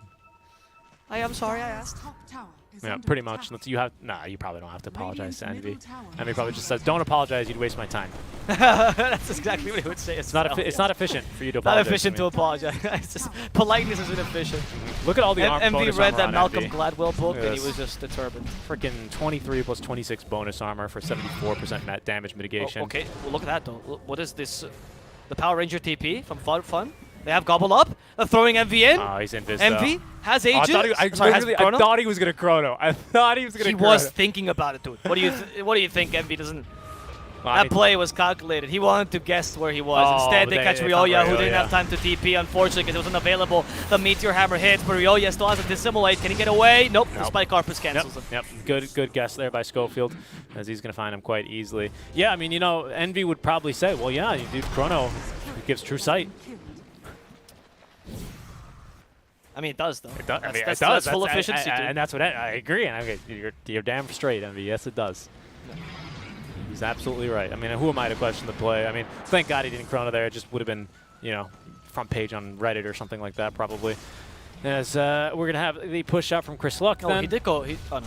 Speaker 4: I'm sorry, I
Speaker 7: Dire's
Speaker 4: asked.
Speaker 7: top tower is
Speaker 5: Yeah,
Speaker 7: under
Speaker 5: pretty
Speaker 7: attack.
Speaker 5: much. You have you probably don't have to apologize to
Speaker 7: Radiant's
Speaker 5: Envy.
Speaker 7: middle tower
Speaker 5: Envy
Speaker 7: is
Speaker 5: probably
Speaker 7: under
Speaker 5: just says, "Don't apologize. You'd waste my time."
Speaker 4: That's exactly what he would say.
Speaker 5: It's not it's not efficient for you to
Speaker 4: Not
Speaker 5: apologize.
Speaker 4: efficient to
Speaker 5: me.
Speaker 4: apologize. It's just politeness is inefficient.
Speaker 5: Look at all the
Speaker 4: Envy
Speaker 5: bonus
Speaker 4: read
Speaker 5: armor
Speaker 4: that
Speaker 5: on
Speaker 4: Malcolm
Speaker 5: Envy.
Speaker 4: Gladwell book and he
Speaker 5: Yes.
Speaker 4: was just determined.
Speaker 5: Freaking 23 plus 26 bonus armor for 74% damage mitigation.
Speaker 4: Oh, okay, well, look at that though. What is this? The Power Ranger TP from Fun. They have Gobble Up. They're throwing Envy in.
Speaker 5: Oh, he's invis.
Speaker 4: Envy has
Speaker 5: Oh, I
Speaker 4: Aegis.
Speaker 5: thought he,
Speaker 4: Sorry, has
Speaker 5: I
Speaker 4: Chrono?
Speaker 5: thought he was gonna chrono. I thought he was gonna.
Speaker 4: He
Speaker 5: chrono.
Speaker 4: was thinking about it, dude. What do you think Envy doesn't?
Speaker 5: Well, I
Speaker 4: That
Speaker 5: mean,
Speaker 4: play was calculated. He wanted to guess where he was.
Speaker 5: Oh,
Speaker 4: Instead,
Speaker 5: but
Speaker 4: they
Speaker 5: they
Speaker 4: catch
Speaker 5: found
Speaker 4: Ryoya, who
Speaker 5: Ryoya.
Speaker 4: didn't have time to TP, unfortunately, because it wasn't available. The Meteor Hammer hits, but Ryoya still has to dissimulate. Can he get away? Nope. The
Speaker 5: Nope.
Speaker 4: Spike Carpus
Speaker 5: Yep,
Speaker 4: cancels him.
Speaker 5: yep. Good guess there by Schofield, as he's gonna find him quite easily. Yeah, I mean, Envy would probably say, well, yeah, you do chrono. It gives true sight.
Speaker 4: I mean, it does, though.
Speaker 5: It does. I mean,
Speaker 4: That's
Speaker 5: it does.
Speaker 4: full
Speaker 5: That's-
Speaker 4: efficiency, dude.
Speaker 5: and that's what I agree. And you're damn straight, Envy. Yes, it does. He's absolutely right. I mean, who am I to question the play? I mean, thank God he didn't chrono there. It just would have been, front page on Reddit or something like that, probably. As we're going to have the push out from Chris Luck
Speaker 4: Oh,
Speaker 5: then.
Speaker 4: he did go. Oh, no.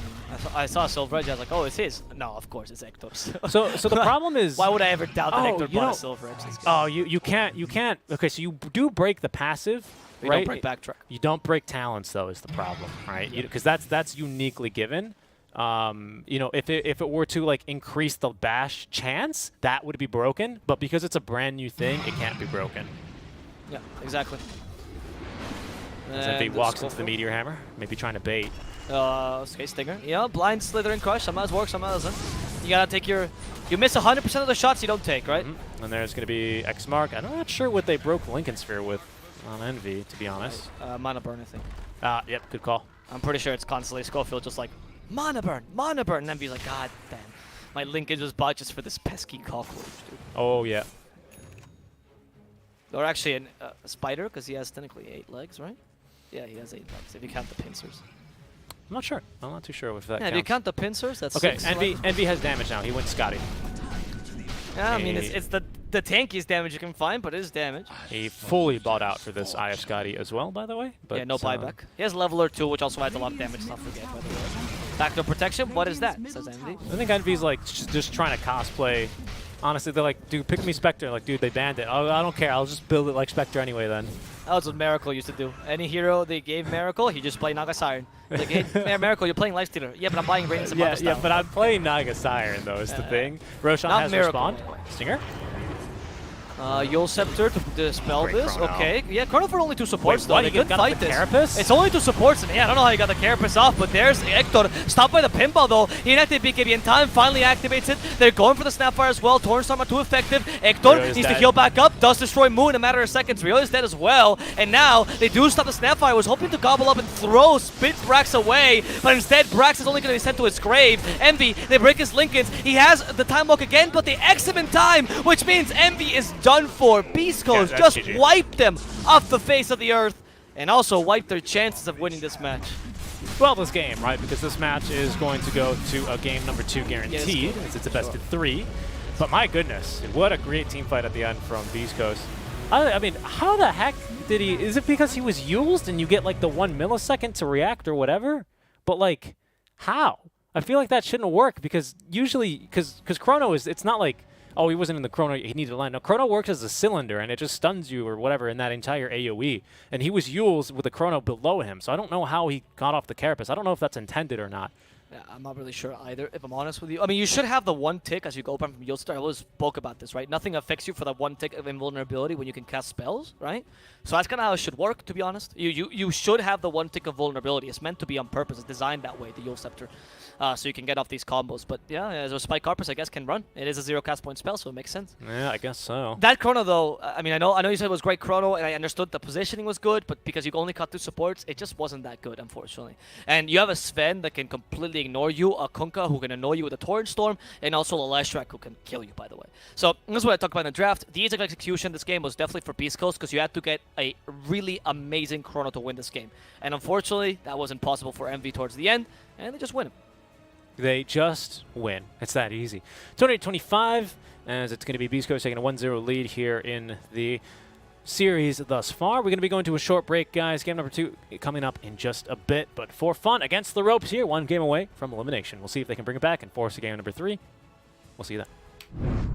Speaker 4: I saw Silver Edge. I was like, oh, it's his. No, of course, it's Hector's.
Speaker 5: So the problem is...
Speaker 4: Why would I ever doubt that
Speaker 5: Oh,
Speaker 4: Hector
Speaker 5: you
Speaker 4: bought
Speaker 5: know-
Speaker 4: a Silver Edge? This game?
Speaker 5: Oh, you can't. Okay, so you do break the passive,
Speaker 4: You
Speaker 5: right?
Speaker 4: don't break backtrack.
Speaker 5: You don't break talents, though, is the problem, right? Because that's uniquely given. If it were to increase the bash chance, that would be broken. But because it's a brand new thing, it can't be broken.
Speaker 4: Yeah, exactly.
Speaker 5: As Envy walks into the Meteor Hammer, maybe trying to bait.
Speaker 4: Okay, Stinger. Yeah, blind Slithering Crush. Some of work, some doesn't. You gotta take your. You miss 100% of the shots you don't take, right?
Speaker 5: And there's going to be X Mark. I'm not sure what they broke Lincoln Sphere with on Envy, to be honest.
Speaker 4: Mana Burn, I think.
Speaker 5: Yep, good call.
Speaker 4: I'm pretty sure it's constantly Schofield just like, Mana Burn, and then be like, God damn. My linkage was bought just for this pesky cockroach, dude.
Speaker 5: Oh, yeah.
Speaker 4: Or actually a spider, because he has technically 8 legs, right? Yeah, he has 8 legs, if you count the pincers.
Speaker 5: I'm not sure. I'm not too sure if that
Speaker 4: Yeah, if
Speaker 5: counts.
Speaker 4: you count the pincers, that's
Speaker 5: Okay,
Speaker 4: 6
Speaker 5: Envy has damage now. He went Scotty.
Speaker 4: Yeah, I mean,
Speaker 5: Hey.
Speaker 4: it's the tankiest damage you can find, but it is damage.
Speaker 5: He fully bought out for this IF Scotty as well, by the way. But,
Speaker 4: Yeah, no buyback. He has Leveler 2, which also adds a lot of damage, not forget, by the way. Backdoor protection, what is that? Says Envy.
Speaker 5: I think Envy's just trying to cosplay. Honestly, they're like, dude, pick me Spectre. Like, dude, they banned it. Oh, I don't care. I'll just build it like Spectre anyway then.
Speaker 4: That was what Miracle used to do. Any hero they gave Miracle, he just played Naga Siren. Like, hey, Miracle, you're playing Lifestealer. Yeah, but I'm buying Radiance and
Speaker 5: Yeah,
Speaker 4: Mother
Speaker 5: yeah,
Speaker 4: Style.
Speaker 5: but I'm playing Naga Siren, though, is the thing. Roshan
Speaker 4: Not
Speaker 5: has
Speaker 4: Miracle.
Speaker 5: Respawn. Stinger?
Speaker 4: Yule Scepter to dispel
Speaker 5: Great
Speaker 4: this.
Speaker 5: Chrono.
Speaker 4: Okay. Yeah, Chrono for only 2 supports,
Speaker 5: Wait,
Speaker 4: though.
Speaker 5: what?
Speaker 4: They
Speaker 5: You
Speaker 4: could
Speaker 5: got
Speaker 4: fight
Speaker 5: the
Speaker 4: this.
Speaker 5: Carapace?
Speaker 4: It's only 2 supports, and yeah, I don't know how he got the Carapace off, but there's Hector. Stopped by the pinball, though. He inactivated BKB in time, finally activates it. They're going for the Snapfire as well. Tornstorm are too effective. Hector
Speaker 5: Ryo's
Speaker 4: needs to
Speaker 5: dead.
Speaker 4: heal back up, does destroy Moon in a matter of seconds. Ryo is dead as well, and now they do stop the Snapfire. Was hoping to gobble up and throw Spit Brax away, but instead Brax is only going to be sent to his grave. Envy, they break his Lincolns. He has the time walk again, but they X him in time, which means Envy is done for. Beast Coast
Speaker 5: that's
Speaker 4: just
Speaker 5: GG.
Speaker 4: wiped them off the face of the earth, and also wiped their chances of winning this match.
Speaker 5: Well, this game, right? Because this match is going to go to a game number 2 guaranteed, as it's a best of 3. But my goodness, what a great team fight at the end from Beast Coast. I mean, how the heck did he? Is it because he was used and you get like the 1 millisecond to react or whatever? But like, how? I feel like that shouldn't work because usually, because Chrono is, it's not like, oh, he wasn't in the Chrono, he needed to land. No, Chrono works as a cylinder and it just stuns you or whatever in that entire AoE. And he was used with the Chrono below him, so I don't know how he got off the carapace. I don't know if that's intended or not.
Speaker 4: Yeah, I'm not really sure either, if I'm honest with you. I mean, you should have the 1 tick as you go up from Yieldster. I always spoke about this, right? Nothing affects you for the 1 tick of invulnerability when you can cast spells, right? So that's kind of how it should work, to be honest. You should have the 1 tick of vulnerability. It's meant to be on purpose. It's designed that way, the Yule Scepter, so you can get off these combos. But yeah, as a Spike Carpus, I guess, can run. It is a 0 cast point spell, so it makes sense.
Speaker 5: Yeah, I guess so.
Speaker 4: That Chrono, though, I mean, I know you said it was great Chrono, and I understood the positioning was good, but because you only cut 2 supports, it just wasn't that good, unfortunately. And you have a Sven that can completely ignore you, a Kunkka who can annoy you with a Torrent Storm, and also a Leshrac who can kill you, by the way. So this is what I talked about in the draft. The ease of execution this game was definitely for Beast Coast because you had to get a really amazing Chrono to win this game. And unfortunately, that wasn't possible for MV towards the end, and they just win him.
Speaker 5: They just win. It's that easy. 28-25, as it's going to be Beast Coast taking a 1-0 lead here in the series thus far. We're going to be going to a short break, guys. Game number 2 coming up in just a bit. But for fun, against the ropes here, 1 game away from elimination. We'll see if they can bring it back and force a game number 3. We'll see you then.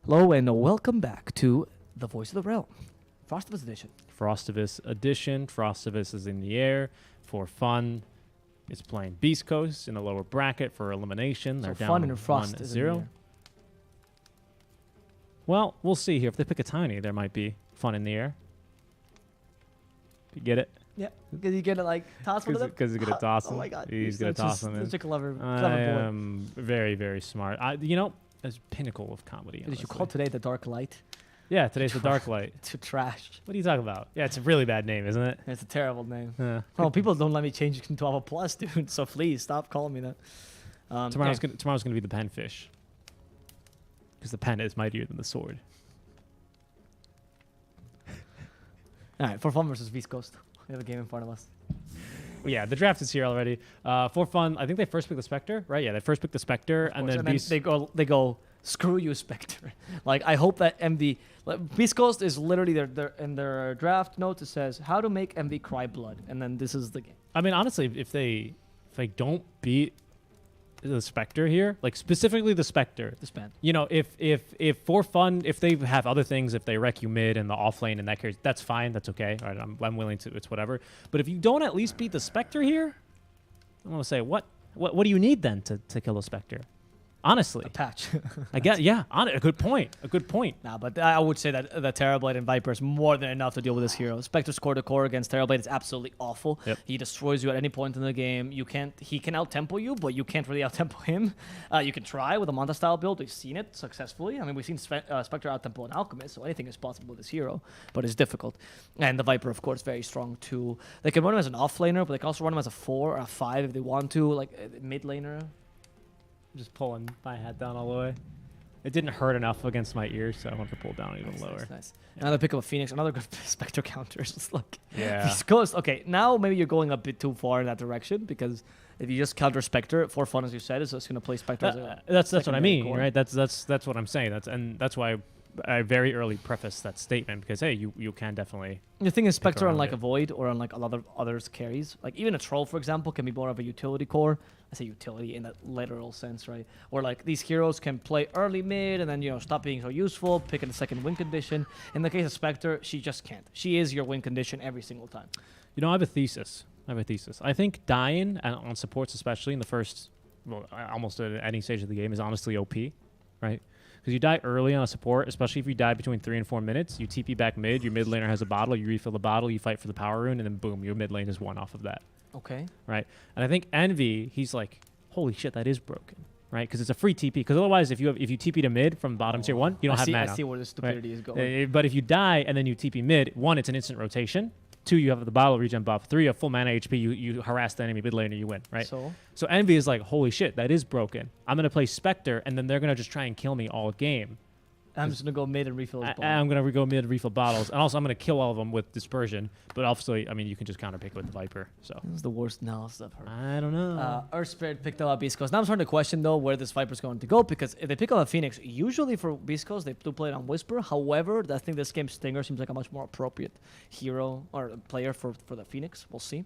Speaker 2: Hello and welcome back to The Voice of the Realm, Frostivus Edition.
Speaker 3: Frostivus Edition. Frostivus is in the air for fun. It's playing Beast Coast in the lower bracket for elimination. They're
Speaker 2: So
Speaker 3: down
Speaker 2: fun and Frost
Speaker 3: 1-0.
Speaker 2: is in the air.
Speaker 3: Well, we'll see here. If they pick a tiny, there might be fun in the air. You get it?
Speaker 2: Yeah, because you get to like toss one of them.
Speaker 3: Because he's gonna toss him.
Speaker 2: Oh my god,
Speaker 3: He's gonna toss him in.
Speaker 2: Such a clever
Speaker 3: I
Speaker 2: boy.
Speaker 3: am very, very smart. You know, as pinnacle of comedy.
Speaker 2: Did you
Speaker 3: honestly.
Speaker 2: call today the Dark Light?
Speaker 3: Yeah, today's the Dark Light.
Speaker 2: It's trash.
Speaker 3: What are you talking about? Yeah, it's a really bad name, isn't it?
Speaker 2: It's a terrible name.
Speaker 3: Yeah.
Speaker 2: Oh, people don't let me change it to 12 plus, dude. So please stop calling me that.
Speaker 3: Tomorrow's gonna be the penfish. Because the pen is mightier than the sword.
Speaker 2: All right, for fun versus Beast Coast. We have a game in front of us.
Speaker 3: Yeah, the draft is here already. For fun, I think they first picked the Spectre, right? Yeah, they first picked the Spectre, and then Beast.
Speaker 2: they go, screw you, Spectre. Like, I hope that MD, Beast Coast is literally in their draft notes. It says how to make MD cry blood, and then this is the game.
Speaker 3: I mean, honestly, if they don't beat the Spectre here, like specifically the Spectre,
Speaker 2: Disband.
Speaker 3: you know, if for fun, if they have other things, if they wreck you mid in the off lane in that case, that's fine, that's okay. All right, I'm willing to, it's whatever. But if you don't at least beat the Spectre here, I'm gonna say what do you need then to kill the Spectre? Honestly,
Speaker 2: A patch.
Speaker 3: I get a good point. A good point.
Speaker 2: Nah, but I would say that the Terrorblade and Viper is more than enough to deal with this hero. Spectre's core to core against Terrorblade is absolutely awful.
Speaker 3: Yep.
Speaker 2: He destroys you at any point in the game. He can out-tempo you, but you can't really out-tempo him. You can try with a Manta style build. We've seen it successfully. I mean, we've seen Spectre out-tempo an Alchemist, so anything is possible with this hero, but it's difficult. And the Viper, of course, very strong too. They can run him as an off-laner, but they can also run him as a 4 or a 5 if they want to, like mid-laner.
Speaker 3: Just pulling my hat down all the way. It didn't hurt enough against my ears, so I wanted to pull down even lower.
Speaker 2: Nice. Another pick of a Phoenix, another good Spectre counters. It's like,
Speaker 3: Yeah.
Speaker 2: Beast Coast. Okay, now maybe you're going a bit too far in that direction because if you just counter Spectre for fun, as you said, it's just going to play Spectre as a
Speaker 3: That's what I
Speaker 2: secondary
Speaker 3: mean,
Speaker 2: core.
Speaker 3: right? That's what I'm saying. That's why I very early preface that statement because hey, you can definitely.
Speaker 2: The thing is, Spectre,
Speaker 3: around
Speaker 2: unlike
Speaker 3: it.
Speaker 2: a Void or unlike a lot of others carries, like even a Troll, for example, can be more of a utility core. I say utility in that literal sense, right? Or like these heroes can play early mid and then, stop being so useful, pick in the second win condition. In the case of Spectre, she just can't. She is your win condition every single time.
Speaker 3: You know, I have a thesis. I think dying on supports, especially in the first, almost at any stage of the game, is honestly OP, right? Because you die early on a support, especially if you die between 3 and 4 minutes, you TP back mid, your mid laner has a bottle, you refill the bottle, you fight for the power rune, and then boom, your mid lane is one off of that,
Speaker 2: Okay.
Speaker 3: right? And I think Envy, he's like, holy shit, that is broken, right? Because it's a free TP. Because otherwise, if you TP to mid from bottom tier 1, you don't have mana.
Speaker 2: I see where the stupidity is going.
Speaker 3: But if you die and then you TP mid, 1, it's an instant rotation. 2, you have the bottle regen buff. 3, you have full mana HP. You harass the enemy mid laner, you win, right? So Envy is like, holy shit, that is broken. I'm going to play Spectre, and then they're going to just try and kill me all game.
Speaker 2: I'm just going to go mid and refill his bottle.
Speaker 3: I'm going to go mid, refill bottles. And also, I'm going to kill all of them with Dispersion. But obviously, I mean, you can just counterpick with the Viper. So
Speaker 2: This is the worst analysis I've heard.
Speaker 3: I don't know.
Speaker 2: Earth Spirit picked up Beast Coast. Now I'm starting to question, though, where this Viper's going to go, because if they pick up a Phoenix, usually for Beast Coast, they do play it on Whisper. However, I think this game Stinger seems like a much more appropriate hero or player for the Phoenix. We'll see.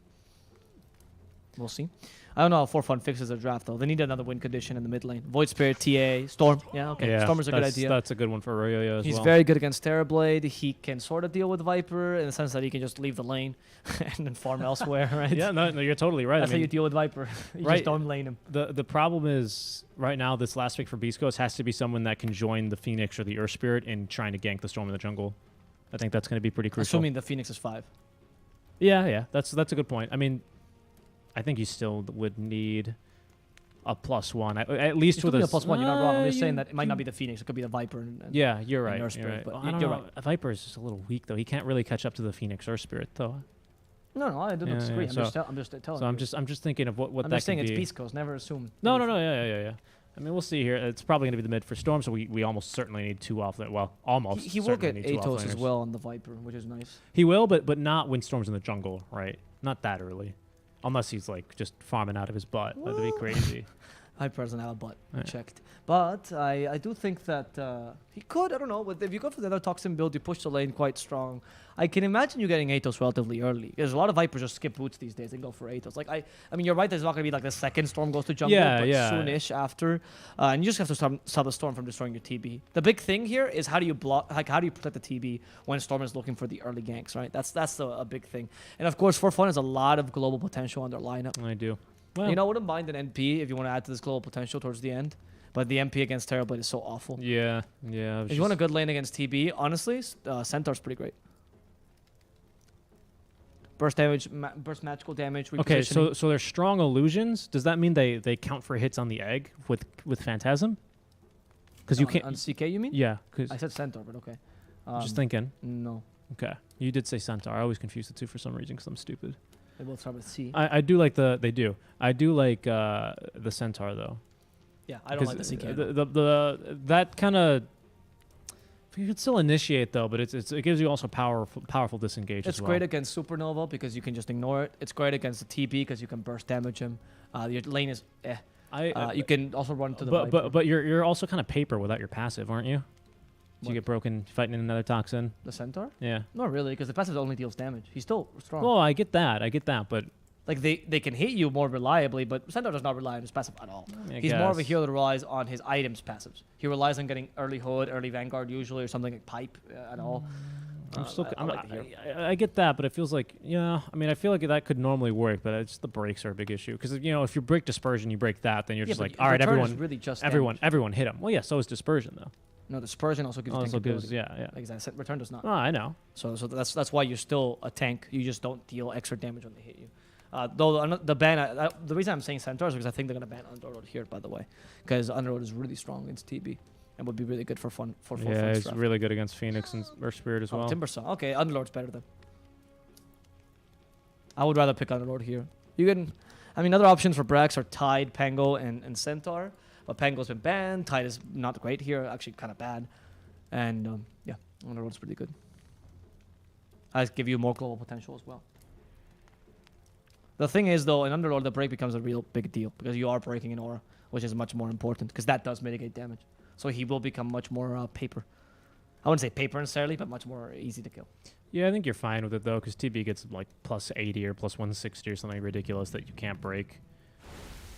Speaker 2: I don't know how 4-Fun fixes their draft, though. They need another win condition in the mid lane. Void Spirit, TA, Storm. Yeah, okay.
Speaker 3: Yeah,
Speaker 2: Storm is a good idea.
Speaker 3: That's a good one for Arroyo as
Speaker 2: He's
Speaker 3: well.
Speaker 2: very good against Terrorblade. He can sort of deal with Viper in the sense that he can just leave the lane and then farm elsewhere, right?
Speaker 3: Yeah, no, you're totally right.
Speaker 2: That's
Speaker 3: I
Speaker 2: how
Speaker 3: mean,
Speaker 2: you deal with Viper. You
Speaker 3: right.
Speaker 2: just don't lane him.
Speaker 3: The problem is right now this last pick for Beast Coast has to be someone that can join the Phoenix or the Earth Spirit in trying to gank the Storm in the jungle. I think that's going to be pretty crucial.
Speaker 2: Assuming the Phoenix is 5.
Speaker 3: Yeah, that's a good point. I mean, I think you still would need a +1 at least with
Speaker 2: a +1. You're not wrong. I'm just saying
Speaker 3: you
Speaker 2: that it might not be the Phoenix. It could be the Viper. And
Speaker 3: yeah, you're right.
Speaker 2: Earth
Speaker 3: You're
Speaker 2: Spirit,
Speaker 3: right.
Speaker 2: but
Speaker 3: Well, I don't
Speaker 2: you're
Speaker 3: know.
Speaker 2: right.
Speaker 3: A Viper is just a little weak though. He can't really catch up to the Phoenix Earth Spirit though.
Speaker 2: No, I don't
Speaker 3: Yeah,
Speaker 2: disagree.
Speaker 3: yeah,
Speaker 2: I'm just telling
Speaker 3: So
Speaker 2: you.
Speaker 3: I'm just thinking of what
Speaker 2: I'm
Speaker 3: that
Speaker 2: just saying
Speaker 3: could
Speaker 2: it's
Speaker 3: be.
Speaker 2: Beast Coast. Never assume.
Speaker 3: No. Yeah. I mean, we'll see here. It's probably going to be the mid for Storm, so we almost certainly need 2 off lane. Well, almost.
Speaker 2: He will
Speaker 3: certainly
Speaker 2: get
Speaker 3: need 2
Speaker 2: Atos as
Speaker 3: offlaners.
Speaker 2: well on the Viper, which is nice.
Speaker 3: He will, but not when Storm's in the jungle, right? Not that early. Unless he's like just farming out of his butt. That'd be crazy.
Speaker 2: I personally have a butt
Speaker 3: Yeah.
Speaker 2: checked. But I do think that he could, I don't know, but if you go for the other Toxin build, you push the lane quite strong. I can imagine you getting Atos relatively early. There's a lot of Vipers just skip boots these days and go for Atos. Like, I mean, you're right, there's not going to be like the second Storm goes to jungle,
Speaker 3: Yeah,
Speaker 2: but
Speaker 3: yeah.
Speaker 2: soonish after. And you just have to stop the Storm from destroying your TB. The big thing here is how do you block, like, how do you protect the TB when Storm is looking for the early ganks, right? That's a big thing. And of course, For Fun has a lot of global potential on their lineup.
Speaker 3: I do. Well,
Speaker 2: You know, I wouldn't mind an NP if you want to add to this global potential towards the end. But the MP against Terrorblade is so awful.
Speaker 3: yeah, yeah. I was
Speaker 2: If you want a
Speaker 3: just-
Speaker 2: good lane against TB, honestly, Centaur's pretty great. Burst damage, burst magical damage.
Speaker 3: Okay,
Speaker 2: repositioning.
Speaker 3: so they're strong illusions. Does that mean they count for hits on the egg with Phantasm? Because you
Speaker 2: On-
Speaker 3: can't.
Speaker 2: on CK, you mean?
Speaker 3: Yeah, because
Speaker 2: I said Centaur, but okay.
Speaker 3: just thinking.
Speaker 2: No,
Speaker 3: Okay, you did say Centaur. I always confuse the two for some reason because I'm stupid.
Speaker 2: they both start with C.
Speaker 3: I do like they do. I do like the Centaur though.
Speaker 2: Yeah, I don't like the
Speaker 3: 'Cause,
Speaker 2: CK.
Speaker 3: that kind of. You could still initiate though, but it gives you also powerful disengage
Speaker 2: It's
Speaker 3: as well.
Speaker 2: great against Supernova because you can just ignore it. It's great against the TB because you can burst damage him. Your lane is eh. You can also run to the Viper.
Speaker 3: but you're also kind of paper without your passive, aren't you? So
Speaker 2: What?
Speaker 3: you get broken fighting in another toxin.
Speaker 2: The Centaur?
Speaker 3: Yeah.
Speaker 2: Not really, because the passive only deals damage. He's still strong.
Speaker 3: Well, I get that, but
Speaker 2: Like they can hit you more reliably, but Centaur does not rely on his passive at all.
Speaker 3: I
Speaker 2: He's more of a
Speaker 3: guess.
Speaker 2: hero that relies on his items passives. He relies on getting early hood, early vanguard usually, or something like pipe at all.
Speaker 3: I'm still.
Speaker 2: I like the hero.
Speaker 3: I get that, but it feels like I mean, I feel like that could normally work, but it's the breaks are a big issue because if you break dispersion, you break that, then you're just
Speaker 2: but
Speaker 3: like, all right,
Speaker 2: return is
Speaker 3: everyone,
Speaker 2: really just
Speaker 3: everyone hit him. Well, yeah, so is dispersion though.
Speaker 2: No, dispersion also gives you
Speaker 3: Also
Speaker 2: tank
Speaker 3: gives,
Speaker 2: ability.
Speaker 3: yeah.
Speaker 2: Like I said, return does not.
Speaker 3: Oh, I know.
Speaker 2: So that's why you're still a tank. You just don't deal extra damage when they hit you. Though the ban, the reason I'm saying Centaur is because I think they're gonna ban Underlord here, by the way, because Underlord is really strong against TB and would be really good for fun
Speaker 3: Yeah, it's
Speaker 2: draft.
Speaker 3: really good against Phoenix and or Spirit as well.
Speaker 2: Timbersaw. Okay, Underlord's better then. I would rather pick Underlord here. You can, I mean, other options for Brax are Tide, Pango, and Centaur. But Pango's been banned. Tide is not great here, actually kind of bad. And yeah, Underlord's pretty good. I give you more global potential as well. The thing is, though, in Underlord, the break becomes a real big deal because you are breaking an aura, which is much more important because that does mitigate damage. So he will become much more paper. I wouldn't say paper necessarily, but much more easy to kill.
Speaker 3: Yeah, I think you're fine with it though, because TB gets like plus 80 or plus 160 or something ridiculous that you can't break.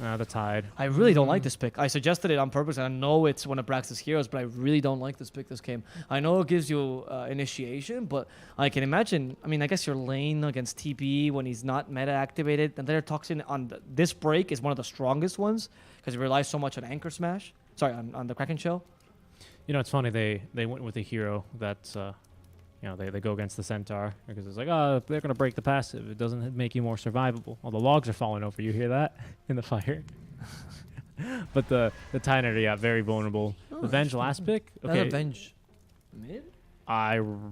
Speaker 3: The Tide.
Speaker 2: I really don't like this pick. I suggested it on purpose, and I know it's one of Brax's heroes, but I really don't like this pick this game. I know it gives you initiation, but I can imagine, I mean, I guess your lane against TB when he's not meta activated, and their Toxin on this break is one of the strongest ones because it relies so much on Anchor Smash. Sorry, on the Kraken Shell.
Speaker 3: It's funny they went with a hero that's they go against the Centaur because it's like, oh, they're gonna break the passive. It doesn't make you more survivable. Well, the logs are falling over. You hear that in the fire? But the Titanite, yeah, very vulnerable.
Speaker 2: Oh,
Speaker 3: The Venge last pick. Okay,
Speaker 2: Venge. Mid?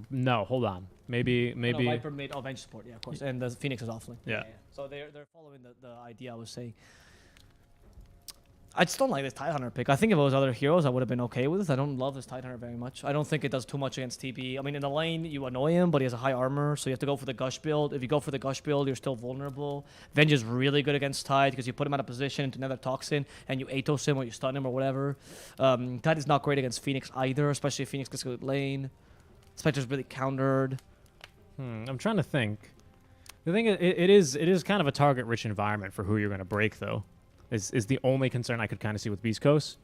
Speaker 3: no, hold on. Maybe
Speaker 2: No, Viper mid. Oh, Venge support, yeah, of course. And the Phoenix is offlane.
Speaker 3: Yeah.
Speaker 2: So they're following the idea I was saying. I just don't like this Tidehunter pick. I think if it was other heroes, I would have been okay with this. I don't love this Tidehunter very much. I don't think it does too much against TB. I mean, in the lane, you annoy him, but he has a high armor, so you have to go for the Gush build. If you go for the Gush build, you're still vulnerable. Venge is really good against Tide because you put him out of position into another Toxin, and you Atos him or you stun him or whatever. Tide is not great against Phoenix either, especially if Phoenix gets good lane. Spectre's really countered.
Speaker 3: I'm trying to think. The thing is, it is kind of a target-rich environment for who you're gonna break though. Is the only concern I could kind of see with Beast Coast.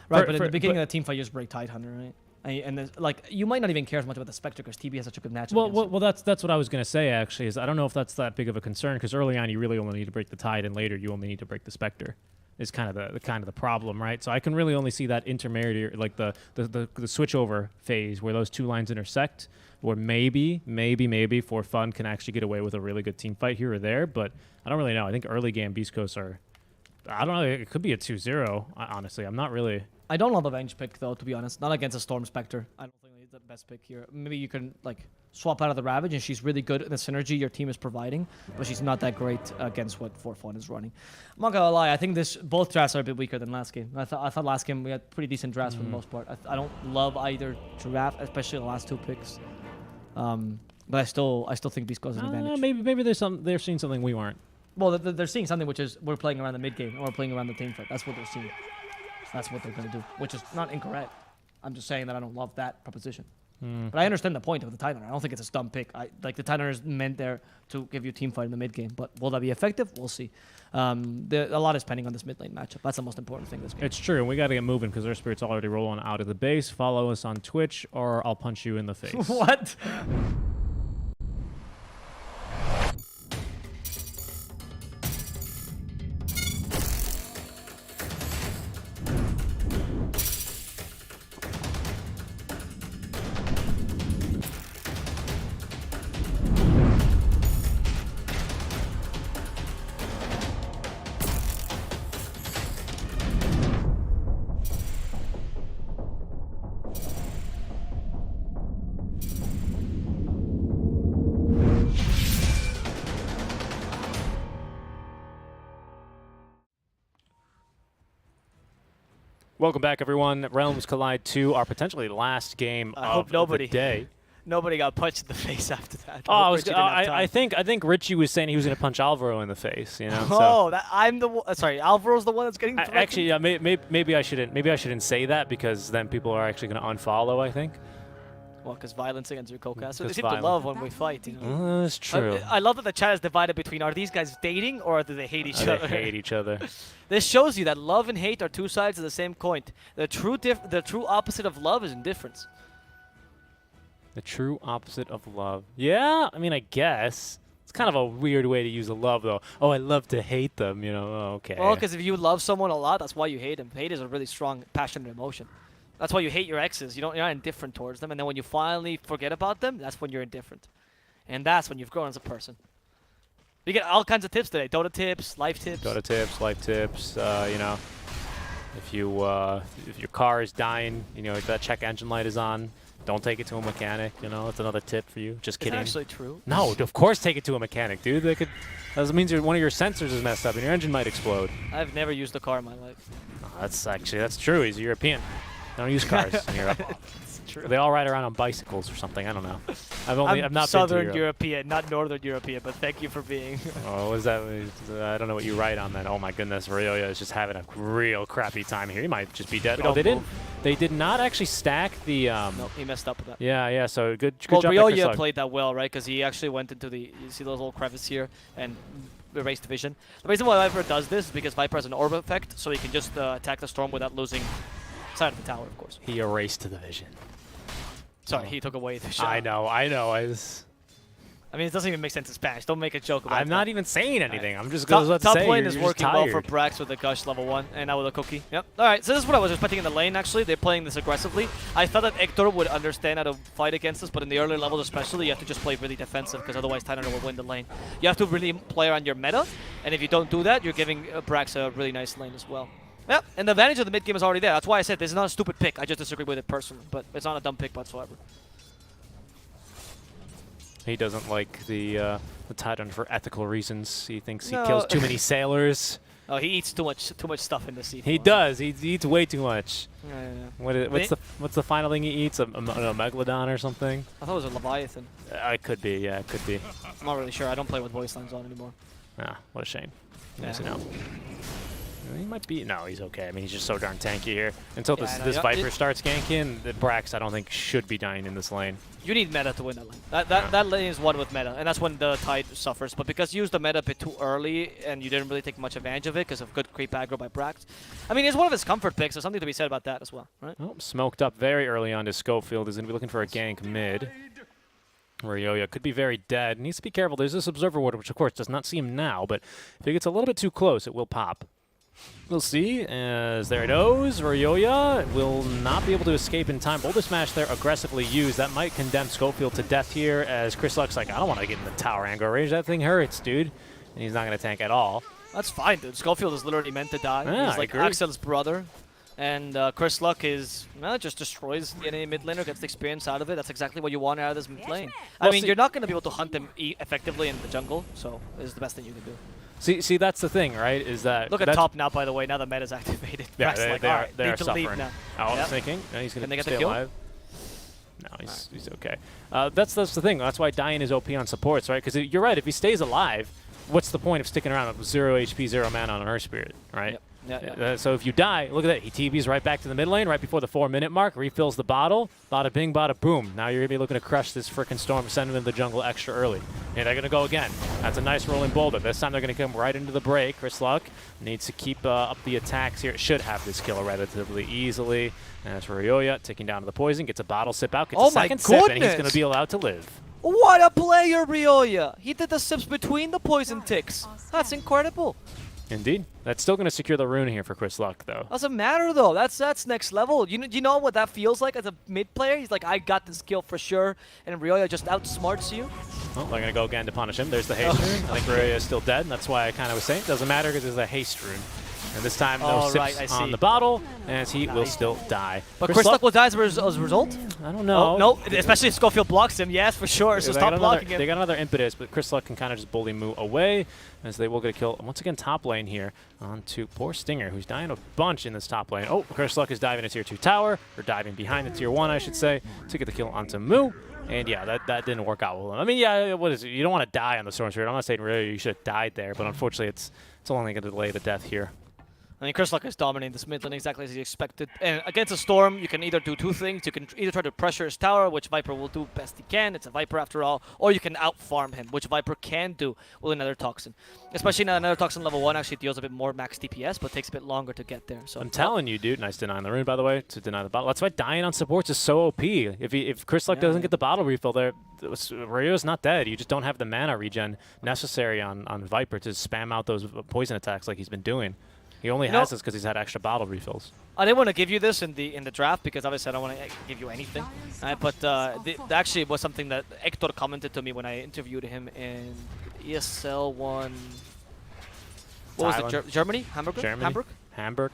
Speaker 2: Right, but at the beginning of the team fight, you just break Tidehunter, right? And like, you might not even care as much about the Spectre because TB has such a good matchup.
Speaker 3: Well, that's what I was gonna say actually. Is I don't know if that's that big of a concern because early on you really only need to break the Tide, and later you only need to break the Spectre. Is kind of the problem, right? So I can really only see that intermediary, like the switch over phase where those two lines intersect, where maybe For Fun can actually get away with a really good team fight here or there, but I don't really know. I think early game Beast Coasts are. I don't know. It could be a 2-0. Honestly, I'm not really.
Speaker 2: I don't love the Venge pick though, to be honest. Not against a Storm Spectre. I don't think it's the best pick here. Maybe you can like swap out of the Ravage, and she's really good in the synergy your team is providing, but she's not that great against what For Fun is running. I'm not gonna lie. I think both drafts are a bit weaker than last game. I thought last game we had pretty decent drafts for the most part. I don't love either draft, especially the last two picks. But I still think Beast Coast has an advantage.
Speaker 3: Maybe they're seeing something we weren't.
Speaker 2: Well, they're seeing something which is we're playing around the mid game or we're playing around the team fight. That's what they're seeing. So that's what they're going to do, which is not incorrect. I'm just saying that I don't love that proposition. But I understand the point of the Titan. I don't think it's a dumb pick. Like the Titan is meant there to give you team fight in the mid game. But will that be effective? We'll see. A lot is pending on this mid lane matchup. That's the most important thing this game.
Speaker 3: It's true, and we got to get moving because our spirit's already rolling out of the base. Follow us on Twitch, or I'll punch you in the face.
Speaker 2: What?
Speaker 5: Welcome back, everyone. Realms Collide 2, our potentially last game
Speaker 4: hope
Speaker 5: of
Speaker 4: nobody-
Speaker 5: the day.
Speaker 4: Nobody got punched in the face after that.
Speaker 5: Oh,
Speaker 4: hope Richie didn't have
Speaker 5: I
Speaker 4: time.
Speaker 5: think Richie was saying he was going to punch Alvaro in the face. You know.
Speaker 4: Oh, that, I'm the one. Sorry, Alvaro's the one that's getting. threatened?
Speaker 5: Actually, yeah, maybe I shouldn't. Maybe I shouldn't say that because then people are actually going to unfollow. I think.
Speaker 4: Well, because violence against your co-caster. They
Speaker 5: Because
Speaker 4: seem to
Speaker 5: violence.
Speaker 4: love when we fight. You know.
Speaker 5: That's true.
Speaker 4: I love that the chat is divided between are these guys dating or do they hate each
Speaker 5: They
Speaker 4: other?
Speaker 5: hate each other.
Speaker 4: This shows you that love and hate are two sides of the same coin. The true opposite of love is indifference.
Speaker 5: The true opposite of love. Yeah, I mean, I guess. It's kind of a weird way to use a love, though. Oh, I love to hate them, you know. Oh, okay.
Speaker 4: Well, because if you love someone a lot, that's why you hate them. Hate is a really strong, passionate emotion. That's why you hate your exes. You're not indifferent towards them, and then when you finally forget about them, that's when you're indifferent, and that's when you've grown as a person. You get all kinds of tips today: Dota tips, life tips.
Speaker 5: Dota tips, life tips. You know, if your car is dying, you know, if that check engine light is on, don't take it to a mechanic. You know, that's another tip for you. Just
Speaker 4: Is
Speaker 5: kidding.
Speaker 4: that actually true?
Speaker 5: No, of course take it to a mechanic, dude. That means one of your sensors is messed up and your engine might explode.
Speaker 4: I've never used a car in my life.
Speaker 5: No, that's true. He's a European. They don't use cars in Europe.
Speaker 4: It's true.
Speaker 5: They all ride around on bicycles or something. I don't know. I've not
Speaker 4: Southern
Speaker 5: been to Europe.
Speaker 4: European, not Northern European, but thank you for being.
Speaker 5: Oh, what is that? I don't know what you write on that. Oh my goodness, Aurelia is just having a real crappy time here. He might just be dead.
Speaker 4: We
Speaker 5: Oh,
Speaker 4: don't move.
Speaker 5: They did not actually stack the.
Speaker 4: No, he messed up with that.
Speaker 5: Yeah. So good
Speaker 4: Well,
Speaker 5: job.
Speaker 4: Ryoya played that well, right? Because he actually went into the, you see those little crevice here, and erased the vision. The reason why Viper does this is because Viper has an orb effect, so he can just attack the storm without losing sight of the tower, of course.
Speaker 5: He erased the vision.
Speaker 4: Sorry, he took away the shot.
Speaker 5: I know.
Speaker 4: I mean, it doesn't even make sense in Spanish. Don't make a joke about it.
Speaker 5: I'm not even saying anything. I'm just
Speaker 4: Top,
Speaker 5: going to
Speaker 4: top
Speaker 5: say
Speaker 4: lane
Speaker 5: you're
Speaker 4: is
Speaker 5: just
Speaker 4: working well for
Speaker 5: tired.
Speaker 4: Brax with the Gush level 1, and now with a cookie. Yep. Alright, so this is what I was expecting in the lane, actually. They're playing this aggressively. I thought that Hector would understand how to fight against us, but in the earlier levels especially, you have to just play really defensive, because otherwise Titan will win the lane. You have to really play around your meta, and if you don't do that, you're giving Brax a really nice lane as well. Yeah, and the advantage of the mid game is already there. That's why I said this is not a stupid pick. I just disagree with it personally, but it's not a dumb pick whatsoever.
Speaker 5: He doesn't like the Titan for ethical reasons. He thinks he
Speaker 4: No.
Speaker 5: kills too many sailors.
Speaker 4: Oh, he eats too much stuff in the sea.
Speaker 5: He does. He eats way too much.
Speaker 4: Yeah.
Speaker 5: What's the final thing he eats? A megalodon or something?
Speaker 4: I thought it was a Leviathan.
Speaker 5: It could be. Yeah, it could be.
Speaker 4: I'm not really sure. I don't play with voice lines on anymore.
Speaker 5: Ah, what a shame.
Speaker 4: Yeah.
Speaker 5: Yes, no. He might be. No, he's okay. I mean, he's just so darn tanky here. Until
Speaker 4: Yeah,
Speaker 5: this
Speaker 4: I know.
Speaker 5: this
Speaker 4: Yeah,
Speaker 5: Viper starts ganking, the Brax I don't think should be dying in this lane.
Speaker 4: You need meta to win that lane. That lane is one with meta, and that's when the Tide suffers. But because you used the meta a bit too early, and you didn't really take much advantage of it because of good creep aggro by Brax. I mean, it's one of his comfort picks, so something to be said about that as well, right?
Speaker 5: Oh, smoked up very early on to Schofield. Is going to be looking for a gank mid. Ryoya could be very dead. Needs to be careful. There's this Observer Ward, which of course does not see him now, but if he gets a little bit too close, it will pop. We'll see, as there it goes. Ryoya will not be able to escape in time. Boulder Smash there aggressively used. That might condemn Schofield to death here, as Chris Luck's like, I don't want to get in the tower angle range. That thing hurts, dude. And he's not going to tank at all.
Speaker 4: That's fine, dude. Schofield is literally meant to die.
Speaker 5: Yeah,
Speaker 4: He's
Speaker 5: I
Speaker 4: like
Speaker 5: agree.
Speaker 4: Axel's brother. And Chris Luck is, well, just destroys the enemy mid laner, gets the experience out of it. That's exactly what you want out of this mid lane. I
Speaker 5: Well,
Speaker 4: mean,
Speaker 5: see-
Speaker 4: you're not going to be able to hunt them effectively in the jungle, so this is the best thing you can do.
Speaker 5: See, that's the thing, right? Is that
Speaker 4: Look at
Speaker 5: that's-
Speaker 4: top now, by the way. Now the meta's activated.
Speaker 5: Yeah,
Speaker 4: Brax's like,
Speaker 5: they are.
Speaker 4: "Alright,
Speaker 5: They
Speaker 4: need
Speaker 5: are
Speaker 4: to leave
Speaker 5: suffering.
Speaker 4: now."
Speaker 5: Oh, I was
Speaker 4: Yep.
Speaker 5: thinking. No, he's
Speaker 4: Can
Speaker 5: going
Speaker 4: they
Speaker 5: to
Speaker 4: get the
Speaker 5: stay
Speaker 4: kill?
Speaker 5: alive. No, he's okay. That's the thing. That's why Diane is OP on supports, right? Because you're right. If he stays alive, what's the point of sticking around with 0 HP, 0 mana on Earth Spirit, right?
Speaker 4: Yep. Yeah.
Speaker 5: So if you die, look at that. He TBs right back to the mid lane right before the 4-minute mark, refills the bottle, bada bing, bada boom. Now you're going to be looking to crush this frickin' storm, send him into the jungle extra early. And they're going to go again. That's a nice rolling boulder. This time they're going to come right into the break. Chris Luck needs to keep up the attacks here. It should have this kill relatively easily. And that's Ryoya taking down to the poison, gets a bottle sip out, gets a second sip, and he's going to be allowed to live.
Speaker 4: What a player, Ryoya! He did the sips between the poison ticks. That's incredible.
Speaker 5: Indeed. That's still going to secure the rune here for Chris Luck, though.
Speaker 4: Doesn't matter though. That's next level. You know what that feels like as a mid player? He's like, I got this kill for sure, and Ryoya just outsmarts you.
Speaker 5: Well, they're going to go again to punish him. There's the haste rune. I think Ryoya is still dead, and that's why I kind of was saying it doesn't matter because there's a haste rune. And this time, no sips on the bottle, as he will still die.
Speaker 4: But Chris Luck will die as a result?
Speaker 5: I don't know.
Speaker 4: Oh, no, especially if Schofield blocks him, yes, for sure. So stop blocking him.
Speaker 5: They got another impetus, but Chris Luck can kind of just bully Moo away, as they will get a kill. Once again, top lane here onto poor Stinger, who's dying a bunch in this top lane. Oh, Chris Luck is diving a tier 2 tower, or diving behind the tier 1, I should say, to get the kill onto Moo. And yeah, that didn't work out well. I mean, yeah, what is it? You don't want to die on the Storm Spirit. I'm not saying really you should have died there, but unfortunately, it's only going to delay the death here.
Speaker 4: I mean, Chris Luck is dominating this mid lane exactly as he expected. And against a Storm, you can either do two things. You can either try to pressure his tower, which Viper will do best he can. It's a Viper after all. Or you can out-farm him, which Viper can do with another Toxin. Especially now another Toxin level 1 actually deals a bit more max DPS, but takes a bit longer to get there. So
Speaker 5: I'm telling you, dude. Nice denying the rune, by the way, to deny the bottle. That's why dying on supports is so OP. If Chris Luck doesn't get the bottle refill there, Ryo's not dead. You just don't have the mana regen necessary on Viper to spam out those poison attacks like he's been doing. He only has this because he's had extra bottle refills.
Speaker 4: I didn't want to give you this in the draft because obviously I don't want to give you anything. But actually it was something that Hector commented to me when I interviewed him in ESL 1. What was it? Germany?
Speaker 5: Hamburg.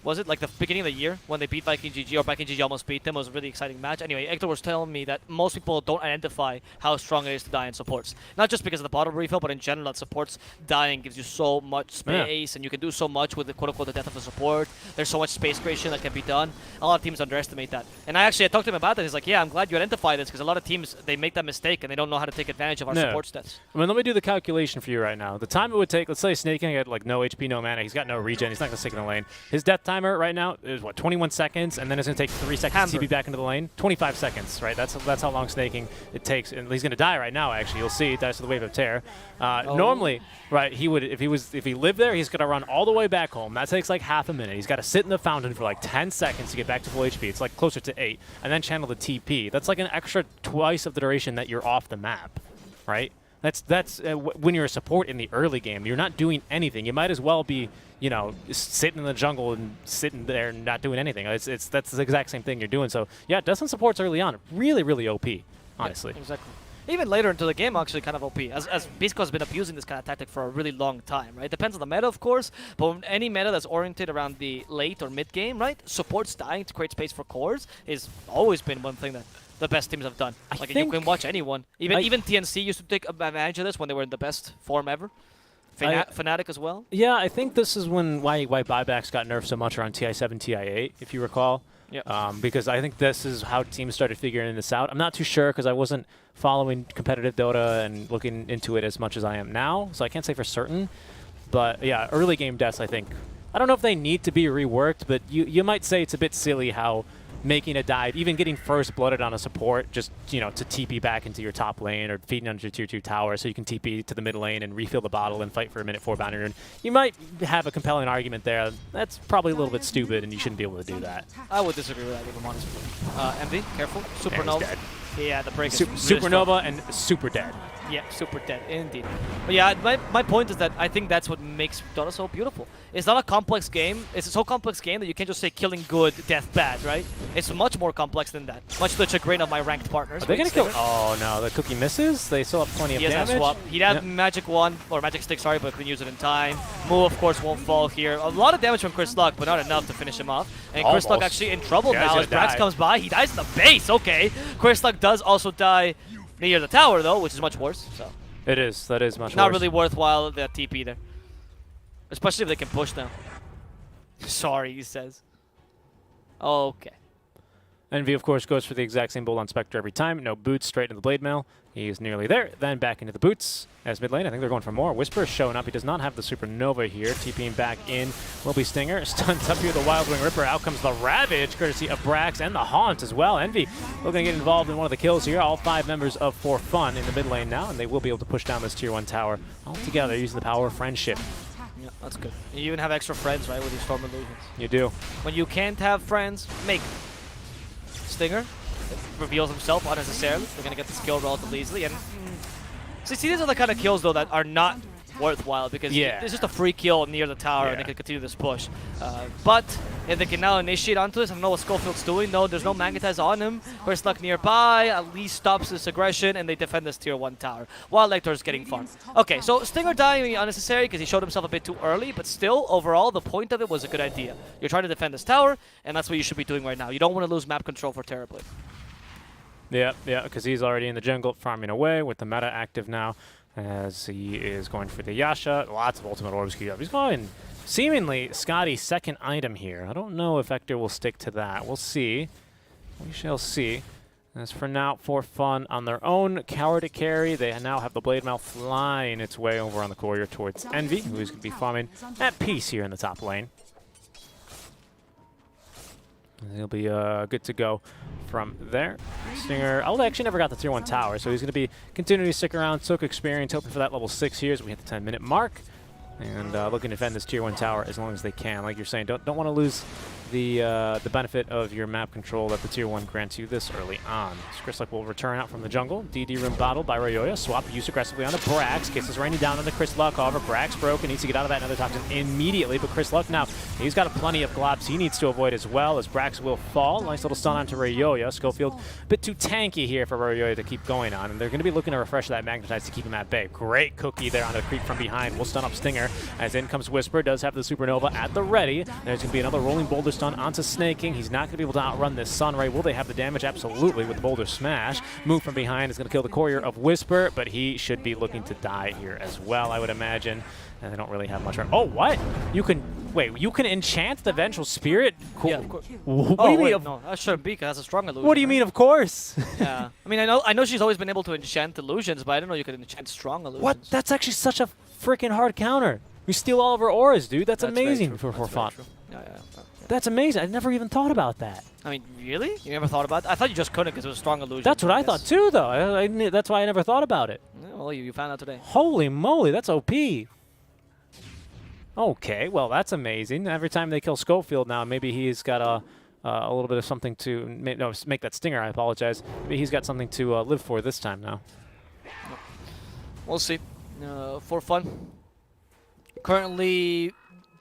Speaker 4: Was it like the beginning of the year when they beat Viking GG, or Viking GG almost beat them? It was a really exciting match. Anyway, Hector was telling me that most people don't identify how strong it is to die in supports. Not just because of the bottle refill, but in general, that supports dying gives you so much space, and you can do so much with the quote-unquote the death of a support. There's so much space creation that can be done. A lot of teams underestimate that. And I talked to him about that. He's like, yeah, I'm glad you identify this, because a lot of teams, they make that mistake, and they don't know how to take advantage of our support stats.
Speaker 5: I mean, let me do the calculation for you right now. The time it would take, let's say Snaking had like no HP, no mana. He's got no regen. He's not going to stick in the lane. His death timer right now is what, 21 seconds, and then it's going to take 3 seconds to TP back into the lane. 25 seconds, right? That's how long snaking it takes, and he's going to die right now. Actually, you'll see, he dies to the wave of terror. Normally, right, he would if he lived there, he's going to run all the way back home. That takes like half a minute. He's got to sit in the fountain for like 10 seconds to get back to full HP. It's like closer to 8, and then channel the TP. That's like an extra twice of the duration that you're off the map, right? That's when you're a support in the early game. You're not doing anything. You might as well be, you know, sitting in the jungle and sitting there and not doing anything. That's the exact same thing you're doing. So yeah, Dustin supports early on really, really OP, honestly.
Speaker 4: Yeah, exactly. Even later into the game, actually kind of OP, as Bisco has been abusing this kind of tactic for a really long time, right? Depends on the meta, of course, but any meta that's oriented around the late or mid game, right? Supports dying to create space for cores is always been one thing that the best teams have done. Like, you can watch anyone. Even TNC used to take advantage of this when they were in the best form ever. Fnatic as well.
Speaker 5: Yeah, I think this is why buybacks got nerfed so much around TI7, TI8, if you recall.
Speaker 4: Yeah.
Speaker 5: Because I think this is how teams started figuring this out. I'm not too sure because I wasn't following competitive Dota and looking into it as much as I am now, so I can't say for certain. But yeah, early game deaths, I think. I don't know if they need to be reworked, but you might say it's a bit silly how making a dive, even getting first blooded on a support, just, you know, to TP back into your top lane or feeding under your tier 2 tower so you can TP to the mid lane and refill the bottle and fight for a minute 4 boundary rune. You might have a compelling argument there. That's probably a little bit stupid and you shouldn't be able to do that.
Speaker 4: I would disagree with that, if I'm honest. MV, careful. Supernova.
Speaker 5: Dead.
Speaker 4: Yeah, the break is
Speaker 5: Supernova and super dead.
Speaker 4: Yeah, super dead, indeed. But yeah, my point is that I think that's what makes Dota so beautiful. It's not a complex game. It's a so complex game that you can't just say killing good, death bad, right? It's much more complex than that. Much to the chagrin of my ranked partners.
Speaker 5: Are they going to kill? Oh no, the cookie misses. They still have plenty of damage.
Speaker 4: Swap. He'd have Magic Wand, or Magic Stick, sorry, but couldn't use it in time. Moo, of course, won't fall here. A lot of damage from Chris Luck, but not enough to finish him off. And Chris Luck actually in trouble now as Brax comes by. He dies in the base, okay. Chris Luck does also die near the tower, though, which is much worse. So
Speaker 5: it is. That is much worse.
Speaker 4: Not really worthwhile, the TP there. Especially if they can push now. Sorry, he says. Okay.
Speaker 5: Envy, of course, goes for the exact same bolt on Spectre every time. No boots, straight into the blade mail. He's nearly there. Then back into the boots as mid lane. I think they're going for more. Whisper is showing up. He does not have the Supernova here. TPing back in will be Stinger. Stuns up here the Wild Wing Ripper. Out comes the Ravage, courtesy of Brax and the Haunt as well. Envy looking to get involved in one of the kills here. All 5 members of For Fun in the mid lane now, and they will be able to push down this tier 1 tower all together using the power of friendship.
Speaker 4: Yeah, that's good. You even have extra friends, right, with these Storm Illusions.
Speaker 5: You do.
Speaker 4: When you can't have friends, make them. Stinger reveals himself unnecessarily. They're going to get this kill relatively easily. And so see, these are the kind of kills, though, that are not worthwhile because it's just a free kill near the tower and they can continue this push. But if they can now initiate onto this, I don't know what Schofield's doing. No, there's no Magnetize on him. Chris Luck nearby at least stops this aggression and they defend this tier 1 tower while Lector's getting farmed. Okay, so Stinger dying unnecessary because he showed himself a bit too early, but still, overall, the point of it was a good idea. You're trying to defend this tower, and that's what you should be doing right now. You don't want to lose map control for Terrorblade.
Speaker 5: Yeah, because he's already in the jungle farming away with the meta active now as he is going for the Yasha. Lots of ultimate orbs queued up. He's going seemingly Scotty's second item here. I don't know if Vector will stick to that. We'll see. We shall see. As for now, For Fun on their own, Cower to carry. They now have the Blade Mail flying its way over on the courier towards Envy, who is going to be farming at peace here in the top lane. And he'll be good to go from there. Stinger, actually never got the tier 1 tower, so he's going to be continuing to stick around, soak experience, hoping for that level 6 here as we hit the 10-minute mark. And looking to defend this tier 1 tower as long as they can. Like you're saying, don't want to lose the benefit of your map control that the tier 1 grants you this early on. So Chris Luck will return out from the jungle. DD room bottled by Rayoya. Swap use aggressively onto Brax. Kisses raining down onto Chris Luck. However, Brax broke and needs to get out of that another toxin immediately. But Chris Luck now, he's got plenty of globs he needs to avoid as well as Brax will fall. Nice little stun onto Rayoya. Schofield a bit too tanky here for Rayoya to keep going on. And they're going to be looking to refresh that Magnetize to keep him at bay. Great cookie there on the creep from behind. Will stun up Stinger as in comes Whisper. Does have the Supernova at the ready. There's going to be another rolling boulder stun onto Snake. He's not going to be able to outrun this Sunray. Will they have the damage? Absolutely, with the Boulder Smash. Move from behind is going to kill the Courier of Whisper, but he should be looking to die here as well, I would imagine. And they don't really have much. Oh, what? You can enchant the Vengeful Spirit? Cool.
Speaker 4: Yeah, of course.
Speaker 5: What do you mean?
Speaker 4: No, that shouldn't be, because that's a strong illusion.
Speaker 5: What do you mean, of course?
Speaker 4: Yeah. I mean, I know she's always been able to enchant illusions, but I didn't know you could enchant strong illusions.
Speaker 5: What? That's actually such a freaking hard counter. You steal all of her auras, dude. That's amazing for fun.
Speaker 4: Yeah.
Speaker 5: That's amazing. I never even thought about that.
Speaker 4: I mean, really? You never thought about that? I thought you just couldn't because it was a strong illusion.
Speaker 5: That's what I thought too, though. That's why I never thought about it.
Speaker 4: Yeah, well, you found out today.
Speaker 5: Holy moly, that's OP. Okay, well, that's amazing. Every time they kill Schofield now, maybe he's got a little bit of something to make that Stinger. I apologize. Maybe he's got something to live for this time now.
Speaker 4: We'll see. For fun. Currently,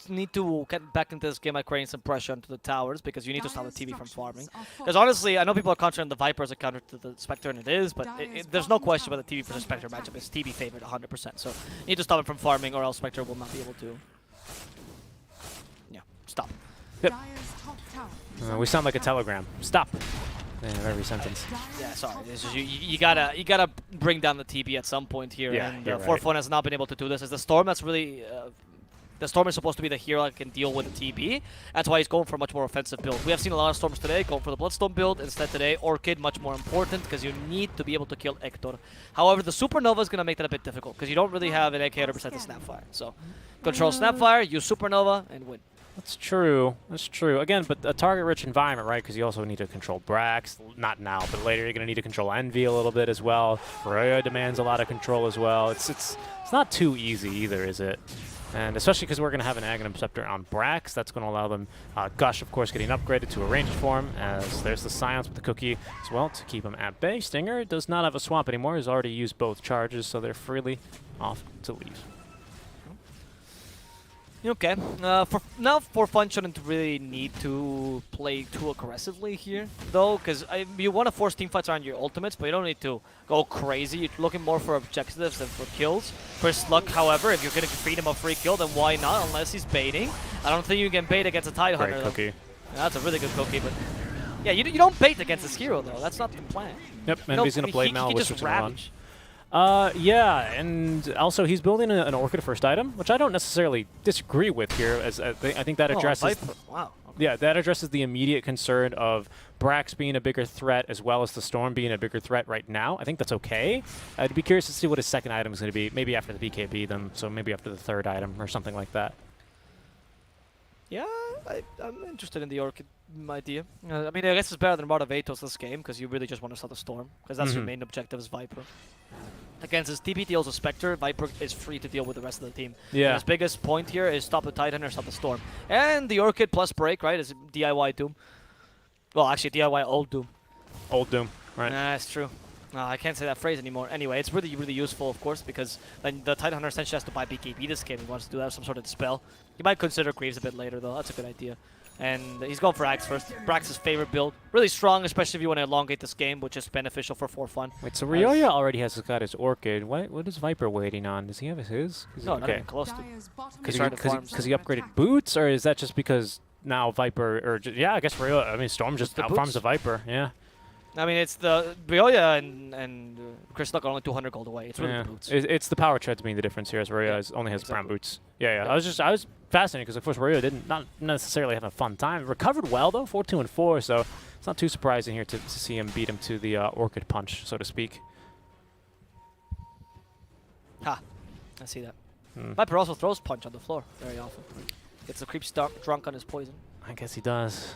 Speaker 4: need to get back into this game by creating some pressure onto the towers because you need to stop the TV from farming. Because honestly, I know people are concentrating the Viper as a counter to the Spectre, and it is, but there's no question about the TV versus Spectre matchup. It's TV favored 100%. So you need to stop it from farming, or else Spectre will not be able to. Yeah, stop.
Speaker 5: Yep. We sound like a telegram. Stop. Every sentence.
Speaker 4: Yeah, sorry. It's just you gotta bring down the TB at some point here,
Speaker 5: yeah,
Speaker 4: and For Fun has not been able to do this. It's the Storm that's really. The Storm is supposed to be the hero that can deal with the TB. That's why he's going for a much more offensive build. We have seen a lot of Storms today going for the Bloodstone build. Instead today, Orchid, much more important because you need to be able to kill Hector. However, the Supernova is going to make that a bit difficult because you don't really have an AK 100% to Snapfire. So, control Snapfire, use Supernova, and win.
Speaker 5: That's true. That's true. Again, but a target-rich environment, right? Because you also need to control Brax. Not now, but later you're going to need to control Envy a little bit as well. Freya demands a lot of control as well. It's not too easy either, is it? And especially because we're going to have an Aghanim Scepter on Brax. That's going to allow them Gush, of course, getting upgraded to a ranged form, as there's the Silence with the Cookie as well to keep him at bay. Stinger does not have a swamp anymore. He's already used both charges, so they're freely off to leave.
Speaker 4: Okay. For Fun shouldn't really need to play too aggressively here, though, because you want to force teamfights around your ultimates, but you don't need to go crazy. You're looking more for objectives than for kills. Chris Luck, however, if you're going to feed him a free kill, then why not, unless he's baiting. I don't think you can bait against a Tidehunter.
Speaker 5: Great cookie.
Speaker 4: Yeah, that's a really good cookie, but yeah, you don't bait against this hero, though. That's not the plan.
Speaker 5: Yep, Envy's going to Blade Mail, Whisper's going to run.
Speaker 4: Ravage.
Speaker 5: Yeah, and also he's building an Orchid first item, which I don't necessarily disagree with here, as I think that addresses...
Speaker 4: Wow,
Speaker 5: Yeah, that addresses the immediate concern of Brax being a bigger threat as well as the Storm being a bigger threat right now. I think that's okay. I'd be curious to see what his second item is going to be. Maybe after the BKB, then, so maybe after the third item or something like that.
Speaker 4: Yeah, I'm interested in the Orchid idea. I mean, I guess it's better than Motivatos this game, because you really just want to stop the Storm, because that's your main objective is Viper. Against his TP deals a Spectre, Viper is free to deal with the rest of the team.
Speaker 5: Yeah.
Speaker 4: And his biggest point here is stop the Tidehunter, stop the Storm. And the Orchid plus Break, right, is DIY Doom. Well, actually, DIY Old Doom.
Speaker 5: Old Doom, right?
Speaker 4: Nah, it's true. I can't say that phrase anymore. Anyway, it's really, really useful, of course, because then the Tidehunter essentially has to buy BKB this game. He wants to do that some sort of dispel. He might consider Greaves a bit later, though. That's a good idea. And he's going for Axe first. Brax's favorite build. Really strong, especially if you want to elongate this game, which is beneficial for fun.
Speaker 5: Wait, so Ryoya already has got his Orchid. What is Viper waiting on? Does he have his?
Speaker 4: No, not even close to.
Speaker 7: Dire's bottom
Speaker 4: He's trying to farm
Speaker 5: Because he upgraded boots, or is that just because now Viper, or yeah, I guess Ryoya, I mean Storm just
Speaker 4: the
Speaker 5: outfarms
Speaker 4: boots.
Speaker 5: the Viper, yeah.
Speaker 4: I mean, it's the Ryoya and Chris Luck are only 200 gold away. It's really
Speaker 5: Yeah.
Speaker 4: the boots.
Speaker 5: It's the power treads being the difference here, as Ryoya only has brown boots. Yeah. I was fascinated because of course Ryoya not necessarily have a fun time. Recovered well though, 4-2 and 4, so it's not too surprising here to see him beat him to the Orchid punch, so to speak.
Speaker 4: Ha! I see that. Viper also throws punch on the floor very often. Gets the creep drunk on his poison.
Speaker 5: I guess he does.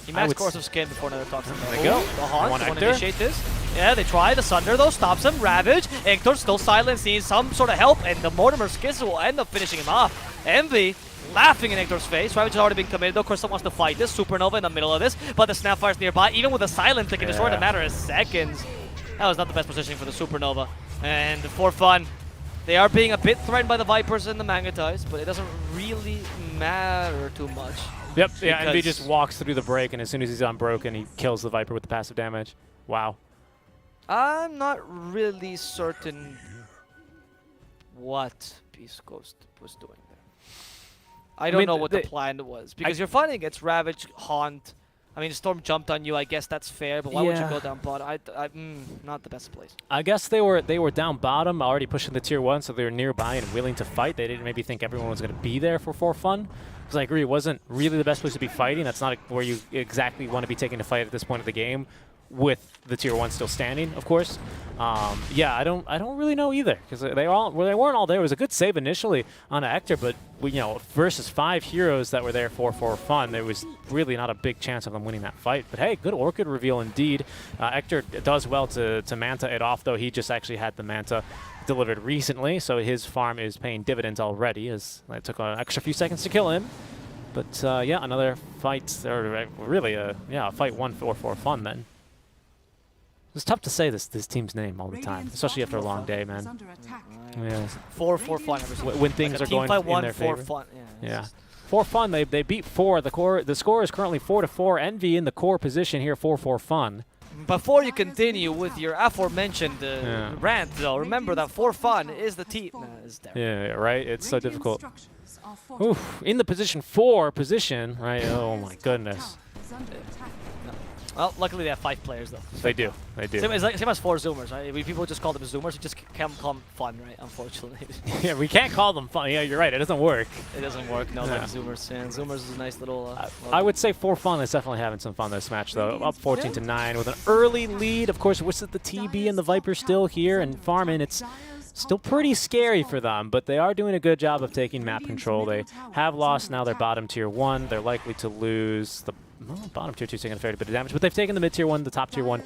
Speaker 4: He max corrosive skin before another talks to him.
Speaker 5: There you go.
Speaker 4: The Haunt,
Speaker 5: One
Speaker 4: want to
Speaker 5: Hector.
Speaker 4: initiate this. Yeah, they try. The Sunder, though, stops him. Ravage. Hector still silent, needs some sort of help, and the Mortimer's Kiss will end up finishing him off. Envy laughing in Hector's face. Ravage has already been committed, though. Crystal wants to fight this. Supernova in the middle of this, but the Snapfire's nearby. Even with a silent, they can destroy in a matter of seconds. That was not the best positioning for the Supernova. And for fun, they are being a bit threatened by the Vipers and the Magnetize, but it doesn't really matter too much.
Speaker 5: Yep, yeah, Envy
Speaker 4: Because-
Speaker 5: just walks through the break, and as soon as he's unbroken, he kills the Viper with the passive damage. Wow.
Speaker 4: I'm not really certain what Beast Ghost was doing there. I don't
Speaker 5: mean,
Speaker 4: know what the
Speaker 5: they-
Speaker 4: plan was, because you're fighting against Ravage, Haunt. I mean, Storm jumped on you. I guess that's fair, but why would you
Speaker 5: Yeah.
Speaker 4: go down bottom? Not the best place.
Speaker 5: I guess they were down bottom, already pushing the tier 1, so they were nearby and willing to fight. They didn't maybe think everyone was going to be there for fun. Because I agree, it wasn't really the best place to be fighting. That's not where you exactly want to be taking the fight at this point of the game, with the tier 1 still standing, of course. Yeah, I don't really know either, because they weren't all there. It was a good save initially on Hector, but versus 5 heroes that were there for fun, there was really not a big chance of them winning that fight. But hey, good Orchid reveal indeed. Hector does well to Manta it off, though. He just actually had the Manta delivered recently, so his farm is paying dividends already, as it took an extra few seconds to kill him. But yeah, another fight, or really a fight 1 for fun then. It's tough to say this team's name all the time, especially after a long day, man.
Speaker 7: under attack.
Speaker 5: Yeah.
Speaker 4: 4 for fun. Every single
Speaker 5: When
Speaker 4: time.
Speaker 5: things
Speaker 4: Like a
Speaker 5: are
Speaker 4: team
Speaker 5: going
Speaker 4: fight
Speaker 5: in
Speaker 4: 1
Speaker 5: their
Speaker 4: for
Speaker 5: favor.
Speaker 4: fun. Yeah.
Speaker 5: Yeah. For fun, they beat 4. The score is currently 4-4. Envy in the core position here, 4 fun.
Speaker 4: Before you continue with your aforementioned
Speaker 5: Yeah.
Speaker 4: rant, though, remember that for fun is the team. It's terrible.
Speaker 5: Yeah, right. It's so
Speaker 7: Radiant
Speaker 5: difficult.
Speaker 7: structures are fortified.
Speaker 5: Oof, in the position 4 position, right? Oh my goodness.
Speaker 7: Tower is under attack.
Speaker 4: Well, luckily they have 5 players, though.
Speaker 5: They do.
Speaker 4: Same as 4 Zoomers, right? People just call them Zoomers. You just can't call them fun, right? Unfortunately.
Speaker 5: Yeah, we can't call them fun. Yeah, you're right. It doesn't work.
Speaker 4: It doesn't work, no,
Speaker 5: Yeah.
Speaker 4: like Zoomers. And Zoomers is a nice little...
Speaker 5: I would say for fun is definitely having some fun this match, though. Up 14-9 with an early lead. Of course, with the TB and the Viper still here and farming, it's still pretty scary for them, but they are doing a good job of taking map control. They have lost now their bottom tier 1. They're likely to lose the bottom tier 2 taking a fair bit of damage, but they've taken the mid tier 1, the top tier 1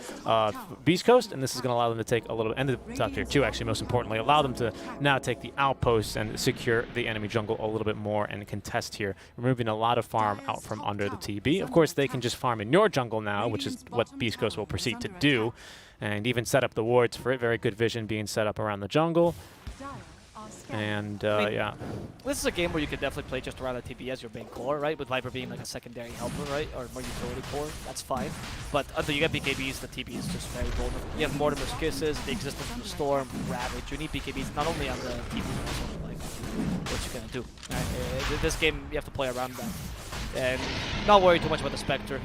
Speaker 5: Beast Coast, and this is going to allow them to take a little bit, and the top tier 2 actually most importantly, allow them to now take the outposts and secure the enemy jungle a little bit more and contest here, removing a lot of farm out from under the TB. Of course, they can just farm in your jungle now, which is what Beast Coast will proceed to do, and even set up the wards for it. Very good vision being set up around the jungle.
Speaker 7: Dire are scattered.
Speaker 5: And
Speaker 4: mean,
Speaker 5: yeah,
Speaker 4: This is a game where you could definitely play just around the TB as your main core, right? With Viper being like a secondary helper, right? Or more utility core. That's fine. But until you get BKBs, the TB is just very vulnerable. You have Mortimer's Kisses, the existence of the Storm, Ravage. You need BKBs not only on the TB, but also like what you're going to do. Right? This game, you have to play around that. And not worry too much about the Spectre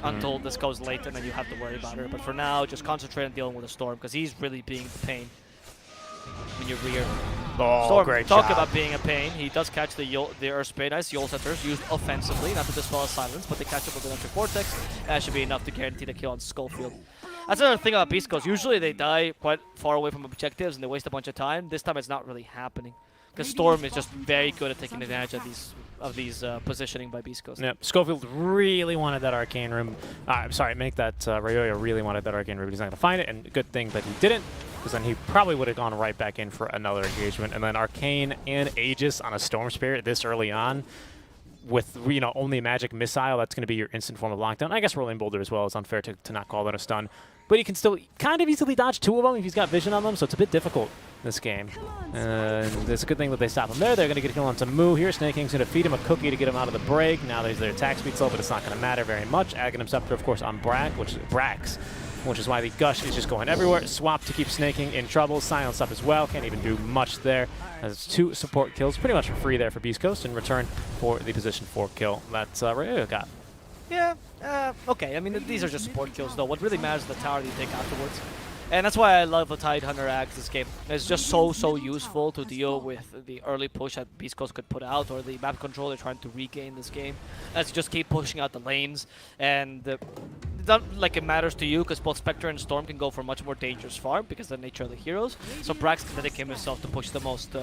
Speaker 4: until this goes late, and then you have to worry about her. But for now, just concentrate on dealing with the Storm, because he's really being the pain. when you're rear.
Speaker 5: Oh,
Speaker 4: Storm,
Speaker 5: great
Speaker 4: talk
Speaker 5: job.
Speaker 4: about being a pain. He does catch the Earth Spray. Nice Yol Setters used offensively, not to dispel a silence, but they catch up with the Electric Vortex. That should be enough to guarantee the kill on Skullfield. That's another thing about Beast Coast. Usually they die quite far away from objectives and they waste a bunch of time. This time it's not really happening. Because Storm is just very good at taking advantage of these positioning by Beast Coast.
Speaker 5: Yep. Schofield really wanted that arcane room. I'm sorry, make that Ryoya really wanted that arcane room. He's not going to find it, and good thing that he didn't, because then he probably would have gone right back in for another engagement. And then arcane and Aegis on a Storm Spirit this early on, with only magic missile, that's going to be your instant form of lockdown. I guess rolling boulder as well. It's unfair to not call that a stun, but he can still kind of easily dodge 2 of them if he's got vision on them. So it's a bit difficult this game. And it's a good thing that they stop him there. They're going to get a kill on some Moo here. Snake King's going to feed him a cookie to get him out of the break. Now there's their attack speed slow, but it's not going to matter very much. Aghanim Scepter, of course, on Brax, which is why the Gush is just going everywhere. Swap to keep Snake King in trouble. Silence up as well. Can't even do much there. As 2 support kills pretty much for free there for Beast Coast in return for the position 4 kill that Ryoya got.
Speaker 4: Yeah, okay. I mean, these are just support kills, though. What really matters is the tower that you take afterwards. And that's why I love the Tidehunter Axe this game. It's just so useful to deal with the early push that Beast Coast could put out, or the map control they're trying to regain this game. As you just keep pushing out the lanes, and it's not like it matters to you, because both Spectre and Storm can go for much more dangerous farm because of the nature of the heroes. So Brax can dedicate himself to push the most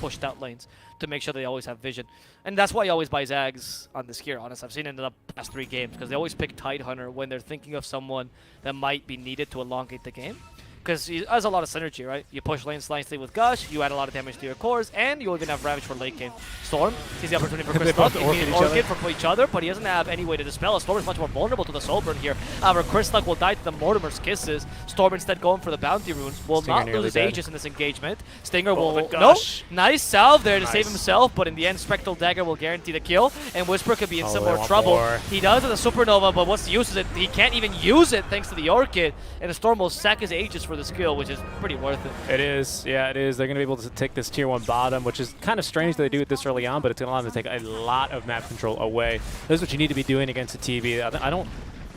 Speaker 4: pushed out lanes to make sure they always have vision. And that's why he always buys Ags on this hero, honest. I've seen it in the past 3 games, because they always pick Tidehunter when they're thinking of someone that might be needed to elongate the game. Because he has a lot of synergy, right? You push lanes nicely with Gush, you add a lot of damage to your cores, and you even have Ravage for late game. Storm sees the opportunity for Chris Luck. Orchid for each other, but he doesn't have any way to dispel it. Storm is much more vulnerable to the Soul Burn here. However, Chris Luck will die to the Mortimer's Kisses. Storm instead going for the Bounty Runes. Will
Speaker 5: Stinger
Speaker 4: not lose
Speaker 5: dead.
Speaker 4: Aegis in this engagement. Stinger will...
Speaker 5: the
Speaker 4: No!
Speaker 5: Gush.
Speaker 4: Nice salve there to
Speaker 5: Nice.
Speaker 4: save himself, but in the end, Spectral Dagger will guarantee the kill, and Whisper could be in some
Speaker 5: they
Speaker 4: more
Speaker 5: want
Speaker 4: trouble.
Speaker 5: more.
Speaker 4: He does with the Supernova, but what's the use of it? He can't even use it thanks to the Orchid, and the Storm will sack his Aegis for this kill, which is pretty worth it.
Speaker 5: It is, yeah, it is. They're going to be able to take this tier 1 bottom, which is kind of strange that they do it this early on, but it's going to allow them to take a lot of map control away. This is what you need to be doing against a TV. I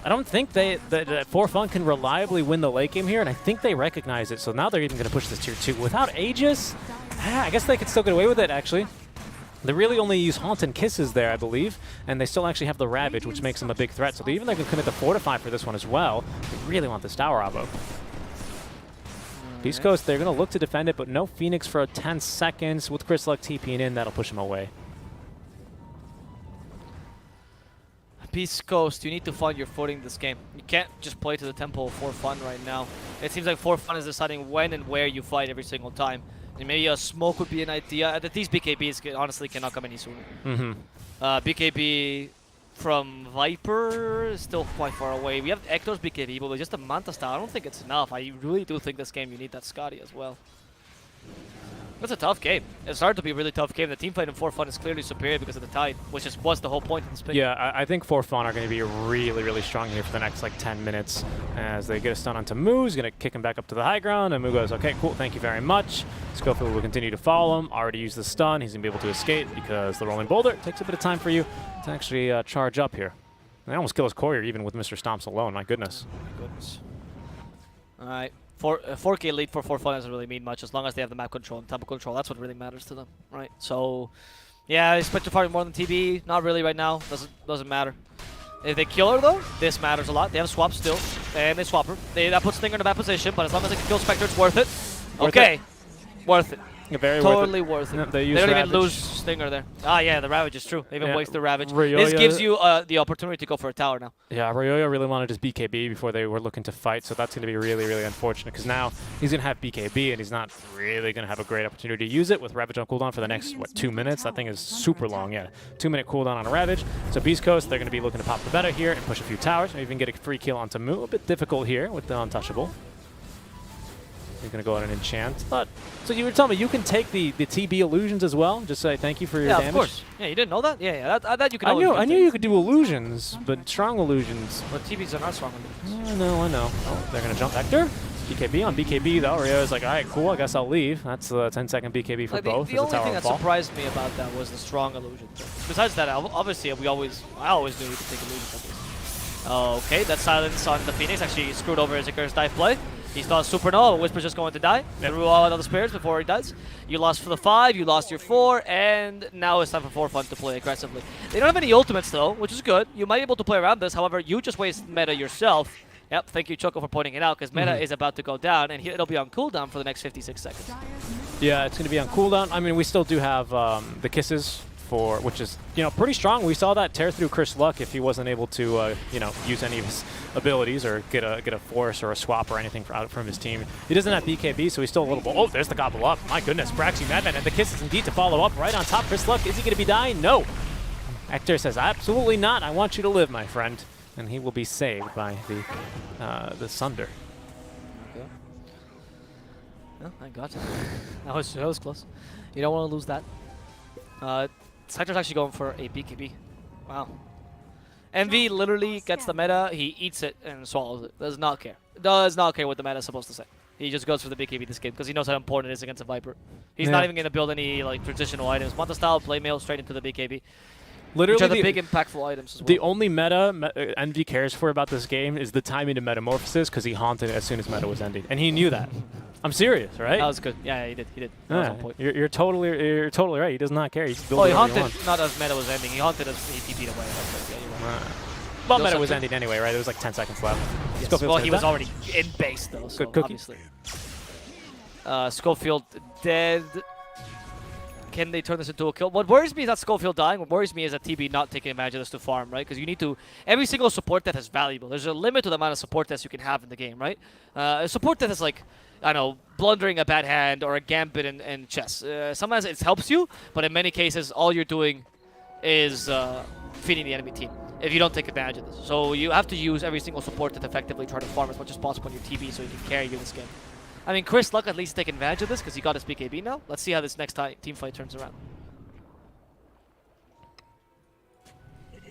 Speaker 5: don't think that For Fun can reliably win the late game here, and I think they recognize it. So now they're even going to push this tier 2 without Aegis. I guess they could still get away with it, actually. They really only use Haunt and Kisses there, I believe, and they still actually have the Ravage, which makes them a big threat. So they even they can commit the Fortify for this one as well. They really want this tower, Avo. Beast Coast, they're going to look to defend it, but no Phoenix for 10 seconds. With Chris Luck TPing in, that'll push him away.
Speaker 4: Beast Coast, you need to find your footing this game. You can't just play to the tempo of For Fun right now. It seems like For Fun is deciding when and where you fight every single time. And maybe a smoke would be an idea. These BKBs honestly cannot come any sooner. BKB from Viper is still quite far away. We have Ector's BKB, but with just a Manta style, I don't think it's enough. I really do think this game you need that Scotty as well. That's a tough game. It started to be a really tough game. The team fight in For Fun is clearly superior because of the Tide, which was the whole point in this pick.
Speaker 5: Yeah, I think For Fun are going to be really strong here for the next like 10 minutes as they get a stun onto Moo. He's going to kick him back up to the high ground, and Moo goes, okay, cool, thank you very much. Schofield will continue to follow him. Already used the stun. He's going to be able to escape because the rolling boulder takes a bit of time for you to actually charge up here. They almost kill his courier even with Mr. Stomps alone. My goodness.
Speaker 4: Oh my goodness. All right. 4K lead for For Fun doesn't really mean much as long as they have the map control and tempo control. That's what really matters to them, right? So, yeah, I expect to fight more than TB. Not really right now. Doesn't matter. If they kill her though, this matters a lot. They have swap still, and they swap her. That puts Stinger in a bad position, but as long as they can kill Spectre, it's worth it. Okay, worth it.
Speaker 5: Very
Speaker 4: Totally worth it.
Speaker 5: No, they
Speaker 4: don't
Speaker 5: Ravage.
Speaker 4: even lose Stinger there. Ah, yeah, the Ravage is true. They even waste the Ravage. This
Speaker 5: Ryoya-
Speaker 4: gives you the opportunity to go for a tower now.
Speaker 5: Yeah, Ryoya really wanted his BKB before they were looking to fight, so that's going to be really unfortunate because now he's going to have BKB and he's not really going to have a great opportunity to use it with Ravage on cooldown for the next, 2 minutes? That thing is super long, yeah. 2-minute cooldown on a Ravage. So Beast Coast, they're going to be looking to pop the beta here and push a few towers, maybe even get a free kill onto Moo. A bit difficult here with the Untouchable. He's going to go out and enchant. But, so you were telling me you can take the TB illusions as well? Just say thank you for your damage?
Speaker 4: Yeah, of course. Yeah, you didn't know that? Yeah, that you can
Speaker 5: I
Speaker 4: always
Speaker 5: knew you could do illusions, but strong illusions.
Speaker 4: But TBs are not strong illusions.
Speaker 5: I know. Oh, they're going to jump Vector. BKB on BKB, though. Ryo's like, all right, cool, I guess I'll leave. That's a 10-second BKB for
Speaker 4: Like
Speaker 5: both.
Speaker 4: the only thing that surprised me about that was the strong illusion. Besides that, obviously, I always knew he could take illusions. Okay, that silence on the Phoenix actually screwed over Izikar's dive play. He thought Supernova, Whisper's just going to die. Threw all other spirits before he dies. You lost for the 5, you lost your 4, and now it's time for fun to play aggressively. They don't have any ultimates though, which is good. You might be able to play around this, however, you just waste meta yourself. Yep, thank you Choco for pointing it out, because meta is about to go down, and it'll be on cooldown for the next 56 seconds.
Speaker 3: Yeah, it's going to be on cooldown. I mean, we still do have the kisses, which is, you know, pretty strong. We saw that tear through Chris Luck if he wasn't able to, you know, use any of his abilities or get a force or a swap or anything out from his team. He doesn't have BKB, so he's still a little bit. Oh, there's the gobble up. My goodness, Braxy Madman, and the kisses indeed to follow up right on top. Chris Luck, is he going to be dying? No. Hector says, absolutely not. I want you to live, my friend. And he will be saved by the Sunder.
Speaker 4: Okay. Oh, I got it. That was close. You don't want to lose that. Sector's actually going for a BKB. Wow. Envy literally gets the meta, he eats it and swallows it. Does not care. Does not care what the meta is supposed to say. He just goes for the BKB this game because he knows how important it is against a Viper. He's not even going to build any like traditional items. Manta style, play mail straight into the BKB.
Speaker 3: Literally,
Speaker 4: which are the big impactful items as well.
Speaker 3: The only meta Envy cares for about this game is the timing to Metamorphosis, because he haunted it as soon as meta was ending, and he knew that. I'm serious, right?
Speaker 4: That was good. Yeah, he did. That was on point.
Speaker 3: You're totally right. He does not care. He
Speaker 4: haunted not as meta was ending. He haunted as he TP'd away. Yeah, you're right.
Speaker 3: Well, meta was ending anyway, right? There was like 10 seconds left.
Speaker 4: Yes. Well, he was already in base though, so
Speaker 3: good cookie.
Speaker 4: Obviously. Schofield dead. Can they turn this into a kill? What worries me is not Schofield dying. What worries me is that TB not taking advantage of this to farm, right? Because you need to... Every single support death is valuable. There's a limit to the amount of support deaths you can have in the game, right? A support death is like, I don't know, blundering a bad hand or a gambit in chess. Sometimes it helps you, but in many cases, all you're doing is feeding the enemy team if you don't take advantage of this. So you have to use every single support death effectively, try to farm as much as possible on your TB so you can carry you this game. I mean, Chris Luck at least take advantage of this because he got his BKB now. Let's see how this next team fight turns around.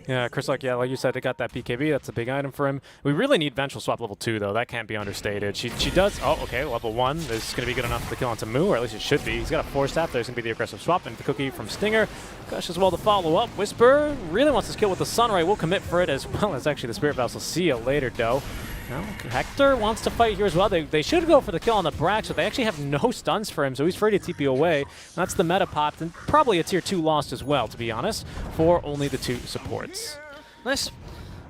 Speaker 3: Yeah, Chris Luck, yeah, like you said, they got that BKB. That's a big item for him. We really need Vengeful Swap level 2, though. That can't be understated. She does... Oh, okay, level 1 is going to be good enough to kill onto Moo, or at least it should be. He's got a 4-staff. There's going to be the aggressive swap, and the cookie from Stinger. Gush as well to follow up. Whisper really wants this kill with the Sunray. We'll commit for it as well as actually the Spirit Vessel. See you later, though. No, Hector wants to fight here as well. They should go for the kill on the Brax, but they actually have no stuns for him, so he's free to TP away. That's the meta popped, and probably a tier 2 lost as well, to be honest, for only the 2 supports.
Speaker 4: Nice.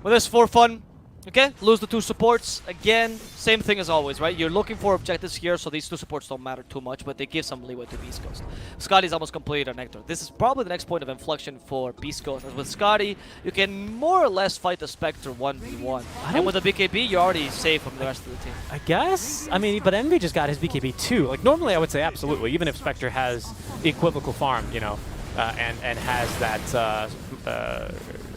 Speaker 4: With this for fun, okay, lose the 2 supports. Again, same thing as always, right? You're looking for objectives here, so these 2 supports don't matter too much, but they give some leeway to Beast Coast. Scotty's almost completed on Nectar. This is probably the next point of inflection for Beast Coast. As with Scotty, you can more or less fight the Spectre 1v1. And with the BKB, you're already safe from the rest of the team.
Speaker 3: I guess. I mean, but Envy just got his BKB too. Like, normally I would say absolutely, even if Spectre has equivocal farm, you know, and has that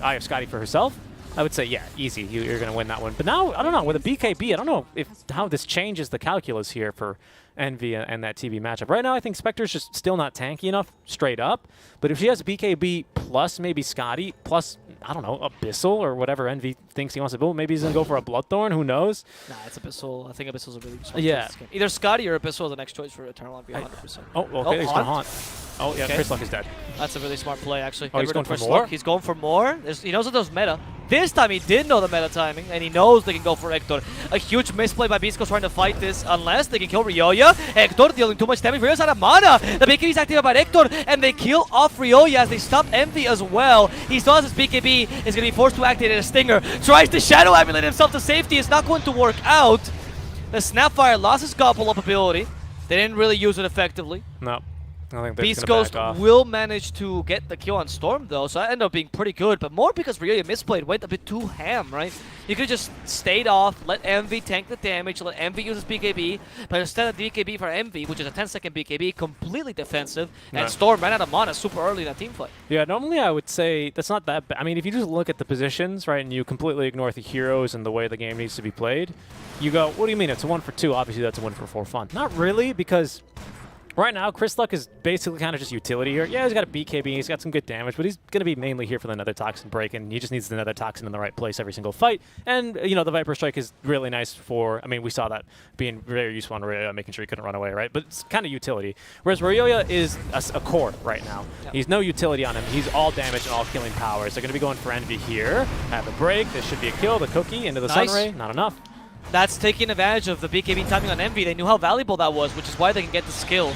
Speaker 3: Eye of Scotty for herself, I would say, yeah, easy. You're going to win that one. But now, I don't know, with a BKB, I don't know how this changes the calculus here for Envy and that TB matchup. Right now, I think Spectre's just still not tanky enough straight up. But if she has a BKB plus maybe Scotty, plus, I don't know, Abyssal or whatever Envy thinks he wants to build, maybe he's going to go for a Bloodthorn, who knows?
Speaker 4: Nah, it's Abyssal. I think Abyssal's a really good choice.
Speaker 3: Yeah.
Speaker 4: Either Scotty or Abyssal is the next choice for Eternal on 100%.
Speaker 3: Oh, okay, he's going to haunt. Oh, yeah,
Speaker 4: Okay.
Speaker 3: Chris Luck is dead.
Speaker 4: That's a really smart play, actually.
Speaker 3: Oh, he's
Speaker 4: Get rid
Speaker 3: going
Speaker 4: of
Speaker 3: for
Speaker 4: Chris
Speaker 3: more?
Speaker 4: Luck. He's going for more. He knows that there's meta. This time he did know the meta timing, and he knows they can go for Hector. A huge misplay by Beast Coast trying to fight this, unless they can kill Ryoya. Hector dealing too much damage. Ryoya's out of mana. The BKB is activated by Hector, and they kill off Ryoya as they stop Envy as well. He still has his BKB, is going to be forced to activate a Stinger. Tries to Shadow Amulet himself to safety. It's not going to work out. The Snapfire lost his Gobble Up ability. They didn't really use it effectively.
Speaker 3: No. I think they're
Speaker 4: Beast
Speaker 3: gonna
Speaker 4: Ghost
Speaker 3: back off.
Speaker 4: will manage to get the kill on Storm though, so that ended up being pretty good, but more because Ryoya misplayed, went a bit too ham, right? You could just stayed off, let Envy tank the damage, let Envy use his BKB, but instead of BKB for Envy, which is a 10-second BKB, completely defensive, and Storm ran out of mana super early in that team fight.
Speaker 3: Yeah, normally I would say that's not that bad. I mean, if you just look at the positions, right, and you completely ignore the heroes and the way the game needs to be played, you go, what do you mean? It's a 1 for 2. Obviously, that's a 1 for 4 fun. Not really, because right now, Chris Luck is basically kind of just utility here. Yeah, he's got a BKB, he's got some good damage, but he's going to be mainly here for the Nether Toxin break, and he just needs the Nether Toxin in the right place every single fight. And, you know, the Viper Strike is really nice for, I mean, we saw that being very useful on Ryoya, making sure he couldn't run away, right? But it's kind of utility. Whereas Ryoya is a core right now. Yep. He's no utility on him. He's all damage and all killing powers. They're going to be going for Envy here. Have a break. This should be a kill. The cookie into the Sunray. Not enough.
Speaker 4: That's taking advantage of the BKB timing on Envy. They knew how valuable that was, which is why they can get the skill.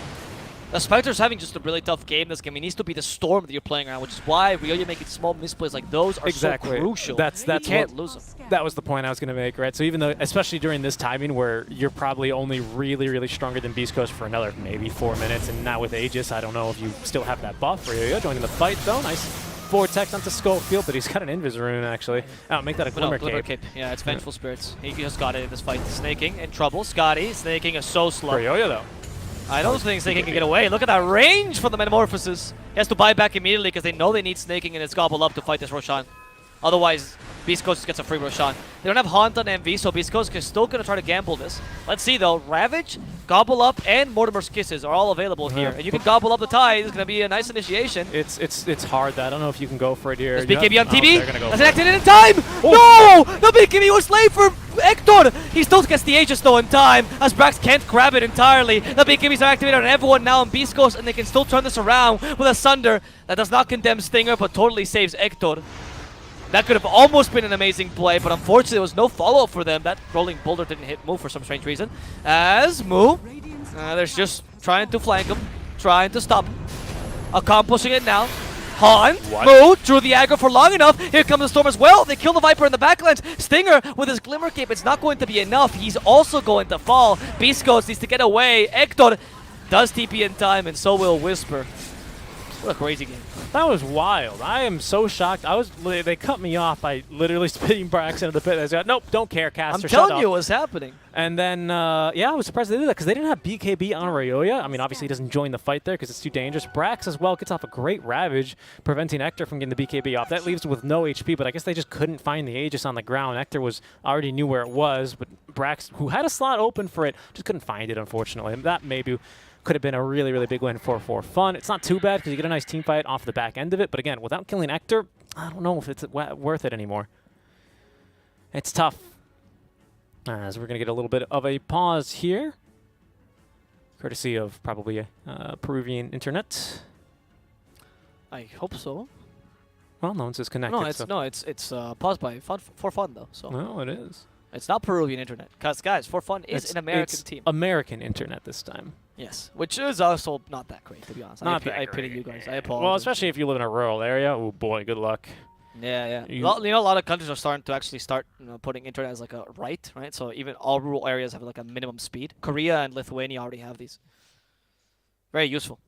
Speaker 4: The Spectre's having just a really tough game this game. It needs to be the Storm that you're playing around, which is why Ryoya making small misplays like those are so crucial.
Speaker 5: That's
Speaker 4: you can't
Speaker 5: what,
Speaker 4: lose them.
Speaker 5: That was the point I was going to make, right? So even though, especially during this timing where you're probably only really stronger than Beast Coast for another maybe 4 minutes, and now with Aegis, I don't know if you still have that buff. Ryoya joining the fight though. Nice Vortex onto Schofield, but he's got an Invis rune actually. Oh, make that a Glimmer Cape.
Speaker 4: Yeah, it's Vengeful Spirits. He just got it in this fight. Snaking in trouble. Scotty snaking is so slow.
Speaker 5: Ryoya though.
Speaker 4: I don't think Snaking can get away. Look at that range for the Metamorphosis. He has to buy back immediately because they know they need Snaking and it's Gobble Up to fight this Roshan. Otherwise, Beast Coast gets a free Roshan. They don't have Haunt on MV, so Beast Coast is still going to try to gamble this. Let's see though. Ravage, Gobble Up, and Mortimer's Kisses are all available here. And you can Gobble Up the Tide. It's going to be a nice initiation.
Speaker 5: It's hard. I don't know if you can go for it here.
Speaker 4: There's BKB on TB.
Speaker 5: Go
Speaker 4: That's activated in time. No! The BKB was late for Hector. He still gets the Aegis though in time, as Brax can't grab it entirely. The BKBs are activated on everyone now on Beast Coast, and they can still turn this around with a Sunder that does not condemn Stinger, but totally saves Hector. That could have almost been an amazing play, but unfortunately there was no follow-up for them. That rolling boulder didn't hit Moo for some strange reason. As Moo, they're just trying to flank him, trying to stop him. Accomplishing it now. Han, Moo drew the aggro for long enough. Here comes the Storm as well. They kill the Viper in the backlands. Stinger with his Glimmer Cape, it's not going to be enough. He's also going to fall. Beast Ghost needs to get away. Hector does TP in time, and so will Whisper. What a crazy game.
Speaker 5: That was wild. I am so shocked. They cut me off by literally spitting Brax into the pit. I said, nope, don't care, Caster.
Speaker 4: I'm telling you what's happening.
Speaker 5: And then, yeah, I was surprised they did that because they didn't have BKB on Ryoya. I mean, obviously he doesn't join the fight there because it's too dangerous. Brax as well gets off a great Ravage, preventing Hector from getting the BKB off. That leaves with no HP, but I guess they just couldn't find the Aegis on the ground. Hector already knew where it was, but Brax, who had a slot open for it, just couldn't find it, unfortunately. And that maybe could have been a really big win for Fun. It's not too bad because you get a nice team fight off the back end of it, but again, without killing Hector, I don't know if it's worth it anymore. It's tough. As we're going to get a little bit of a pause here, courtesy of probably Peruvian internet.
Speaker 4: I hope so.
Speaker 5: Well, no one's disconnected.
Speaker 4: It's paused by for fun though. So
Speaker 5: no, it is.
Speaker 4: It's not Peruvian internet, because guys, For Fun is an American team.
Speaker 5: American internet this time.
Speaker 4: Yes, which is also not that great, to be honest. I pity you guys. I apologize.
Speaker 5: Well, especially if you live in a rural area. Oh boy, good luck.
Speaker 4: Yeah. You know, a lot of countries are starting to actually putting internet as like a right? So even all rural areas have like a minimum speed. Korea and Lithuania already have these. Very useful.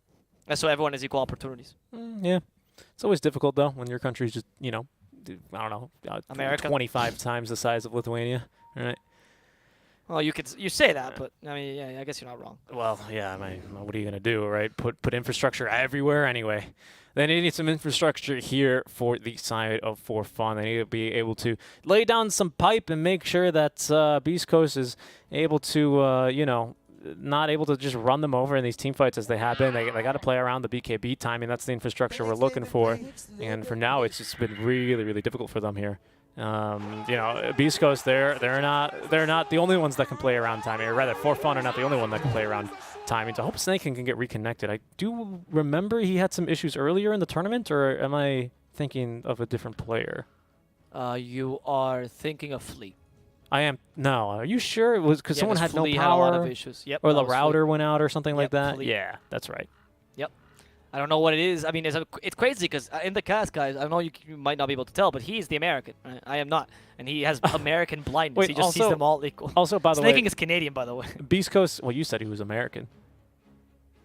Speaker 4: And so everyone has equal opportunities.
Speaker 5: Yeah. It's always difficult though when your country's just, I don't know,
Speaker 4: America
Speaker 5: 25 times the size of Lithuania, right?
Speaker 4: Well, you say that, but I mean, yeah, I guess you're not wrong.
Speaker 5: Well, yeah, I mean, what are you gonna do, right? Put infrastructure everywhere anyway. They need some infrastructure here for the side of For Fun. They need to be able to lay down some pipe and make sure that Beast Coast is able to, not able to just run them over in these team fights as they have been. They got to play around the BKB timing. That's the infrastructure we're looking for. And for now, it's just been really difficult for them here. Beast Coast, they're not the only ones that can play around timing. Or rather, For Fun are not the only one that can play around timing. So I hope Snaking can get reconnected. I do remember he had some issues earlier in the tournament, or am I thinking of a different player?
Speaker 4: You are thinking of Fleet.
Speaker 5: I am. No, are you sure it was because someone had no
Speaker 4: Flea
Speaker 5: power?
Speaker 4: Had a lot of issues. Yep,
Speaker 5: or the router went out or something like that?
Speaker 4: Fleet.
Speaker 5: Yeah, that's right.
Speaker 4: Yep. I don't know what it is. I mean, it's crazy because in the cast, guys, I know you might not be able to tell, but he's the American. Right? I am not. And he has American blindness.
Speaker 5: Wait,
Speaker 4: he just sees them all equal.
Speaker 5: Also, by the way,
Speaker 4: Snaking is Canadian, by the way.
Speaker 5: Beast Coast, well, you said he was American.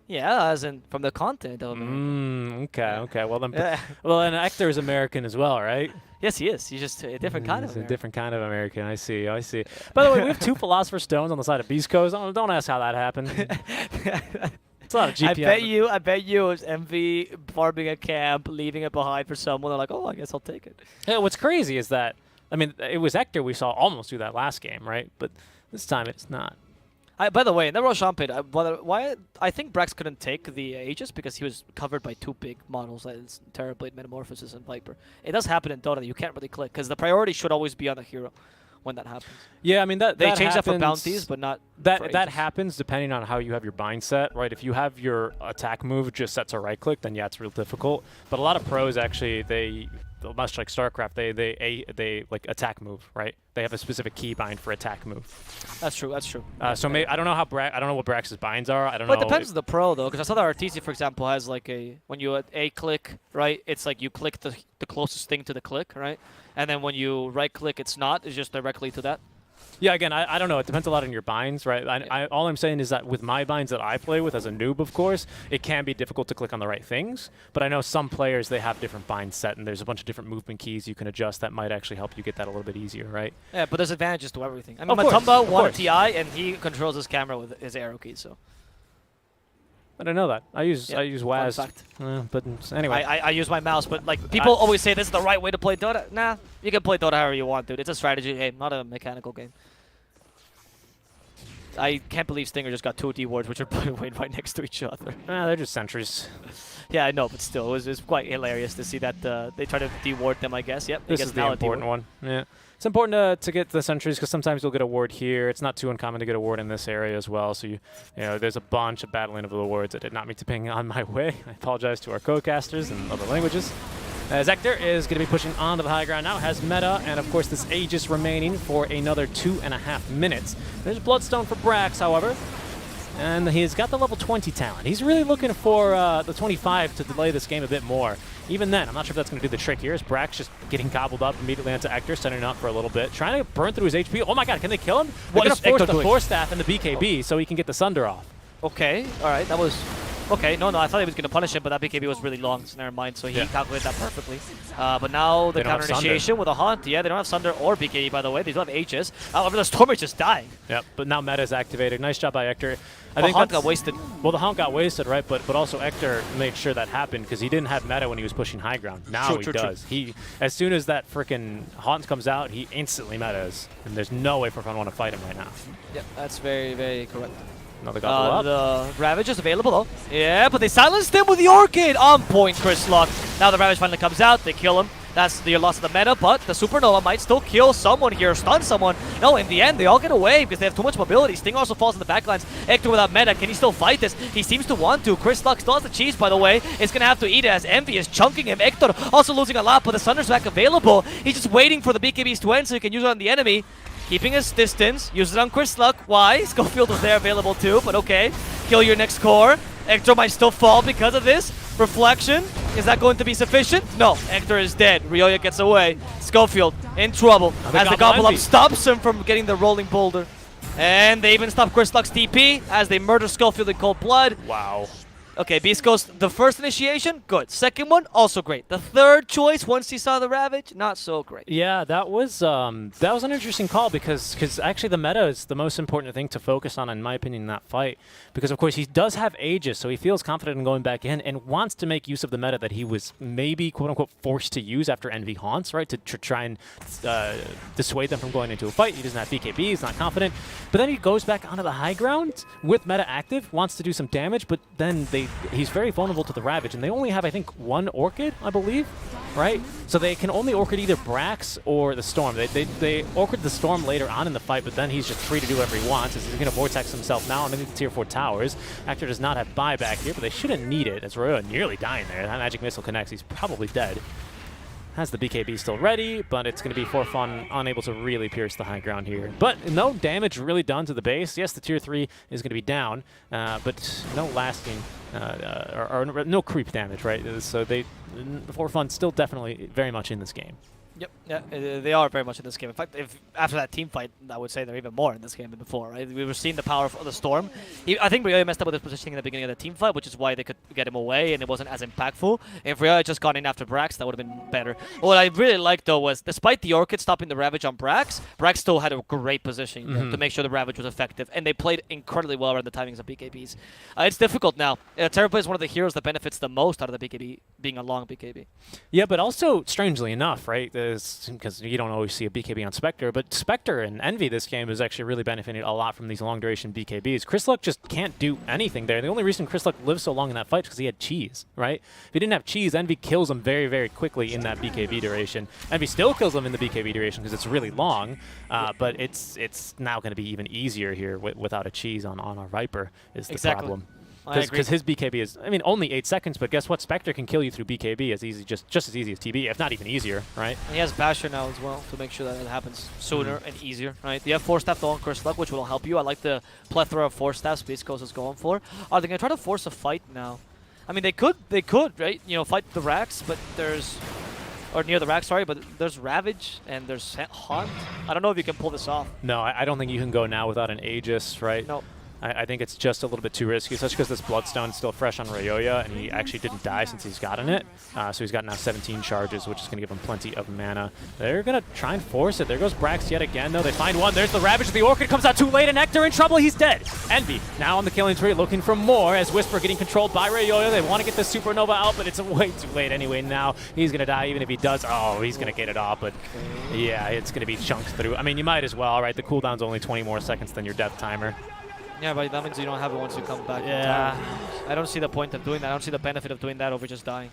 Speaker 4: Yeah, as in from the continent of America.
Speaker 5: Okay. Well, then Hector is American as well, right?
Speaker 4: Yes, he is. He's just a different kind of American.
Speaker 5: A different kind of American. I see. By the way, we have 2 Philosopher's Stones on the side of Beast Coast. Don't ask how that happened. It's a lot of GPM.
Speaker 4: I bet you it was MV farming a camp, leaving it behind for someone. They're like, oh, I guess I'll take it.
Speaker 5: Yeah, what's crazy is that, I mean, it was Hector we saw almost do that last game, right? But this time it's not.
Speaker 4: By the way, in the Roshan pit, why I think Brax couldn't take the Aegis because he was covered by 2 big models, like Terrorblade, Metamorphosis, and Viper. It does happen in Dota that you can't really click because the priority should always be on the hero when that happens.
Speaker 5: Yeah, I mean,
Speaker 4: they changed that for bounties, but not
Speaker 5: That
Speaker 4: for
Speaker 5: that
Speaker 4: ages.
Speaker 5: happens depending on how you have your bind set, right? If you have your attack move just set to right click, then yeah, it's real difficult. But a lot of pros actually, they much like StarCraft, they like attack move, right? They have a specific key bind for attack move.
Speaker 4: That's true. That's true.
Speaker 5: So I don't know how I don't know what Brax's binds are. I don't
Speaker 4: But
Speaker 5: know.
Speaker 4: it depends on the pro though, because I saw that RTC, for example, has like when you A click, right? It's like you click the closest thing to the click, right? And then when you right click, it's not. It's just directly to that.
Speaker 5: Yeah, again, I don't know. It depends a lot on your binds, right? All I'm saying is that with my binds that I play with as a noob, of course, it can be difficult to click on the right things. But I know some players, they have different binds set, and there's a bunch of different movement keys you can adjust that might actually help you get that a little bit easier, right?
Speaker 4: Yeah, but there's advantages to everything. I mean,
Speaker 5: Of course,
Speaker 4: Matumba
Speaker 5: of
Speaker 4: won
Speaker 5: course.
Speaker 4: TI, and he controls his camera with his arrow keys. So
Speaker 5: I don't know that. I use
Speaker 4: fun
Speaker 5: WAS.
Speaker 4: fact.
Speaker 5: But anyway.
Speaker 4: I use my mouse, but like people always say this is the right way to play Dota. Nah, you can play Dota however you want, dude. It's a strategy game, not a mechanical game. I can't believe Stinger just got 2 D wards, which are playing right next to each other.
Speaker 5: They're just sentries.
Speaker 4: Yeah, I know, but still, it was quite hilarious to see that they try to D-ward them, I guess. Yep,
Speaker 5: This is the important one. Yeah. It's important to get the sentries because sometimes you'll get a ward here. It's not too uncommon to get a ward in this area as well. So, you know, there's a bunch of battling of the wards. I did not mean to ping on my way. I apologize to our co-casters in other languages. As Hector is going to be pushing onto the high ground now, has meta, and of course this Aegis remaining for another 2.5 minutes. There's Bloodstone for Brax, however, and he's got the level 20 talent. He's really looking for the 25 to delay this game a bit more. Even then, I'm not sure if that's going to do the trick here, as Brax just getting gobbled up immediately onto Hector, setting up for a little bit, trying to burn through his HP. Oh my god, can they kill him? They're going to force the Force Staff and the BKB so he can get the Sunder off.
Speaker 4: Okay, all right, that was... Okay, no, I thought he was going to punish him, but that BKB was really long, so never mind. So he calculated that perfectly. But now the counter initiation with a Haunt. Yeah, they don't have Sunder or BKB, by the way. They do have H's. However, the Storm is just dying.
Speaker 5: Yep, but now meta is activated. Nice job by Hector. I
Speaker 4: The
Speaker 5: think
Speaker 4: Haunt
Speaker 5: that's-
Speaker 4: got wasted.
Speaker 5: Well, the Haunt got wasted, right? But also Hector made sure that happened because he didn't have meta when he was pushing high ground. Now he does. He, as soon as that freaking Haunt comes out, he instantly metas, and there's no way for Fun want to fight him right now.
Speaker 4: Yep, that's very, very correct.
Speaker 5: Another gobble up.
Speaker 4: The Ravage is available though. Yeah, but they silenced him with the Orchid. On point, Chris Luck. Now the Ravage finally comes out. They kill him. That's the loss of the meta, but the Supernova might still kill someone here, stun someone. No, in the end, they all get away because they have too much mobility. Sting also falls in the backlines. Hector without meta, can he still fight this? He seems to want to. Chris Luck still has the cheese, by the way. Is going to have to eat it as Envy is chunking him. Hector also losing a lot, but the Sunder's back available. He's just waiting for the BKBs to end so he can use it on the enemy. Keeping his distance, use it on Chris Luck. Why? Schofield was there available too, but okay. Kill your next core. Hector might still fall because of this. Reflection, is that going to be sufficient? No, Hector is dead. Ryoya gets away. Schofield in trouble as the Gobble Up stops him from getting the rolling boulder. And they even stop Chris Luck's TP as they murder Schofield in cold blood.
Speaker 5: Wow.
Speaker 4: Okay, Beast Ghost, the first initiation, good. Second one, also great. The third choice, once he saw the Ravage, not so great.
Speaker 5: Yeah, that was an interesting call because actually the meta is the most important thing to focus on, in my opinion, in that fight. Because of course he does have Aegis, so he feels confident in going back in and wants to make use of the meta that he was maybe quote unquote forced to use after Envy haunts, right? To try and dissuade them from going into a fight. He doesn't have BKB, he's not confident. But then he goes back onto the high ground with meta active, wants to do some damage, but then he's very vulnerable to the Ravage, and they only have, I think, 1 Orchid, I believe, right? So they can only Orchid either Brax or the Storm. They Orchid the Storm later on in the fight, but then he's just free to do whatever he wants. He's going to Vortex himself now underneath the Tier 4 towers. Hector does not have buyback here, but they shouldn't need it, as Royo nearly dying there. That Magic Missile connects. He's probably dead. Has the BKB still ready, but it's going to be for fun, unable to really pierce the high ground here. But no damage really done to the base. Yes, the Tier 3 is going to be down, but no lasting, or no creep damage, right? So for fun, still definitely very much in this game.
Speaker 4: Yep, yeah, they are very much in this game. In fact, if after that team fight, I would say they're even more in this game than before, right? We were seeing the power of the Storm. I think Ryoya messed up with his positioning in the beginning of the team fight, which is why they could get him away, and it wasn't as impactful. If Ryoya had just gone in after Brax, that would have been better. What I really liked, though, was despite the Orchid stopping the Ravage on Brax, Brax still had a great position to make sure the Ravage was effective, and they played incredibly well around the timings of BKBs. It's difficult now. Terrorblade is one of the heroes that benefits the most out of the BKB being a long BKB.
Speaker 5: Yeah, but also, strangely enough, right, because you don't always see a BKB on Spectre, but Spectre and Envy this game is actually really benefiting a lot from these long duration BKBs. Chris Luck just can't do anything there. The only reason Chris Luck lived so long in that fight is because he had cheese, right? If he didn't have cheese, Envy kills him very, very quickly in that BKB duration. Envy still kills him in the BKB duration because it's really long, but it's now going to be even easier here without a cheese on our Viper is the problem. Because his BKB is, I mean, only 8 seconds, but guess what? Spectre can kill you through BKB as easy, just as easy as TB, if not even easier, right?
Speaker 4: And he has Basher now as well to make sure that it happens sooner and easier, right? You have 4-staff on Chris Luck, which will help you. I like the plethora of 4-staffs Space Coast is going for. Are they going to try to force a fight now? I mean, they could, right? You know, fight the racks, but there's... Or near the rack, sorry, but there's Ravage and there's Haunt. I don't know if you can pull this off.
Speaker 5: No, I don't think you can go now without an Aegis, right?
Speaker 4: No.
Speaker 5: I think it's just a little bit too risky, especially because this Bloodstone is still fresh on Ryoya, and he actually didn't die since he's gotten it. So he's got now 17 charges, which is going to give him plenty of mana. They're going to try and force it. There goes Brax yet again, though. They find one. There's the Ravage. The Orchid comes out too late, and Nectar in trouble. He's dead. Envy now on the killing tree, looking for more as Whisper getting controlled by Ryoya. They want to get the Supernova out, but it's way too late anyway. Now he's going to die, even if he does. Oh, he's going to get it off, but yeah, it's going to be chunked through. I mean, you might as well, right? The cooldown's only 20 more seconds than your death timer.
Speaker 4: Yeah, but that means you don't have it once you come back.
Speaker 5: Yeah.
Speaker 4: I don't see the point of doing that. I don't see the benefit of doing that over just dying.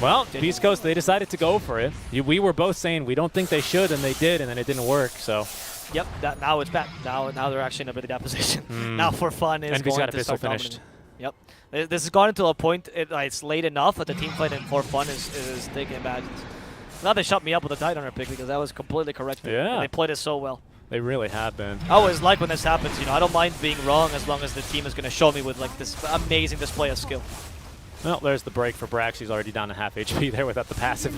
Speaker 5: Well, Beast Coast, they decided to go for it. We were both saying we don't think they should, and they did, and then it didn't work, so.
Speaker 4: Yep, now it's back. Now they're actually in a really bad position. Now for fun is
Speaker 5: Envy's
Speaker 4: going
Speaker 5: got a
Speaker 4: to
Speaker 5: pistol
Speaker 4: start
Speaker 5: finished.
Speaker 4: Yep. This has gone into a point, it's late enough that the team fight and for fun is taking advantage. Now they shut me up with a Tidehunter pick because that was completely correct.
Speaker 5: Yeah.
Speaker 4: They played it so well.
Speaker 5: They really have been.
Speaker 4: I always like when this happens, you know, I don't mind being wrong as long as the team is going to show me with like this amazing display of skill.
Speaker 5: Well, there's the break for Brax. He's already down to half HP there without the passive.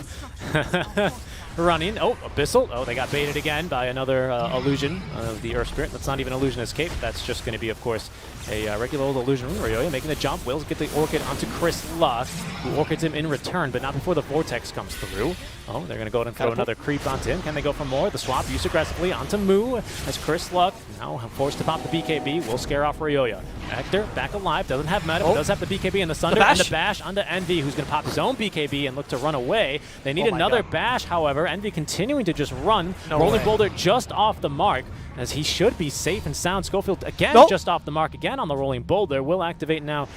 Speaker 5: Running. Oh, Abyssal. Oh, they got baited again by another illusion of the Earth Spirit. That's not even Illusion Escape. That's just going to be, of course, a regular old illusion. Ryoya making the jump. Wills get the Orchid onto Chris Luck, who Orchids him in return, but not before the Vortex comes through. Oh, they're going to go ahead and throw another creep onto him. Can they go for more? The swap used aggressively onto Moo as Chris Luck, now forced to pop the BKB, will scare off Ryoya. Hector back alive, doesn't have meta, but does have the BKB and the Thunder and the bash onto Envy, who's going to pop his own BKB and look to run away. They need another bash, however. Envy continuing to just run. Rolling Boulder just off the mark, as he should be safe and sound. Schofield again just off the mark again on the Rolling Boulder. Will activate now.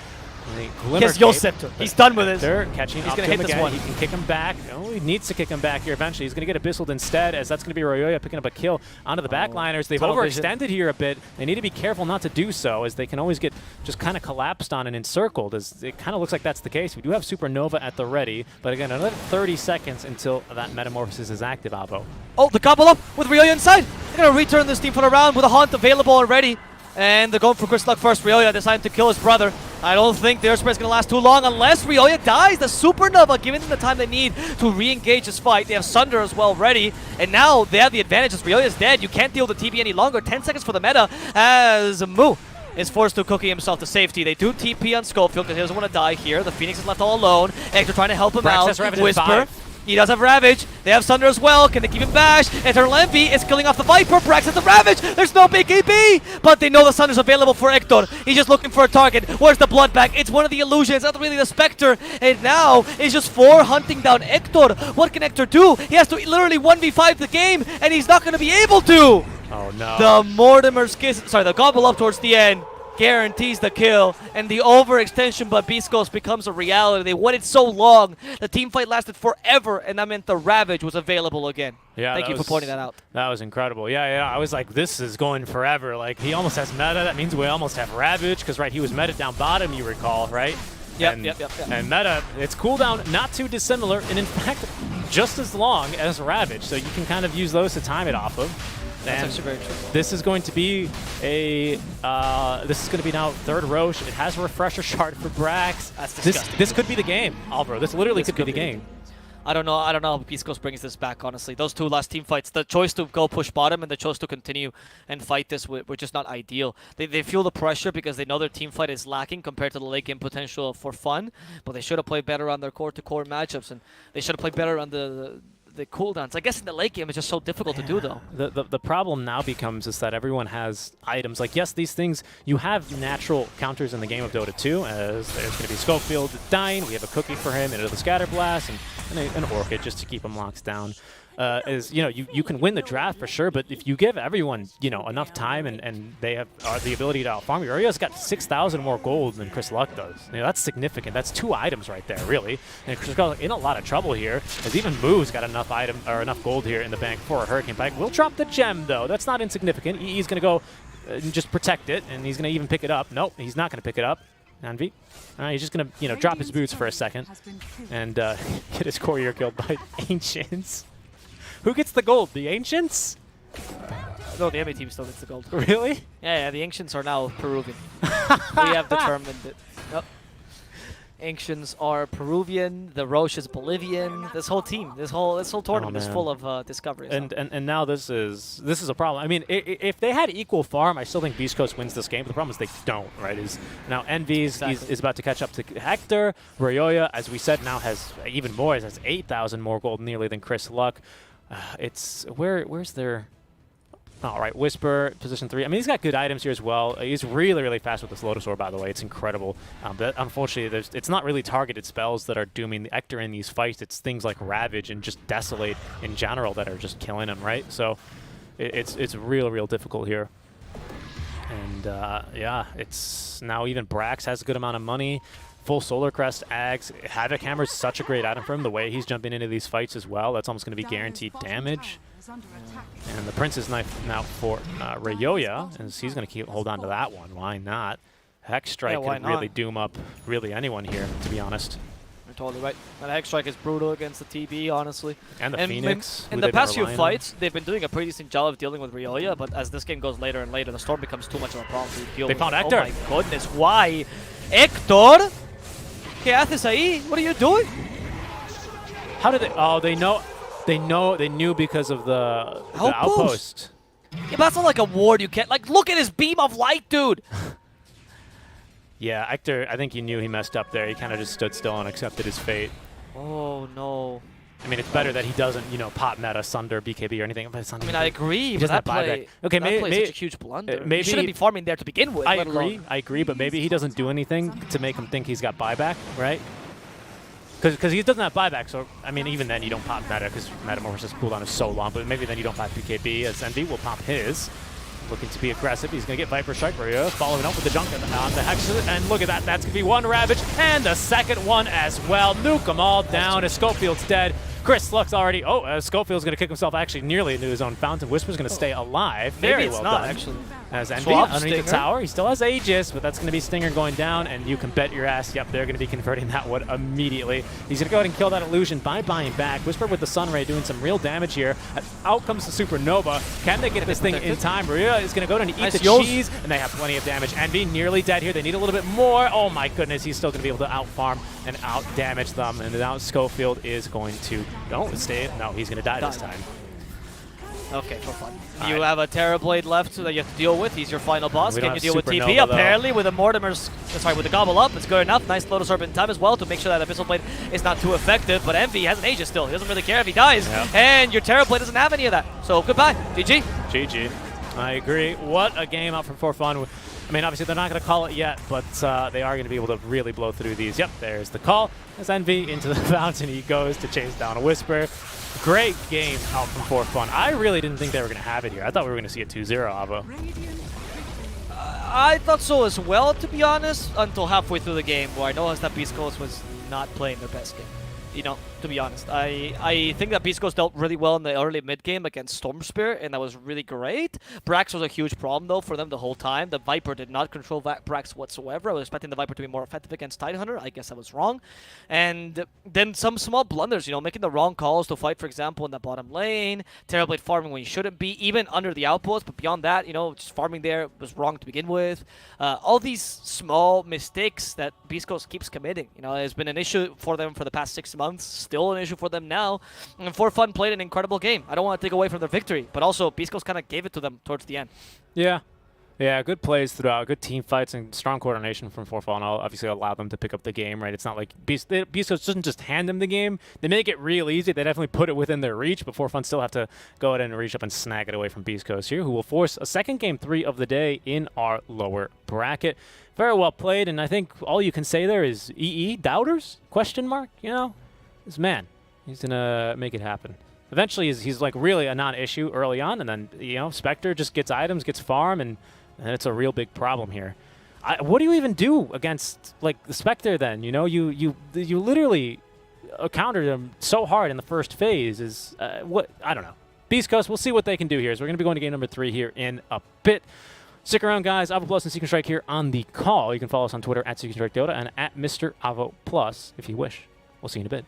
Speaker 4: Yes, Yo Scepter. He's done with it.
Speaker 5: They're catching
Speaker 4: He's
Speaker 5: up
Speaker 4: going
Speaker 5: to
Speaker 4: to hit
Speaker 5: him
Speaker 4: this
Speaker 5: again.
Speaker 4: one.
Speaker 5: He can kick him back. Oh, he needs to kick him back here eventually. He's going to get Abyssal instead, as that's going to be Ryoya picking up a kill onto the backliners. They've overextended here a bit. They need to be careful not to do so, as they can always get just kind of collapsed on and encircled, as it kind of looks like that's the case. We do have Supernova at the ready, but again, another 30 seconds until that Metamorphosis is active, Abo.
Speaker 4: Oh, the gobble up with Ryoya inside. They're going to return this team for the round with a Haunt available already. And they're going for Chris Luck first. Ryoya decided to kill his brother. I don't think the Earth Spirit's going to last too long unless Ryoya dies. The Supernova giving them the time they need to re-engage this fight. They have Sunder as well ready. And now they have the advantage as Ryoya's dead. You can't deal with the TP any longer. 10 seconds for the meta as Moo is forced to cookie himself to safety. They do TP on Schofield because he doesn't want to die here. The Phoenix is left all alone. Hector trying to help him out. Whisper. He does have Ravage. They have Sunder as well. Can they keep him bash? Eternal Envy is killing off the Viper. Brax has the Ravage. There's no BKB. But they know the Sunder's available for Hector. He's just looking for a target. Where's the blood back? It's one of the illusions. Not really the Spectre. And now it's just 4 hunting down Hector. What can Hector do? He has to literally 1v5 the game, and he's not going to be able to.
Speaker 5: Oh, no.
Speaker 4: The Mortimer's Kiss. Sorry, the Gobble Up towards the end guarantees the kill, and the overextension by Beast Coast becomes a reality. They waited so long. The team fight lasted forever, and that meant the Ravage was available again.
Speaker 5: Yeah,
Speaker 4: Thank you for pointing that out.
Speaker 5: That was incredible. Yeah. I was like, this is going forever. Like, he almost has meta. That means we almost have Ravage, because, right, he was meta down bottom, you recall, right?
Speaker 4: Yep.
Speaker 5: And meta, its cooldown not too dissimilar, and in fact, just as long as Ravage. So you can kind of use those to time it off of.
Speaker 4: That's actually very true.
Speaker 5: This is going to be now third Roche. It has a refresher shard for Brax.
Speaker 4: That's disgusting.
Speaker 5: This could be the game, Alvaro. This literally could be the game.
Speaker 4: I don't know how Beast Coast brings this back, honestly. Those two last team fights, the choice to go push bottom and the choice to continue and fight this were just not ideal. They feel the pressure because they know their team fight is lacking compared to the late game potential for fun, but they should have played better on their core-to-core matchups, and they should have played better on the the cooldowns. I guess in the late game it's just so difficult to do though.
Speaker 5: The problem now becomes is that everyone has items. Like, yes, these things, you have natural counters in the game of Dota 2, as there's going to be Schofield dying. We have a cookie for him into the Scatter Blast, and an Orchid just to keep him locked down. You can win the draft for sure, but if you give everyone, enough time and they have the ability to outfarm you, Ario's got 6,000 more gold than Chris Luck does. That's significant. That's 2 items right there, really. And Chris Luck in a lot of trouble here, as even Moo's got enough enough gold here in the bank for a Hurricane Pike. We'll drop the gem though. That's not insignificant. He's going to go and just protect it, and he's going to even pick it up. Nope, he's not going to pick it up. Envy. He's just going to drop his boots for a second and get his courier killed by Ancients. Who gets the gold? The Ancients?
Speaker 4: No, the enemy team still gets the gold.
Speaker 5: Really?
Speaker 4: Yeah, the Ancients are now Peruvian. We have determined it. Yep. Ancients are Peruvian. The Roche is Bolivian. This whole team, this whole tournament is
Speaker 5: man.
Speaker 4: full of discoveries.
Speaker 5: And now this is a problem. I mean, if they had equal farm, I still think Beast Coast wins this game. But the problem is they don't, right? Is now Envy's is about to catch up to Hector. Ryoya, as we said, now has even more. He has 8,000 more gold nearly than Chris Luck. Where's their... All right, Whisper, position 3. I mean, he's got good items here as well. He's really, really fast with this Lotus Orb, by the way. It's incredible. But unfortunately, it's not really targeted spells that are dooming the Hector in these fights. It's things like Ravage and just Desolate in general that are just killing him, right? So it's real difficult here. And yeah, it's now even Brax has a good amount of money. Full Solar Crest, Ags. Havoc Hammer is such a great item for him. The way he's jumping into these fights as well, that's almost going to be guaranteed damage. And the Prince's Knife now for Ryoya, and he's going to hold on to that one. Why not? Hex Strike can really doom up really anyone here, to be honest.
Speaker 4: You're totally right. And Hex Strike is brutal against the TB, honestly.
Speaker 5: And the Phoenix.
Speaker 4: In the past few fights, they've been doing a pretty decent job of dealing with Ryoya, but as this game goes later and later, the Storm becomes too much of a problem to deal with.
Speaker 5: They found Hector.
Speaker 4: Oh my goodness, why? Hector? ¿Qué haces ahí? What are you doing?
Speaker 5: How did they... Oh, they knew because of the outpost.
Speaker 4: Yeah, but that's not like a ward you can't... Like, look at his beam of light, dude!
Speaker 5: Yeah, Hector, I think he knew he messed up there. He kind of just stood still and accepted his fate.
Speaker 4: Oh, no.
Speaker 5: I mean, it's better that he doesn't, pop meta, Sunder, BKB, or anything. But it's not
Speaker 4: I mean, I agree, but that play is such a huge blunder.
Speaker 5: Maybe
Speaker 4: he shouldn't be farming there to begin with.
Speaker 5: I agree, but maybe he doesn't do anything to make him think he's got buyback, right? Because he doesn't have buyback, so, I mean, even then you don't pop meta, because Metamorphosis cooldown is so long, but maybe then you don't pop BKB, as Envy will pop his. Looking to be aggressive. He's going to get Viper Strike. Following up with the junk on the Hex. And look at that. That's going to be one Ravage. And the second one as well. Nuke them all down as Schofield's dead. Chris Luck's already... Oh, Schofield's going to kick himself actually nearly into his own fountain. Whisper's going to stay alive. Very well done.
Speaker 4: Actually.
Speaker 5: As Envy underneath the tower. He still has Aegis, but that's going to be Stinger going down. And you can bet your ass, yep, they're going to be converting that one immediately. He's going to go ahead and kill that illusion by buying back. Whisper with the Sunray doing some real damage here. Out comes the Supernova. Can they get this thing in time? Maria is going to go down and eat the cheese, and they have plenty of damage. Envy nearly dead here. They need a little bit more. Oh my goodness, he's still going to be able to out-farm and out-damage them. And now Schofield is going to... stay. No, he's going to die this time.
Speaker 4: Okay, for fun. You have a Terrorblade left that you have to deal with. He's your final boss. Can you deal with TP?
Speaker 5: Though.
Speaker 4: Apparently, with the Mortimer's, with the Gobble up, it's good enough. Nice Lotus Orb in time as well to make sure that Abyssal Blade is not too effective. But Envy has an Aegis still. He doesn't really care if he dies. Yep. And your Terrorblade doesn't have any of that. So goodbye. GG.
Speaker 5: GG. I agree. What a game out from For Fun. I mean, obviously, they're not going to call it yet, but they are going to be able to really blow through these. Yep, there's the call. As Envy into the fountain he goes to chase down a Whisper. Great game out from For Fun. I really didn't think they were going to have it here. I thought we were going to see a 2-0, Avo.
Speaker 4: I thought so as well, to be honest, until halfway through the game, where I noticed that Beast Coast was not playing their best game. To be honest. I think that Beast Coast dealt really well in the early mid-game against Storm Spirit, and that was really great. Brax was a huge problem, though, for them the whole time. The Viper did not control Brax whatsoever. I was expecting the Viper to be more effective against Tidehunter. I guess I was wrong. And then some small blunders, making the wrong calls to fight, for example, in the bottom lane. Terrorblade farming when you shouldn't be, even under the outpost. But beyond that, just farming there was wrong to begin with. All these small mistakes that Beast Coast keeps committing. Has been an issue for them for the past 6 months. Still an issue for them now. And For Fun played an incredible game. I don't want to take away from their victory, but also Beast Coast kind of gave it to them towards the end.
Speaker 5: Yeah. Yeah, good plays throughout, good team fights, and strong coordination from 4Fall, and I'll obviously allow them to pick up the game, right? It's not like Beast Coast doesn't just hand them the game. They make it real easy. They definitely put it within their reach, but 4Fun still have to go ahead and reach up and snag it away from Beast Coast here, who will force a second game 3 of the day in our lower bracket. Very well played, and I think all you can say there is EE doubters? Question mark? You know, this man, he's gonna make it happen. Eventually, he's like really a non-issue early on, and then Spectre just gets items, gets farm, and it's a real big problem here. What do you even do against like the Spectre then? You literally countered him so hard in the first phase. What I don't know. Beast Coast, we'll see what they can do here. So we're gonna be going to game number 3 here in a bit. Stick around, guys. Avo Plus and Seeker Strike here on the call. You can follow us on Twitter at Seeker Strike Dota and at Mr. Avo Plus if you wish. We'll see you in a bit.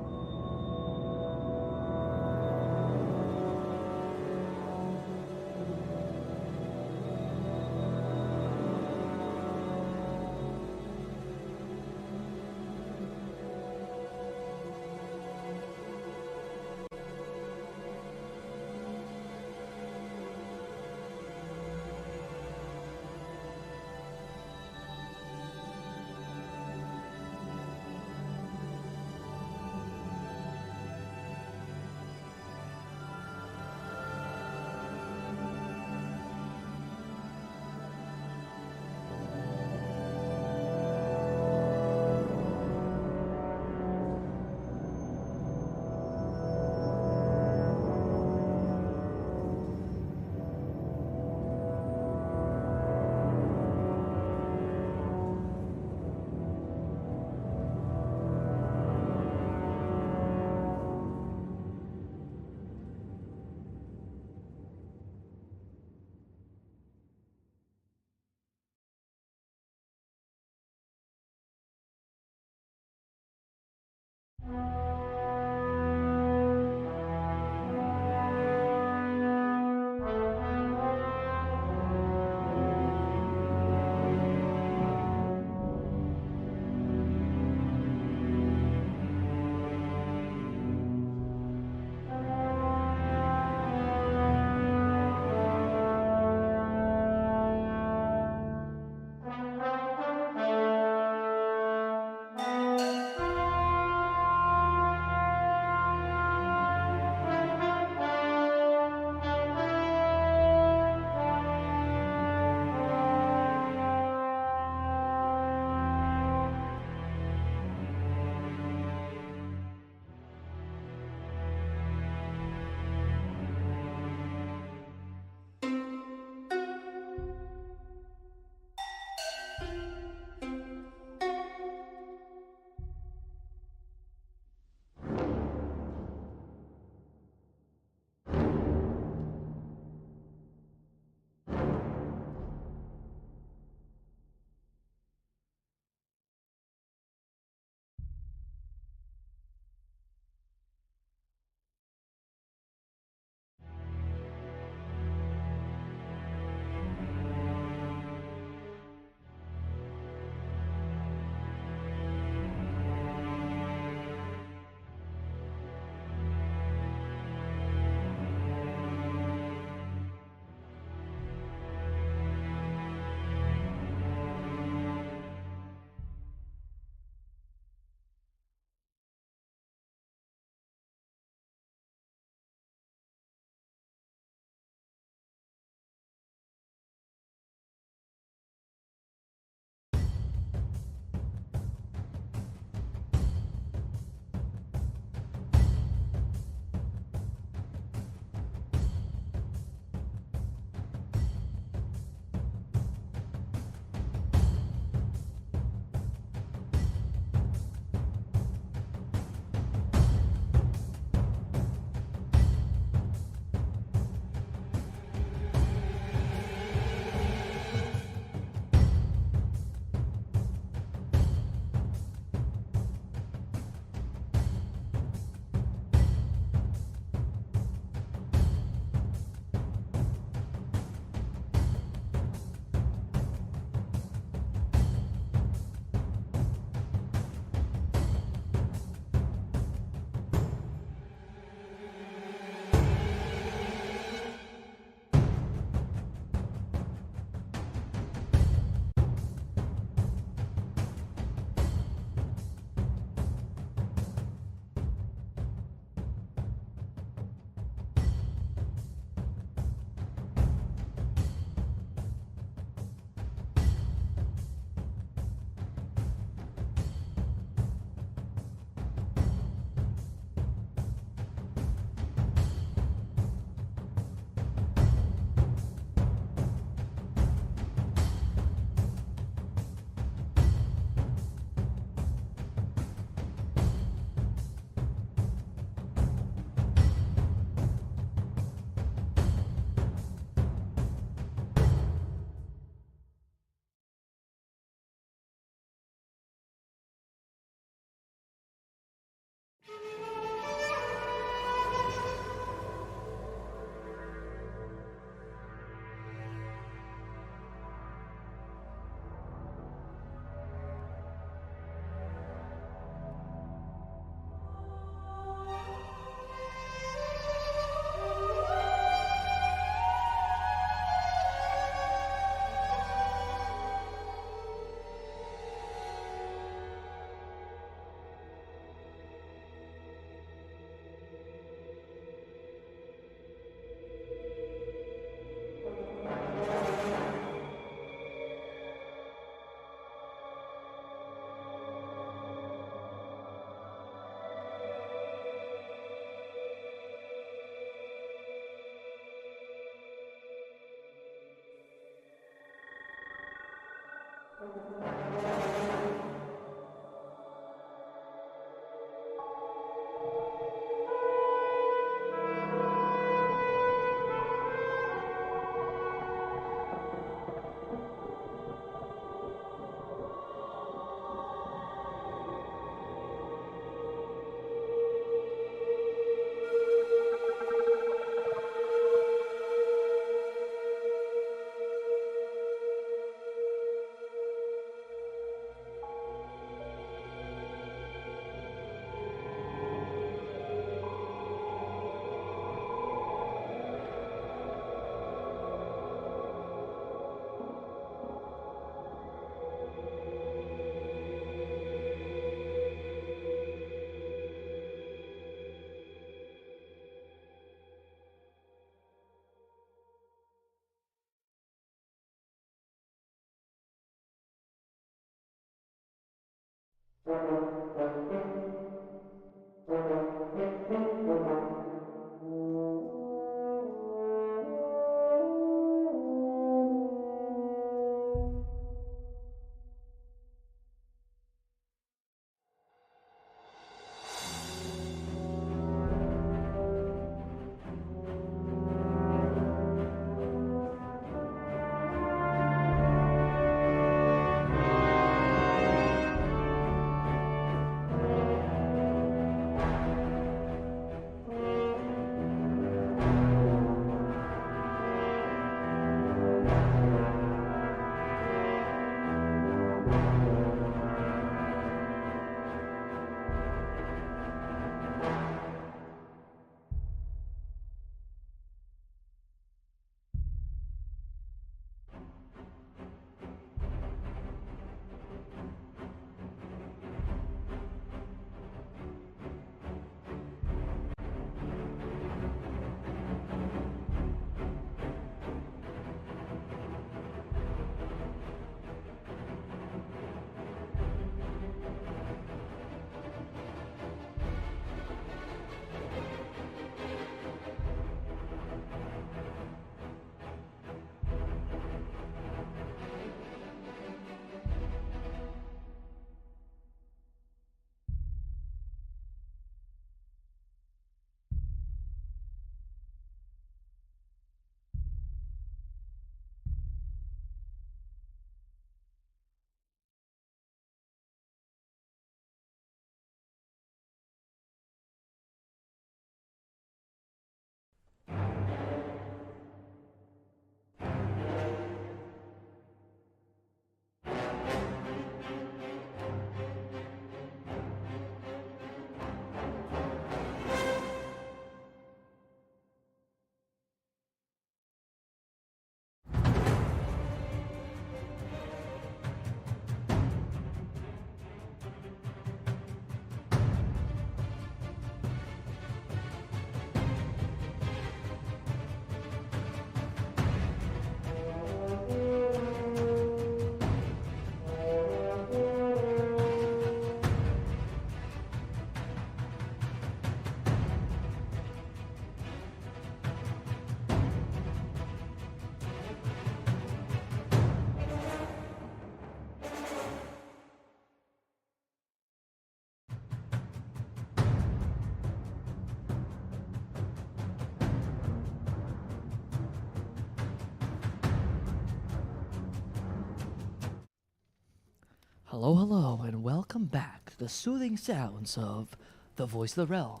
Speaker 1: Hello, hello, and welcome back to the soothing sounds of
Speaker 2: the voice of the realm.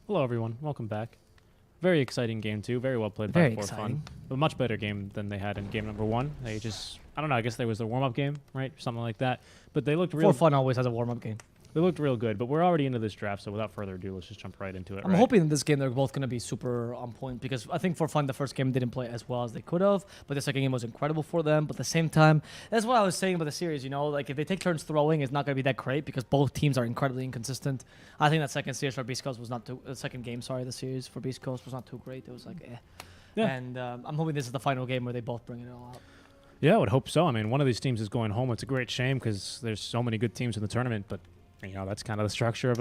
Speaker 3: Hello, everyone. Welcome back. Very exciting game, too. Very well played
Speaker 2: Very
Speaker 3: by 4Fun.
Speaker 2: exciting.
Speaker 3: A much better game than they had in game number 1. They just, I don't know, I guess there was their warm-up game, right? Something like that. But they looked real...
Speaker 2: 4Fun always has a warm-up game.
Speaker 3: They looked real good, but we're already into this draft, so without further ado, let's just jump right into it.
Speaker 2: I'm
Speaker 3: right?
Speaker 2: hoping in this game they're both going to be super on point because I think 4Fun, the first game, didn't play as well as they could have, but the second game was incredible for them. But at the same time, that's what I was saying about the series, you know, like if they take turns throwing, it's not going to be that great because both teams are incredibly inconsistent. I think that second series for Beast Coast was not too, second game, sorry, the series for Beast Coast was not too great. It was like, eh.
Speaker 3: Yeah.
Speaker 2: And I'm hoping this is the final game where they both bring it all out.
Speaker 3: Yeah, I would hope so. I mean, one of these teams is going home. It's a great shame because there's so many good teams in the tournament, but you know that's kind of the structure of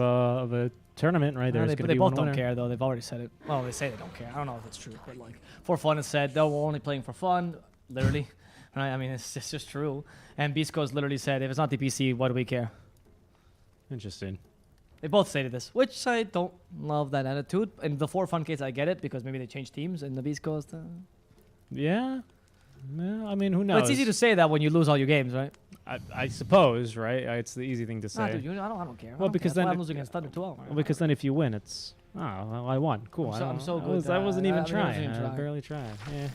Speaker 3: a tournament, right? There's
Speaker 2: They
Speaker 3: going to be
Speaker 2: both
Speaker 3: one
Speaker 2: don't
Speaker 3: winner.
Speaker 2: care, though. They've already said it. Well, they say they don't care. I don't know if it's true, but like, 4Fun has said, no, we're only playing for fun, literally. Right? I mean, it's just true. And Beast Coast literally said, if it's not DPC, what do we care?
Speaker 3: Interesting.
Speaker 2: They both stated this, which I don't love that attitude. In the 4Fun case, I get it because maybe they changed teams in the Beast Coast.
Speaker 3: Yeah. Yeah, I mean, who knows?
Speaker 2: But it's easy to say that when you lose all your games, right?
Speaker 3: I suppose, right? It's the easy thing to say.
Speaker 2: Nah, dude, I don't care.
Speaker 3: Well, because then
Speaker 2: I'm losing against Thunder 12.
Speaker 3: Well, because then if you win, it's well, I won. Cool.
Speaker 2: I'm so
Speaker 3: I
Speaker 2: good.
Speaker 3: I wasn't even
Speaker 2: I mean, I wasn't
Speaker 3: trying.
Speaker 2: even
Speaker 3: I
Speaker 2: trying.
Speaker 3: barely tried. Yeah.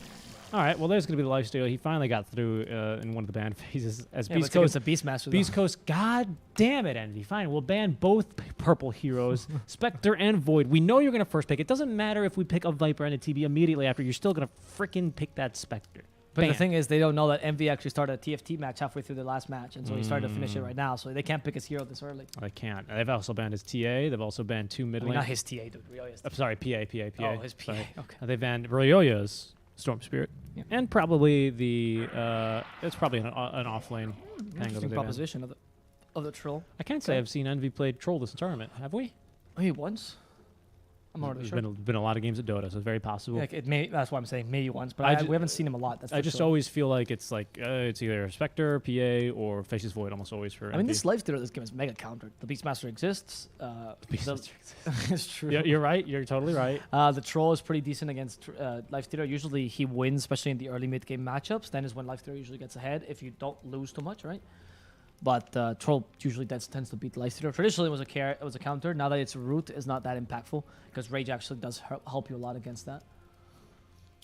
Speaker 3: All right. Well, there's gonna be the lifesteal. He finally got through in one of the ban phases as
Speaker 2: Yeah,
Speaker 3: Beast
Speaker 2: but
Speaker 3: Coast.
Speaker 2: it's a Beastmaster.
Speaker 3: Beast Coast. God damn it, Envy. Fine. We'll ban both purple heroes, Spectre and Void. We know you're gonna first pick. It doesn't matter if we pick a Viper and a TB immediately after. You're still gonna freaking pick that Spectre.
Speaker 2: But
Speaker 3: Bam.
Speaker 2: the thing is, they don't know that MV actually started a TFT match halfway through their last match, and so he started to finish it right now. So they can't pick his hero this early.
Speaker 3: I can't. They've also banned his TA. They've also banned 2 mid
Speaker 2: I mean,
Speaker 3: lane.
Speaker 2: not his TA, dude. Ryoya's
Speaker 3: I'm sorry, PA.
Speaker 2: Oh, his PA.
Speaker 3: Sorry.
Speaker 2: Okay.
Speaker 3: They banned Ryoya's Storm Spirit,
Speaker 2: Yeah.
Speaker 3: and probably the it's probably an off lane tango that
Speaker 2: Interesting
Speaker 3: they banned.
Speaker 2: proposition of the troll.
Speaker 3: I can't say I've seen Envy played Troll this tournament. Have we?
Speaker 2: Maybe once. I'm already
Speaker 3: There's
Speaker 2: sure.
Speaker 3: been a lot of games at Dota, so it's very possible.
Speaker 2: Like it may, that's why I'm saying maybe once, but
Speaker 3: I ju-
Speaker 2: we haven't seen him a lot. That's
Speaker 3: I
Speaker 2: for
Speaker 3: just
Speaker 2: sure.
Speaker 3: always feel like it's either Spectre, PA, or Faceless Void almost always for
Speaker 2: I mean,
Speaker 3: Envy.
Speaker 2: this lifesteal of this game is mega countered. The Beastmaster exists.
Speaker 3: Beastmaster
Speaker 2: It's true.
Speaker 3: Yeah, you're right. You're totally right.
Speaker 2: The troll is pretty decent against Lifestealer. Usually he wins, especially in the early mid game matchups. Then is when Lifestealer usually gets ahead if you don't lose too much, right? But troll usually tends to beat Lifestealer. Traditionally it was a counter. Now that it's root, is not that impactful because Rage actually does help you a lot against that.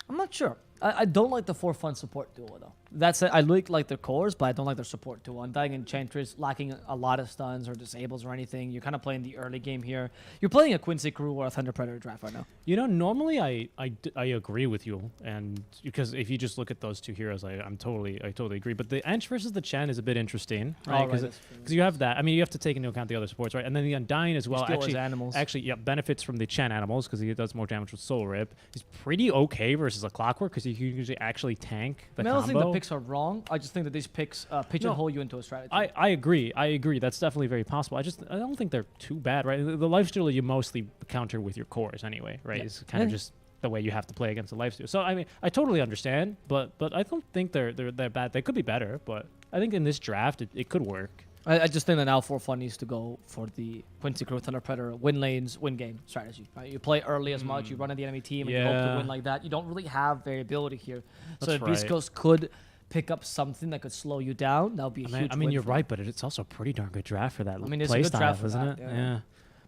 Speaker 2: I'm not sure. I don't like the 4Fun support duo though. That's it. I like their cores, but I don't like their support duo. Undying Enchantress lacking a lot of stuns or disables or anything. You're kind of playing the early game here. You're playing a Quincy Crew or a Thunder Predator draft right now.
Speaker 3: You know, normally I agree with you, and because if you just look at those two heroes, I totally agree. But the Ench versus the Chen is a bit interesting, right? Because
Speaker 2: that's true.
Speaker 3: you have that. I mean, you have to take into account the other supports, right? And then the Undying as well.
Speaker 2: Steal his animals.
Speaker 3: Actually, yeah, benefits from the Chen animals because he does more damage with Soul Rip. He's pretty okay versus a Clockwork because he can usually actually tank the
Speaker 2: I don't think the
Speaker 3: combo.
Speaker 2: picks are wrong. I just think that these picks pigeonhole you into a strategy.
Speaker 3: I agree. That's definitely very possible. I don't think they're too bad, right? The lifesteal you mostly counter with your cores anyway, right?
Speaker 2: Yeah.
Speaker 3: It's kind of just the way you have to play against the lifesteal. So I mean, I totally understand, but I don't think they're bad. They could be better, but I think in this draft it could work.
Speaker 2: I just think that now 4Fun needs to go for the Quincy Crew Thunder Predator win lanes, win game strategy. Right? You play early as much, you run at the enemy team, and you hope to
Speaker 3: Yeah.
Speaker 2: win like that. You don't really have variability here. So
Speaker 3: That's
Speaker 2: if Beast
Speaker 3: right.
Speaker 2: Coast could pick up something that could slow you down, that would be a huge
Speaker 3: I mean,
Speaker 2: win
Speaker 3: you're
Speaker 2: for
Speaker 3: right, but it's also a pretty darn good draft for that.
Speaker 2: I mean, it's a
Speaker 3: play
Speaker 2: good draft
Speaker 3: style,
Speaker 2: for
Speaker 3: isn't
Speaker 2: that,
Speaker 3: it?
Speaker 2: yeah.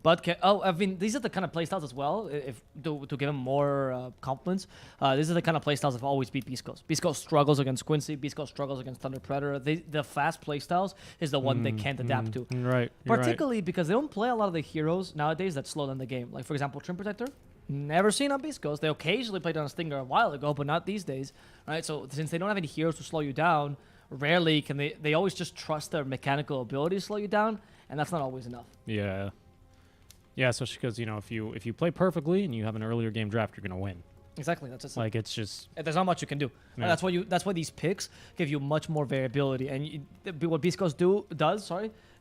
Speaker 2: But I mean, these are the kind of playstyles as well. If to give them more compliments, these are the kind of playstyles that have always beat Beast Coast. Beast Coast struggles against Quincy. Beast Coast struggles against Thunder Predator. The fast playstyles is the one they can't adapt to.
Speaker 3: Right. You're right.
Speaker 2: Particularly because they don't play a lot of the heroes nowadays that slow down the game. Like for example, Trim Protector, never seen on Beast Coast. They occasionally played on a Stinger a while ago, but not these days. Right? So since they don't have any heroes to slow you down, rarely can they always just trust their mechanical ability to slow you down, and that's not always enough.
Speaker 3: Yeah. Yeah, especially because if you play perfectly and you have an earlier game draft, you're gonna win.
Speaker 2: Exactly. That's just
Speaker 3: Like it's just
Speaker 2: there's not much you can do.
Speaker 3: Yeah.
Speaker 2: That's why these picks give you much more variability. And what Beast Coast does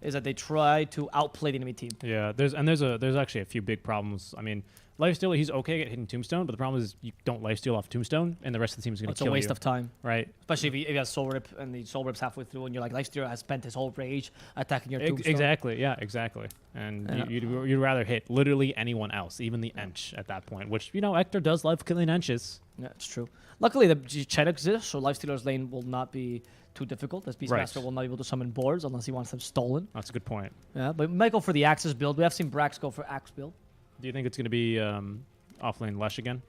Speaker 2: is that they try to outplay the enemy team.
Speaker 3: yeah. There's actually a few big problems. I mean, lifesteal he's okay at hitting Tombstone, but the problem is you don't lifesteal off Tombstone, and the rest of the team is gonna
Speaker 2: It's
Speaker 3: kill
Speaker 2: a waste
Speaker 3: you.
Speaker 2: of time,
Speaker 3: Right.
Speaker 2: especially if he has Soul Rip and the Soul Rip's halfway through, and you're like Lifestealer has spent his whole rage attacking your Tombstone.
Speaker 3: Exactly. Yeah. Exactly. And
Speaker 2: Yeah.
Speaker 3: you'd rather hit literally anyone else, even the Ench at that point. Which Hector does love killing Enches.
Speaker 2: Yeah, it's true. Luckily, the Chet exists, so Lifestealer's lane will not be too difficult, as Beastmaster
Speaker 3: Right.
Speaker 2: will not be able to summon boards unless he wants them stolen.
Speaker 3: That's a good point.
Speaker 2: Yeah, but we might go for the Axis build. We have seen Brax go for Axe build.
Speaker 3: Do you think it's going to be offlane Lesh again?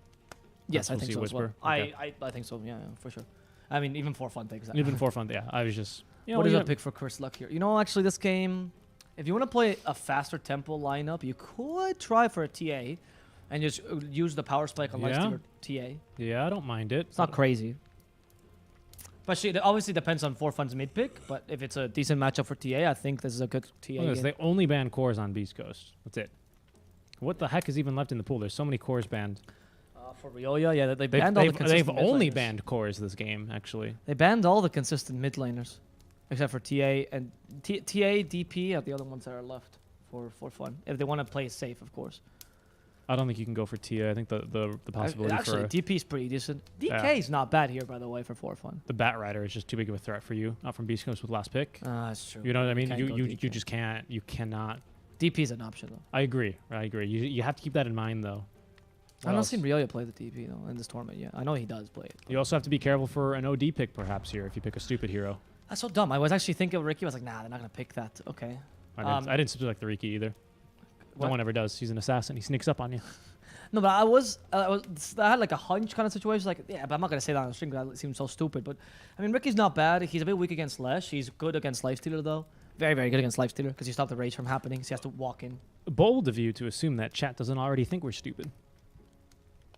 Speaker 2: Yes, I
Speaker 3: we'll
Speaker 2: think
Speaker 3: see
Speaker 2: so as well.
Speaker 3: Whisper. Okay.
Speaker 2: I think so, yeah, for sure. I mean, even for fun takes that.
Speaker 3: Even for fun, yeah. I was just... You know,
Speaker 2: What is
Speaker 3: you
Speaker 2: a pick for Curse Luck here? You know, actually, this game, if you want to play a faster tempo lineup, you could try for a TA and just use the power spike on
Speaker 3: Yeah.
Speaker 2: Lifestealer TA.
Speaker 3: Yeah, I don't mind it.
Speaker 2: It's not crazy. But it obviously depends on 4Fun's mid pick, but if it's a decent matchup for TA, I think this is a good TA.
Speaker 3: Look at this,
Speaker 2: game.
Speaker 3: they only ban cores on Beast Coast. That's it. What the heck is even left in the pool? There's so many cores banned.
Speaker 2: For Rioja, yeah, they
Speaker 3: They've,
Speaker 2: banned all the
Speaker 3: they've,
Speaker 2: consistent
Speaker 3: they've
Speaker 2: mid
Speaker 3: only
Speaker 2: laners.
Speaker 3: banned cores this game, actually.
Speaker 2: They banned all the consistent mid laners, except for TA and TA, DP are the other ones that are left for fun. If they want to play it safe, of course.
Speaker 3: I don't think you can go for Tia. I think the possibility
Speaker 2: Actually,
Speaker 3: for
Speaker 2: DP is pretty decent. DK
Speaker 3: Yeah.
Speaker 2: is not bad here, by the way, for fun.
Speaker 3: the Bat Rider is just too big of a threat for you. Not from Beast Coast with last pick.
Speaker 2: That's true.
Speaker 3: You know what I mean?
Speaker 2: can't
Speaker 3: You
Speaker 2: go
Speaker 3: you,
Speaker 2: DK.
Speaker 3: you just can't. You cannot.
Speaker 2: DP is an option though.
Speaker 3: I agree. You have to keep that in mind though.
Speaker 2: I've
Speaker 3: What
Speaker 2: not
Speaker 3: else?
Speaker 2: seen Rioja play the DP though in this tournament yet. I know he does play it.
Speaker 3: You also have to be careful for an OD pick perhaps here if you pick a stupid hero.
Speaker 2: That's so dumb. I was actually thinking of Ricky. I was like, nah, they're not gonna pick that. Okay.
Speaker 3: I didn't subject the Riki either.
Speaker 2: What?
Speaker 3: No one ever does. He's an assassin. He sneaks up on you.
Speaker 2: No, but I had like a hunch kind of situation. Like, yeah, but I'm not gonna say that on the stream because that seems so stupid. But I mean, Ricky's not bad. He's a bit weak against Lesh. He's good against Lifestealer though. Very, very good against Lifestealer because you stop the rage from happening. So he has to walk in.
Speaker 3: Bold of you to assume that chat doesn't already think we're stupid.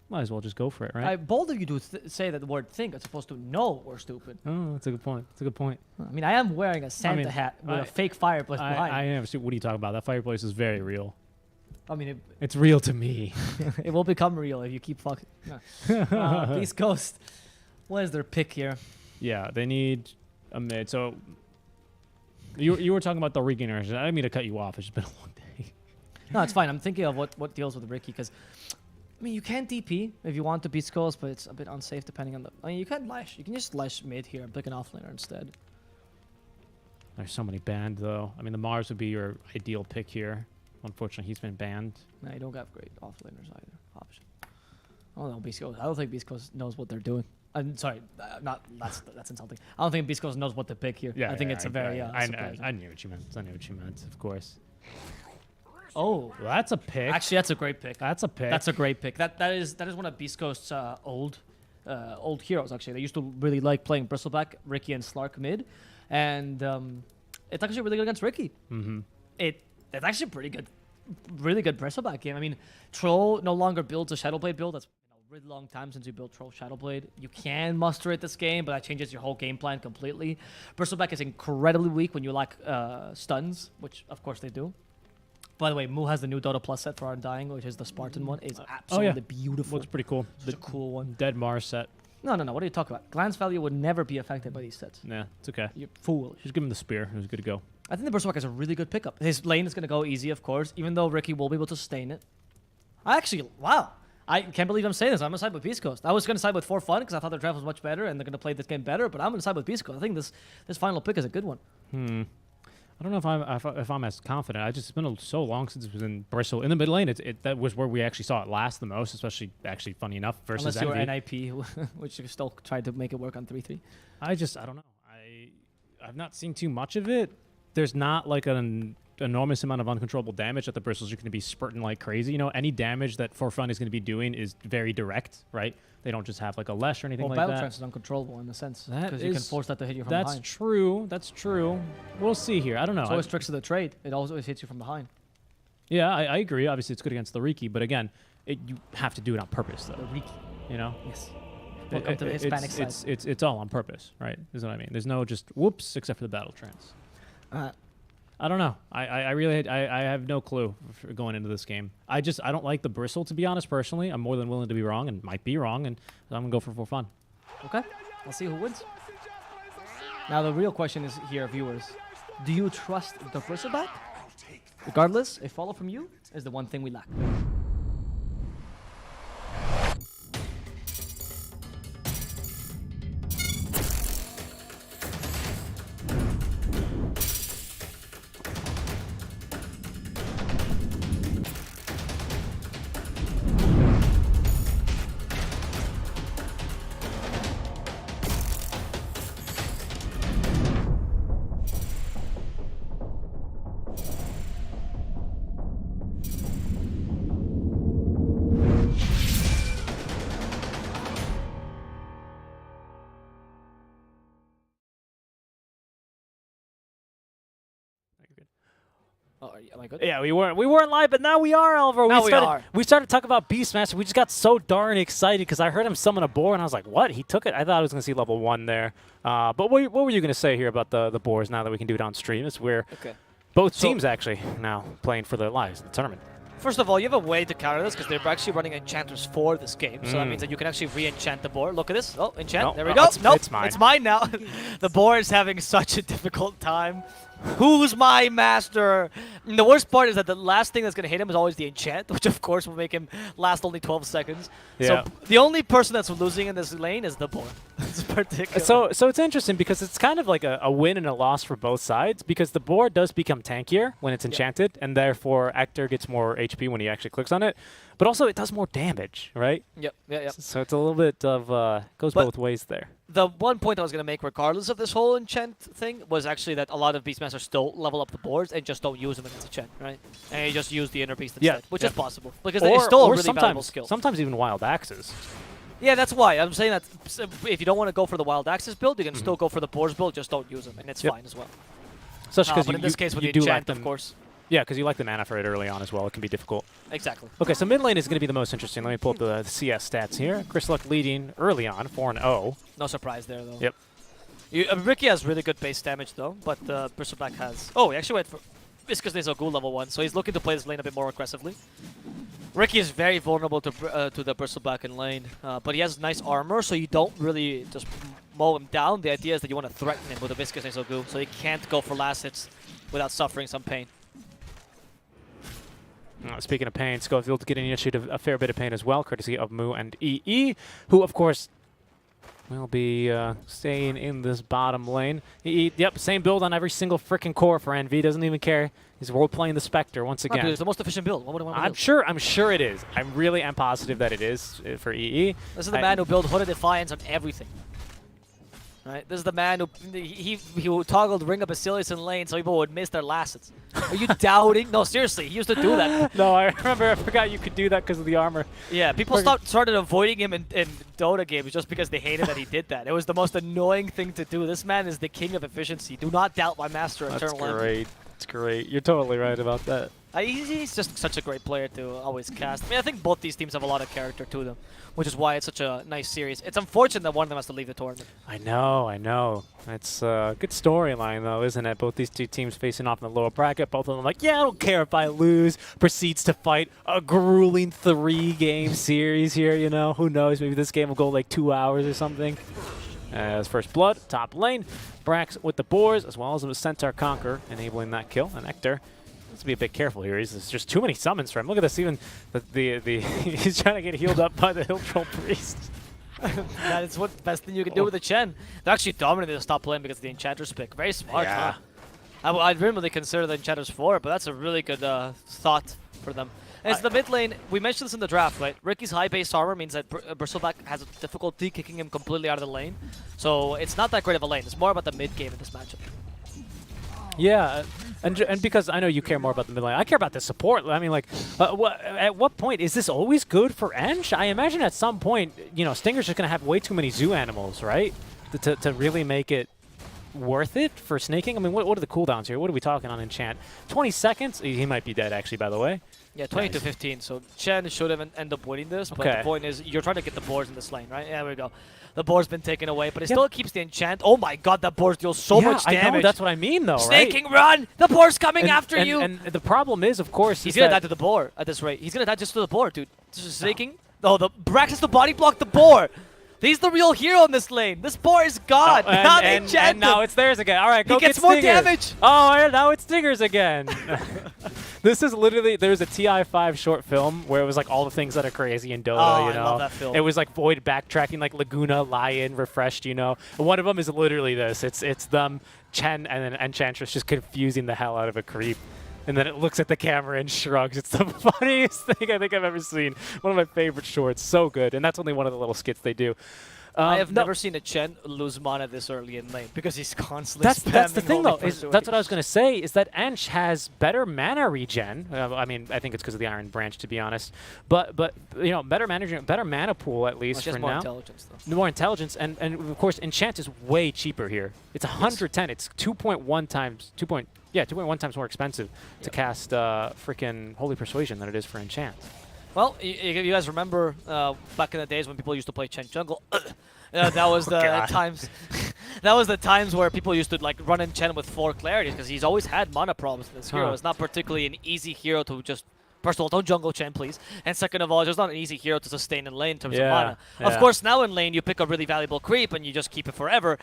Speaker 3: Might as well just go for it, right?
Speaker 2: Bold of you to say that the word think as opposed to know we're stupid.
Speaker 3: Oh, that's a good point. That's a good point.
Speaker 2: I mean, I am wearing a Santa hat with a fake fireplace behind.
Speaker 3: I never see. What are you talking about? That fireplace is very real.
Speaker 2: I mean,
Speaker 3: It's real to me.
Speaker 2: it will become real if you keep fucking. No. Beast Coast. What is their pick here?
Speaker 3: Yeah, they need a mid. So you were talking about the Reganers. I didn't mean to cut you off. It's just been a long day.
Speaker 2: No, it's fine. I'm thinking of what deals with Ricky because, I mean, you can DP if you want to Beast Coast, but it's a bit unsafe depending on the. I mean, you can Lash. You can just Lash mid here and pick an offlaner instead.
Speaker 3: There's so many banned though. I mean, the Mars would be your ideal pick here. Unfortunately, he's been banned.
Speaker 2: No, you don't have great offlaners either. Option. I don't know Beast Coast. I don't think Beast Coast knows what they're doing. I'm sorry, that's insulting. I don't think Beast Coast knows what to pick here. I think it's a very surprising.
Speaker 3: I knew what you meant. I knew what you meant. Of course.
Speaker 2: Oh,
Speaker 3: Well, that's a pick.
Speaker 2: actually, that's a great pick.
Speaker 3: That's a pick.
Speaker 2: That's a great pick. That is one of Beast Coast's old heroes. Actually, they used to really like playing Bristleback, Ricky, and Slark mid, and it's actually really good against Ricky.
Speaker 3: Mm-hmm.
Speaker 2: It's actually pretty good, really good Bristleback game. I mean, Troll no longer builds a Shadowblade build. That's a really long time since you built Troll Shadowblade. You can muster it this game, but that changes your whole game plan completely. Bristleback is incredibly weak when you lack stuns, which of course they do. By the way, Mu has the new Dota Plus set for Undying, which is the Spartan one. It's absolutely beautiful.
Speaker 3: Looks pretty cool.
Speaker 2: Such a cool one.
Speaker 3: Dead Mars set.
Speaker 2: No. What are you talking about? Glance value would never be affected by these sets.
Speaker 3: Nah, it's okay.
Speaker 2: You're foolish.
Speaker 3: Just give him the spear. It was good to go.
Speaker 2: I think the Berserk is a really good pickup. His lane is going to go easy, of course, even though Ricky will be able to sustain it. Wow. I can't believe I'm saying this. I'm going to side with Beast Coast. I was going to side with For Fun because I thought their draft was much better and they're going to play this game better, but I'm going to side with Beast Coast. I think this final pick is a good one.
Speaker 3: I don't know if I'm as confident. It's been so long since it was in Bristol. In the mid lane, that was where we actually saw it last the most, especially actually funny enough versus
Speaker 2: Unless you were
Speaker 3: Envy.
Speaker 2: NIP, which you still tried to make it work on 3-3.
Speaker 3: I don't know. I've not seen too much of it. There's not like an enormous amount of uncontrollable damage that the Bristles are going to be spurting like crazy. You know, any damage that For Fun is going to be doing is very direct, right? They don't just have like a Lesh or anything
Speaker 2: Well,
Speaker 3: like
Speaker 2: Battle
Speaker 3: that.
Speaker 2: Trance is uncontrollable in a sense
Speaker 3: That
Speaker 2: because you can
Speaker 3: is-
Speaker 2: force that to hit you from
Speaker 3: That's
Speaker 2: behind.
Speaker 3: true. That's true. We'll see here. I don't know.
Speaker 2: So it's tricks of the trade. It always hits you from behind.
Speaker 3: Yeah, I agree. Obviously, it's good against the Riki, but again, you have to do it on purpose, though.
Speaker 2: The Riki.
Speaker 3: You know,
Speaker 2: Yes. Welcome to the Hispanic side.
Speaker 3: it's all on purpose, right? Is what I mean. There's no just whoops except for the battle trance. I don't know. I really I have no clue for going into this game. I don't like the bristle, to be honest. Personally, I'm more than willing to be wrong and might be wrong, and I'm gonna go for fun.
Speaker 2: Okay. Let's see who wins. Now the real question is here, viewers. Do you trust the Bristleback? Regardless, a follow from you is the one thing we lack.
Speaker 4: Oh, am I good?
Speaker 5: Yeah, we weren't live, but now we are, Alvaro.
Speaker 4: Now we are.
Speaker 5: We started talking about Beastmaster. We just got so darn excited because I heard him summon a boar, and I was like, what? He took it? I thought I was going to see level 1 there. But what were you going to say here about the boars now that we can do it on stream? It's where both teams actually now playing for their lives in the tournament.
Speaker 4: First of all, you have a way to counter this because they're actually running enchanters for this game. So that means that you can actually re-enchant the boar. Look at this. Oh, enchant.
Speaker 5: Nope.
Speaker 4: There we go. Nope.
Speaker 5: It's mine.
Speaker 4: It's mine now. The boar is having such a difficult time. Who's my master? And the worst part is that the last thing that's going to hit him is always the enchant, which of course will make him last only 12 seconds.
Speaker 5: Yeah.
Speaker 4: So the only person that's losing in this lane is the boar. It's particular.
Speaker 5: So it's interesting because it's kind of like a win and a loss for both sides because the boar does become tankier when it's enchanted, and therefore Ector gets more HP when he actually clicks on it. But also it does more damage, right?
Speaker 4: Yep.
Speaker 5: So it's a little bit of goes both ways there.
Speaker 4: The one point I was going to make, regardless of this whole enchant thing, was actually that a lot of Beastmasters still level up the boards and just don't use them against enchant, right? And you just use the inner beast instead, which is possible. Because it's still a really valuable skill.
Speaker 5: Sometimes even wild axes.
Speaker 4: Yeah, that's why. I'm saying that if you don't want to go for the wild axes build, you can still go for the boars build, just don't use them, and it's fine as well.
Speaker 5: Especially because
Speaker 4: but in this case with the
Speaker 5: do
Speaker 4: enchant,
Speaker 5: like
Speaker 4: of course.
Speaker 5: Yeah, because you like the mana for it early on as well. It can be difficult.
Speaker 4: Exactly.
Speaker 5: Okay, so mid lane is going to be the most interesting. Let me pull up the CS stats here. Chris Luck leading early on, 4-0.
Speaker 4: No surprise there, though.
Speaker 5: Yep.
Speaker 4: Ricky has really good base damage, though, but Bristleback has... Oh, he actually went for Viscous Nasogul level 1, so he's looking to play this lane a bit more aggressively. Ricky is very vulnerable to the Bristleback in lane, but he has nice armor, so you don't really just mow him down. The idea is that you want to threaten him with a Viscous Nasogul, so he can't go for last hits without suffering some pain.
Speaker 5: Speaking of pain, Schofield getting initiated a fair bit of pain as well, courtesy of Moo and EE, who, of course, will be staying in this bottom lane. EE, yep, same build on every single freaking core for NV. Doesn't even care. He's role-playing the Spectre once again.
Speaker 4: It's the most efficient build. What would I want to
Speaker 5: I'm sure it is. I really am positive that it is for EE.
Speaker 4: This is the man who built Hooded Defiance on everything. Right? This is the man who he toggled Ring of Basilius in lane so people would miss their last hits. Are you doubting? No, seriously, he used to do that.
Speaker 5: No, I remember. I forgot you could do that because of the armor.
Speaker 4: Yeah, people started avoiding him in Dota games just because they hated that he did that. It was the most annoying thing to do. This man is the king of efficiency. Do not doubt my master, Eternal
Speaker 5: That's great. It's great. You're totally right about that.
Speaker 4: He's just such a great player to always cast. I mean, I think both these teams have a lot of character to them, which is why it's such a nice series. It's unfortunate that one of them has to leave the tournament.
Speaker 5: I know. It's a good storyline, though, isn't it? Both these two teams facing off in the lower bracket. Both of them like, yeah, I don't care if I lose. Proceeds to fight a grueling 3-game series here, you know. Who knows? Maybe this game will go like 2 hours or something. As first blood, top lane. Brax with the boars, as well as a Centaur Conquer, enabling that kill. And Ector has to be a bit careful here. There's just too many summons for him. Look at this. Even he's trying to get healed up by the Hill Troll Priest.
Speaker 4: That is what best thing you can do with the Chen. They're actually dominating this top lane because of the Enchantress pick. Very smart.
Speaker 5: Yeah.
Speaker 4: Huh? I didn't really consider the Enchantress 4, but that's a really good thought for them. And it's the mid lane. We mentioned this in the draft, right? Ricky's high base armor means that Bristleback has a difficulty kicking him completely out of the lane. So it's not that great of a lane. It's more about the mid game in this matchup.
Speaker 5: Yeah, and because I know you care more about the mid lane, I care about the support. I mean, like, at what point is this always good for Ench? I imagine at some point, you know, Stinger's just going to have way too many zoo animals, right? To really make it worth it for snaking. I mean, what are the cooldowns here? What are we talking on enchant? 20 seconds? He might be dead, actually, by the way.
Speaker 4: Yeah, 20 to 15. So Chen should have end up winning this, but the point is you're trying to get the boards in this lane, right? Yeah, there we go. The board's been taken away, but it still keeps the enchant. Oh my god, that board deals so much damage.
Speaker 5: I know, that's what I mean, though,
Speaker 4: Snaking, run! The board's coming after you!
Speaker 5: And the problem is, of course,
Speaker 4: he's gonna die to the board at this rate. He's gonna die just to the board, dude. Just snaking. Oh, the Brax has to body block the board. He's the real hero in this lane. This board is gone.
Speaker 5: And now it's theirs again. All right, go
Speaker 4: get Stinger. He gets more damage.
Speaker 5: Oh, now it's Stingers again. This is literally, there's a TI5 short film where it was like all the things that are crazy in Dota, you know.
Speaker 4: I love that film.
Speaker 5: It was like Void backtracking, like Laguna, Lion, Refreshed, you know. And one of them is literally this. It's them, Chen, and then Enchantress just confusing the hell out of a creep. And then it looks at the camera and shrugs. It's the funniest thing I think I've ever seen. One of my favorite shorts. So good. And that's only one of the little skits they do.
Speaker 4: I have never seen a Chen lose mana this early in lane because he's constantly spamming.
Speaker 5: That's the thing, though. That's what I was going to say, is that Ench has better mana regen. I mean, I think it's because of the Iron Branch, to be honest. But you know, better mana pool, at least, for
Speaker 4: more
Speaker 5: now.
Speaker 4: Intelligence, though.
Speaker 5: More intelligence. And of course, Enchant is way cheaper here. It's 110. It's 2.1 times... Yeah, 2.1 times more expensive to cast freaking Holy Persuasion than it is for Enchant.
Speaker 4: Well, you guys remember back in the days when people used to play Chen Jungle? That was the
Speaker 5: God.
Speaker 4: times. That was the times where people used to like run in Chen with 4 clarities because he's always had mana problems in this hero.
Speaker 5: Huh.
Speaker 4: It's not particularly an easy hero to just. First of all, don't jungle Chen, please. And second of all, it's just not an easy hero to sustain in lane in terms of mana. Of
Speaker 5: yeah.
Speaker 4: course, now in lane, you pick a really valuable creep and you just keep it forever.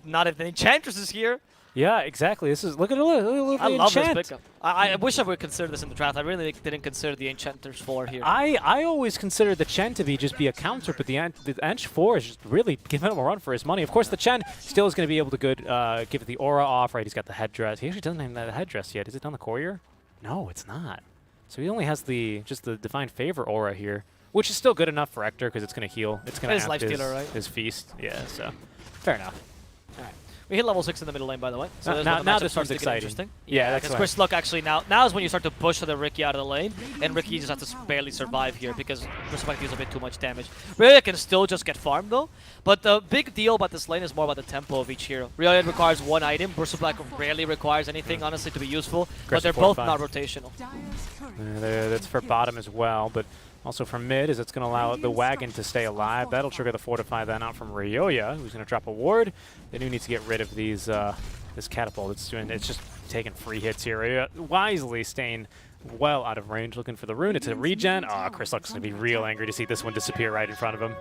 Speaker 4: Not if the Enchantress is here.
Speaker 5: Yeah, exactly. This is look at the
Speaker 4: I love
Speaker 5: Enchant.
Speaker 4: this pickup. I wish I would consider this in the draft. I really didn't consider the Enchantress 4 here.
Speaker 5: I always consider the Chen to be just be a counter, but the Ench 4 is just really giving him a run for his money. Of course, the Chen still is going to be able to give the aura off, right? He's got the headdress. He actually doesn't have the headdress yet. Is it on the courier? No, it's not. So he only has just the Divine Favor aura here, which is still good enough for Hector because it's going to heal. It's going to
Speaker 4: His
Speaker 5: amp
Speaker 4: Lifestealer, right?
Speaker 5: his feast. Yeah, so fair enough.
Speaker 4: We hit level 6 in the middle lane, by the way. So there's
Speaker 5: now
Speaker 4: where the matchup
Speaker 5: this
Speaker 4: starts
Speaker 5: one's
Speaker 4: to get
Speaker 5: exciting.
Speaker 4: interesting.
Speaker 5: Yeah, that's
Speaker 4: because
Speaker 5: why.
Speaker 4: Chris Luck actually now is when you start to push the Ricky out of the lane, and Ricky just has to barely survive here because Bristleback deals a bit too much damage. Ryoya can still just get farmed though, but the big deal about this lane is more about the tempo of each hero. Ryoya requires 1 item, Bristleback rarely requires anything, honestly, to be useful, but they're both not rotational.
Speaker 7: Dire's turret
Speaker 5: That's for bottom as well, but also for mid, is it's going to allow the wagon to stay alive. That'll trigger the Fortify then out from Ryoya, who's going to drop a ward. They do need to get rid of these this catapult. It's just taking free hits here. Ryoya wisely staying well out of range, looking for the rune. It's a regen. Oh, Chris Luck's going to be real angry to see this one disappear right in front of him.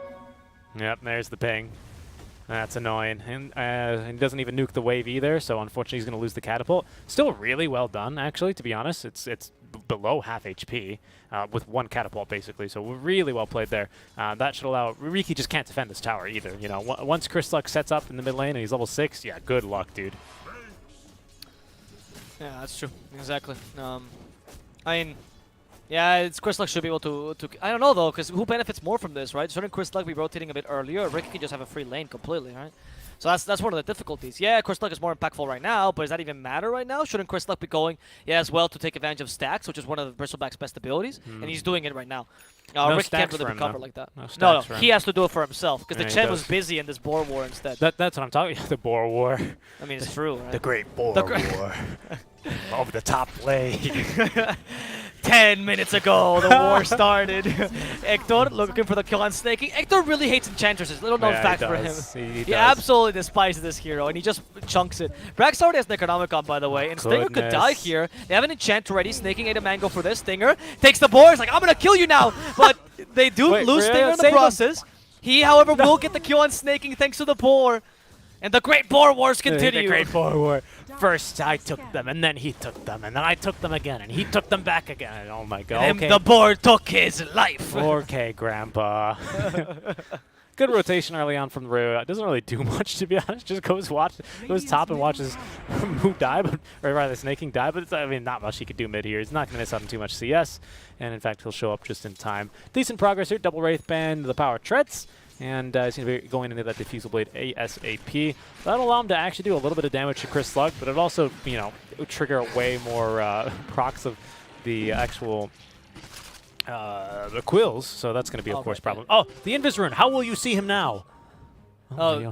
Speaker 5: Yep, there's the ping. That's annoying. And he doesn't even nuke the wave either, so unfortunately he's going to lose the catapult. Still really well done, actually, to be honest. It's below half HP with 1 catapult, basically, so really well played there. That should allow... Riki just can't defend this tower either. You know, once Chris Luck sets up in the mid lane and he's level 6, yeah, good luck, dude.
Speaker 4: Yeah, that's true. Exactly. I mean, yeah, it's Chris Luck should be able to I don't know though, because who benefits more from this, right? Shouldn't Chris Luck be rotating a bit earlier? Ricky can just have a free lane completely, right? So that's one of the difficulties. Yeah, Chris Luck is more impactful right now, but does that even matter right now? Shouldn't Chris Luck be going, as well to take advantage of stacks, which is one of Bristleback's best abilities, and he's doing it right now.
Speaker 5: No
Speaker 4: Ricky can't
Speaker 5: stacks
Speaker 4: really
Speaker 5: for him,
Speaker 4: recover
Speaker 5: though.
Speaker 4: like that.
Speaker 5: No
Speaker 4: No,
Speaker 5: stacks for him.
Speaker 4: he has to do it for himself, because
Speaker 5: Yeah,
Speaker 4: the
Speaker 5: he
Speaker 4: Chen was
Speaker 5: does.
Speaker 4: busy in this Boar War instead.
Speaker 5: That's what I'm talking about. The Boar War.
Speaker 4: I mean, it's true, right?
Speaker 5: The Great Boar
Speaker 4: The
Speaker 5: War. Of the top lane.
Speaker 4: 10 minutes ago, the war started. Hector looking for the kill on snaking. Hector really hates enchantresses. Little known
Speaker 5: Yeah,
Speaker 4: fact
Speaker 5: he
Speaker 4: for him.
Speaker 5: does. He
Speaker 4: He
Speaker 5: does.
Speaker 4: absolutely despises this hero, and he just chunks it. Brax already has Necronomicon, by the way, and Stinger could die
Speaker 5: Goodness.
Speaker 4: here. They have an enchant already. Snaking ate a mango for this. Stinger takes the boar. He's like, I'm going to kill you now. But they do
Speaker 5: Wait,
Speaker 4: lose
Speaker 5: Rhea,
Speaker 4: Stinger in the
Speaker 5: save him.
Speaker 4: process. He, however, will get the kill on snaking thanks to the boar. And the Great Boar Wars continue.
Speaker 5: The Great Boar War. First I took them, and then he took them, and then I took them again, and he took them back again. Oh my god.
Speaker 4: And
Speaker 5: Okay.
Speaker 4: the boar took his life.
Speaker 5: Okay, Grandpa. Good rotation early on from Ryu. It doesn't really do much, to be honest. Just goes top and watches who die, or rather Snaking die. But it's, I mean, not much he could do mid here. He's not going to miss out on too much CS, and in fact, he'll show up just in time. Decent progress here. Double Wraith Band, the power treads. And he's going to be going into that Diffusal Blade ASAP. That'll allow him to actually do a little bit of damage to Chris Luck, but it also, you know, trigger way more procs of the actual the quills. So that's going to be, of course, problem. Oh, the Invis Rune. How will you see him now?
Speaker 4: Oh,
Speaker 5: yeah.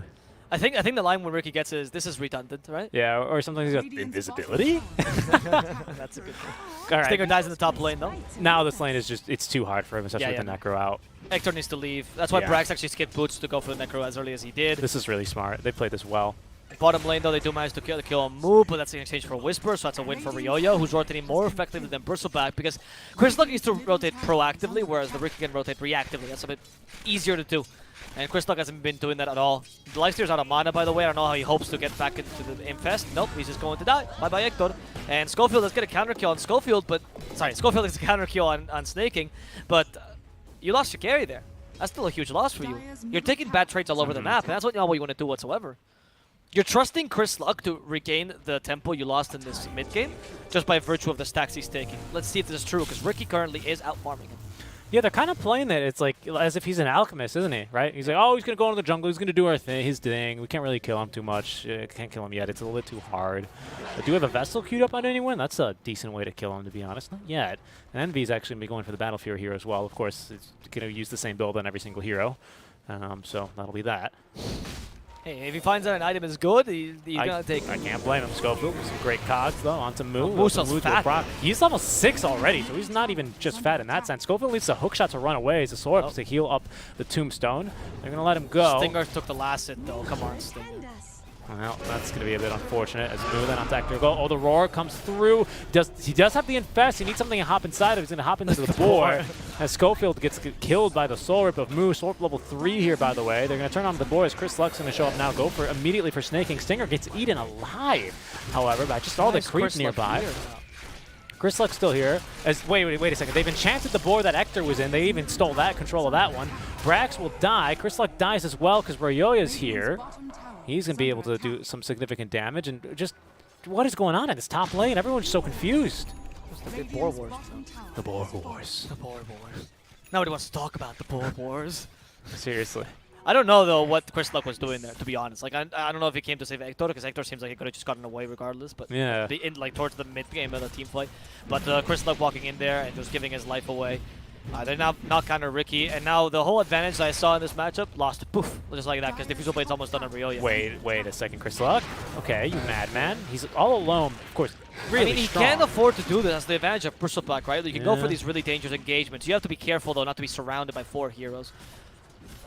Speaker 4: I think the line when Ricky gets is, this is redundant, right?
Speaker 5: Yeah, or sometimes he's got invisibility.
Speaker 4: That's a good thing.
Speaker 5: All right.
Speaker 4: Stinger dies in the top lane, though.
Speaker 5: Now this lane is just, it's too hard for him, especially
Speaker 4: Yeah,
Speaker 5: with the Necro out.
Speaker 4: Hector needs to leave. That's why
Speaker 5: Yeah.
Speaker 4: Brax actually skipped Boots to go for the Necro as early as he did.
Speaker 5: This is really smart. They played this well.
Speaker 4: Bottom lane, though, they do manage to kill on Moo, but that's in exchange for Whisper, so that's a win for Ryoya, who's rotating more effectively than Bristleback, because Chris Luck needs to rotate proactively, whereas the Ricky can rotate reactively. That's a bit easier to do. And Chris Luck hasn't been doing that at all. The Lifesteal's out of mana, by the way. I don't know how he hopes to get back into the Infest. Nope, he's just going to die. Bye-bye, Hector. And Schofield does get a counter kill on Schofield, but... Sorry, Schofield gets a counter kill on Snaking, but you lost your carry there. That's still a huge loss for you. You're taking bad trades all over the map, and that's not what you want to do whatsoever. You're trusting Chris Luck to regain the tempo you lost in this mid-game just by virtue of the stacks he's taking. Let's see if this is true, because Ricky currently is out-farming him.
Speaker 5: Yeah, they're kind of playing that. It's like as if he's an alchemist, isn't he? Right? He's like, oh, he's gonna go into the jungle. He's gonna do his thing. We can't really kill him too much. Can't kill him yet. It's a little bit too hard. But do we have a Vessel queued up on anyone? That's a decent way to kill him, to be honest. Not yet. And Envy's actually gonna be going for the Battlefield here as well. Of course, it's gonna use the same build on every single hero. So that'll be that.
Speaker 4: Hey, if he finds out an item is good, he's gonna take it.
Speaker 5: I can't blame him, Schofield. Some great cogs, though, onto Moo.
Speaker 4: Moo's
Speaker 5: Moo to
Speaker 4: fat.
Speaker 5: proc. He's level 6 already, so he's not even just fat in that sense. Schofield needs a hook shot to run away as a sword to heal up the tombstone. They're going to let him go.
Speaker 4: Stinger took the last hit, though. Come on, Stinger.
Speaker 5: Well, that's going to be a bit unfortunate as Moo then on Actor go. Oh, the roar comes through. He does have the infest. He needs something to hop inside of. He's going to hop into the boar as Schofield gets killed by the soul rip of Moo. Soul rip level 3 here, by the way. They're going to turn on the boar as Chris Luck's going to show up now. Go for immediately for snaking. Stinger gets eaten alive, however, by just all the creep nearby. Chris Luck's still here. Wait a second. They've enchanted the boar that Hector was in. They even stole that control of that one. Brax will die. Chris Luck dies as well because Royoya's here. He's going to be able to do some significant damage. And just, what is going on in this top lane? Everyone's so confused.
Speaker 4: The boar wars.
Speaker 5: The Boar Wars.
Speaker 4: The boar wars. Nobody wants to talk about the boar wars.
Speaker 5: Seriously.
Speaker 4: I don't know, though, what Chris Luck was doing there, to be honest. Like, I don't know if he came to save Hector, because Hector seems like he could have just gotten away regardless. But
Speaker 5: Yeah.
Speaker 4: towards the mid-game of the team fight. But Chris Luck walking in there and just giving his life away. They're now not kind of Ricky, and now the whole advantage that I saw in this matchup lost. Poof, just like that, because Diffusal Blade's almost done on Ryoya.
Speaker 5: Wait a second, Chris Luck. Okay, you madman. He's all alone, of course. Really
Speaker 4: I mean, he
Speaker 5: strong.
Speaker 4: can't afford to do this. That's the advantage of Bristleback, right? You can go for these really dangerous engagements. You have to be careful, though, not to be surrounded by 4 heroes.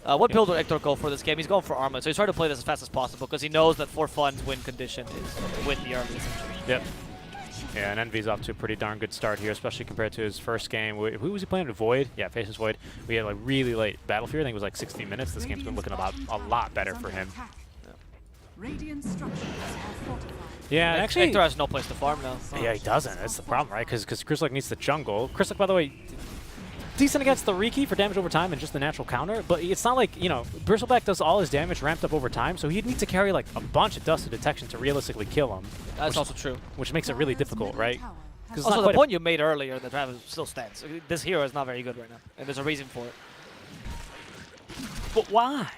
Speaker 4: What build will Hector go for this game? He's going for Armlet, so he's trying to play this as fast as possible because he knows that for fun's win condition is win the army.
Speaker 5: Yep. Yeah, and Envy's off to a pretty darn good start here, especially compared to his first game. Who was he playing? Void? Yeah, Faceless Void. We had like really late Battle Fury. I think it was like 60 minutes. This game's been looking a lot better for him.
Speaker 7: Radiant structures are fortified.
Speaker 5: Yeah, and actually,
Speaker 4: Hector has no place to farm now.
Speaker 5: yeah, he doesn't. That's the problem, right? Because Chris Luck needs the jungle. Chris Luck, by the way, decent against the Riki for damage over time and just the natural counter, but it's not like, you know, Bristleback does all his damage ramped up over time, so he'd need to carry like a bunch of Dust of Detection to realistically kill him.
Speaker 4: That's also true.
Speaker 5: Which makes it really difficult, right? Because
Speaker 4: Also, the point you made earlier that Travis still stands. This hero is not very good right now, and there's a reason for it.
Speaker 5: But why?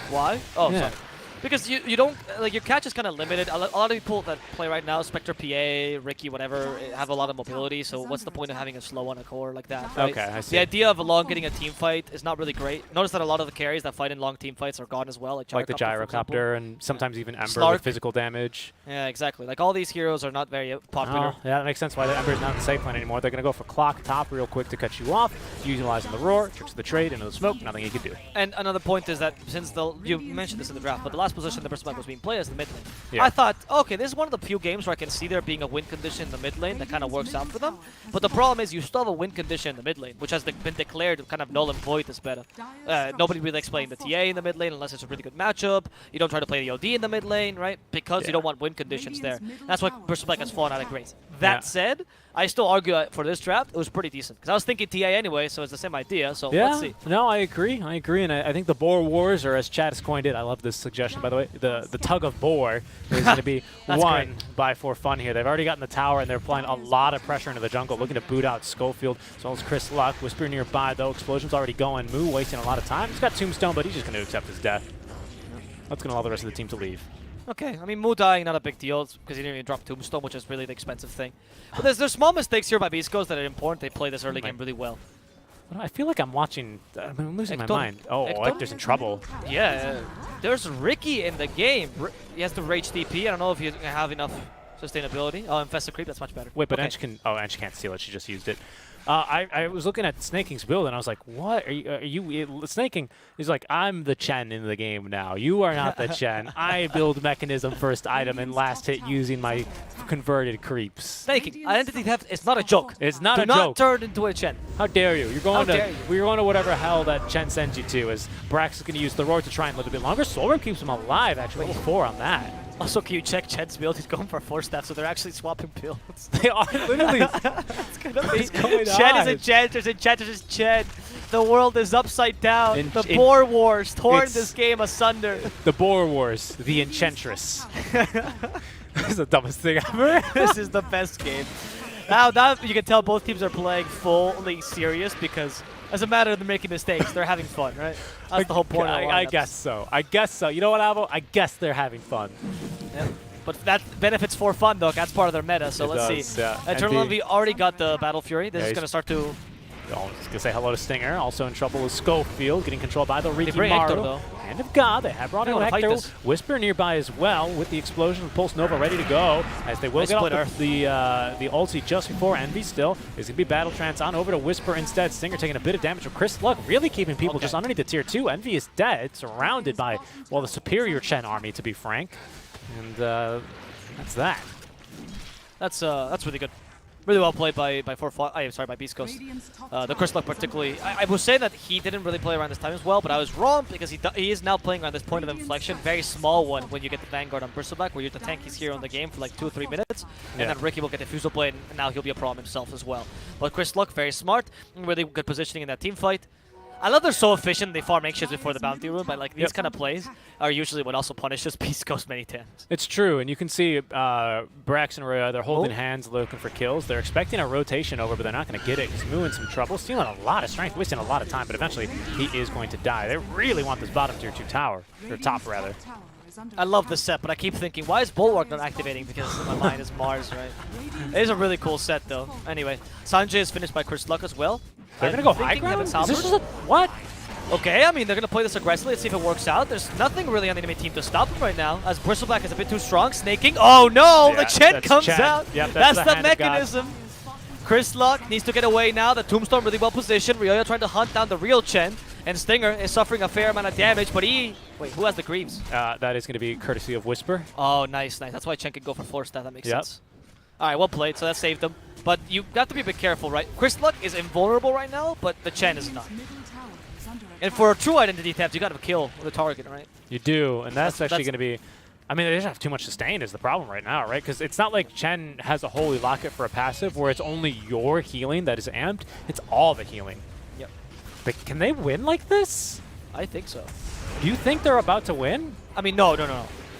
Speaker 4: Why? Oh,
Speaker 5: Yeah.
Speaker 4: sorry. Because you don't, like, your catch is kind of limited. A lot of people that play right now, Spectre PA, Ricky, whatever, have a lot of mobility, so what's the point of having a slow on a core like that, right?
Speaker 5: Okay, I see.
Speaker 4: The idea of elongating a team fight is not really great. Notice that a lot of the carries that fight in long team fights are gone as well, like
Speaker 5: Like the
Speaker 4: for example.
Speaker 5: Gyrocopter and sometimes even Ember
Speaker 4: Slark.
Speaker 5: with physical damage.
Speaker 4: Yeah, exactly. Like, all these heroes are not very popular.
Speaker 5: Oh, yeah, that makes sense why the Ember's not in the safe lane anymore. They're going to go for Clock top real quick to cut you off, utilizing the Roar, tricks the trade into the smoke, nothing you can do.
Speaker 4: And another point is that since you mentioned this in the draft, but the last position the Bristleback was being played as the mid lane.
Speaker 5: Yeah.
Speaker 4: I thought, okay, this is one of the few games where I can see there being a win condition in the mid lane that kind of works out for them. But the problem is you still have a win condition in the mid lane, which has been declared kind of null and void this beta. Nobody really likes playing the TA in the mid lane unless it's a really good matchup. You don't try to play the OD in the mid lane, right? Because you don't want win conditions there. That's why Bristleback has fallen out of grace. That said, I still argue for this draft, it was pretty decent. Because I was thinking TA anyway, so it's the same idea. So let's see.
Speaker 5: No, I agree. And I think the Boar Wars, or as Chad has coined it, I love this suggestion, by the way, the tug of Boar is going to be won by For Fun here. They've already gotten the tower, and they're applying a lot of pressure into the jungle, looking to boot out Schofield, as well as Chris Luck. Whisper nearby, though. Explosion's already going. Moo wasting a lot of time. He's got Tombstone, but he's just going to accept his death. That's going to allow the rest of the team to leave.
Speaker 4: Okay, I mean, Moo dying, not a big deal, because he didn't even drop Tombstone, which is really the expensive thing. But there's small mistakes here by Beastcoast that are important. They play this early game really well.
Speaker 5: I feel like I'm watching... I'm losing my
Speaker 4: Hector.
Speaker 5: mind. Oh,
Speaker 4: Hector?
Speaker 5: Hector's in trouble.
Speaker 4: Yeah, there's Ricky in the game. He has to rage TP. I don't know if you have enough sustainability. Oh, Infested Creep, that's much better.
Speaker 5: Wait, but
Speaker 4: okay.
Speaker 5: Ench can... Oh, Ench can't steal it. She just used it. I was looking at Snaking's build, and I was like, what? Are you Snaking is like, I'm the Chen in the game now. You are not the Chen. I build mechanism first item and last hit using my converted creeps.
Speaker 4: Snaking, identity theft is not a joke.
Speaker 5: It's not
Speaker 4: Do
Speaker 5: a
Speaker 4: not
Speaker 5: joke.
Speaker 4: turn into a Chen.
Speaker 5: How dare you? You're going
Speaker 4: How dare you.
Speaker 5: We're going to whatever hell that Chen sends you to, as Brax is going to use the Roar to try and live a bit longer. Solar keeps him alive, actually. Level 4 on that.
Speaker 4: Also, can you check Chen's build? He's going for 4 steps, so they're actually swapping builds.
Speaker 5: They are literally...
Speaker 4: It's gonna be
Speaker 5: going
Speaker 4: Chen
Speaker 5: on?
Speaker 4: is Enchantress, Enchantress is Chen. The world is upside down. The
Speaker 5: it-
Speaker 4: Boar Wars torn
Speaker 5: it's-
Speaker 4: this game asunder.
Speaker 5: The Boar Wars, the Enchantress. This is the dumbest thing ever.
Speaker 4: This is the best game. Now you can tell both teams are playing fully serious because, as a matter of them making mistakes, they're having fun, right? That's the whole point of the
Speaker 5: I
Speaker 4: lineups.
Speaker 5: guess so. I guess so. You know what, Avo? I guess they're having fun.
Speaker 4: Yeah. But that benefits For Fun, though. That's part of their meta, so
Speaker 5: It
Speaker 4: let's
Speaker 5: does,
Speaker 4: see.
Speaker 5: yeah.
Speaker 4: Eternal
Speaker 5: And
Speaker 4: Envy already got the Battle Fury. This
Speaker 5: Yeah,
Speaker 4: is
Speaker 5: he's-
Speaker 4: going to start to...
Speaker 5: Oh, just gonna say hello to Stinger. Also in trouble with Schofield, getting controlled by the Riki
Speaker 4: bring Hector,
Speaker 5: Maru.
Speaker 4: though.
Speaker 5: Hand of God. They have brought
Speaker 4: They
Speaker 5: in
Speaker 4: wanna fight
Speaker 5: Hector.
Speaker 4: this.
Speaker 5: Whisper nearby as well with the explosion of Pulse Nova ready to go. As they will
Speaker 4: Nice
Speaker 5: get
Speaker 4: split
Speaker 5: off
Speaker 4: Earth.
Speaker 5: the ulti just before Envy still. Is going to be Battle Trance on over to Whisper instead. Stinger taking a bit of damage from Chris Luck, really keeping people just underneath the tier 2. Envy is dead, surrounded by, well, the superior Chen army, to be frank. And that's that.
Speaker 4: That's really good. Really well played by Beast Ghost.
Speaker 7: Radiant's top
Speaker 4: The Chris Luck particularly. I was saying that he didn't really play around this time as well, but I was wrong because he is now playing around this point of inflection. Very small one when you get the Vanguard on Bristleback, where you're the tankiest hero in the game for like 2 or 3 minutes, and then Ricky will get the Fusel Blade, and now he'll be a problem himself as well. But Chris Luck, very smart, really good positioning in that team fight. I love they're so efficient. They farm anxious before the bounty room, but like these kind of plays are usually what also punishes Beast Ghost many times.
Speaker 5: It's true, and you can see Brax and Roya, they're holding hands looking for kills. They're expecting a rotation over, but they're not going to get it because Moo in some trouble, stealing a lot of strength, wasting a lot of time, but eventually he is going to die. They really want this bottom tier 2 tower, or top rather.
Speaker 7: tower is under
Speaker 4: I love this set, but I keep thinking, why is Bulwark not activating? Because in my mind is Mars, right? It is a really cool set, though. Anyway, Sanjay is finished by Chris Luck as well.
Speaker 5: They're
Speaker 4: I'm
Speaker 5: going to go high
Speaker 4: thinking
Speaker 5: ground?
Speaker 4: Heaven's
Speaker 5: Is this
Speaker 4: Halberd.
Speaker 5: just a, what?
Speaker 4: Okay, I mean, they're going to play this aggressively. Let's see if it works out. There's nothing really on the enemy team to stop them right now, as Bristleback is a bit too strong. Snaking. Oh, no!
Speaker 5: Yeah,
Speaker 4: the Chen
Speaker 5: that's
Speaker 4: comes
Speaker 5: Chen.
Speaker 4: out.
Speaker 5: Yep,
Speaker 4: that's
Speaker 5: that's
Speaker 4: the
Speaker 5: the hand of God.
Speaker 4: mechanism. Chris Luck needs to get away now. The Tombstone really well positioned. Ryoya trying to hunt down the real Chen. And Stinger is suffering a fair amount of damage, but he... Wait, who has the Greaves?
Speaker 5: That is going to be courtesy of Whisper.
Speaker 4: Oh, nice, nice. That's why Chen can go for 4 stat. That makes
Speaker 5: Yep.
Speaker 4: sense. All right, well played. So that saved him. But you got to be a bit careful, right? Chris Luck is invulnerable right now, but the Chen is not.
Speaker 7: middle tower is under
Speaker 4: And
Speaker 7: attack.
Speaker 4: for a true identity theft, you got to kill the target, right?
Speaker 5: You do, and that's actually
Speaker 4: that's-
Speaker 5: going to be... I mean, they just have too much sustain is the problem right now, right? Because it's not like Chen has a Holy Locket for a passive where it's only your healing that is amped. It's all the healing.
Speaker 4: Yep.
Speaker 5: But can they win like this?
Speaker 4: I think so.
Speaker 5: Do you think they're about to win?
Speaker 4: I mean, no.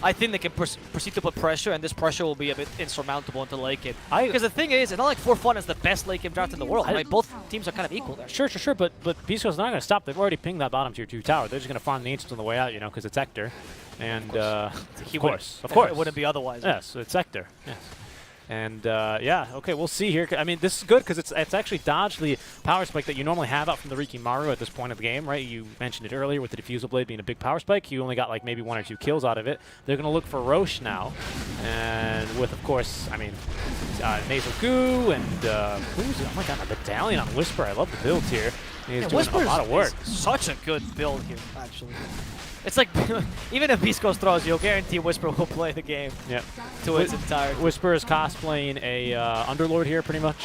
Speaker 4: I think they can proceed to put pressure, and this pressure will be a bit insurmountable until late game. Because the thing is, it's not like 4-Fun is the best late game draft in the world, right? Both teams are kind of equal there.
Speaker 5: Sure, but Beast Coast's not going to stop. They've already pinged that bottom tier 2 tower. They're just going to farm the Ancients on the way out, you know, because it's Hector. And, of course.
Speaker 4: It wouldn't be otherwise.
Speaker 5: Yes, it's Hector. Yes. And, yeah, okay, we'll see here. I mean, this is good because it's actually dodged the power spike that you normally have out from the Rikimaru at this point of the game, right? You mentioned it earlier with the Diffusal Blade being a big power spike. You only got, like, maybe 1 or 2 kills out of it. They're going to look for Roche now. And with, of course, I mean, Nasal Goo and, oh my god, a Battalion on Whisper. I love the build here. He's doing a lot of work.
Speaker 4: Such a good build here, actually. It's like, even if Beast Ghost throws, you'll guarantee Whisper will play the game
Speaker 5: Yep.
Speaker 4: to its entirety.
Speaker 5: Whisper is cosplaying a Underlord here, pretty much.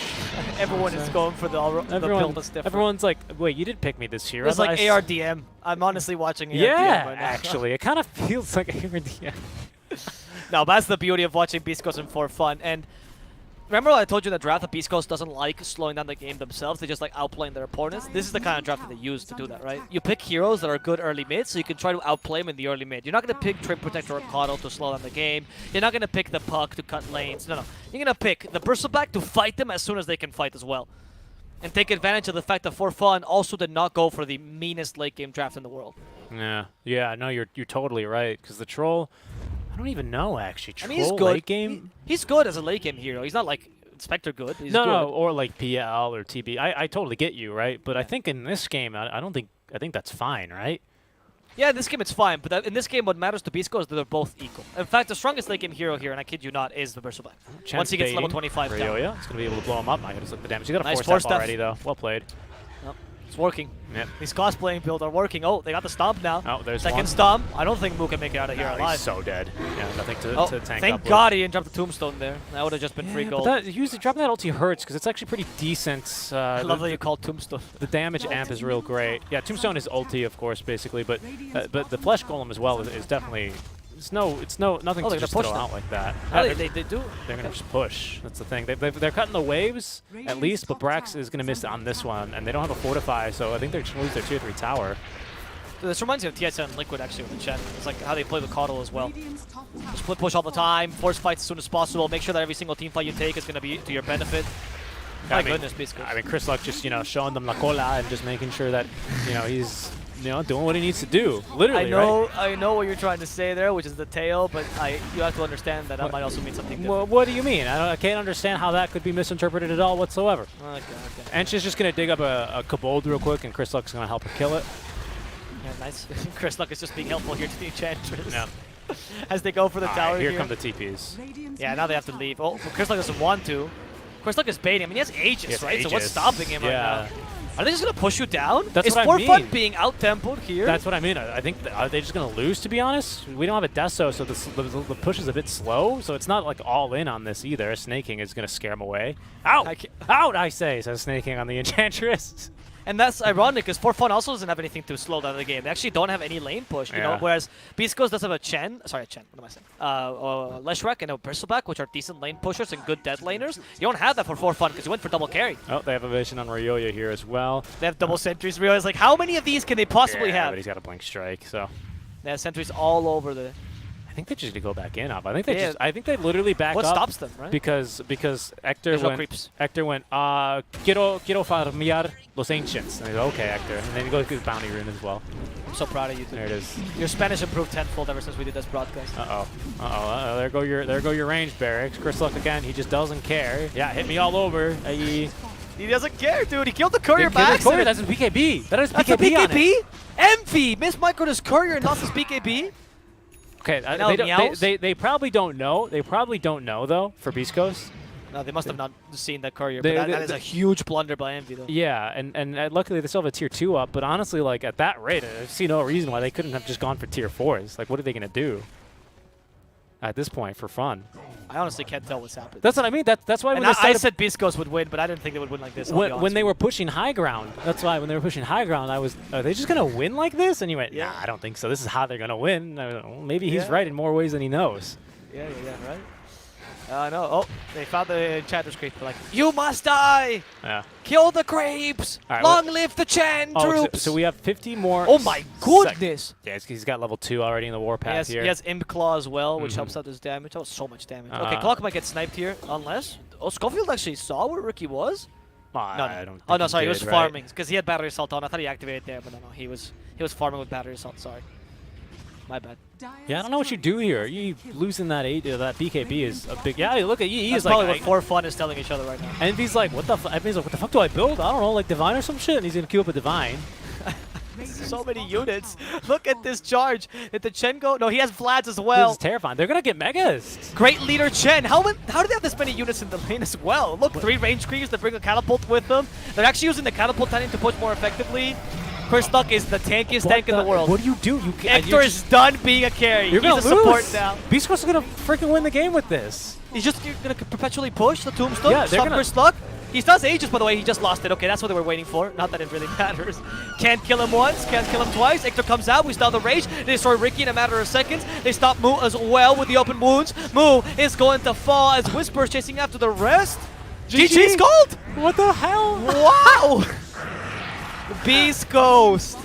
Speaker 4: Everyone is going for the build that's different.
Speaker 5: Everyone's like, wait, you did pick me this year.
Speaker 4: It's like ARDM. I'm honestly watching ARDM
Speaker 5: Yeah,
Speaker 4: right now.
Speaker 5: actually. It kind of feels like ARDM.
Speaker 4: No, but that's the beauty of watching Beast Ghost in for fun. And remember I told you in the draft that Beast Ghost doesn't like slowing down the game themselves. They just like outplaying their opponents. This is the kind of draft that they use to do that, right? You pick heroes that are good early mid, so you can try to outplay them in the early mid. You're not going to pick Trim Protector or Coddle to slow down the game. You're not going to pick the Puck to cut lanes. No. You're going to pick the Bristleback to fight them as soon as they can fight as well. And take advantage of the fact that For Fun also did not go for the meanest late game draft in the world.
Speaker 5: Yeah, no, you're totally right. Because the Troll, I don't even know, actually.
Speaker 4: I
Speaker 5: Troll
Speaker 4: mean, he's good.
Speaker 5: late game?
Speaker 4: He's good as a late game hero. He's not like Spectre good. He's good.
Speaker 5: No, or like PL or TB. I totally get you, right? But I think in this game, I think that's fine, right?
Speaker 4: Yeah, in this game it's fine, but in this game what matters to Beast Ghost is that they're both equal. In fact, the strongest late game hero here, and I kid you not, is the Bristleback. Once he gets level 25 down.
Speaker 5: Ryoya, it's going to be able to blow him up. I gotta look the damage. You got a
Speaker 4: Nice
Speaker 5: 4-step
Speaker 4: step.
Speaker 5: already, though. Well played.
Speaker 4: It's working.
Speaker 5: Yep.
Speaker 4: These cosplaying builds are working. Oh, they got the stomp now.
Speaker 5: Oh, there's
Speaker 4: Second
Speaker 5: one.
Speaker 4: stomp. I don't think Moo can make it out of here
Speaker 5: No,
Speaker 4: alive.
Speaker 5: he's so dead. Yeah, nothing to
Speaker 4: Oh,
Speaker 5: tank
Speaker 4: thank
Speaker 5: up with.
Speaker 4: God he didn't drop the tombstone there. That would have just been free
Speaker 5: Yeah,
Speaker 4: gold.
Speaker 5: but usually dropping that ulti hurts because it's actually pretty decent.
Speaker 4: I love that you called tombstone.
Speaker 5: The damage amp is real great. Yeah, Tombstone is ulti, of course, basically, but the Flesh Golem as well is definitely nothing
Speaker 4: Oh,
Speaker 5: to
Speaker 4: they're
Speaker 5: just
Speaker 4: gonna
Speaker 5: throw
Speaker 4: push
Speaker 5: out like that.
Speaker 4: Oh,
Speaker 5: Yeah,
Speaker 4: they do.
Speaker 5: they're gonna just push. That's the thing. They're cutting the waves at least, but Brax is gonna miss on this one, and they don't have a fortify, so I think they're gonna lose their tier 3 tower.
Speaker 4: This reminds me of TSN and Liquid actually with the Chen. It's like how they play with Coddle as well.
Speaker 7: Radiant's top tower
Speaker 4: Just split push all the time, force fights as soon as possible, make sure that every single team fight you take is going to be to your benefit. My goodness, Beast Ghost.
Speaker 5: I mean, Chris Luck just showing them la cola and just making sure that he's doing what he needs to do. Literally, right?
Speaker 4: I know what you're trying to say there, which is the tail, but you have to understand that might also mean something different.
Speaker 5: Well, what do you mean? I can't understand how that could be misinterpreted at all whatsoever.
Speaker 4: Okay.
Speaker 5: And she's just going to dig up a Kobold real quick, and Chris Luck's going to help her kill it.
Speaker 4: Yeah, nice. Chris Luck is just being helpful here to the Enchantress.
Speaker 5: Yeah.
Speaker 4: As they go for the tower
Speaker 5: Here come the TPs.
Speaker 7: Radiant's
Speaker 4: Yeah, now they have to leave. Oh, but Chris Luck doesn't want to. Chris Luck is baiting. I mean, he has Aegis,
Speaker 5: He has
Speaker 4: right? So what's
Speaker 5: Aegis.
Speaker 4: stopping him right
Speaker 5: Yeah.
Speaker 4: now? Are they just going to push you down?
Speaker 5: That's
Speaker 4: is
Speaker 5: what I
Speaker 4: For Fun
Speaker 5: mean.
Speaker 4: being out-tempoed here?
Speaker 5: That's what I mean. I think, are they just going to lose, to be honest? We don't have a Deso, so the push is a bit slow, so it's not like all in on this either. Snaking is going to scare him away. Out! Out, I say, says Snaking on the Enchantress.
Speaker 4: And that's ironic because For Fun also doesn't have anything to slow down the game. They actually don't have any lane push, you know.
Speaker 5: Yeah.
Speaker 4: Whereas Beast Ghost does have a Chen. Sorry, a Chen. What am I saying? Leshrac and a Bristleback, which are decent lane pushers and good dead laners. You don't have that for Fun because you went for double carry.
Speaker 5: Oh, they have a vision on Ryoya here as well.
Speaker 4: They have double sentries. Realize like how many of these can they possibly
Speaker 5: Yeah,
Speaker 4: have?
Speaker 5: but he's got a blink strike, so
Speaker 4: They have sentries all over the.
Speaker 5: I think they just need to go back in up. I think they
Speaker 4: Yeah.
Speaker 5: just. I think they literally back
Speaker 4: What
Speaker 5: up
Speaker 4: stops them, right?
Speaker 5: because Hector
Speaker 4: There's no
Speaker 5: went.
Speaker 4: creeps.
Speaker 5: Hector went. Quiero farmear los ancients. And they go, okay, Hector, and then he goes to his bounty rune as well.
Speaker 4: I'm so proud of you.
Speaker 5: There it is.
Speaker 4: Your Spanish improved tenfold ever since we did this broadcast.
Speaker 5: There go your range barracks. Chris Luck again. He just doesn't care. Yeah, hit me all over.
Speaker 4: He doesn't care, dude. He killed the courier
Speaker 5: Kill
Speaker 4: by
Speaker 5: the
Speaker 4: accident.
Speaker 5: courier, that's a BKB. That is
Speaker 4: That's a
Speaker 5: BKB on it.
Speaker 4: BKB? Envy! Miss Micro his courier and lost his BKB?
Speaker 5: Okay,
Speaker 4: Now Meows?
Speaker 5: they probably don't know. They probably don't know though for Beast Coast.
Speaker 4: No, they must have not seen that courier,
Speaker 5: They-
Speaker 4: but
Speaker 5: they-
Speaker 4: that is a huge blunder by Envy, though.
Speaker 5: Yeah, and luckily they still have a tier 2 up. But honestly, like at that rate, I see no reason why they couldn't have just gone for tier 4s. Like, what are they gonna do at this point for fun?
Speaker 4: I honestly can't tell what's happening.
Speaker 5: That's what I mean. That's why when
Speaker 4: And
Speaker 5: they
Speaker 4: I
Speaker 5: started
Speaker 4: said Beast Ghost would win, but I didn't think they would win like this. I'll be honest
Speaker 5: when they
Speaker 4: with
Speaker 5: were pushing high ground. That's why when they were pushing high ground, I was, are they just gonna win like this? And you went,
Speaker 4: Yeah.
Speaker 5: nah, I don't think so. This is how they're gonna win. I went, well, maybe he's
Speaker 4: Yeah.
Speaker 5: right in more ways than he knows.
Speaker 4: you. Yeah, right? No. Oh, they found the Enchantress creep. They're like, you must die!
Speaker 5: Yeah.
Speaker 4: Kill the creeps!
Speaker 5: All right,
Speaker 4: Long live the Chen
Speaker 5: Oh,
Speaker 4: troops!
Speaker 5: so we have 50 more.
Speaker 4: Oh my goodness!
Speaker 5: Yeah, he's got level 2 already in the warpath here.
Speaker 4: He has Imp Claw as well, which
Speaker 5: Mhm.
Speaker 4: helps out his damage. Oh, so much damage. Okay,
Speaker 5: Uh,
Speaker 4: Clock might get sniped here, unless... Oh, Schofield actually saw where Ricky was? No,
Speaker 5: I don't.
Speaker 4: Oh,
Speaker 5: think
Speaker 4: no, sorry, he was
Speaker 5: did, right?
Speaker 4: farming, because he had Battery Assault on. I thought he activated there, but no, he was farming with Battery Assault, sorry. My bad.
Speaker 5: Yeah, I don't know what you do here. You losing that that BKB is a big. Yeah, look at you.
Speaker 4: That's
Speaker 5: He's
Speaker 4: probably
Speaker 5: like,
Speaker 4: what For Fun is telling each other right now.
Speaker 5: Envy's like, what the? Envy's like, what the fuck do I build? I don't know, like Divine or some shit. And he's gonna queue up a Divine.
Speaker 4: So many units. Look at this charge. Did the Chen go? No, he has Vlads as
Speaker 5: This
Speaker 4: well.
Speaker 5: is terrifying. They're gonna get megas.
Speaker 4: Great leader Chen. How did they have this many units in the lane as well? Look, 3 range creeps that bring a catapult with them. They're actually using the catapult timing to push more effectively. Chris Luck is the tankiest tank in the world.
Speaker 5: What do you do? You can't.
Speaker 4: Hector is done being a carry.
Speaker 5: You're
Speaker 4: He's
Speaker 5: gonna
Speaker 4: a support
Speaker 5: lose.
Speaker 4: now.
Speaker 5: Beast Coast is gonna freaking win the game with this.
Speaker 4: He's just going to perpetually push the Tombstone.
Speaker 5: Yeah, they're
Speaker 4: Stop
Speaker 5: gonna-
Speaker 4: Chris Luck. He does Aegis, by the way. He just lost it. Okay, that's what they were waiting for. Not that it really matters. Can't kill him once. Can't kill him twice. Hector comes out. We stop the rage. They destroy Ricky in a matter of seconds. They stop Moo as well with the open wounds. Moo is going to fall as Whisper's chasing after the rest. GG's gold!
Speaker 5: What the hell?
Speaker 4: Wow! Beast Ghost.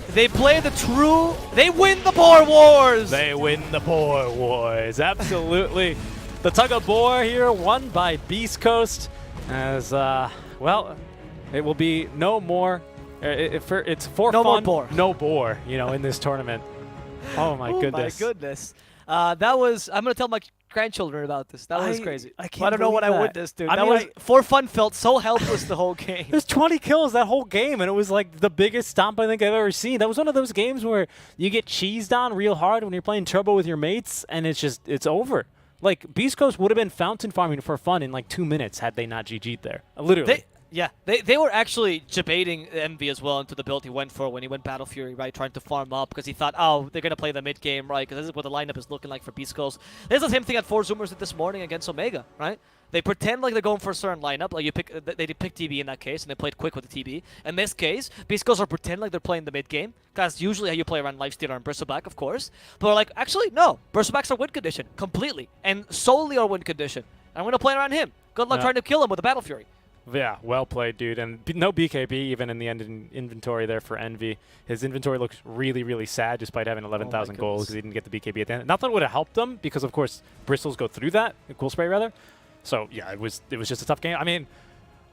Speaker 4: They play the true... They win the Boar Wars!
Speaker 5: They win the Boar Wars. Absolutely. The tug of war here won by Beast Coast. As, well, it will be no more. It's for
Speaker 4: No
Speaker 5: fun,
Speaker 4: more boar.
Speaker 5: no boar, you know, in this tournament. Oh my goodness.
Speaker 4: My goodness. That was... I'm going to tell my grandchildren about this. That was crazy.
Speaker 5: I
Speaker 4: I
Speaker 5: can't
Speaker 4: don't know what I
Speaker 5: believe that.
Speaker 4: witnessed, dude.
Speaker 5: I
Speaker 4: That
Speaker 5: mean,
Speaker 4: was... For Fun felt so helpless the whole game.
Speaker 5: There's 20 kills that whole game, and it was like the biggest stomp I think I've ever seen. That was one of those games where you get cheesed on real hard when you're playing Turbo with your mates, and it's over. Like, Beast Coast would have been fountain farming for fun in like 2 minutes had they not GG'd there. Literally.
Speaker 4: They were actually debating Envy as well into the build he went for when he went Battle Fury, right? Trying to farm up because he thought, oh, they're going to play the mid game, right? Because this is what the lineup is looking like for Beast Coast. This is the same thing that 4Zoomers did this morning against Omega, right? They pretend like they're going for a certain lineup. Like they did pick TB in that case, and they played quick with the TB. In this case, Beast Coast are pretend like they're playing the mid game. That's usually how you play around Lifestealer and Bristleback, of course. But we're like, actually, no. Bristlebacks are win condition, completely. And solely are win condition. And I'm going to play around him. Good luck
Speaker 5: Yeah.
Speaker 4: trying to kill him with a Battle Fury.
Speaker 5: Yeah, well played, dude. And no BKB even in the end in inventory there for Envy. His inventory looks really, really sad despite having 11,000 goals because he didn't get the BKB at the end. Not that it would have helped them because, of course, Bristles go through that, Cool Spray rather. So, yeah, it was just a tough game. I mean,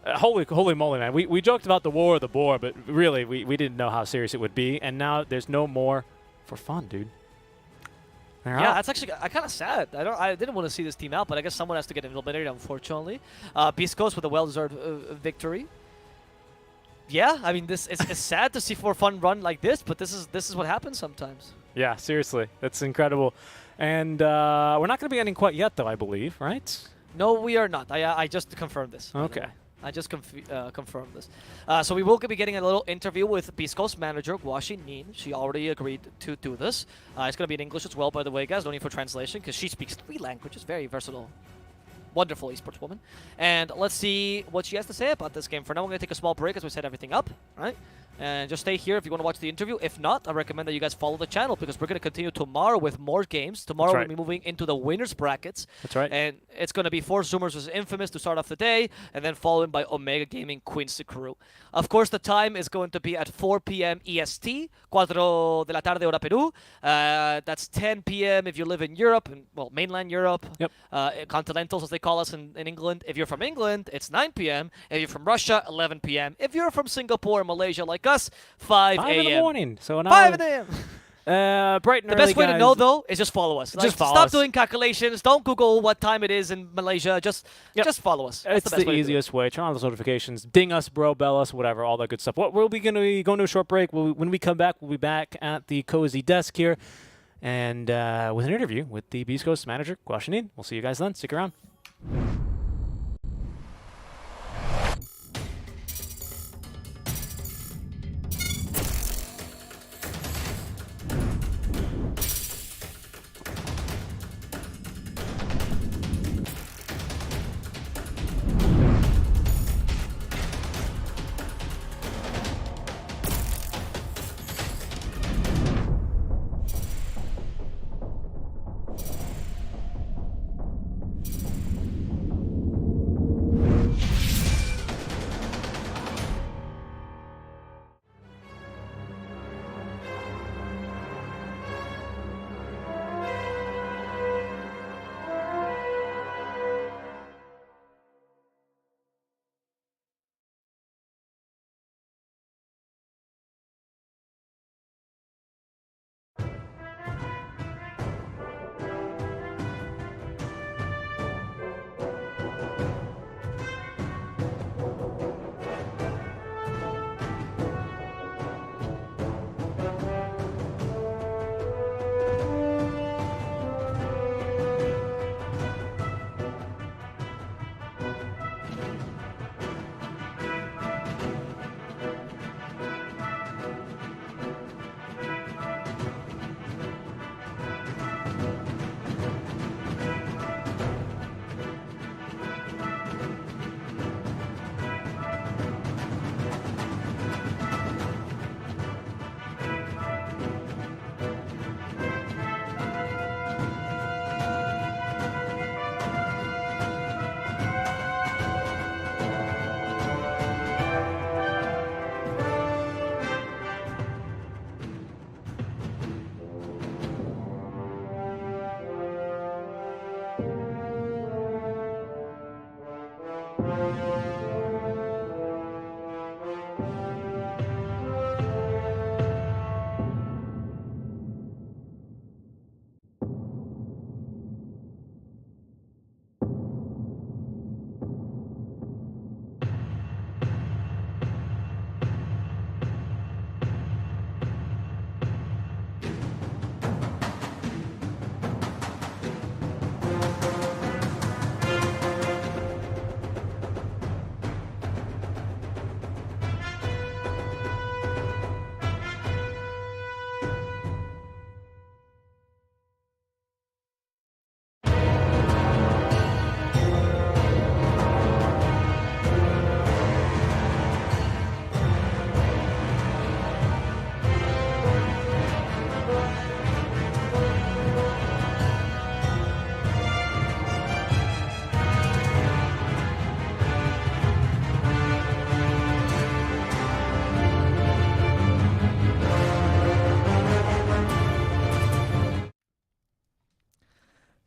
Speaker 5: holy moly, man. We joked about the war of the boar, but really we didn't know how serious it would be. And now there's no more for fun, dude. They're
Speaker 4: Yeah,
Speaker 5: out.
Speaker 4: that's actually kind of sad. I didn't want to see this team out, but I guess someone has to get eliminated, unfortunately. Beast Coast with a well-deserved victory. Yeah, I mean, this it's sad to see for a fun run like this, but this is what happens sometimes.
Speaker 5: Yeah, seriously, that's incredible. And we're not going to be ending quite yet, though, I believe, right?
Speaker 4: No, we are not. I just confirmed this. by the
Speaker 5: Okay.
Speaker 4: way. I just confirmed this. So we will be getting a little interview with Beast Coast manager Guaxin Nin. She already agreed to do this. It's going to be in English as well, by the way, guys. No need for translation because she speaks 3 languages. Very versatile. Wonderful esports woman. And let's see what she has to say about this game. For now, we're going to take a small break as we set everything up, right? And just stay here if you want to watch the interview. If not, I recommend that you guys follow the channel because we're going to continue tomorrow with more games. Tomorrow
Speaker 5: That's right.
Speaker 4: we'll be moving into the winners brackets.
Speaker 5: That's right.
Speaker 4: And it's going to be 4 Zoomers versus Infamous to start off the day, and then followed by Omega Gaming Quincy Crew. Of course, the time is going to be at 4 p.m. EST, 4 de la tarde hora Peru. That's 10 p.m. if you live in Europe, well, mainland Europe.
Speaker 5: Yep.
Speaker 4: Continentals, as they call us in England. If you're from England, it's 9 p.m. If you're from Russia, 11 p.m. If you're from Singapore or Malaysia like us, 5
Speaker 5: 5 in the
Speaker 4: a.m.
Speaker 5: morning. So an
Speaker 4: 5
Speaker 5: hour.
Speaker 4: a.m.
Speaker 5: Bright and
Speaker 4: The
Speaker 5: early,
Speaker 4: best way to
Speaker 5: guys.
Speaker 4: know, though, is just follow us.
Speaker 5: Just follow
Speaker 4: stop
Speaker 5: us.
Speaker 4: doing calculations. Don't Google what time it is in Malaysia. Just follow us. That's
Speaker 5: It's
Speaker 4: the best
Speaker 5: the
Speaker 4: way to do it.
Speaker 5: easiest way. Turn on those notifications. Ding us, bro, bell us, whatever, all that good stuff. We'll be going to be going to a short break. When we come back, we'll be back at the cozy desk here and with an interview with the Beast Coast manager, Guaxin Nin. We'll see you guys then. Stick around.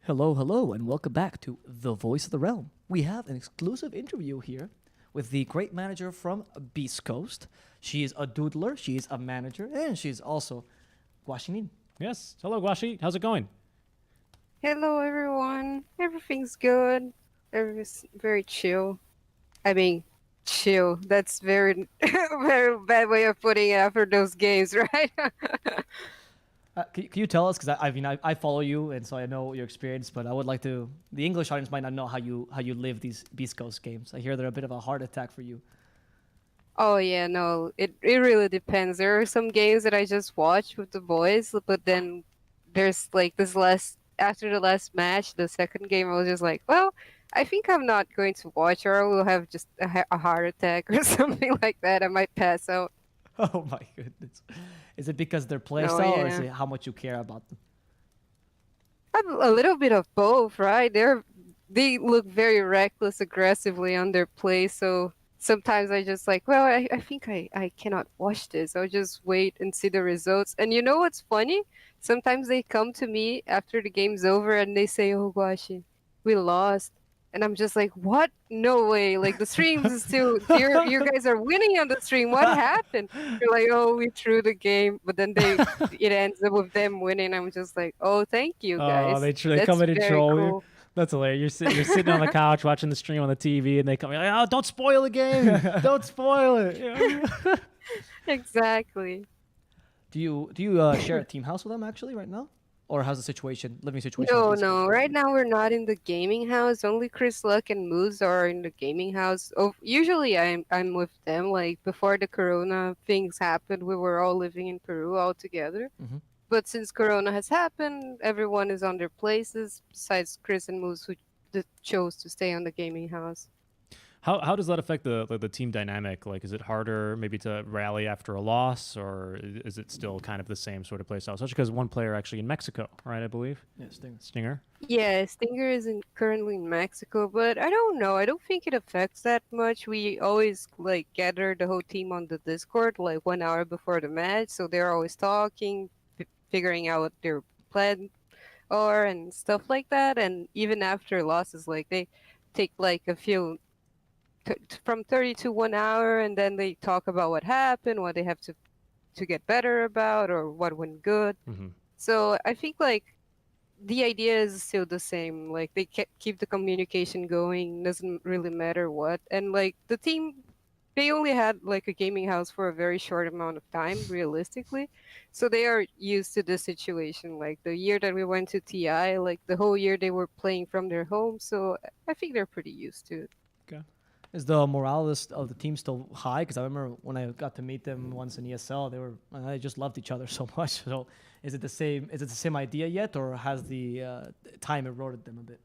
Speaker 2: Hello, hello, and welcome back to The Voice of the Realm. We have an exclusive interview here with the great manager from Beast Coast. She is a doodler, she is a manager, and she's also Guaxin Nin.
Speaker 3: Yes. Hello, Guaxi. How's it going?
Speaker 8: Hello, everyone. Everything's good. Everything's very chill. I mean, chill. That's very, very bad way of putting it after those games, right?
Speaker 2: Can you tell us? Because I mean, I follow you, and so I know your experience. But I would like to. The English audience might not know how you live these Beast Coast games. I hear they're a bit of a heart attack for you.
Speaker 8: Oh yeah, no, it really depends. There are some games that I just watch with the boys, but then there's like this last after the last match, the second game, I was just like, well, I think I'm not going to watch, or I will have just a heart attack or something like that. I might pass out.
Speaker 2: Oh my goodness! Is it because their play
Speaker 8: No,
Speaker 2: style, or is
Speaker 8: yeah.
Speaker 2: it how much you care about them?
Speaker 8: A little bit of both, right? They look very reckless, aggressively on their play. So sometimes I just like, well, I think I cannot watch this. I'll just wait and see the results. And you know what's funny? Sometimes they come to me after the game's over and they say, "Oh gosh, we lost." And I'm just like, what? No way. Like the streams is still you guys are winning on the stream. What happened? They're like, oh, we threw the game, but then it ends up with them winning. I'm just like, oh, thank you
Speaker 3: Oh,
Speaker 8: guys.
Speaker 3: they come
Speaker 8: That's
Speaker 3: in and
Speaker 8: very
Speaker 3: troll you.
Speaker 8: cool.
Speaker 3: That's hilarious. You're sitting on the couch watching the stream on the TV, and they come like, "Oh, don't spoil the game! Don't spoil it!"
Speaker 8: Exactly.
Speaker 2: Do you share a team house with them actually right now, or how's the living situation with
Speaker 8: No,
Speaker 2: Beast Coast
Speaker 8: no.
Speaker 2: right
Speaker 8: Right now we're not in the gaming house. Only Chris Luck and Moose are in the gaming house. Oh, usually I'm with them. Like before the Corona things happened, we were all living in Peru all together.
Speaker 2: Mhm.
Speaker 8: But since Corona has happened, everyone is on their places. Besides Chris and Moose, who chose to stay on the gaming house.
Speaker 3: How does that affect the team dynamic? Like, is it harder maybe to rally after a loss, or is it still kind of the same sort of play style? Especially because one player actually in Mexico, right? I believe.
Speaker 2: now? Yeah, Stinger.
Speaker 3: Stinger.
Speaker 8: Yeah, Stinger is currently in Mexico, but I don't know. I don't think it affects that much. We always like gather the whole team on the Discord like 1 hour before the match, so they're always talking, figuring out what their plan are and stuff like that. And even after losses, like they take like a few from 30 to 1 hour, and then they talk about what happened, what they have to get better about, or what went good.
Speaker 3: Mm-hmm.
Speaker 8: So I think like the idea is still the same. Like they keep the communication going. Doesn't really matter what. And like the team, they only had like a gaming house for a very short amount of time, realistically. So they are used to the situation. Like the year that we went to TI, like the whole year they were playing from their home. So I think they're pretty used to it.
Speaker 2: Is the morale of the team still high? Because I remember when I got to meet them once in ESL, they just loved each other so much. So is it the same? Is it the same idea yet, or has the time eroded them a bit?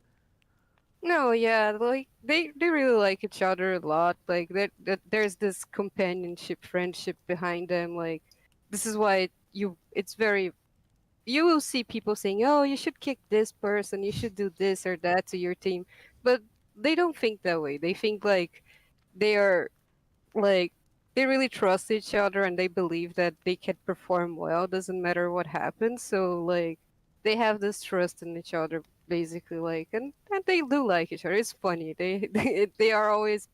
Speaker 8: No, yeah, like they really like each other a lot. Like there's this companionship, friendship behind them. Like this is why it's very you will see people saying, "Oh, you should kick this person, you should do this or that to your team," but they don't think that way. They think like they are like they really trust each other and they believe that they can perform well. Doesn't matter what happens. So like they have this trust in each other, basically. Like and they do like each other. It's funny. They are always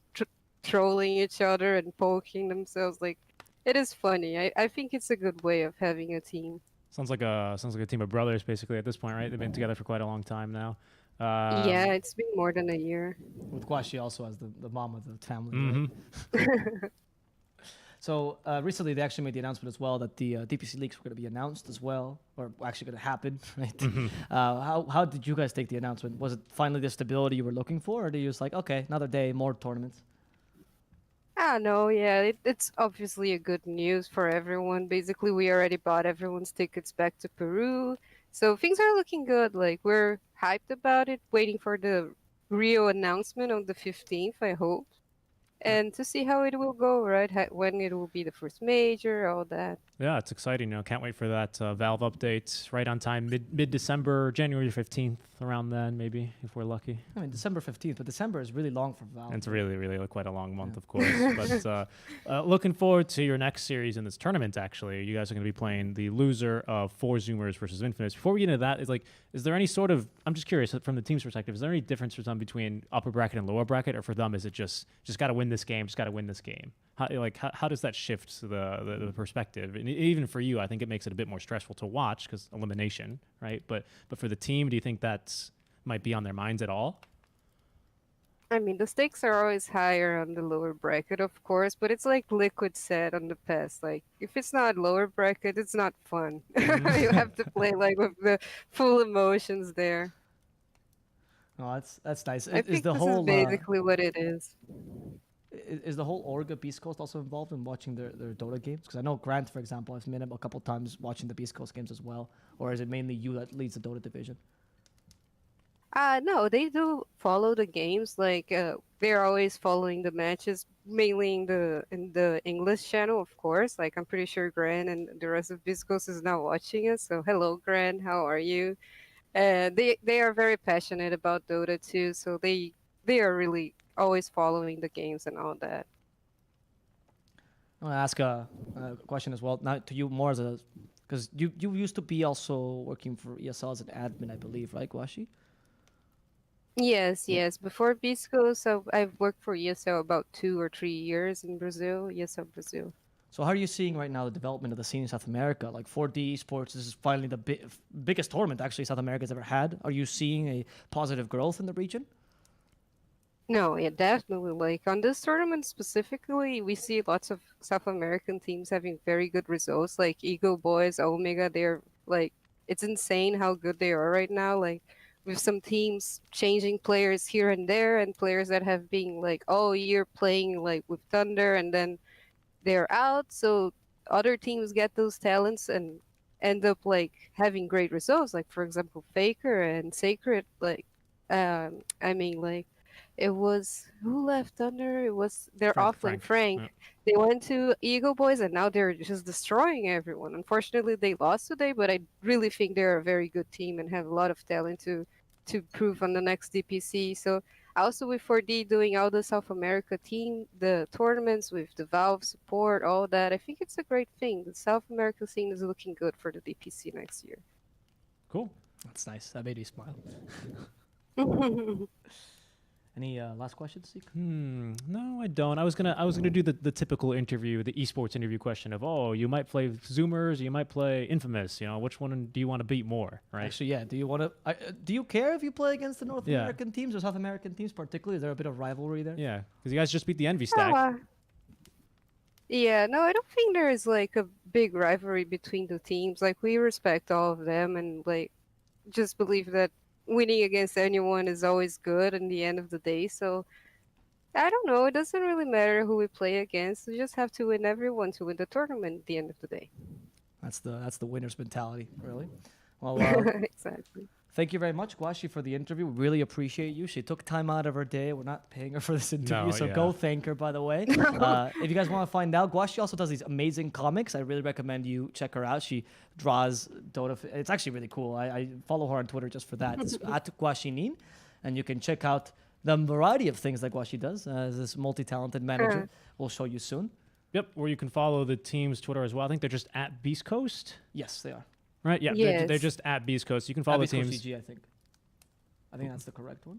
Speaker 8: trolling each other and poking themselves. Like it is funny. I think it's a good way of having a team.
Speaker 3: Sounds like a team of brothers basically at this point, right? They've been together for quite a long time now.
Speaker 8: Yeah, it's been more than a year.
Speaker 2: With Kwashi also as the mom of the family.
Speaker 3: Mhm.
Speaker 2: Right? So recently they actually made the announcement as well that the DPC leagues were going to be announced as well, or actually going to happen, right? How did you guys take the announcement? Was it finally the stability you were looking for, or did you just like, okay, another day, more tournaments?
Speaker 8: I don't know, yeah, it's obviously a good news for everyone. Basically, we already bought everyone's tickets back to Peru. So things are looking good. Like, we're hyped about it, waiting for the Rio announcement on the 15th, I hope. And to see how it will go, right? When it will be the first major, all that.
Speaker 3: Yeah, it's exciting. Can't wait for that Valve update right on time, mid December, January 15th, around then maybe if we're lucky.
Speaker 2: I mean, December 15th, but December is really long for Valve.
Speaker 3: And it's really quite a long month, of course. But looking forward to your next series in this tournament. Actually, you guys are going to be playing the loser of 4 Zoomers versus Infamous. Before we get into that, is there any sort of? I'm just curious from the team's perspective. Is there any difference for them between upper bracket and lower bracket, or for them is it just got to win this game, just got to win this game? How does that shift the perspective? And even for you, I think it makes it a bit more stressful to watch because elimination, right? But for the team, do you think that might be on their minds at all?
Speaker 8: I mean, the stakes are always higher on the lower bracket, of course, but it's like Liquid said on the past. Like, if it's not lower bracket, it's not fun. You have to play like with the full emotions there.
Speaker 2: Oh, that's nice.
Speaker 8: I
Speaker 2: Is
Speaker 8: think
Speaker 2: the
Speaker 8: this is
Speaker 2: whole
Speaker 8: basically what it is.
Speaker 2: is the whole org of Beast Coast also involved in watching their Dota games? Because I know Grant, for example, I've met him a couple times watching the Beast Coast games as well. Or is it mainly you that leads the Dota division?
Speaker 8: No, they do follow the games. Like, they're always following the matches, mainly in the English channel, of course. Like, I'm pretty sure Gran and the rest of Viscos is now watching us. So, hello, Gran, how are you? They are very passionate about Dota too, so they are really always following the games and all that.
Speaker 2: I want to ask a question as well. Not to you more as a, because you used to be also working for ESL as an admin, I believe, right, Gwashi?
Speaker 8: Yes, yes. Before Visco, so I've worked for ESL about 2 or 3 years in Brazil, ESL Brazil.
Speaker 2: So how are you seeing right now the development of the scene in South America? Like 4D Esports is finally the biggest tournament actually South America's ever had. Are you seeing a positive growth in the region?
Speaker 8: No, yeah, definitely. Like on this tournament specifically, we see lots of South American teams having very good results. Like Eagle Boys, Omega, they're like it's insane how good they are right now. Like with some teams changing players here and there, and players that have been like all year playing like with Thunder, and then they're out. So other teams get those talents and end up like having great results. Like for example, Faker and Sacred. Like, I mean, like it was who left under? It was their offlane Frank.
Speaker 3: Yeah.
Speaker 8: They went to Eagle Boys and now they're just destroying everyone. Unfortunately, they lost today, but I really think they're a very good team and have a lot of talent to prove on the next DPC. So also with 4D doing all the South America team, the tournaments with the Valve support, all that, I think it's a great thing. The South America scene is looking good for the DPC next year.
Speaker 3: Cool.
Speaker 2: That's nice. That made me smile. Any last questions, Seek?
Speaker 3: No, I don't. I was gonna do the typical interview, the esports interview question of, oh, you might play Zoomers, you might play Infamous. You know, which one do you want to beat more, right?
Speaker 2: Actually, yeah. Do you want to? Do you care if you play against the North
Speaker 3: Yeah.
Speaker 2: American teams or South American teams, particularly? Is there a bit of rivalry there?
Speaker 3: Yeah, because you guys just beat the Envy
Speaker 8: Oh,
Speaker 3: stack.
Speaker 8: yeah, no, I don't think there is like a big rivalry between the teams. Like we respect all of them and like just believe that winning against anyone is always good in the end of the day. So I don't know, it doesn't really matter who we play against. We just have to win everyone to win the tournament at the end of the day.
Speaker 2: That's the winner's mentality, really. Well,
Speaker 8: Exactly.
Speaker 2: thank you very much, Gwashi, for the interview. We really appreciate you. She took time out of her day. We're not paying her for this interview,
Speaker 3: No,
Speaker 2: so
Speaker 3: yeah.
Speaker 2: go thank her, by the way. If you guys want to find out, Gwashi also does these amazing comics. I really recommend you check her out. She draws Dota. It's actually really cool. I follow her on Twitter just for that. It's at Gwashinin, and you can check out the variety of things that Gwashi does as this multi-talented manager. We'll show you soon.
Speaker 3: Yep, or you can follow the team's Twitter as well. I think they're just at Beast Coast,
Speaker 2: Yes, they are.
Speaker 3: right? Yeah, they're
Speaker 8: Yes.
Speaker 3: just at Beast Coast. You can follow the
Speaker 2: Beast Coast
Speaker 3: teams.
Speaker 2: GG, I think. I think that's the correct one.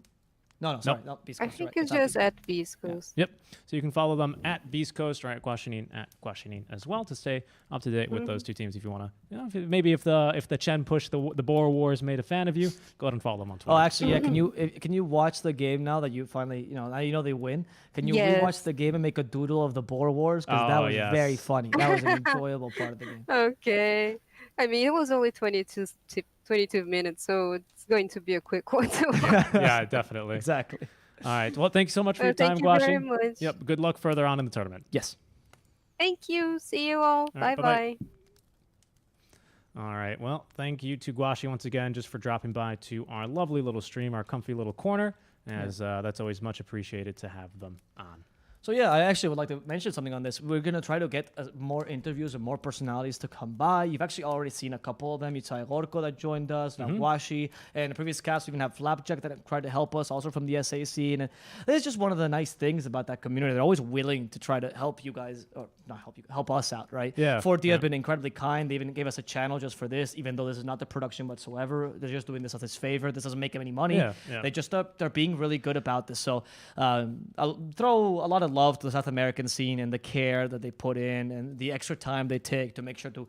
Speaker 2: No, sorry, not Beast
Speaker 8: I
Speaker 2: Coast.
Speaker 8: think
Speaker 2: you're
Speaker 8: it's
Speaker 2: right.
Speaker 8: just at Beast Coast.
Speaker 3: Yep. So you can follow them at Beast Coast or at Guaxinim as well to stay up to date with those two teams if you want to. You know, maybe if the Chen push the Boer Wars made a fan of you, go ahead and follow them on Twitter.
Speaker 2: Oh, actually, yeah. Can you watch the game now that you finally now you know they win? Can you
Speaker 8: Yes.
Speaker 2: rewatch the game and make a doodle of the Boer Wars? Because that
Speaker 3: Oh,
Speaker 2: was
Speaker 3: yes.
Speaker 2: very funny. That was an enjoyable part of the game.
Speaker 8: Okay. I mean, it was only 22 minutes, so it's going to be a quick one to watch.
Speaker 3: Yeah, definitely.
Speaker 2: Exactly.
Speaker 3: All right. Well, thank you so much for your time,
Speaker 8: Thank you very
Speaker 3: Guashi.
Speaker 8: much.
Speaker 3: Yep. Good luck further on in the tournament.
Speaker 2: Yes.
Speaker 8: Thank you. See you all.
Speaker 3: right,
Speaker 8: Bye-bye.
Speaker 3: All right. Well, thank you to Guashi once again just for dropping by to our lovely little stream, our comfy little corner, as that's always much appreciated to have them on.
Speaker 2: So yeah, I actually would like to mention something on this. We're gonna try to get more interviews and more personalities to come by. You've actually already seen a couple of them. You saw Gorko that joined us, Washi, and in the previous cast we even have Flapjack that tried to help us, also from the SA scene. And it's just one of the nice things about that community. They're always willing to try to help you guys, or not help you, help us out, right?
Speaker 3: Yeah,
Speaker 2: 4D have been incredibly kind. They even gave us a channel just for this, even though this is not the production whatsoever. They're just doing this as his favor. This doesn't make them any money.
Speaker 3: Yeah.
Speaker 2: They just they're being really good about this. So I'll throw a lot of love to the South American scene and the care that they put in and the extra time they take to make sure to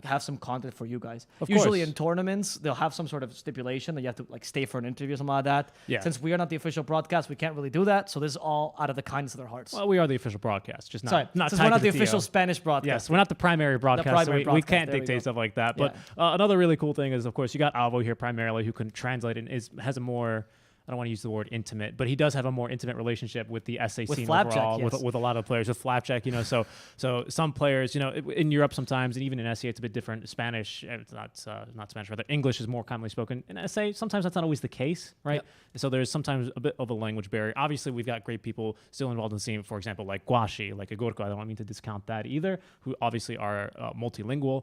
Speaker 2: have some content for you guys.
Speaker 3: Of
Speaker 2: Usually
Speaker 3: course.
Speaker 2: in tournaments, they'll have some sort of stipulation that you have to like stay for an interview or something like that.
Speaker 3: Yeah.
Speaker 2: Since we are not the official broadcast, we can't really do that. So this is all out of the kindness of their hearts.
Speaker 3: Well, we are the official broadcast, just not
Speaker 2: Sorry,
Speaker 3: not
Speaker 2: since
Speaker 3: tied
Speaker 2: we're not
Speaker 3: to
Speaker 2: the
Speaker 3: TO.
Speaker 2: official Spanish broadcast.
Speaker 3: Yes, we're not the primary broadcast,
Speaker 2: primary
Speaker 3: so we
Speaker 2: broadcast,
Speaker 3: can't
Speaker 2: there we
Speaker 3: dictate
Speaker 2: go.
Speaker 3: stuff like that. But another really cool thing is, of course, you got Alvo here primarily, who can translate and has a more, I don't want to use the word intimate, but he does have a more intimate relationship with the SA
Speaker 2: With
Speaker 3: scene
Speaker 2: Flapjack,
Speaker 3: overall,
Speaker 2: yes.
Speaker 3: with a lot of players. With Flapjack, you know, so some players, you know, in Europe sometimes, and even in SA, it's a bit different. Spanish, it's not Spanish, rather English is more commonly spoken. In SA, sometimes that's not always the case, right? So there's sometimes a bit of a language barrier. Obviously, we've got great people still involved in the scene, for example, like Guashi, like Igorko. I don't mean to discount that either, who obviously are multilingual,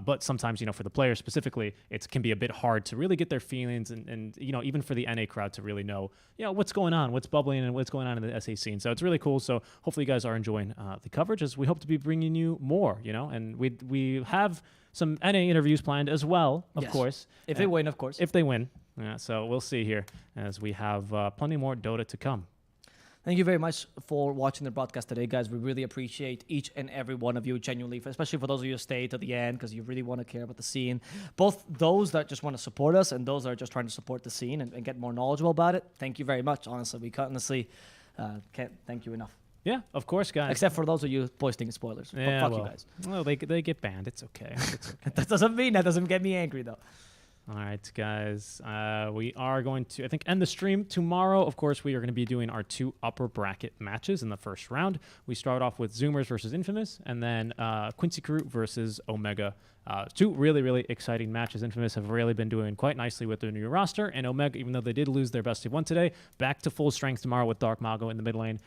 Speaker 3: but sometimes, you know, for the players specifically, it can be a bit hard to really get their feelings and you know, even for the NA crowd to really know, you know, what's going on, what's bubbling, and what's going on in the SA scene. So it's really cool. So hopefully you guys are enjoying the coverage, as we hope to be bringing you more, you know, and we have some NA interviews planned as well, of
Speaker 2: Yes.
Speaker 3: course.
Speaker 2: If they win, of course.
Speaker 3: If they win. Yeah, so we'll see here as we have plenty more Dota to come.
Speaker 2: Thank you very much for watching the broadcast today, guys. We really appreciate each and every one of you, genuinely, especially for those of you who stay to the end because you really want to care about the scene. Both those that just want to support us and those that are just trying to support the scene and get more knowledgeable about it. Thank you very much. Honestly, we honestly can't thank you enough.
Speaker 3: Yeah, of course, guys.
Speaker 2: Except for those of you posting spoilers.
Speaker 3: Yeah,
Speaker 2: Fuck
Speaker 3: well,
Speaker 2: you guys.
Speaker 3: Well, they get banned. It's okay. It's okay.
Speaker 2: That doesn't get me angry though.
Speaker 3: All right, guys. We are going to, I think, end the stream tomorrow. Of course, we are going to be doing our 2 upper bracket matches in the first round. We start off with Zoomers versus Infamous, and then Quincy Crew versus Omega. 2 really, really exciting matches. Infamous have really been doing quite nicely with their new roster, and Omega, even though they did lose their best of 1 today, back to full strength tomorrow with Dark Mago in the mid lane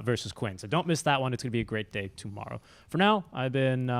Speaker 3: versus Quinn. So don't miss that one. It's going to be a great day tomorrow. For now, I've been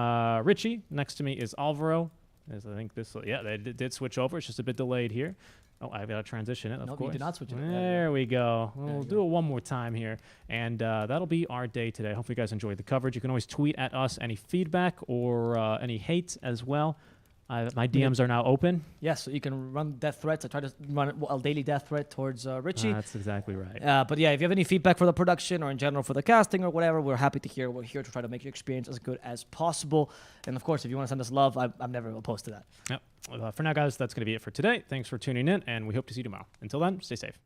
Speaker 3: Richie. Next to me is Alvaro. As I think this, yeah, they did switch over. It's just a bit delayed here. Oh, I've got to transition it, of
Speaker 2: Nope,
Speaker 3: course.
Speaker 2: you did not switch it.
Speaker 3: There we go. We'll do it one more time here. And that'll be our day today. Hopefully you guys enjoyed the coverage. You can always tweet at us any feedback or any hate as well. My DMs are now open.
Speaker 2: Yes, so you can run death threats. I try to run a daily death threat towards Richie.
Speaker 3: That's exactly right.
Speaker 2: But yeah, if you have any feedback for the production or in general for the casting or whatever, we're happy to hear. We're here to try to make your experience as good as possible. And of course, if you want to send us love, I'm never opposed to that.
Speaker 3: Yep. For now, guys, that's going to be it for today. Thanks for tuning in, and we hope to see you tomorrow. Until then, stay safe.